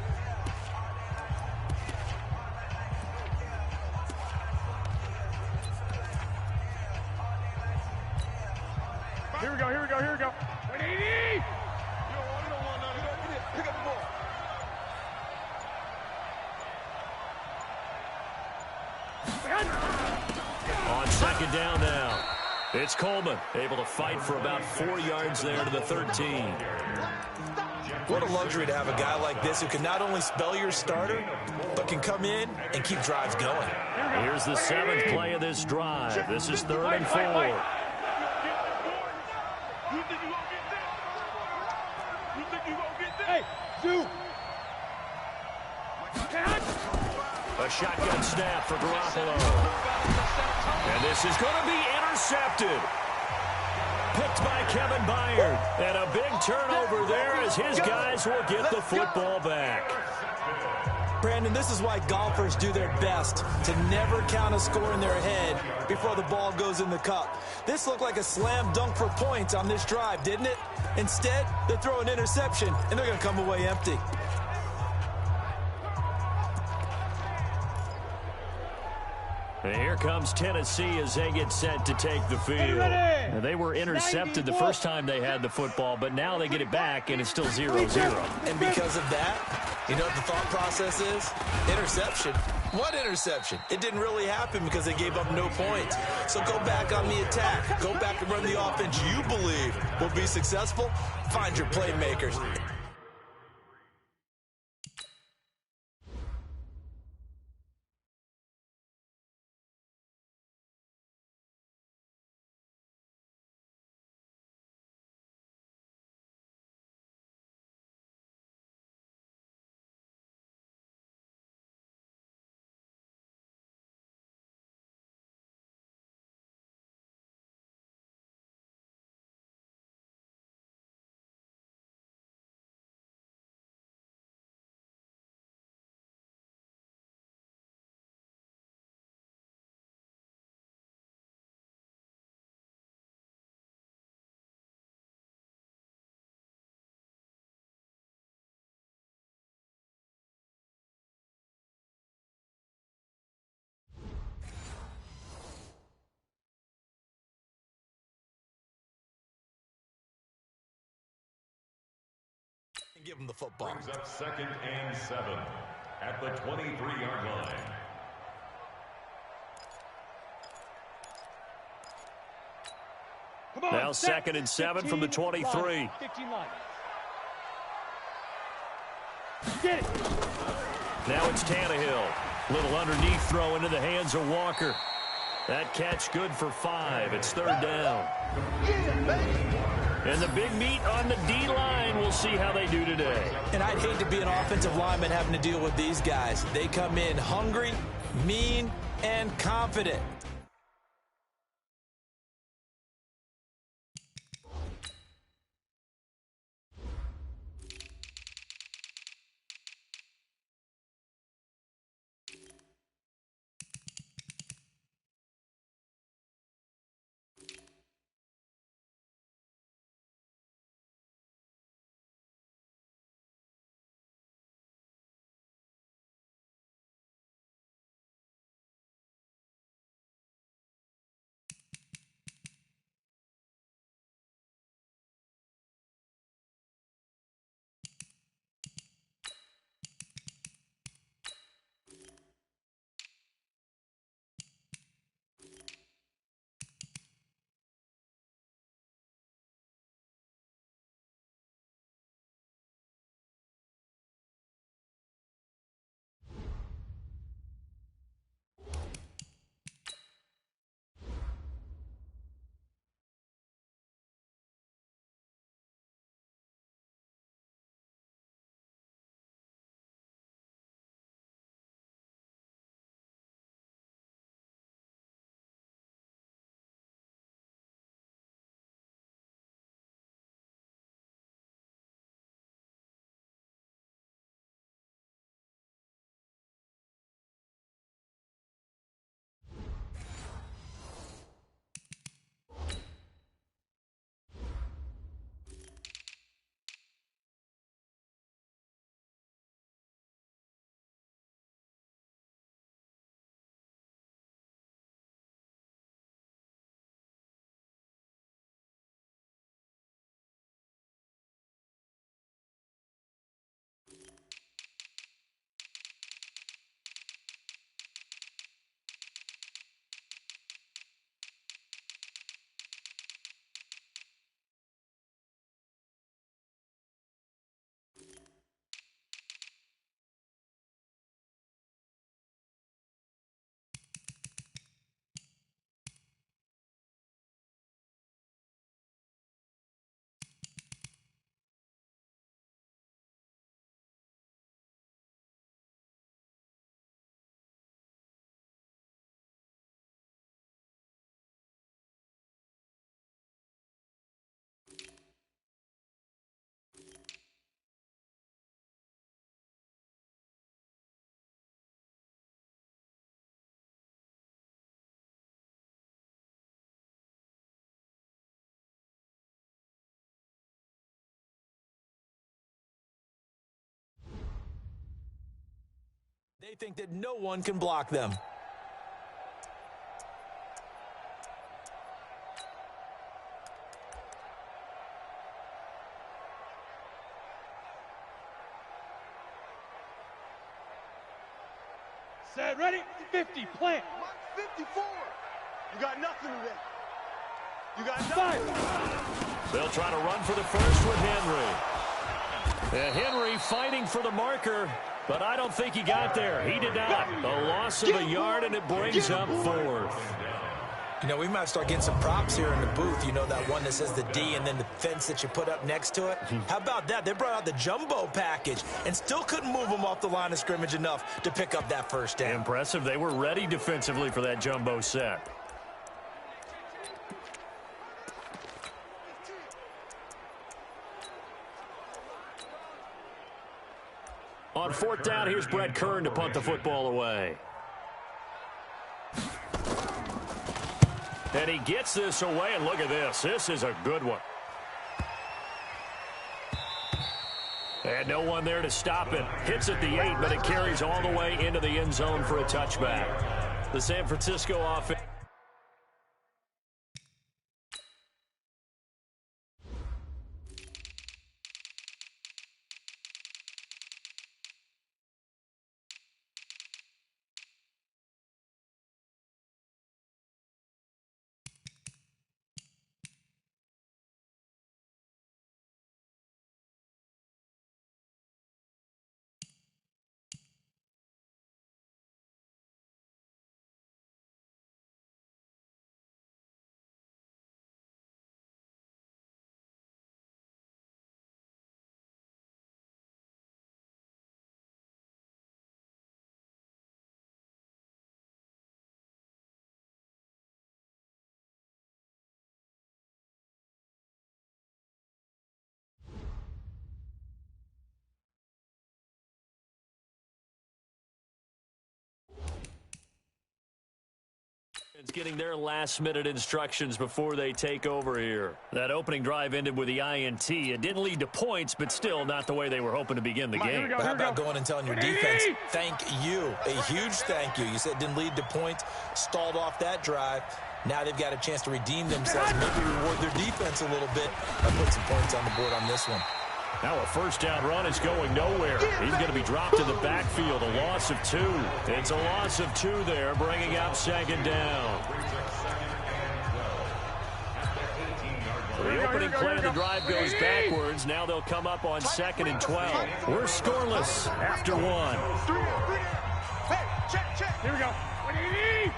Here we go. 180. Pick up the ball. On second down now, it's Coleman, able to fight for about 4 yards there to the 13. What a luxury to have a guy like this who can not only spell your starter, but can come in and keep drives going. Here's the 7th play of this drive. This is 3rd and 4. Hey, Zoo! A shotgun snap for Garoppolo. And this is going to be intercepted. Picked by Kevin Byard. And a big turnover there as his guys will get the football back. Brandon, this is why golfers do their best to never count a score in their head before the ball goes in the cup. This looked like a slam dunk for points on this drive, didn't it? Instead, they throw an interception, and they're going to come away empty. And here comes Tennessee as they get set to take the field. Now, they were intercepted the first time they had the football, but now they get it back, and it's still 0-0. And because of that, you know what the thought process is? Interception. What interception? It didn't really happen because they gave up no points. So go back on the attack. Go back and run the offense you believe will be successful. Find your playmakers. And give them the football. Brings up 2nd and 7 at the 23-yard line. Now 2nd and 7 from the 23. Get it. Now it's Tannehill. Little underneath throw into the hands of Walker. That catch good for 5. It's 3rd down. And the big meat on the D-line. We'll see how they do today. And I'd hate to be an offensive lineman having to deal with these guys. They come in hungry, mean, and confident. They think that no one can block them. Set, ready, 50, plant. 54. You got nothing today. You got nothing. They'll try to run for the first with Henry. Henry fighting for the marker, but I don't think he got there. He did not. A loss of a yard, and it brings up fourth. You know, we might start getting some props here in the booth. You know, that one that says the D and then the fence that you put up next to it? How about that? They brought out the jumbo package and still couldn't move them off the line of scrimmage enough to pick up that first down. Impressive. They were ready defensively for that jumbo set. On fourth down, here's Brett Kern to punt the football away. And he gets this away, and look at this. This is a good one. And no one there to stop it. Hits at the 8, but it carries all the way into the end zone for a touchback. The San Francisco offense. Getting their last-minute instructions before they take over here. That opening drive ended with the INT. It didn't lead to points, but still not the way they were hoping to begin the game. But how about going and telling your defense, thank you, a huge thank you. You said it didn't lead to points, stalled off that drive. Now they've got a chance to redeem themselves, maybe reward their defense a little bit. I put some points on the board on this one. Now a first down run is going nowhere. He's going to be dropped in the backfield. A loss of 2. It's a loss of 2 there, bringing up second down. The opening play of the drive goes backwards. Now they'll come up on 2nd and 12. We're scoreless after 1. Hey, check. Here we go. What do you need?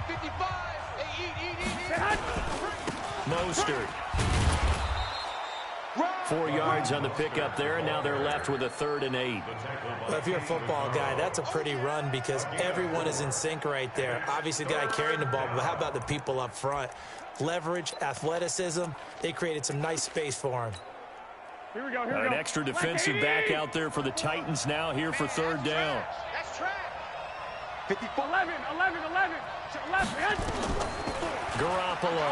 55. Hey, eat. Mostert. 4 yards on the pickup there, and now they're left with a 3rd and 8. Well, if you're a football guy, that's a pretty run because everyone is in sync right there. Obviously, the guy carrying the ball, but how about the people up front? Leverage, athleticism, they created some nice space for him. Here we go. An extra defensive back out there for the Titans now here for 3rd down. That's track. 54. 11. Left hand. Garoppolo.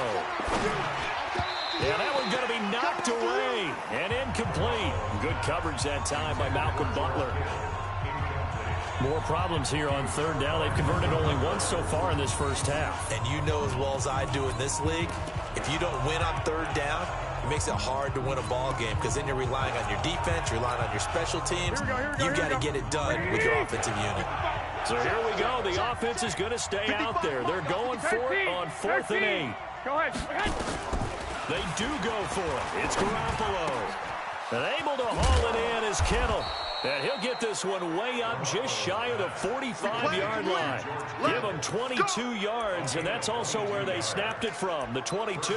Yeah, that one's going to be knocked away and incomplete. Good coverage that time by Malcolm Butler. More problems here on 3rd down. They've converted only once so far in this first half. And you know as well as I do in this league, if you don't win on 3rd down, it makes it hard to win a ball game because then you're relying on your defense, you're relying on your special teams. You've got to get it done with your offensive unit. So here we go. The offense is going to stay out there. They're going for it on 4th and 8. Go ahead. They do go for it. It's Garoppolo. And able to haul it in is Kittle. And he'll get this one way up just shy of the 45-yard line. Give them 22 yards, and that's also where they snapped it from, the 22.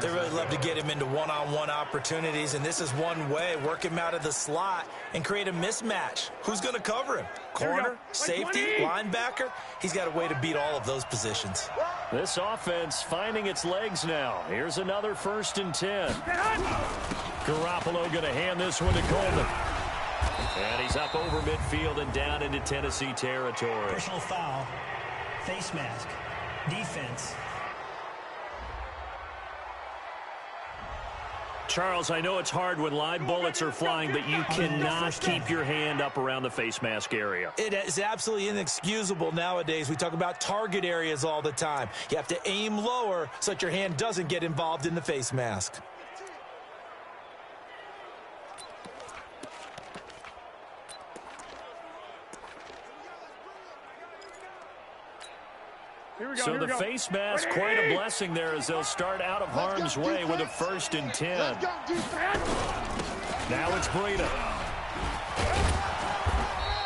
They really love to get him into one-on-one opportunities, and this is one way. Work him out of the slot and create a mismatch. Who's going to cover him? Corner, safety, linebacker? He's got a way to beat all of those positions. This offense finding its legs now. Here's another 1st and 10. Garoppolo going to hand this one to Coleman. And he's up over midfield and down into Tennessee territory. Personal foul, face mask, defense. Charles, I know it's hard when live bullets are flying, but you cannot keep your hand up around the face mask area. It is absolutely inexcusable nowadays. We talk about target areas all the time. You have to aim lower so that your hand doesn't get involved in the face mask. So the face mask, quite a blessing there as they'll start out of harm's way with a 1st and 10. Now it's Breida.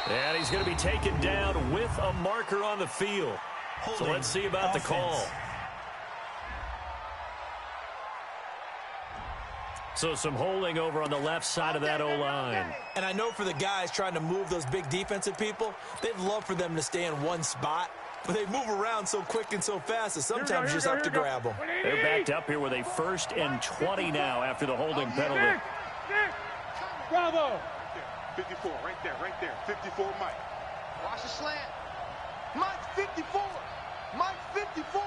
And he's going to be taken down with a marker on the field. So let's see about the call. So some holding over on the left side of that O-line. And I know for the guys trying to move those big defensive people, they'd love for them to stay in one spot. But they move around so quick and so fast that sometimes you just have to grab them. They're backed up here with a 1st and 20 now after the holding penalty. Bravo. 54, right there. 54, Mike. Watch the slant. Mike, 54. Mike, 54.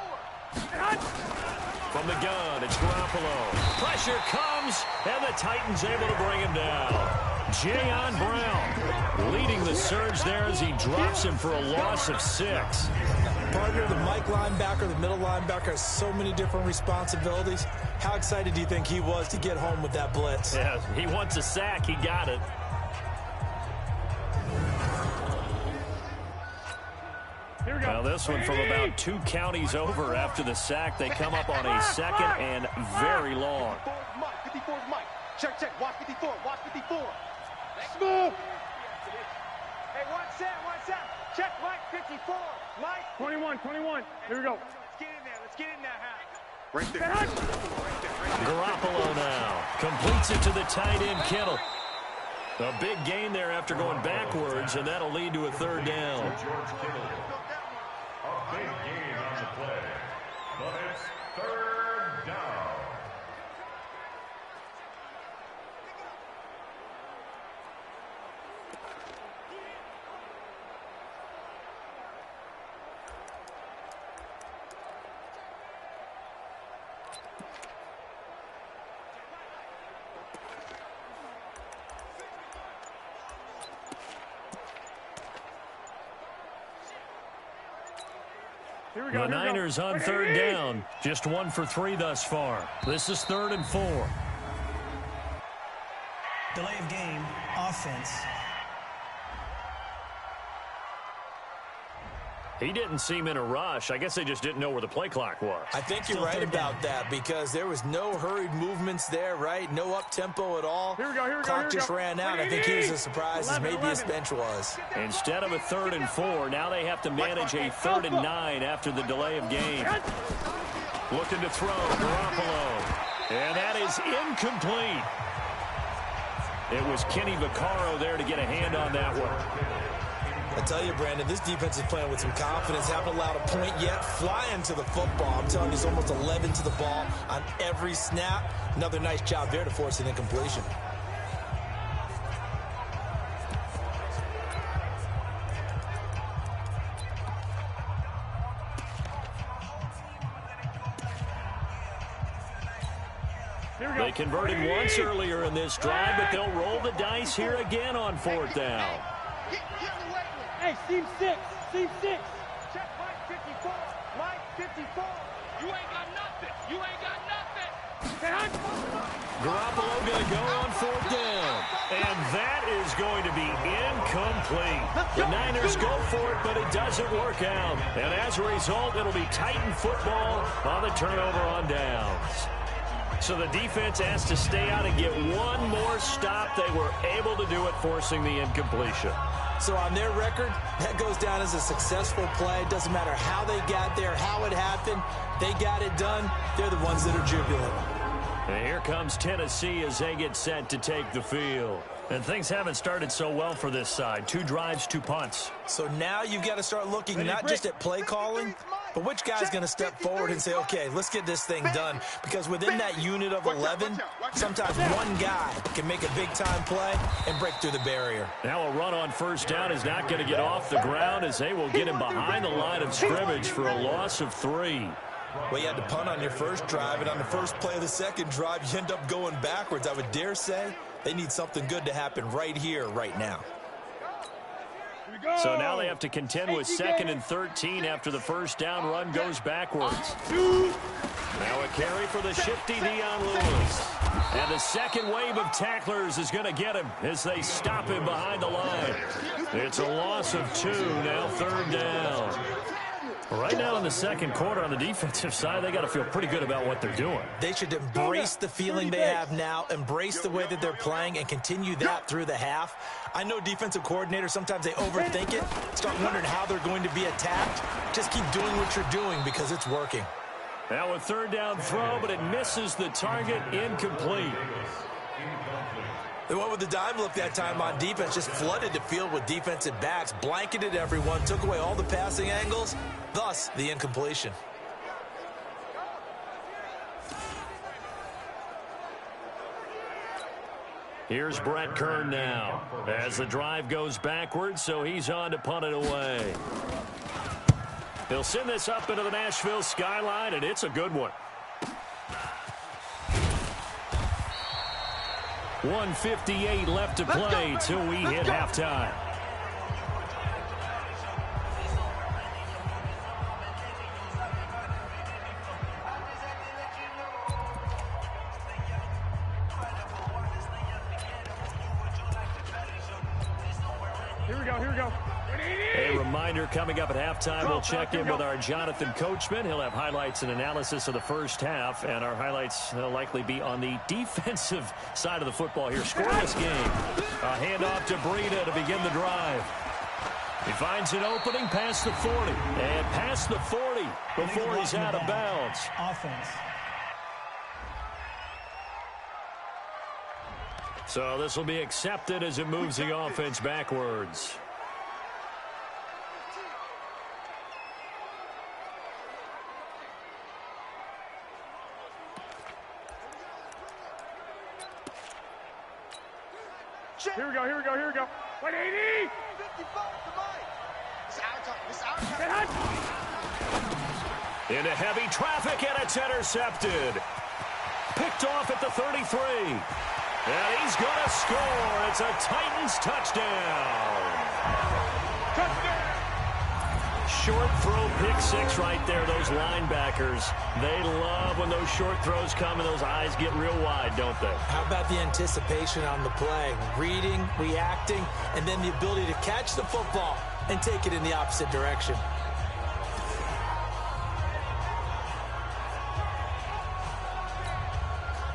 From the gun, it's Garoppolo. Pressure comes, and the Titans able to bring him down. Jayon Brown leading the surge there as he drops him for a loss of 6. Partner, the Mike linebacker, the middle linebacker has so many different responsibilities. How excited do you think he was to get home with that blitz? Yeah, he wants a sack. He got it. Here we go. Now this one from about 2 counties over after the sack. They come up on a 2nd and very long. 54 is Mike. Check. Watch 54. Smooth. Hey, watch that. Check Mike, 54. Mike. 21. Here we go. Let's get in there, Hal. Right there. Garoppolo now completes it to the tight end, Kittle. A big gain there after going backwards, and that'll lead to a 3rd down. George Kittle. A big gain on the play, but it's 3rd down. The Niners on 3rd down. Just 1 for 3 thus far. This is 3rd and 4. Delay of game, offense. He didn't seem in a rush. I guess they just didn't know where the play clock was. I think you're right about that because there was no hurried movements there, right? No up-tempo at all. Here we go. Clock just ran out. I think he was as surprised as maybe his bench was. Instead of a 3rd and 4, now they have to manage a 3rd and 9 after the delay of game. Looking to throw, Garoppolo. And that is incomplete. It was Kenny Vaccaro there to get a hand on that one. I tell you, Brandon, this defense is playing with some confidence. Haven't allowed a point yet. Flying to the football. I'm telling you, it's almost 11 to the ball on every snap. Another nice job there to force an incompletion. They converted once earlier in this drive, but they'll roll the dice here again on 4th down. Hey, seam 6. Check Mike, 54. Mike, 54. You ain't got nothing. Garoppolo going to go on 4th down. And that is going to be incomplete. The Niners go for it, but it doesn't work out. And as a result, it'll be Titan football on the turnover on downs. So the defense has to stay out and get one more stop. They were able to do it, forcing the incompletion. So on their record, that goes down as a successful play. Doesn't matter how they got there, how it happened. They got it done. They're the ones that are jubilant. And here comes Tennessee as they get set to take the field. And things haven't started so well for this side. 2 drives, 2 punts. So now you've got to start looking not just at play calling, but which guy's going to step forward and say, okay, let's get this thing done. Because within that unit of 11, sometimes one guy can make a big-time play and break through the barrier. Now a run on 1st down is not going to get off the ground as they will get him behind the line of scrimmage for a loss of 3. Well, you had to punt on your first drive, and on the first play of the second drive, you end up going backwards. I would dare say they need something good to happen right here, right now. So now they have to contend with 2nd and 13 after the first down run goes backwards. Now a carry for the shifty Dion Lewis. And the second wave of tacklers is going to get him as they stop him behind the line. It's a loss of 2, now 3rd down. Right now in the second quarter on the defensive side, they got to feel pretty good about what they're doing. They should embrace the feeling they have now, embrace the way that they're playing, and continue that through the half. I know defensive coordinators, sometimes they overthink it, start wondering how they're going to be attacked. Just keep doing what you're doing because it's working. Now a 3rd down throw, but it misses the target, incomplete. They went with the dime look that time on defense, just flooded the field with defensive backs, blanketed everyone, took away all the passing angles, thus the incompletion. Here's Brett Kern now as the drive goes backwards, so he's on to punt it away. He'll send this up into the Nashville skyline, and it's a good one. 1:58 left to play till we hit halftime. Here we go. A reminder coming up at halftime, we'll check in with our Jonathan Coachman. He'll have highlights and analysis of the first half, and our highlights will likely be on the defensive side of the football here. Scoreless game. A handoff to Breida to begin the drive. He finds an opening past the 40, and past the 40 before he's out of bounds. Offense. So this will be accepted as it moves the offense backwards. Here we go. 180! 55 to Mike. It's our time. Into heavy traffic, and it's intercepted. Picked off at the 33. And he's going to score. It's a Titans touchdown. Short throw pick 6 right there. Those linebackers, they love when those short throws come and those eyes get real wide, don't they? How about the anticipation on the play? Reading, reacting, and then the ability to catch the football and take it in the opposite direction.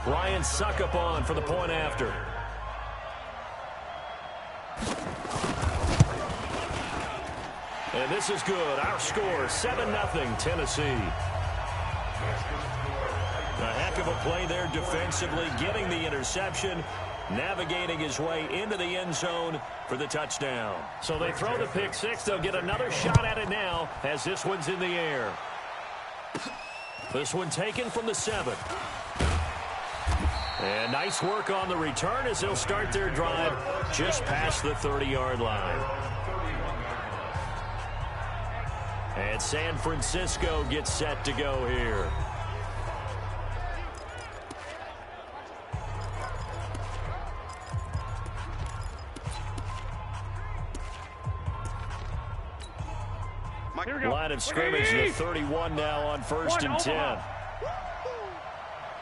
Ryan Suckup on for the point after. And this is good. Our score, 7-0 Tennessee. A heck of a play there defensively, getting the interception, navigating his way into the end zone for the touchdown. So they throw the pick 6. They'll get another shot at it now as this one's in the air. This one taken from the 7. And nice work on the return as they'll start their drive just past the 30-yard line. And San Francisco gets set to go here. Line of scrimmage to the 31 now on 1st and 10.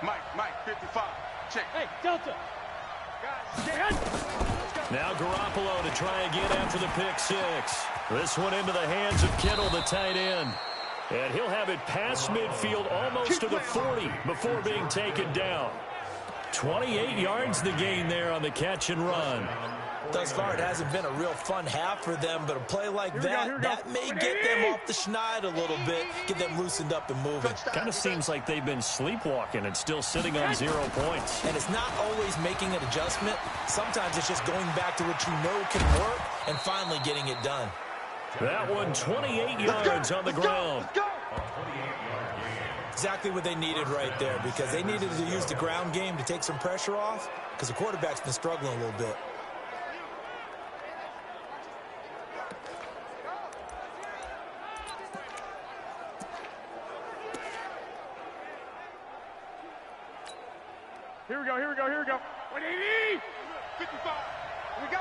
Mike, 55. Check. Hey, Delta. Now Garoppolo to try again after the pick 6. This one into the hands of Kittle, the tight end. And he'll have it past midfield almost to the 40 before being taken down. 28 yards the gain there on the catch and run. Thus far, it hasn't been a real fun half for them, but a play like that may get them off the schneid a little bit, get them loosened up and moving. Kind of seems like they've been sleepwalking and still sitting on 0 points. And it's not always making an adjustment. Sometimes it's just going back to what you know can work and finally getting it done. That one, 28 yards on the ground. Exactly what they needed right there, because they needed to use the ground game to take some pressure off, because the quarterback's been struggling a little bit. Here we go. 180. 55. Here we go.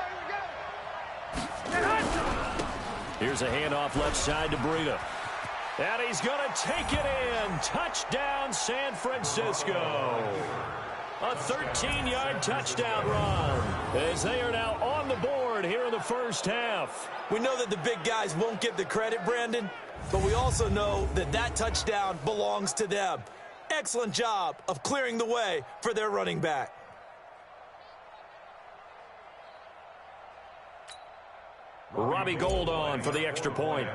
Here's a handoff left side to Breida. And he's going to take it in. Touchdown, San Francisco. A 13-yard touchdown run as they are now on the board here in the first half. We know that the big guys won't get the credit, Brandon, but we also know that that touchdown belongs to them. Excellent job of clearing the way for their running back. Robbie Gould on for the extra point.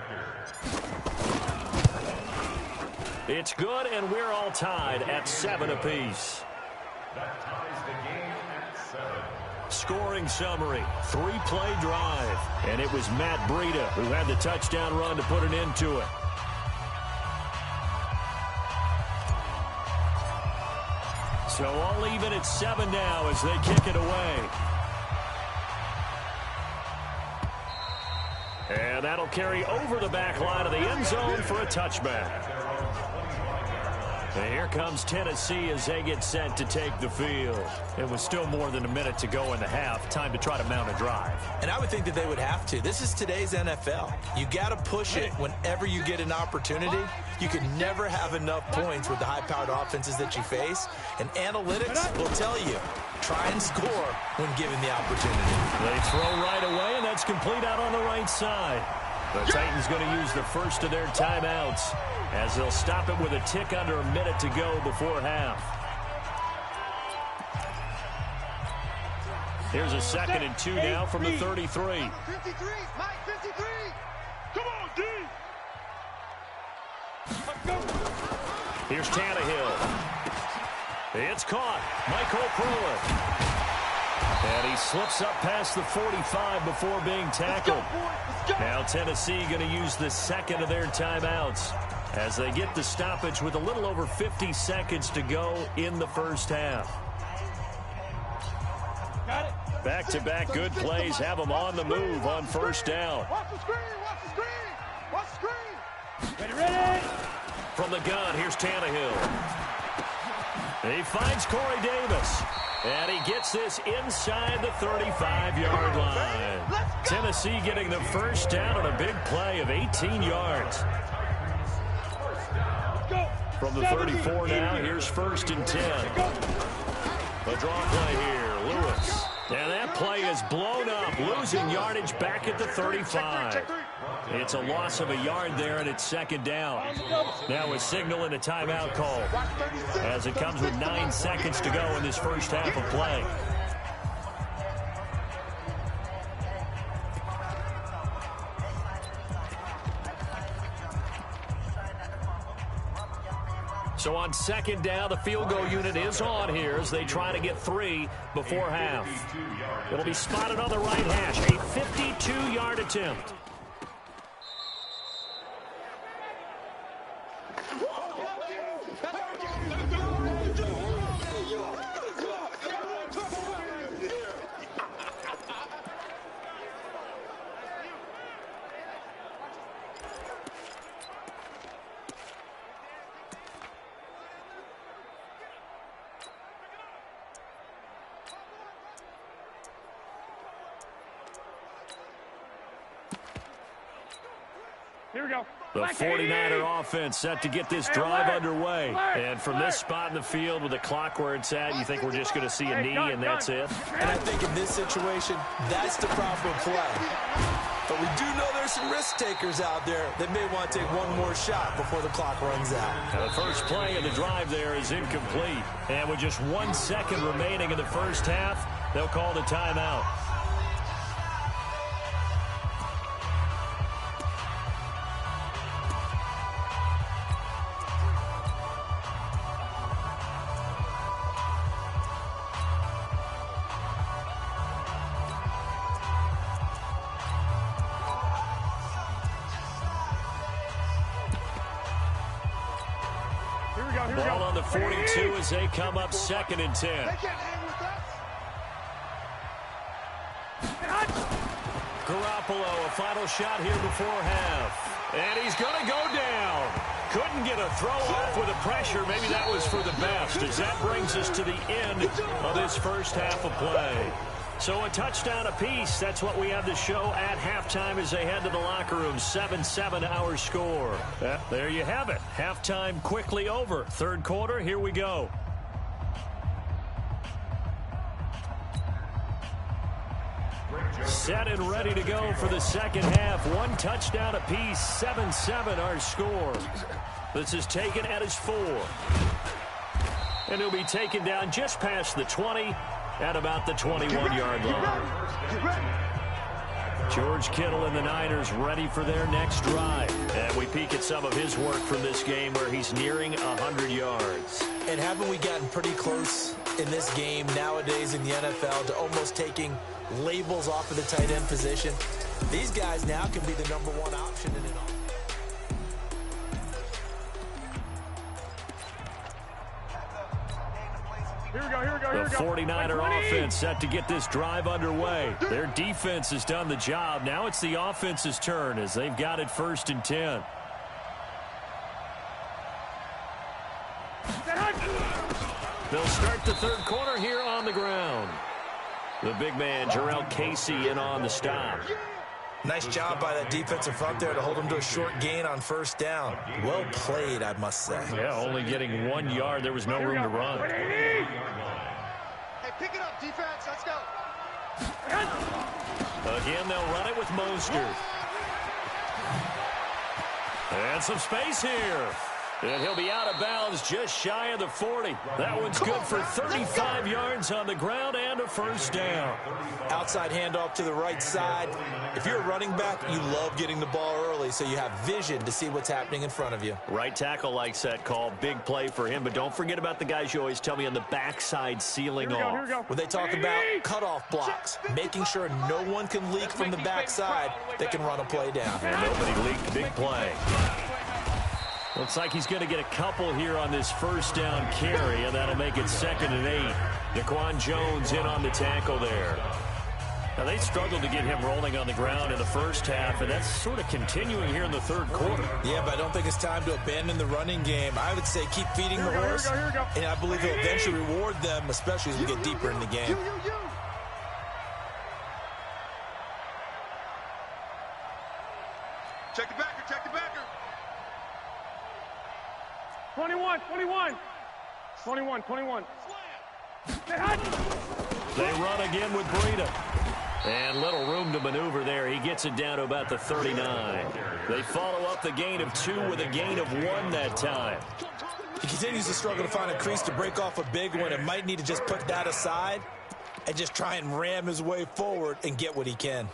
It's good, and we're all tied at 7 apiece. That ties the game at 7. Scoring summary, 3-play drive. And it was Matt Breida who had the touchdown run to put an end to it. So all even at 7 now as they kick it away. And that'll carry over the back line of the end zone for a touchback. And here comes Tennessee as they get set to take the field. It was still more than a minute to go in the half. Time to try to mount a drive. And I would think that they would have to. This is today's NFL. You got to push it whenever you get an opportunity. You can never have enough points with the high-powered offenses that you face. And analytics will tell you, try and score when given the opportunity. They throw right away, and that's complete out on the right side. The Titans going to use the first of their timeouts as they'll stop it with a tick under a minute to go before half. Here's a 2nd and 2 now from the 33. 53, Mike, 53. Come on, D. Let's go. Here's Tannehill. It's caught. Michael Pruitt. And he slips up past the 45 before being tackled. Now Tennessee going to use the 2nd of their timeouts as they get the stoppage with a little over 50 seconds to go in the first half. Back-to-back good plays have them on the move on first down. Watch the screen. Ready. From the gun, here's Tannehill. He finds Corey Davis. And he gets this inside the 35-yard line. Tennessee getting the first down on a big play of 18 yards. From the 34 now, here's 1st and 10. A draw play here, Lewis. And that play is blown up, losing yardage back at the 35. It's a loss of a yard there, and it's 2nd down. Now a signal and a timeout call as it comes with 9 seconds to go in this first half of play. So on 2nd down, the field goal unit is on here as they try to get 3 before half. It'll be spotted on the right hash, a 52-yard attempt. Here we go. The 49er offense set to get this drive underway. And from this spot in the field with the clock where it's at, you think we're just going to see a knee and that's it? And I think in this situation, that's the proper play. But we do know there's some risk takers out there that may want to take one more shot before the clock runs out. Now the first play of the drive there is incomplete. And with just 1 second remaining in the first half, they'll call the timeout. Ball on the 42 as they come up 2nd and 10. Garoppolo, a final shot here before half. And he's going to go down. Couldn't get a throw off with the pressure. Maybe that was for the best, as that brings us to the end of this first half of play. So a touchdown apiece. That's what we have to show at halftime as they head to the locker room. 7-7 our score. There you have it. Halftime quickly over. Third quarter, here we go. Set and ready to go for the second half. One touchdown apiece. 7-7 our score. This is taken at his 4. And he'll be taken down just past the 20 at about the 21-yard line. George Kittle and the Niners ready for their next drive. And we peek at some of his work from this game where he's nearing 100 yards. And haven't we gotten pretty close in this game nowadays in the NFL to almost taking labels off of the tight end position? These guys now can be the number one option in it all. Here we go. The 49er offense set to get this drive underway. Their defense has done the job. Now it's the offense's turn as they've got it 1st and 10. They'll start the third quarter here on the ground. The big man, Jarrell Casey, in on the stop. Nice job by that defensive front there to hold him to a short gain on 1st down. Well played, I must say. Yeah, only getting 1 yard. There was no room to run. Hey, pick it up, defense. Let's go. Again, they'll run it with Mostert. And some space here. And he'll be out of bounds just shy of the 40. That one's good for 35 yards on the ground and a 1st down. Outside handoff to the right side. If you're a running back, you love getting the ball early so you have vision to see what's happening in front of you. Right tackle likes that call. Big play for him. But don't forget about the guys you always tell me on the backside sealing off. When they talk about cutoff blocks, making sure no one can leak from the backside, they can run a play down. And nobody leaked. Big play. Looks like he's going to get a couple here on this 1st down carry, and that'll make it 2nd and 8. Daquan Jones in on the tackle there. Now, they struggled to get him rolling on the ground in the first half, and that's sort of continuing here in the third quarter. Yeah, but I don't think it's time to abandon the running game. I would say keep feeding the horse, and I believe he'll eventually reward them, especially as we get deeper in the game. Check the backer, check the backer. 21. They run again with Breida. And little room to maneuver there. He gets it down to about the 39. They follow up the gain of 2 with a gain of 1 that time. He continues to struggle to find a crease to break off a big one and might need to just put that aside and just try and ram his way forward and get what he can.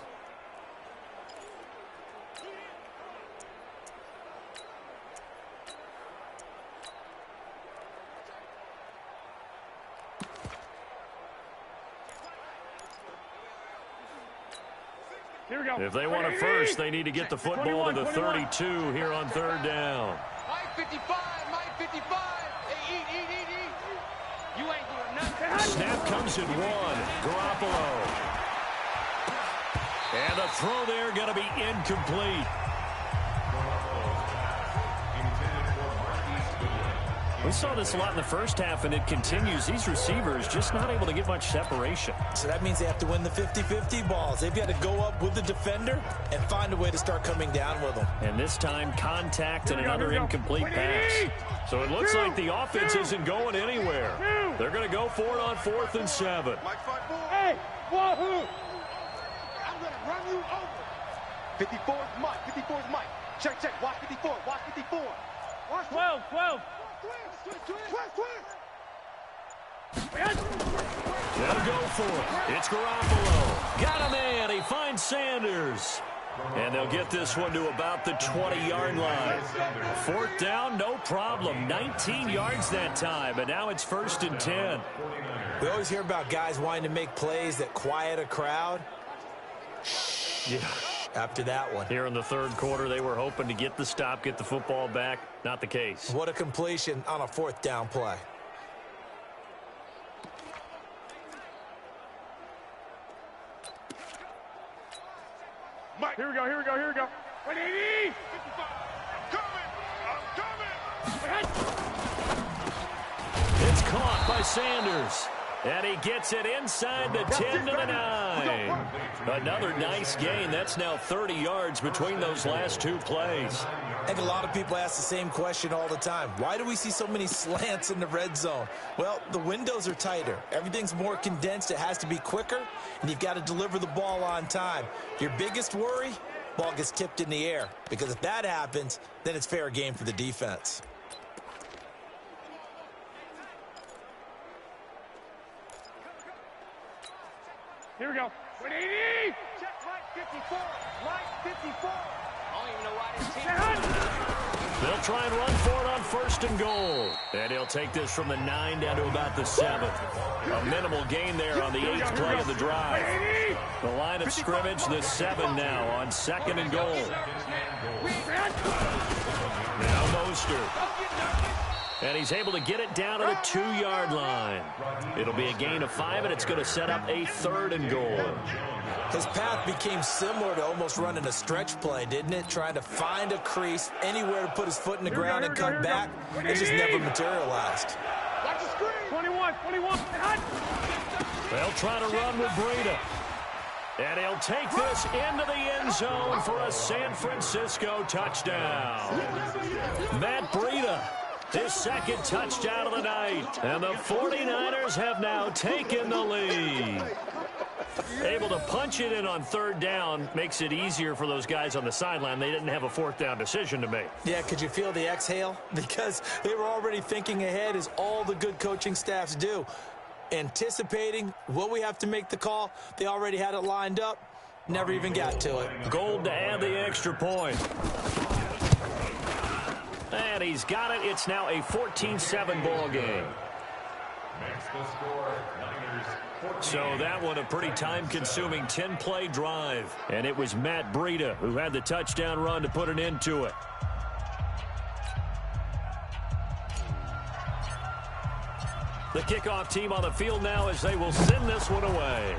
Here we go. If they want it first, they need to get the football to the 32 here on 3rd down. Mike 55. Hey, eat. You ain't doing nothing. Snap comes in 1. Garoppolo. And the throw there going to be incomplete. We saw this a lot in the first half, and it continues. These receivers just not able to get much separation. So that means they have to win the 50-50 balls. They've got to go up with the defender and find a way to start coming down with them. And this time, contact and another incomplete pass. So it looks like the offense isn't going anywhere. They're going to go for it on 4th and 7. Hey, wahoo! I'm going to run you over. 54's Mike. 54's Mike. Check. Watch 54. Watch 54. Watch 12. They'll go for it. It's Garoppolo. Got him in. He finds Sanders. And they'll get this one to about the 20-yard line. 4th down, no problem. 19 yards that time, and now it's 1st and 10. We always hear about guys wanting to make plays that quiet a crowd. Yeah. After that one. Here in the third quarter, they were hoping to get the stop, get the football back. Not the case. What a completion on a 4th down play. Mike. Here we go. 180. I'm coming. Sanders. And he gets it inside the 10 to the 9. Another nice gain. That's now 30 yards between those last two plays. I think a lot of people ask the same question all the time. Why do we see so many slants in the red zone? Well, the windows are tighter. Everything's more condensed. It has to be quicker, and you've got to deliver the ball on time. Your biggest worry, ball gets tipped in the air. Because if that happens, then it's fair game for the defense. Here we go. 180. Check Mike 54. Mike 54. I don't even know why this team. They'll try and run for it on 1st and goal. And he'll take this from the 9 down to about the 7. A minimal gain there on the 8th play of the drive. The line of scrimmage, the 7 now on 2nd and goal. Now Mostert. And he's able to get it down to the 2-yard line. It'll be a gain of 5, and it's going to set up a 3rd and goal. His path became similar to almost running a stretch play, didn't it? Trying to find a crease, anywhere to put his foot in the ground and cut back. It just never materialized. Watch the screen. 21. They'll try to run with Breida. And he'll take this into the end zone for a San Francisco touchdown. Matt Breida. His 2nd touchdown of the night. And the 49ers have now taken the lead. Able to punch it in on 3rd down makes it easier for those guys on the sideline. They didn't have a 4th down decision to make. Yeah, could you feel the exhale? Because they were already thinking ahead, as all the good coaching staffs do. Anticipating, will we have to make the call? They already had it lined up. Never even got to it. Gold to add the extra point. And he's got it. It's now a 14-7 ball game. So that one a pretty time-consuming 10-play drive. And it was Matt Breida who had the touchdown run to put an end to it. The kickoff team on the field now as they will send this one away.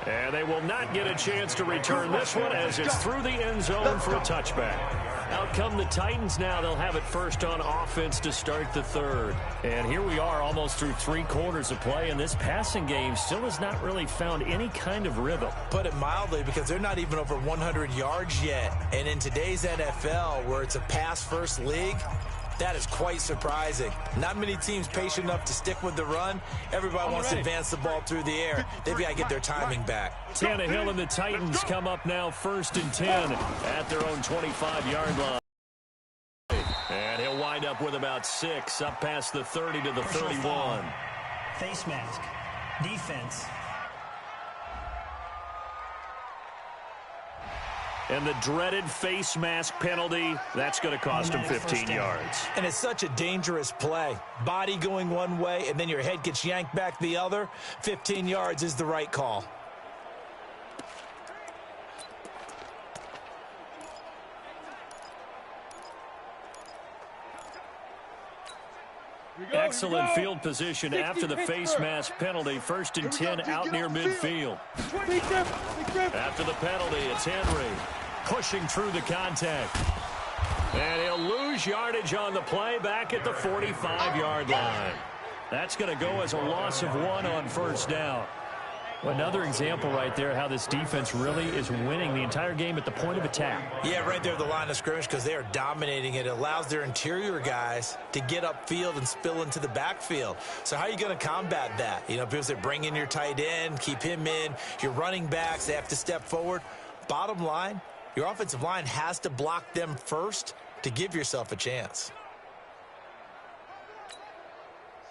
And they will not get a chance to return this one as it's through the end zone for a touchback. Out come the Titans now. They'll have it first on offense to start the 3rd. And here we are almost through 3 quarters of play, and this passing game still has not really found any kind of rhythm. Put it mildly, because they're not even over 100 yards yet. And in today's NFL, where it's a pass-first league, that is quite surprising. Not many teams patient enough to stick with the run. Everybody wants to advance the ball through the air. They've got to get their timing back. Tannehill and the Titans come up now 1st and 10 at their own 25-yard line. And he'll wind up with about 6 up past the 30 to the 31. Face mask. Defense. And the dreaded face mask penalty, that's going to cost him 15 yards. And it's such a dangerous play. Body going one way, and then your head gets yanked back the other. 15 yards is the right call. Excellent field position after the face mask penalty. 1st and 10 out near midfield. After the penalty, it's Henry pushing through the contact. And he'll lose yardage on the play back at the 45-yard line. That's going to go as a loss of 1 on 1st down. Another example right there how this defense really is winning the entire game at the point of attack. Yeah, right there at the line of scrimmage, because they are dominating it. It allows their interior guys to get upfield and spill into the backfield. So how are you going to combat that? You know, because they bring in your tight end, keep him in. Your running backs, they have to step forward. Bottom line, your offensive line has to block them first to give yourself a chance.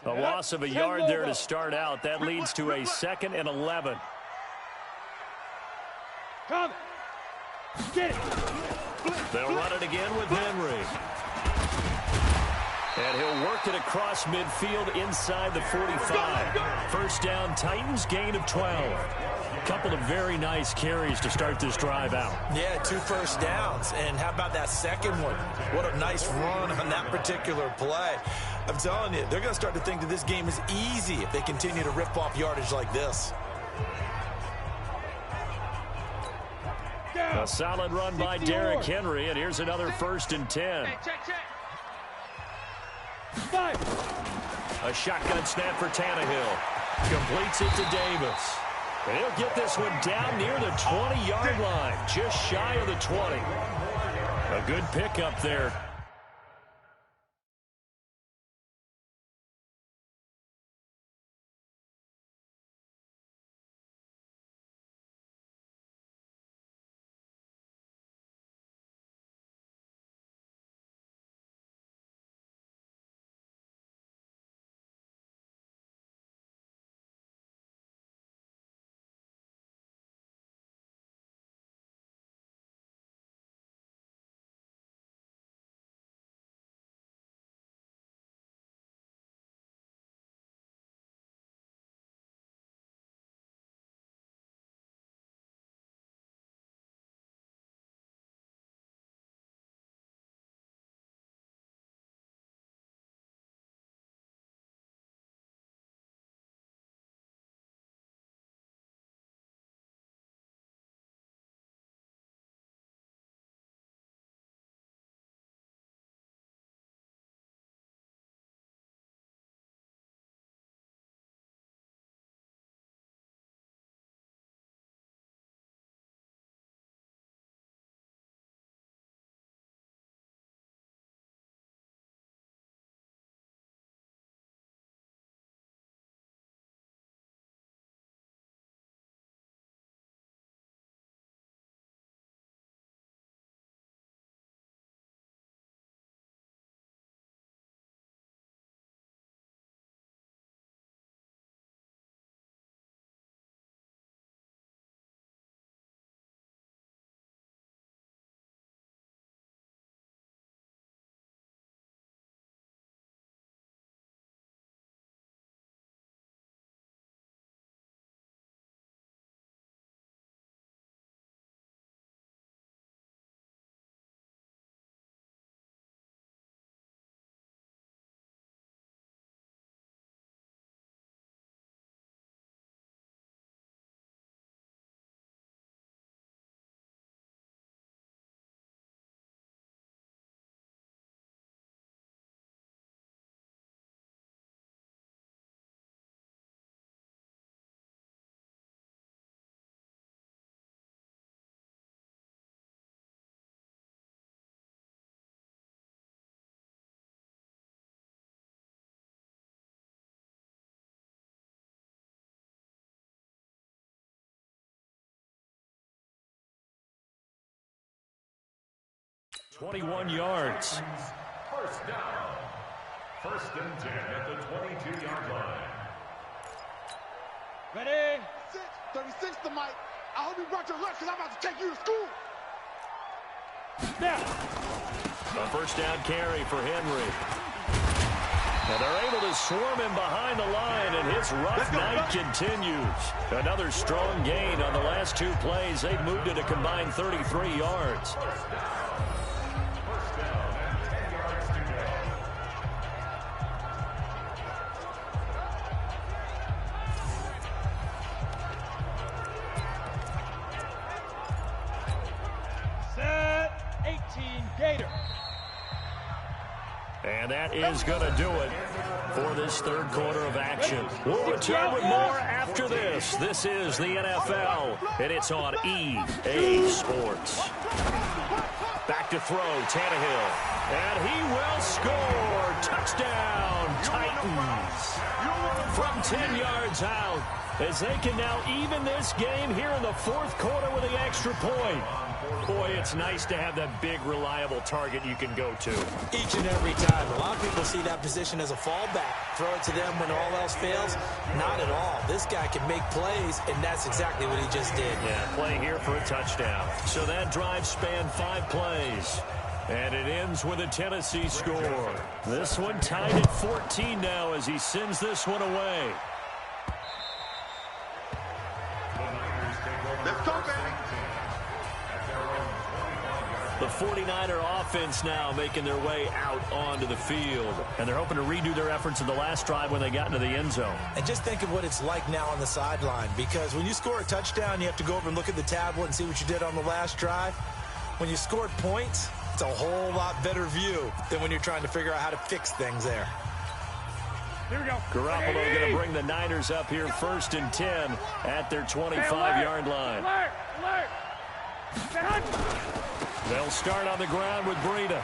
A loss of a yard there to start out. That leads to a 2nd and 11. Come. Get it. They'll run it again with Henry. And he'll work it across midfield inside the 45. 1st down, Titans, gain of 12. Couple of very nice carries to start this drive out. Yeah, 2 first downs. And how about that second one? What a nice run on that particular play. I'm telling you, they're going to start to think that this game is easy if they continue to rip off yardage like this. A solid run by Derrick Henry, and here's another 1st and 10. A shotgun snap for Tannehill. Completes it to Davis. And he'll get this one down near the 20-yard line, just shy of the 20. A good pickup there. "21 yards. First down. 1st and 10 at the 22-yard line. Ready? 36 to Mike. I hope you brought your lunch because I'm about to take you to school. Now, a first down carry for Henry. And they're able to swarm him behind the line, and his rough night continues. Another strong gain on the last 2 plays. They've moved it a combined 33 yards. And that is going to do it for this 3rd quarter of action. We'll return with more after this. This is the NFL, and it's on EA Sports. Back to throw, Tannehill. And he will score. Touchdown, Titans. From 10 yards out, as they can now even this game here in the 4th quarter with the extra point. Boy, it's nice to have that big, reliable target you can go to. Each and every time. A lot of people see that position as a fallback. Throw it to them when all else fails. Not at all. This guy can make plays, and that's exactly what he just did. Yeah, play here for a touchdown. So that drive spanned 5 plays. And it ends with a Tennessee score. This one tied at 14 now as he sends this one away. Let's go, baby. The 49er offense now making their way out onto the field. And they're hoping to redo their efforts in the last drive when they got into the end zone. And just think of what it's like now on the sideline, because when you score a touchdown, you have to go over and look at the tablet and see what you did on the last drive. When you scored points, it's a whole lot better view than when you're trying to figure out how to fix things there. Here we go. Garoppolo going to bring the Niners up here 1st and 10 at their 25-yard line. Alert! They'll start on the ground with Breida.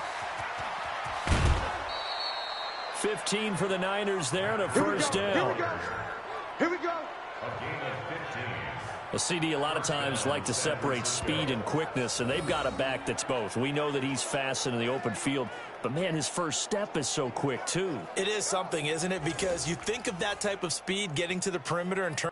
15 for the Niners there and a first down. Here we go. A CD a lot of times like to separate speed and quickness, and they've got a back that's both. We know that he's fast in the open field, but, man, his first step is so quick, too. It is something, isn't it? Because you think of that type of speed getting to the perimeter and turn.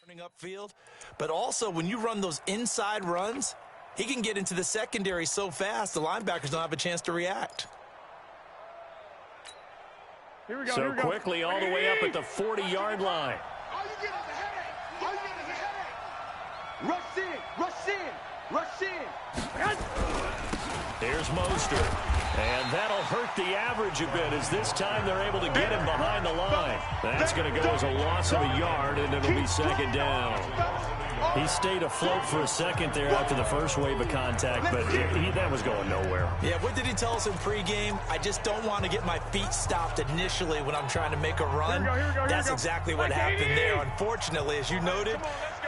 Upfield, but also when you run those inside runs, he can get into the secondary so fast the linebackers don't have a chance to react. Here we go. So quickly all the way up at the 40-yard line. All you get is a headache. All you get is a headache. Rush in. Here's Mostert. And that'll hurt the average a bit as this time they're able to get him behind the line. That's going to go as a loss of a yard, and it'll be second down. He stayed afloat for a second there after the first wave of contact, but that was going nowhere. Yeah, what did he tell us in pregame? I just don't want to get my feet stopped initially when I'm trying to make a run. That's exactly what happened there. Unfortunately, as you noted,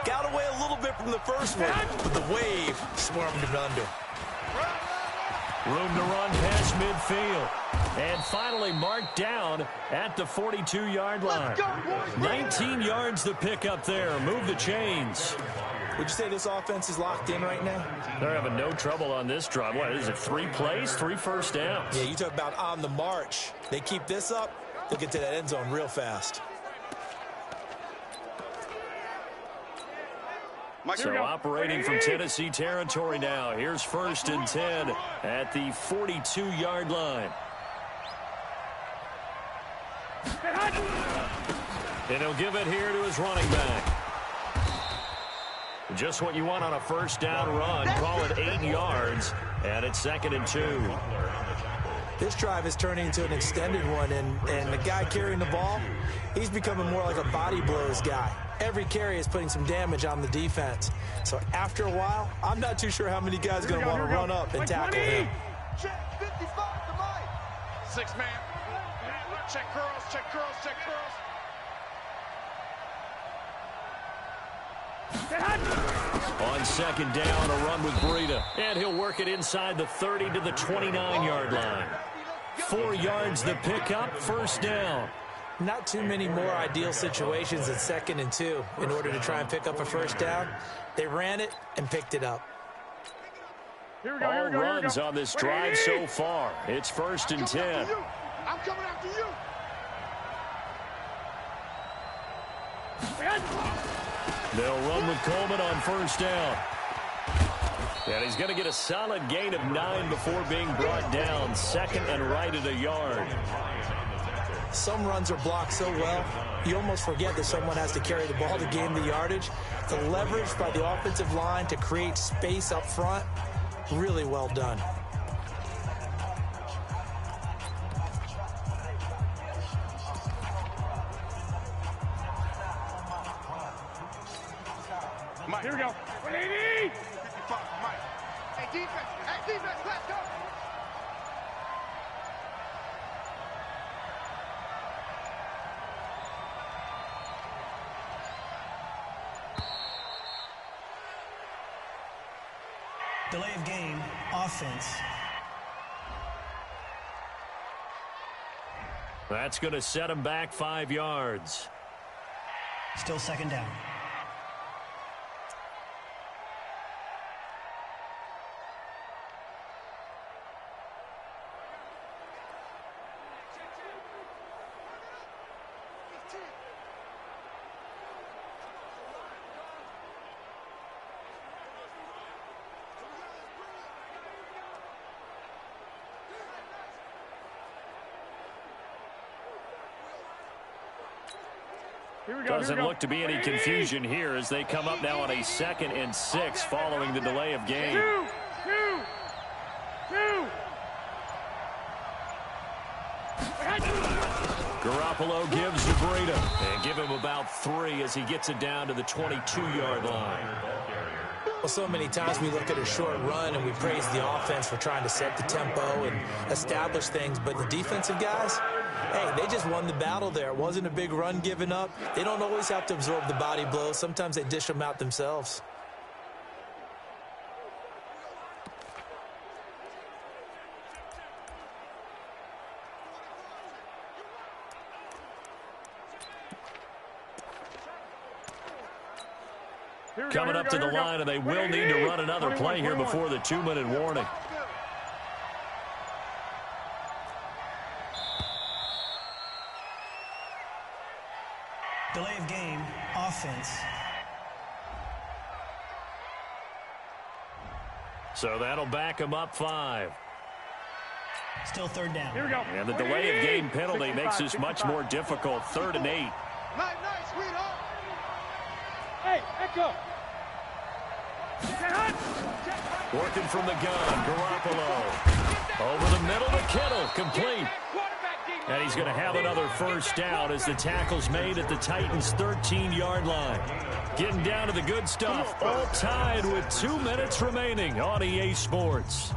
got away a little bit from the first one, but the wave swarmed him under. Room to run past midfield. And finally marked down at the 42-yard line. 19 yards to pick up there. Move the chains. Would you say this offense is locked in right now? They're having no trouble on this drive. What is it, 3 plays, 3 first downs? Yeah, you talk about on the march. They keep this up, they'll get to that end zone real fast. So operating from Tennessee territory now. Here's 1st and 10 at the 42-yard line. And he'll give it here to his running back. Just what you want on a first down run. Call it 8 yards, and it's 2nd and 2. This drive is turning into an extended one, and the guy carrying the ball, he's becoming more like a body blows guy. Every carry is putting some damage on the defense. So after a while, I'm not too sure how many guys are going to want to run up and tackle him. Check 55 to Mike. 6-man. Check curls, check curls, check curls. On 2nd down, a run with Breida. And he'll work it inside the 30 to the 29-yard line. 4 yards the pickup, 1st down. Not too many more ideal situations at 2nd and 2 in order to try and pick up a first down. They ran it and picked it up. All runs on this drive so far. It's 1st and 10. I'm coming after you. They'll run with Coleman on first down. And he's going to get a solid gain of 9 before being brought down. Second and right at a yard. Some runs are blocked so well, you almost forget that someone has to carry the ball to gain the yardage. The leverage by the offensive line to create space up front, really well done. Mike, here we go. 180! 55, Mike. Hey, defense, let's go! Delay of game, offense. That's going to set him back 5 yards. Still second down. Doesn't look to be any confusion here as they come up now on a 2nd and 6 following the delay of game. Garoppolo gives to Breida and give him about 3 as he gets it down to the 22-yard line. Well, so many times we look at a short run and we praise the offense for trying to set the tempo and establish things, but the defensive guys, hey, they just won the battle there. It wasn't a big run given up. They don't always have to absorb the body blows. Sometimes they dish them out themselves. Coming up to the line, and they will need to run another play here before the 2-minute warning. Delay of game, offense. So that'll back him up 5. Still third down. Here we go. And the delay of game penalty makes this much more difficult. 3rd and 8. Nice, sweetheart. Hey, Echo. Working from the gun, Garoppolo. Over the middle to Kittle, complete. And he's going to have another first down as the tackle's made at the Titans' 13-yard line. Getting down to the good stuff, all tied with 2 minutes remaining on EA Sports.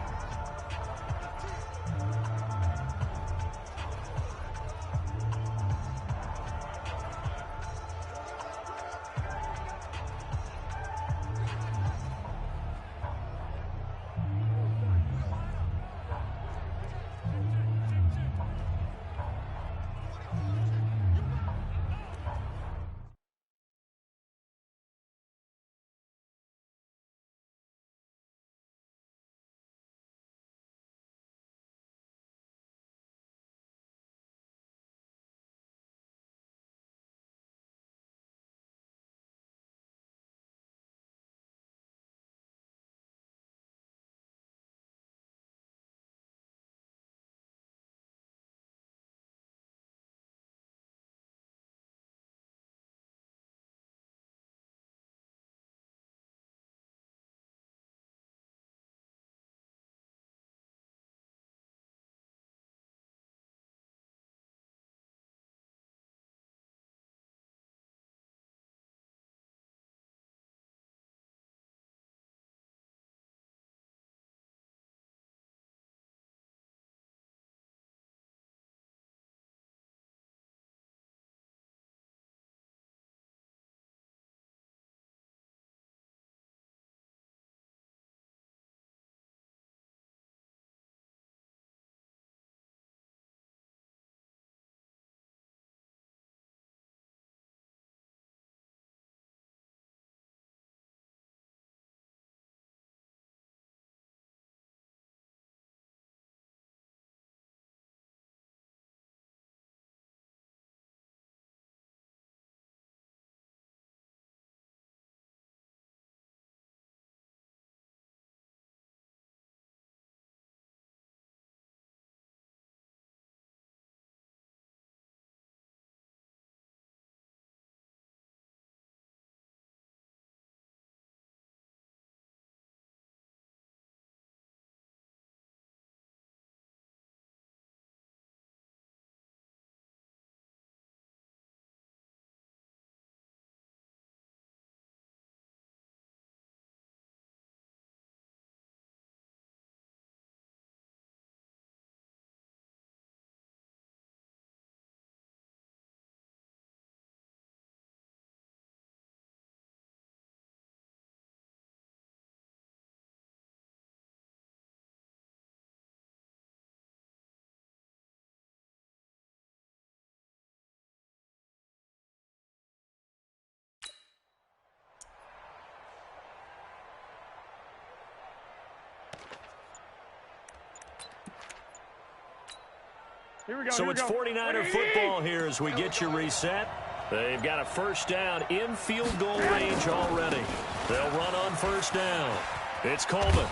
So it's 49er football here as we get you reset. They've got a first down in field goal range already. They'll run on first down. It's Coleman.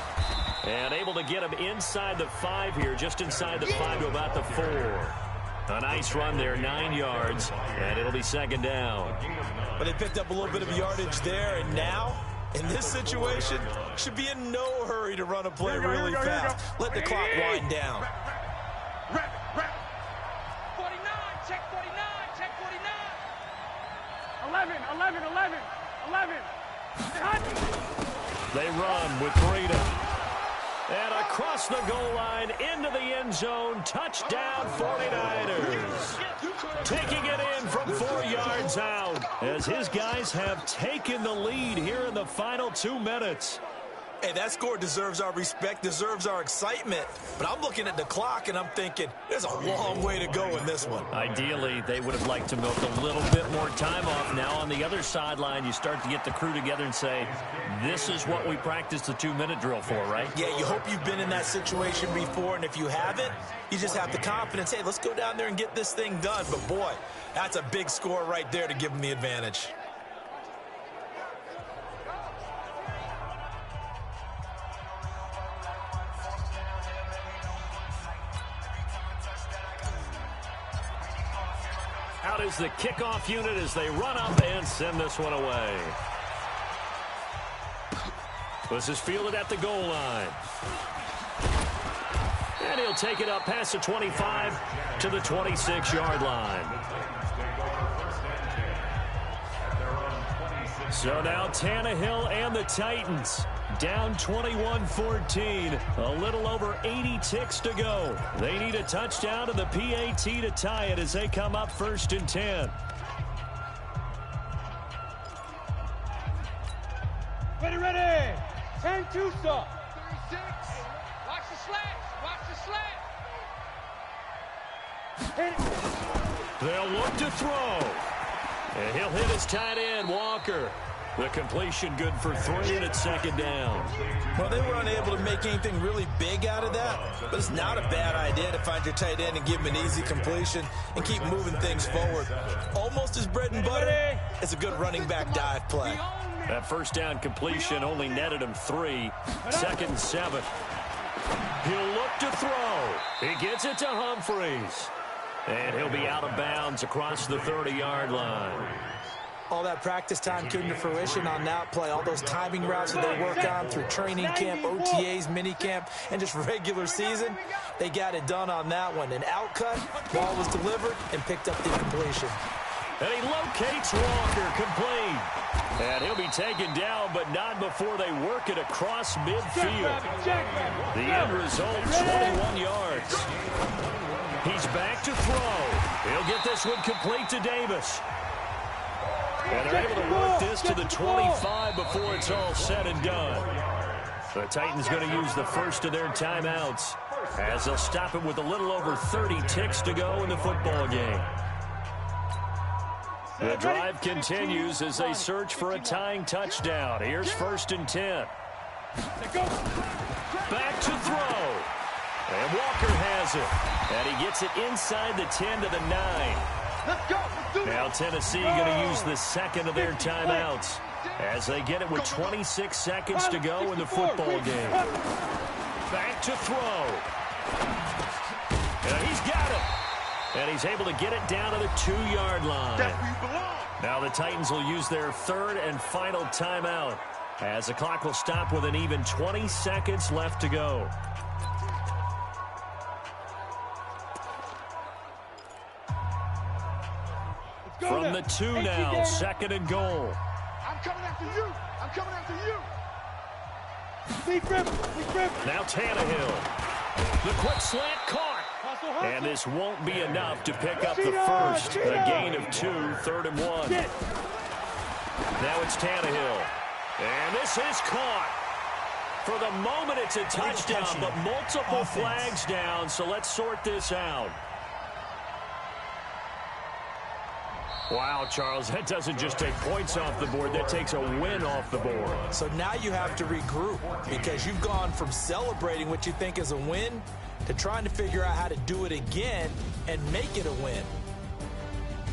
And able to get him inside the 5 here, just inside the 5 to about the 4. A nice run there, 9 yards, and it'll be second down. But they picked up a little bit of yardage there, and now, in this situation, should be in no hurry to run a play really fast. Let the clock wind down. 49, check 49, check 49. 11. They run with Breida. And across the goal line, into the end zone, touchdown 49ers. Taking it in from 4 yards out as his guys have taken the lead here in the final 2 minutes. Hey, that score deserves our respect, deserves our excitement. But I'm looking at the clock, and I'm thinking, there's a long way to go in this one. Ideally, they would have liked to milk a little bit more time off. Now, on the other sideline, you start to get the crew together and say, this is what we practiced the 2-minute drill for, right? Yeah, you hope you've been in that situation before, and if you haven't, you just have the confidence, hey, let's go down there and get this thing done. But, boy, that's a big score right there to give them the advantage. Out is the kickoff unit as they run up and send this one away. This is fielded at the goal line. And he'll take it up past the 25 to the 26-yard line. So now Tannehill and the Titans down 21-14. A little over 80 ticks to go. They need a touchdown to the PAT to tie it as they come up 1st and 10. Ready. 10 Tusa. 36. Watch the slant. They'll look to throw. And he'll hit his tight end, Walker. The completion good for 3, and it's second down. Well, they were unable to make anything really big out of that, but it's not a bad idea to find your tight end and give him an easy completion and keep moving things forward. Almost his bread and butter. It's a good running back dive play. That first down completion only netted him 3. 2nd and 7. He'll look to throw. He gets it to Humphreys. And he'll be out of bounds across the 30-yard line. All that practice time came to fruition on that play. All those timing routes that they work on through training camp, OTAs, minicamp, and just regular season, they got it done on that one. An outcut, ball was delivered, and picked up the completion. And he locates Walker, complete. And he'll be taken down, but not before they work it across midfield. The end result, 21 yards. He's back to throw. He'll get this one complete to Davis. And they're able to work this to the 25 before it's all said and done. The Titans going to use the first of their timeouts as they'll stop it with a little over 30 ticks to go in the football game. The drive continues as they search for a tying touchdown. Here's 1st and 10. Back to throw. And Walker has it. And he gets it inside the 10 to the 9. Let's go. Now Tennessee going to use the second of their timeouts as they get it with 26 seconds to go in the football game. Back to throw. And he's got it. And he's able to get it down to the 2-yard line. Now the Titans will use their 3rd and final timeout as the clock will stop with an even 20 seconds left to go. From the 2 now, 2nd and goal. I'm coming after you. Now Tannehill. The quick slant caught. And this won't be enough to pick up the first. A gain of 2, 3rd and 1. Now it's Tannehill. And this is caught. For the moment, it's a touchdown, but multiple flags down, so let's sort this out. Wow, Charles, that doesn't just take points off the board. That takes a win off the board. So now you have to regroup because you've gone from celebrating what you think is a win to trying to figure out how to do it again and make it a win.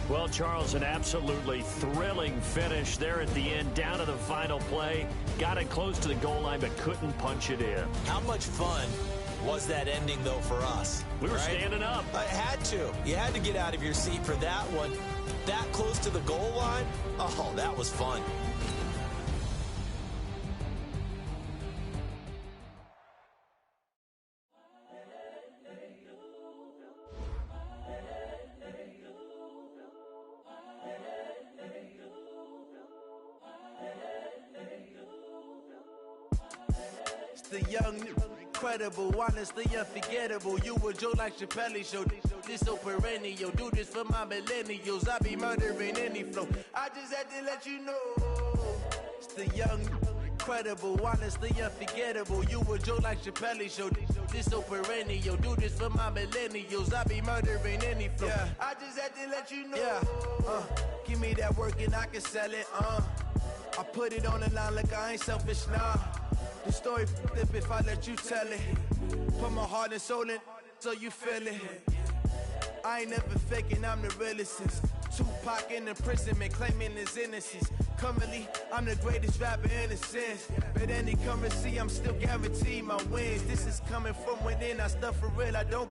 Well, Charles, an absolutely thrilling finish there at the end, down to the final play. Got it close to the goal line, but couldn't punch it in. How much fun was that ending, though, for us? We were standing up. I had to. You had to get out of your seat for that one. That close to the goal line? Oh, that was fun. The young, incredible, honestly unforgettable. You a Joe like Chappelle show. This so perennial. Do this for my millennials. I be murdering any flow. I just had to let you know. It's the young, incredible, honestly unforgettable. You a Joe like Chappelle show. This so perennial. Do this for my millennials. I be murdering any flow. Yeah. I just had to let you know. Yeah. Give me that work and I can sell it. I put it on the line like I ain't selfish, nah. The story flip if I let you tell it. Put my heart and soul in so you feel it. I ain't never faking, I'm the realest since Tupac in imprisonment, claiming his innocence. Currently, I'm the greatest rapper in a sense. But any currency, I'm still guaranteed my wins. This is coming from within, I stuff for real, I don't